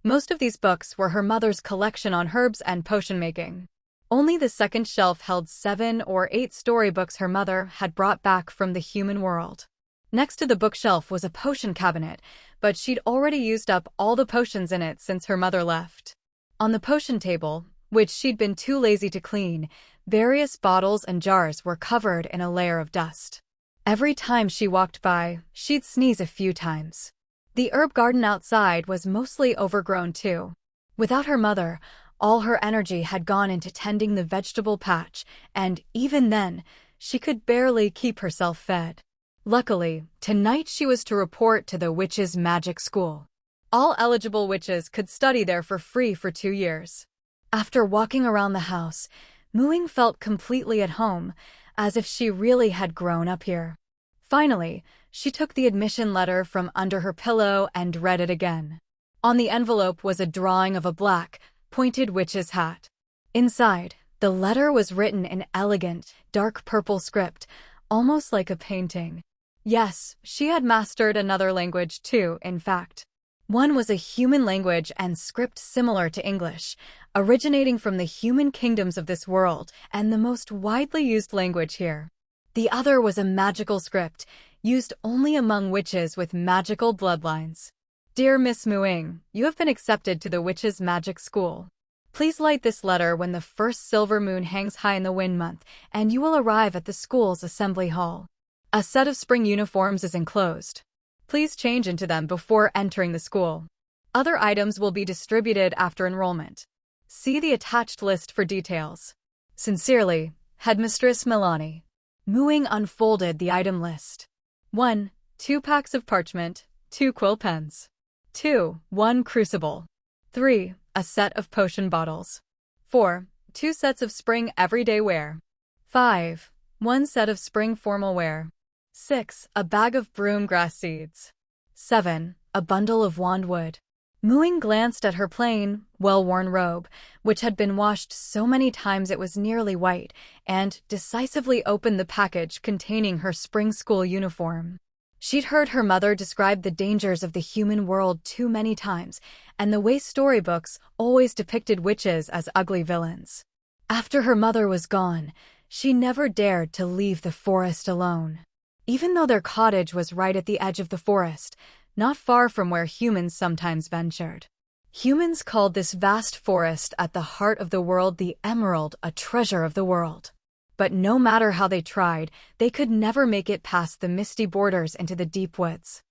Most of these books were her mother's collection on herbs and potion making. Only the second shelf held 7 or 8 storybooks her mother had brought back from the human world. Next to the bookshelf was a potion cabinet, but she'd already used up all the potions in it since her mother left. On the potion table, which she'd been too lazy to clean, various bottles and jars were covered in a layer of dust. Every time she walked by, she'd sneeze a few times. The herb garden outside was mostly overgrown too. Without her mother, all her energy had gone into tending the vegetable patch, and even then, she could barely keep herself fed. Luckily, tonight she was to report to the witches' magic school. All eligible witches could study there for free for 2 years. After walking around the house, Ying felt completely at home, as if she really had grown up here. Finally, she took the admission letter from under her pillow and read it again. On the envelope was a drawing of a black, pointed witch's hat. Inside, the letter was written in elegant, dark purple script, almost like a painting. Yes, she had mastered another language too, in fact. One was a human language and script similar to English, originating from the human kingdoms of this world and the most widely used language here. The other was a magical script, used only among witches with magical bloodlines. Dear Miss Ying, you have been accepted to the Witches' Magic School. Please light this letter when the first silver moon hangs high in the wind month, and you will arrive at the school's assembly hall. A set of spring uniforms is enclosed. Please change into them before entering the school. Other items will be distributed after enrollment. See the attached list for details. Sincerely, Headmistress Milani. Ying unfolded the item list. 1. 2 packs of parchment, 2 quill pens. 2. 1 crucible. 3. A set of potion bottles. 4. 2 sets of spring everyday wear. 5. 1 set of spring formal wear. 6. A bag of broom grass seeds. 7. A bundle of wand wood. Ying glanced at her plain, well-worn robe, which had been washed so many times it was nearly white, and decisively opened the package containing her spring school uniform. She'd heard her mother describe the dangers of the human world too many times, and the way storybooks always depicted witches as ugly villains. After her mother was gone, she never dared to leave the forest alone. Even though their cottage was right at the edge of the forest, not far from where humans sometimes ventured. Humans called this vast forest at the heart of the world the Emerald, a treasure of the world. But no matter how they tried, they could never make it past the misty borders into the deep woods.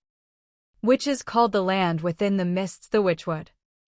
Witches called the land within the mists the Witchwood.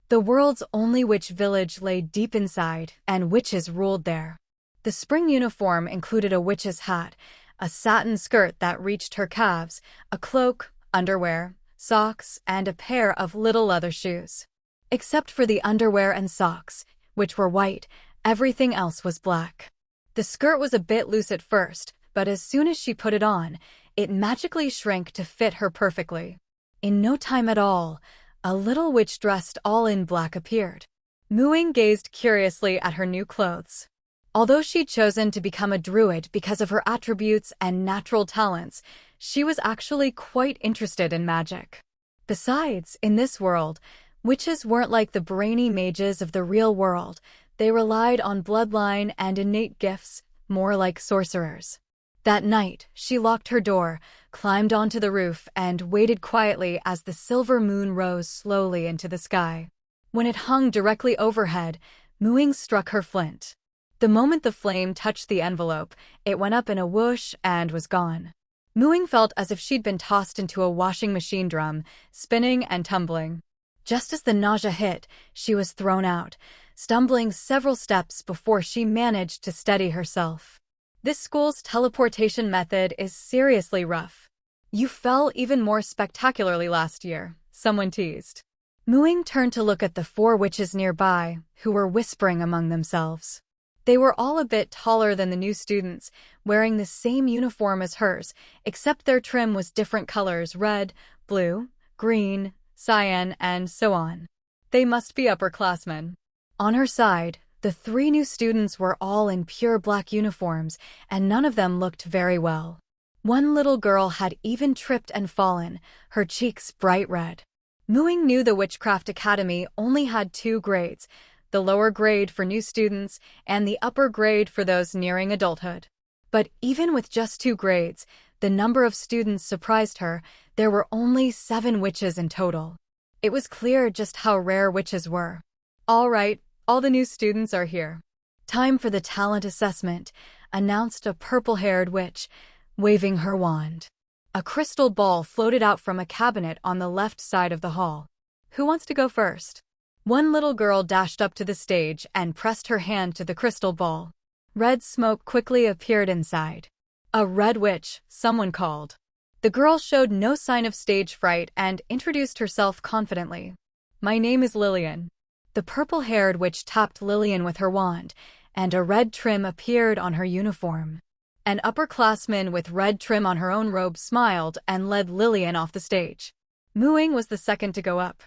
The world's only witch village lay deep inside, and witches ruled there. The spring uniform included a witch's hat, a satin skirt that reached her calves, a cloak, underwear, socks, and a pair of little leather shoes. Except for the underwear and socks, which were white, everything else was black. The skirt was a bit loose at first, but as soon as she put it on, it magically shrank to fit her perfectly. In no time at all, a little witch dressed all in black appeared. Ying gazed curiously at her new clothes. Although she'd chosen to become a druid because of her attributes and natural talents, she was actually quite interested in magic. Besides, in this world, witches weren't like the brainy mages of the real world. They relied on bloodline and innate gifts, more like sorcerers. That night, she locked her door, climbed onto the roof, and waited quietly as the silver moon rose slowly into the sky. When it hung directly overhead, Ying struck her flint. The moment the flame touched the envelope, it went up in a whoosh and was gone. Ying felt as if she'd been tossed into a washing machine drum, spinning and tumbling. Just as the nausea hit, she was thrown out, stumbling several steps before she managed to steady herself. This school's teleportation method is seriously rough. You fell even more spectacularly last year, someone teased. Ying turned to look at the 4 witches nearby, who were whispering among themselves. They were all a bit taller than the new students, wearing the same uniform as hers, except their trim was different colors: red, blue, green, cyan, and so on. They must be upperclassmen. On her side, The 3 new students were all in pure black uniforms, and none of them looked very well. One little girl had even tripped and fallen, her cheeks bright red. Ying knew the Witchcraft Academy only had 2 grades, the lower grade for new students and the upper grade for those nearing adulthood. But even with just 2 grades, the number of students surprised her. There were only 7 witches in total. It was clear just how rare witches were. "All right, all the new students are here. Time for the talent assessment," announced a purple-haired witch, waving her wand. A crystal ball floated out from a cabinet on the left side of the hall. "Who wants to go first?" One little girl dashed up to the stage and pressed her hand to the crystal ball. Red smoke quickly appeared inside. "A red witch," someone called. The girl showed no sign of stage fright and introduced herself confidently. "My name is Lillian." The purple-haired witch tapped Lillian with her wand, and a red trim appeared on her uniform. An upperclassman with red trim on her own robe smiled and led Lillian off the stage. Ying was the second to go up.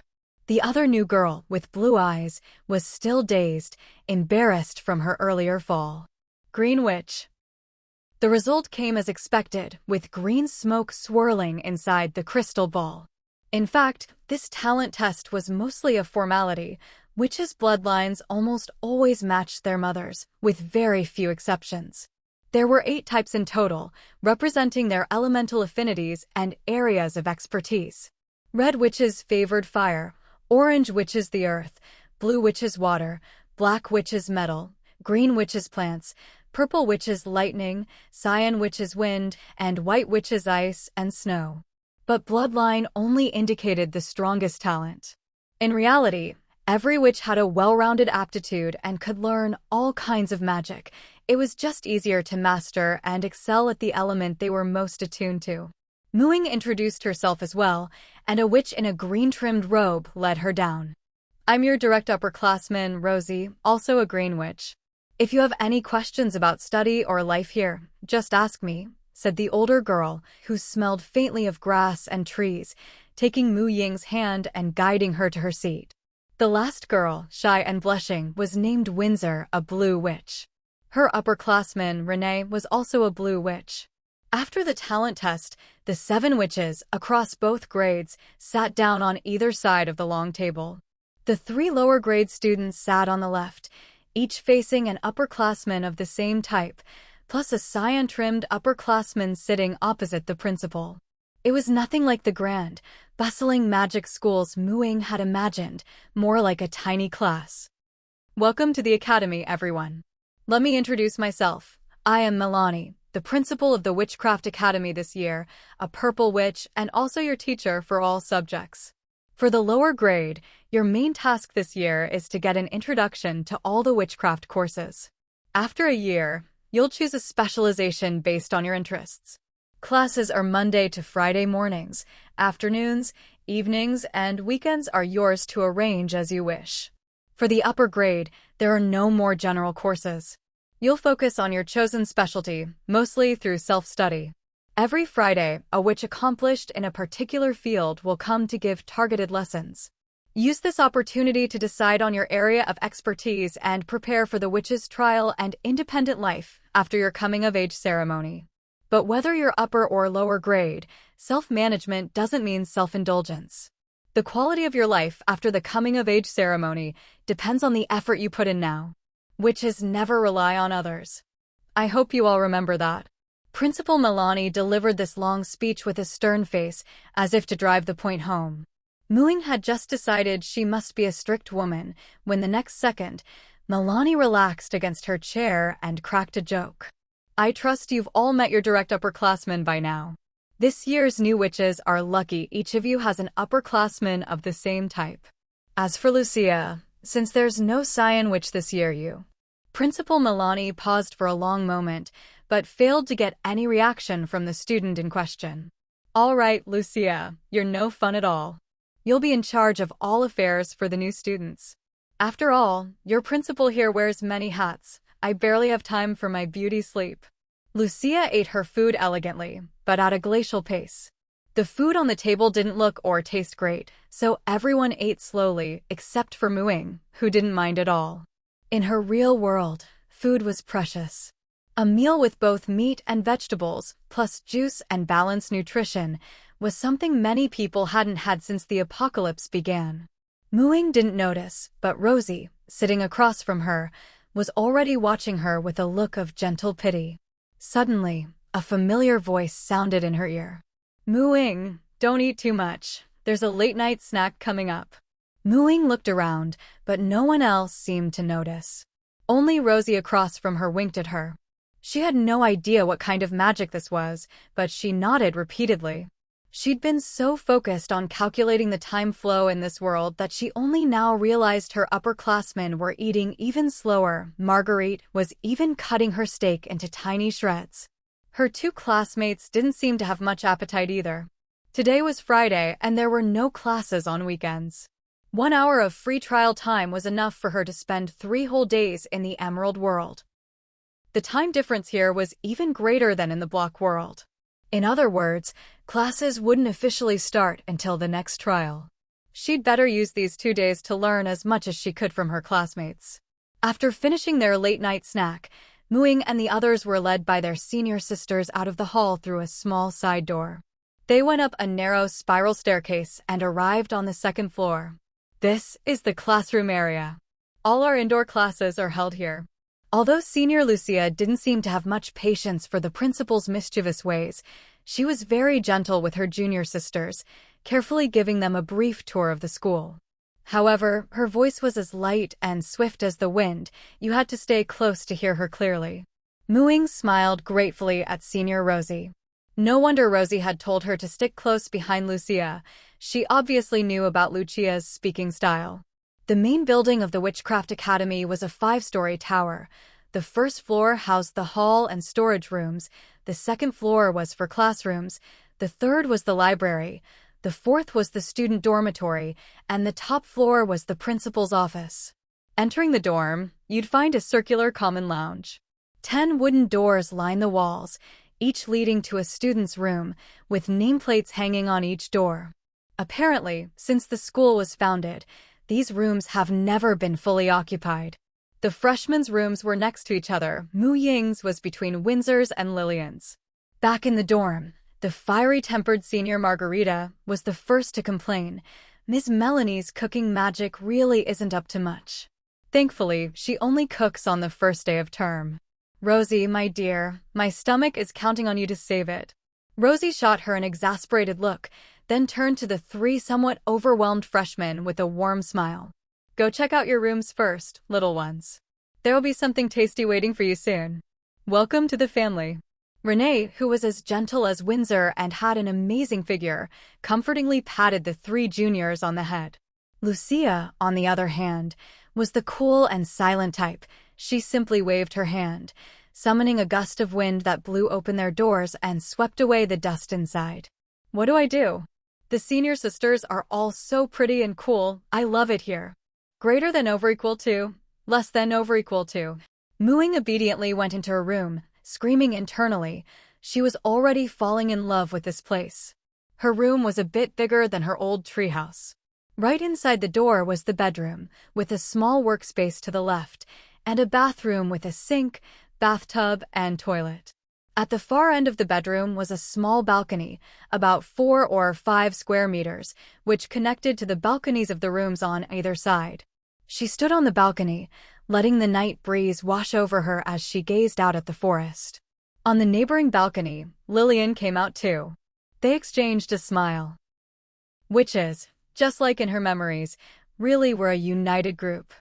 The other new girl, with blue eyes, was still dazed, embarrassed from her earlier fall. Green witch. The result came as expected, with green smoke swirling inside the crystal ball. In fact, this talent test was mostly a formality. Witches' bloodlines almost always matched their mothers, with very few exceptions. There were 8 types in total, representing their elemental affinities and areas of expertise. Red witches favored fire, orange witches the earth, blue witches water, black witches metal, green witches plants, purple witches lightning, cyan witches wind, and white witches ice and snow. But bloodline only indicated the strongest talent. In reality, every witch had a well-rounded aptitude and could learn all kinds of magic. It was just easier to master and excel at the element they were most attuned to. Ying introduced herself as well, and a witch in a green-trimmed robe led her down. "I'm your direct upperclassman, Rosie, also a green witch. If you have any questions about study or life here, just ask me," said the older girl, who smelled faintly of grass and trees, taking Ying's hand and guiding her to her seat. The last girl, shy and blushing, was named Windsor, a blue witch. Her upperclassman, Renee, was also a blue witch. After the talent test, the 7 witches, across both grades, sat down on either side of the long table. The 3 lower grade students sat on the left, each facing an upperclassman of the same type, plus a cyan-trimmed upperclassman sitting opposite the principal. It was nothing like the grand, bustling magic schools Ying had imagined, more like a tiny class. "Welcome to the academy, everyone. Let me introduce myself. I am Milani, the principal of the Witchcraft Academy this year, a purple witch, and also your teacher for all subjects. For the lower grade, your main task this year is to get an introduction to all the witchcraft courses. After a year, you'll choose a specialization based on your interests. Classes are Monday to Friday mornings, afternoons, evenings, and weekends are yours to arrange as you wish. For the upper grade, there are no more general courses. You'll focus on your chosen specialty, mostly through self-study. Every Friday, a witch accomplished in a particular field will come to give targeted lessons. Use this opportunity to decide on your area of expertise and prepare for the witch's trial and independent life after your coming-of-age ceremony. But whether you're upper or lower grade, self-management doesn't mean self-indulgence. The quality of your life after the coming-of-age ceremony depends on the effort you put in now. Witches never rely on others. I hope you all remember that." Principal Milani delivered this long speech with a stern face, as if to drive the point home. Ying had just decided she must be a strict woman, when the next second, Milani relaxed against her chair and cracked a joke. "I trust you've all met your direct upperclassmen by now. This year's new witches are lucky each of you has an upperclassman of the same type. As for Lucia, since there's no cyan witch this year, Principal Milani paused for a long moment, but failed to get any reaction from the student in question. "All right, Lucia, you're no fun at all. You'll be in charge of all affairs for the new students. After all, your principal here wears many hats. I barely have time for my beauty sleep." Lucia ate her food elegantly, but at a glacial pace. The food on the table didn't look or taste great, so everyone ate slowly, except for Ying, who didn't mind at all. In her real world, food was precious. A meal with both meat and vegetables, plus juice and balanced nutrition, was something many people hadn't had since the apocalypse began. Ying didn't notice, but Rosie, sitting across from her, was already watching her with a look of gentle pity. Suddenly, a familiar voice sounded in her ear. Ying, don't eat too much. There's a late-night snack coming up. Ying looked around, but no one else seemed to notice. Only Rosie across from her winked at her. She had no idea what kind of magic this was, but she nodded repeatedly. She'd been so focused on calculating the time flow in this world that she only now realized her upperclassmen were eating even slower. Marguerite was even cutting her steak into tiny shreds. Her two classmates didn't seem to have much appetite either. Today was Friday, and there were no classes on weekends. 1 hour of free trial time was enough for her to spend 3 whole days in the Emerald world. The time difference here was even greater than in the Block world. In other words, classes wouldn't officially start until the next trial. She'd better use these 2 days to learn as much as she could from her classmates. After finishing their late-night snack, Ying and the others were led by their senior sisters out of the hall through a small side door. They went up a narrow spiral staircase and arrived on the 2nd floor. This is the classroom area. All our indoor classes are held here. Although Senior Lucia didn't seem to have much patience for the principal's mischievous ways, she was very gentle with her junior sisters, carefully giving them a brief tour of the school. However, her voice was as light and swift as the wind. You had to stay close to hear her clearly. Ying smiled gratefully at Senior Rosie. No wonder Rosie had told her to stick close behind Lucia. She obviously knew about Lucia's speaking style. The main building of the Witchcraft Academy was a 5-story tower. The 1st floor housed the hall and storage rooms, the 2nd floor was for classrooms, the 3rd was the library, the 4th was the student dormitory, and the top floor was the principal's office. Entering the dorm, you'd find a circular common lounge. 10 wooden doors line the walls, each leading to a student's room, with nameplates hanging on each door. Apparently, since the school was founded, these rooms have never been fully occupied. The freshmen's rooms were next to each other. Ying's was between Windsor's and Lillian's. Back in the dorm, the fiery-tempered senior Margarita was the first to complain. Miss Melanie's cooking magic really isn't up to much. Thankfully, she only cooks on the 1st day of term. Rosie, my dear, my stomach is counting on you to save it. Rosie shot her an exasperated look, then turned to the 3 somewhat overwhelmed freshmen with a warm smile. Go check out your rooms first, little ones. There will be something tasty waiting for you soon. Welcome to the family. Renee, who was as gentle as Windsor and had an amazing figure, comfortingly patted the 3 juniors on the head. Lucia, on the other hand, was the cool and silent type. She simply waved her hand, summoning a gust of wind that blew open their doors and swept away the dust inside. What do I do? The senior sisters are all so pretty and cool. I love it here. Greater than over equal to, less than over equal to. Ying obediently went into her room, screaming internally. She was already falling in love with this place. Her room was a bit bigger than her old treehouse. Right inside the door was the bedroom, with a small workspace to the left, and a bathroom with a sink, bathtub, and toilet. At the far end of the bedroom was a small balcony, about 4 or 5 square meters, which connected to the balconies of the rooms on either side. She stood on the balcony, letting the night breeze wash over her as she gazed out at the forest. On the neighboring balcony, Lillian came out too. They exchanged a smile. Witches, just like in her memories, really were a united group.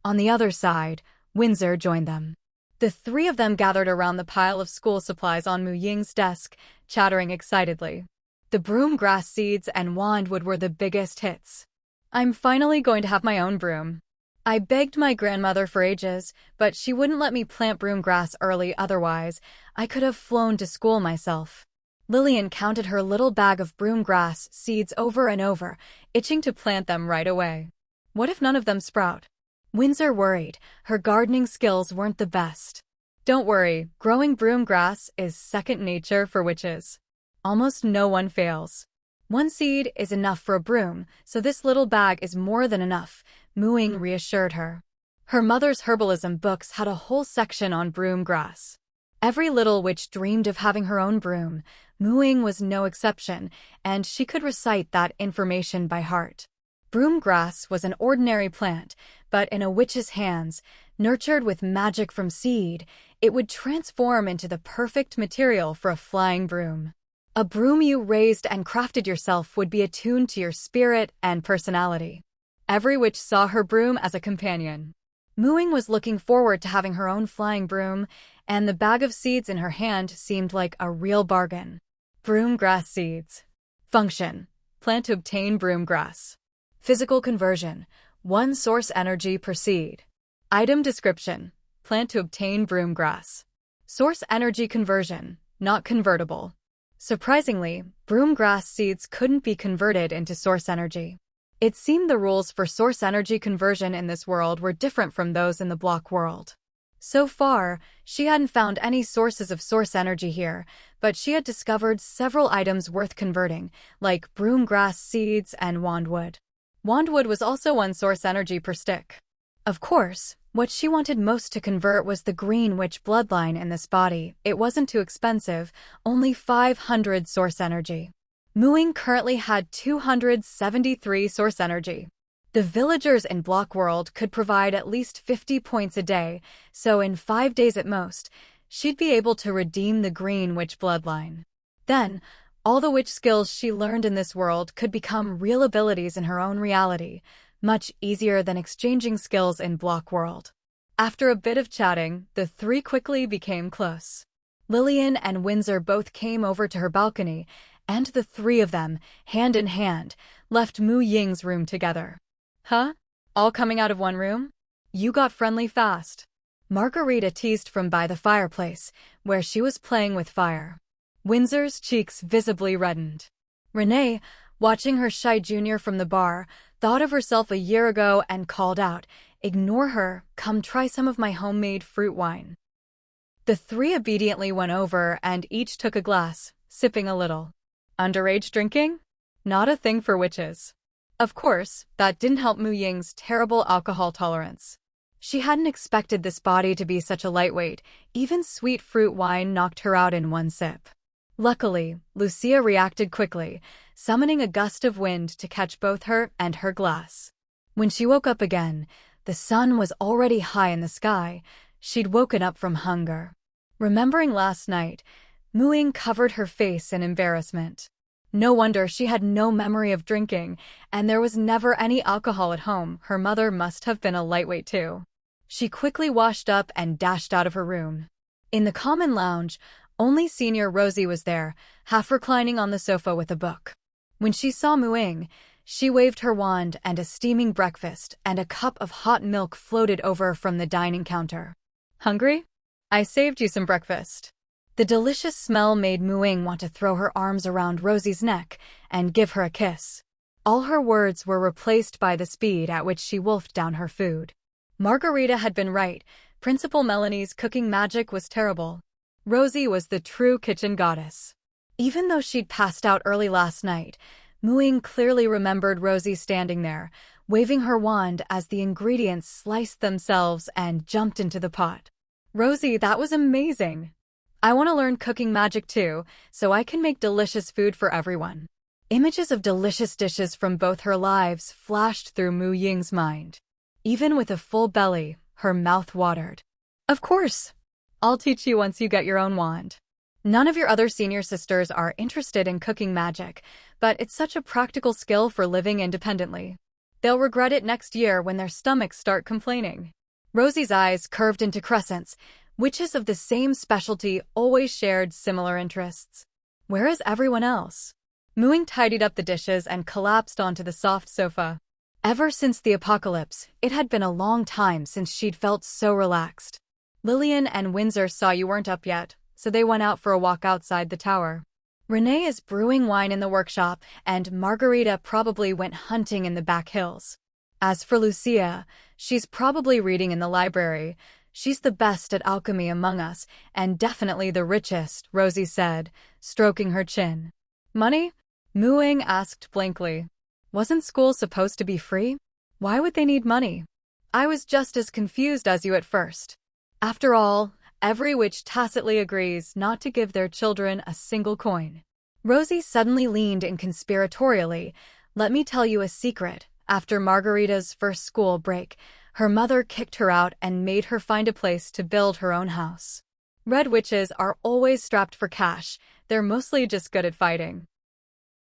On the other side, Windsor joined them. The 3 of them gathered around the pile of school supplies on Ying's desk, chattering excitedly. The broom grass seeds and wandwood were the biggest hits. I'm finally going to have my own broom. I begged my grandmother for ages, but she wouldn't let me plant broom grass early, otherwise I could have flown to school myself. Lillian counted her little bag of broom grass seeds over and over, itching to plant them right away. What if none of them sprout? Windsor worried. Her gardening skills weren't the best. Don't worry, growing broom grass is second nature for witches. Almost no one fails. 1 seed is enough for a broom, so this little bag is more than enough, Ying reassured her. Her mother's herbalism books had a whole section on broom grass. Every little witch dreamed of having her own broom. Ying was no exception, and she could recite that information by heart. Broom grass was an ordinary plant, but in a witch's hands, nurtured with magic from seed, it would transform into the perfect material for a flying broom. A broom you raised and crafted yourself would be attuned to your spirit and personality. Every witch saw her broom as a companion. Ying was looking forward to having her own flying broom, and the bag of seeds in her hand seemed like a real bargain. Broom grass seeds. Function: plant to obtain broom grass. Physical conversion: 1 source energy per seed. Item description: plant to obtain broom grass. Source energy conversion: not convertible. Surprisingly, broom grass seeds couldn't be converted into source energy. It seemed the rules for source energy conversion in this world were different from those in the block world. So far, she hadn't found any sources of source energy here, but she had discovered several items worth converting, like broom grass seeds and wandwood. Wandwood was also 1 source energy per stick. Of course, what she wanted most to convert was the green witch bloodline in this body. It wasn't too expensive, only 500 source energy. Ying currently had 273 source energy. The villagers in Block World could provide at least 50 points a day, so in 5 days at most, she'd be able to redeem the green witch bloodline. Then, all the witch skills she learned in this world could become real abilities in her own reality, much easier than exchanging skills in Block World. After a bit of chatting, the 3 quickly became close. Lillian and Windsor both came over to her balcony, and the 3 of them, hand in hand, left Ying's room together. Huh? All coming out of one room? You got friendly fast. Margarita teased from by the fireplace, where she was playing with fire. Windsor's cheeks visibly reddened. Renee, watching her shy junior from the bar, thought of herself a year ago and called out, "Ignore her, come try some of my homemade fruit wine." The 3 obediently went over and each took a glass, sipping a little. Underage drinking? Not a thing for witches. Of course, that didn't help Ying's terrible alcohol tolerance. She hadn't expected this body to be such a lightweight. Even sweet fruit wine knocked her out in 1 sip. Luckily, Lucia reacted quickly, summoning a gust of wind to catch both her and her glass. When she woke up again, the sun was already high in the sky. She'd woken up from hunger. Remembering last night, Ying covered her face in embarrassment. No wonder she had no memory of drinking, and there was never any alcohol at home. Her mother must have been a lightweight too. She quickly washed up and dashed out of her room. In the common lounge, only Senior Rosie was there, half reclining on the sofa with a book. When she saw Ying, she waved her wand and a steaming breakfast and a cup of hot milk floated over from the dining counter. Hungry? I saved you some breakfast. The delicious smell made Ying want to throw her arms around Rosie's neck and give her a kiss. All her words were replaced by the speed at which she wolfed down her food. Margarita had been right. Principal Melanie's cooking magic was terrible. Rosie was the true kitchen goddess. Even though she'd passed out early last night, Ying clearly remembered Rosie standing there, waving her wand as the ingredients sliced themselves and jumped into the pot. Rosie, that was amazing! I want to learn cooking magic too, so I can make delicious food for everyone. Images of delicious dishes from both her lives flashed through Ying's mind. Even with a full belly, her mouth watered. Of course! I'll teach you once you get your own wand. None of your other senior sisters are interested in cooking magic, but it's such a practical skill for living independently. They'll regret it next year when their stomachs start complaining. Rosie's eyes curved into crescents. Witches of the same specialty always shared similar interests. Where is everyone else? Ying tidied up the dishes and collapsed onto the soft sofa. Ever since the apocalypse, it had been a long time since she'd felt so relaxed. Lillian and Windsor saw you weren't up yet, so they went out for a walk outside the tower. Renee is brewing wine in the workshop, and Margarita probably went hunting in the back hills. As for Lucia, she's probably reading in the library. She's the best at alchemy among us, and definitely the richest, Rosie said, stroking her chin. Money? Ying asked blankly. Wasn't school supposed to be free? Why would they need money? I was just as confused as you at first. After all, every witch tacitly agrees not to give their children a single coin. Rosie suddenly leaned in conspiratorially. Let me tell you a secret. After Margarita's first school break, her mother kicked her out and made her find a place to build her own house. Red witches are always strapped for cash. They're mostly just good at fighting.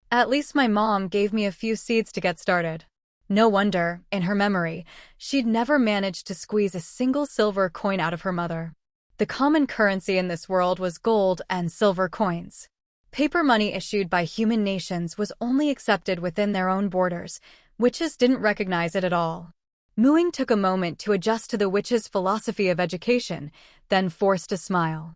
At least my mom gave me a few seeds to get started. No wonder, in her memory, she'd never managed to squeeze a single silver coin out of her mother. The common currency in this world was gold and silver coins. Paper money issued by human nations was only accepted within their own borders. Witches didn't recognize it at all. Ying took a moment to adjust to the witch's philosophy of education, then forced a smile.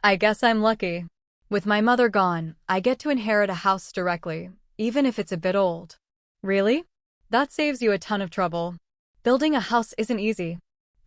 I guess I'm lucky. With my mother gone, I get to inherit a house directly, even if it's a bit old. Really? That saves you a ton of trouble. Building a house isn't easy.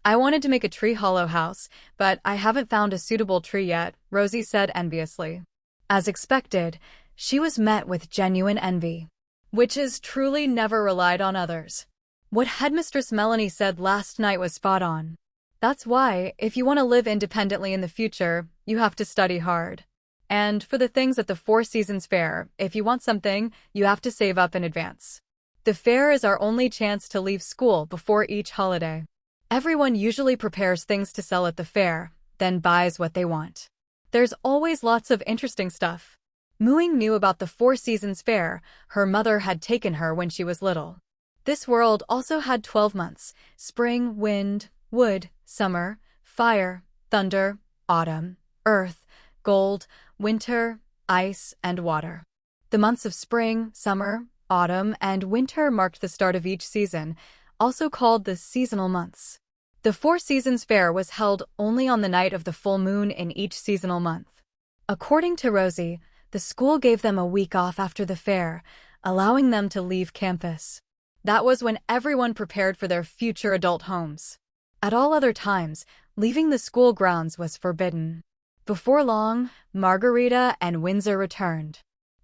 I wanted to make a tree hollow house, but I haven't found a suitable tree yet, Rosie said enviously. As expected, she was met with genuine envy. Witches truly never relied on others. What Headmistress Melanie said last night was spot on. That's why, if you want to live independently in the future, you have to study hard. And for the things at the Four Seasons Fair, if you want something, you have to save up in advance. The fair is our only chance to leave school before each holiday. Everyone usually prepares things to sell at the fair, then buys what they want. There's always lots of interesting stuff. Ying knew about the Four Seasons Fair. Her mother had taken her when she was little. This world also had 12 months: spring, wind, wood, summer, fire, thunder, autumn, earth, gold, winter, ice, and water. The months of spring, summer, autumn, and winter marked the start of each season, also called the seasonal months. The Four Seasons Fair was held only on the night of the full moon in each seasonal month. According to Rosie, the school gave them a week off after the fair, allowing them to leave campus. That was when everyone prepared for their future adult homes. At all other times, leaving the school grounds was forbidden. Before long, Margarita and Windsor returned.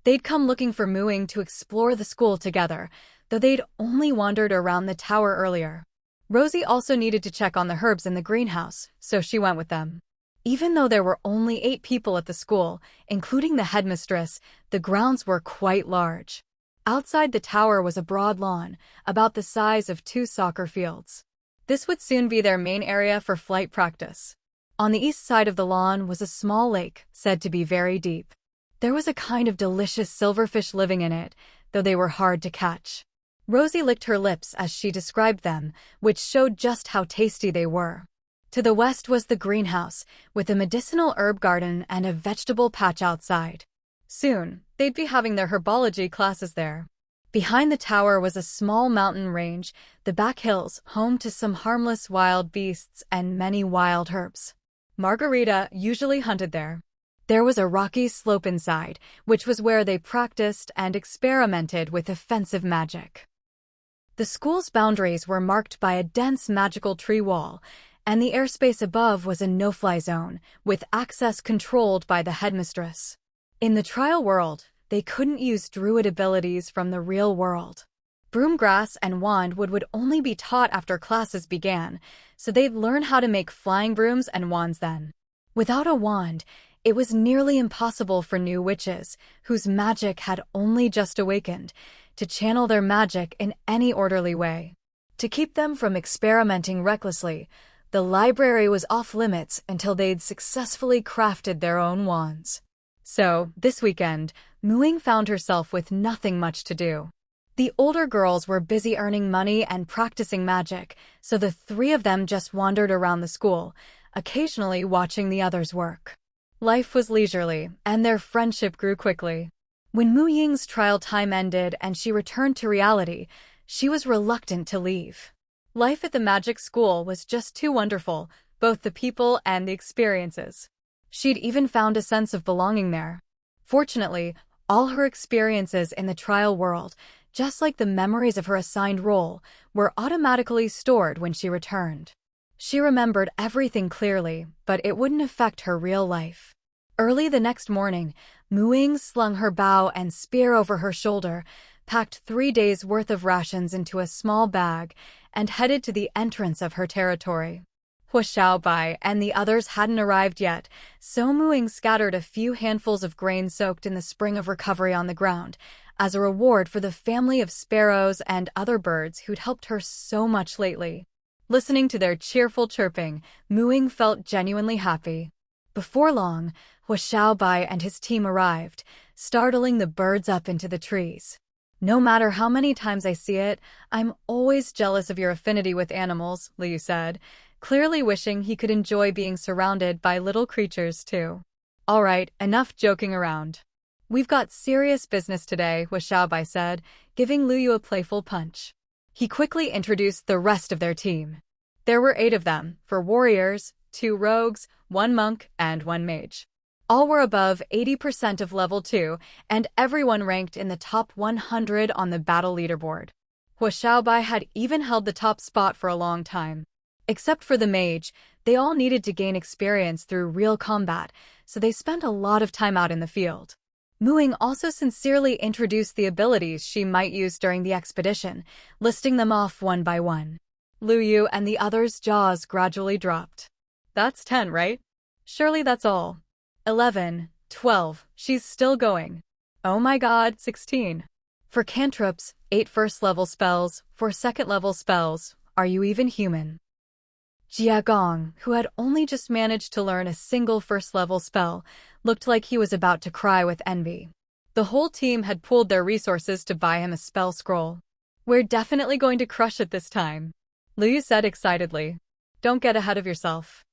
They'd come looking for Ying to explore the school together, though they'd only wandered around the tower earlier. Rosie also needed to check on the herbs in the greenhouse, so she went with them. Even though there were only 8 people at the school, including the headmistress, the grounds were quite large. Outside the tower was a broad lawn, about the size of 2 soccer fields. This would soon be their main area for flight practice. On the east side of the lawn was a small lake, said to be very deep. There was a kind of delicious silverfish living in it, though they were hard to catch. Rosie licked her lips as she described them, which showed just how tasty they were. To the west was the greenhouse, with a medicinal herb garden and a vegetable patch outside. Soon, they'd be having their herbology classes there. Behind the tower was a small mountain range, the back hills, home to some harmless wild beasts and many wild herbs. Margarita usually hunted there. There was a rocky slope inside, which was where they practiced and experimented with offensive magic. The school's boundaries were marked by a dense magical tree wall, and the airspace above was a no-fly zone, with access controlled by the headmistress. In the trial world, they couldn't use druid abilities from the real world. Broomgrass and wandwood would only be taught after classes began, so they'd learn how to make flying brooms and wands then. Without a wand, it was nearly impossible for new witches, whose magic had only just awakened, to channel their magic in any orderly way. To keep them from experimenting recklessly, the library was off-limits until they'd successfully crafted their own wands. So, this weekend, Ying found herself with nothing much to do. The older girls were busy earning money and practicing magic, so the 3 of them just wandered around the school, occasionally watching the others work. Life was leisurely, and their friendship grew quickly. When Ying's trial time ended and she returned to reality, she was reluctant to leave. Life at the magic school was just too wonderful, both the people and the experiences. She'd even found a sense of belonging there. Fortunately, all her experiences in the trial world, just like the memories of her assigned role, were automatically stored when she returned. She remembered everything clearly, but it wouldn't affect her real life. Early the next morning, Ying slung her bow and spear over her shoulder, packed 3 days' worth of rations into a small bag, and headed to the entrance of her territory. Hu Xiaobai and the others hadn't arrived yet, so Muing scattered a few handfuls of grain soaked in the spring of recovery on the ground, as a reward for the family of sparrows and other birds who'd helped her so much lately. Listening to their cheerful chirping, Muing felt genuinely happy. Before long, Hu Xiaobai and his team arrived, startling the birds up into the trees. "No matter how many times I see it, I'm always jealous of your affinity with animals," Liu said, clearly wishing he could enjoy being surrounded by little creatures too. "All right, enough joking around. We've got serious business today," Hu Xiaobai said, giving Liu a playful punch. He quickly introduced the rest of their team. There were 8 of them, 4 warriors, 2 rogues, 1 monk, and 1 mage. All were above 80% of level 2, and everyone ranked in the top 100 on the battle leaderboard. Hu Xiaobai had even held the top spot for a long time. Except for the mage, they all needed to gain experience through real combat, so they spent a lot of time out in the field. Muing also sincerely introduced the abilities she might use during the expedition, listing them off one by one. Liu Yu and the others' jaws gradually dropped. "That's 10, right? Surely that's all. 11, 12, she's still going. Oh my god, 16. For cantrips, 8 first-level spells, 4 second-level spells. Are you even human?" Jia Gong, who had only just managed to learn a single first-level spell, looked like he was about to cry with envy. The whole team had pooled their resources to buy him a spell scroll. "We're definitely going to crush it this time," Liu said excitedly. "Don't get ahead of yourself.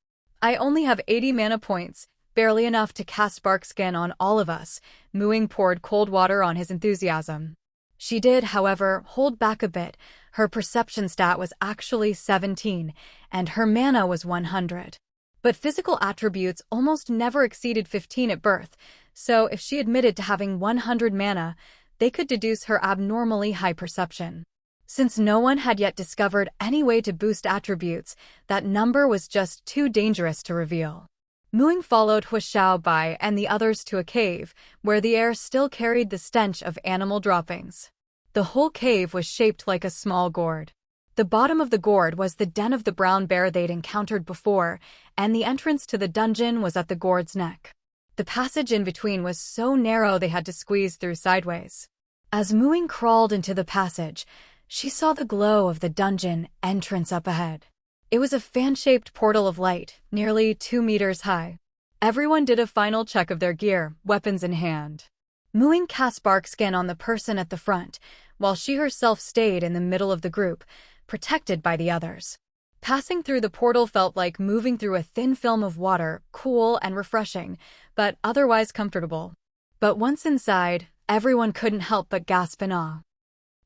I only have 80 mana points, barely enough to cast Spark Skin on all of us." Muing poured cold water on his enthusiasm. She did, however, hold back a bit. Her perception stat was actually 17, and her mana was 100. But physical attributes almost never exceeded 15 at birth, so if she admitted to having 100 mana, they could deduce her abnormally high perception. Since no one had yet discovered any way to boost attributes, that number was just too dangerous to reveal. Muing followed Hu Xiaobai and the others to a cave, where the air still carried the stench of animal droppings. The whole cave was shaped like a small gourd. The bottom of the gourd was the den of the brown bear they'd encountered before, and the entrance to the dungeon was at the gourd's neck. The passage in between was so narrow they had to squeeze through sideways. As Muing crawled into the passage, she saw the glow of the dungeon entrance up ahead. It was a fan-shaped portal of light, nearly 2 meters high. Everyone did a final check of their gear, weapons in hand. Muing cast Spark Skin on the person at the front, while she herself stayed in the middle of the group, protected by the others. Passing through the portal felt like moving through a thin film of water, cool and refreshing, but otherwise comfortable. But once inside, everyone couldn't help but gasp in awe.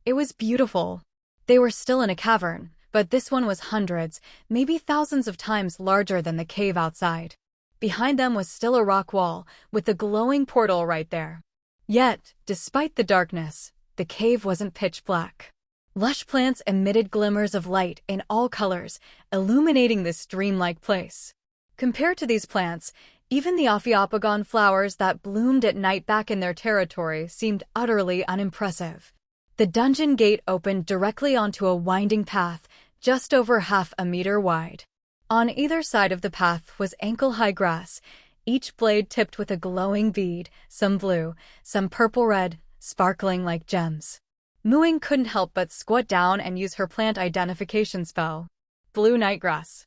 It was beautiful. They were still in a cavern, but this one was hundreds, maybe thousands of times larger than the cave outside. Behind them was still a rock wall, with the glowing portal right there. Yet, despite the darkness, the cave wasn't pitch black. Lush plants emitted glimmers of light in all colors, illuminating this dreamlike place. Compared to these plants, even the Ophiopogon flowers that bloomed at night back in their territory seemed utterly unimpressive. The dungeon gate opened directly onto a winding path, just over half a meter wide. On either side of the path was ankle-high grass, each blade tipped with a glowing bead, some blue, some purple-red, sparkling like gems. Muing couldn't help but squat down and use her plant identification spell. Blue nightgrass.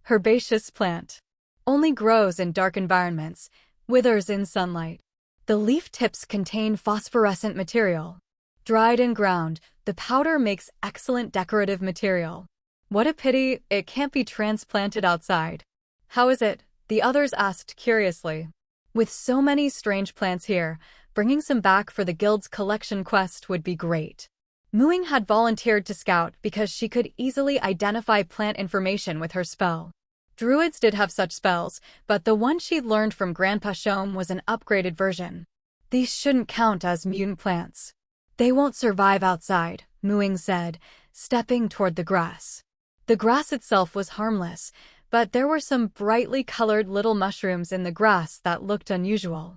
Herbaceous plant. Only grows in dark environments, withers in sunlight. The leaf tips contain phosphorescent material. Dried and ground, the powder makes excellent decorative material. What a pity it can't be transplanted outside. "How is it?" the others asked curiously. "With so many strange plants here, bringing some back for the guild's collection quest would be great." Muing had volunteered to scout because she could easily identify plant information with her spell. Druids did have such spells, but the one she'd learned from Grandpa Shom was an upgraded version. "These shouldn't count as mutant plants. They won't survive outside," Muing said, stepping toward the grass. The grass itself was harmless, but there were some brightly colored little mushrooms in the grass that looked unusual.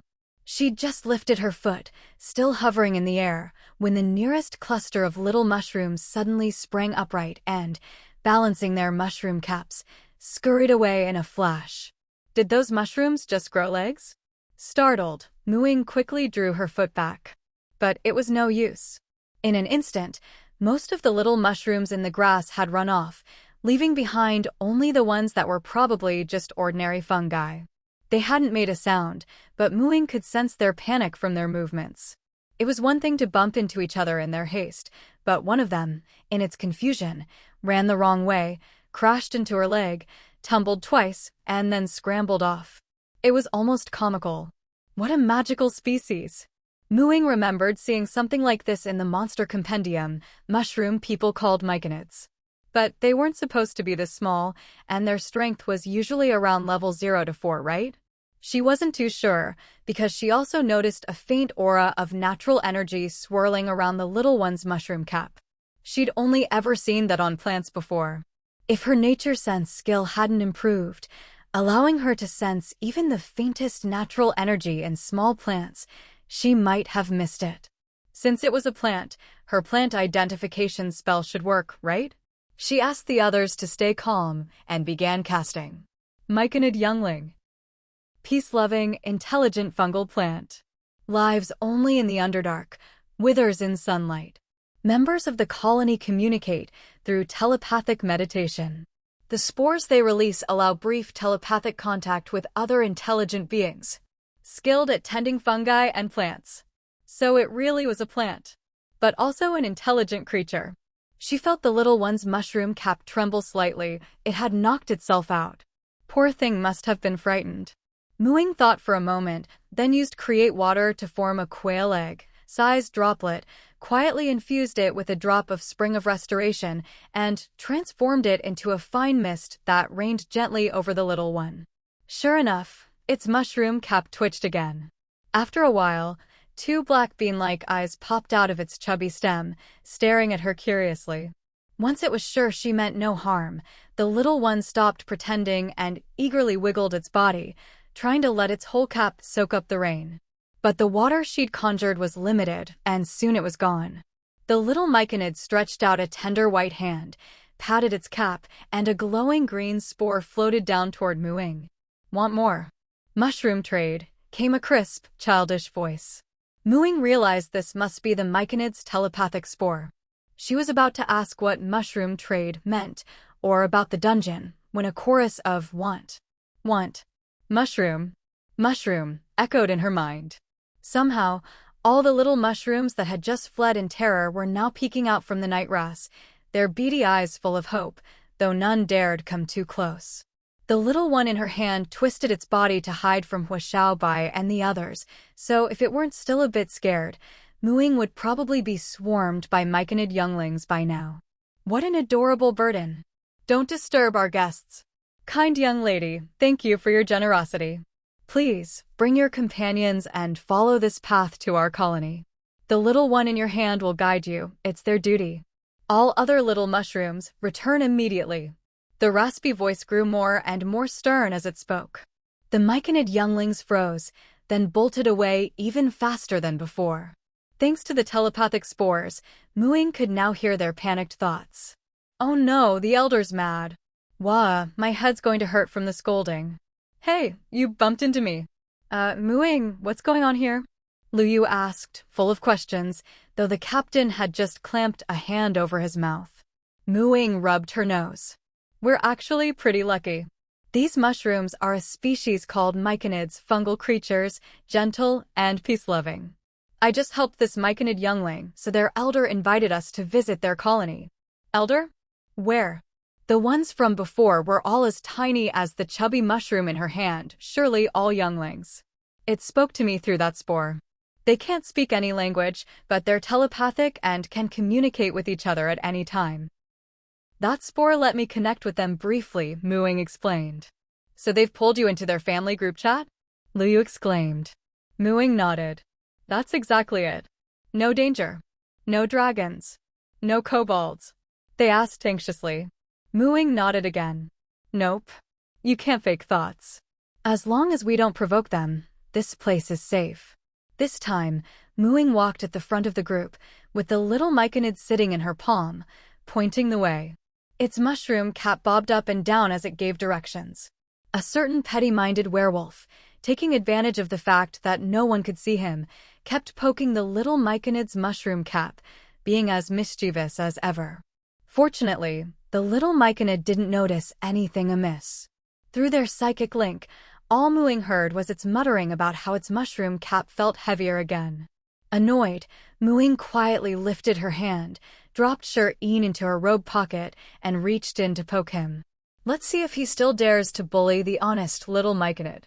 She'd just lifted her foot, still hovering in the air, when the nearest cluster of little mushrooms suddenly sprang upright and, balancing their mushroom caps, scurried away in a flash. Did those mushrooms just grow legs? Startled, Ying quickly drew her foot back. But it was no use. In an instant, most of the little mushrooms in the grass had run off, leaving behind only the ones that were probably just ordinary fungi. They hadn't made a sound, but Ying could sense their panic from their movements. It was one thing to bump into each other in their haste, but one of them, in its confusion, ran the wrong way, crashed into her leg, tumbled twice, and then scrambled off. It was almost comical. What a magical species! Ying remembered seeing something like this in the monster compendium, mushroom people called myconids. But they weren't supposed to be this small, and their strength was usually around level 0 to 4, right? She wasn't too sure, because she also noticed a faint aura of natural energy swirling around the little one's mushroom cap. She'd only ever seen that on plants before. If her nature sense skill hadn't improved, allowing her to sense even the faintest natural energy in small plants, she might have missed it. Since it was a plant, her plant identification spell should work, right? She asked the others to stay calm and began casting. Myconid youngling. Peace-loving, intelligent fungal plant. Lives only in the Underdark, withers in sunlight. Members of the colony communicate through telepathic meditation. The spores they release allow brief telepathic contact with other intelligent beings. Skilled at tending fungi and plants. So it really was a plant. But also an intelligent creature. She felt the little one's mushroom cap tremble slightly. It had knocked itself out. Poor thing must have been frightened. Ying thought for a moment, then used create water to form a quail egg-sized droplet, quietly infused it with a drop of Spring of Restoration, and transformed it into a fine mist that rained gently over the little one. Sure enough, its mushroom cap twitched again. After a while, 2 black bean-like eyes popped out of its chubby stem, staring at her curiously. Once it was sure she meant no harm, the little one stopped pretending and eagerly wiggled its body, trying to let its whole cap soak up the rain. But the water she'd conjured was limited, and soon it was gone. The little myconid stretched out a tender white hand, patted its cap, and a glowing green spore floated down toward Ying. Want more? Mushroom trade, came a crisp, childish voice. Ying realized this must be the myconid's telepathic spore. She was about to ask what mushroom trade meant, or about the dungeon, when a chorus of want, mushroom, echoed in her mind. Somehow, all the little mushrooms that had just fled in terror were now peeking out from the night grass, their beady eyes full of hope, though none dared come too close. The little one in her hand twisted its body to hide from Hua Xiaobai and the others, so if it weren't still a bit scared, Ying would probably be swarmed by myconid younglings by now. What an adorable burden. Don't disturb our guests. Kind young lady, thank you for your generosity. Please, bring your companions and follow this path to our colony. The little one in your hand will guide you, it's their duty. All other little mushrooms, return immediately. The raspy voice grew more and more stern as it spoke. The myconid younglings froze, then bolted away even faster than before. Thanks to the telepathic spores, Ying could now hear their panicked thoughts. Oh no, the elder's mad. Wah, my head's going to hurt from the scolding. Hey, you bumped into me. Ying, what's going on here? Luyu asked, full of questions, though the captain had just clamped a hand over his mouth. Ying rubbed her nose. We're actually pretty lucky. These mushrooms are a species called myconids, fungal creatures, gentle and peace-loving. I just helped this myconid youngling, so their elder invited us to visit their colony. Elder? Where? The ones from before were all as tiny as the chubby mushroom in her hand, surely all younglings. It spoke to me through that spore. They can't speak any language, but they're telepathic and can communicate with each other at any time. That spore let me connect with them briefly, Ying explained. So they've pulled you into their family group chat? Luyu exclaimed. Ying nodded. That's exactly it. No danger. No dragons. No kobolds. They asked anxiously. Ying nodded again. Nope. You can't fake thoughts. As long as we don't provoke them, this place is safe. This time, Muing walked at the front of the group, with the little myconid sitting in her palm, pointing the way. Its mushroom cap bobbed up and down as it gave directions. A certain petty-minded werewolf, taking advantage of the fact that no one could see him, kept poking the little myconid's mushroom cap, being as mischievous as ever. Fortunately, the little myconid didn't notice anything amiss. Through their psychic link, all Muing heard was its muttering about how its mushroom cap felt heavier again. Annoyed, Muing quietly lifted her hand, dropped Ying into her robe pocket, and reached in to poke him. Let's see if he still dares to bully the honest little myconid.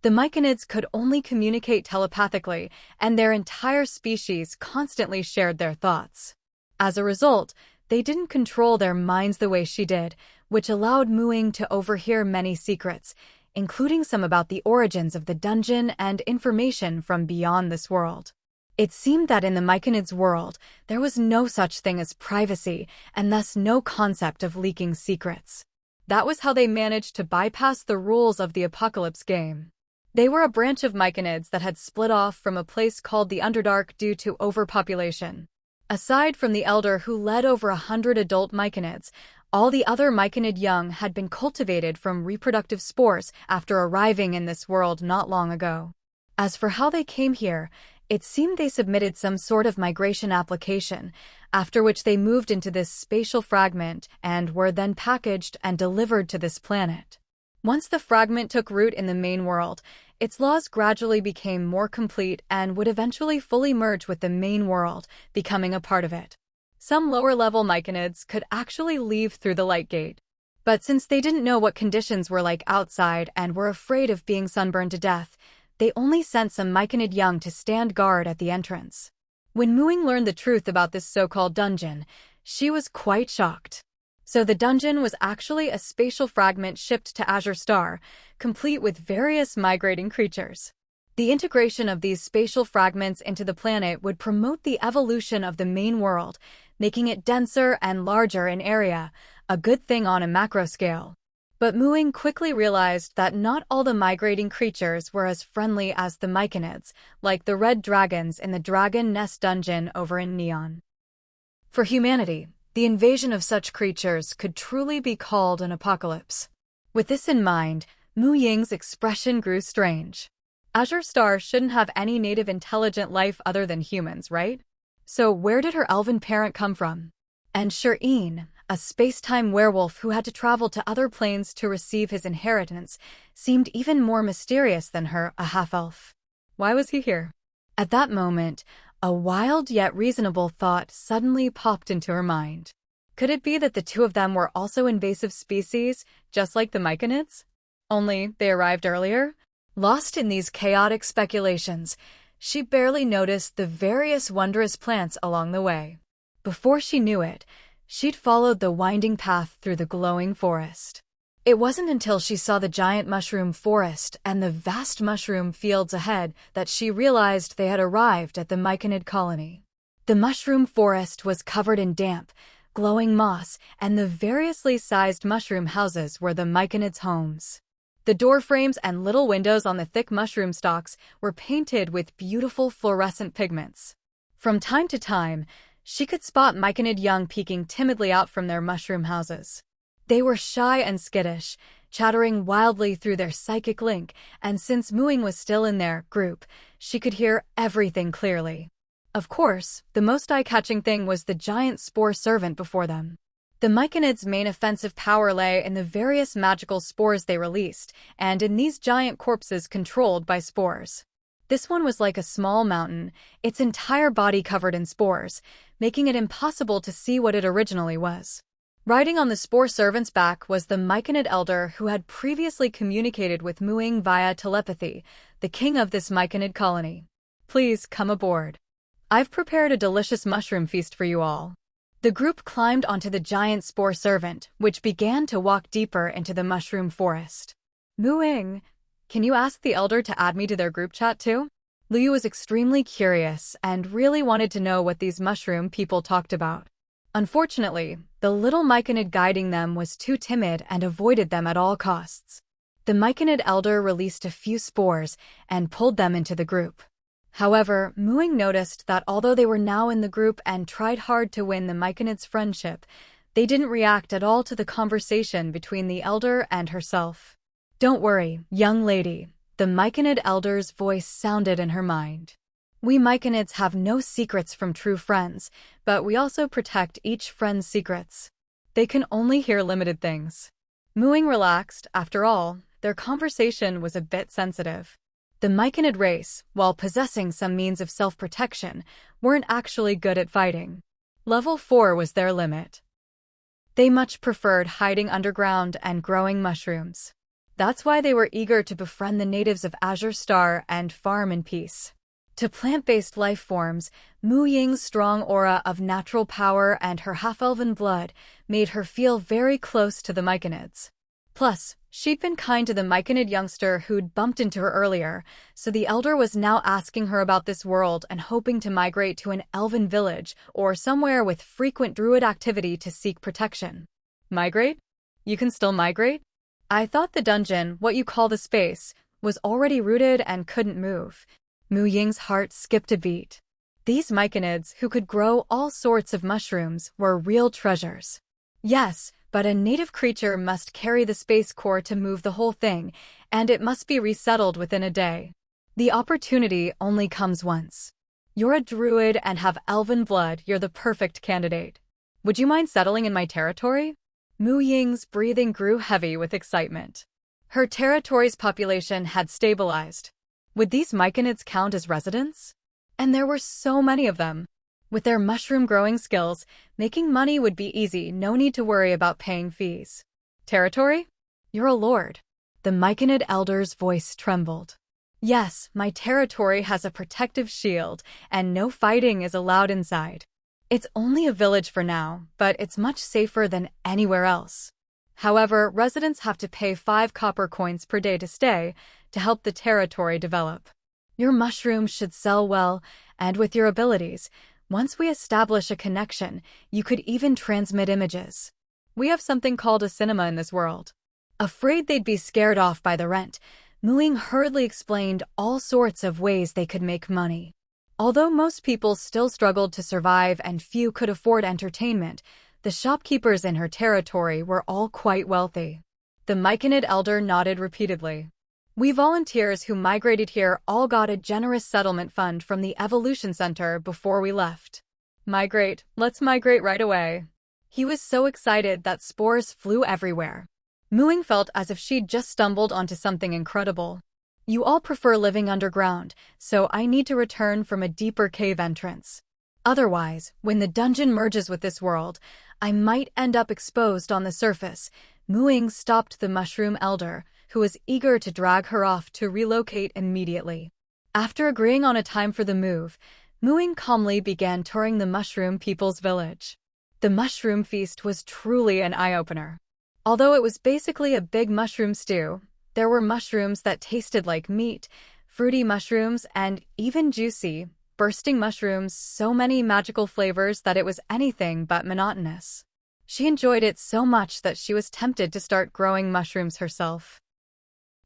The myconids could only communicate telepathically, and their entire species constantly shared their thoughts. As a result, they didn't control their minds the way she did, which allowed Muing to overhear many secrets, including some about the origins of the dungeon and information from beyond this world. It seemed that in the myconid's world, there was no such thing as privacy, and thus no concept of leaking secrets. That was how they managed to bypass the rules of the Apocalypse game. They were a branch of myconids that had split off from a place called the Underdark due to overpopulation. Aside from the elder who led over 100 adult myconids, all the other myconid young had been cultivated from reproductive spores after arriving in this world not long ago. As for how they came here, it seemed they submitted some sort of migration application, after which they moved into this spatial fragment and were then packaged and delivered to this planet. Once the fragment took root in the main world, its laws gradually became more complete and would eventually fully merge with the main world, becoming a part of it. Some lower-level myconids could actually leave through the light gate. But since they didn't know what conditions were like outside and were afraid of being sunburned to death, they only sent some myconid young to stand guard at the entrance. When Muing learned the truth about this so-called dungeon, she was quite shocked. So the dungeon was actually a spatial fragment shipped to Azure Star, complete with various migrating creatures. The integration of these spatial fragments into the planet would promote the evolution of the main world, making it denser and larger in area, a good thing on a macro scale. But Muing quickly realized that not all the migrating creatures were as friendly as the myconids, like the red dragons in the Dragon Nest dungeon over in Neon. For humanity, the invasion of such creatures could truly be called an apocalypse. With this in mind, Mu Ying's expression grew strange. Azure Star shouldn't have any native intelligent life other than humans, right? So where did her elven parent come from? And Ying, a space-time werewolf who had to travel to other planes to receive his inheritance, seemed even more mysterious than her, a half-elf. Why was he here? At that moment, a wild yet reasonable thought suddenly popped into her mind. Could it be that the two of them were also invasive species, just like the myconids? Only they arrived earlier? Lost in these chaotic speculations, she barely noticed the various wondrous plants along the way. Before she knew it, she'd followed the winding path through the glowing forest. It wasn't until she saw the giant mushroom forest and the vast mushroom fields ahead that she realized they had arrived at the myconid colony. The mushroom forest was covered in damp, glowing moss, and the variously sized mushroom houses were the myconids' homes. The door frames and little windows on the thick mushroom stalks were painted with beautiful fluorescent pigments. From time to time, she could spot myconid young peeking timidly out from their mushroom houses. They were shy and skittish, chattering wildly through their psychic link, and since Muing was still in their group, she could hear everything clearly. Of course, the most eye-catching thing was the giant spore servant before them. The myconids' main offensive power lay in the various magical spores they released, and in these giant corpses controlled by spores. This one was like a small mountain, its entire body covered in spores, making it impossible to see what it originally was. Riding on the spore servant's back was the myconid elder who had previously communicated with Muing via telepathy, the king of this myconid colony. Please come aboard. I've prepared a delicious mushroom feast for you all. The group climbed onto the giant spore servant, which began to walk deeper into the mushroom forest. Muing, can you ask the elder to add me to their group chat too? Liu was extremely curious and really wanted to know what these mushroom people talked about. Unfortunately, the little myconid guiding them was too timid and avoided them at all costs. The myconid elder released a few spores and pulled them into the group. However, Muing noticed that although they were now in the group and tried hard to win the Myconid's friendship, they didn't react at all to the conversation between the elder and herself. "Don't worry, young lady," the Myconid elder's voice sounded in her mind. "We Myconids have no secrets from true friends, but we also protect each friend's secrets. They can only hear limited things." Muing relaxed. After all, their conversation was a bit sensitive. The Myconid race, while possessing some means of self-protection, weren't actually good at fighting. Level 4 was their limit. They much preferred hiding underground and growing mushrooms. That's why they were eager to befriend the natives of Azure Star and farm in peace. To plant-based life forms, Mu Ying's strong aura of natural power and her half-elven blood made her feel very close to the Myconids. Plus, she'd been kind to the Myconid youngster who'd bumped into her earlier, so the elder was now asking her about this world and hoping to migrate to an elven village or somewhere with frequent druid activity to seek protection. Migrate? You can still migrate? I thought the dungeon, what you call the space, was already rooted and couldn't move. Mu Ying's heart skipped a beat. These Myconids, who could grow all sorts of mushrooms, were real treasures. Yes, but a native creature must carry the space core to move the whole thing, and it must be resettled within a day. The opportunity only comes once. You're a druid and have elven blood, you're the perfect candidate. Would you mind settling in my territory? Mu Ying's breathing grew heavy with excitement. Her territory's population had stabilized. Would these Myconids count as residents? And there were so many of them. With their mushroom-growing skills, making money would be easy, no need to worry about paying fees. Territory? You're a lord. The Myconid elder's voice trembled. Yes, my territory has a protective shield, and no fighting is allowed inside. It's only a village for now, but it's much safer than anywhere else. However, residents have to pay 5 copper coins per day to stay, to help the territory develop. Your mushrooms should sell well, and with your abilities, once we establish a connection, you could even transmit images. We have something called a cinema in this world. Afraid they'd be scared off by the rent, Mu Ying hurriedly explained all sorts of ways they could make money. Although most people still struggled to survive and few could afford entertainment, the shopkeepers in her territory were all quite wealthy. The Myconid elder nodded repeatedly. We volunteers who migrated here all got a generous settlement fund from the Evolution Center before we left. Migrate, let's migrate right away. He was so excited that spores flew everywhere. Mu Ying felt as if she'd just stumbled onto something incredible. You all prefer living underground, so I need to return from a deeper cave entrance. Otherwise, when the dungeon merges with this world, I might end up exposed on the surface. Mu Ying stopped the mushroom elder, who was eager to drag her off to relocate immediately. After agreeing on a time for the move, Mu Ying calmly began touring the mushroom people's village. The mushroom feast was truly an eye-opener. Although it was basically a big mushroom stew, there were mushrooms that tasted like meat, fruity mushrooms, and even juicy, bursting mushrooms, so many magical flavors that it was anything but monotonous. She enjoyed it so much that she was tempted to start growing mushrooms herself.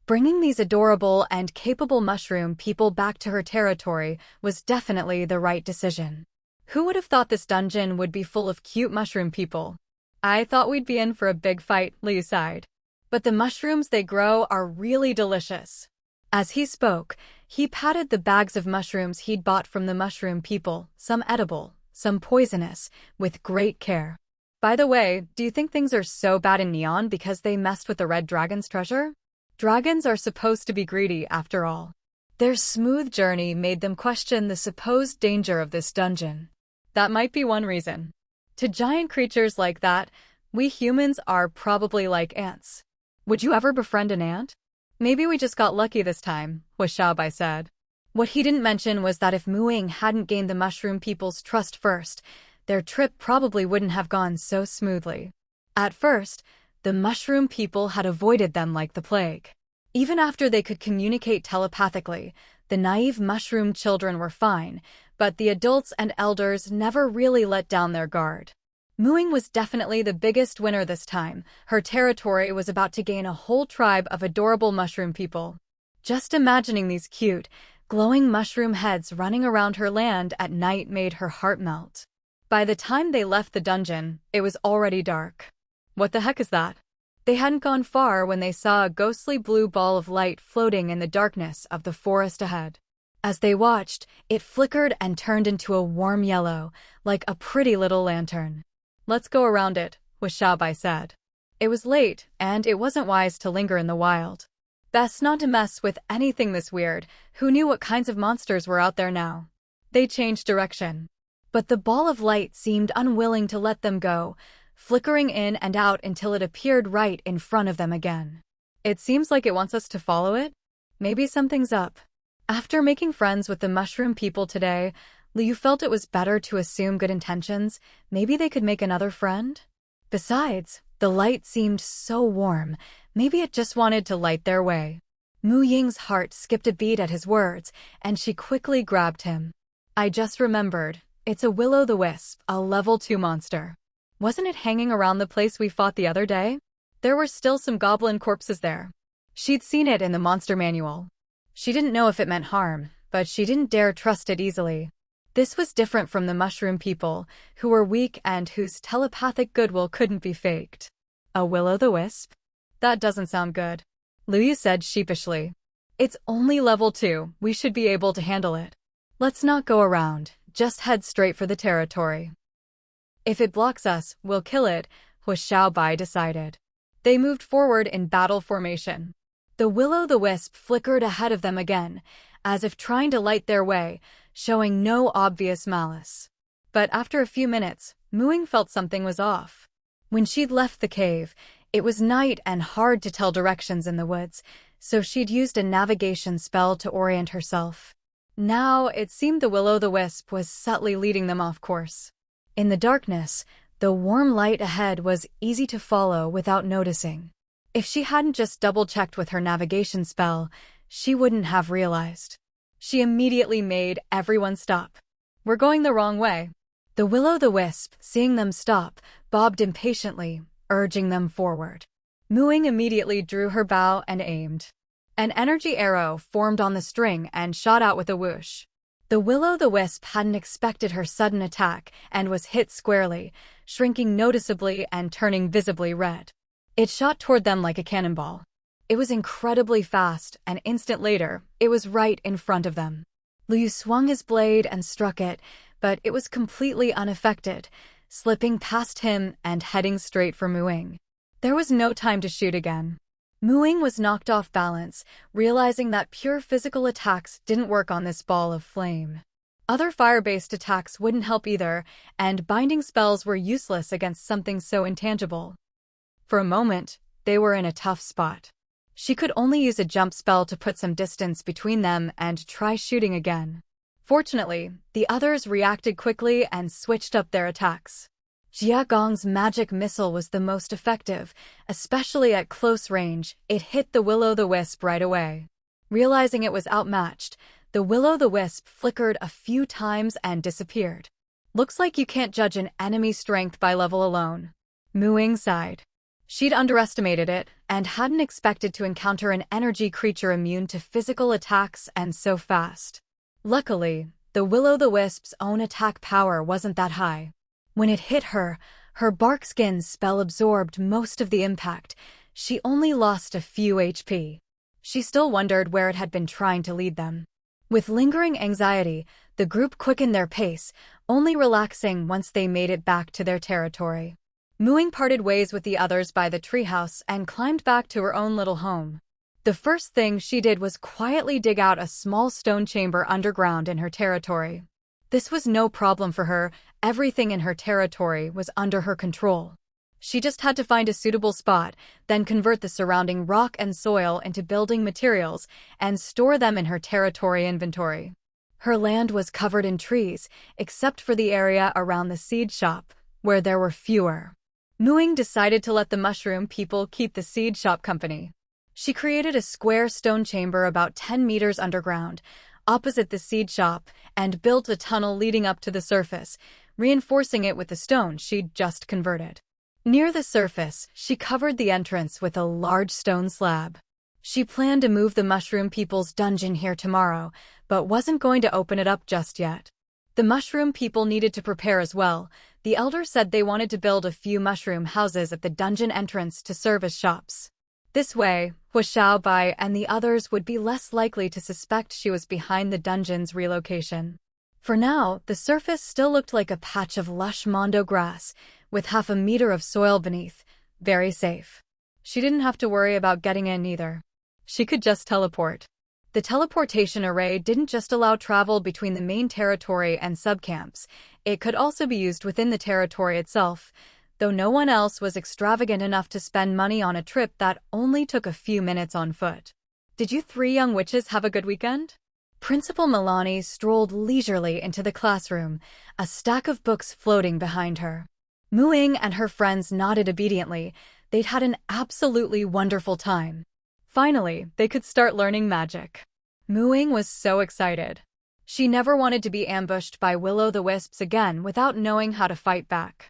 Bringing these adorable and capable mushroom people back to her territory was definitely the right decision. Who would have thought this dungeon would be full of cute mushroom people? I thought we'd be in for a big fight, Liu sighed. But the mushrooms they grow are really delicious. As he spoke, he patted the bags of mushrooms he'd bought from the mushroom people, some edible, some poisonous, with great care. By the way, do you think things are so bad in Neon because they messed with the Red Dragon's treasure? Dragons are supposed to be greedy after all. Their smooth journey made them question the supposed danger of this dungeon. That might be one reason. To giant creatures like that, we humans are probably like ants. Would you ever befriend an ant? Maybe we just got lucky this time, was Xiaobai said. What he didn't mention was that if Mu Ying hadn't gained the mushroom people's trust first, their trip probably wouldn't have gone so smoothly. At first, the mushroom people had avoided them like the plague. Even after they could communicate telepathically, the naive mushroom children were fine, but the adults and elders never really let down their guard. Mu Ying was definitely the biggest winner this time. Her territory was about to gain a whole tribe of adorable mushroom people. Just imagining these cute, Glowing mushroom heads running around her land at night made her heart melt. By the time they left the dungeon, it was already dark. What the heck is that? They hadn't gone far when they saw a ghostly blue ball of light floating in the darkness of the forest ahead. As they watched, it flickered and turned into a warm yellow, like a pretty little lantern. "Let's go around it," Wishabai said. It was late, and it wasn't wise to linger in the wild. Best not to mess with anything this weird. Who knew what kinds of monsters were out there now? They changed direction. But the ball of light seemed unwilling to let them go, flickering in and out until it appeared right in front of them again. "It seems like it wants us to follow it? Maybe something's up." After making friends with the mushroom people today, Liu felt it was better to assume good intentions. Maybe they could make another friend? Besides, the light seemed so warm. Maybe it just wanted to light their way. Mu Ying's heart skipped a beat at his words, and she quickly grabbed him. "I just remembered. It's a will-o'-the-wisp, a level 2 monster. Wasn't it hanging around the place we fought the other day? There were still some goblin corpses there." She'd seen it in the monster manual. She didn't know if it meant harm, but she didn't dare trust it easily. This was different from the mushroom people, who were weak and whose telepathic goodwill couldn't be faked. "A will-o'-the-wisp? That doesn't sound good," Liu said sheepishly. "It's only level 2, we should be able to handle it. Let's not go around, just head straight for the territory. If it blocks us, we'll kill it," Xiaobai decided. They moved forward in battle formation. The will-o'-the-wisp flickered ahead of them again, as if trying to light their way, showing no obvious malice. But after a few minutes, Muing felt something was off. When she'd left the cave, it was night and hard to tell directions in the woods, so she'd used a navigation spell to orient herself. Now, it seemed the will-o'-the-wisp was subtly leading them off course. In the darkness, the warm light ahead was easy to follow without noticing. If she hadn't just double-checked with her navigation spell, she wouldn't have realized. She immediately made everyone stop. "We're going the wrong way." The will-o'-the-wisp, seeing them stop, bobbed impatiently, urging them forward. Muing immediately drew her bow and aimed. An energy arrow formed on the string and shot out with a whoosh. The will-o'-the-wisp hadn't expected her sudden attack and was hit squarely, shrinking noticeably and turning visibly red. It shot toward them like a cannonball. It was incredibly fast, and instant later, it was right in front of them. Liu swung his blade and struck it, but it was completely unaffected, slipping past him and heading straight for Muing. There was no time to shoot again. Muing was knocked off balance, realizing that pure physical attacks didn't work on this ball of flame. Other fire-based attacks wouldn't help either, and binding spells were useless against something so intangible. For a moment, they were in a tough spot. She could only use a jump spell to put some distance between them and try shooting again. Fortunately, the others reacted quickly and switched up their attacks. Jia Gong's magic missile was the most effective, especially at close range. It hit the will-o'-the-wisp right away. Realizing it was outmatched, the will-o'-the-wisp flickered a few times and disappeared. "Looks like you can't judge an enemy's strength by level alone," Muing sighed. She'd underestimated it, and hadn't expected to encounter an energy creature immune to physical attacks and so fast. Luckily, the will-o'-the-wisp's own attack power wasn't that high. When it hit her, her bark skin spell absorbed most of the impact. She only lost a few HP. She still wondered where it had been trying to lead them. With lingering anxiety, the group quickened their pace, only relaxing once they made it back to their territory. Muing parted ways with the others by the treehouse and climbed back to her own little home. The first thing she did was quietly dig out a small stone chamber underground in her territory. This was no problem for her. Everything in her territory was under her control. She just had to find a suitable spot, then convert the surrounding rock and soil into building materials and store them in her territory inventory. Her land was covered in trees, except for the area around the seed shop, where there were fewer. Muing decided to let the mushroom people keep the seed shop company. She created a square stone chamber about 10 meters underground, opposite the seed shop, and built a tunnel leading up to the surface, reinforcing it with the stone she'd just converted. Near the surface, she covered the entrance with a large stone slab. She planned to move the mushroom people's dungeon here tomorrow, but wasn't going to open it up just yet. The mushroom people needed to prepare as well. The elders said they wanted to build a few mushroom houses at the dungeon entrance to serve as shops. This way, Hu Xiaobai and the others would be less likely to suspect she was behind the dungeon's relocation. For now, the surface still looked like a patch of lush mondo grass, with half a meter of soil beneath. Very safe. She didn't have to worry about getting in either. She could just teleport. The teleportation array didn't just allow travel between the main territory and subcamps, it could also be used within the territory itself, though no one else was extravagant enough to spend money on a trip that only took a few minutes on foot. Did you three young witches have a good weekend? Principal Milani strolled leisurely into the classroom, a stack of books floating behind her. Mu Ying and her friends nodded obediently. They'd had an absolutely wonderful time. Finally, they could start learning magic. Mu Ying was so excited. She never wanted to be ambushed by will-o'-the-wisps again without knowing how to fight back.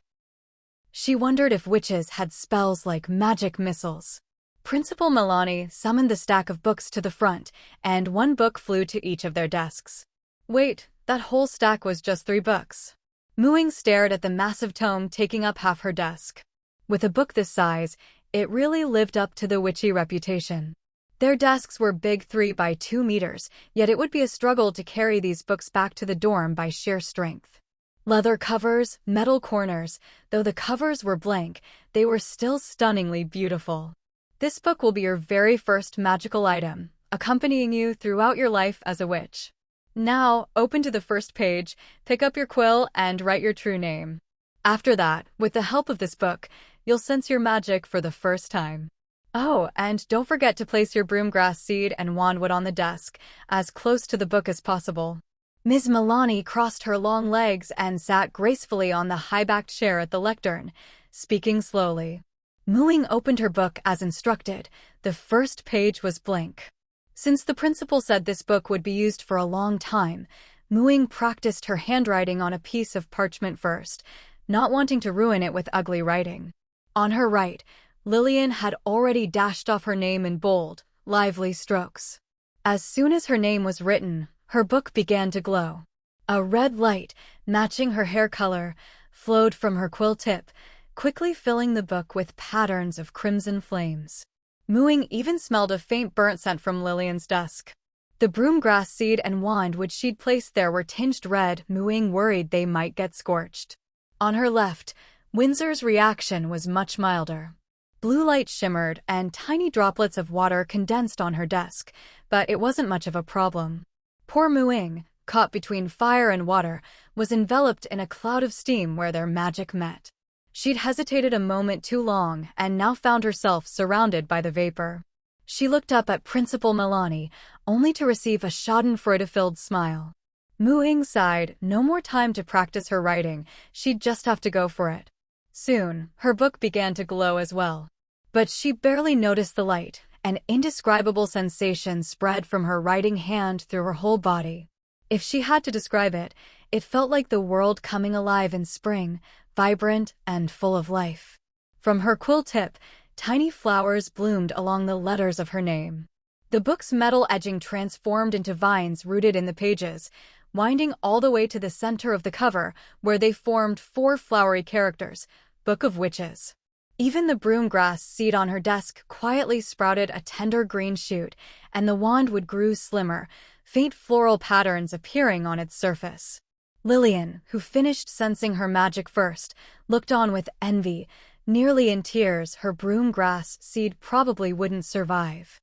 She wondered if witches had spells like magic missiles. Principal Milani summoned the stack of books to the front, and one book flew to each of their desks. Wait, that whole stack was just 3 books. Mu Ying stared at the massive tome taking up half her desk. With a book this size, it really lived up to the witchy reputation. Their desks were big 3 by 2 meters, yet it would be a struggle to carry these books back to the dorm by sheer strength. Leather covers, metal corners, though the covers were blank, they were still stunningly beautiful. This book will be your very first magical item, accompanying you throughout your life as a witch. Now, open to the first page, pick up your quill, and write your true name. After that, with the help of this book, you'll sense your magic for the first time. Oh, and don't forget to place your broomgrass seed and wandwood on the desk, as close to the book as possible. Ms. Milani crossed her long legs and sat gracefully on the high-backed chair at the lectern, speaking slowly. Mu Ying opened her book as instructed. The first page was blank. Since the principal said this book would be used for a long time, Mu Ying practiced her handwriting on a piece of parchment first, not wanting to ruin it with ugly writing. On her right, Lillian had already dashed off her name in bold, lively strokes. As soon as her name was written, her book began to glow. A red light, matching her hair color, flowed from her quill tip, quickly filling the book with patterns of crimson flames. Mu Ying even smelled a faint burnt scent from Lillian's desk. The broomgrass seed and wandwood she'd placed there were tinged red. Mu Ying worried they might get scorched. On her left, Windsor's reaction was much milder. Blue light shimmered and tiny droplets of water condensed on her desk, but it wasn't much of a problem. Poor Mu Ying, caught between fire and water, was enveloped in a cloud of steam where their magic met. She'd hesitated a moment too long and now found herself surrounded by the vapor. She looked up at Principal Milani, only to receive a schadenfreude-filled smile. Mu Ying sighed. No more time to practice her writing, she'd just have to go for it. Soon, her book began to glow as well. But she barely noticed the light. An indescribable sensation spread from her writing hand through her whole body. If she had to describe it, it felt like the world coming alive in spring, vibrant and full of life. From her quill tip, tiny flowers bloomed along the letters of her name. The book's metal edging transformed into vines rooted in the pages, winding all the way to the center of the cover, where they formed 4 flowery characters, Book of Witches. Even the broomgrass seed on her desk quietly sprouted a tender green shoot, and the wandwood grew slimmer, faint floral patterns appearing on its surface. Lillian, who finished sensing her magic first, looked on with envy. Nearly in tears, her broomgrass seed probably wouldn't survive.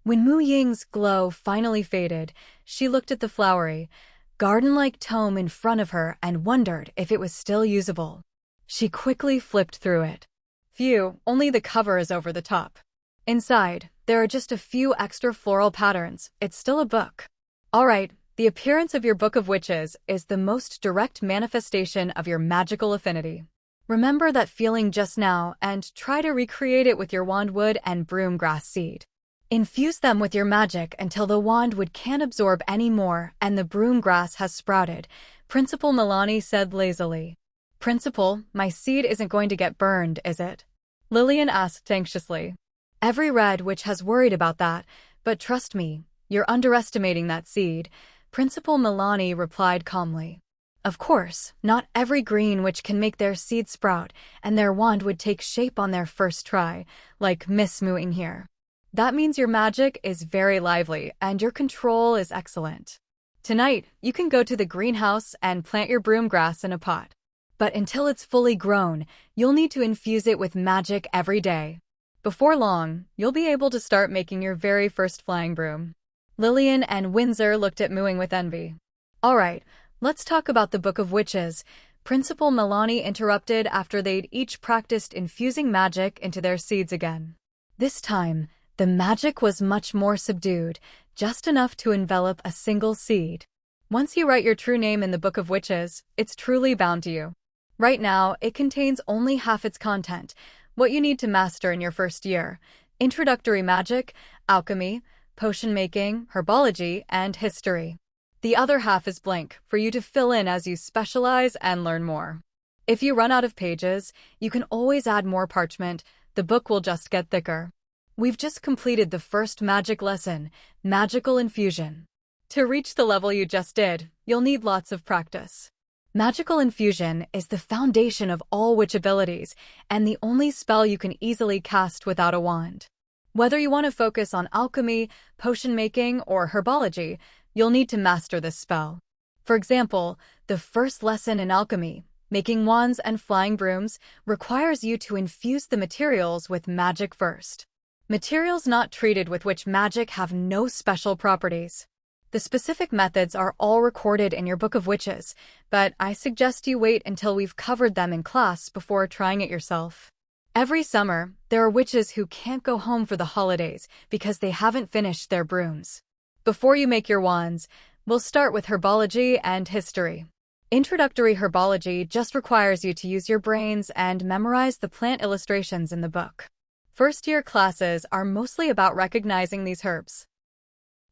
When Mu Ying's glow finally faded, she looked at the flowery, garden-like tome in front of her and wondered if it was still usable. She quickly flipped through it. Phew, only the cover is over the top. Inside, there are just a few extra floral patterns. It's still a book. All right. The appearance of your Book of Witches is the most direct manifestation of your magical affinity. Remember that feeling just now and try to recreate it with your wandwood and broomgrass seed. Infuse them with your magic until the wandwood can't absorb any more and the broomgrass has sprouted, Principal Milani said lazily. Principal, my seed isn't going to get burned, is it? Lillian asked anxiously. Every red witch has worried about that, but trust me, You're underestimating that seed, Principal Milani replied calmly. Of course, not every green witch can make their seed sprout, and their wand would take shape on their first try, like Miss Mooing here. That means your magic is very lively, and your control is excellent. Tonight, you can go to the greenhouse and plant your broom grass in a pot. But until it's fully grown, you'll need to infuse it with magic every day. Before long, you'll be able to start making your very first flying broom. Lillian and Windsor looked at Mooing with envy. All right, let's talk about the Book of Witches, Principal Milani interrupted after they'd each practiced infusing magic into their seeds again. This time, the magic was much more subdued, just enough to envelop a single seed. Once you write your true name in the Book of Witches, it's truly bound to you. Right now, it contains only half its content, what you need to master in your first year: introductory magic, alchemy, potion making, herbology, and history. The other half is blank, for you to fill in as you specialize and learn more. If you run out of pages, you can always add more parchment. The book will just get thicker. We've just completed the first magic lesson, magical infusion. To reach the level you just did, you'll need lots of practice. Magical infusion is the foundation of all witch abilities, and the only spell you can easily cast without a wand. Whether you want to focus on alchemy, potion making, or herbology, you'll need to master this spell. For example, the first lesson in alchemy, making wands and flying brooms, requires you to infuse the materials with magic first. Materials not treated with witch magic have no special properties. The specific methods are all recorded in your Book of Witches, but I suggest you wait until we've covered them in class before trying it yourself. Every summer, there are witches who can't go home for the holidays because they haven't finished their brooms. Before you make your wands, we'll start with herbology and history. Introductory herbology just requires you to use your brains and memorize the plant illustrations in the book. First-year classes are mostly about recognizing these herbs.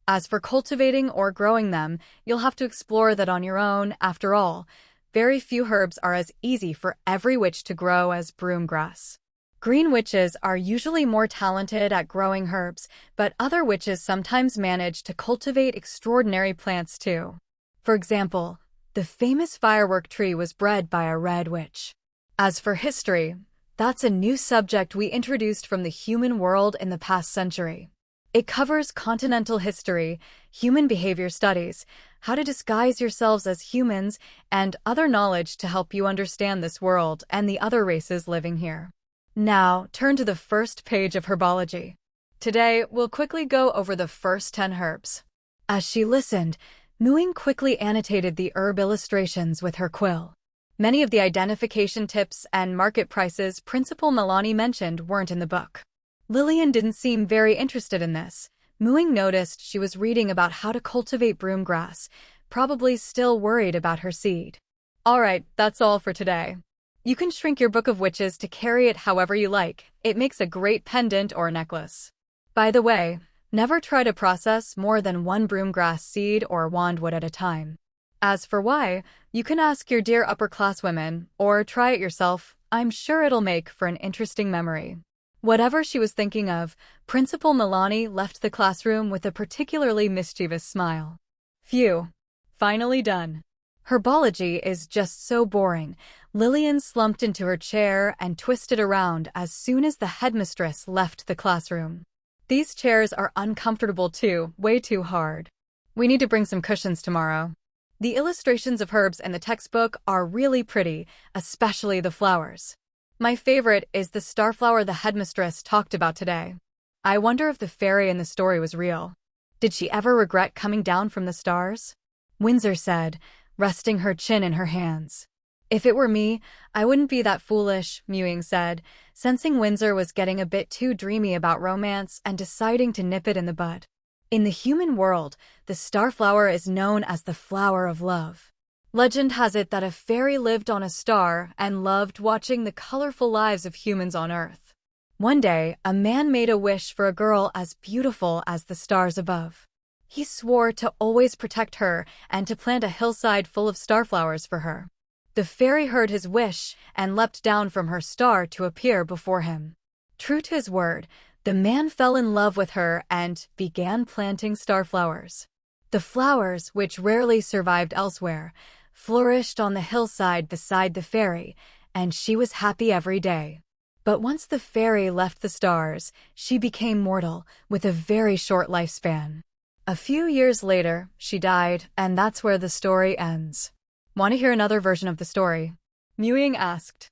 As for cultivating or growing them, you'll have to explore that on your own. After all, very few herbs are as easy for every witch to grow as broom grass. Green witches are usually more talented at growing herbs, but other witches sometimes manage to cultivate extraordinary plants too. For example, the famous firework tree was bred by a red witch. As for history, that's a new subject we introduced from the human world in the past century. It covers continental history, human behavior studies, how to disguise yourselves as humans, and other knowledge to help you understand this world and the other races living here. Now, turn to the first page of herbology. Today, we'll quickly go over the first 10 herbs. As she listened, Mooing quickly annotated the herb illustrations with her quill. Many of the identification tips and market prices Principal Milani mentioned weren't in the book. Lillian didn't seem very interested in this. Mooing noticed she was reading about how to cultivate broom grass, probably still worried about her seed. All right, that's all for today. You can shrink your Book of Witches to carry it however you like. It makes a great pendant or necklace. By the way, never try to process more than one broomgrass seed or wandwood at a time. As for why, you can ask your dear upper-class-women, or try it yourself. I'm sure it'll make for an interesting memory. Whatever she was thinking of, Principal Milani left the classroom with a particularly mischievous smile. Phew. Finally done. Herbology is just so boring. Lillian slumped into her chair and twisted around as soon as the headmistress left the classroom. These chairs are uncomfortable too, way too hard. We need to bring some cushions tomorrow. The illustrations of herbs in the textbook are really pretty, especially the flowers. My favorite is the starflower the headmistress talked about today. I wonder if the fairy in the story was real. Did she ever regret coming down from the stars? Windsor said, resting her chin in her hands. If it were me, I wouldn't be that foolish, Mewing said, sensing Windsor was getting a bit too dreamy about romance and deciding to nip it in the bud. In the human world, the starflower is known as the flower of love. Legend has it that a fairy lived on a star and loved watching the colorful lives of humans on Earth. One day, a man made a wish for a girl as beautiful as the stars above. He swore to always protect her and to plant a hillside full of starflowers for her. The fairy heard his wish and leapt down from her star to appear before him. True to his word, The man fell in love with her and began planting starflowers. The flowers, which rarely survived elsewhere, flourished on the hillside beside the fairy, and she was happy every day. But once the fairy left the stars, she became mortal, with a very short lifespan. A few years later, she died, and that's where the story ends. Want to hear another version of the story? Ying asked.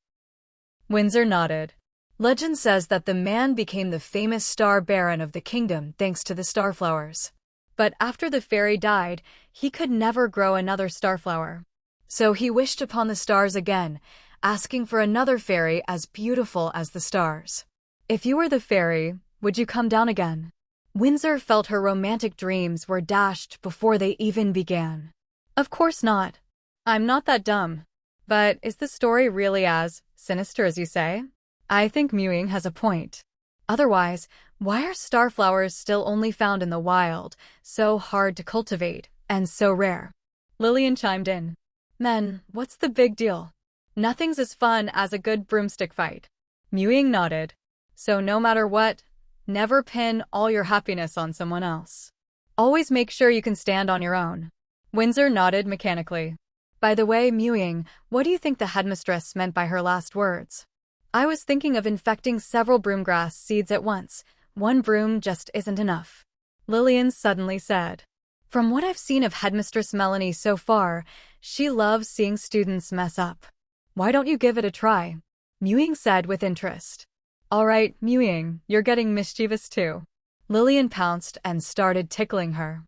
Windsor nodded. Legend says that the man became the famous star baron of the kingdom thanks to the starflowers. But after the fairy died, he could never grow another starflower. So he wished upon the stars again, asking for another fairy as beautiful as the stars. If you were the fairy, would you come down again? Windsor felt her romantic dreams were dashed before they even began. Of course not. I'm not that dumb. But is the story really as sinister as you say? I think Ying has a point. Otherwise, why are starflowers still only found in the wild, so hard to cultivate, and so rare? Lillian chimed in. Men, what's the big deal? Nothing's as fun as a good broomstick fight. Ying nodded. So no matter what, never pin all your happiness on someone else. Always make sure you can stand on your own. Windsor nodded mechanically. By the way, Ying, what do you think the headmistress meant by her last words? I was thinking of infecting several broomgrass seeds at once. One broom just isn't enough. Lillian suddenly said. From what I've seen of Headmistress Melanie so far, she loves seeing students mess up. Why don't you give it a try? Ying said with interest. All right, Ying, you're getting mischievous too. Lillian pounced and started tickling her.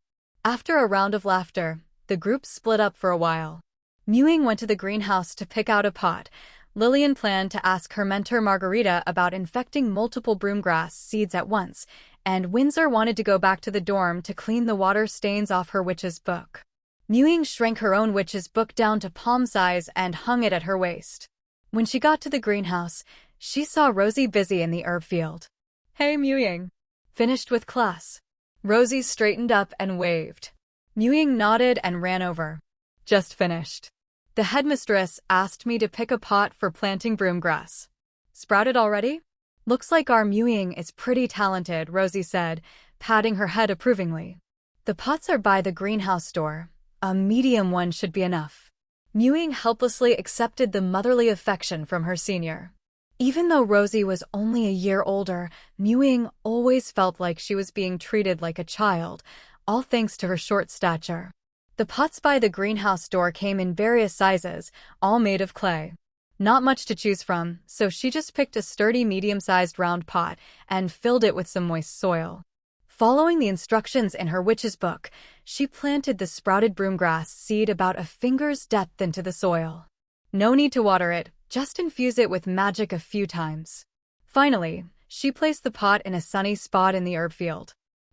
After a round of laughter, the group split up for a while. Ying went to the greenhouse to pick out a pot. Lillian planned to ask her mentor Margarita about infecting multiple broomgrass seeds at once, and Windsor wanted to go back to the dorm to clean the water stains off her witch's book. Ying shrank her own witch's book down to palm size and hung it at her waist. When she got to the greenhouse, she saw Rosie busy in the herb field. Hey, Ying. Finished with class? Rosie straightened up and waved. Ying nodded and ran over. Just finished. The headmistress asked me to pick a pot for planting broomgrass. Sprouted already? Looks like our Ying is pretty talented, Rosie said, patting her head approvingly. The pots are by the greenhouse door. A medium one should be enough. Ying helplessly accepted the motherly affection from her senior. Even though Rosie was only a year older, Ying always felt like she was being treated like a child, all thanks to her short stature. The pots by the greenhouse door came in various sizes, all made of clay. Not much to choose from, so she just picked a sturdy medium-sized round pot and filled it with some moist soil. Following the instructions in her witch's book, she planted the sprouted broomgrass seed about a finger's depth into the soil. No need to water it, just infuse it with magic a few times. Finally, she placed the pot in a sunny spot in the herb field.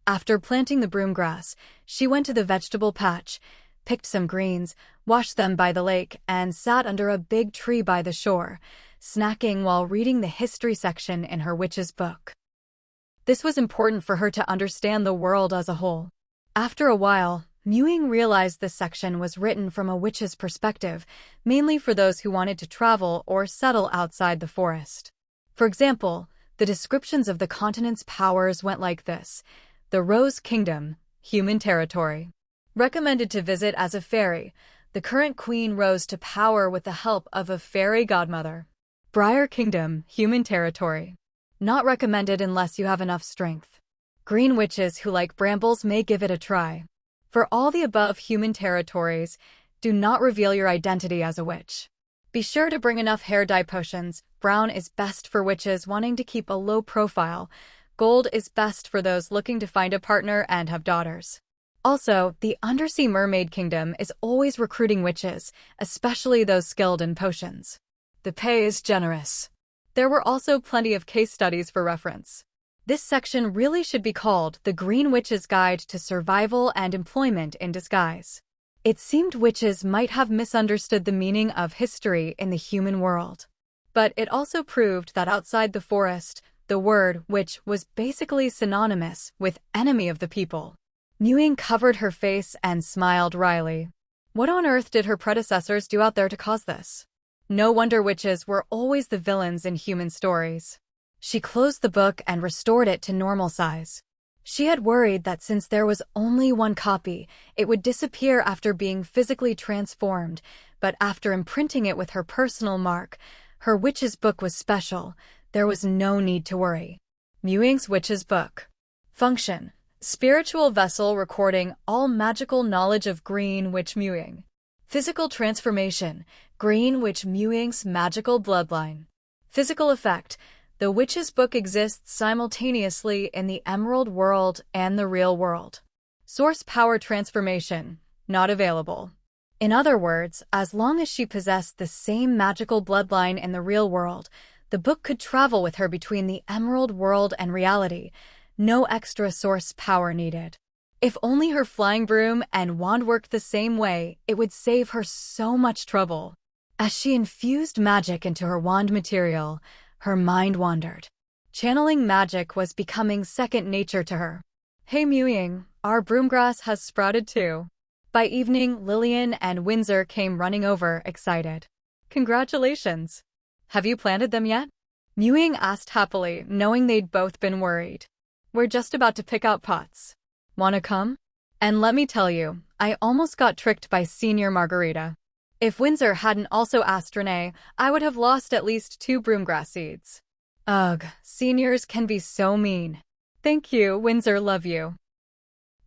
After planting the broomgrass, she went to the vegetable patch, picked some greens, washed them by the lake, and sat under a big tree by the shore, snacking while reading the history section in her witch's book. This was important for her to understand the world as a whole. After a while, Ying realized this section was written from a witch's perspective, mainly for those who wanted to travel or settle outside the forest. For example, the descriptions of the continent's powers went like this. The Rose Kingdom, human territory. Recommended to visit as a fairy, the current queen rose to power with the help of a fairy godmother. Briar Kingdom, human territory. Not recommended unless you have enough strength. Green witches who like brambles may give it a try. For all the above human territories, do not reveal your identity as a witch. Be sure to bring enough hair dye potions. Brown is best for witches wanting to keep a low profile. Gold is best for those looking to find a partner and have daughters. Also, the Undersea Mermaid Kingdom is always recruiting witches, especially those skilled in potions. The pay is generous. There were also plenty of case studies for reference. This section really should be called The Green Witch's Guide to Survival and Employment in Disguise. It seemed witches might have misunderstood the meaning of history in the human world. But it also proved that outside the forest, the word witch was basically synonymous with enemy of the people. Ying covered her face and smiled wryly. What on earth did her predecessors do out there to cause this? No wonder witches were always the villains in human stories. She closed the book and restored it to normal size. She had worried that since there was only one copy, it would disappear after being physically transformed, but after imprinting it with her personal mark, her witch's book was special. There was no need to worry. Ying's witch's book. Function: spiritual vessel recording all magical knowledge of Green Witch Ying. Physical transformation: Green Witch Ying's magical bloodline. Physical effect: the witch's book exists simultaneously in the Emerald world and the real world. Source power transformation: not available. In other words, as long as she possessed the same magical bloodline in the real world, the book could travel with her between the Emerald world and reality. No extra source power needed. If only her flying broom and wand worked the same way, it would save her so much trouble. As she infused magic into her wand material, her mind wandered. Channeling magic was becoming second nature to her. Hey Ying, our broomgrass has sprouted too. By evening, Lillian and Windsor came running over, excited. Congratulations! Have you planted them yet? Ying asked happily, knowing they'd both been worried. We're just about to pick out pots. Wanna come? And let me tell you, I almost got tricked by Senior Margarita. If Windsor hadn't also asked Renee, I would have lost at least 2 broomgrass seeds. Ugh, seniors can be so mean. Thank you, Windsor, love you.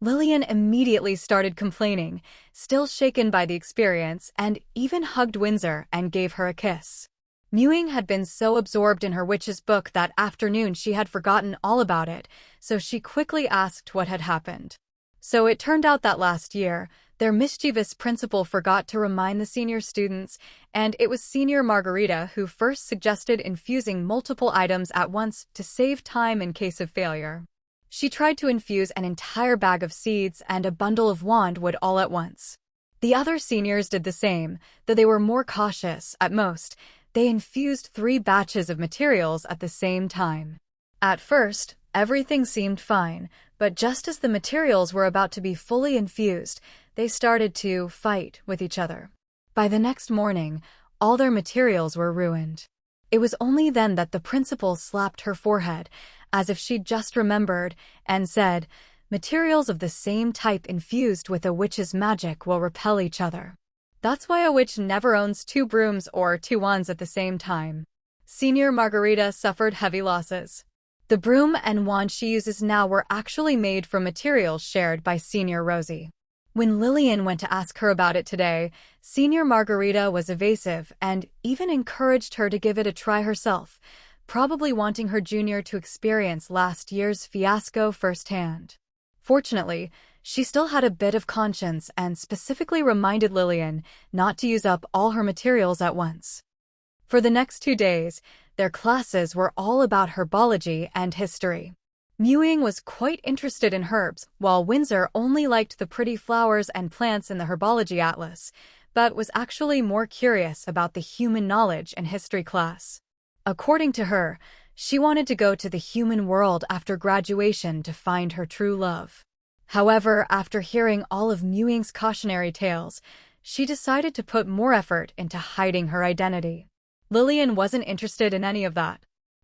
Lillian immediately started complaining, still shaken by the experience, and even hugged Windsor and gave her a kiss. Ying had been so absorbed in her witch's book that afternoon she had forgotten all about it, so she quickly asked what had happened. So it turned out that last year, their mischievous principal forgot to remind the senior students, and it was Senior Margarita who first suggested infusing multiple items at once to save time in case of failure. She tried to infuse an entire bag of seeds and a bundle of wand wood all at once. The other seniors did the same, though they were more cautious. At most, they infused 3 batches of materials at the same time. At first, everything seemed fine, but just as the materials were about to be fully infused, they started to fight with each other. By the next morning, all their materials were ruined. It was only then that the principal slapped her forehead, as if she'd just remembered, and said, "Materials of the same type infused with a witch's magic will repel each other. That's why a witch never owns 2 brooms or 2 wands at the same time." Senior Margarita suffered heavy losses. The broom and wand she uses now were actually made from materials shared by Senior Rosie. When Lillian went to ask her about it today, Senior Margarita was evasive and even encouraged her to give it a try herself, probably wanting her junior to experience last year's fiasco firsthand. Fortunately, she still had a bit of conscience and specifically reminded Lillian not to use up all her materials at once. For the next 2 days, their classes were all about herbology and history. Ying was quite interested in herbs, while Windsor only liked the pretty flowers and plants in the herbology atlas, but was actually more curious about the human knowledge and history class. According to her, she wanted to go to the human world after graduation to find her true love. However, after hearing all of Ying's cautionary tales, she decided to put more effort into hiding her identity. Lillian wasn't interested in any of that.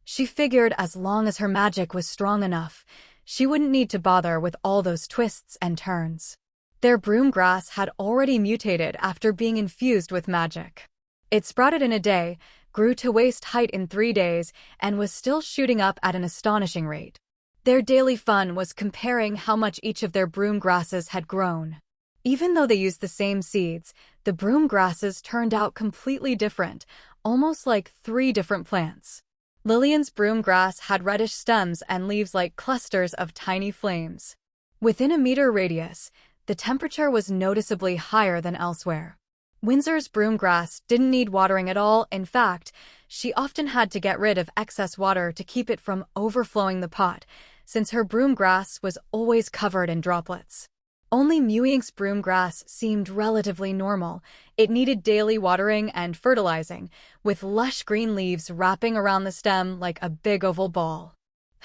She figured as long as her magic was strong enough, she wouldn't need to bother with all those twists and turns. Their broomgrass had already mutated after being infused with magic. It sprouted in a day, grew to waist height in 3 days, and was still shooting up at an astonishing rate. Their daily fun was comparing how much each of their broomgrasses had grown. Even though they used the same seeds, the broomgrasses turned out completely different, almost like 3 different plants. Lillian's broomgrass had reddish stems and leaves like clusters of tiny flames. Within a meter radius, the temperature was noticeably higher than elsewhere. Windsor's broomgrass didn't need watering at all. In fact, she often had to get rid of excess water to keep it from overflowing the pot, since her broomgrass was always covered in droplets. Only Ying's broomgrass seemed relatively normal. It needed daily watering and fertilizing, with lush green leaves wrapping around the stem like a big oval ball.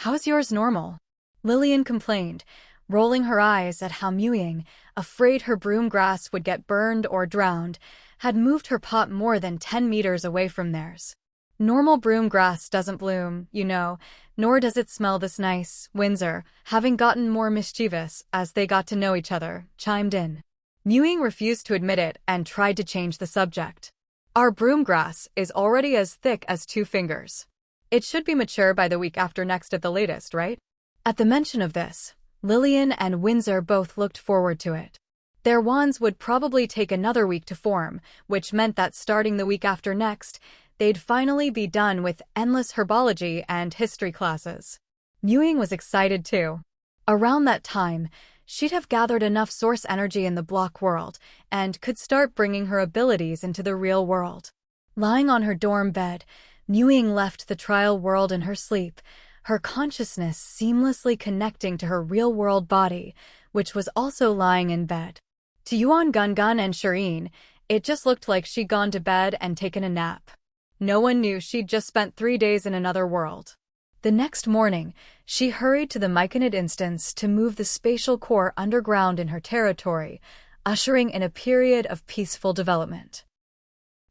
"How's yours normal?" Lillian complained, rolling her eyes at how Ying, afraid her broomgrass would get burned or drowned, had moved her pot more than 10 meters away from theirs. Normal broom grass doesn't bloom, you know, nor does it smell this nice. Windsor, having gotten more mischievous as they got to know each other, chimed in. Ying refused to admit it and tried to change the subject. Our broom grass is already as thick as 2 fingers. It should be mature by the week after next at the latest, right? At the mention of this, Lillian and Windsor both looked forward to it. Their wands would probably take another week to form, which meant that starting the week after next, they'd finally be done with endless herbology and history classes. Ying was excited too. Around that time, she'd have gathered enough source energy in the block world and could start bringing her abilities into the real world. Lying on her dorm bed, Ying left the trial world in her sleep, her consciousness seamlessly connecting to her real-world body, which was also lying in bed. To Yuan Gungun and Shireen, it just looked like she'd gone to bed and taken a nap. No one knew she'd just spent 3 days in another world. The next morning, she hurried to the Myconid instance to move the spatial core underground in her territory, ushering in a period of peaceful development.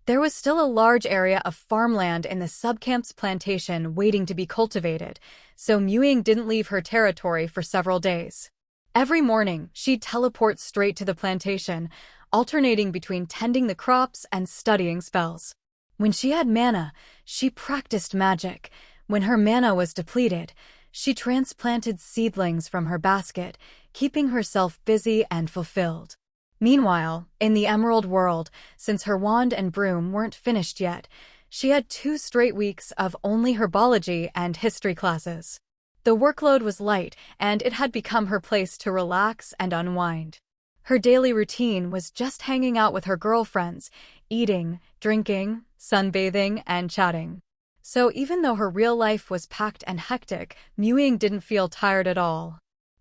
There was still a large area of farmland in the subcamp's plantation waiting to be cultivated, so Ying didn't leave her territory for several days. Every morning, she'd teleport straight to the plantation, alternating between tending the crops and studying spells. When she had mana, she practiced magic. When her mana was depleted, she transplanted seedlings from her basket, keeping herself busy and fulfilled. Meanwhile, in the Emerald world, since her wand and broom weren't finished yet, she had 2 straight weeks of only herbology and history classes. The workload was light, and it had become her place to relax and unwind. Her daily routine was just hanging out with her girlfriends, eating, drinking, sunbathing, and chatting. So even though her real life was packed and hectic, Ying didn't feel tired at all.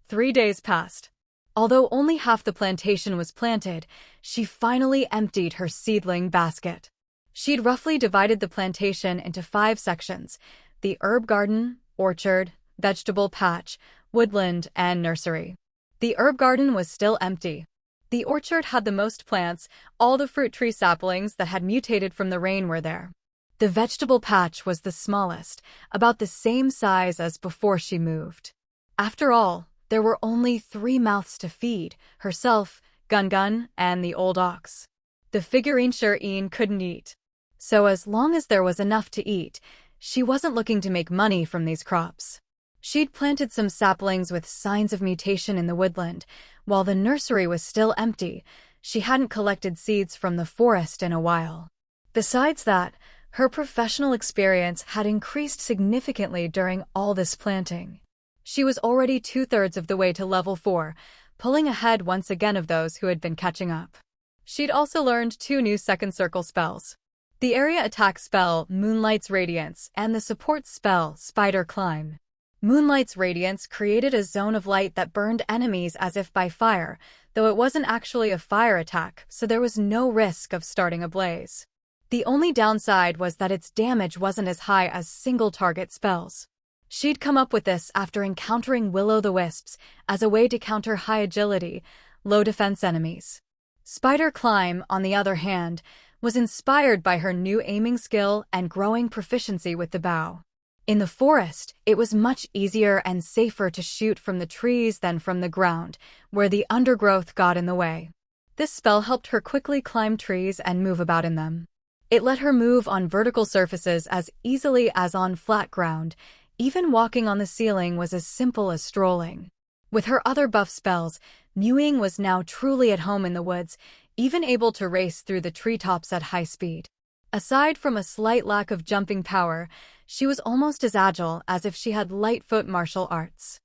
3 days passed. Although only half the plantation was planted, she finally emptied her seedling basket. She'd roughly divided the plantation into 5 sections: the herb garden, orchard, vegetable patch, woodland, and nursery. The herb garden was still empty. The orchard had the most plants, all the fruit tree saplings that had mutated from the rain were there. The vegetable patch was the smallest, about the same size as before she moved. After all, there were only 3 mouths to feed, herself, Gun-Gun, and the old ox. The figurine Shireen couldn't eat. So as long as there was enough to eat, she wasn't looking to make money from these crops. She'd planted some saplings with signs of mutation in the woodland. While the nursery was still empty, she hadn't collected seeds from the forest in a while. Besides that, her professional experience had increased significantly during all this planting. She was already 2/3 of the way to level 4, pulling ahead once again of those who had been catching up. She'd also learned 2 new second circle spells. The area attack spell, Moonlight's Radiance, and the support spell, Spider Climb. Moonlight's Radiance created a zone of light that burned enemies as if by fire, though it wasn't actually a fire attack, so there was no risk of starting a blaze. The only downside was that its damage wasn't as high as single-target spells. She'd come up with this after encountering Will-o'-the-Wisps as a way to counter high agility, low defense enemies. Spider Climb, on the other hand, was inspired by her new aiming skill and growing proficiency with the bow. In the forest, it was much easier and safer to shoot from the trees than from the ground, where the undergrowth got in the way. This spell helped her quickly climb trees and move about in them. It let her move on vertical surfaces as easily as on flat ground. Even walking on the ceiling was as simple as strolling. With her other buff spells, Ying was now truly at home in the woods, even able to race through the treetops at high speed. Aside from a slight lack of jumping power, she was almost as agile as if she had light-foot martial arts.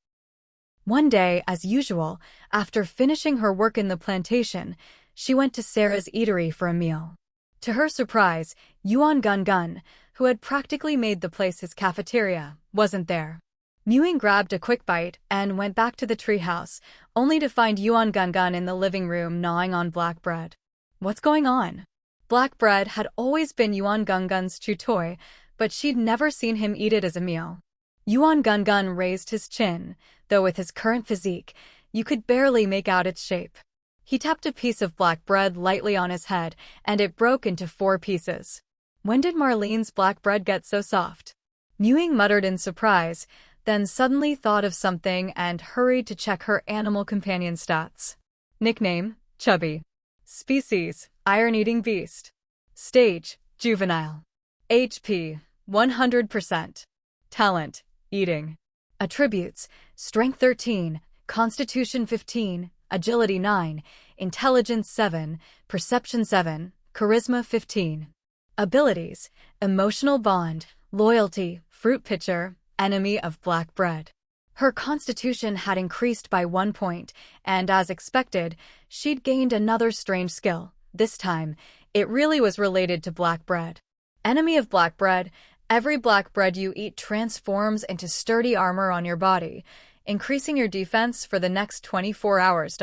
One day, as usual, after finishing her work in the plantation, she went to Sarah's eatery for a meal. To her surprise, Yuan Gun-Gun, who had practically made the place his cafeteria, wasn't there. Ying grabbed a quick bite and went back to the treehouse, only to find Yuan Gun-Gun in the living room gnawing on black bread. What's going on? Black bread had always been Yuan Gun-Gun's chew toy, but she'd never seen him eat it as a meal. Yuan Gun-Gun raised his chin, though with his current physique, you could barely make out its shape. He tapped a piece of black bread lightly on his head, and it broke into 4 pieces. When did Marlene's black bread get so soft? Ying muttered in surprise, then suddenly thought of something and hurried to check her animal companion stats. Nickname, Chubby. Species, iron-eating beast. Stage, juvenile. HP, 100%. Talent, eating. Attributes, Strength 13, Constitution 15, Agility 9, Intelligence 7, Perception 7, Charisma 15. Abilities, Emotional Bond, Loyalty, Fruit Pitcher, Enemy of Black Bread. Her constitution had increased by 1 point, and as expected, she'd gained another strange skill. This time, it really was related to black bread. Enemy of black bread, every black bread you eat transforms into sturdy armor on your body, increasing your defense for the next 24 hours.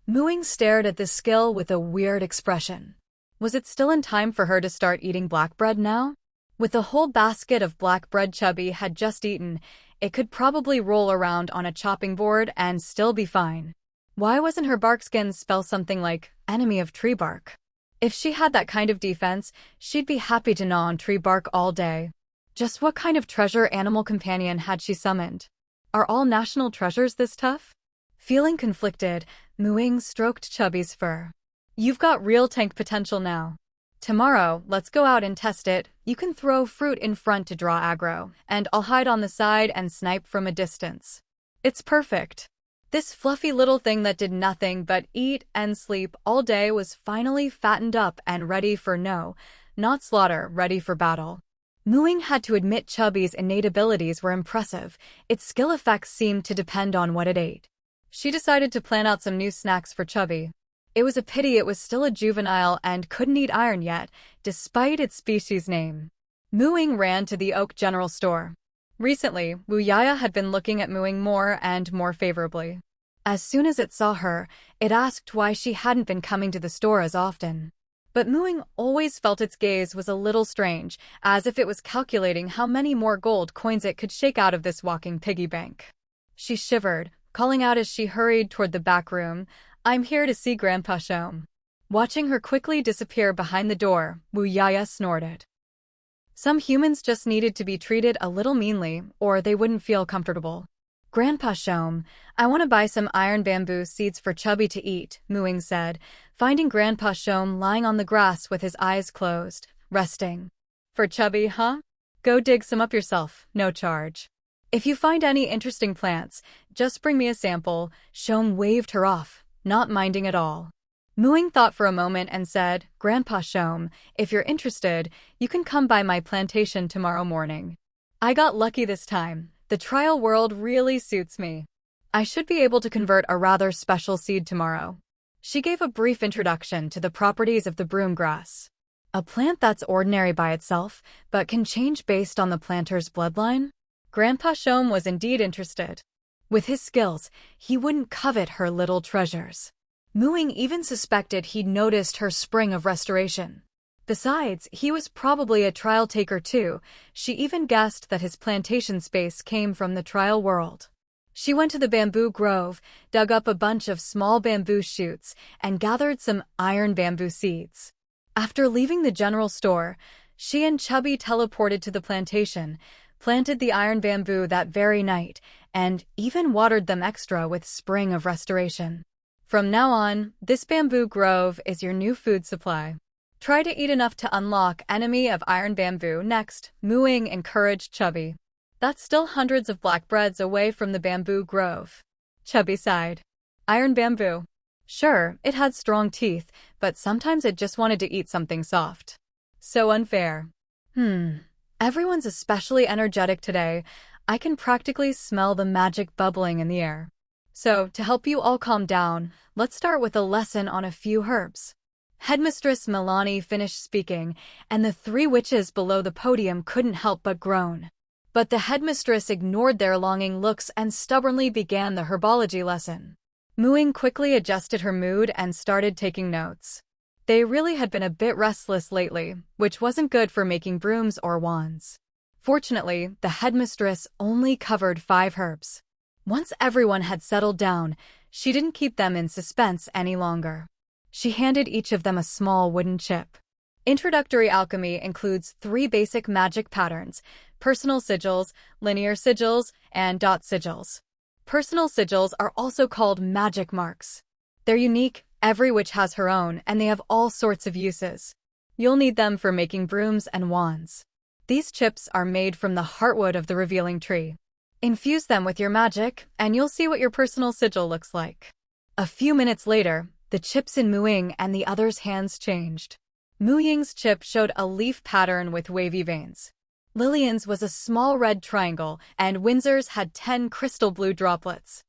Ying stared at this skill with a weird expression. Was it still in time for her to start eating black bread now? With the whole basket of black bread Chubby had just eaten, it could probably roll around on a chopping board and still be fine. Why wasn't her bark skin spell something like enemy of tree bark? If she had that kind of defense, she'd be happy to gnaw on tree bark all day. Just what kind of treasure animal companion had she summoned? Are all national treasures this tough? Feeling conflicted, Ying stroked Chubby's fur. You've got real tank potential now. Tomorrow, let's go out and test it. You can throw fruit in front to draw aggro, and I'll hide on the side and snipe from a distance. It's perfect. This fluffy little thing that did nothing but eat and sleep all day was finally fattened up and ready for not slaughter, ready for battle. Ying had to admit Chubby's innate abilities were impressive. Its skill effects seemed to depend on what it ate. She decided to plan out some new snacks for Chubby. It was a pity it was still a juvenile and couldn't eat iron yet, despite its species name. Ying ran to the Oak General Store. Recently, Wu Yaya had been looking at Ying more and more favorably. As soon as it saw her, it asked why she hadn't been coming to the store as often. But Ying always felt its gaze was a little strange, as if it was calculating how many more gold coins it could shake out of this walking piggy bank. She shivered, calling out as she hurried toward the back room, "I'm here to see Grandpa Shom." Watching her quickly disappear behind the door, Wu Yaya snorted. Some humans just needed to be treated a little meanly, or they wouldn't feel comfortable. "Grandpa Shom, I want to buy some iron bamboo seeds for Chubby to eat," Ying said, finding Grandpa Shom lying on the grass with his eyes closed, resting. "For Chubby, huh? Go dig some up yourself, no charge. If you find any interesting plants, just bring me a sample." Shom waved her off, not minding at all. Ying thought for a moment and said, "Grandpa Shom, if you're interested, you can come by my plantation tomorrow morning. I got lucky this time. The trial world really suits me. I should be able to convert a rather special seed tomorrow." She gave a brief introduction to the properties of the broomgrass. A plant that's ordinary by itself, but can change based on the planter's bloodline? Grandpa Shom was indeed interested. With his skills, he wouldn't covet her little treasures. Ying even suspected he'd noticed her spring of restoration. Besides, he was probably a trial taker too. She even guessed that his plantation space came from the trial world. She went to the bamboo grove, dug up a bunch of small bamboo shoots, and gathered some iron bamboo seeds. After leaving the general store, she and Chubby teleported to the plantation, planted the iron bamboo that very night, and even watered them extra with Spring of Restoration. From now on, this bamboo grove is your new food supply. Try to eat enough to unlock Enemy of Iron Bamboo next, Ying encouraged Chubby. That's still hundreds of black breads away from the bamboo grove. Chubby sighed. Iron bamboo. Sure, it had strong teeth, but sometimes it just wanted to eat something soft. So unfair. Everyone's especially energetic today. I can practically smell the magic bubbling in the air. So, to help you all calm down, let's start with a lesson on a few herbs. Headmistress Milani finished speaking, and the 3 witches below the podium couldn't help but groan. But the headmistress ignored their longing looks and stubbornly began the herbology lesson. Ying quickly adjusted her mood and started taking notes. They really had been a bit restless lately, which wasn't good for making brooms or wands. Fortunately, the headmistress only covered 5 herbs. Once everyone had settled down, she didn't keep them in suspense any longer. She handed each of them a small wooden chip. Introductory alchemy includes 3 basic magic patterns: personal sigils, linear sigils, and dot sigils. Personal sigils are also called magic marks. They're unique, every witch has her own, and they have all sorts of uses. You'll need them for making brooms and wands. These chips are made from the heartwood of the revealing tree. Infuse them with your magic, and you'll see what your personal sigil looks like. A few minutes later, the chips in Ying and the others' hands changed. Ying's chip showed a leaf pattern with wavy veins. Lillian's was a small red triangle, and Windsor's had 10 crystal blue droplets.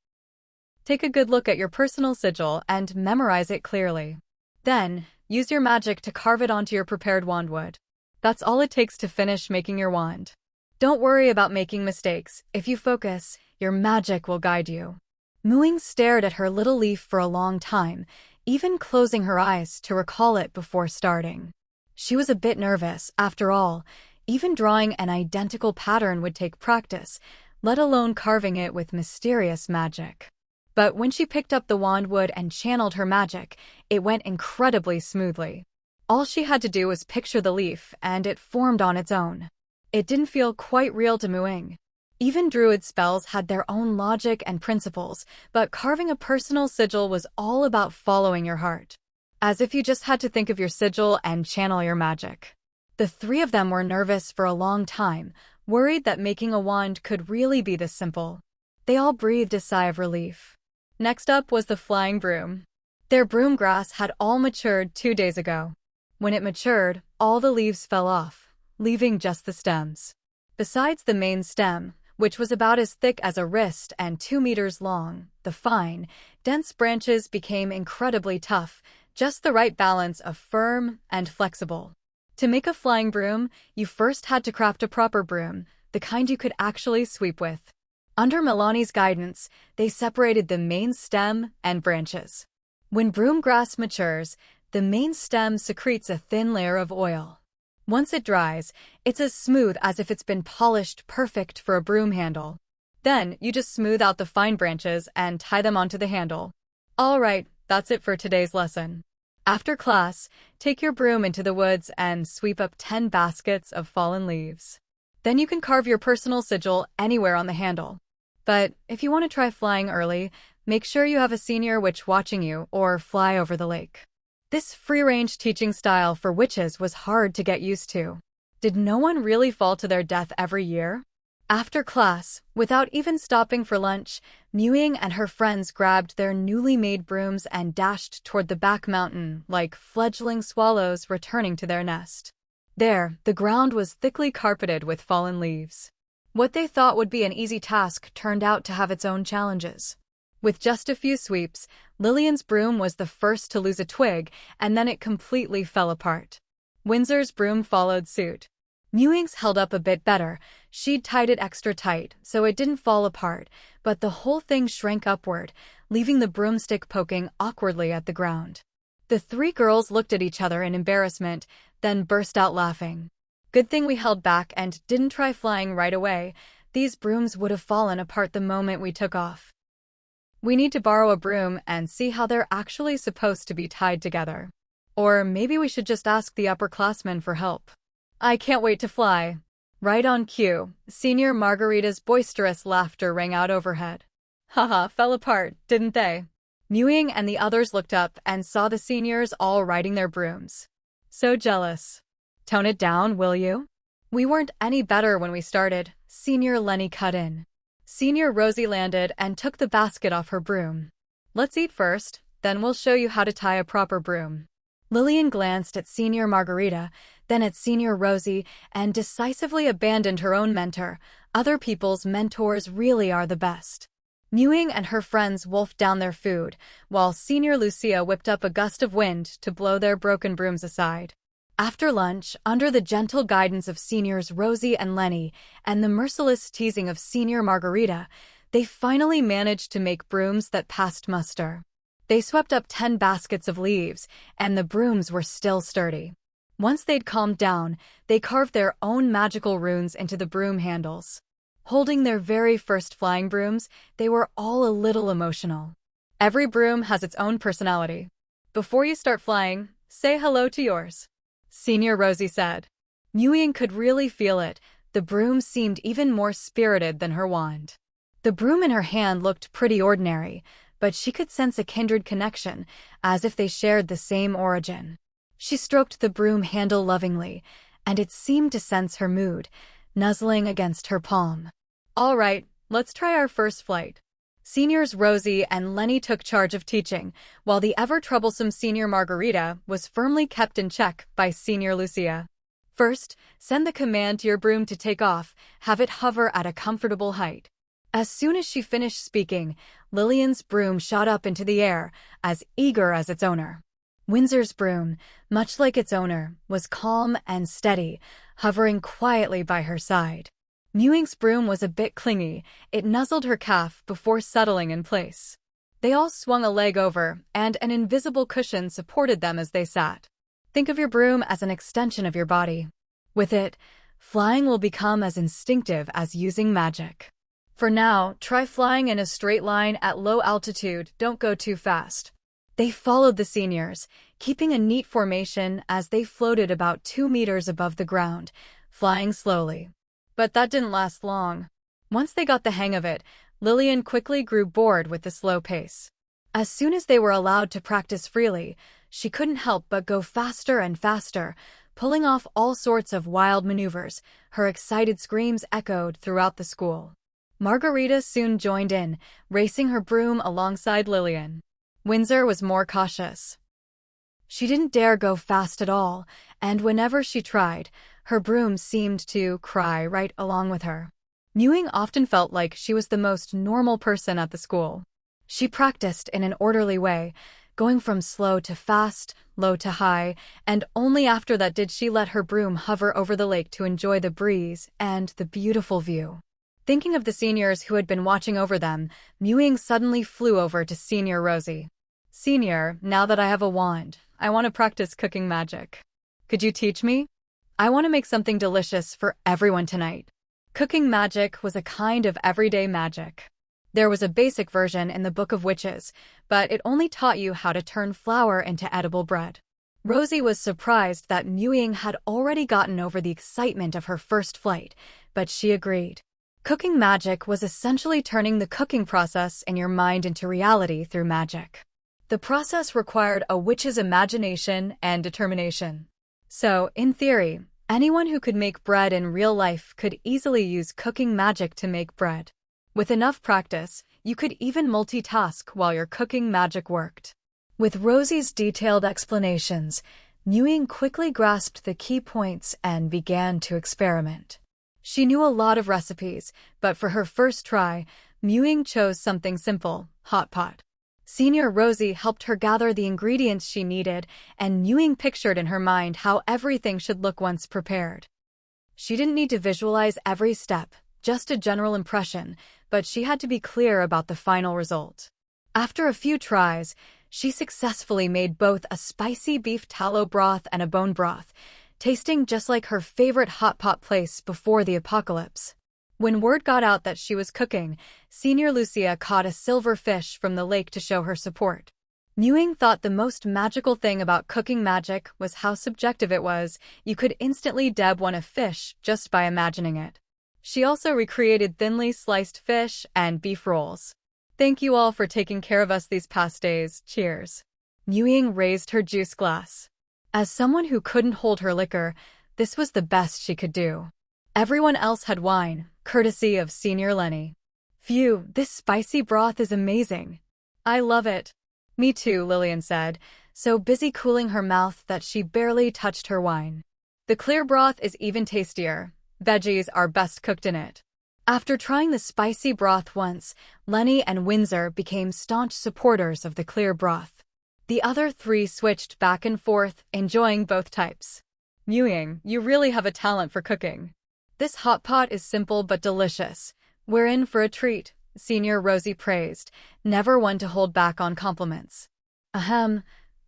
Take a good look at your personal sigil and memorize it clearly. Then, use your magic to carve it onto your prepared wand wood. That's all it takes to finish making your wand. Don't worry about making mistakes. If you focus, your magic will guide you. Ying stared at her little leaf for a long time, even closing her eyes to recall it before starting. She was a bit nervous, after all. Even drawing an identical pattern would take practice, let alone carving it with mysterious magic. But when she picked up the wand wood and channeled her magic, it went incredibly smoothly. All she had to do was picture the leaf, and it formed on its own. It didn't feel quite real to Ying. Even druid spells had their own logic and principles, but carving a personal sigil was all about following your heart. As if you just had to think of your sigil and channel your magic. The 3 of them were nervous for a long time, worried that making a wand could really be this simple. They all breathed a sigh of relief. Next up was the flying broom. Their broom grass had all matured 2 days ago. When it matured, all the leaves fell off, leaving just the stems. Besides the main stem, which was about as thick as a wrist and 2 meters long, the fine, dense branches became incredibly tough, just the right balance of firm and flexible. To make a flying broom, you first had to craft a proper broom, the kind you could actually sweep with. Under Milani's guidance, they separated the main stem and branches. When broom grass matures, the main stem secretes a thin layer of oil. Once it dries, it's as smooth as if it's been polished, perfect for a broom handle. Then, you just smooth out the fine branches and tie them onto the handle. All right, that's it for today's lesson. After class, take your broom into the woods and sweep up 10 baskets of fallen leaves. Then you can carve your personal sigil anywhere on the handle. But if you want to try flying early, make sure you have a senior witch watching you or fly over the lake. This free-range teaching style for witches was hard to get used to. Did no one really fall to their death every year? After class, without even stopping for lunch, Ying and her friends grabbed their newly made brooms and dashed toward the back mountain like fledgling swallows returning to their nest. There, the ground was thickly carpeted with fallen leaves. What they thought would be an easy task turned out to have its own challenges. With just a few sweeps, Lillian's broom was the first to lose a twig, and then it completely fell apart. Windsor's broom followed suit. Ying's held up a bit better. She'd tied it extra tight, so it didn't fall apart, but the whole thing shrank upward, leaving the broomstick poking awkwardly at the ground. The 3 girls looked at each other in embarrassment, then burst out laughing. Good thing we held back and didn't try flying right away. These brooms would have fallen apart the moment we took off. We need to borrow a broom and see how they're actually supposed to be tied together. Or maybe we should just ask the upperclassmen for help. I can't wait to fly. Right on cue, Senior Margarita's boisterous laughter rang out overhead. Haha, fell apart, didn't they? Ying and the others looked up and saw the seniors all riding their brooms. So jealous. Tone it down, will you? We weren't any better when we started, Senior Lenny cut in. Senior Rosie landed and took the basket off her broom. Let's eat first, then we'll show you how to tie a proper broom. Lillian glanced at Senior Margarita, then at Senior Rosie, and decisively abandoned her own mentor. Other people's mentors really are the best. Ying and her friends wolfed down their food, while Senior Lucia whipped up a gust of wind to blow their broken brooms aside. After lunch, under the gentle guidance of Seniors Rosie and Lenny, and the merciless teasing of Senior Margarita, they finally managed to make brooms that passed muster. They swept up 10 baskets of leaves, and the brooms were still sturdy. Once they'd calmed down, they carved their own magical runes into the broom handles. Holding their very first flying brooms, they were all a little emotional. Every broom has its own personality. Before you start flying, say hello to yours. Senior Rosie said. Ying could really feel it. The broom seemed even more spirited than her wand. The broom in her hand looked pretty ordinary, but she could sense a kindred connection, as if they shared the same origin. She stroked the broom handle lovingly, and it seemed to sense her mood, nuzzling against her palm. All right, let's try our first flight. Seniors Rosie and Lenny took charge of teaching, while the ever-troublesome Senior Margarita was firmly kept in check by Senior Lucia. First, send the command to your broom to take off, have it hover at a comfortable height. As soon as she finished speaking, Lillian's broom shot up into the air, as eager as its owner. Windsor's broom, much like its owner, was calm and steady, hovering quietly by her side. Ying's broom was a bit clingy. It nuzzled her calf before settling in place. They all swung a leg over, and an invisible cushion supported them as they sat. Think of your broom as an extension of your body. With it, flying will become as instinctive as using magic. For now, try flying in a straight line at low altitude. Don't go too fast. They followed the seniors, keeping a neat formation as they floated about 2 meters above the ground, flying slowly. But that didn't last long. Once they got the hang of it, Lillian quickly grew bored with the slow pace. As soon as they were allowed to practice freely, she couldn't help but go faster and faster, pulling off all sorts of wild maneuvers. Her excited screams echoed throughout the school. Margarita soon joined in, racing her broom alongside Lillian. Windsor was more cautious. She didn't dare go fast at all, and whenever she tried, her broom seemed to cry right along with her. Ying often felt like she was the most normal person at the school. She practiced in an orderly way, going from slow to fast, low to high, and only after that did she let her broom hover over the lake to enjoy the breeze and the beautiful view. Thinking of the seniors who had been watching over them, Ying suddenly flew over to Senior Rosie. Senior, now that I have a wand, I want to practice cooking magic. Could you teach me? I want to make something delicious for everyone tonight. Cooking magic was a kind of everyday magic. There was a basic version in the Book of Witches, but it only taught you how to turn flour into edible bread. Rosie was surprised that Ying had already gotten over the excitement of her first flight, but she agreed. Cooking magic was essentially turning the cooking process in your mind into reality through magic. The process required a witch's imagination and determination. So, in theory, anyone who could make bread in real life could easily use cooking magic to make bread. With enough practice, you could even multitask while your cooking magic worked. With Rosie's detailed explanations, Ying quickly grasped the key points and began to experiment. She knew a lot of recipes, but for her first try, Ying chose something simple: hot pot. Senior Rosie helped her gather the ingredients she needed, and Ying pictured in her mind how everything should look once prepared. She didn't need to visualize every step, just a general impression, but she had to be clear about the final result. After a few tries, she successfully made both a spicy beef tallow broth and a bone broth, tasting just like her favorite hot pot place before the apocalypse. When word got out that she was cooking, Senior Lucia caught a silver fish from the lake to show her support. Ying thought the most magical thing about cooking magic was how subjective it was. You could instantly deb one a fish just by imagining it. She also recreated thinly sliced fish and beef rolls. Thank you all for taking care of us these past days. Cheers. Ying raised her juice glass. As someone who couldn't hold her liquor, this was the best she could do. Everyone else had wine, courtesy of Senior Lenny. Phew, this spicy broth is amazing. I love it. Me too, Lillian said, so busy cooling her mouth that she barely touched her wine. The clear broth is even tastier. Veggies are best cooked in it. After trying the spicy broth once, Lenny and Windsor became staunch supporters of the clear broth. The other three switched back and forth, enjoying both types. Ying, you really have a talent for cooking. This hot pot is simple but delicious. We're in for a treat, Senior Rosie praised, never one to hold back on compliments. Ahem,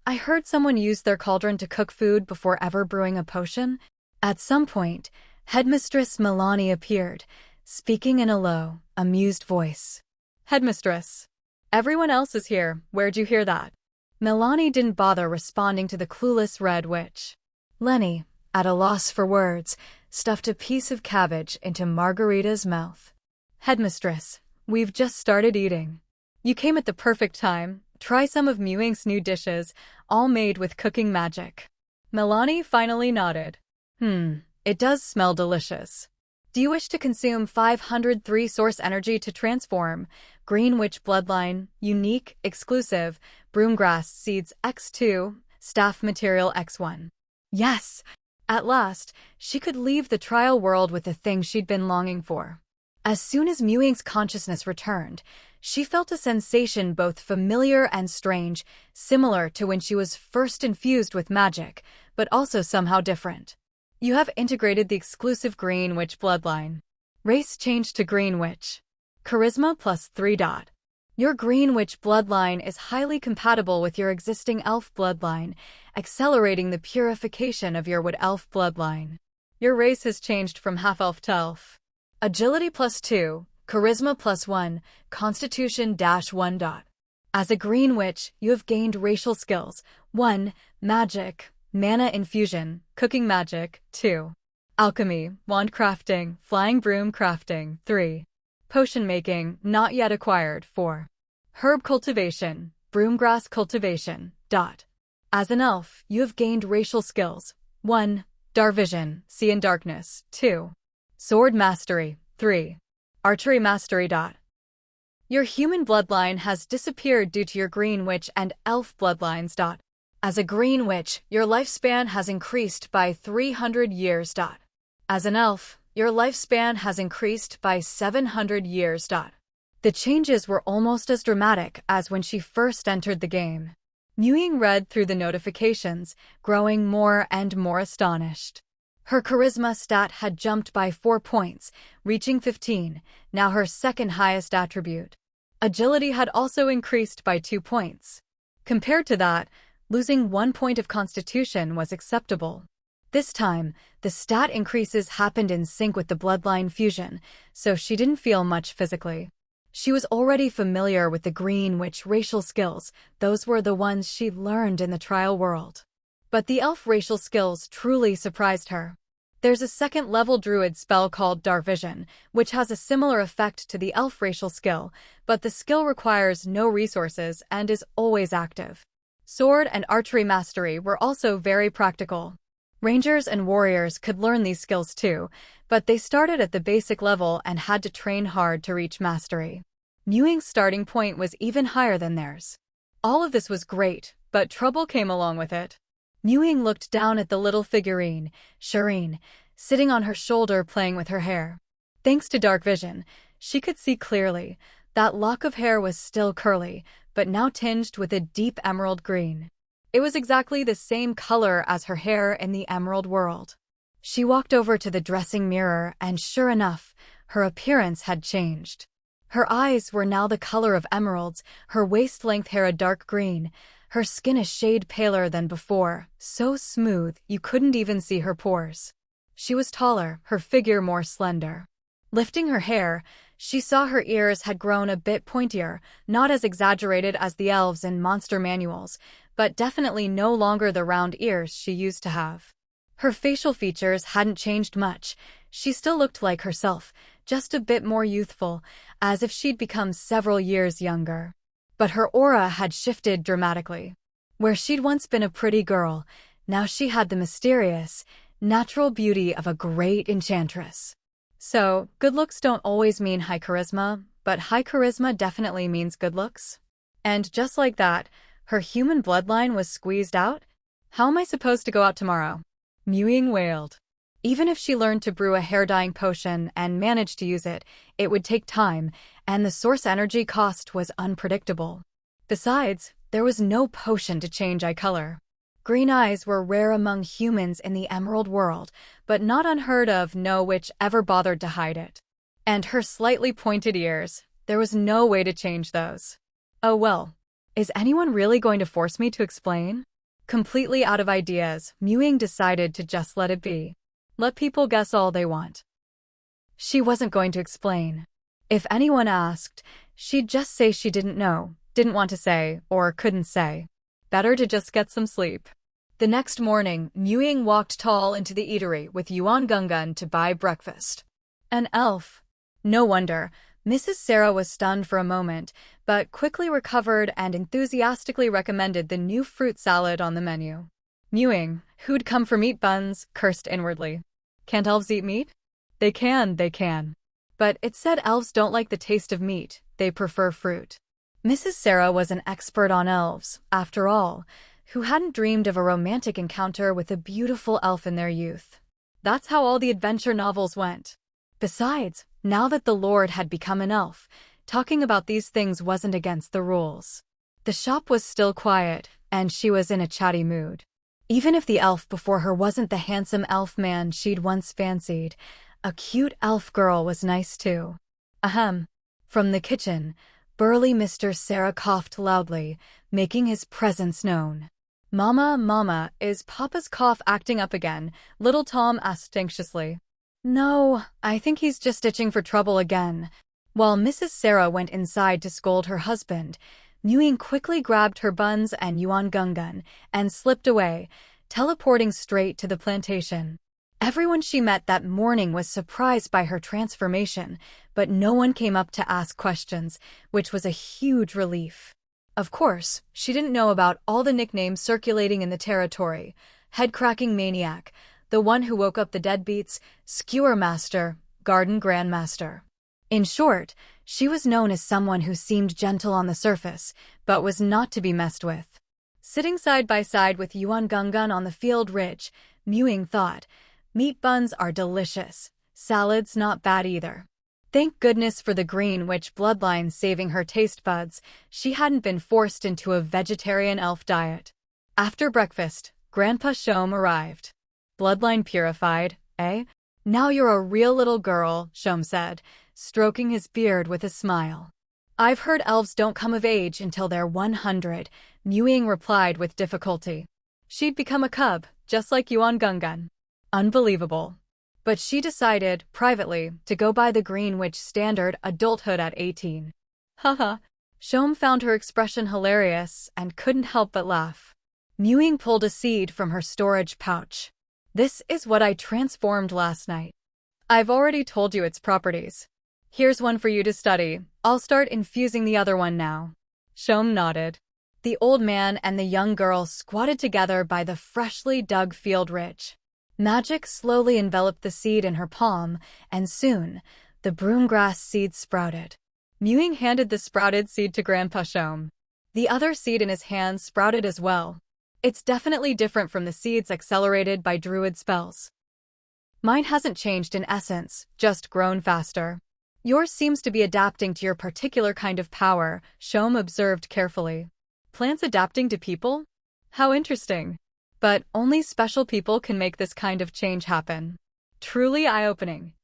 I heard someone used their cauldron to cook food before ever brewing a potion. At some point, Headmistress Milani appeared, speaking in a low, amused voice. Headmistress. Everyone else is here. Where'd you hear that? Milani didn't bother responding to the clueless Red Witch. Lenny, at a loss for words, stuffed a piece of cabbage into Margarita's mouth. Headmistress, we've just started eating. You came at the perfect time. Try some of Mewing's new dishes, all made with cooking magic. Milani finally nodded. It does smell delicious. Do you wish to consume 503 source energy to transform? Green Witch Bloodline, unique, exclusive, Broomgrass Seeds X2, Staff Material X1. Yes! At last, she could leave the trial world with the thing she'd been longing for. As soon as Mewing's consciousness returned, she felt a sensation both familiar and strange, similar to when she was first infused with magic, but also somehow different. You have integrated the exclusive Green Witch Bloodline. Race changed to Green Witch. Charisma +3. Your Green Witch Bloodline is highly compatible with your existing Elf Bloodline, accelerating the purification of your Wood Elf Bloodline. Your race has changed from half-elf to elf. Agility +2, Charisma +1, Constitution -1. As a Green Witch, you have gained racial skills. 1. Magic, Mana Infusion, Cooking Magic. 2. Alchemy, Wand Crafting, Flying Broom Crafting. 3. Potion Making, Not Yet Acquired. 4. Herb Cultivation, Broomgrass Cultivation. As an elf, you have gained racial skills. 1. Darvision, See in Darkness. 2. Sword Mastery. 3. Archery Mastery. Your human bloodline has disappeared due to your Green Witch and Elf bloodlines. As a Green Witch, your lifespan has increased by 300 years. As an elf, your lifespan has increased by 700 years. The changes were almost as dramatic as when she first entered the game. Ying read through the notifications, growing more and more astonished. Her charisma stat had jumped by 4 points, reaching 15, now her second highest attribute. Agility had also increased by 2 points. Compared to that, losing 1 point of Constitution was acceptable. This time, the stat increases happened in sync with the bloodline fusion, so she didn't feel much physically. She was already familiar with the Green Witch racial skills, those were the ones she learned in the trial world. But the elf racial skills truly surprised her. There's a second-level druid spell called Darvision, which has a similar effect to the elf racial skill, but the skill requires no resources and is always active. Sword and archery mastery were also very practical. Rangers and warriors could learn these skills too, but they started at the basic level and had to train hard to reach mastery. Mewing's starting point was even higher than theirs. All of this was great, but trouble came along with it. Ying looked down at the little figurine, Shireen, sitting on her shoulder playing with her hair. Thanks to dark vision, she could see clearly. That lock of hair was still curly, but now tinged with a deep emerald green. It was exactly the same color as her hair in the emerald world. She walked over to the dressing mirror and sure enough, her appearance had changed. Her eyes were now the color of emeralds, her waist-length hair a dark green, her skin a shade paler than before, so smooth you couldn't even see her pores. She was taller, her figure more slender. Lifting her hair, she saw her ears had grown a bit pointier, not as exaggerated as the elves in monster manuals, but definitely no longer the round ears she used to have. Her facial features hadn't changed much. She still looked like herself, just a bit more youthful, as if she'd become several years younger. But her aura had shifted dramatically. Where she'd once been a pretty girl, now she had the mysterious, natural beauty of a great enchantress. So, good looks don't always mean high charisma, but high charisma definitely means good looks. And just like that, her human bloodline was squeezed out? How am I supposed to go out tomorrow? Ying wailed. Even if she learned to brew a hair-dyeing potion and managed to use it, it would take time, and the source energy cost was unpredictable. Besides, there was no potion to change eye color. Green eyes were rare among humans in the Emerald world, but not unheard of, no witch ever bothered to hide it. And her slightly pointed ears, there was no way to change those. Oh well, is anyone really going to force me to explain? Completely out of ideas, Ying decided to just let it be. Let people guess all they want. She wasn't going to explain. If anyone asked, she'd just say she didn't know, didn't want to say, or couldn't say. Better to just get some sleep. The next morning, Ying walked tall into the eatery with Yuan Gungun to buy breakfast. An elf. No wonder. Mrs. Sarah was stunned for a moment, but quickly recovered and enthusiastically recommended the new fruit salad on the menu. Ying, who'd come for meat buns, cursed inwardly. Can't elves eat meat? They can. But it said elves don't like the taste of meat, they prefer fruit. Mrs. Sarah was an expert on elves, after all. Who hadn't dreamed of a romantic encounter with a beautiful elf in their youth? That's how all the adventure novels went. Besides, now that the Lord had become an elf, talking about these things wasn't against the rules. The shop was still quiet, and she was in a chatty mood. Even if the elf before her wasn't the handsome elf man she'd once fancied, a cute elf girl was nice too. Ahem. From the kitchen, burly Mr. Sarah coughed loudly, making his presence known. Mama, is Papa's cough acting up again? Little Tom asked anxiously. No, I think he's just itching for trouble again. While Mrs. Sarah went inside to scold her husband, Ying quickly grabbed her buns and Yuan Gungun and slipped away, teleporting straight to the plantation. Everyone she met that morning was surprised by her transformation, but no one came up to ask questions, which was a huge relief. Of course, she didn't know about all the nicknames circulating in the territory. Head-cracking maniac, the one who woke up the deadbeats, skewer master, garden grandmaster. In short, she was known as someone who seemed gentle on the surface, but was not to be messed with. Sitting side by side with Yuan Gungun on the field ridge, Ying thought, meat buns are delicious, salads not bad either. Thank goodness for the Green Witch bloodline saving her taste buds, she hadn't been forced into a vegetarian elf diet. After breakfast, Grandpa Shom arrived. Bloodline purified, eh? Now you're a real little girl, Shom said, stroking his beard with a smile. I've heard elves don't come of age until they're 100, Ying replied with difficulty. She'd become a cub, just like Yuan Gungun. Unbelievable. But she decided, privately, to go by the Green Witch standard adulthood at 18. Haha. Shom found her expression hilarious and couldn't help but laugh. Ying pulled a seed from her storage pouch. This is what I transformed last night. I've already told you its properties. Here's one for you to study. I'll start infusing the other one now. Shom nodded. The old man and the young girl squatted together by the freshly dug field ridge. Magic slowly enveloped the seed in her palm, and soon, the broomgrass seed sprouted. Ying handed the sprouted seed to Grandpa Shom. The other seed in his hand sprouted as well. It's definitely different from the seeds accelerated by druid spells. Mine hasn't changed in essence, just grown faster. Yours seems to be adapting to your particular kind of power, Shom observed carefully. Plants adapting to people? How interesting. But only special people can make this kind of change happen. Truly eye-opening.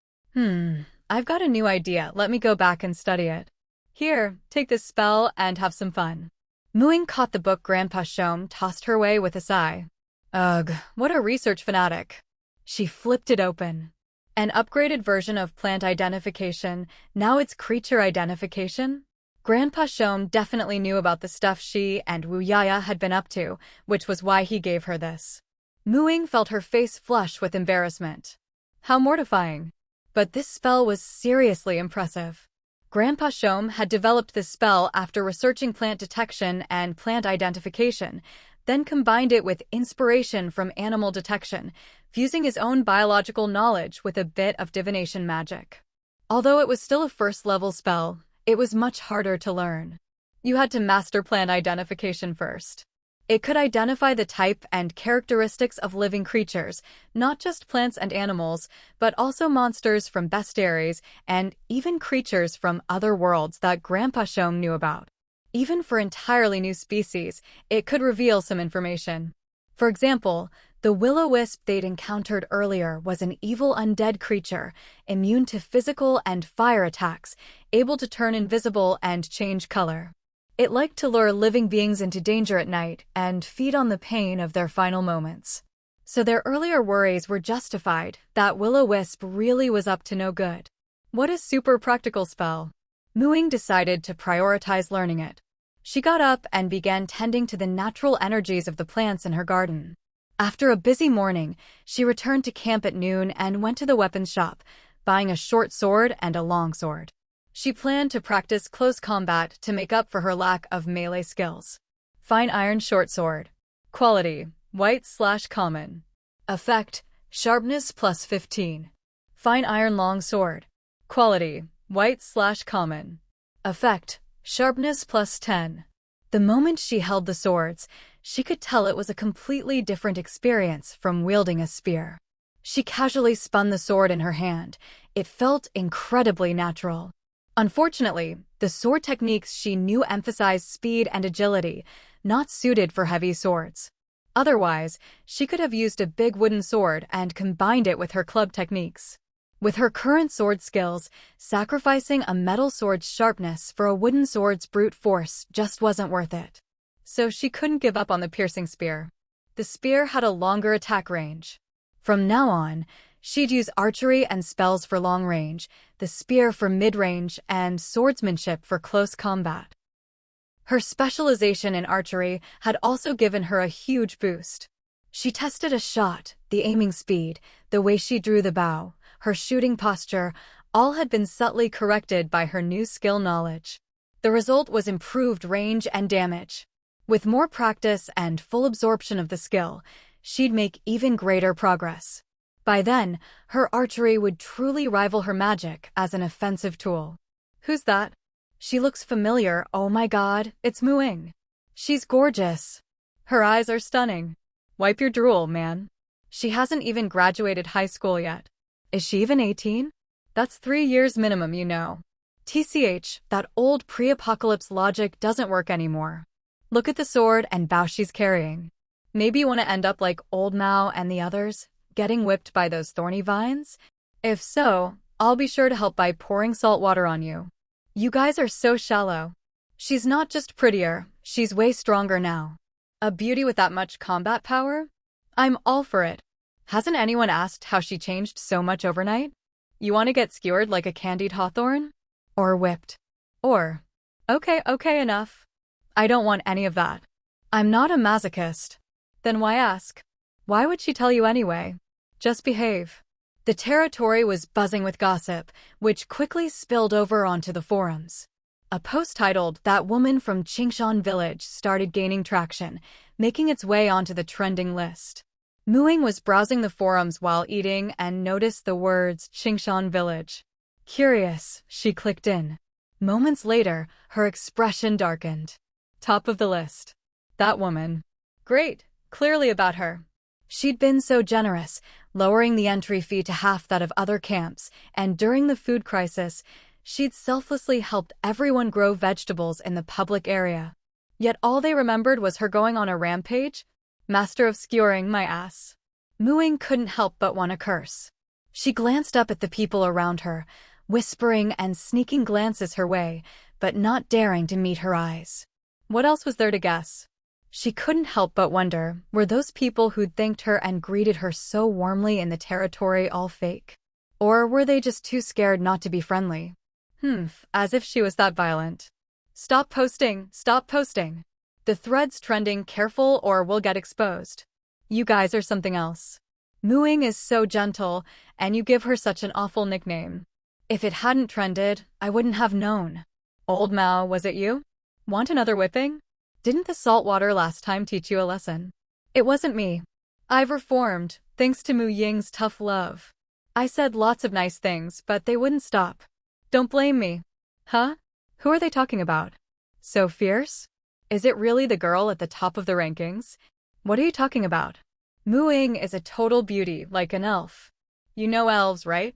I've got a new idea. Let me go back and study it. Here, take this spell and have some fun. Ying caught the book Grandpa Shom tossed her way with a sigh. Ugh, what a research fanatic. She flipped it open. An upgraded version of plant identification, now it's creature identification? Grandpa Shom definitely knew about the stuff she and Wu Yaya had been up to, which was why he gave her this. Ying felt her face flush with embarrassment. How mortifying. But this spell was seriously impressive. Grandpa Shom had developed this spell after researching plant detection and plant identification, then combined it with inspiration from animal detection, fusing his own biological knowledge with a bit of divination magic. Although it was still a first-level spell, it was much harder to learn. You had to master plant identification first. It could identify the type and characteristics of living creatures, not just plants and animals, but also monsters from bestiaries and even creatures from other worlds that Grandpa Shom knew about. Even for entirely new species, it could reveal some information. For example, the will-o-wisp they'd encountered earlier was an evil undead creature, immune to physical and fire attacks, able to turn invisible and change color. It liked to lure living beings into danger at night and feed on the pain of their final moments. So their earlier worries were justified, that will-o-wisp really was up to no good. What a super practical spell. Ying decided to prioritize learning it. She got up and began tending to the natural energies of the plants in her garden. After a busy morning, she returned to camp at noon and went to the weapons shop, buying a short sword and a long sword. She planned to practice close combat to make up for her lack of melee skills. Fine iron short sword. Quality: white/common. Effect: sharpness plus 15. Fine iron long sword. Quality: white/common. Effect: sharpness plus 10. The moment she held the swords, she could tell it was a completely different experience from wielding a spear. She casually spun the sword in her hand. It felt incredibly natural. Unfortunately, the sword techniques she knew emphasized speed and agility, not suited for heavy swords. Otherwise, she could have used a big wooden sword and combined it with her club techniques. With her current sword skills, sacrificing a metal sword's sharpness for a wooden sword's brute force just wasn't worth it. So she couldn't give up on the piercing spear. The spear had a longer attack range. From now on, she'd use archery and spells for long range, the spear for mid-range, and swordsmanship for close combat. Her specialization in archery had also given her a huge boost. She tested a shot, the aiming speed, the way she drew the bow, her shooting posture, all had been subtly corrected by her new skill knowledge. The result was improved range and damage. With more practice and full absorption of the skill, she'd make even greater progress. By then, her archery would truly rival her magic as an offensive tool. Who's that? She looks familiar. Oh my god, it's Ying. She's gorgeous. Her eyes are stunning. Wipe your drool, man. She hasn't even graduated high school yet. Is she even 18? That's 3 years minimum, you know. TCH, that old pre-apocalypse logic doesn't work anymore. Look at the sword and bow she's carrying. Maybe you want to end up like Old Mao and the others, getting whipped by those thorny vines? If so, I'll be sure to help by pouring salt water on you. You guys are so shallow. She's not just prettier, she's way stronger now. A beauty with that much combat power? I'm all for it. Hasn't anyone asked how she changed so much overnight? You want to get skewered like a candied hawthorn? Or whipped? Or, okay, enough. I don't want any of that. I'm not a masochist. Then why ask? Why would she tell you anyway? Just behave. The territory was buzzing with gossip, which quickly spilled over onto the forums. A post titled "That Woman from Qingshan Village" started gaining traction, making its way onto the trending list. Ying was browsing the forums while eating and noticed the words Qingshan Village. Curious, she clicked in. Moments later, her expression darkened. Top of the list. That woman. Great, clearly about her. She'd been so generous, lowering the entry fee to half that of other camps, and during the food crisis, she'd selflessly helped everyone grow vegetables in the public area. Yet all they remembered was her going on a rampage? Master of skewering my ass. Ying couldn't help but want to curse. She glanced up at the people around her, whispering and sneaking glances her way, but not daring to meet her eyes. What else was there to guess? She couldn't help but wonder, were those people who'd thanked her and greeted her so warmly in the territory all fake? Or were they just too scared not to be friendly? As if she was that violent. Stop posting, stop posting. The thread's trending, careful or we'll get exposed. You guys are something else. Ying is so gentle, and you give her such an awful nickname. If it hadn't trended, I wouldn't have known. Old Mao, was it you? Want another whipping? Didn't the salt water last time teach you a lesson? It wasn't me. I've reformed, thanks to Ying's tough love. I said lots of nice things, but they wouldn't stop. Don't blame me. Huh? Who are they talking about? So fierce? Is it really the girl at the top of the rankings? What are you talking about? Ying is a total beauty, like an elf. You know elves, right?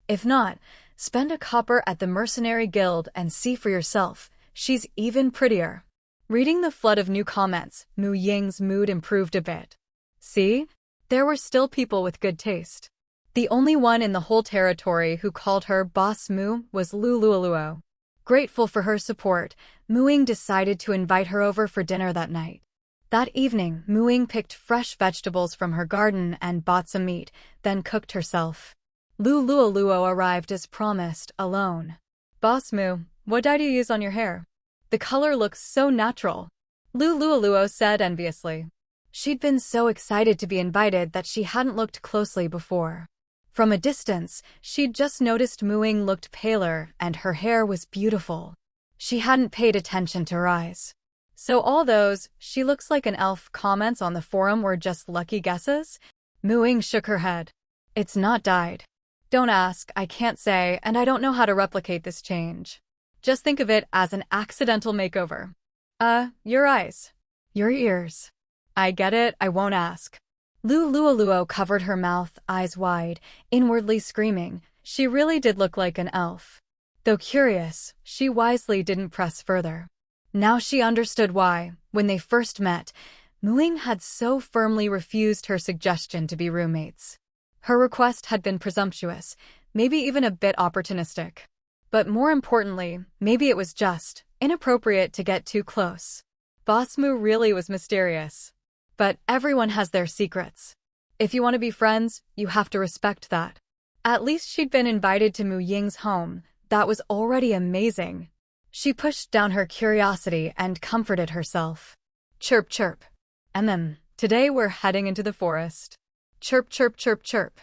If not, spend a copper at the Mercenary Guild and see for yourself. She's even prettier. Reading the flood of new comments, Ying's mood improved a bit. See? There were still people with good taste. The only one in the whole territory who called her Boss Mu was Lulualuo. Grateful for her support, Ying decided to invite her over for dinner that night. That evening, Ying picked fresh vegetables from her garden and bought some meat, then cooked herself. Lulualuo arrived as promised, alone. Boss Mu, what dye do you use on your hair? The color looks so natural. Lulualuo said enviously. She'd been so excited to be invited that she hadn't looked closely before. From a distance, she'd just noticed Ying looked paler and her hair was beautiful. She hadn't paid attention to her eyes. So all those "she looks like an elf" comments on the forum were just lucky guesses? Ying shook her head. It's not dyed. Don't ask, I can't say, and I don't know how to replicate this change. Just think of it as an accidental makeover. Your eyes. Your ears. I get it, I won't ask. Lulualuo covered her mouth, eyes wide, inwardly screaming. She really did look like an elf. Though curious, she wisely didn't press further. Now she understood why, when they first met, Ying had so firmly refused her suggestion to be roommates. Her request had been presumptuous, maybe even a bit opportunistic. But more importantly, maybe it was just inappropriate to get too close. Boss Mu really was mysterious. But everyone has their secrets. If you want to be friends, you have to respect that. At least she'd been invited to Mu Ying's home. That was already amazing. She pushed down her curiosity and comforted herself. Chirp, chirp. And then, today we're heading into the forest. Chirp, chirp, chirp, chirp.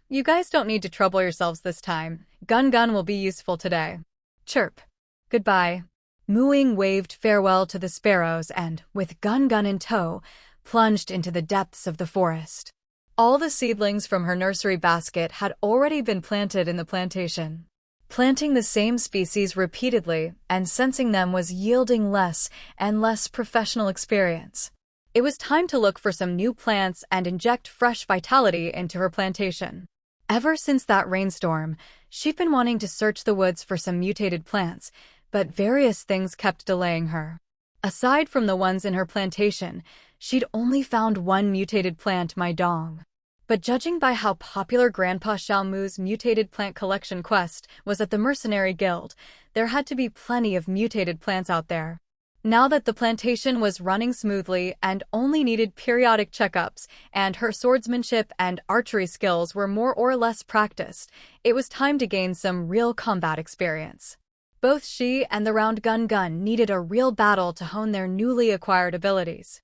You guys don't need to trouble yourselves this time. Gun will be useful today. Chirp. Goodbye. Ying waved farewell to the sparrows and, with Gun in tow, plunged into the depths of the forest. All the seedlings from her nursery basket had already been planted in the plantation. Planting the same species repeatedly and sensing them was yielding less and less professional experience. It was time to look for some new plants and inject fresh vitality into her plantation. Ever since that rainstorm, she'd been wanting to search the woods for some mutated plants, but various things kept delaying her. Aside from the ones in her plantation, she'd only found one mutated plant, my dong. But judging by how popular Grandpa Xiaomu's mutated plant collection quest was at the Mercenary Guild, there had to be plenty of mutated plants out there. Now that the plantation was running smoothly and only needed periodic checkups, and her swordsmanship and archery skills were more or less practiced, it was time to gain some real combat experience. Both she and the round gun needed a real battle to hone their newly acquired abilities.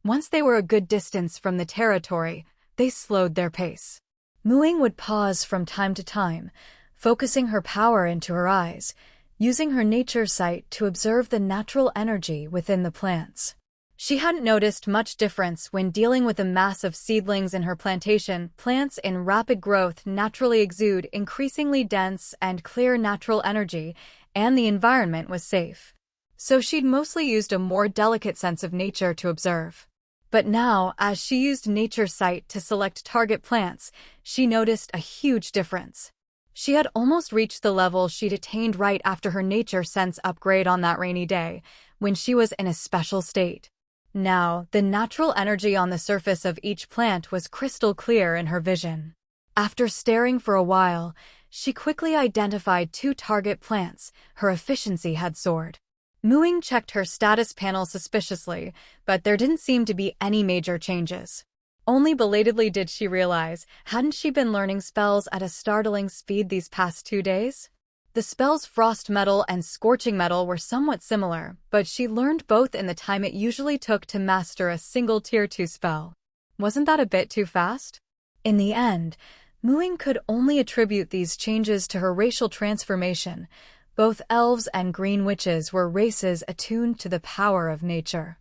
Once they were a good distance from the territory, they slowed their pace. Ying would pause from time to time, focusing her power into her eyes, using her nature sight to observe the natural energy within the plants. She hadn't noticed much difference when dealing with a mass of seedlings in her plantation. Plants in rapid growth naturally exude increasingly dense and clear natural energy, and the environment was safe. So she'd mostly used a more delicate sense of nature to observe. But now, as she used nature sight to select target plants, she noticed a huge difference. She had almost reached the level she'd attained right after her nature sense upgrade on that rainy day, when she was in a special state. Now, the natural energy on the surface of each plant was crystal clear in her vision. After staring for a while, she quickly identified 2 target plants. Her efficiency had soared. Ying checked her status panel suspiciously, but there didn't seem to be any major changes. Only belatedly did she realize, hadn't she been learning spells at a startling speed these past 2 days? The spells Frost Metal and Scorching Metal were somewhat similar, but she learned both in the time it usually took to master a single Tier 2 spell. Wasn't that a bit too fast? In the end, Ying could only attribute these changes to her racial transformation. Both elves and green witches were races attuned to the power of nature.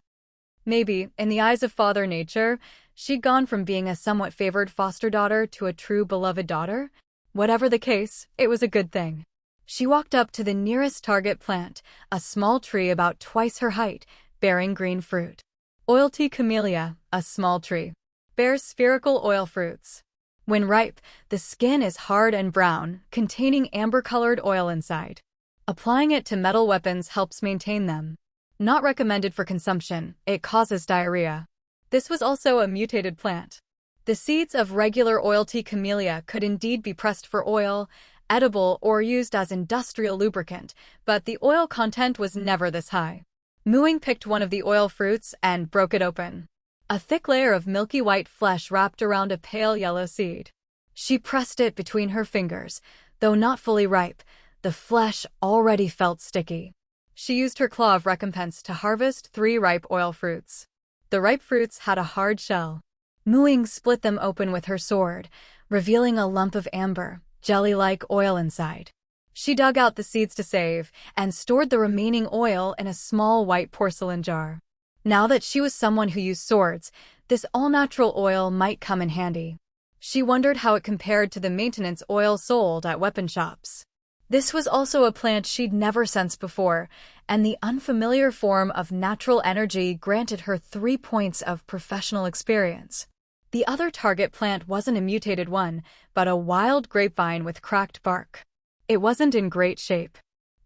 Maybe, in the eyes of Father Nature, she'd gone from being a somewhat favored foster daughter to a true beloved daughter. Whatever the case, it was a good thing. She walked up to the nearest target plant, a small tree about twice her height, bearing green fruit. Oilty Camellia, a small tree, bears spherical oil fruits. When ripe, the skin is hard and brown, containing amber-colored oil inside. Applying it to metal weapons helps maintain them. Not recommended for consumption, it causes diarrhea. This was also a mutated plant. The seeds of regular Oilty Camellia could indeed be pressed for oil, edible, or used as industrial lubricant, but the oil content was never this high. Ying picked one of the oil fruits and broke it open. A thick layer of milky white flesh wrapped around a pale yellow seed. She pressed it between her fingers. Though not fully ripe, the flesh already felt sticky. She used her claw of recompense to harvest 3 ripe oil fruits. The ripe fruits had a hard shell. Ying split them open with her sword, revealing a lump of amber, jelly-like oil inside. She dug out the seeds to save, and stored the remaining oil in a small white porcelain jar. Now that she was someone who used swords, this all-natural oil might come in handy. She wondered how it compared to the maintenance oil sold at weapon shops. This was also a plant she'd never sensed before, and the unfamiliar form of natural energy granted her 3 points of professional experience. The other target plant wasn't a mutated one, but a wild grapevine with cracked bark. It wasn't in great shape.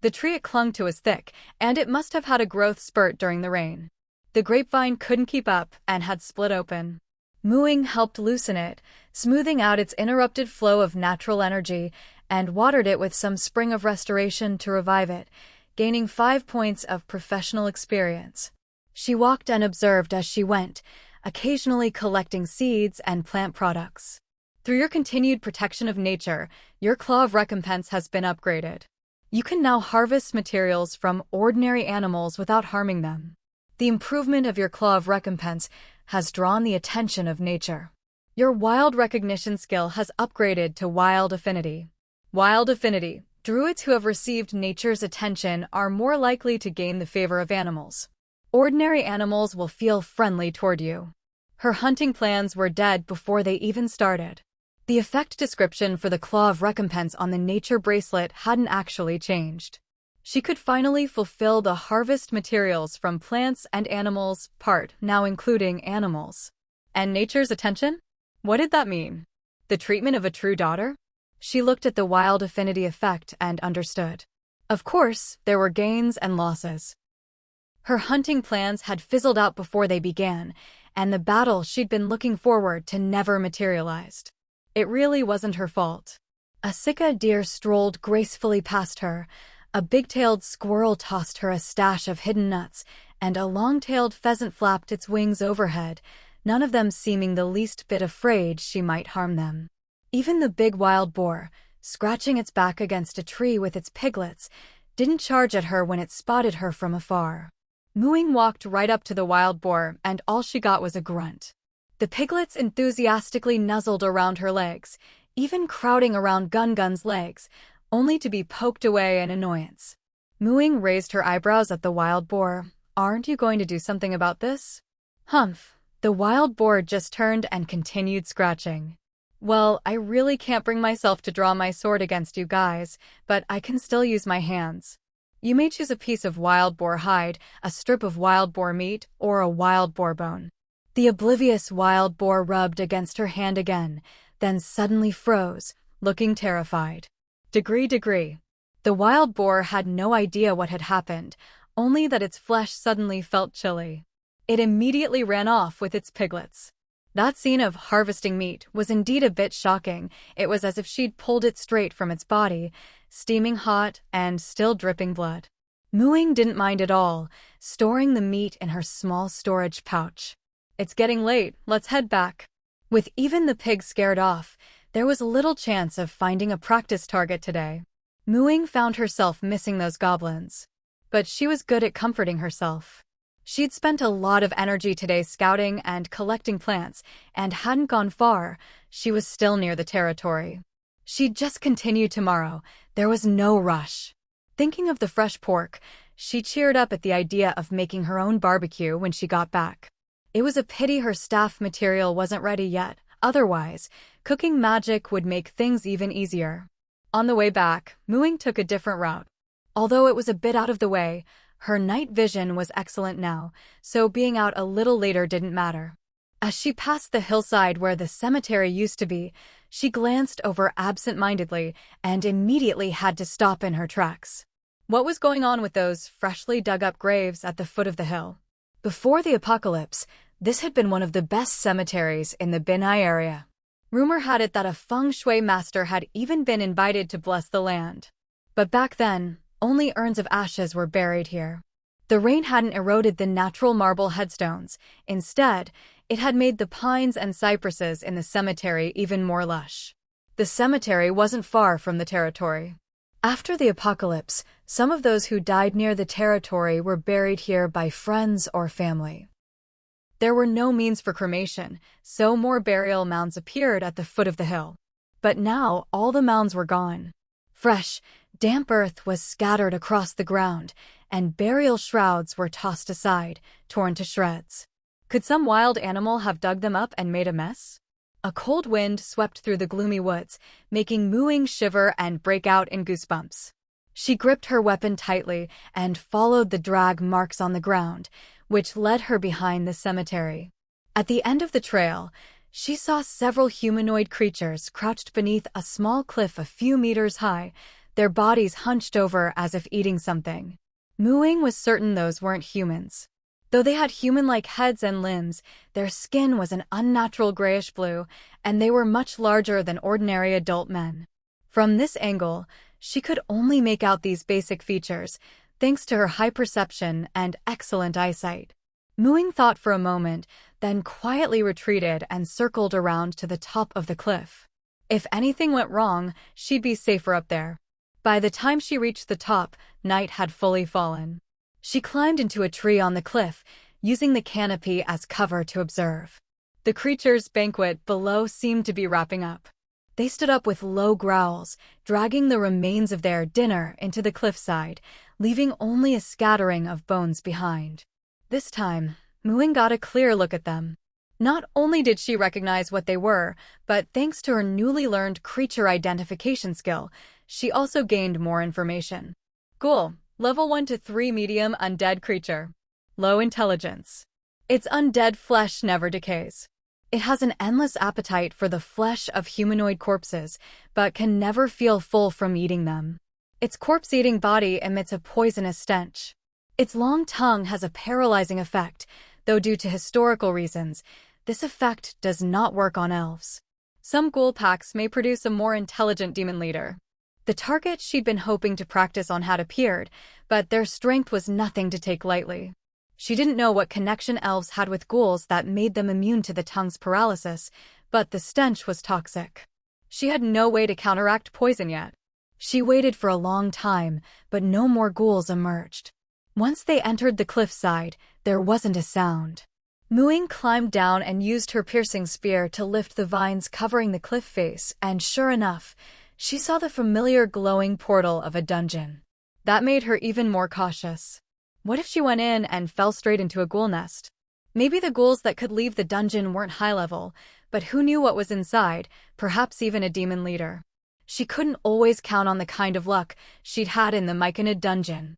The tree it clung to was thick, and it must have had a growth spurt during the rain. The grapevine couldn't keep up and had split open. Ying helped loosen it, smoothing out its interrupted flow of natural energy, and watered it with some spring of restoration to revive it, gaining 5 points of professional experience. She walked and observed as she went, occasionally collecting seeds and plant products. Through your continued protection of nature, your Claw of Recompense has been upgraded. You can now harvest materials from ordinary animals without harming them. The improvement of your Claw of Recompense has drawn the attention of nature. Your Wild Recognition skill has upgraded to Wild Affinity. Wild Affinity. Druids who have received nature's attention are more likely to gain the favor of animals. Ordinary animals will feel friendly toward you. Her hunting plans were dead before they even started. The effect description for the Claw of Recompense on the nature bracelet hadn't actually changed. She could finally fulfill the harvest materials from plants and animals part, now including animals. And nature's attention? What did that mean? The treatment of a true daughter? She looked at the Wild Affinity effect and understood. Of course, there were gains and losses. Her hunting plans had fizzled out before they began, and the battle she'd been looking forward to never materialized. It really wasn't her fault. A sika deer strolled gracefully past her, a big-tailed squirrel tossed her a stash of hidden nuts, and a long-tailed pheasant flapped its wings overhead, none of them seeming the least bit afraid she might harm them. Even the big wild boar, scratching its back against a tree with its piglets, didn't charge at her when it spotted her from afar. Ying walked right up to the wild boar, and all she got was a grunt. The piglets enthusiastically nuzzled around her legs, even crowding around Gungun's legs, only to be poked away in annoyance. Ying raised her eyebrows at the wild boar. "Aren't you going to do something about this?" "Humph." The wild boar just turned and continued scratching. "Well, I really can't bring myself to draw my sword against you guys, but I can still use my hands. You may choose a piece of wild boar hide, a strip of wild boar meat, or a wild boar bone." The oblivious wild boar rubbed against her hand again, then suddenly froze, looking terrified. Degree. The wild boar had no idea what had happened, only that its flesh suddenly felt chilly. It immediately ran off with its piglets. That scene of harvesting meat was indeed a bit shocking. It was as if she'd pulled it straight from its body, steaming hot and still dripping blood. Ying didn't mind at all, storing the meat in her small storage pouch. "It's getting late, let's head back." With even the pigs scared off, there was little chance of finding a practice target today. Ying found herself missing those goblins. But she was good at comforting herself. She'd spent a lot of energy today scouting and collecting plants, and hadn't gone far. She was still near the territory. She'd just continue tomorrow. There was no rush. Thinking of the fresh pork, she cheered up at the idea of making her own barbecue when she got back. It was a pity her staff material wasn't ready yet. Otherwise, cooking magic would make things even easier. On the way back, Ying took a different route. Although it was a bit out of the way, her night vision was excellent now, so being out a little later didn't matter. As she passed the hillside where the cemetery used to be, she glanced over absent-mindedly and immediately had to stop in her tracks. What was going on with those freshly dug-up graves at the foot of the hill? Before the apocalypse, this had been one of the best cemeteries in the Binai area. Rumor had it that a feng shui master had even been invited to bless the land. But back then, only urns of ashes were buried here. The rain hadn't eroded the natural marble headstones. Instead, it had made the pines and cypresses in the cemetery even more lush. The cemetery wasn't far from the territory. After the apocalypse, some of those who died near the territory were buried here by friends or family. There were no means for cremation, so more burial mounds appeared at the foot of the hill. But now all the mounds were gone. Fresh, damp earth was scattered across the ground, and burial shrouds were tossed aside, torn to shreds. Could some wild animal have dug them up and made a mess? A cold wind swept through the gloomy woods, making Ying shiver and break out in goosebumps. She gripped her weapon tightly and followed the drag marks on the ground, which led her behind the cemetery. At the end of the trail, she saw several humanoid creatures crouched beneath a small cliff a few meters high, their bodies hunched over as if eating something. Ying was certain those weren't humans. Though they had human-like heads and limbs, their skin was an unnatural grayish blue, and they were much larger than ordinary adult men. From this angle, she could only make out these basic features, thanks to her high perception and excellent eyesight. Ying thought for a moment, then quietly retreated and circled around to the top of the cliff. If anything went wrong, she'd be safer up there. By the time she reached the top, night had fully fallen. She climbed into a tree on the cliff, using the canopy as cover to observe. The creatures' banquet below seemed to be wrapping up. They stood up with low growls, dragging the remains of their dinner into the cliffside, leaving only a scattering of bones behind. This time, Ying got a clear look at them. Not only did she recognize what they were, but thanks to her newly learned creature identification skill, she also gained more information. Ghoul, level 1 to 3 medium undead creature. Low intelligence. Its undead flesh never decays. It has an endless appetite for the flesh of humanoid corpses, but can never feel full from eating them. Its corpse-eating body emits a poisonous stench. Its long tongue has a paralyzing effect, though due to historical reasons, this effect does not work on elves. Some ghoul packs may produce a more intelligent demon leader. The target she'd been hoping to practice on had appeared, but their strength was nothing to take lightly. She didn't know what connection elves had with ghouls that made them immune to the tongue's paralysis, but the stench was toxic. She had no way to counteract poison yet. She waited for a long time, but no more ghouls emerged. Once they entered the cliffside, there wasn't a sound. Ying climbed down and used her piercing spear to lift the vines covering the cliff face, and sure enough, she saw the familiar glowing portal of a dungeon. That made her even more cautious. What if she went in and fell straight into a ghoul nest? Maybe the ghouls that could leave the dungeon weren't high level, but who knew what was inside, perhaps even a demon leader. She couldn't always count on the kind of luck she'd had in the Myconid dungeon.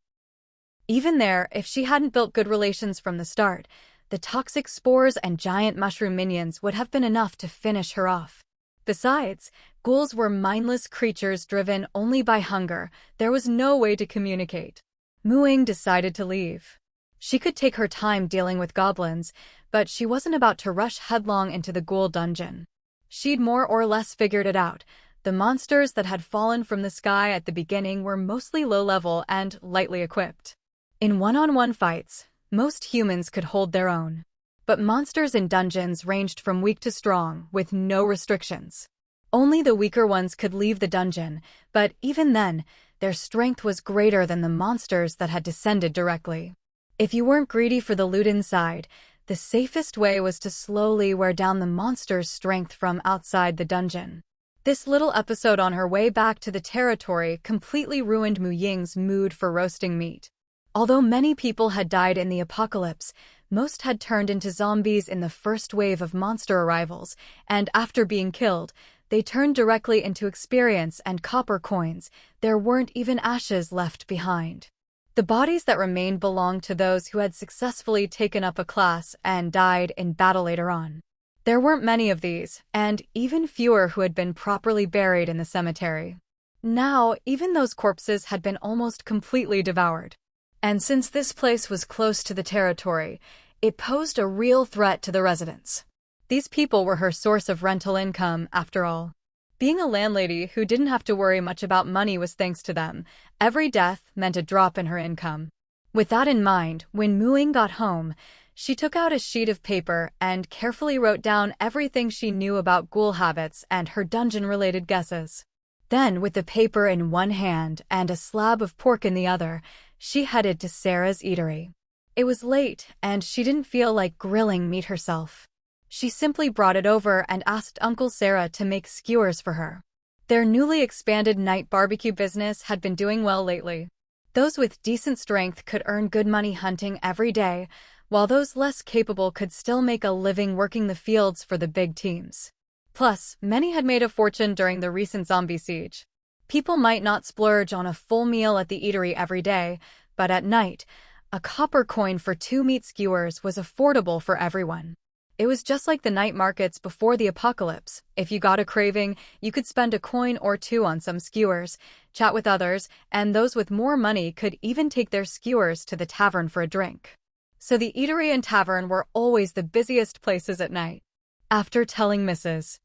Even there, if she hadn't built good relations from the start, the toxic spores and giant mushroom minions would have been enough to finish her off. Besides, ghouls were mindless creatures driven only by hunger. There was no way to communicate. Ying decided to leave. She could take her time dealing with goblins, but she wasn't about to rush headlong into the ghoul dungeon. She'd more or less figured it out. The monsters that had fallen from the sky at the beginning were mostly low-level and lightly equipped. In one-on-one fights, most humans could hold their own. But monsters in dungeons ranged from weak to strong, with no restrictions. Only the weaker ones could leave the dungeon, but even then, their strength was greater than the monsters that had descended directly. If you weren't greedy for the loot inside, the safest way was to slowly wear down the monster's strength from outside the dungeon. This little episode on her way back to the territory completely ruined Ying's mood for roasting meat. Although many people had died in the apocalypse, most had turned into zombies in the first wave of monster arrivals, and after being killed, they turned directly into experience and copper coins. There weren't even ashes left behind. The bodies that remained belonged to those who had successfully taken up a class and died in battle later on. There weren't many of these, and even fewer who had been properly buried in the cemetery. Now, even those corpses had been almost completely devoured. And since this place was close to the territory, it posed a real threat to the residents. These people were her source of rental income, after all. Being a landlady who didn't have to worry much about money was thanks to them. Every death meant a drop in her income. With that in mind, when Ying got home, she took out a sheet of paper and carefully wrote down everything she knew about ghoul habits and her dungeon-related guesses. Then, with the paper in one hand and a slab of pork in the other, she headed to Sarah's eatery. It was late, and she didn't feel like grilling meat herself. She simply brought it over and asked Uncle Sarah to make skewers for her. Their newly expanded night barbecue business had been doing well lately. Those with decent strength could earn good money hunting every day, while those less capable could still make a living working the fields for the big teams. Plus, many had made a fortune during the recent zombie siege. People might not splurge on a full meal at the eatery every day, but at night, a copper coin for 2 meat skewers was affordable for everyone. It was just like the night markets before the apocalypse. If you got a craving, you could spend a coin or two on some skewers, chat with others, and those with more money could even take their skewers to the tavern for a drink. So the eatery and tavern were always the busiest places at night. After telling Mrs.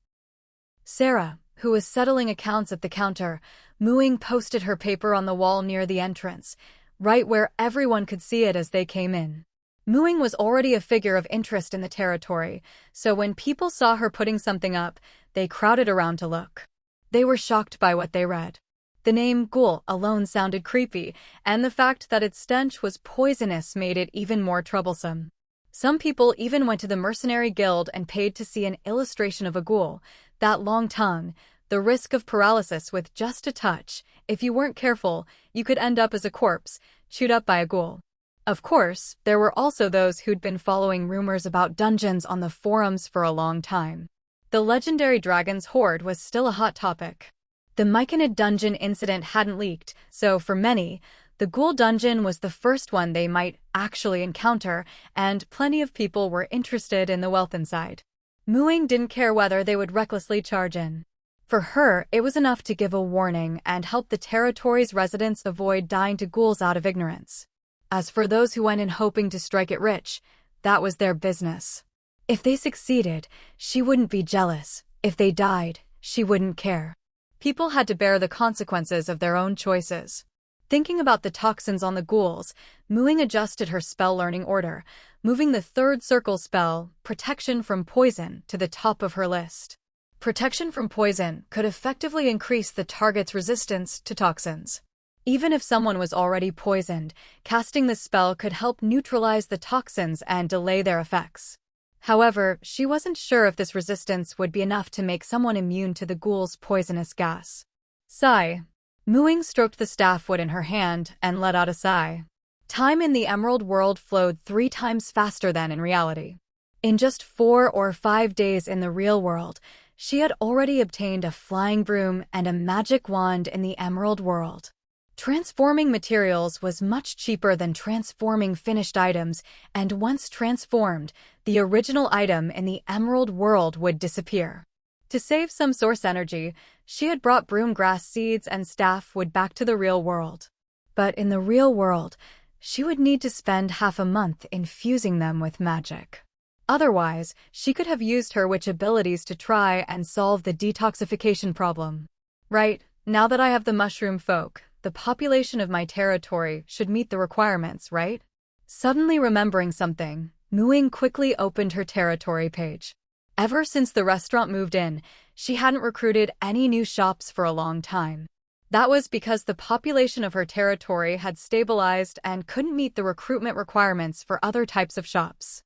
Sarah, who was settling accounts at the counter, Ying posted her paper on the wall near the entrance, right where everyone could see it as they came in. Ying was already a figure of interest in the territory, so when people saw her putting something up, they crowded around to look. They were shocked by what they read. The name Ghoul alone sounded creepy, and the fact that its stench was poisonous made it even more troublesome. Some people even went to the mercenary guild and paid to see an illustration of a ghoul, that long tongue, the risk of paralysis with just a touch. If you weren't careful, you could end up as a corpse, chewed up by a ghoul. Of course, there were also those who'd been following rumors about dungeons on the forums for a long time. The legendary dragon's horde was still a hot topic. The Myconid dungeon incident hadn't leaked, so for many, the Ghoul dungeon was the first one they might actually encounter, and plenty of people were interested in the wealth inside. Ying didn't care whether they would recklessly charge in. For her, it was enough to give a warning and help the territory's residents avoid dying to ghouls out of ignorance. As for those who went in hoping to strike it rich, that was their business. If they succeeded, she wouldn't be jealous. If they died, she wouldn't care. People had to bear the consequences of their own choices. Thinking about the toxins on the ghouls, Ying adjusted her spell learning order, moving the third circle spell, Protection from Poison, to the top of her list. Protection from poison could effectively increase the target's resistance to toxins. Even if someone was already poisoned, casting the spell could help neutralize the toxins and delay their effects. However, she wasn't sure if this resistance would be enough to make someone immune to the ghoul's poisonous gas. Sigh. Ying stroked the staff wood in her hand and let out a sigh. Time in the Emerald World flowed 3 times faster than in reality. In just 4 or 5 days in the real world, she had already obtained a flying broom and a magic wand in the Emerald World. Transforming materials was much cheaper than transforming finished items, and once transformed, the original item in the Emerald World would disappear. To save some source energy, she had brought broom grass seeds and staff wood back to the real world. But in the real world, she would need to spend half a month infusing them with magic. Otherwise, she could have used her witch abilities to try and solve the detoxification problem. Right, now that I have the mushroom folk, the population of my territory should meet the requirements, right? Suddenly remembering something, Ying quickly opened her territory page. Ever since the restaurant moved in, she hadn't recruited any new shops for a long time. That was because the population of her territory had stabilized and couldn't meet the recruitment requirements for other types of shops.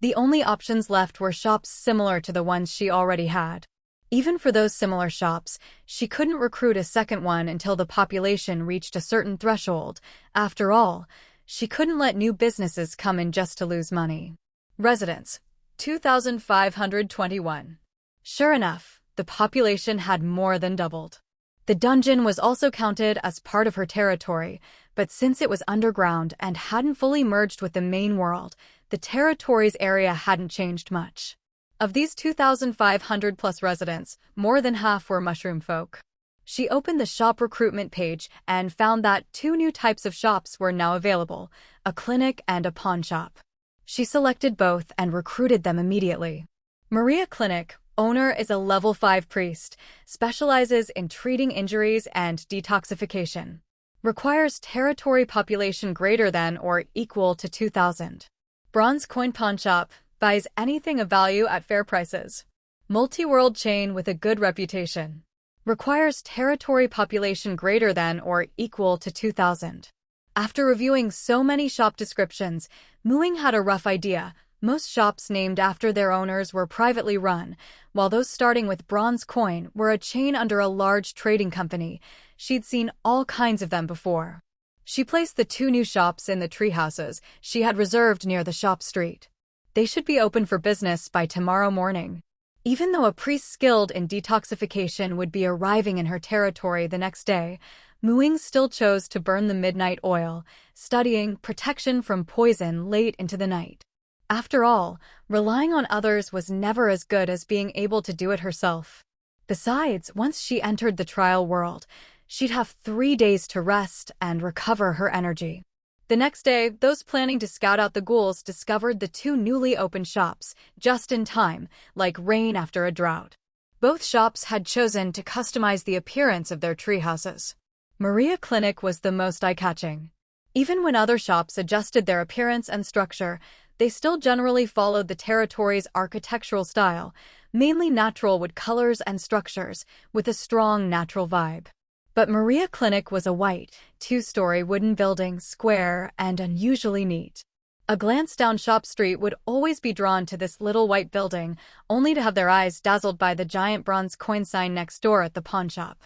The only options left were shops similar to the ones she already had. Even for those similar shops, she couldn't recruit a second one until the population reached a certain threshold. After all, she couldn't let new businesses come in just to lose money. Residents, 2,521. Sure enough, the population had more than doubled. The dungeon was also counted as part of her territory, but since it was underground and hadn't fully merged with the main world, the territory's area hadn't changed much. Of these 2,500 plus residents, more than half were mushroom folk. She opened the shop recruitment page and found that 2 new types of shops were now available, a clinic and a pawn shop. She selected both and recruited them immediately. Maria Clinic, owner is a level 5 priest, specializes in treating injuries and detoxification. Requires territory population greater than or equal to 2,000. Bronze coin pawn shop, buys anything of value at fair prices. Multi-world chain with a good reputation. Requires territory population greater than or equal to 2,000. After reviewing so many shop descriptions, Muing had a rough idea. Most shops named after their owners were privately run, while those starting with bronze coin were a chain under a large trading company. She'd seen all kinds of them before. She placed the 2 new shops in the treehouses she had reserved near the shop street. They should be open for business by tomorrow morning. Even though a priest skilled in detoxification would be arriving in her territory the next day, Muing still chose to burn the midnight oil, studying protection from poison late into the night. After all, relying on others was never as good as being able to do it herself. Besides, once she entered the trial world, she'd have 3 days to rest and recover her energy. The next day, those planning to scout out the ghouls discovered the 2 newly opened shops, just in time, like rain after a drought. Both shops had chosen to customize the appearance of their treehouses. Maria Clinic was the most eye-catching. Even when other shops adjusted their appearance and structure, they still generally followed the territory's architectural style, mainly natural wood colors and structures, with a strong natural vibe. But Maria Clinic was a white, 2-story wooden building, square and unusually neat. A glance down Shop Street would always be drawn to this little white building, only to have their eyes dazzled by the giant bronze coin sign next door at the pawn shop.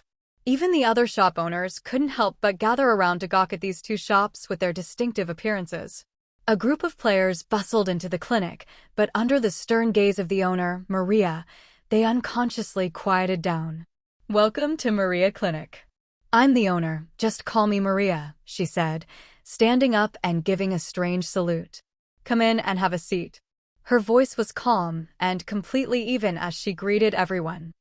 Even the other shop owners couldn't help but gather around to gawk at these 2 shops with their distinctive appearances. A group of players bustled into the clinic, but under the stern gaze of the owner, Maria, they unconsciously quieted down. "Welcome to Maria Clinic. I'm the owner, just call me Maria," she said, standing up and giving a strange salute. "Come in and have a seat." Her voice was calm and completely even as she greeted everyone.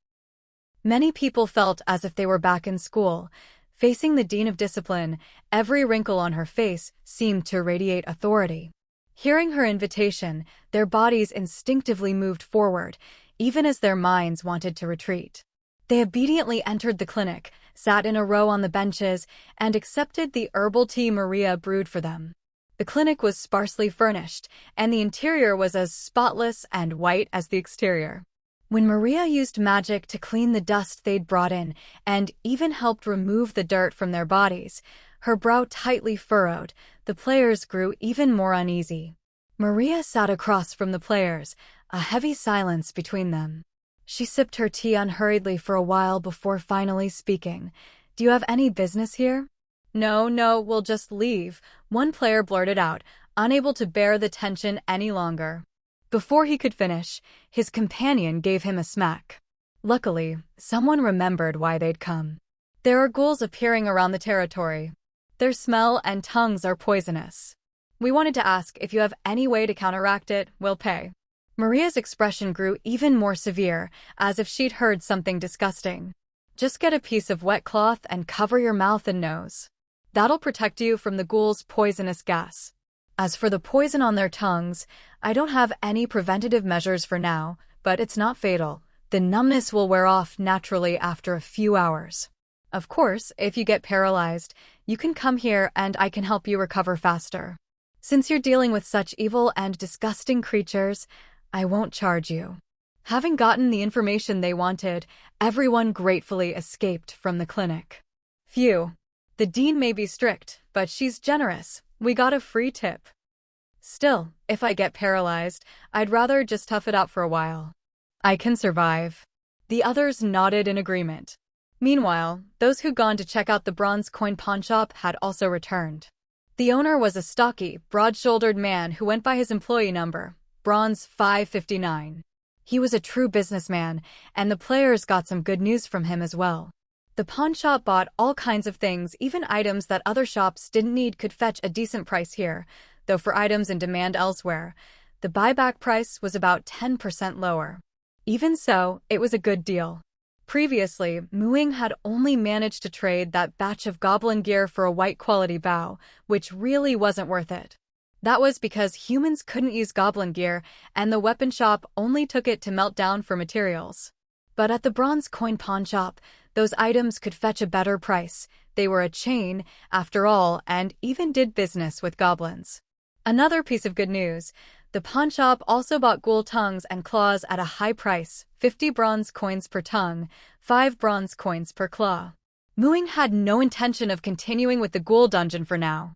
Many people felt as if they were back in school. Facing the Dean of Discipline, every wrinkle on her face seemed to radiate authority. Hearing her invitation, their bodies instinctively moved forward, even as their minds wanted to retreat. They obediently entered the clinic, sat in a row on the benches, and accepted the herbal tea Maria brewed for them. The clinic was sparsely furnished, and the interior was as spotless and white as the exterior. When Maria used magic to clean the dust they'd brought in, and even helped remove the dirt from their bodies, her brow tightly furrowed, the players grew even more uneasy. Maria sat across from the players, a heavy silence between them. She sipped her tea unhurriedly for a while before finally speaking. "Do you have any business here?" No, we'll just leave," one player blurted out, unable to bear the tension any longer. Before he could finish, his companion gave him a smack. Luckily, someone remembered why they'd come. "There are ghouls appearing around the territory. Their smell and tongues are poisonous. We wanted to ask if you have any way to counteract it. We'll pay." Maria's expression grew even more severe, as if she'd heard something disgusting. "Just get a piece of wet cloth and cover your mouth and nose. That'll protect you from the ghouls' poisonous gas. As for the poison on their tongues, I don't have any preventative measures for now, but it's not fatal. The numbness will wear off naturally after a few hours. Of course, if you get paralyzed, you can come here and I can help you recover faster. Since you're dealing with such evil and disgusting creatures, I won't charge you." Having gotten the information they wanted, everyone gratefully escaped from the clinic. "Phew. The dean may be strict, but she's generous. We got a free tip. Still, if I get paralyzed, I'd rather just tough it out for a while. I can survive." The others nodded in agreement. Meanwhile, those who'd gone to check out the bronze coin pawnshop had also returned. The owner was a stocky, broad-shouldered man who went by his employee number, Bronze 559. He was a true businessman, and the players got some good news from him as well. The pawnshop bought all kinds of things, even items that other shops didn't need could fetch a decent price here, though for items in demand elsewhere, the buyback price was about 10% lower. Even so, it was a good deal. Previously, Muing had only managed to trade that batch of goblin gear for a white-quality bow, which really wasn't worth it. That was because humans couldn't use goblin gear, and the weapon shop only took it to melt down for materials. But at the bronze coin pawnshop, those items could fetch a better price. They were a chain, after all, and even did business with goblins. Another piece of good news, the pawnshop also bought ghoul tongues and claws at a high price, 50 bronze coins per tongue, 5 bronze coins per claw. Muing had no intention of continuing with the ghoul dungeon for now.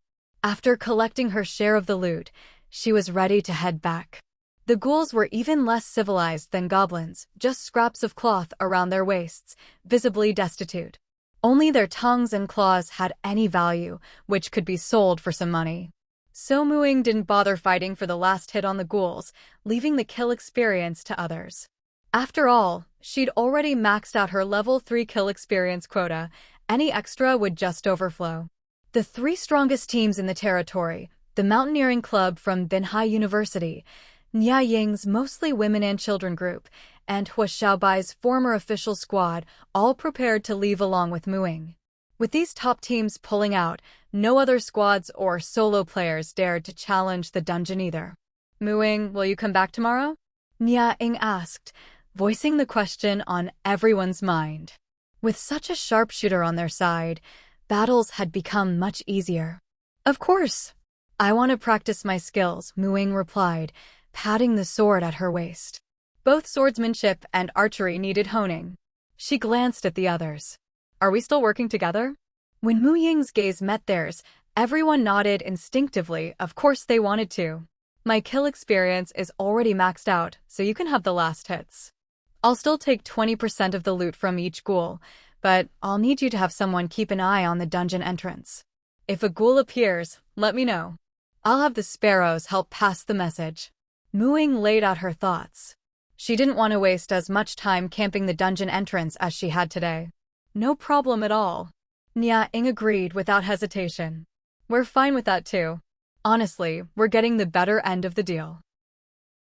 After collecting her share of the loot, she was ready to head back. The ghouls were even less civilized than goblins, just scraps of cloth around their waists, visibly destitute. Only their tongues and claws had any value, which could be sold for some money. So Ying didn't bother fighting for the last hit on the ghouls, leaving the kill experience to others. After all, she'd already maxed out her level 3 kill experience quota. Any extra would just overflow. The 3 strongest teams in the territory, the Mountaineering Club from Binhai University, Ying's mostly women and children group, and Hua Xiaobai's former official squad, all prepared to leave along with Ying. With these top teams pulling out, no other squads or solo players dared to challenge the dungeon either. Ying, will you come back tomorrow? Ying asked, voicing the question on everyone's mind. With such a sharpshooter on their side, battles had become much easier. Of course. I want to practice my skills, Ying replied, patting the sword at her waist. Both swordsmanship and archery needed honing. She glanced at the others. Are we still working together? When Ying's gaze met theirs, everyone nodded instinctively. Of course they wanted to. My kill experience is already maxed out, so you can have the last hits. I'll still take 20% of the loot from each ghoul, but I'll need you to have someone keep an eye on the dungeon entrance. If a ghoul appears, let me know. I'll have the sparrows help pass the message. Ying laid out her thoughts. She didn't want to waste as much time camping the dungeon entrance as she had today. No problem at all. Ying agreed without hesitation. We're fine with that too. Honestly, we're getting the better end of the deal.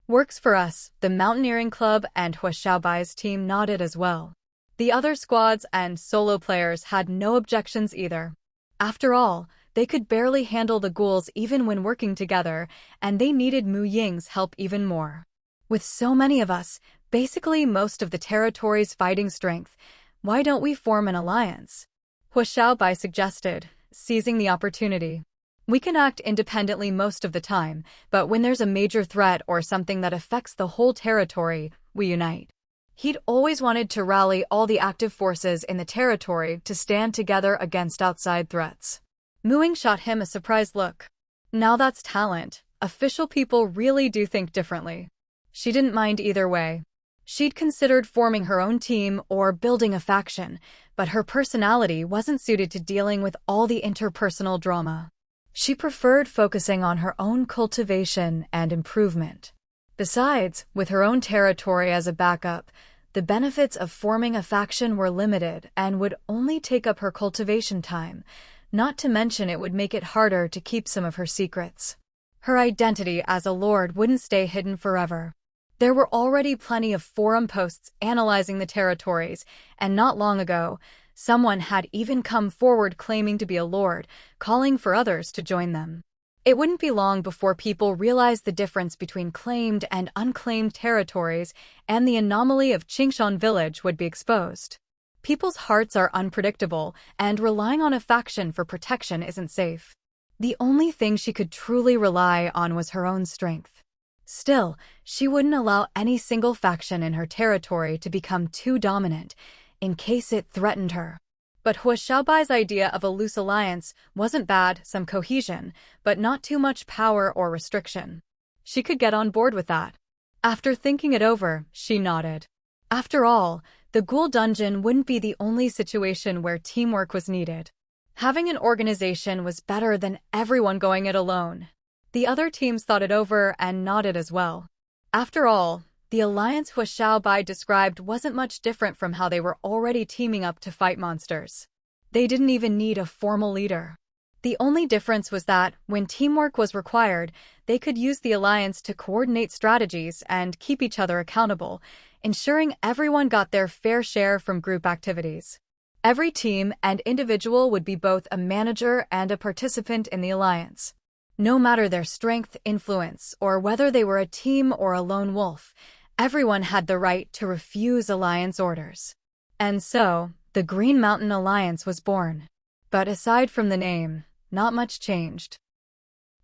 Works for us, the Mountaineering Club and Hua Xiaobai's team nodded as well. The other squads and solo players had no objections either. After all, they could barely handle the ghouls even when working together, and they needed Ying's help even more. With so many of us, basically most of the territory's fighting strength, why don't we form an alliance? Hua Xiaobai suggested, seizing the opportunity. We can act independently most of the time, but when there's a major threat or something that affects the whole territory, we unite. He'd always wanted to rally all the active forces in the territory to stand together against outside threats. Ying shot him a surprised look. Now that's talent. Official people really do think differently. She didn't mind either way. She'd considered forming her own team or building a faction, but her personality wasn't suited to dealing with all the interpersonal drama. She preferred focusing on her own cultivation and improvement. Besides, with her own territory as a backup, the benefits of forming a faction were limited and would only take up her cultivation time, not to mention it would make it harder to keep some of her secrets. Her identity as a lord wouldn't stay hidden forever. There were already plenty of forum posts analyzing the territories, and not long ago, someone had even come forward claiming to be a lord, calling for others to join them. It wouldn't be long before people realized the difference between claimed and unclaimed territories, and the anomaly of Qingshan village would be exposed. People's hearts are unpredictable, and relying on a faction for protection isn't safe. The only thing she could truly rely on was her own strength. Still, she wouldn't allow any single faction in her territory to become too dominant, in case it threatened her. But Hua Xiaobai's idea of a loose alliance wasn't bad, some cohesion, but not too much power or restriction. She could get on board with that. After thinking it over, she nodded. After all, the ghoul dungeon wouldn't be the only situation where teamwork was needed. Having an organization was better than everyone going it alone. The other teams thought it over and nodded as well. After all, the alliance Hua Xiaobai described wasn't much different from how they were already teaming up to fight monsters. They didn't even need a formal leader. The only difference was that, when teamwork was required, they could use the alliance to coordinate strategies and keep each other accountable, ensuring everyone got their fair share from group activities. Every team and individual would be both a manager and a participant in the alliance. No matter their strength, influence, or whether they were a team or a lone wolf, everyone had the right to refuse alliance orders. And so, the Green Mountain Alliance was born. But aside from the name, not much changed.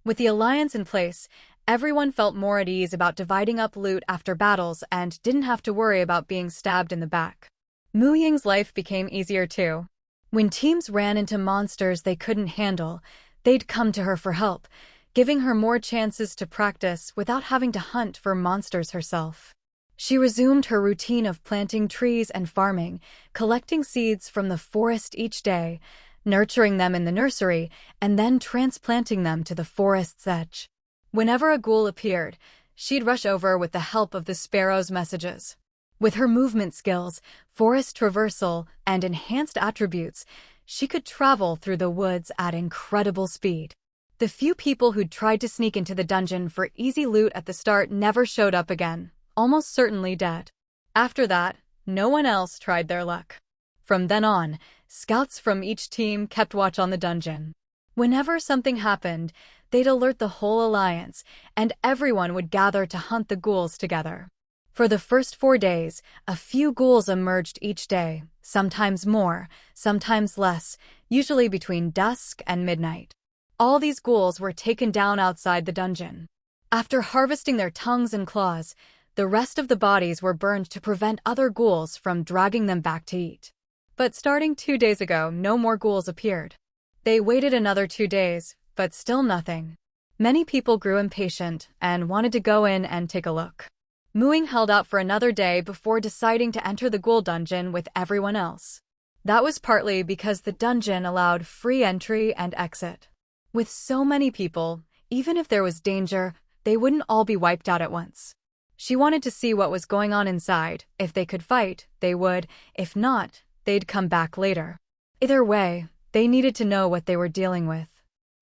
With the alliance in place, everyone felt more at ease about dividing up loot after battles and didn't have to worry about being stabbed in the back. Ying's life became easier too. When teams ran into monsters they couldn't handle, They'd come to her for help, giving her more chances to practice without having to hunt for monsters herself. She resumed her routine of planting trees and farming, collecting seeds from the forest each day, nurturing them in the nursery, and then transplanting them to the forest's edge. Whenever a ghoul appeared, she'd rush over with the help of the sparrow's messages. With her movement skills, forest traversal, and enhanced attributes, she could travel through the woods at incredible speed. The few people who'd tried to sneak into the dungeon for easy loot at the start never showed up again, almost certainly dead. After that, no one else tried their luck. From then on, scouts from each team kept watch on the dungeon. Whenever something happened, they'd alert the whole alliance, and everyone would gather to hunt the ghouls together. For the first 4 days, a few ghouls emerged each day, sometimes more, sometimes less, usually between dusk and midnight. All these ghouls were taken down outside the dungeon. After harvesting their tongues and claws, the rest of the bodies were burned to prevent other ghouls from dragging them back to eat. But starting 2 days ago, no more ghouls appeared. They waited another 2 days, but still nothing. Many people grew impatient and wanted to go in and take a look. Ying held out for another day before deciding to enter the ghoul dungeon with everyone else. That was partly because the dungeon allowed free entry and exit. With so many people, even if there was danger, they wouldn't all be wiped out at once. She wanted to see what was going on inside. If they could fight, they would. If not, they'd come back later. Either way, they needed to know what they were dealing with.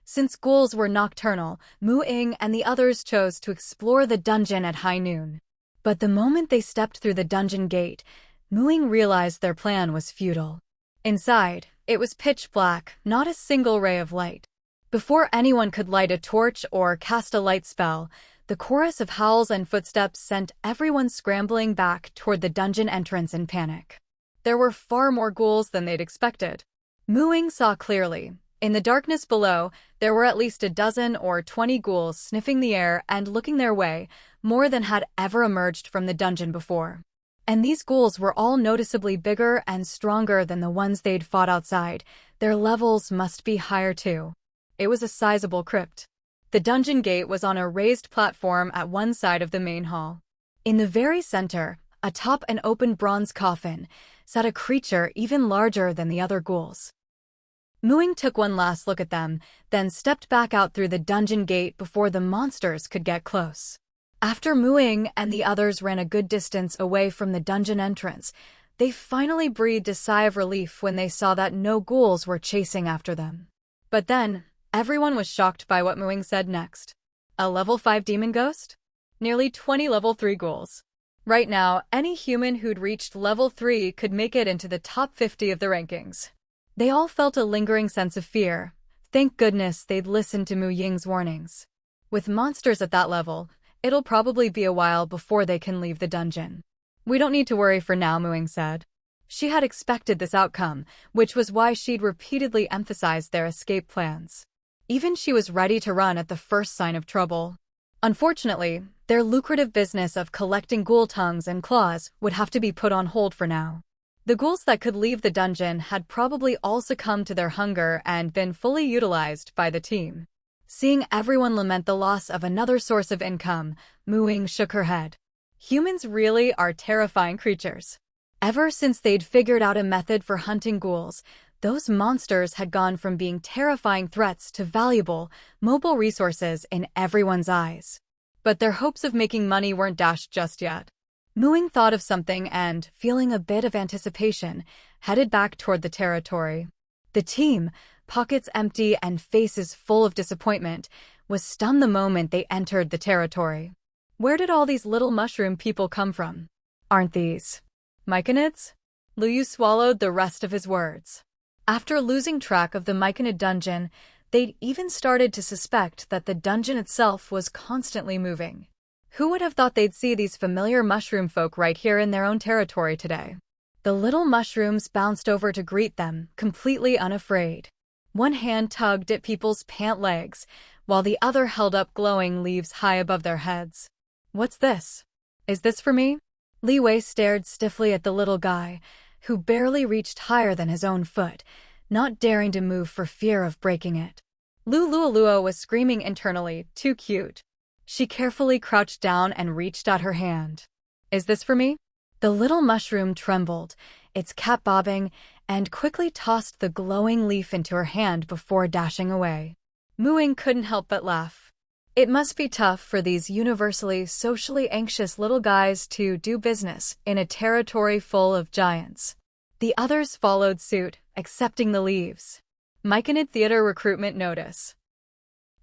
Since ghouls were nocturnal, Ying and the others chose to explore the dungeon at high noon. But the moment they stepped through the dungeon gate, Ying realized their plan was futile. Inside, it was pitch black, not a single ray of light. Before anyone could light a torch or cast a light spell, the chorus of howls and footsteps sent everyone scrambling back toward the dungeon entrance in panic. There were far more ghouls than they'd expected. Ying saw clearly. In the darkness below, there were at least 12 or 20 ghouls sniffing the air and looking their way, more than had ever emerged from the dungeon before. And these ghouls were all noticeably bigger and stronger than the ones they'd fought outside. Their levels must be higher too. It was a sizable crypt. The dungeon gate was on a raised platform at one side of the main hall. In the very center, atop an open bronze coffin, sat a creature even larger than the other ghouls. Ying took one last look at them, then stepped back out through the dungeon gate before the monsters could get close. After Ying and the others ran a good distance away from the dungeon entrance, they finally breathed a sigh of relief when they saw that no ghouls were chasing after them. But then, everyone was shocked by what Ying said next. A level 5 demon ghost? Nearly 20 level 3 ghouls. Right now, any human who'd reached level 3 could make it into the top 50 of the rankings. They all felt a lingering sense of fear. Thank goodness they'd listened to Ying's warnings. With monsters at that level, it'll probably be a while before they can leave the dungeon. We don't need to worry for now, Ying said. She had expected this outcome, which was why she'd repeatedly emphasized their escape plans. Even she was ready to run at the first sign of trouble. Unfortunately, their lucrative business of collecting ghoul tongues and claws would have to be put on hold for now. The ghouls that could leave the dungeon had probably all succumbed to their hunger and been fully utilized by the team. Seeing everyone lament the loss of another source of income, Ying shook her head. Humans really are terrifying creatures. Ever since they'd figured out a method for hunting ghouls, those monsters had gone from being terrifying threats to valuable, mobile resources in everyone's eyes. But their hopes of making money weren't dashed just yet. Ying thought of something and, feeling a bit of anticipation, headed back toward the territory. The team, pockets empty and faces full of disappointment, was stunned the moment they entered the territory. Where did all these little mushroom people come from? Aren't these myconids? Liu swallowed the rest of his words. After losing track of the myconid dungeon, they'd even started to suspect that the dungeon itself was constantly moving. Who would have thought they'd see these familiar mushroom folk right here in their own territory today? The little mushrooms bounced over to greet them, completely unafraid. One hand tugged at people's pant legs, while the other held up glowing leaves high above their heads. What's this? Is this for me? Li Wei stared stiffly at the little guy, who barely reached higher than his own foot, not daring to move for fear of breaking it. Lulualua was screaming internally, too cute. She carefully crouched down and reached out her hand. Is this for me? The little mushroom trembled, its cap bobbing, and quickly tossed the glowing leaf into her hand before dashing away. Ying couldn't help but laugh. It must be tough for these universally socially anxious little guys to do business in a territory full of giants. The others followed suit, accepting the leaves. Myconid Theater Recruitment Notice.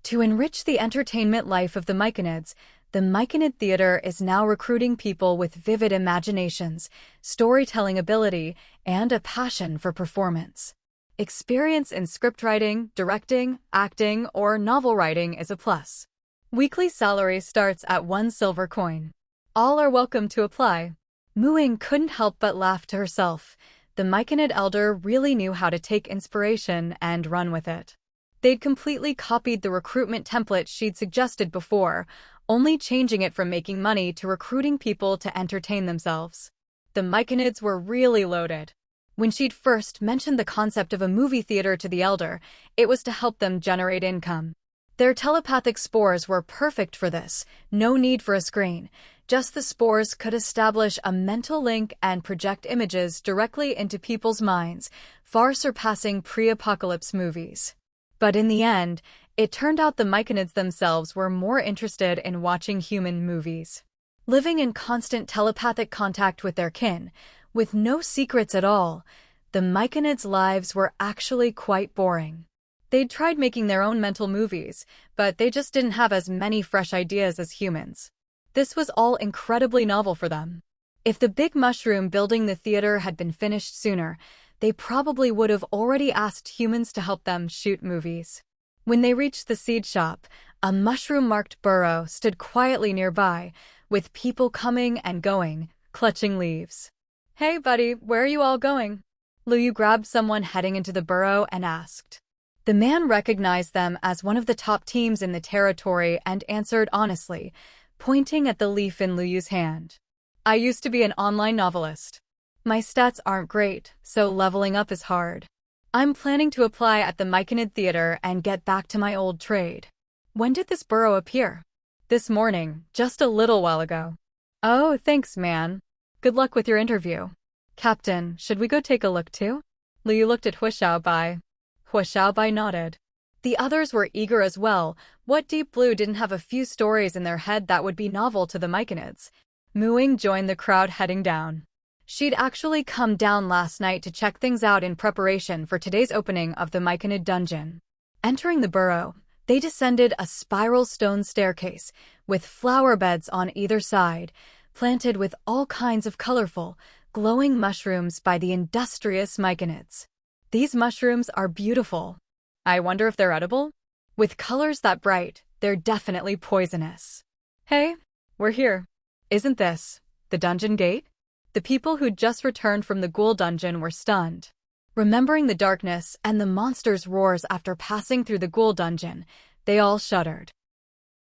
To enrich the entertainment life of the Myconids, the Myconid Theater is now recruiting people with vivid imaginations, storytelling ability, and a passion for performance. Experience in scriptwriting, directing, acting, or novel writing is a plus. Weekly salary starts at 1 silver coin. All are welcome to apply. Ying couldn't help but laugh to herself. The Myconid elder really knew how to take inspiration and run with it. They'd completely copied the recruitment template she'd suggested before, only changing it from making money to recruiting people to entertain themselves. The Myconids were really loaded. When she'd first mentioned the concept of a movie theater to the elder, it was to help them generate income. Their telepathic spores were perfect for this, no need for a screen. Just the spores could establish a mental link and project images directly into people's minds, far surpassing pre-apocalypse movies. But in the end, it turned out the Myconids themselves were more interested in watching human movies. Living in constant telepathic contact with their kin, with no secrets at all, the Myconids' lives were actually quite boring. They'd tried making their own mental movies, but they just didn't have as many fresh ideas as humans. This was all incredibly novel for them. If the big mushroom building the theater had been finished sooner, they probably would have already asked humans to help them shoot movies. When they reached the seed shop, a mushroom-marked burrow stood quietly nearby, with people coming and going, clutching leaves. Hey, buddy, where are you all going? Luyu grabbed someone heading into the burrow and asked. The man recognized them as one of the top teams in the territory and answered honestly, pointing at the leaf in Luyu's hand. I used to be an online novelist. My stats aren't great, so leveling up is hard. I'm planning to apply at the Myconid Theater and get back to my old trade. When did this burrow appear? This morning, just a little while ago. Oh, thanks, man. Good luck with your interview. Captain, should we go take a look too? Liu looked at Huashaobai. Huashaobai nodded. The others were eager as well. What Deep Blue didn't have a few stories in their head that would be novel to the Myconids? Ying joined the crowd heading down. She'd actually come down last night to check things out in preparation for today's opening of the Myconid dungeon. Entering the burrow, they descended a spiral stone staircase with flower beds on either side, planted with all kinds of colorful, glowing mushrooms by the industrious Myconids. These mushrooms are beautiful. I wonder if they're edible? With colors that bright, they're definitely poisonous. Hey, we're here. Isn't this the dungeon gate? The people who'd just returned from the ghoul dungeon were stunned. Remembering the darkness and the monster's roars after passing through the ghoul dungeon, they all shuddered.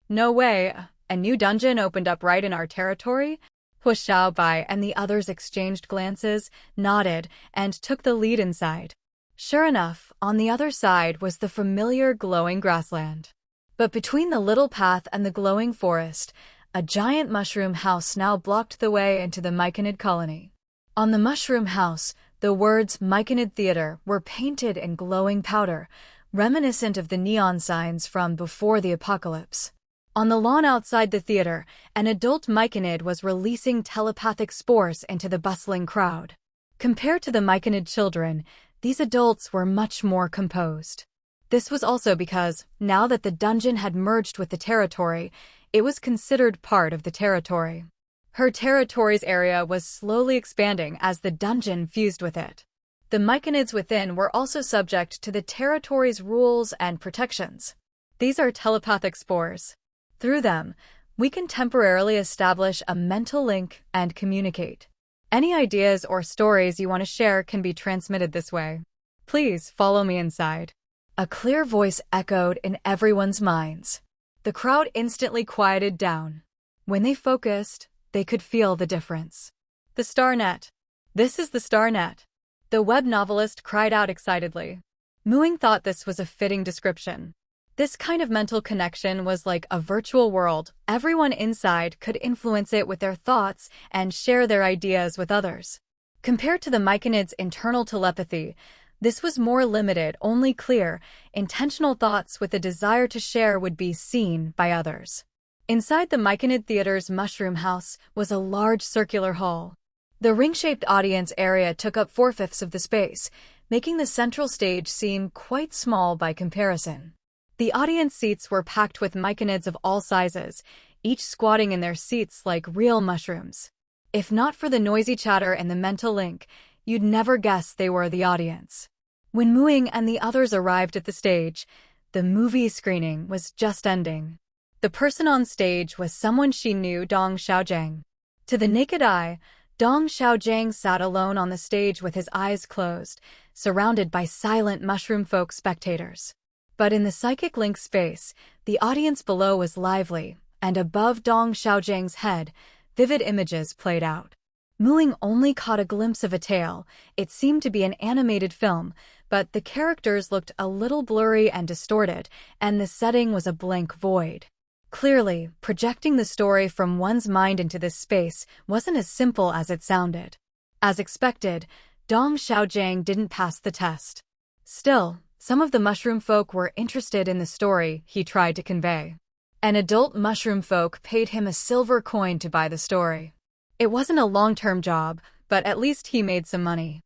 No way, a new dungeon opened up right in our territory? Huashaobai and the others exchanged glances, nodded, and took the lead inside. Sure enough, on the other side was the familiar glowing grassland. But between the little path and the glowing forest, a giant mushroom house now blocked the way into the Myconid colony. On the mushroom house, the words Myconid Theater were painted in glowing powder, reminiscent of the neon signs from before the apocalypse. On the lawn outside the theater, an adult Myconid was releasing telepathic spores into the bustling crowd. Compared to the Myconid children, these adults were much more composed. This was also because, now that the dungeon had merged with the territory, it was considered part of the territory. Her territory's area was slowly expanding as the dungeon fused with it. The Myconids within were also subject to the territory's rules and protections. These are telepathic spores. Through them, we can temporarily establish a mental link and communicate. Any ideas or stories you want to share can be transmitted this way. Please follow me inside. A clear voice echoed in everyone's minds. The crowd instantly quieted down. When they focused, they could feel the difference. The Starnet. This is the Starnet. The web novelist cried out excitedly. Ying thought this was a fitting description. This kind of mental connection was like a virtual world. Everyone inside could influence it with their thoughts and share their ideas with others. Compared to the Myconid's internal telepathy, this was more limited, only clear, intentional thoughts with a desire to share would be seen by others. Inside the Myconid Theater's mushroom house was a large circular hall. The ring-shaped audience area took up 4/5 of the space, making the central stage seem quite small by comparison. The audience seats were packed with Myconids of all sizes, each squatting in their seats like real mushrooms. If not for the noisy chatter and the mental link, you'd never guess they were the audience. When Muing and the others arrived at the stage, the movie screening was just ending. The person on stage was someone she knew, Dong Xiaojiang. To the naked eye, Dong Xiaojiang sat alone on the stage with his eyes closed, surrounded by silent mushroom folk spectators. But in the psychic link space, the audience below was lively, and above Dong Xiaojiang's head, vivid images played out. Muing only caught a glimpse of a tale. It seemed to be an animated film, but the characters looked a little blurry and distorted, and the setting was a blank void. Clearly, projecting the story from one's mind into this space wasn't as simple as it sounded. As expected, Dong Xiaojiang didn't pass the test. Still, some of the mushroom folk were interested in the story he tried to convey. An adult mushroom folk paid him a silver coin to buy the story. It wasn't a long-term job, but at least he made some money.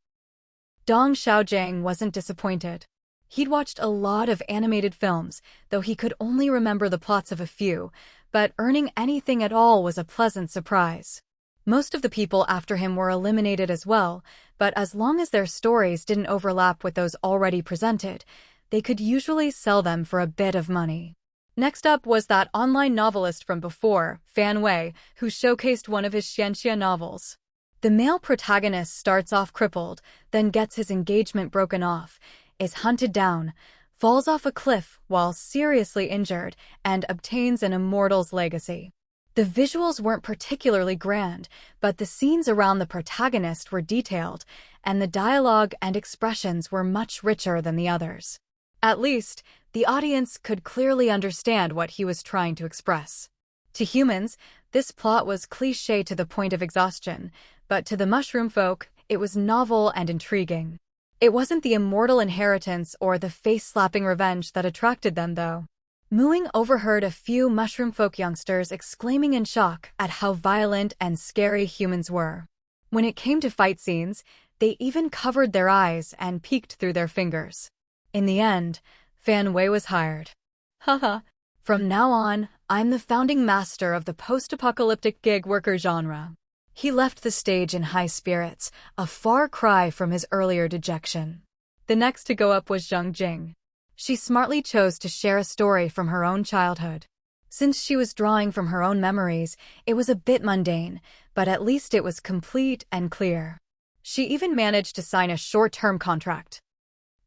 Dong Xiaojiang wasn't disappointed. He'd watched a lot of animated films, though he could only remember the plots of a few, but earning anything at all was a pleasant surprise. Most of the people after him were eliminated as well, but as long as their stories didn't overlap with those already presented, they could usually sell them for a bit of money. Next up was that online novelist from before, Fan Wei, who showcased one of his Xianxia novels. The male protagonist starts off crippled, then gets his engagement broken off, is hunted down, falls off a cliff while seriously injured, and obtains an immortal's legacy. The visuals weren't particularly grand, but the scenes around the protagonist were detailed, and the dialogue and expressions were much richer than the others. At least, the audience could clearly understand what he was trying to express. To humans, this plot was cliché to the point of exhaustion, but to the mushroom folk, it was novel and intriguing. It wasn't the immortal inheritance or the face-slapping revenge that attracted them, though. Muing overheard a few mushroom folk youngsters exclaiming in shock at how violent and scary humans were. When it came to fight scenes, they even covered their eyes and peeked through their fingers. In the end, Fan Wei was hired. Haha. From now on, I'm the founding master of the post-apocalyptic gig worker genre. He left the stage in high spirits, a far cry from his earlier dejection. The next to go up was Zheng Jing. She smartly chose to share a story from her own childhood. Since she was drawing from her own memories, it was a bit mundane, but at least it was complete and clear. She even managed to sign a short-term contract.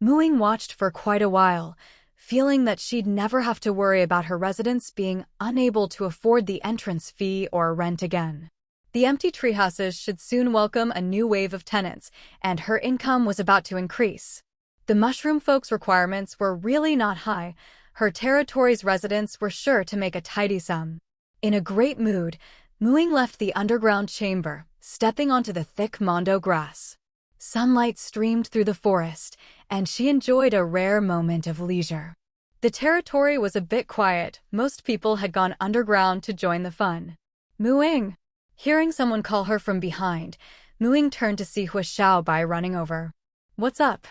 Muing watched for quite a while, feeling that she'd never have to worry about her residents being unable to afford the entrance fee or rent again. The empty treehouses should soon welcome a new wave of tenants, and her income was about to increase. The mushroom folks' requirements were really not high. Her territory's residents were sure to make a tidy sum. In a great mood, Muing left the underground chamber, stepping onto the thick mondo grass. Sunlight streamed through the forest, and she enjoyed a rare moment of leisure. The territory was a bit quiet. Most people had gone underground to join the fun. Muing! Hearing someone call her from behind, Muing turned to see Hu Xiaobai running over. What's up?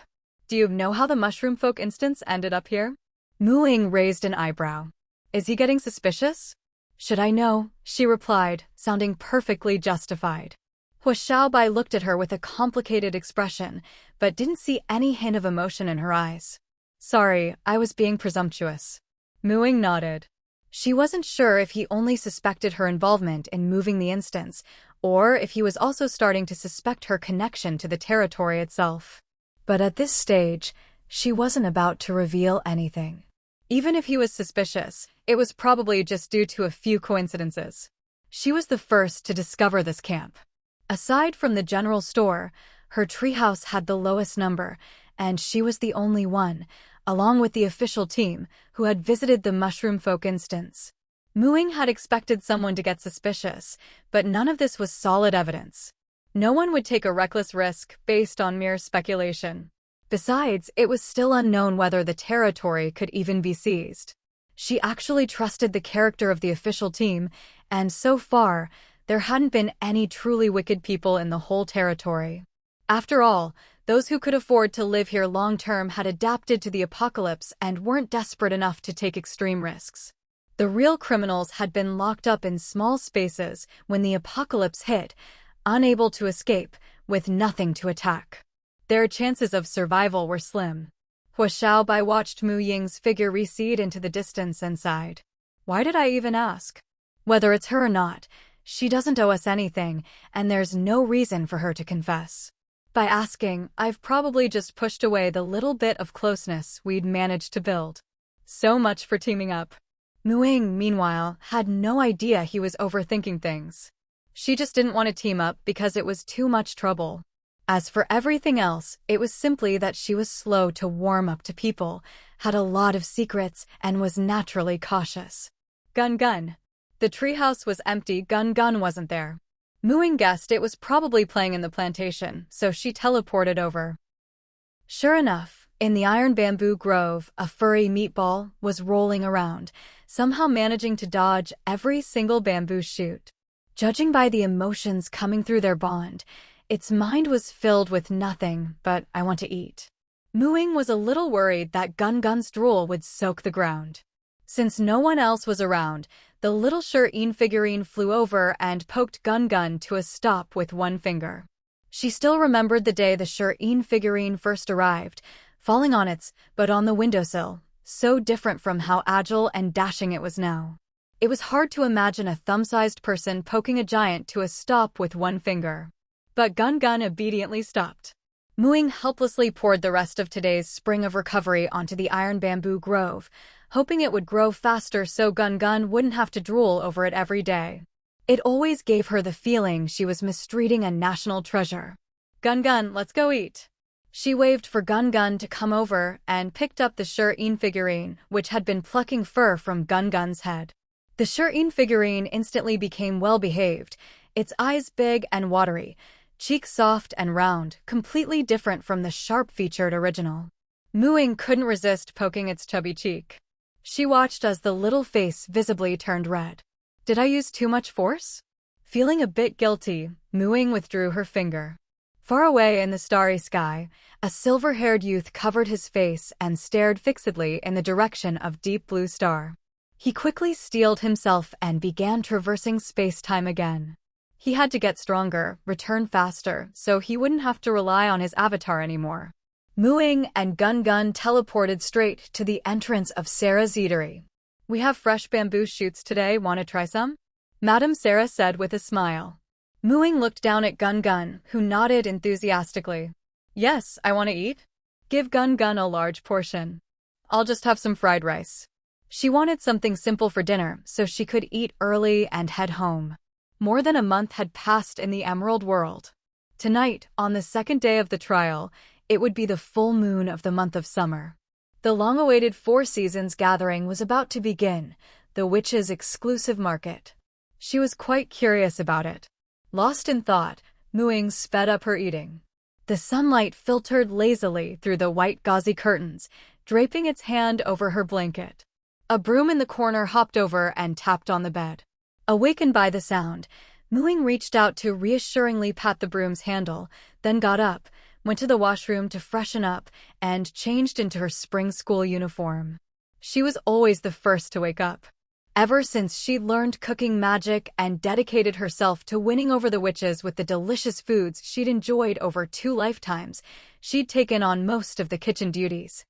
Do you know how the mushroom folk instance ended up here? Muing raised an eyebrow. Is he getting suspicious? Should I know? She replied, sounding perfectly justified. Hu Xiaobai looked at her with a complicated expression, but didn't see any hint of emotion in her eyes. Sorry, I was being presumptuous. Muing nodded. She wasn't sure if he only suspected her involvement in moving the instance, or if he was also starting to suspect her connection to the territory itself. But at this stage, she wasn't about to reveal anything. Even if he was suspicious, it was probably just due to a few coincidences. She was the first to discover this camp. Aside from the general store, her treehouse had the lowest number, and she was the only one, along with the official team, who had visited the mushroom folk instance. Ying had expected someone to get suspicious, but none of this was solid evidence. No one would take a reckless risk based on mere speculation. Besides, it was still unknown whether the territory could even be seized. She actually trusted the character of the official team, and so far, there hadn't been any truly wicked people in the whole territory. After all, those who could afford to live here long-term had adapted to the apocalypse and weren't desperate enough to take extreme risks. The real criminals had been locked up in small spaces when the apocalypse hit, unable to escape, with nothing to attack. Their chances of survival were slim. Hua Xiaobai watched Mu Ying's figure recede into the distance and sighed. Why did I even ask? Whether it's her or not, she doesn't owe us anything, and there's no reason for her to confess. By asking, I've probably just pushed away the little bit of closeness we'd managed to build. So much for teaming up. Mu Ying, meanwhile, had no idea he was overthinking things. She just didn't want to team up because it was too much trouble. As for everything else, it was simply that she was slow to warm up to people, had a lot of secrets, and was naturally cautious. Gun. The treehouse was empty. Gun wasn't there. Mu Ying guessed it was probably playing in the plantation, so she teleported over. Sure enough, in the iron bamboo grove, a furry meatball was rolling around, somehow managing to dodge every single bamboo shoot. Judging by the emotions coming through their bond, its mind was filled with nothing but, I want to eat. Mu Ying was a little worried that Gun's drool would soak the ground. Since no one else was around, the little Shireen figurine flew over and poked Gun to a stop with one finger. She still remembered the day the Shireen figurine first arrived, falling on its butt on the windowsill, so different from how agile and dashing it was now. It was hard to imagine a thumb-sized person poking a giant to a stop with one finger. But Gun obediently stopped. Mu Ying helplessly poured the rest of today's spring of recovery onto the iron bamboo grove, hoping it would grow faster so Gun wouldn't have to drool over it every day. It always gave her the feeling she was mistreating a national treasure. Gun, let's go eat. She waved for Gun to come over and picked up the Shireen figurine, which had been plucking fur from Gun's head. The Shireen figurine instantly became well-behaved, its eyes big and watery, cheeks soft and round, completely different from the sharp-featured original. Mu Ying couldn't resist poking its chubby cheek. She watched as the little face visibly turned red. Did I use too much force? Feeling a bit guilty, Mu Ying withdrew her finger. Far away in the starry sky, a silver-haired youth covered his face and stared fixedly in the direction of deep blue star. He quickly steeled himself and began traversing space-time again. He had to get stronger, return faster, so he wouldn't have to rely on his avatar anymore. Mu Ying and Gun teleported straight to the entrance of Sarah's eatery. We have fresh bamboo shoots today, want to try some? Madame Sarah said with a smile. Mu Ying looked down at Gun, who nodded enthusiastically. Yes, I want to eat. Give Gun a large portion. I'll just have some fried rice. She wanted something simple for dinner so she could eat early and head home. More than a month had passed in the Emerald World. Tonight, on the second day of the trial, it would be the full moon of the month of summer. The long-awaited Four Seasons gathering was about to begin, the witch's exclusive market. She was quite curious about it. Lost in thought, Mu Ying sped up her eating. The sunlight filtered lazily through the white gauzy curtains, draping its hand over her blanket. A broom in the corner hopped over and tapped on the bed. Awakened by the sound, Mu Ying reached out to reassuringly pat the broom's handle, then got up, went to the washroom to freshen up, and changed into her spring school uniform. She was always the first to wake up. Ever since she learned cooking magic and dedicated herself to winning over the witches with the delicious foods she'd enjoyed over 2 lifetimes, she'd taken on most of the kitchen duties.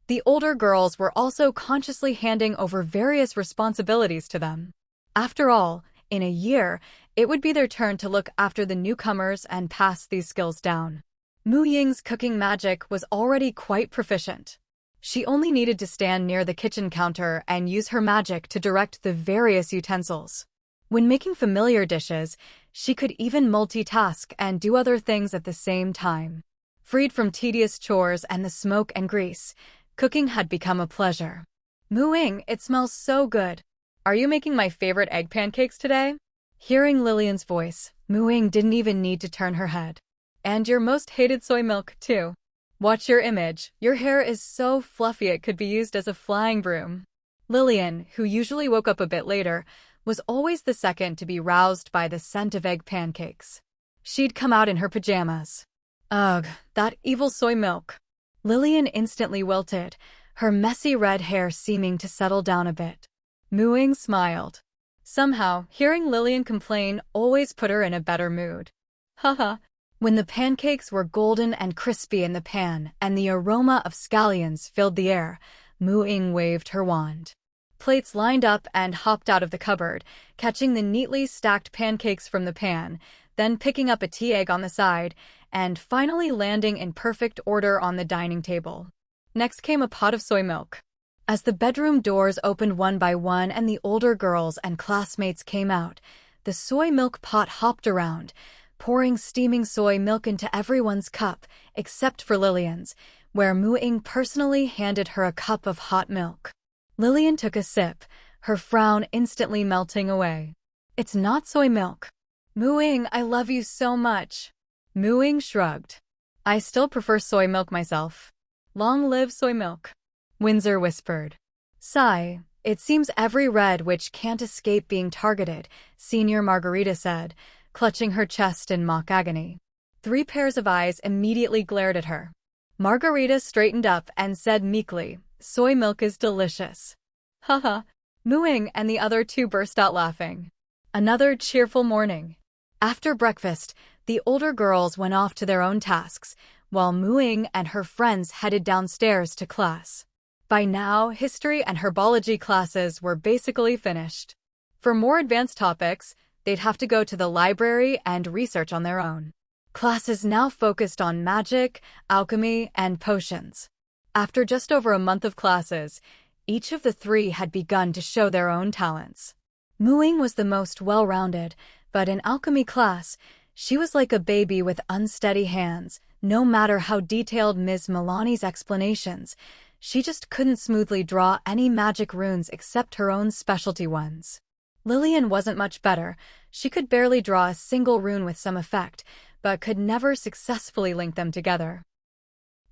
The older girls were also consciously handing over various responsibilities to them. After all, in a year, it would be their turn to look after the newcomers and pass these skills down. Mu Ying's cooking magic was already quite proficient. She only needed to stand near the kitchen counter and use her magic to direct the various utensils. When making familiar dishes, she could even multitask and do other things at the same time. Freed from tedious chores and the smoke and grease, Cooking had become a pleasure. Mooing, it smells so good. Are you making my favorite egg pancakes today? Hearing Lillian's voice, Mooing didn't even need to turn her head. And your most hated soy milk, too. Watch your image. Your hair is so fluffy it could be used as a flying broom. Lillian, who usually woke up a bit later, was always the second to be roused by the scent of egg pancakes. She'd come out in her pajamas. Ugh, that evil soy milk. Lillian instantly wilted, her messy red hair seeming to settle down a bit. Mooing smiled. Somehow, hearing Lillian complain always put her in a better mood. Haha. When the pancakes were golden and crispy in the pan and the aroma of scallions filled the air, Mooing waved her wand. Plates lined up and hopped out of the cupboard, catching the neatly stacked pancakes from the pan, then picking up a tea egg on the side, and finally landing in perfect order on the dining table. Next came a pot of soy milk. As the bedroom doors opened one by one and the older girls and classmates came out, the soy milk pot hopped around, pouring steaming soy milk into everyone's cup, except for Lillian's, where Mooing personally handed her a cup of hot milk. Lillian took a sip, her frown instantly melting away. It's not soy milk. Mooing, I love you so much. Mooing shrugged. I still prefer soy milk myself. Long live soy milk. Windsor whispered. Sigh, it seems every red witch can't escape being targeted, Senior Margarita said, clutching her chest in mock agony. 3 pairs of eyes immediately glared at her. Margarita straightened up and said meekly, soy milk is delicious. Haha. Mooing and the other 2 burst out laughing. Another cheerful morning. After breakfast, the older girls went off to their own tasks, while Mooing and her friends headed downstairs to class. By now, history and herbology classes were basically finished. For more advanced topics, they'd have to go to the library and research on their own. Classes now focused on magic, alchemy, and potions. After just over a month of classes, each of the 3 had begun to show their own talents. Mooing was the most well-rounded, but in alchemy class, she was like a baby with unsteady hands. No matter how detailed Ms. Milani's explanations, she just couldn't smoothly draw any magic runes except her own specialty ones. Lillian wasn't much better. She could barely draw a single rune with some effect, but could never successfully link them together.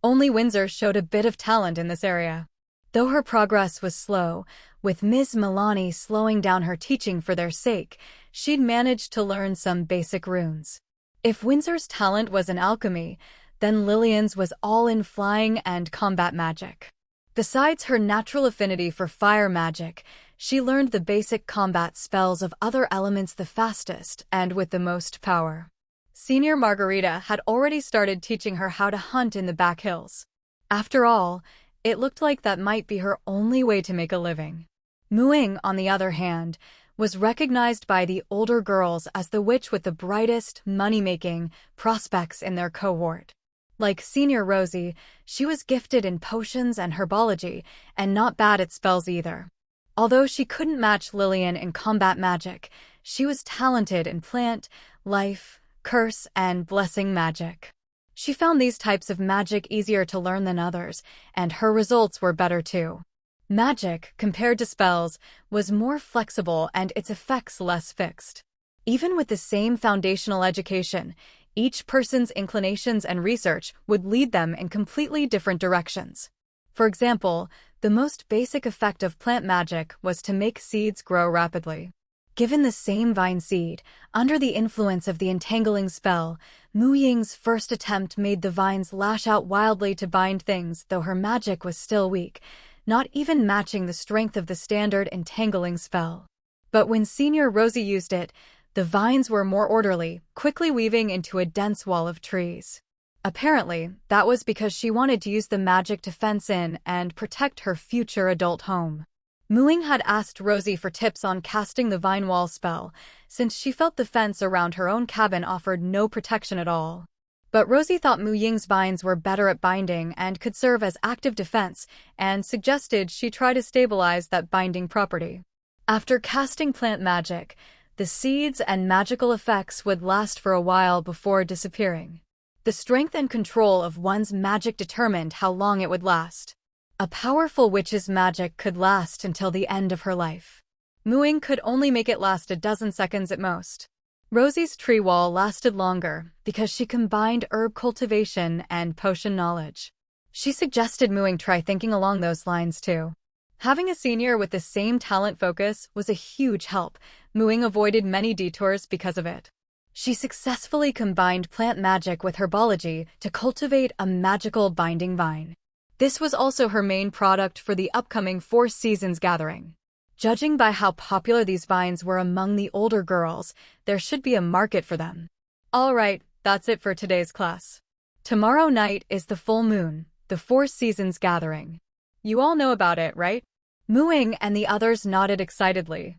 Only Windsor showed a bit of talent in this area. Though her progress was slow, with Ms. Milani slowing down her teaching for their sake, she'd managed to learn some basic runes. If Windsor's talent was in alchemy, then Lillian's was all in flying and combat magic. Besides her natural affinity for fire magic, she learned the basic combat spells of other elements the fastest and with the most power. Senior Margarita had already started teaching her how to hunt in the back hills. After all, it looked like that might be her only way to make a living. Mooing, on the other hand, was recognized by the older girls as the witch with the brightest, money-making prospects in their cohort. Like Senior Rosie, she was gifted in potions and herbology, and not bad at spells either. Although she couldn't match Lillian in combat magic, she was talented in plant, life, curse, and blessing magic. She found these types of magic easier to learn than others, and her results were better too. Magic, compared to spells, was more flexible and its effects less fixed. Even with the same foundational education, each person's inclinations and research would lead them in completely different directions. For example, the most basic effect of plant magic was to make seeds grow rapidly. Given the same vine seed, under the influence of the entangling spell, Mu Ying's first attempt made the vines lash out wildly to bind things, though her magic was still weak, not even matching the strength of the standard entangling spell. But when Senior Rosie used it, the vines were more orderly, quickly weaving into a dense wall of trees. Apparently, that was because she wanted to use the magic to fence in and protect her future adult home. Mu Ying had asked Rosie for tips on casting the vine wall spell, since she felt the fence around her own cabin offered no protection at all. But Rosie thought Mu Ying's vines were better at binding and could serve as active defense, and suggested she try to stabilize that binding property. After casting plant magic, the seeds and magical effects would last for a while before disappearing. The strength and control of one's magic determined how long it would last. A powerful witch's magic could last until the end of her life. Ying could only make it last a dozen seconds at most. Rosie's tree wall lasted longer because she combined herb cultivation and potion knowledge. She suggested Ying try thinking along those lines too. Having a senior with the same talent focus was a huge help. Ying avoided many detours because of it. She successfully combined plant magic with herbology to cultivate a magical binding vine. This was also her main product for the upcoming Four Seasons gathering. Judging by how popular these vines were among the older girls, there should be a market for them. Alright, that's it for today's class. Tomorrow night is the full moon, the Four Seasons gathering. You all know about it, right? Ying and the others nodded excitedly.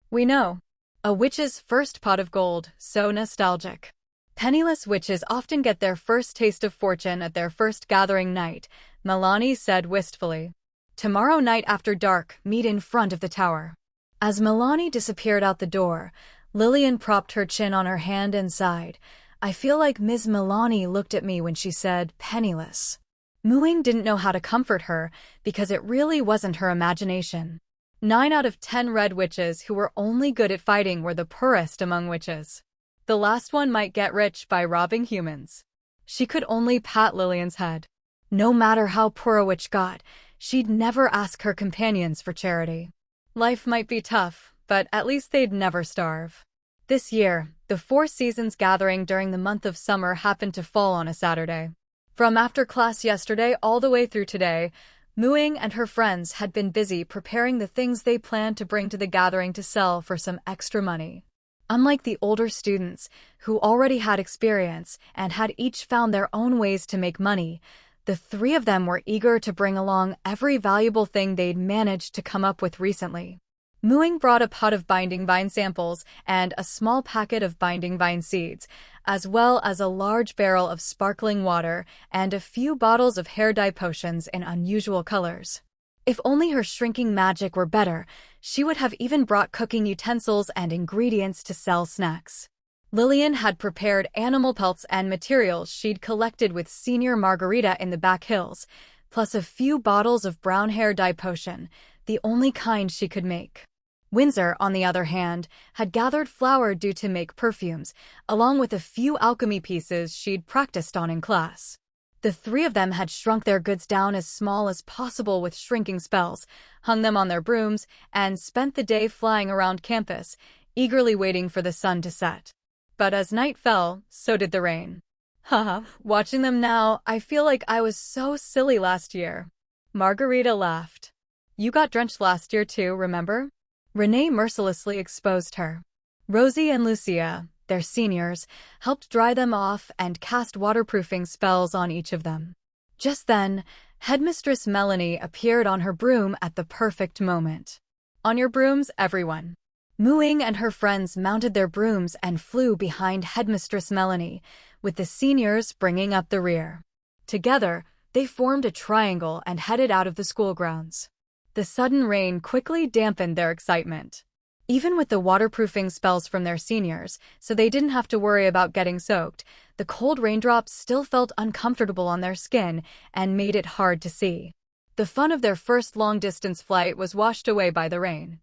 We know. A witch's first pot of gold, so nostalgic. Penniless witches often get their first taste of fortune at their first gathering night, Milani said wistfully. Tomorrow night after dark, meet in front of the tower. As Milani disappeared out the door, Lillian propped her chin on her hand and sighed. I feel like Ms. Milani looked at me when she said penniless. Ying didn't know how to comfort her because it really wasn't her imagination. 9 out of 10 red witches who were only good at fighting were the poorest among witches. The last one might get rich by robbing humans. She could only pat Lillian's head. No matter how poor a witch got, she'd never ask her companions for charity. Life might be tough, but at least they'd never starve. This year, the Four Seasons gathering during the month of summer happened to fall on a Saturday. From after class yesterday all the way through today, Ying and her friends had been busy preparing the things they planned to bring to the gathering to sell for some extra money. Unlike the older students, who already had experience and had each found their own ways to make money, the three of them were eager to bring along every valuable thing they'd managed to come up with recently. Ying brought a pot of binding vine samples and a small packet of binding vine seeds, as well as a large barrel of sparkling water and a few bottles of hair dye potions in unusual colors. If only her shrinking magic were better, she would have even brought cooking utensils and ingredients to sell snacks. Lillian had prepared animal pelts and materials she'd collected with Senior Margarita in the back hills, plus a few bottles of brown hair dye potion, the only kind she could make. Windsor, on the other hand, had gathered flour due to make perfumes, along with a few alchemy pieces she'd practiced on in class. The three of them had shrunk their goods down as small as possible with shrinking spells, hung them on their brooms, and spent the day flying around campus, eagerly waiting for the sun to set. But as night fell, so did the rain. Haha, watching them now, I feel like I was so silly last year. Margarita laughed. You got drenched last year too, remember? Renee mercilessly exposed her. Rosie and Lucia, their seniors, helped dry them off and cast waterproofing spells on each of them. Just then, Headmistress Melanie appeared on her broom at the perfect moment. On your brooms, everyone. Ying and her friends mounted their brooms and flew behind Headmistress Melanie, with the seniors bringing up the rear. Together, they formed a triangle and headed out of the school grounds. The sudden rain quickly dampened their excitement. Even with the waterproofing spells from their seniors, so they didn't have to worry about getting soaked, the cold raindrops still felt uncomfortable on their skin and made it hard to see. The fun of their first long-distance flight was washed away by the rain.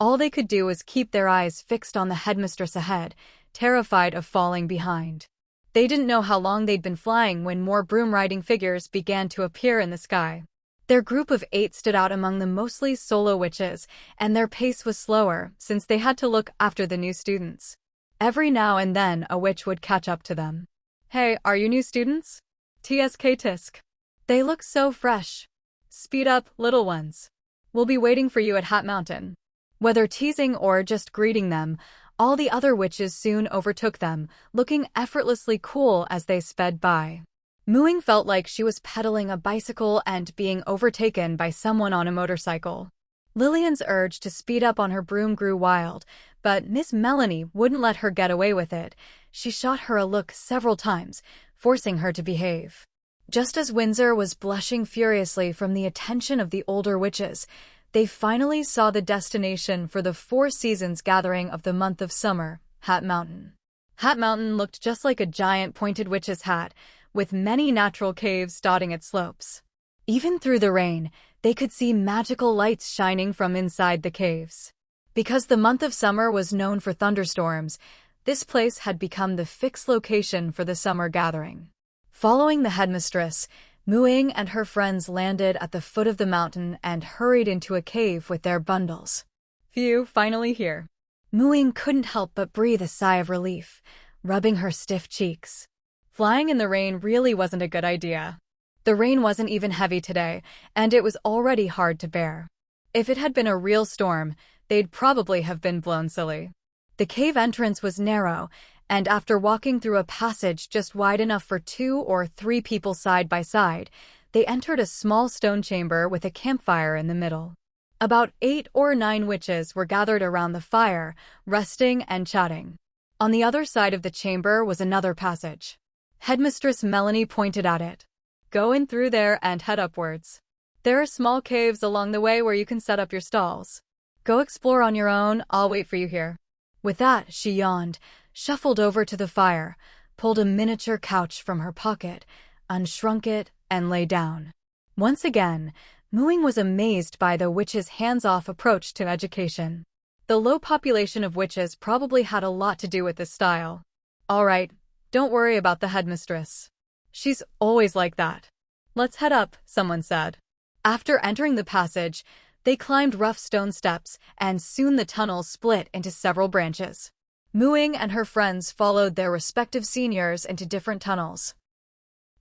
All they could do was keep their eyes fixed on the headmistress ahead, terrified of falling behind. They didn't know how long they'd been flying when more broom-riding figures began to appear in the sky. Their group of 8 stood out among the mostly solo witches, and their pace was slower since they had to look after the new students. Every now and then a witch would catch up to them. Hey, are you new students? TSK Tisk. They look so fresh. Speed up, little ones. We'll be waiting for you at Hat Mountain. Whether teasing or just greeting them, all the other witches soon overtook them, looking effortlessly cool as they sped by. Ying felt like she was pedaling a bicycle and being overtaken by someone on a motorcycle. Lillian's urge to speed up on her broom grew wild, but Miss Melanie wouldn't let her get away with it. She shot her a look several times, forcing her to behave. Just as Windsor was blushing furiously from the attention of the older witches, they finally saw the destination for the Four Seasons gathering of the month of summer, Hat Mountain. Hat Mountain looked just like a giant pointed witch's hat, with many natural caves dotting its slopes. Even through the rain, they could see magical lights shining from inside the caves. Because the month of summer was known for thunderstorms, this place had become the fixed location for the summer gathering. Following the headmistress, Ying and her friends landed at the foot of the mountain and hurried into a cave with their bundles. Phew, finally here. Ying couldn't help but breathe a sigh of relief, rubbing her stiff cheeks. Flying in the rain really wasn't a good idea. The rain wasn't even heavy today, and it was already hard to bear. If it had been a real storm, they'd probably have been blown silly. The cave entrance was narrow, and after walking through a passage just wide enough for 2 or 3 people side by side, they entered a small stone chamber with a campfire in the middle. About 8 or 9 witches were gathered around the fire, resting and chatting. On the other side of the chamber was another passage. Headmistress Melanie pointed at it. Go in through there and head upwards. There are small caves along the way where you can set up your stalls. Go explore on your own, I'll wait for you here. With that, she yawned, shuffled over to the fire, pulled a miniature couch from her pocket, unshrunk it, and lay down. Once again, Ying was amazed by the witches' hands-off approach to education. The low population of witches probably had a lot to do with this style. All right, don't worry about the headmistress. She's always like that. Let's head up, someone said. After entering the passage, they climbed rough stone steps, and soon the tunnel split into several branches. Ying and her friends followed their respective seniors into different tunnels.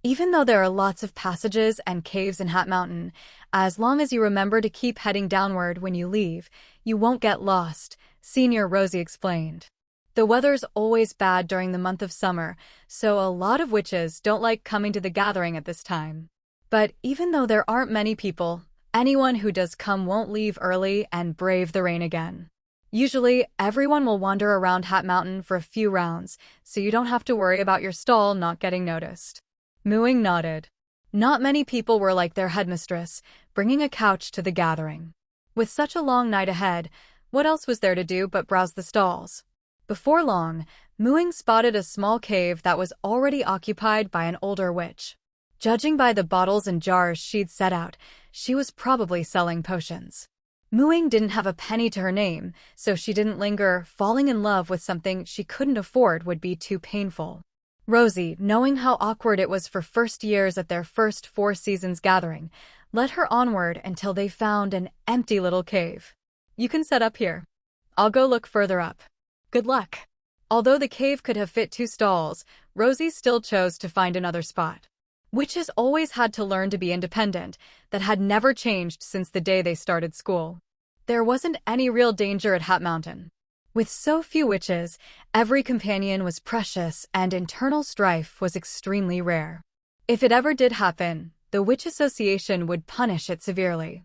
Even though there are lots of passages and caves in Hat Mountain, as long as you remember to keep heading downward when you leave, you won't get lost, Senior Rosie explained. The weather's always bad during the month of summer, so a lot of witches don't like coming to the gathering at this time. But even though there aren't many people, anyone who does come won't leave early and brave the rain again. Usually, everyone will wander around Hat Mountain for a few rounds, so you don't have to worry about your stall not getting noticed. Ying nodded. Not many people were like their headmistress, bringing a couch to the gathering. With such a long night ahead, what else was there to do but browse the stalls? Before long, Ying spotted a small cave that was already occupied by an older witch. Judging by the bottles and jars she'd set out, she was probably selling potions. Ying didn't have a penny to her name, so she didn't linger. Falling in love with something she couldn't afford would be too painful. Rosie, knowing how awkward it was for first years at their first Four Seasons gathering, led her onward until they found an empty little cave. You can set up here. I'll go look further up. Good luck. Although the cave could have fit 2 stalls, Rosie still chose to find another spot. Witches always had to learn to be independent. That had never changed since the day they started school. There wasn't any real danger at Hat Mountain. With so few witches, every companion was precious and internal strife was extremely rare. If it ever did happen, the Witch Association would punish it severely.